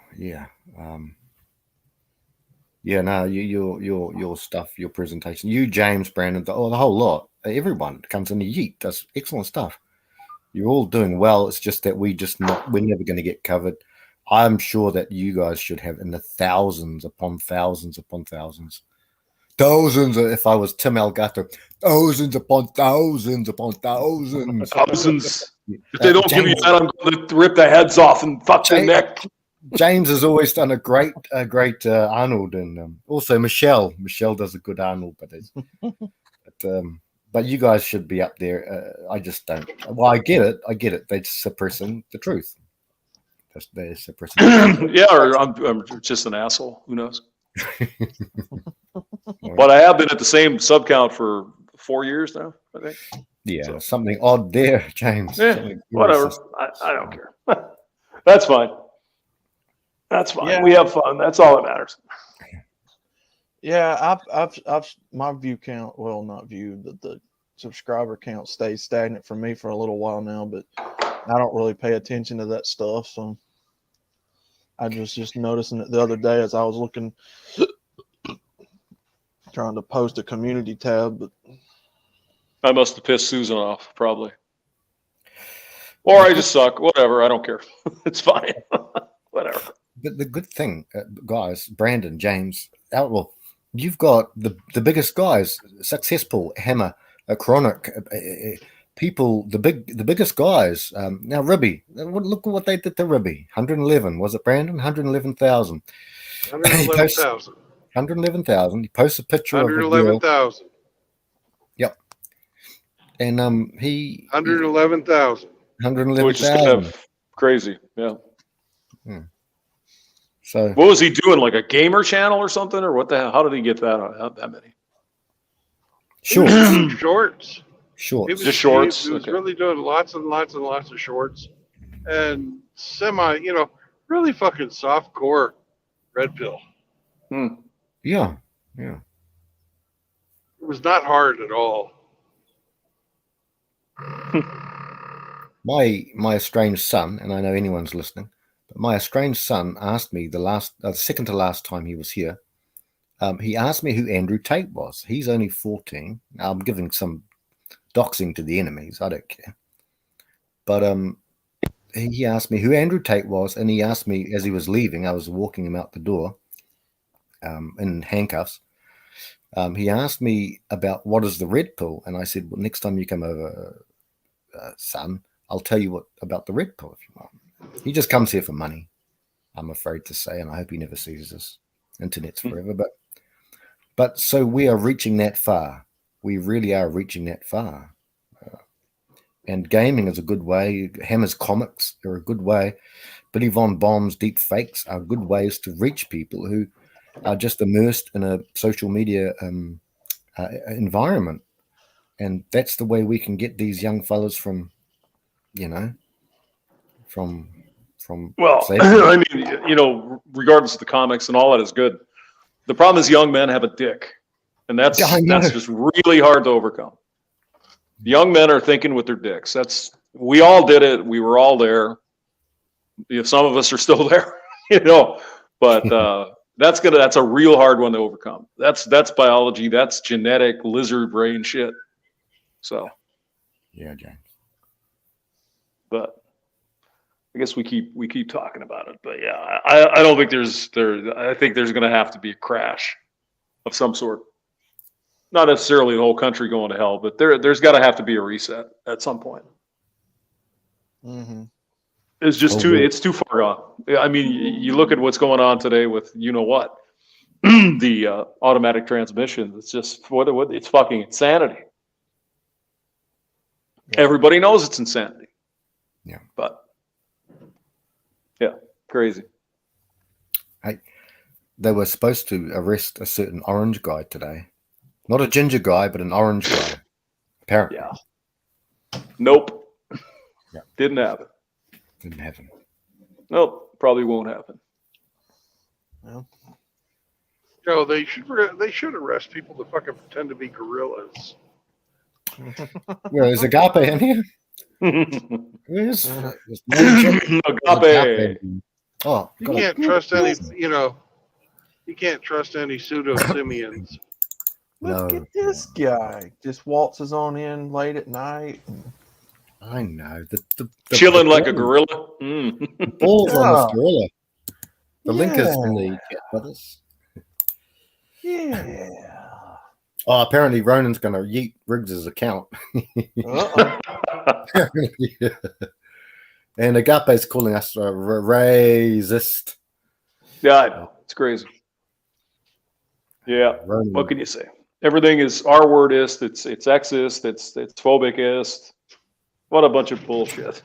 No, your stuff, your presentation, you, James, Brandon, the whole lot, everyone comes in the yeet, does excellent stuff. You're all doing well. It's just that we're never going to get covered. I'm sure that you guys should have in the thousands upon thousands upon thousands. Thousands, if I was Tim Elgato, thousands upon thousands upon thousands. Thousands. If they don't give you that, I'm going to rip the heads off and fuck their neck. James has always done a great Arnold, and also Michelle. Michelle does a good Arnold, but you guys should be up there. I just don't. Well, I get it. They're suppressing the truth. They're suppressing. Yeah, or I'm just an asshole. Who knows? But I have been at the same sub count for 4 years now, I think. Yeah, so. Something odd there, James. Yeah, whatever. I don't care. That's fine. That's fine. Yeah. We have fun. That's all that matters. Yeah, I've my view count. Well, not view. The subscriber count stays stagnant for me for a little while now, but I don't really pay attention to that stuff. So I just noticing it the other day as I was looking, trying to post a community tab, but I must have pissed Susan off, probably. Or I just suck. Whatever. I don't care. It's fine. Whatever. But the good thing, guys, Brandon, James, Outlaw, you've got the biggest guys, Successful, Hammer, Chronic, people, the biggest guys. Now Ribby, look at what they did to Ribby. 111, was it Brandon? 111,000. 111,000. 111,000. He posts a picture of 111,000. Yep. And he 111,000. 111,000. Which is kind of crazy. Yeah. So what was he doing? Like a gamer channel or something, or what the hell? How did he get that many? Shorts. Shorts. Just shorts. He was really doing lots and lots and lots of shorts, and really fucking soft core Red Pill. Yeah. It was not hard at all. my estranged son, and I know anyone's listening, but my estranged son asked me the second to last time he was here. He asked me who Andrew Tate was. He's only 14. I'm giving some doxing to the enemies. I don't care. But he asked me who Andrew Tate was, and he asked me as he was leaving. I was walking him out the door in handcuffs. He asked me about what is the red pill, and I said, well, next time you come over, son, I'll tell you about the red pill if you want. He just comes here for money, I'm afraid to say, and I hope he never sees this. Internet's forever, but so we are reaching that far. We really are reaching that far. And gaming is a good way. Hammer's comics are a good way. Billy Von Bomb's deep fakes are good ways to reach people who are just immersed in a social media environment. And that's the way we can get these young fellas from Well, I mean, regardless of the comics and all that is good. The problem is young men have a dick, and that's just really hard to overcome. Young men are thinking with their dicks. We all did it. We were all there. Some of us are still there, but that's a real hard one to overcome. That's biology. That's genetic lizard brain shit. So, yeah, James. But I guess we keep talking about it. But yeah, I don't think I think there's going to have to be a crash of some sort. Not necessarily the whole country going to hell, but there's got to have to be a reset at some point. Mm-hmm. It's just it's too far gone. I mean, you look at what's going on today with the automatic transmission. It's just it's fucking insanity. Yeah. Everybody knows it's insanity. Yeah, but yeah, crazy. They were supposed to arrest a certain orange guy today. Not a ginger guy, but an orange guy. Apparently. Yeah. Nope. Yeah. Didn't happen. Didn't happen. Nope. Probably won't happen. Well, they should arrest people that fucking pretend to be gorillas. Yeah, is Agape in here? Where's Agape? Oh, you can't trust any. You can't trust any pseudo simians. Look at this guy. Just waltzes on in late at night. I know. The chilling like a gorilla. The balls on this gorilla. The link is in the chat, brothers. Yeah. Oh, apparently Ronan's going to yeet Riggs's account. Yeah. And Agape's calling us racist. Yeah, I know. It's crazy. Yeah. Ronan. What can you say? Everything is R-wordist. It's sexist. It's phobicist. What a bunch of bullshit.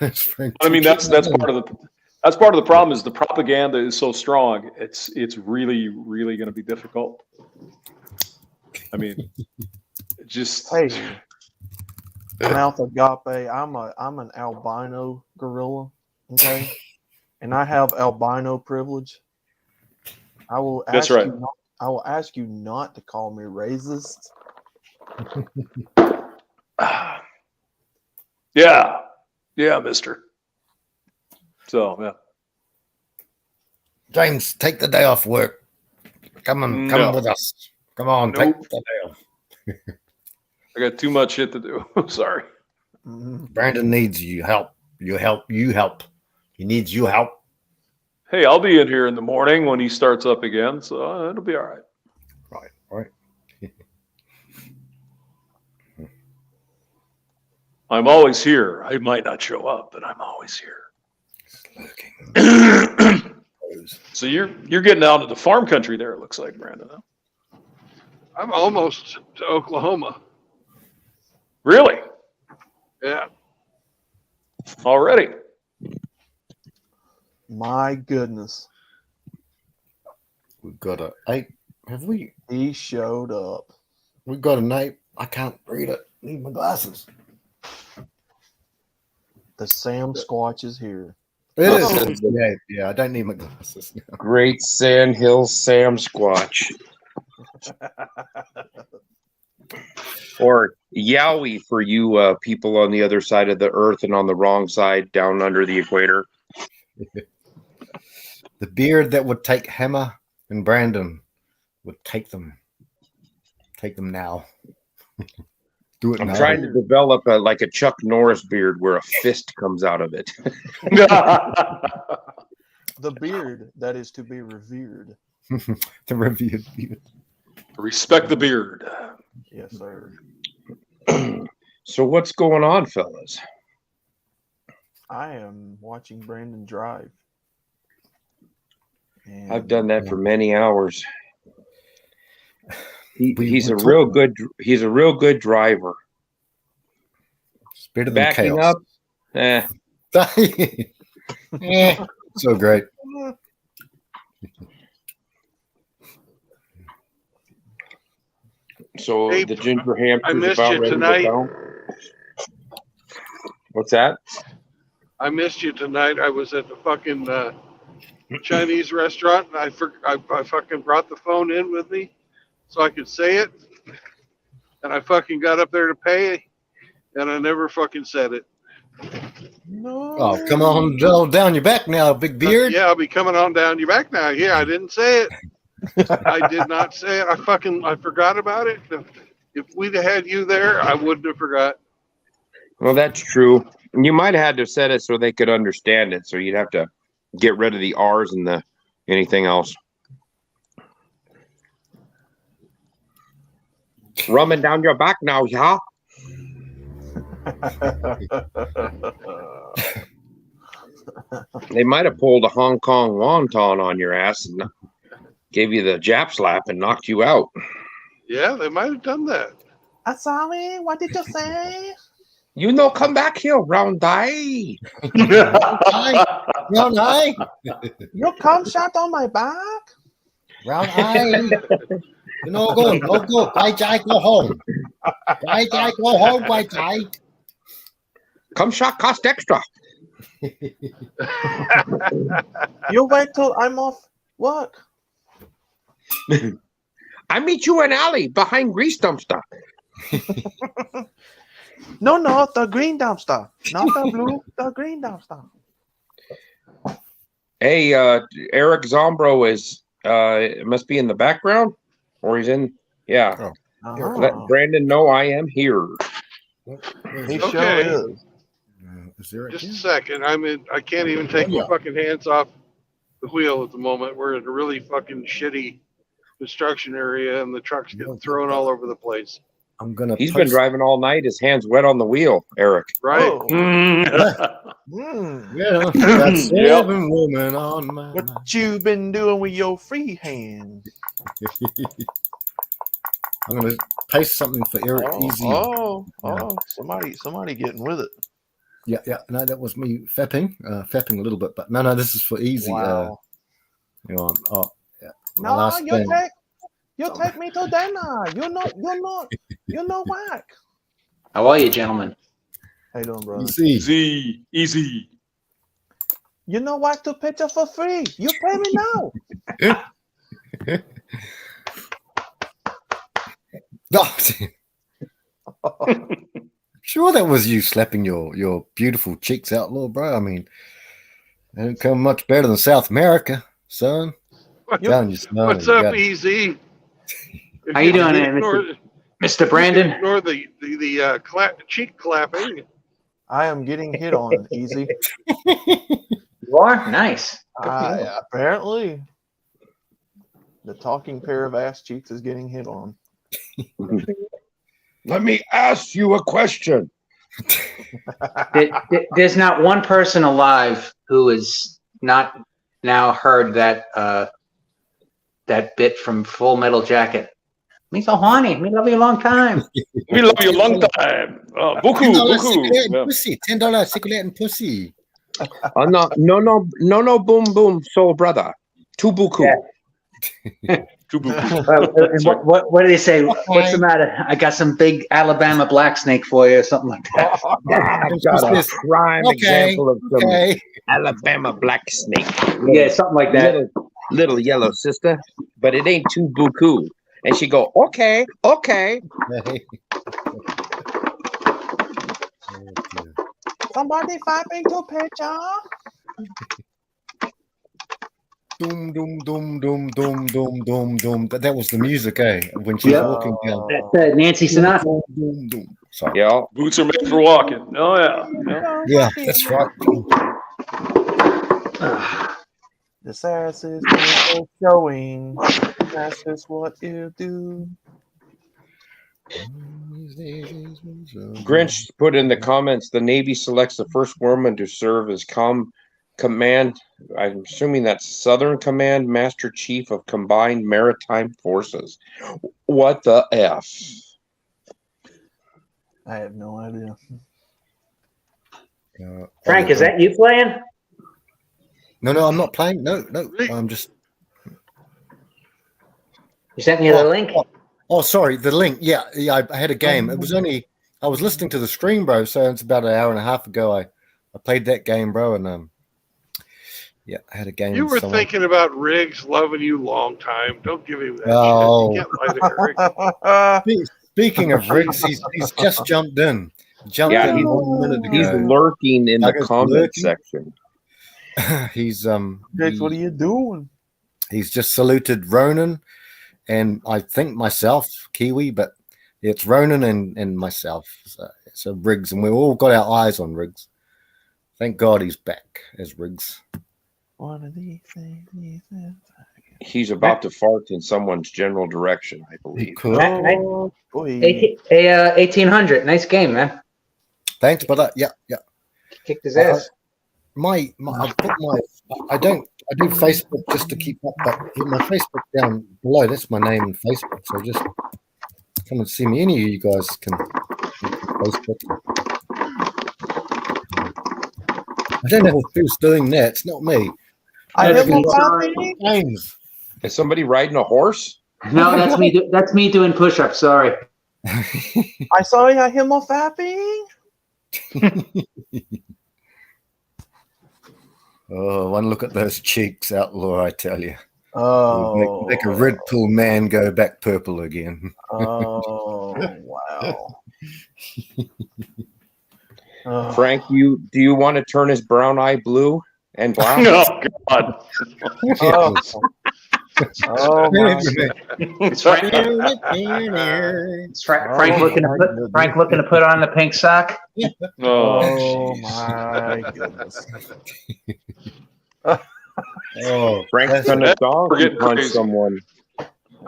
I mean, that's part of the problem is the propaganda is so strong. It's really, really going to be difficult. I mean, just hey, Mouth Agape. I'm an albino gorilla. Okay, and I have albino privilege. I will ask you not to call me racist. Yeah, mister. So, yeah. James, take the day off work. Come with us. Come on, take the day off. I got too much shit to do. Sorry. Brandon needs you help. You help. He needs you help. Hey, I'll be in here in the morning when he starts up again, so it'll be all right. Right. I'm always here. I might not show up, but I'm always here. So you're getting out of the farm country there, it looks like, Brandon. Huh? I'm almost to Oklahoma. Really? Yeah. Already? My goodness. We've got an 8. Have we? He showed up. We've got an 8. I can't read it. Need my glasses. The Sam Squatch is here. It is. Yeah, I don't need my glasses now. Great Sand Hills Sam Squatch. Or Yowie for you people on the other side of the earth and on the wrong side down under the equator. The beard that would take Hammer and Brandon would take them now. Do it I'm now. trying to develop like a Chuck Norris beard where a fist comes out of it. The beard that is to be revered. The revered beard. Respect the beard. Yes, sir. So what's going on, fellas? I am watching Brandon drive. And I've done that for many hours. He's a real good driver. It's better than Backing chaos. up, So great. So Hey, the ginger I hamster's missed about you ready tonight. to go. What's that? I missed you tonight. I was at the fucking Chinese restaurant, and I fucking brought the phone in with me so I could say it, and I fucking got up there to pay, and I never fucking said it. No. Oh, come on down your back now, big beard. Yeah, I'll be coming on down your back now. Yeah, I didn't say it. I did not say it. I forgot about it. If we'd have had you there, I wouldn't have forgot. Well, that's true. You might have had to set it so they could understand it. So you'd have to get rid of the R's and the anything else. Rumming down your back now, yeah? They might have pulled a Hong Kong wonton on your ass and gave you the Jap slap and knocked you out. Yeah, they might have done that. I'm sorry. What did you say? You know, come back here, round eye. Round eye. You come shot on my back? Round eye. You know, go. White guy, go home. White guy, go home, white guy. Come shot cost extra. You wait till I'm off work. I meet you in alley behind grease dumpster. No, the green dumpster. Not the blue, the green dumpster. Hey, Eric Zombro is must be in the background, or he's in. Yeah. Let Brandon know I am here. He Okay. sure is. Is there Just a second. I can't even take my fucking hands off the wheel at the moment. We're in a really fucking shitty construction area, and the truck's getting thrown all over the place. I'm gonna. He's been driving all night. His hands wet on the wheel, Eric. Right. Oh. Yeah, that's 7 women on my. What you been doing with your free hands? I'm gonna paste something for Eric. Easy. Somebody getting with it. Yeah. No, that was me fapping a little bit, but no, this is for easy. Wow. Yeah. No, you take me to dinner. You're not whack. How are you, gentlemen? How you doing, brother? Easy. You know what to picture for free. You pay me now. Sure, that was you slapping your beautiful cheeks out, little bro. I mean, they don't come much better than South America, son. What's up, Easy? How you doing, Mr. Brandon? Ignore the cheek clapping. I am getting hit on, Easy. You are? Nice. Apparently, the talking pair of ass cheeks is getting hit on. Let me ask you a question. There's not one person alive who has not now heard that bit from Full Metal Jacket. Me so horny. Me love you a long time. We love you a long time. Beaucoup. Pussy. $10 cigarette and pussy. No, boom, boom, soul brother. Too buku. Yeah. What do they say? What's the matter? I got some big Alabama black snake for you, or something like that. I've got a prime example of some Alabama black snake. Yeah, something like that. Little yellow sister, but it ain't too buku. And she go, okay. Somebody fapping to picture. Doom, doom, doom, doom, doom, doom, doom, doom. That was the music, eh? When she's Yep. walking down. That's Nancy Sinatra. Doom, doom, doom. Sorry. Yeah. Boots are made for walking. Oh yeah. Yeah, that's right. This ass is no showing. That's just what you do. Grinch put in the comments the Navy selects the first woman to serve as command. I'm assuming that's Southern Command Master Chief of Combined Maritime Forces. What the F? I have no idea. Frank, is that you playing? No, I'm not playing. No, I'm just. You sent me the link. Oh, sorry, the link. Yeah, I had a game. It was only I was listening to the stream, bro. So it's about an hour and a half ago. I played that game, bro, and yeah, I had a game. You with were someone. thinking about Riggs loving you long time. Don't give him that Oh. shit. You can't lie to Eric. Speaking of Riggs, he's just jumped in. Yeah, In 1 minute ago. he's lurking in the Douglas comment lurking. section. He's Riggs, what are you doing? He's just saluted Ronan and I think myself, Kiwi, but it's Ronan and myself. So Riggs, and we've all got our eyes on Riggs. Thank God he's back as Riggs. One of these things. He's about to fart in someone's general direction, I believe. Oh, boy. 1800. Nice game, man. Thanks, brother. Yeah. Kicked his ass. I do Facebook just to keep up, but my Facebook down below, that's my name on Facebook. So just come and see me. Any of you guys can Facebook. I don't know who's doing that. It's not me. James. Is somebody riding a horse? No, that's me. That's me doing push-ups. Sorry. I saw you him fapping. Oh, one look at those cheeks, outlaw! I tell you. Oh, make a red pill man go back purple again. Oh, wow. Frank, do you want to turn his brown eye blue and black? Oh God. Oh, Frank looking to put on the pink sock. Oh my goodness. Oh, Frank's gonna donkey punch crazy. someone.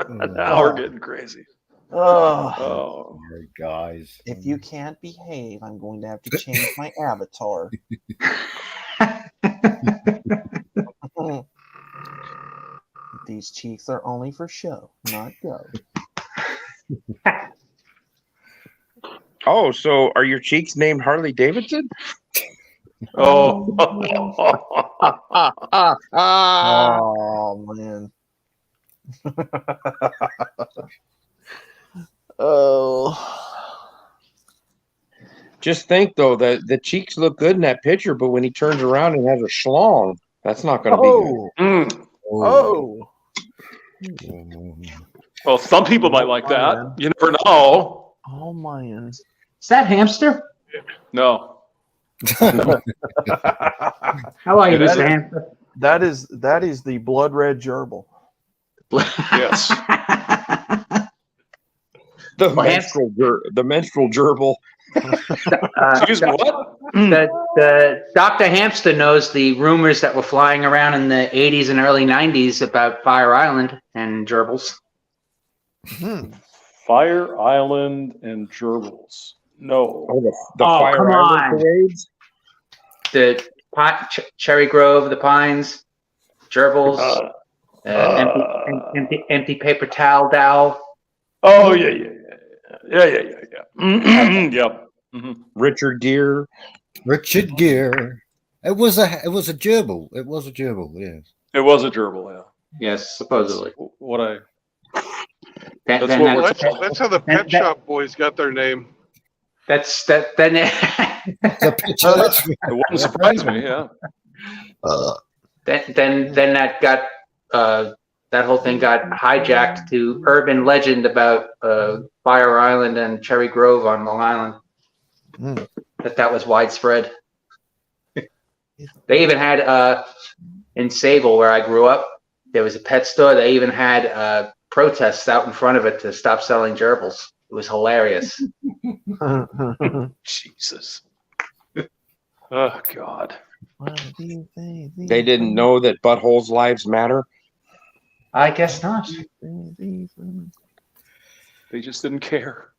Now we're getting crazy. Oh, guys. if you can't behave, I'm going to have to change my avatar. These cheeks are only for show, not go. Oh, so are your cheeks named Harley Davidson? Oh. Oh man. Oh. Just think though that the cheeks look good in that picture, but when he turns around and has a schlong, that's not going to be good. Oh. Well, some people might like that. You never know. Oh man. Is that hamster? No. How are you, It is Mr. a- Hamster? That is the blood red gerbil. Yes. The menstrual gerbil. Excuse me, what? The Dr. Hamster knows the rumors that were flying around in the 80s and early 90s about Fire Island and gerbils. Fire Island and gerbils. No. Oh, the Oh, Fire come Island on. parades? The Cherry Grove, the Pines, gerbils, empty paper towel dowel. Oh yeah. Yep. Mm-hmm. Richard Gere. Richard Gere. It was a gerbil. It was a gerbil. Yes. It was a gerbil. Yeah. Yes, supposedly. That's That's how the Pet Shop Boys got their name. Then It wouldn't surprise me. Yeah. then that got that whole thing got hijacked to urban legend about Fire Island and Cherry Grove on Long Island. that was widespread. They even had in Sable, where I grew up, there was a pet store. They even had protests out in front of it to stop selling gerbils. It was hilarious. Jesus. Oh God. They didn't know that buttholes' lives matter. I guess not. They just didn't care.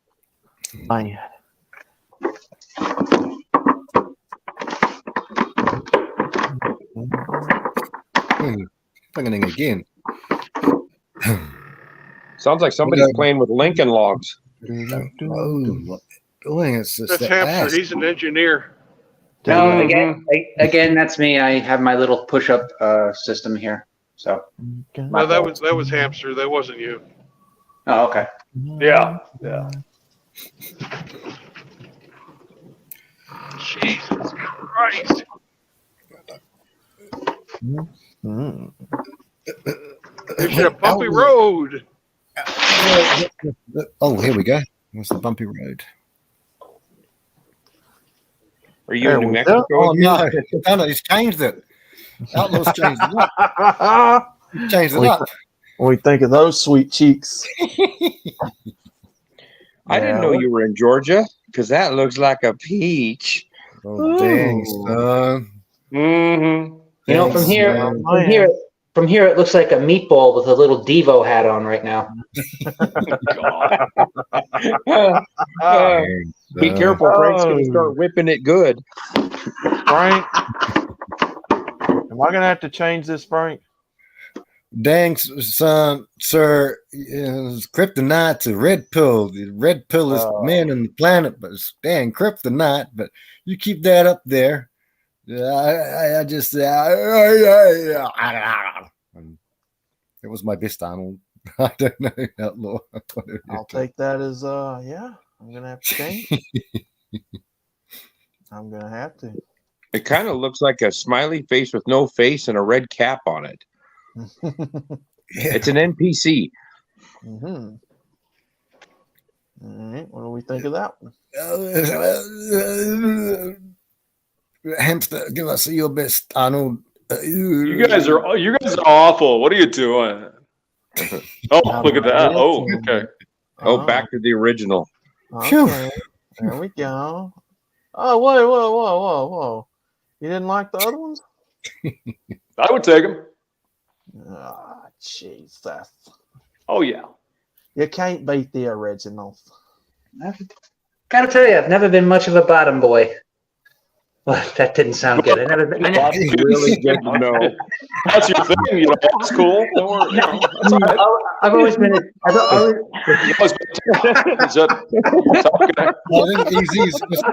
Man. Fucking again. Sounds like somebody's playing with Lincoln logs. Oh, it's just That's the Hamster. ass. He's an engineer. No, again, that's me. I have my little push-up system here. So. No, that was Hamster. That wasn't you. Oh, okay. Yeah. Yeah. Jesus Christ. There's a bumpy road. Oh, here we go. What's the bumpy road? Are you in New Mexico? Oh, no. No, he's changed it. Outlaw's changed it up. Changed it up. When we think of those sweet cheeks. I didn't know you were in Georgia because that looks like a peach. Oh, dang, son. Mm-hmm. You know, from here, it looks like a meatball with a little Devo hat on right now. Be careful, Frank's going to start whipping it good. Frank, am I going to have to change this, Frank? Dang, son, sir, it's kryptonite to red pill. The red pill is man on the planet, but it's dang kryptonite. But you keep that up there. I just it was my best Arnold. I don't know, Outlaw. I'll take that as I'm gonna have to change. I'm gonna have to. It kind of looks like a smiley face with no face and a red cap on it. It's an NPC. Mm-hmm. All right, what do we think of that one? Hamster, give us your best, Arnold. You guys are awful. What are you doing? Oh, look at that. Oh, okay. Oh, back to the original. Okay, there we go. Oh, whoa. You didn't like the other ones? I would take them. Ah, Jesus. Oh, yeah. You can't beat the originals. Gotta tell you, I've never been much of a bottom boy. Well, that didn't sound good. That's really good to know. That's your thing, you know. That's cool. Don't worry. You know, that's all right. I've always been. You've always been is that okay? I think Easy's just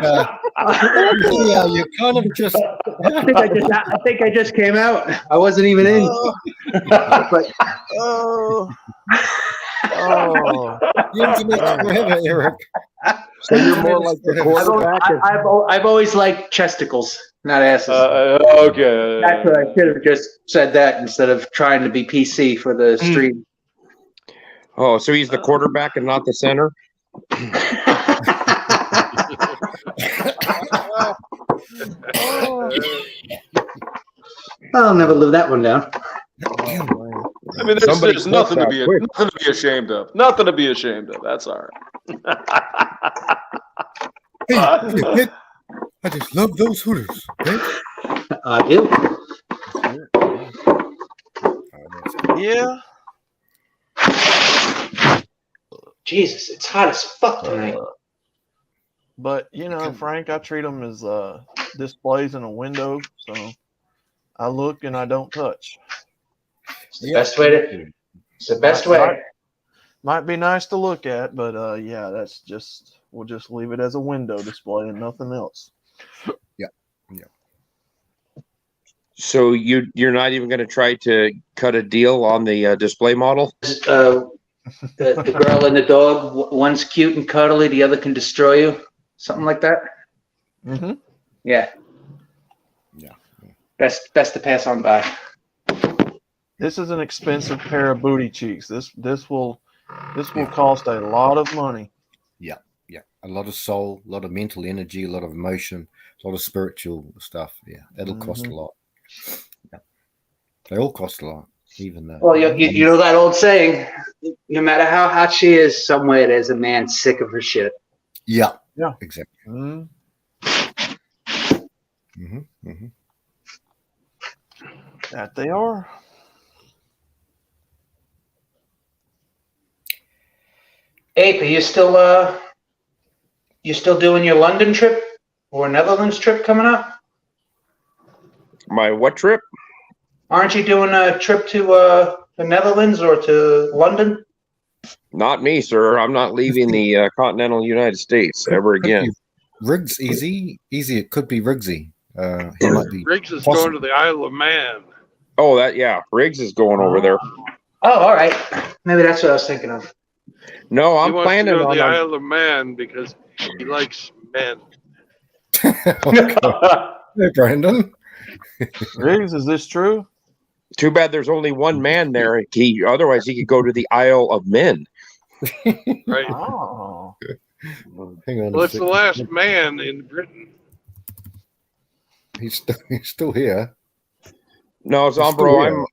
you kind of just. I think I just came out. I wasn't even in. But, The internet's forever, Eric. So you're more like the quarterback. I've always liked chesticles, not asses. Okay. That's what I should have just said that instead of trying to be PC for the stream. Oh, so he's the quarterback and not the center? I'll never live that one down. I mean, there's nothing to be ashamed of. Nothing to be ashamed of. That's all right. Hey, I just love those Hooters. Okay? I do. Yeah. Jesus, it's hot as fuck tonight. But you know, Frank, I treat them as displays in a window, so I look and I don't touch. It's the best way to. It's the best way. Might be nice to look at, but that's just we'll just leave it as a window display and nothing else. Yeah. So you're not even going to try to cut a deal on the display model? The girl and the dog, one's cute and cuddly, the other can destroy you. Something like that. Mm-hmm. Yeah. Best to pass on by. This is an expensive pair of booty cheeks. This will cost a lot of money. Yeah. a lot of soul, a lot of mental energy, a lot of emotion, a lot of spiritual stuff. Yeah, that'll cost a lot. Yeah. They all cost a lot, even though. Well, you know that old saying, no matter how hot she is, somewhere there's a man sick of her shit. Yeah. Yeah. Exactly. That they are. Ape, are you still doing your London trip or Netherlands trip coming up? My what trip? Aren't you doing a trip to the Netherlands or to London? Not me, sir. I'm not leaving the continental United States ever again. Riggs, easy. It could be Riggsy. He might be. Riggs is going to the Isle of Man. Oh, Riggs is going over there. Oh, all right. Maybe that's what I was thinking of. No, I'm He wants planning to go to on. the Isle of Man because he likes men. Hey, Brandon. Riggs, is this true? Too bad there's only one man there. Otherwise, he could go to the Isle of Men. Right. Oh. Hang on. Well, it's the last man in Britain. He's still here. No, still Zombro, here.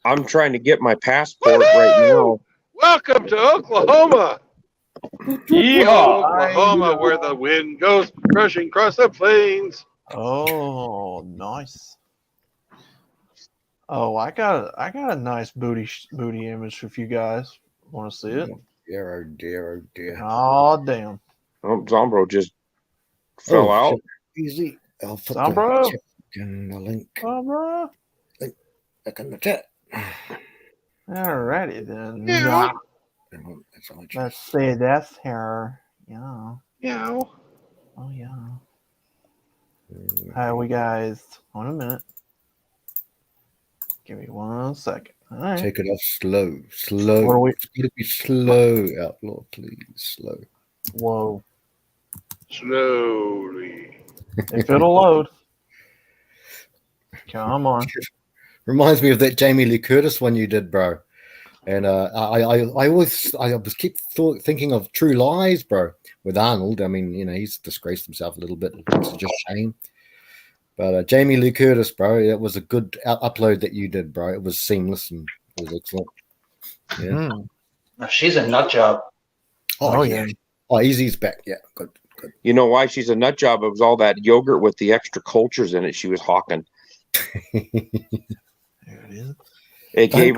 I'm trying to get my passport right now. Welcome to Oklahoma. Yeehaw! Oklahoma, where the wind goes rushing across the plains. Oh, nice. Oh, I got a nice booty image if you guys want to see it. Dear, oh dear, oh dear. Oh, damn. Oh, Zombro just fell out. shit. Easy. I'll put Zombro? the chat in the link. Zombro? Look in the chat. Alrighty then. Yeah. Let's see. That's her. Yeah. Yeah. Oh yeah. Hi, we guys. 1 minute. Give me 1 second. All right. Take it off slow. Slow. What are we- It's going to be slow, Outlaw, please. Slow. Whoa. Slowly. If it'll load. Come on. Reminds me of that Jamie Lee Curtis one you did, bro. And I was keep thinking of True Lies, bro, with Arnold. I mean, he's disgraced himself a little bit. It's just shame. But Jamie Lee Curtis, bro, that was a good upload that you did, bro. It was seamless and it was excellent. Yeah. She's a nut job. Oh yeah. Oh, Easy's back. Yeah, good. You know why she's a nut job? It was all that yogurt with the extra cultures in it she was hawking. There it is. It gave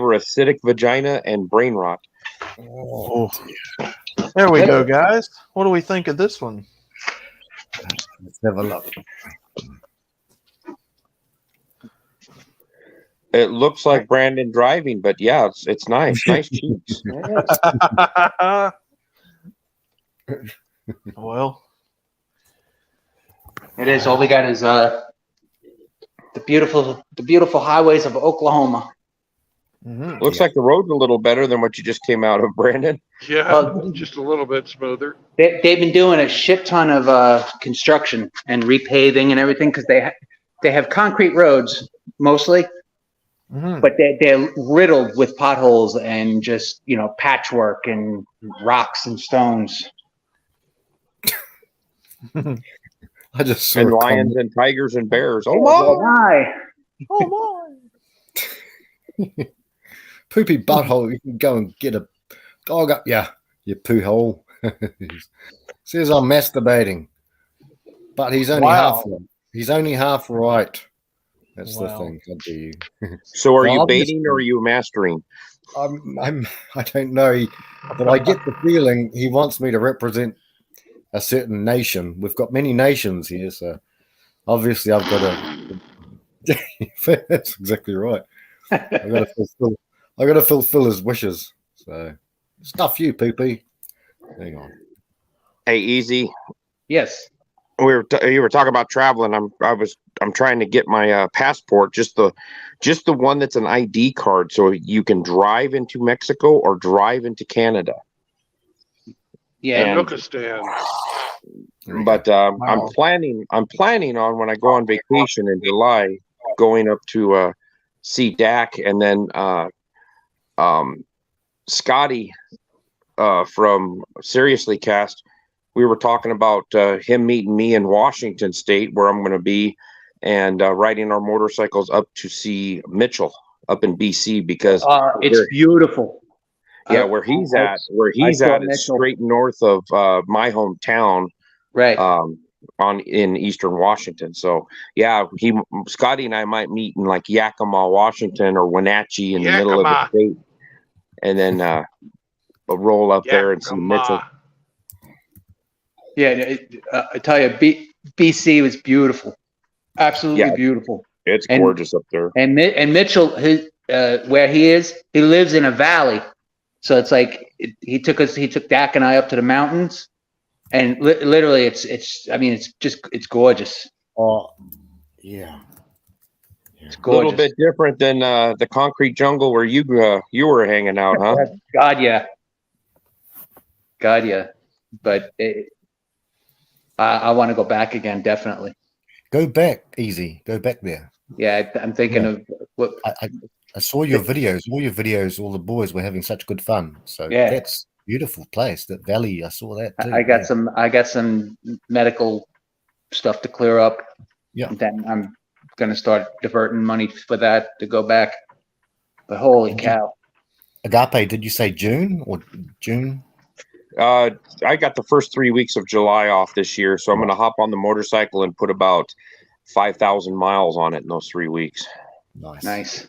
her acidic vagina and brain rot. Oh. There we go, guys. What do we think of this one? Let's have a look. It looks like Brandon driving, but yeah, it's nice. Nice cheeks. Well, It is. All we got is the beautiful highways of Oklahoma. Looks like the road's a little better than what you just came out of, Brandon. Yeah, just a little bit smoother. They've been doing a shit ton of construction and repaving and everything because they have concrete roads mostly, but they're riddled with potholes and just patchwork and rocks and stones. I just saw And a lions comment. and tigers and bears. Oh my! Oh my! Poopy butthole. You can go and get a dog up you poo hole. Says I'm masturbating, but he's only half right. He's only half right. That's the thing. How do you? So are No, you I'm baiting or are you mastering? I don't know, but I get the feeling he wants me to represent a certain nation. We've got many nations here, so obviously I've got to. That's exactly right. I got to fulfill his wishes. So stuff you, poopy. Hang on. Hey, Easy. Yes. You were talking about traveling. I'm trying to get my passport, just the one that's an ID card, so you can drive into Mexico or drive into Canada. Yeah, Nukistan. But I'm planning on when I go on vacation in July, going up to see Dak, and then Scotty from Seriously Cast. We were talking about him meeting me in Washington State, where I'm going to be, and riding our motorcycles up to see Mitchell up in BC, because it's beautiful. yeah, where he's at is straight north of my hometown, right? In eastern Washington. So yeah, Scotty and I might meet in like Yakima, Washington, or Wenatchee in the middle of the state, and then roll up there and see Mitchell. Yeah, I tell you, BC was beautiful, absolutely beautiful. It's gorgeous up there. And Mitchell, where he is, he lives in a valley, so it's like he took Dak and I up to the mountains, and literally, it's gorgeous. Oh, yeah. It's A gorgeous. little bit different than the concrete jungle where you were hanging out, huh? God, yeah. But I want to go back again, definitely. Go back, easy. Go back there. Yeah, I'm thinking of what I saw your videos. All your videos, all the boys were having such good fun. So Yeah. that's a beautiful place. That valley, I saw that too. I got some medical stuff to clear up. Yeah. And then I'm gonna start diverting money for that to go back. But holy cow. Agape, did you say June or June? I got the first 3 weeks of July off this year, so I'm going to hop on the motorcycle and put about 5,000 miles on it in those 3 weeks. Nice.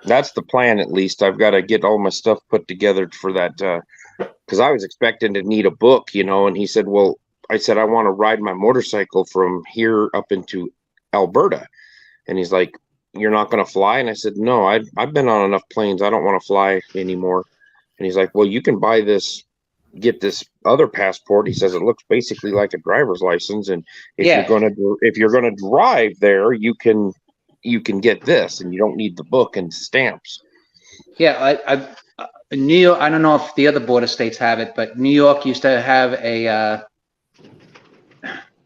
That's the plan, at least. I've got to get all my stuff put together for that, because I was expecting to need a book, and he said, well, I said, I want to ride my motorcycle from here up into Alberta. And he's like, you're not going to fly? And I said, no, I've been on enough planes. I don't want to fly anymore. And he's like, well, you can get this other passport. He says it looks basically like a driver's license, and if you're gonna drive there, you can get this, and you don't need the book and stamps. Yeah, New York. I don't know if the other border states have it, but New York used to have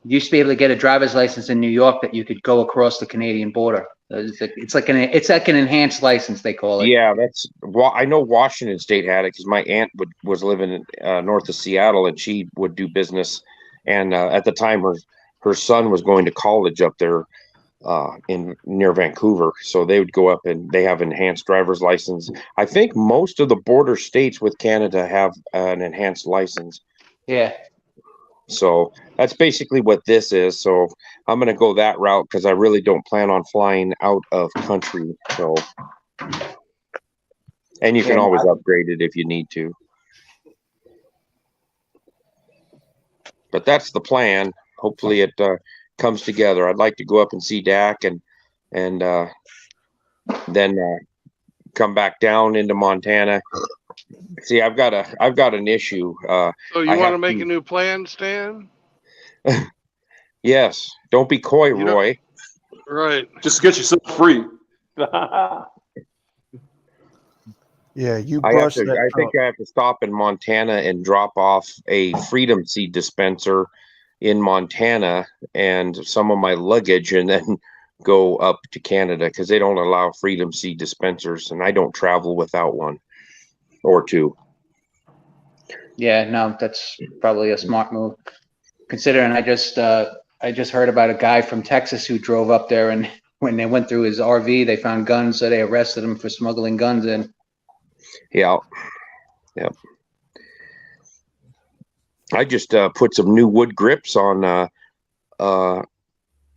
used to be able to get a driver's license in New York that you could go across the Canadian border. It's like an enhanced license, they call it. Yeah, I know Washington State had it because my aunt was living in north of Seattle, and she would do business. And at the time, her son was going to college up there near Vancouver, so they would go up and they have enhanced driver's license. I think most of the border states with Canada have an enhanced license. Yeah. So that's basically what this is. So I'm going to go that route because I really don't plan on flying out of country. So, and you can always upgrade it if you need to. But that's the plan. Hopefully it comes together. I'd like to go up and see Dak and then come back down into Montana. See, I've got an issue. So you want to make a new plan, Stan? Yes. Don't be coy, Roy. Right. Just get yourself free. Yeah, you I brush think I have to stop in Montana and drop off a Freedom Seed dispenser in Montana and some of my luggage, and then go up to Canada because they don't allow Freedom Seed dispensers, and I don't travel without one or two. Yeah, no, that's probably a smart move. Considering I just heard about a guy from Texas who drove up there, and when they went through his RV, they found guns, so they arrested him for smuggling guns in. Yeah. Yep. I just put some new wood grips on a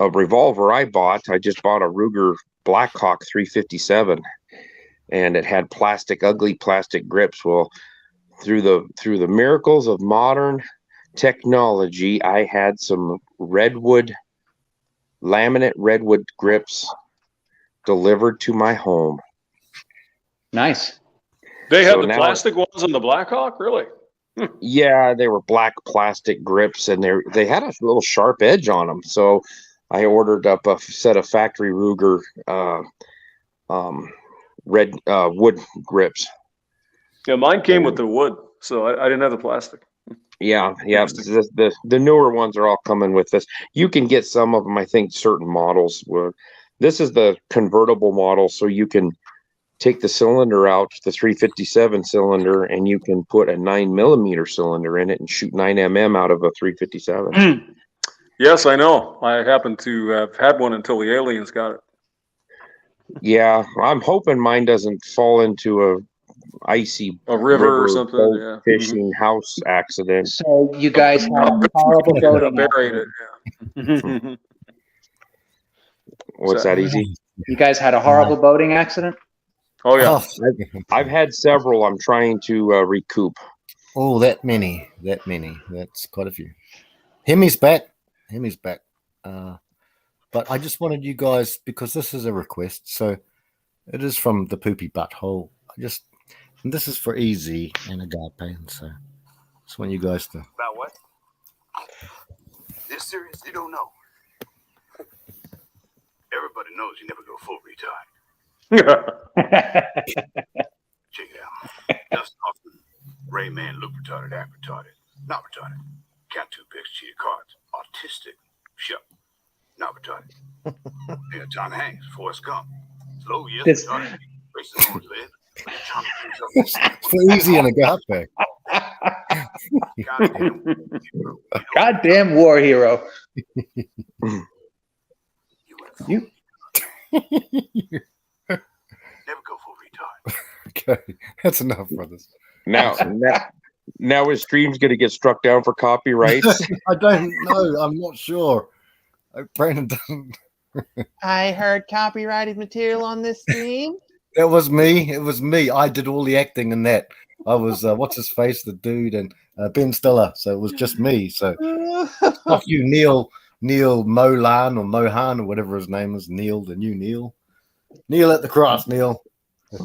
revolver I bought. I just bought a Ruger Blackhawk 357, and it had ugly plastic grips. Well, through the miracles of modern technology, I had some laminate redwood grips delivered to my home. Nice. They had the plastic ones on the Blackhawk, really? Yeah, they were black plastic grips, and they had a little sharp edge on them. So I ordered up a set of factory Ruger red wood grips. Yeah, mine came with the wood, so I didn't have the plastic. Yeah. The newer ones are all coming with this. You can get some of them, I think, certain models. This is the convertible model, so you can take the cylinder out, the 357 cylinder, and you can put a 9mm cylinder in it and shoot 9mm out of a 357. Yes, I know. I happen to have had one until the aliens got it. Yeah, I'm hoping mine doesn't fall into a icy river or something, boat yeah. fishing house accident. So you guys had a horrible boating Buried accident. it. What's that, Easy? You guys had a horrible boating accident? Oh yeah. I've had several. I'm trying to recoup. Oh, that many. That's quite a few. Hemi's back. But I just wanted you guys, because this is a request, so it is from the poopy butthole. And this is for Easy and Agape, and so I just want you guys to. About what? This serious? You don't know. Everybody knows you never go full retard. Check it out. Dustin Hoffman, Rayman, look retarded, act retarded. Not retarded. Count 2 picks, cheated cards. Autistic. Shut. Not retarded. Yeah, John Hanks, Forrest Gump. Slow, yes, This- retarded. Racist on his head. For Easy and Agape. Goddamn war hero. You. Never go full retard. Okay, that's enough, brothers. Now his stream's going to get struck down for copyrights. I don't know. I'm not sure. Brandon doesn't. I heard copyrighted material on this stream. It was me. I did all the acting in that. I was what's his face, the dude, and Ben Stiller. So it was just me. So fuck you, Neil Molan or Mohan or whatever his name is. Neil, the new Neil. Neil at the cross. Neil.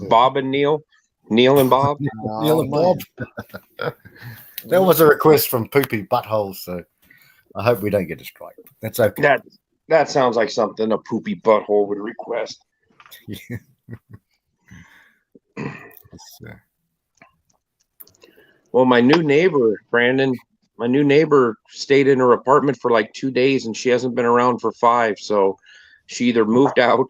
Bob and Neil. Neil and Bob. Neil and Bob. That was a request from Poopy Butthole. So I hope we don't get a strike. That's okay. That sounds like something a Poopy Butthole would request. Well, my new neighbor, Brandon, stayed in her apartment for like 2 days and she hasn't been around for 5. So she either moved out,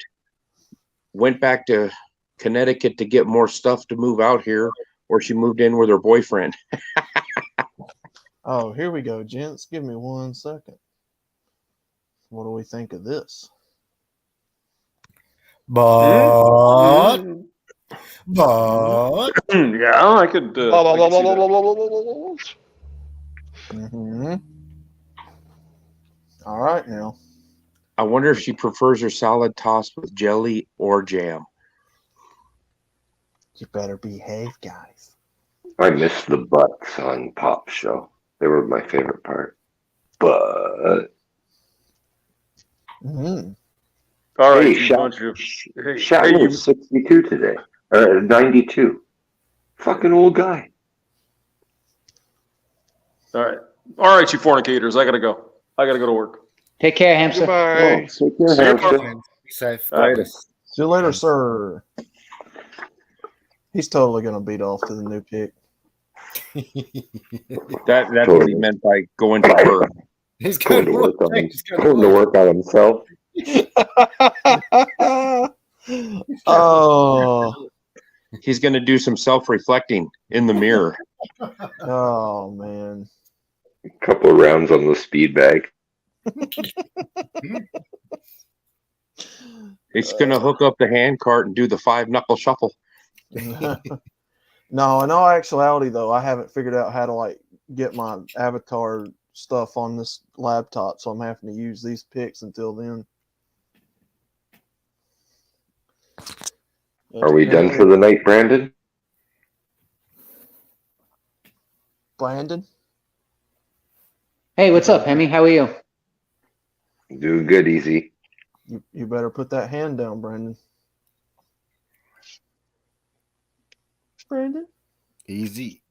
went back to Connecticut to get more stuff to move out here, or she moved in with her boyfriend. Oh, here we go, gents. Give me 1 second. What do we think of this? But yeah, I could. Mm-hmm. All right, now. I wonder if she prefers her salad tossed with jelly or jam. You better behave, guys. I miss the butts on Pop's show. They were my favorite part. But Mm-hmm. All right, hey, you bunch of. Hey, Shatner you, was 62 today. 92. Fucking old guy. all right, you fornicators. I gotta go. I gotta go to work. Take care, hamster. Goodbye. Oh, take care, See you, hamster. bud. be safe. All right. See you later, sir. He's totally going to beat off to the new pick. That's what he meant by going to work. He's going to work on Going to work on himself. Oh. He's going to do some self-reflecting in the mirror. Oh, man. A couple of rounds on the speed bag. He's going to hook up the hand cart and do the 5-knuckle shuffle. No, in all actuality, though, I haven't figured out how to like get my avatar stuff on this laptop, so I'm having to use these picks until then. Are we done for the night, Brandon? Brandon? Hey, what's up, Hemi? How are you? Doing good, Easy. You better put that hand down, Brandon. Brandon? Easy.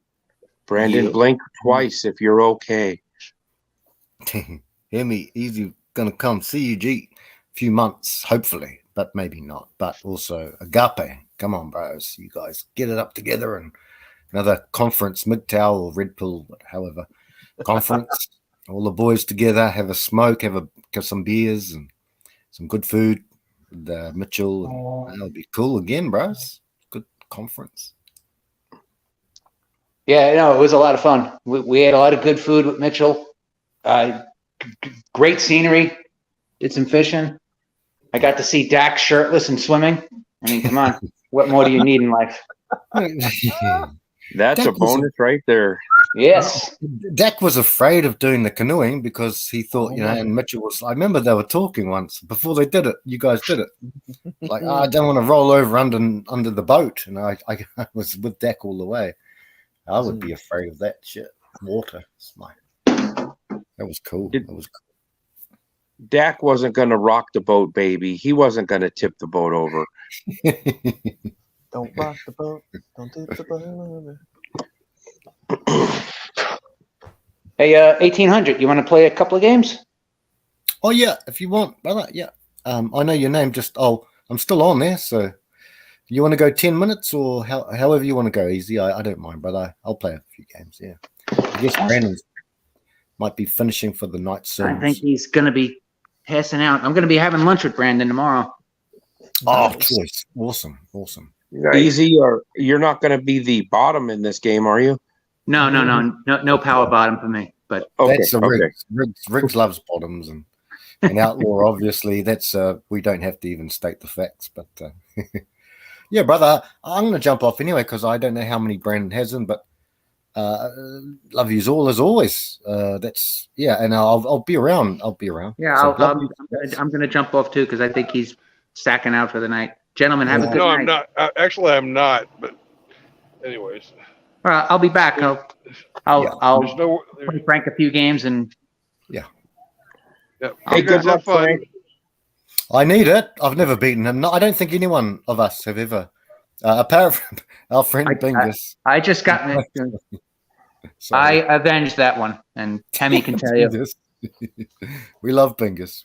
Brandon, blink twice if you're okay. Hemi, Easy gonna come see you, G. Few months, hopefully, but maybe not. But also Agape. Come on, bros. You guys get it up together and another conference, MGTOW or Red Pill, however. Conference. All the boys together, have a smoke, have some beers and some good food with Mitchell. And that'll be cool again, bros. conference? Yeah, no, it was a lot of fun. We had a lot of good food with Mitchell. Great scenery. Did some fishing. I got to see Dak shirtless and swimming. I mean, come on. What more do you need in life? That's Dak a was bonus right there. Yes. Dak was afraid of doing the canoeing because he thought, Oh, you know, man. and Mitchell was, I remember they were talking once before they did it. You guys did it. Like, oh, I don't want to roll over under the boat. And I was with Dak all the way. I would be afraid of that shit. Water. That was cool. That was cool. Dak wasn't going to rock the boat, baby. He wasn't going to tip the boat over. Don't rock the boat. Don't tip the boat. Hey, 1800, you want to play a couple of games? Oh, yeah, if you want, brother. Yeah. I know your name. I'm still on there. So you want to go 10 minutes or however you want to go, easy. I don't mind, brother. I'll play a few games. Yeah. I guess Brandon might be finishing for the night soon. I think he's going to be passing out. I'm going to be having lunch with Brandon tomorrow. Oh, choice. Awesome. Easy, or you're not going to be the bottom in this game, are you? No power bottom for me. But that's a Riggs. Riggs loves bottoms and Outlaw. Obviously, that's we don't have to even state the facts. But yeah, brother, I'm going to jump off anyway because I don't know how many Brandon has them. But love yous all as always. That's and I'll be around. I'll be around. Yeah, So, I'm going to jump off too because I think he's stacking out for the night. Gentlemen, have a good night. I'm not. Actually, I'm not. But anyways. All right, I'll be back. I'll play Frank a few games and Hey, good luck, Frank. I need it. I've never beaten him. No, I don't think anyone of us have ever. Apart from our friend Bingus. I just got. I avenged that one, and Tammy can tell you. We love Bingus.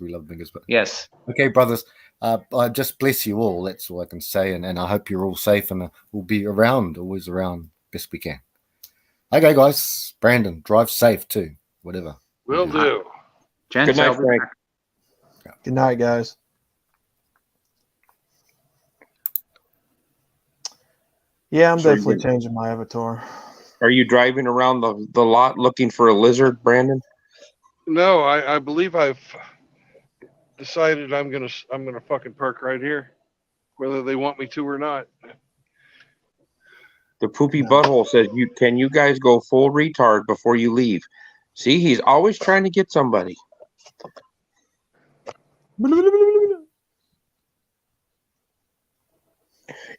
But yes. Okay, brothers. I just bless you all. That's all I can say, and I hope you're all safe and we'll be around, always around, best we can. Okay, guys. Brandon, drive safe too. Whatever. Will do. Good night, Frank. Good night, guys. Yeah, I'm definitely changing my avatar. Are you driving around the lot looking for a lizard, Brandon? No, I believe I've decided I'm gonna fucking park right here, whether they want me to or not. The poopy butthole says, can you guys go full retard before you leave? See, he's always trying to get somebody.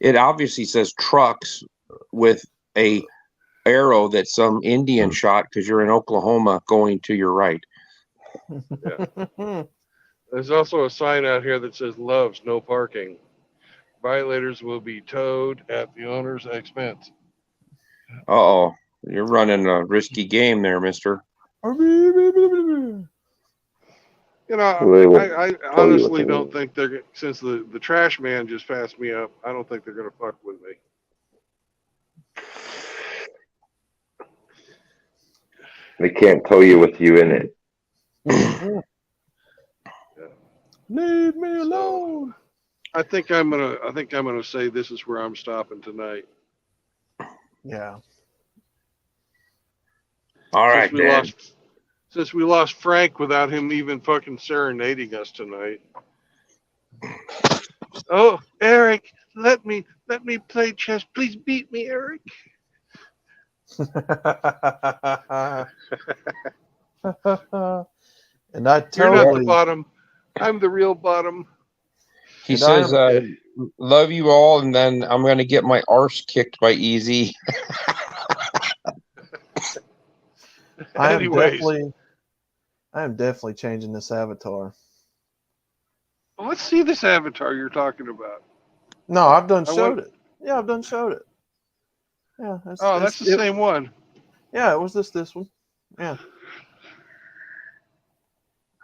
It obviously says trucks with a arrow that some Indian shot because you're in Oklahoma going to your right. Yeah. There's also a sign out here that says "Loves no parking." Violators will be towed at the owner's expense. Uh-oh. You're running a risky game there, mister. You know, I honestly don't think they're, since the trash man just passed me up, I don't think they're going to fuck with me. They can't tow you with you in it. Leave me alone. I think I'm gonna say this is where I'm stopping tonight. Yeah. All right, since we lost Frank without him even fucking serenading us tonight. Oh, Eric, let me play chess. Please beat me, Eric. And I You're not the bottom. I'm the real bottom. He says, love you all, and then I'm going to get my arse kicked by Easy. I am definitely changing this avatar. Well, let's see this avatar you're talking about. No, I've done showed it. Yeah, I've done showed it. Yeah. That's the same one. Yeah, it was this one. Yeah.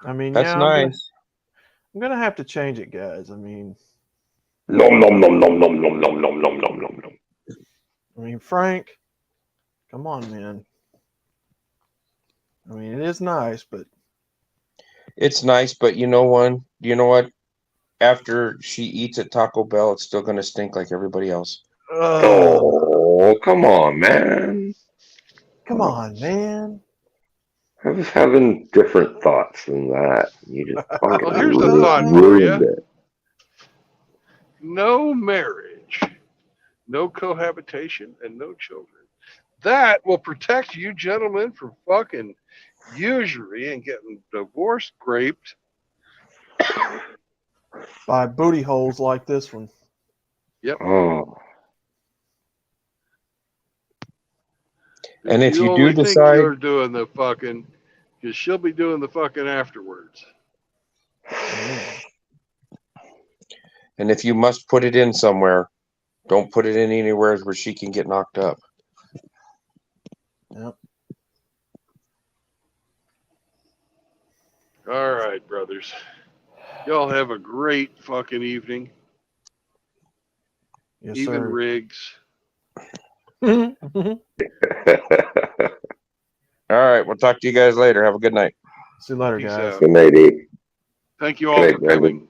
I mean, that's nice. I'm gonna have to change it, guys. I mean, nom nom nom nom nom nom nom nom nom nom nom nom. I mean, Frank, come on, man. I mean, it is nice, but it's nice, but you know what? After she eats at Taco Bell, it's still gonna stink like everybody else. Oh, come on, man. Come on, man. I was having different thoughts than that. You just fucking Well, here's the thought for ruined you. it. No marriage, no cohabitation, and no children. That will protect you gentlemen from fucking usury and getting divorced, raped. By booty holes like this one. Yep. Oh. And if you do only think decide, you're doing the fucking, because she'll be doing the fucking afterwards. and if you must put it in somewhere, don't put it in anywhere where she can get knocked up. Yep. All right, brothers. Y'all have a great fucking evening. Yes, Even sir. Riggs. All right, we'll talk to you guys later. Have a good night. See you later, Peace guys. out. Good night, Eve. Thank you all Good night, for Brendan. coming.